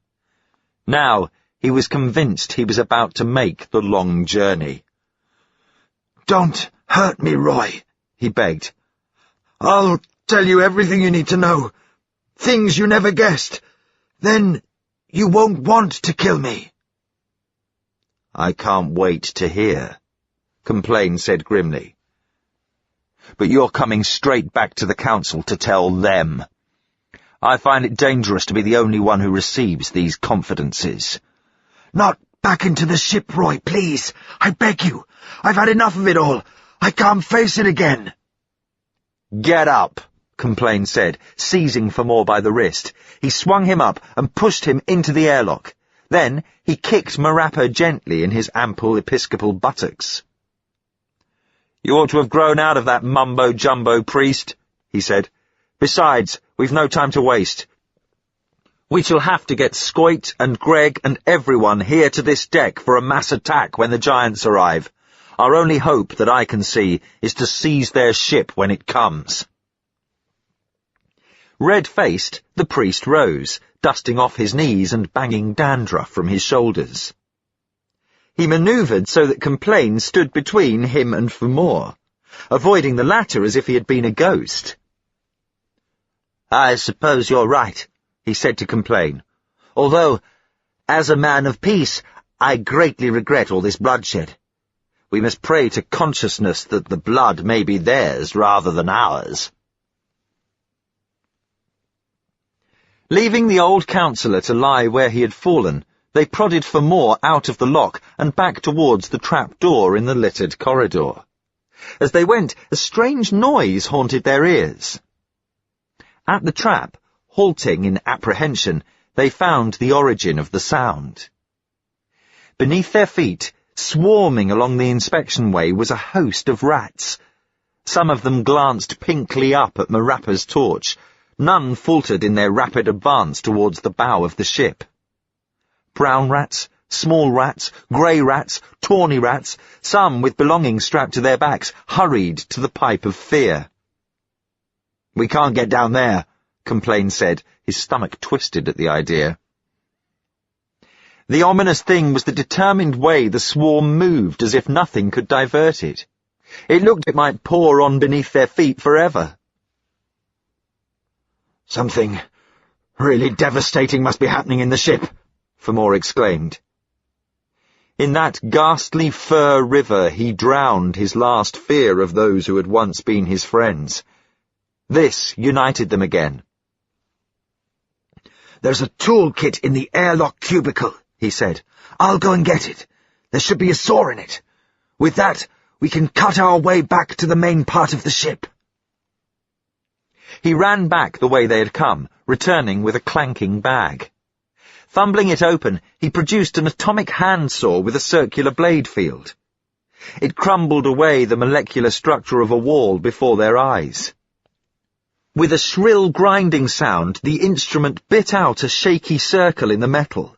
Now, he was convinced he was about to make the long journey. "Don't hurt me, Roy," he begged. "I'll tell you everything you need to know. Things you never guessed. Then you won't want to kill me." "I can't wait to hear," Complain said grimly. "But you're coming straight back to the council to tell them. I find it dangerous to be the only one who receives these confidences." "Not back into the ship, Roy, please. I beg you. I've had enough of it all. I can't face it again." "Get up," Complain said, seizing Fermor by the wrist. He swung him up and pushed him into the airlock. Then he kicked Marappa gently in his ample episcopal buttocks. "You ought to have grown out of that mumbo-jumbo, priest," he said. "Besides, we've no time to waste. We shall have to get Scoit and Greg and everyone here to this deck for a mass attack when the giants arrive. Our only hope that I can see is to seize their ship when it comes." Red-faced, the priest rose, dusting off his knees and banging dandruff from his shoulders. He manoeuvred so that Complain stood between him and Fermor, avoiding the latter as if he had been a ghost. "I suppose you're right," he said to Complain, "although, as a man of peace, I greatly regret all this bloodshed. We must pray to consciousness that the blood may be theirs rather than ours." Leaving the old counsellor to lie where he had fallen, they prodded Fermor out of the lock and back towards the trap-door in the littered corridor. As they went, a strange noise haunted their ears. At the trap, halting in apprehension, they found the origin of the sound. Beneath their feet, swarming along the inspection way, was a host of rats. Some of them glanced pinkly up at Marappa's torch. None faltered in their rapid advance towards the bow of the ship. Brown rats, small rats, grey rats, tawny rats, some with belongings strapped to their backs, hurried to the pipe of fear. "We can't get down there," Complain said, his stomach twisted at the idea. The ominous thing was the determined way the swarm moved, as if nothing could divert it. It looked it might pour on beneath their feet forever. "Something really devastating must be happening in the ship," Fermor exclaimed. In that ghastly fur river he drowned his last fear of those who had once been his friends. This united them again. "There's a toolkit in the airlock cubicle," he said. "I'll go and get it. There should be a saw in it. With that, we can cut our way back to the main part of the ship." He ran back the way they had come, returning with a clanking bag. Fumbling it open, he produced an atomic handsaw with a circular blade field. It crumbled away the molecular structure of a wall before their eyes. With a shrill grinding sound, the instrument bit out a shaky circle in the metal.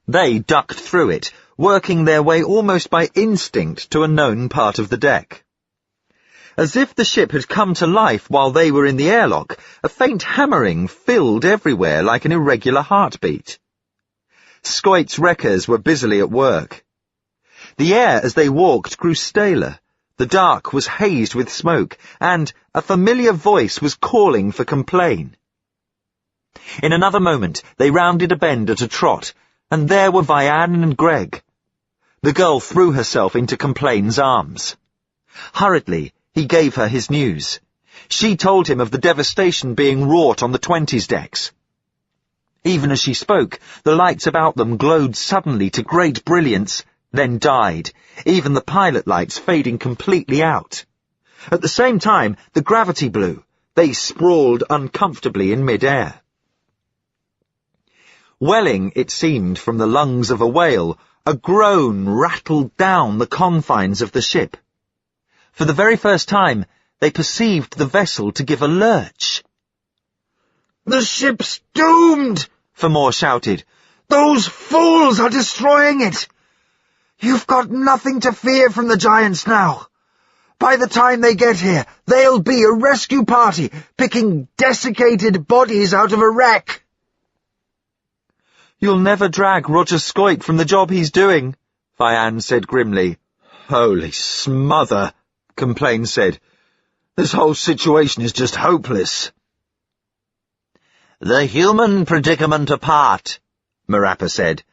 They ducked through it, working their way almost by instinct to a known part of the deck. As if the ship had come to life while they were in the airlock, a faint hammering filled everywhere like an irregular heartbeat. Scoit's wreckers were busily at work. The air as they walked grew staler. The dark was hazed with smoke, and a familiar voice was calling for Complain. In another moment, they rounded a bend at a trot, and there were Vianne and Greg. The girl threw herself into Complain's arms. Hurriedly, he gave her his news. She told him of the devastation being wrought on the 20s decks. Even as she spoke, the lights about them glowed suddenly to great brilliance, then died, even the pilot lights fading completely out. At the same time, the gravity blew. They sprawled uncomfortably in mid-air. Welling, it seemed, from the lungs of a whale, a groan rattled down the confines of the ship. For the very first time, they perceived the vessel to give a lurch. "The ship's doomed!" Fermor shouted. "Those fools are destroying it! You've got nothing to fear from the giants now. By the time they get here, they'll be a rescue party, picking desiccated bodies out of a wreck." "You'll never drag Roger Scoit from the job he's doing," Vianne said grimly. "Holy smother," Complain said. "This whole situation is just hopeless." "The human predicament apart," Marappa said,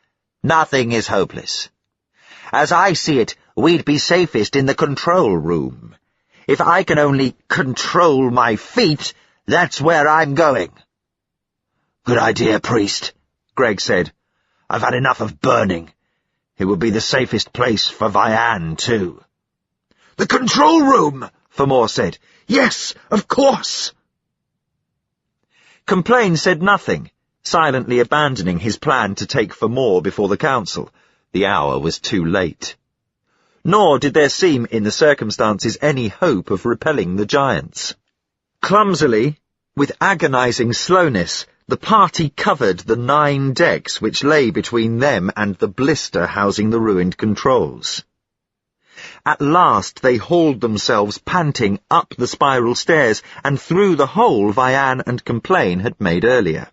"nothing is hopeless. As I see it, we'd be safest in the control room. If I can only control my feet, that's where I'm going." "Good idea, priest," Greg said. "I've had enough of burning. It would be the safest place for Vianne, too." "The control room," Fermor said. "Yes, of course." Complain said nothing, silently abandoning his plan to take Fermor before the council. The hour was too late. Nor did there seem, in the circumstances, any hope of repelling the giants. Clumsily, with agonizing slowness, the party covered the 9 decks which lay between them and the blister housing the ruined controls. At last they hauled themselves panting up the spiral stairs and through the hole Vianne and Complain had made earlier.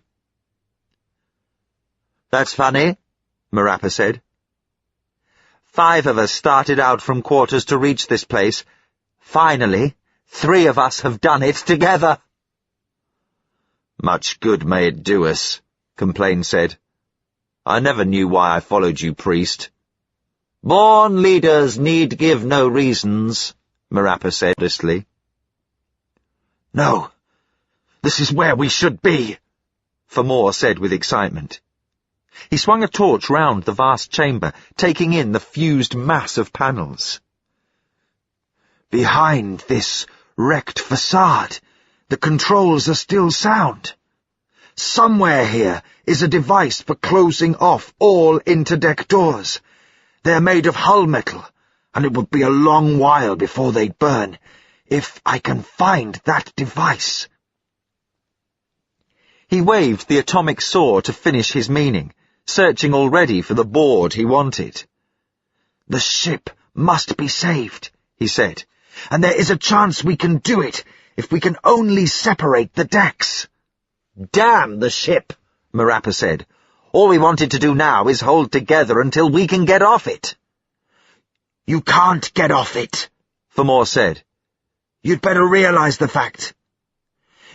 "That's funny," Marappa said. 5 of us started out from quarters to reach this place. Finally, 3 of us have done it together." "Much good may it do us," Complain said. "I never knew why I followed you, priest." "Born leaders need give no reasons," Marappa said modestly. "No, this is where we should be," Fermor said with excitement. He swung a torch round the vast chamber, taking in the fused mass of panels. "Behind this wrecked facade, the controls are still sound. Somewhere here is a device for closing off all interdeck doors. They're made of hull metal, and it would be a long while before they'd burn, if I can find that device." He waved the atomic saw to finish his meaning, searching already for the board he wanted. "The ship must be saved," he said, "and there is a chance we can do it if we can only separate the decks." "Damn the ship," Marappa said. "All we wanted to do now is hold together until we can get off it." "You can't get off it," Fermor said. "You'd better realize the fact.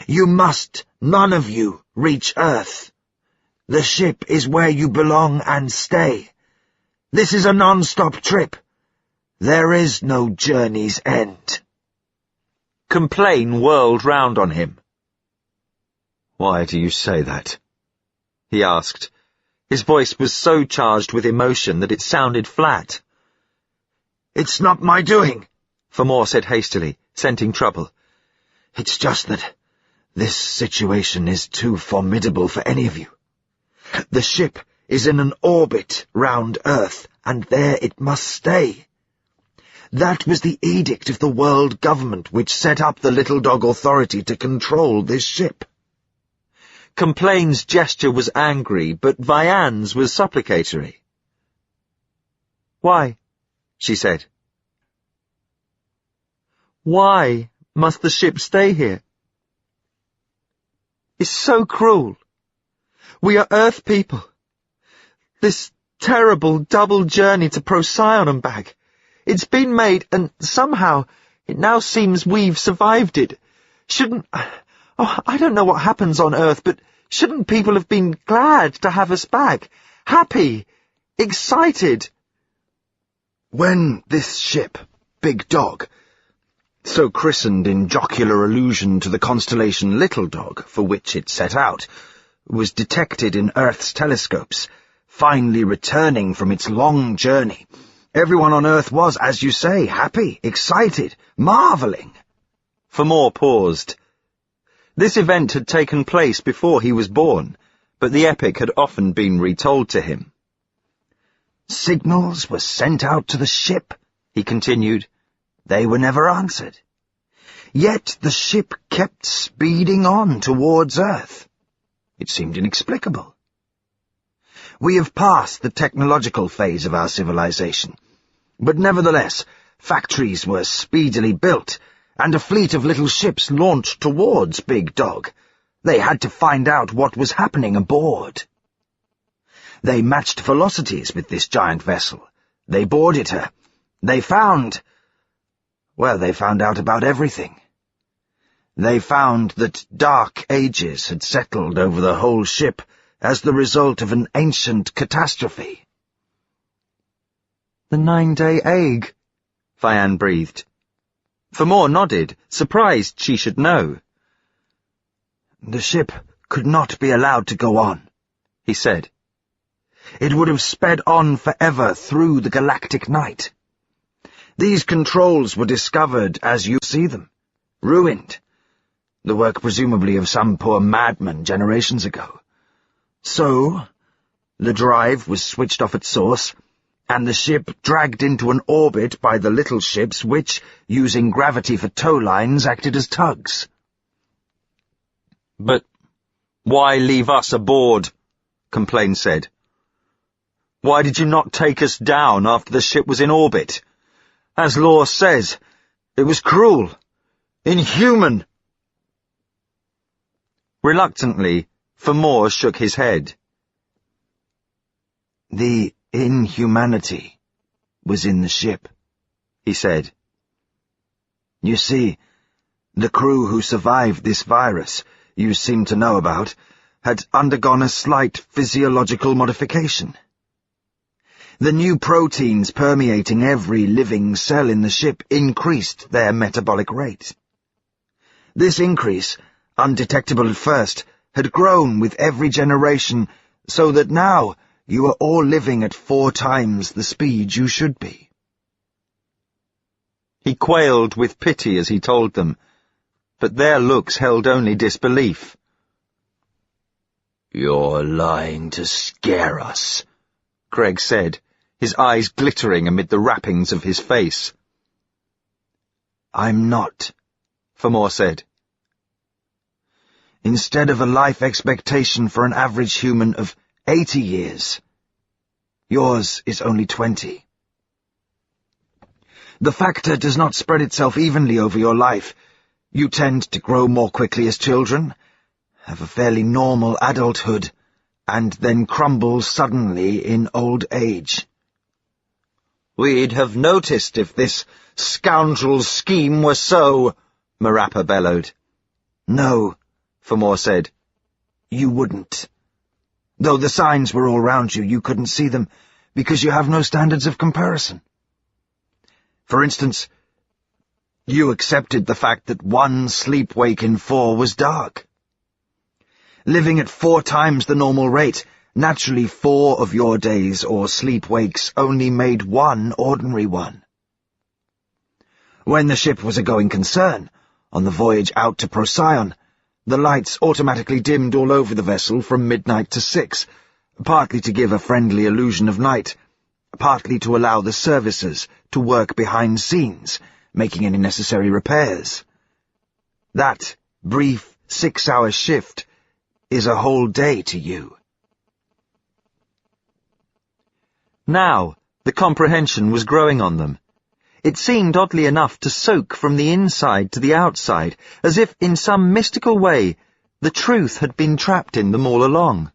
You must, none of you, reach Earth. The ship is where you belong and stay. This is a non-stop trip. There is no journey's end." Complain whirled round on him. "Why do you say that?" he asked. His voice was so charged with emotion that it sounded flat. "It's not my doing," Fermor said hastily, scenting trouble. "It's just that this situation is too formidable for any of you. The ship is in an orbit round Earth, and there it must stay. That was the edict of the world government which set up the Little Dog Authority to control this ship. Complain's gesture was angry, but Vianne's was supplicatory. "Why?" she said. "Why must the ship stay here? It's so cruel. We are Earth people. This terrible double journey to Procyon and back. It's been made, and somehow it now seems we've survived it. Shouldn't... Oh, I don't know what happens on Earth, but shouldn't people have been glad to have us back? Happy, excited." When this ship, Big Dog, so christened in jocular allusion to the constellation Little Dog, for which it set out, was detected in Earth's telescopes, finally returning from its long journey, everyone on Earth was, as you say, happy, excited, marvelling. Fermor paused. This event had taken place before he was born, but the epic had often been retold to him. Signals were sent out to the ship, he continued. They were never answered. Yet the ship kept speeding on towards Earth. It seemed inexplicable. We have passed the technological phase of our civilization, but nevertheless, factories were speedily built, and a fleet of little ships launched towards Big Dog. They had to find out what was happening aboard. They matched velocities with this giant vessel. They boarded her. They found out about everything. They found that dark ages had settled over the whole ship as the result of an ancient catastrophe. "The 9-day egg," Vianne breathed. Fermor nodded, surprised she should know. "The ship could not be allowed to go on," he said. "It would have sped on forever through the galactic night. These controls were discovered as you see them, ruined, the work presumably of some poor madman generations ago. So, the drive was switched off at source, and the ship dragged into an orbit by the little ships which, using gravity for tow lines, acted as tugs." "But why leave us aboard?" Complain said. "Why did you not take us down after the ship was in orbit? As law says, it was cruel, inhuman." Reluctantly, Fermor shook his head. "The inhumanity was in the ship," he said. "You see, the crew who survived this virus you seem to know about had undergone a slight physiological modification. The new proteins permeating every living cell in the ship increased their metabolic rate. This increase, undetectable at first, had grown with every generation, so that now you are all living at 4 times the speed you should be." He quailed with pity as he told them, but their looks held only disbelief. "You're lying to scare us," Greg said, his eyes glittering amid the wrappings of his face. "I'm not," Fermor said. "Instead of a life expectation for an average human of 80 years, yours is only 20. The factor does not spread itself evenly over your life. You tend to grow more quickly as children, have a fairly normal adulthood, and then crumble suddenly in old age." "We'd have noticed if this scoundrel's scheme were so," Marappa bellowed. "No," Fermor said. "You wouldn't. Though the signs were all round you, you couldn't see them because you have no standards of comparison. For instance, you accepted the fact that 1 sleep-wake in 4 was dark. Living at 4 times the normal rate, naturally 4 of your days or sleep-wakes only made 1 ordinary one. When the ship was a going concern, on the voyage out to Procyon, the lights automatically dimmed all over the vessel from midnight to 6, partly to give a friendly illusion of night, partly to allow the servicers to work behind scenes, making any necessary repairs. That brief 6-hour shift is a whole day to you. Now, the comprehension was growing on them. It seemed, oddly enough, to soak from the inside to the outside, as if, in some mystical way, the truth had been trapped in them all along.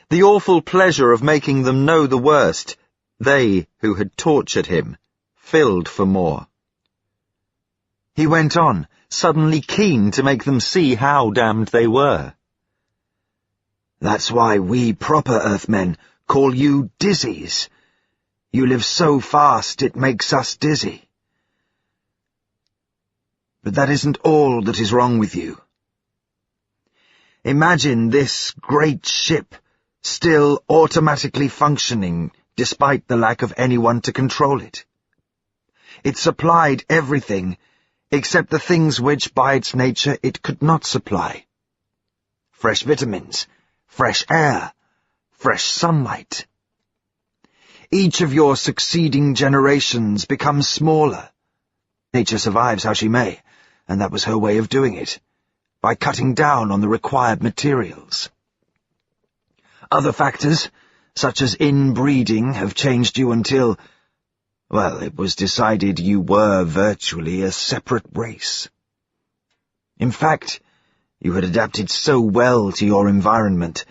The awful pleasure of making them know the worst, they who had tortured him, filled for more. He went on, suddenly keen to make them see how damned they were. That's why we proper Earthmen call you dizzies. You live so fast it makes us dizzy. But that isn't all that is wrong with you. Imagine this great ship still automatically functioning despite the lack of anyone to control it. It supplied everything except the things which, by its nature, it could not supply. Fresh vitamins, fresh air, fresh sunlight. Each of your succeeding generations becomes smaller. Nature survives how she may, and that was her way of doing it, by cutting down on the required materials. Other factors, such as inbreeding, have changed you until, well, it was decided you were virtually a separate race. In fact, you had adapted so well to your environment,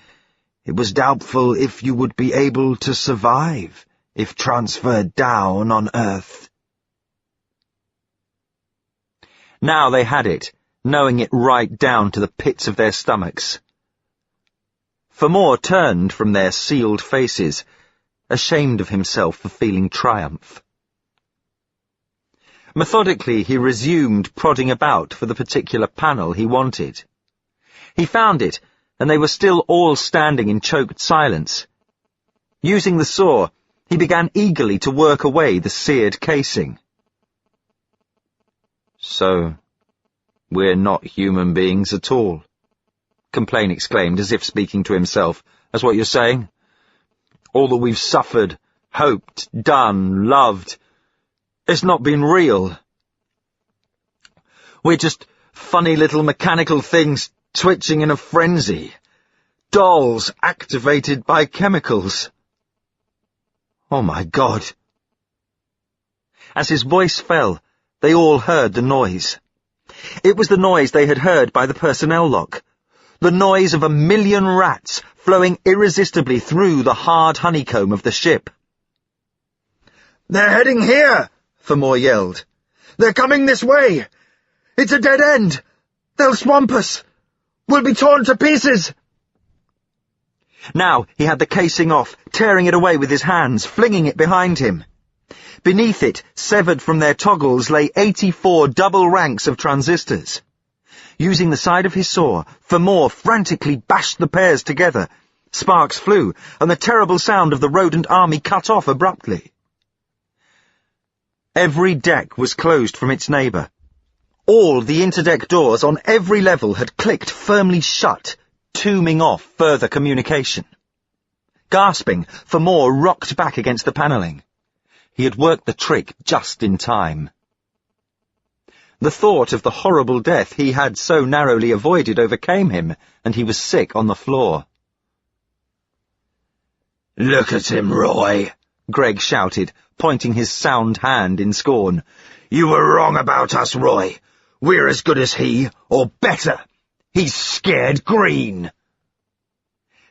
it was doubtful if you would be able to survive if transferred down on Earth. Now they had it, knowing it right down to the pits of their stomachs. Fermor turned from their sealed faces, ashamed of himself for feeling triumph. Methodically, he resumed prodding about for the particular panel he wanted. He found it, and they were still all standing in choked silence. Using the saw, he began eagerly to work away the seared casing. So, we're not human beings at all, Complain exclaimed, as if speaking to himself. That's what you're saying? All that we've suffered, hoped, done, loved, it's not been real. We're just funny little mechanical things twitching in a frenzy. Dolls activated by chemicals. Oh my God. As his voice fell, they all heard the noise. It was the noise they had heard by the personnel lock. The noise of 1,000,000 rats flowing irresistibly through the hard honeycomb of the ship. "They're heading here!" Fermor yelled. "They're coming this way! It's a dead end! They'll swamp us! We'll be torn to pieces!" Now he had the casing off, tearing it away with his hands, flinging it behind him. Beneath it, severed from their toggles, lay 84 double ranks of transistors. Using the side of his saw, Fermor frantically bashed the pairs together. Sparks flew, and the terrible sound of the rodent army cut off abruptly. Every deck was closed from its neighbour. All the interdeck doors on every level had clicked firmly shut, tombing off further communication. Gasping, Fermor rocked back against the panelling. He had worked the trick just in time. The thought of the horrible death he had so narrowly avoided overcame him, and he was sick on the floor. "Look at him, Roy," Greg shouted, pointing his sound hand in scorn. "You were wrong about us, Roy. We're as good as he, or better. He's scared green."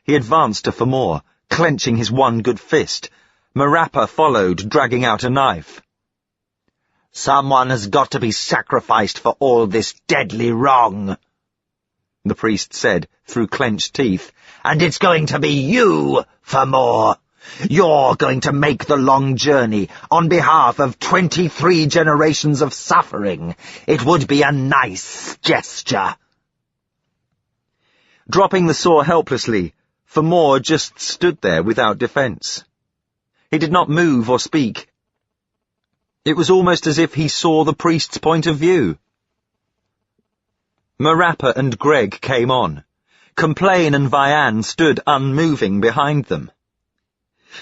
He advanced to Fermor, clenching his one good fist. Marappa followed, dragging out a knife. "Someone has got to be sacrificed for all this deadly wrong," the priest said through clenched teeth. "And it's going to be you, Fermor. You're going to make the long journey on behalf of 23 generations of suffering. It would be a nice gesture." Dropping the saw helplessly, Fermor just stood there without defence. He did not move or speak. It was almost as if he saw the priest's point of view. Marappa and Greg came on. Complain and Vianne stood unmoving behind them.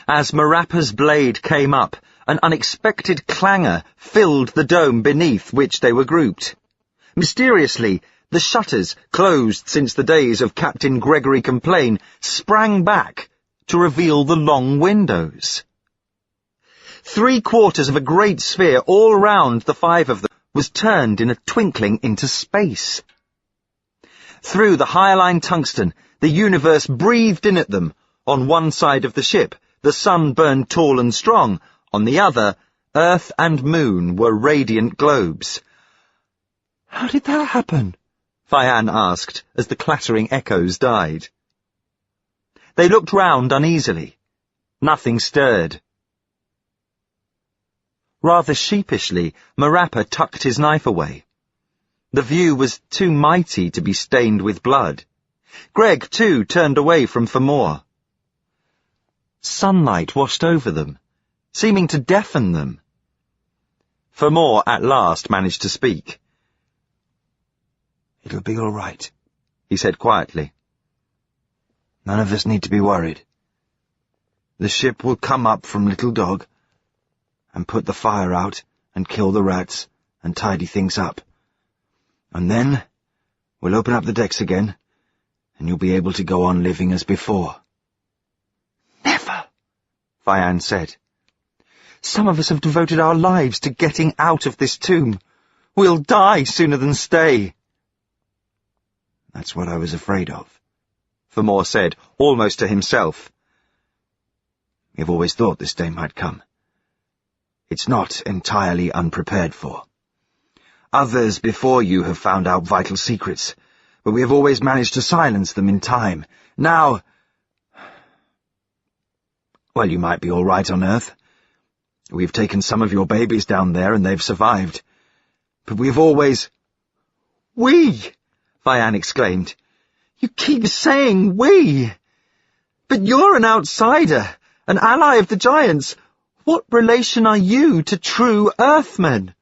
As Marappa's blade came up, an unexpected clangor filled the dome beneath which they were grouped. Mysteriously, the shutters, closed since the days of Captain Gregory Complain, sprang back to reveal the long windows. 3/4 of a great sphere all round the 5 of them was turned in a twinkling into space. Through the hyaline tungsten, the universe breathed in at them. On one side of the ship, the sun burned tall and strong. On the other, Earth and Moon were radiant globes. "How did that happen?" Fianne asked as the clattering echoes died. They looked round uneasily. Nothing stirred. Rather sheepishly, Marappa tucked his knife away. The view was too mighty to be stained with blood. Greg, too, turned away from Famore. Sunlight washed over them, seeming to deafen them. Famore at last managed to speak. "It'll be all right," he said quietly. "None of us need to be worried. The ship will come up from Little Dog and put the fire out and kill the rats and tidy things up. And then we'll open up the decks again, and you'll be able to go on living as before." "Never," Fianne said. "Some of us have devoted our lives to getting out of this tomb. We'll die sooner than stay." "That's what I was afraid of," Famore said, almost to himself. "You've always thought this day might come. It's not entirely unprepared for. Others before you have found out vital secrets, but we have always managed to silence them in time. Now, well, you might be all right on Earth. We've taken some of your babies down there and they've survived. But we've always—" "We!" Fianne exclaimed. "You keep saying we! But you're an outsider, an ally of the Giants. What relation are you to true Earthmen?"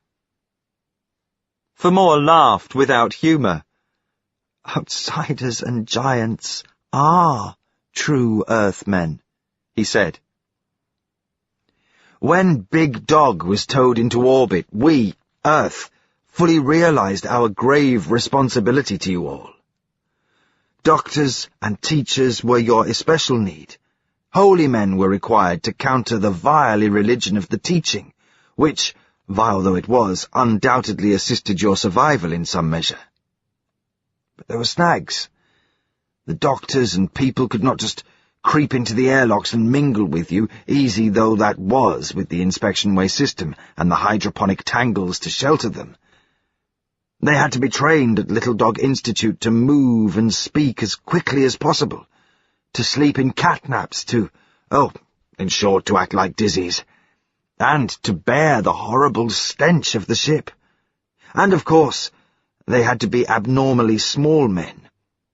Famore laughed without humour. "Outsiders and Giants are true Earthmen," he said. "When Big Dog was towed into orbit, we, Earth, fully realized our grave responsibility to you all. Doctors and teachers were your especial need. Holy men were required to counter the vile irreligion of the teaching, which, vile though it was, undoubtedly assisted your survival in some measure. But there were snags. The doctors and people could not just creep into the airlocks and mingle with you, easy though that was with the inspection way system and the hydroponic tangles to shelter them. They had to be trained at Little Dog Institute to move and speak as quickly as possible, to sleep in catnaps, in short, to act like dizzies, and to bear the horrible stench of the ship. And, of course, they had to be abnormally small men,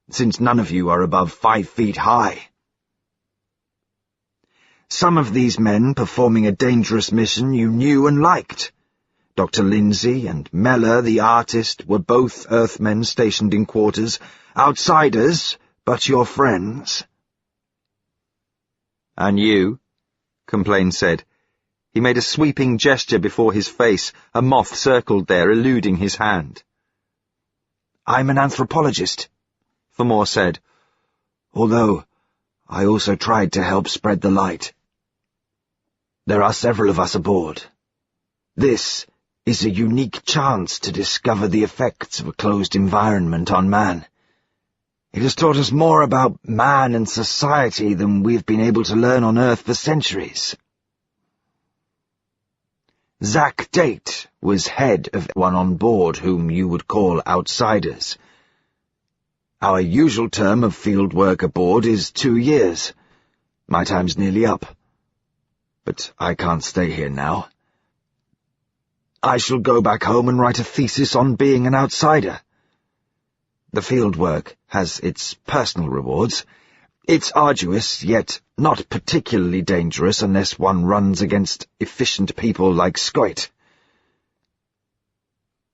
since none of you are above 5 feet high. Some of these men performing a dangerous mission you knew and liked. Dr. Lindsay and Mellor, the artist, were both Earthmen stationed in quarters, outsiders, but your friends. "And you?" Complain said. He made a sweeping gesture before his face. A moth circled there, eluding his hand. "I'm an anthropologist," Famore said, "although I also tried to help spread the light. There are several of us aboard. This is a unique chance to discover the effects of a closed environment on man. It has taught us more about man and society than we've been able to learn on Earth for centuries." Zach Date was head of one on board whom you would call outsiders. Our usual term of field work aboard is 2 years. My time's nearly up. But I can't stay here now. I shall go back home and write a thesis on being an outsider. The field work has its personal rewards. It's arduous, yet not particularly dangerous unless one runs against efficient people like Scoit.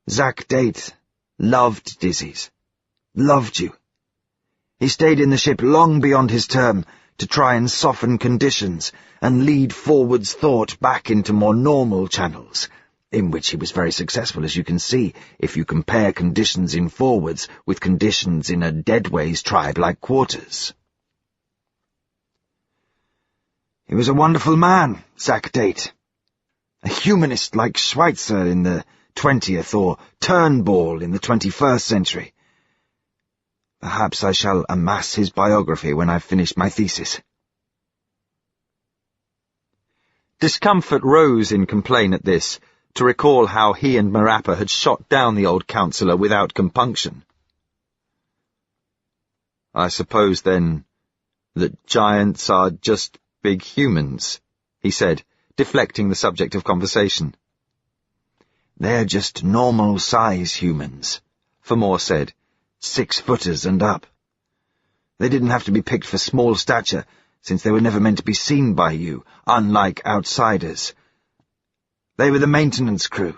Zach Date loved Dizzies. Loved you. He stayed in the ship long beyond his term to try and soften conditions and lead forwards thought back into more normal channels, in which he was very successful, as you can see, if you compare conditions in forwards with conditions in a deadways tribe like Quarters. He was a wonderful man, Sackdate. A humanist like Schweitzer in the 20th or Turnbull in the 21st century. Perhaps I shall amass his biography when I've finished my thesis. Discomfort rose in Complain at this, to recall how he and Marappa had shot down the old councillor without compunction. I suppose, then, that giants are just big humans, he said, deflecting the subject of conversation. They're just normal-size humans, Fermor said, 6-footers and up. They didn't have to be picked for small stature, since they were never meant to be seen by you, unlike outsiders. They were the maintenance crew,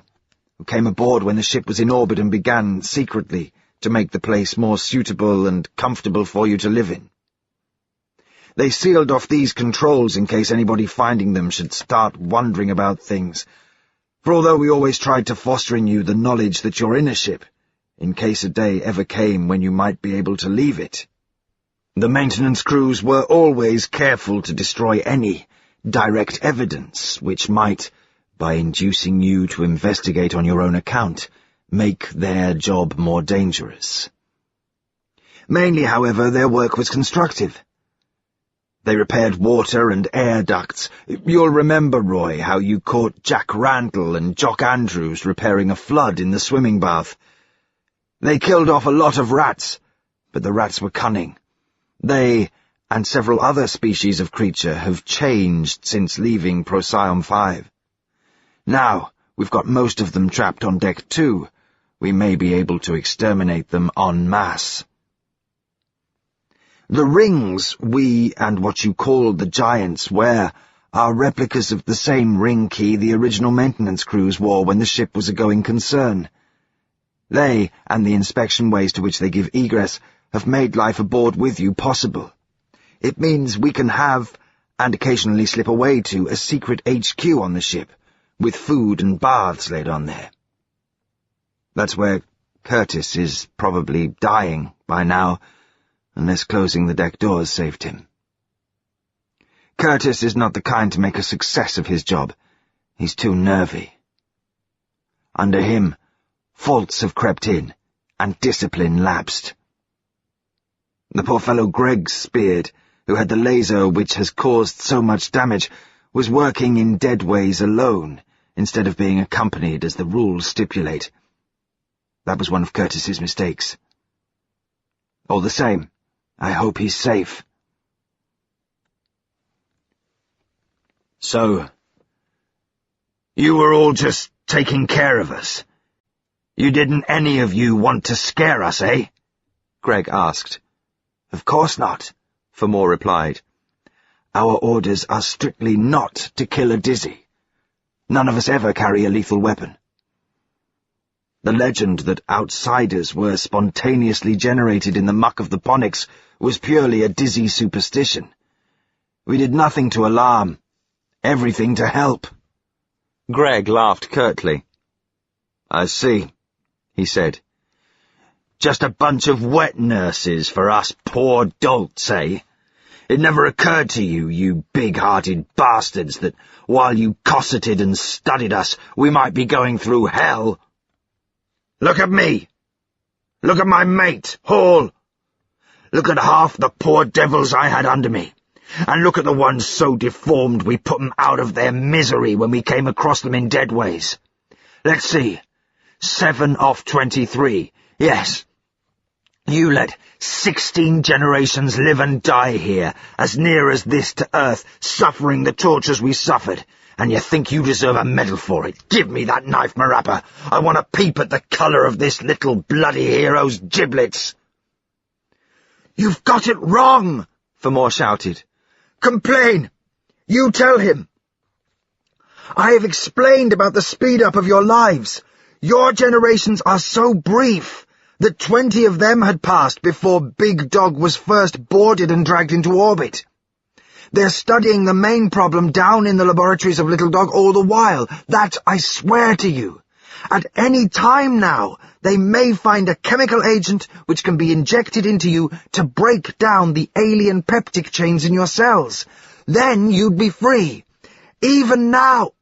who came aboard when the ship was in orbit and began, secretly, to make the place more suitable and comfortable for you to live in. They sealed off these controls in case anybody finding them should start wondering about things, for although we always tried to foster in you the knowledge that you're in a ship, in case a day ever came when you might be able to leave it, the maintenance crews were always careful to destroy any direct evidence which might, by inducing you to investigate on your own account, make their job more dangerous. Mainly, however, their work was constructive. They repaired water and air ducts. You'll remember, Roy, how you caught Jack Randall and Jock Andrews repairing a flood in the swimming bath. They killed off a lot of rats, but the rats were cunning. They, and several other species of creature, have changed since leaving Procyon 5. Now, we've got most of them trapped on Deck 2. We may be able to exterminate them en masse. The rings we and what you call the giants wear are replicas of the same ring key the original maintenance crews wore when the ship was a going concern. They, and the inspection ways to which they give egress, have made life aboard with you possible. It means we can have, and occasionally slip away to, a secret HQ on the ship, with food and baths laid on there. That's where Curtis is probably dying by now, unless closing the deck doors saved him. Curtis is not the kind to make a success of his job. He's too nervy. Under him, faults have crept in, and discipline lapsed. The poor fellow Greg Speared, who had the laser which has caused so much damage, was working in deadways alone, instead of being accompanied as the rules stipulate. That was one of Curtis's mistakes. All the same, I hope he's safe. So, you were all just taking care of us. You didn't any of you want to scare us, eh? Greg asked. Of course not, Fermor replied. Our orders are strictly not to kill a Dizzy. None of us ever carry a lethal weapon. The legend that outsiders were spontaneously generated in the muck of the Ponics was purely a Dizzy superstition. We did nothing to alarm, everything to help. Greg laughed curtly. I see, he said. Just a bunch of wet nurses for us poor dolts, eh? It never occurred to you, you big-hearted bastards, that while you cosseted and studied us, we might be going through hell. Look at me. Look at my mate, Hall. Look at half the poor devils I had under me. And look at the ones so deformed we put them out of their misery when we came across them in deadways. Let's see. 7 off 23. Yes. You let 16 generations live and die here, as near as this to Earth, suffering the tortures we suffered, and you think you deserve a medal for it. Give me that knife, Marappa. I want a peep at the colour of this little bloody hero's giblets. You've got it wrong, Fermor shouted. Complain. You tell him. I have explained about the speed-up of your lives. Your generations are so brief that 20 of them had passed before Big Dog was first boarded and dragged into orbit. They're studying the main problem down in the laboratories of Little Dog all the while. That I swear to you. At any time now, they may find a chemical agent which can be injected into you to break down the alien peptide chains in your cells. Then you'd be free. Even now—"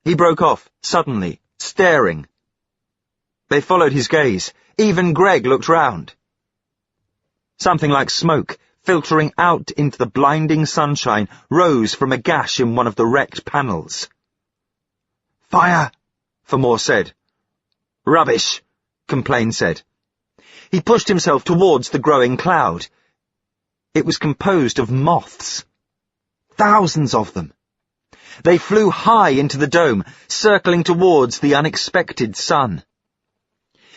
He broke off, suddenly, staring. They followed his gaze. Even Greg looked round. Something like smoke, filtering out into the blinding sunshine, rose from a gash in one of the wrecked panels. "Fire!" Fermor said. "Rubbish," Complain said. He pushed himself towards the growing cloud. It was composed of moths. Thousands of them. They flew high into the dome, circling towards the unexpected sun.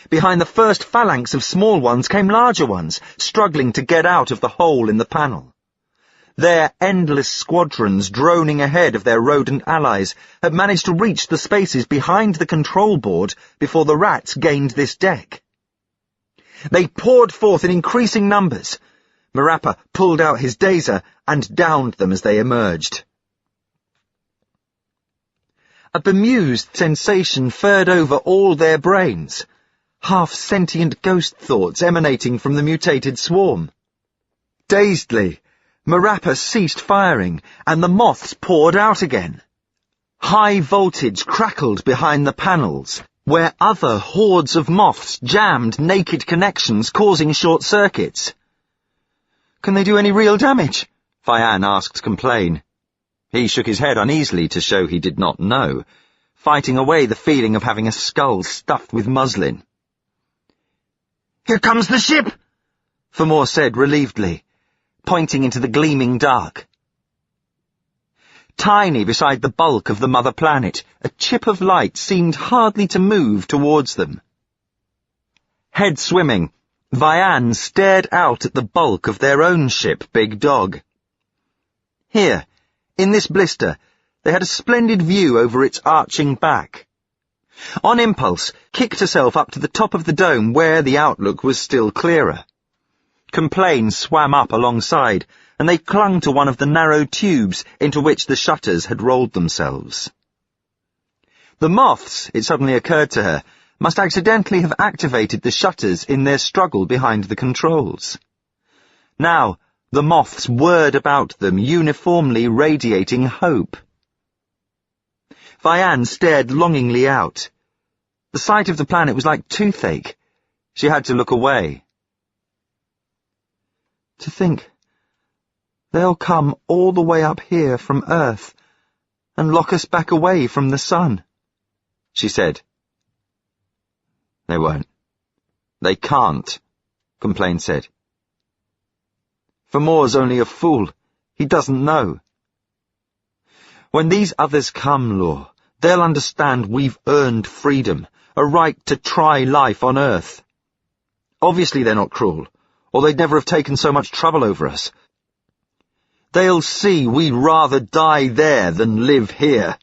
Behind the first phalanx of small ones came larger ones, struggling to get out of the hole in the panel. Their endless squadrons, droning ahead of their rodent allies, had managed to reach the spaces behind the control board before the rats gained this deck. They poured forth in increasing numbers. Marappa pulled out his dazer and downed them as they emerged. A bemused sensation furred over all their brains, half-sentient ghost thoughts emanating from the mutated swarm. Dazedly, Marappa ceased firing, and the moths poured out again. High voltage crackled behind the panels, where other hordes of moths jammed naked connections, causing short circuits. "Can they do any real damage?" Vian asked Complain. He shook his head uneasily to show he did not know, fighting away the feeling of having a skull stuffed with muslin. "Here comes the ship," Fermor said relievedly, pointing into the gleaming dark. Tiny beside the bulk of the mother planet, a chip of light seemed hardly to move towards them. Head swimming, Vian stared out at the bulk of their own ship, Big Dog. Here, in this blister, they had a splendid view over its arching back. On impulse, kicked herself up to the top of the dome where the outlook was still clearer. Complain swam up alongside, and they clung to one of the narrow tubes into which the shutters had rolled themselves. The moths, it suddenly occurred to her, must accidentally have activated the shutters in their struggle behind the controls. Now, the moths whirred about them, uniformly radiating hope. Vian stared longingly out. The sight of the planet was like toothache. She had to look away. To think, they'll come all the way up here from Earth and lock us back away from the sun, she said. They won't. They can't, Complain said. Fermor's only a fool. He doesn't know. When these others come, Law, they'll understand we've earned freedom, a right to try life on Earth. Obviously they're not cruel, or they'd never have taken so much trouble over us. They'll see we'd rather die there than live here.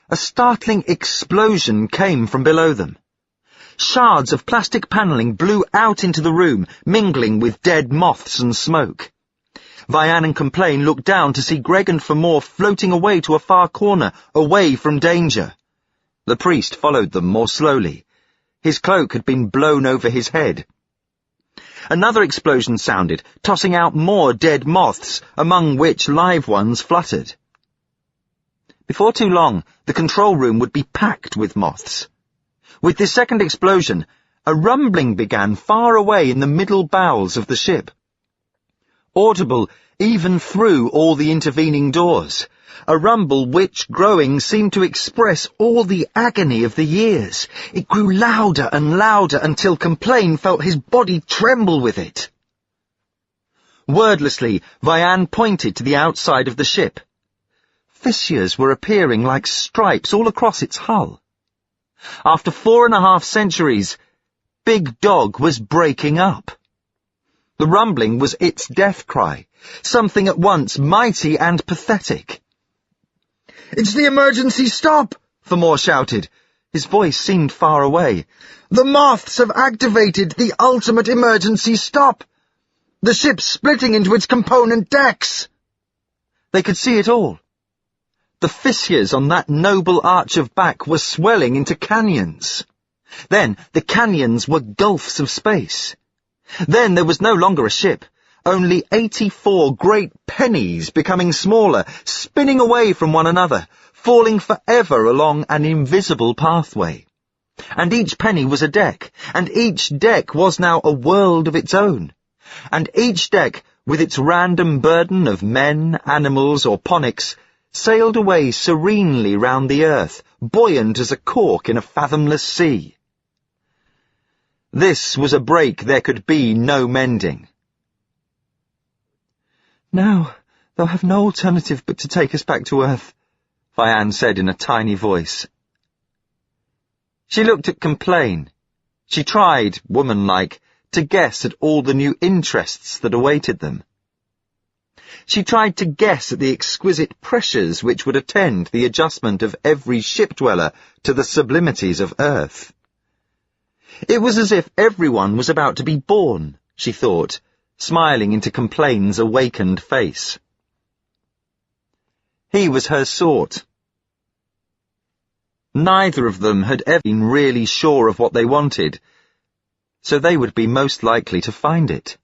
A startling explosion came from below them. Shards of plastic panelling blew out into the room, mingling with dead moths and smoke. Vian and Complain looked down to see Greg and Fermor floating away to a far corner, away from danger. The priest followed them more slowly. His cloak had been blown over his head. Another explosion sounded, tossing out more dead moths, among which live ones fluttered. Before too long, the control room would be packed with moths. With this second explosion, a rumbling began far away in the middle bowels of the ship. Audible even through all the intervening doors, a rumble which, growing, seemed to express all the agony of the years. It grew louder and louder until Complain felt his body tremble with it. Wordlessly, Vian pointed to the outside of the ship. Fissures were appearing like stripes all across its hull. After 4.5 centuries, Big Dog was breaking up. The rumbling was its death cry, something at once mighty and pathetic. "It's the emergency stop!" Fermor shouted. His voice seemed far away. "The moths have activated the ultimate emergency stop!" The ship's splitting into its component decks! They could see it all. The fissures on that noble arch of back were swelling into canyons. Then the canyons were gulfs of space. Then there was no longer a ship, only 84 great pennies becoming smaller, spinning away from one another, falling forever along an invisible pathway. And each penny was a deck, and each deck was now a world of its own. And each deck, with its random burden of men, animals, or ponics, sailed away serenely round the earth, buoyant as a cork in a fathomless sea. This was a break there could be no mending. Now they'll have no alternative but to take us back to Earth, Vianne said in a tiny voice. She looked at Complain. She tried, woman-like, to guess at all the new interests that awaited them. She tried to guess at the exquisite pressures which would attend the adjustment of every ship-dweller to the sublimities of Earth. It was as if everyone was about to be born, she thought, smiling into Complain's awakened face. He was her sort. Neither of them had ever been really sure of what they wanted, so they would be most likely to find it.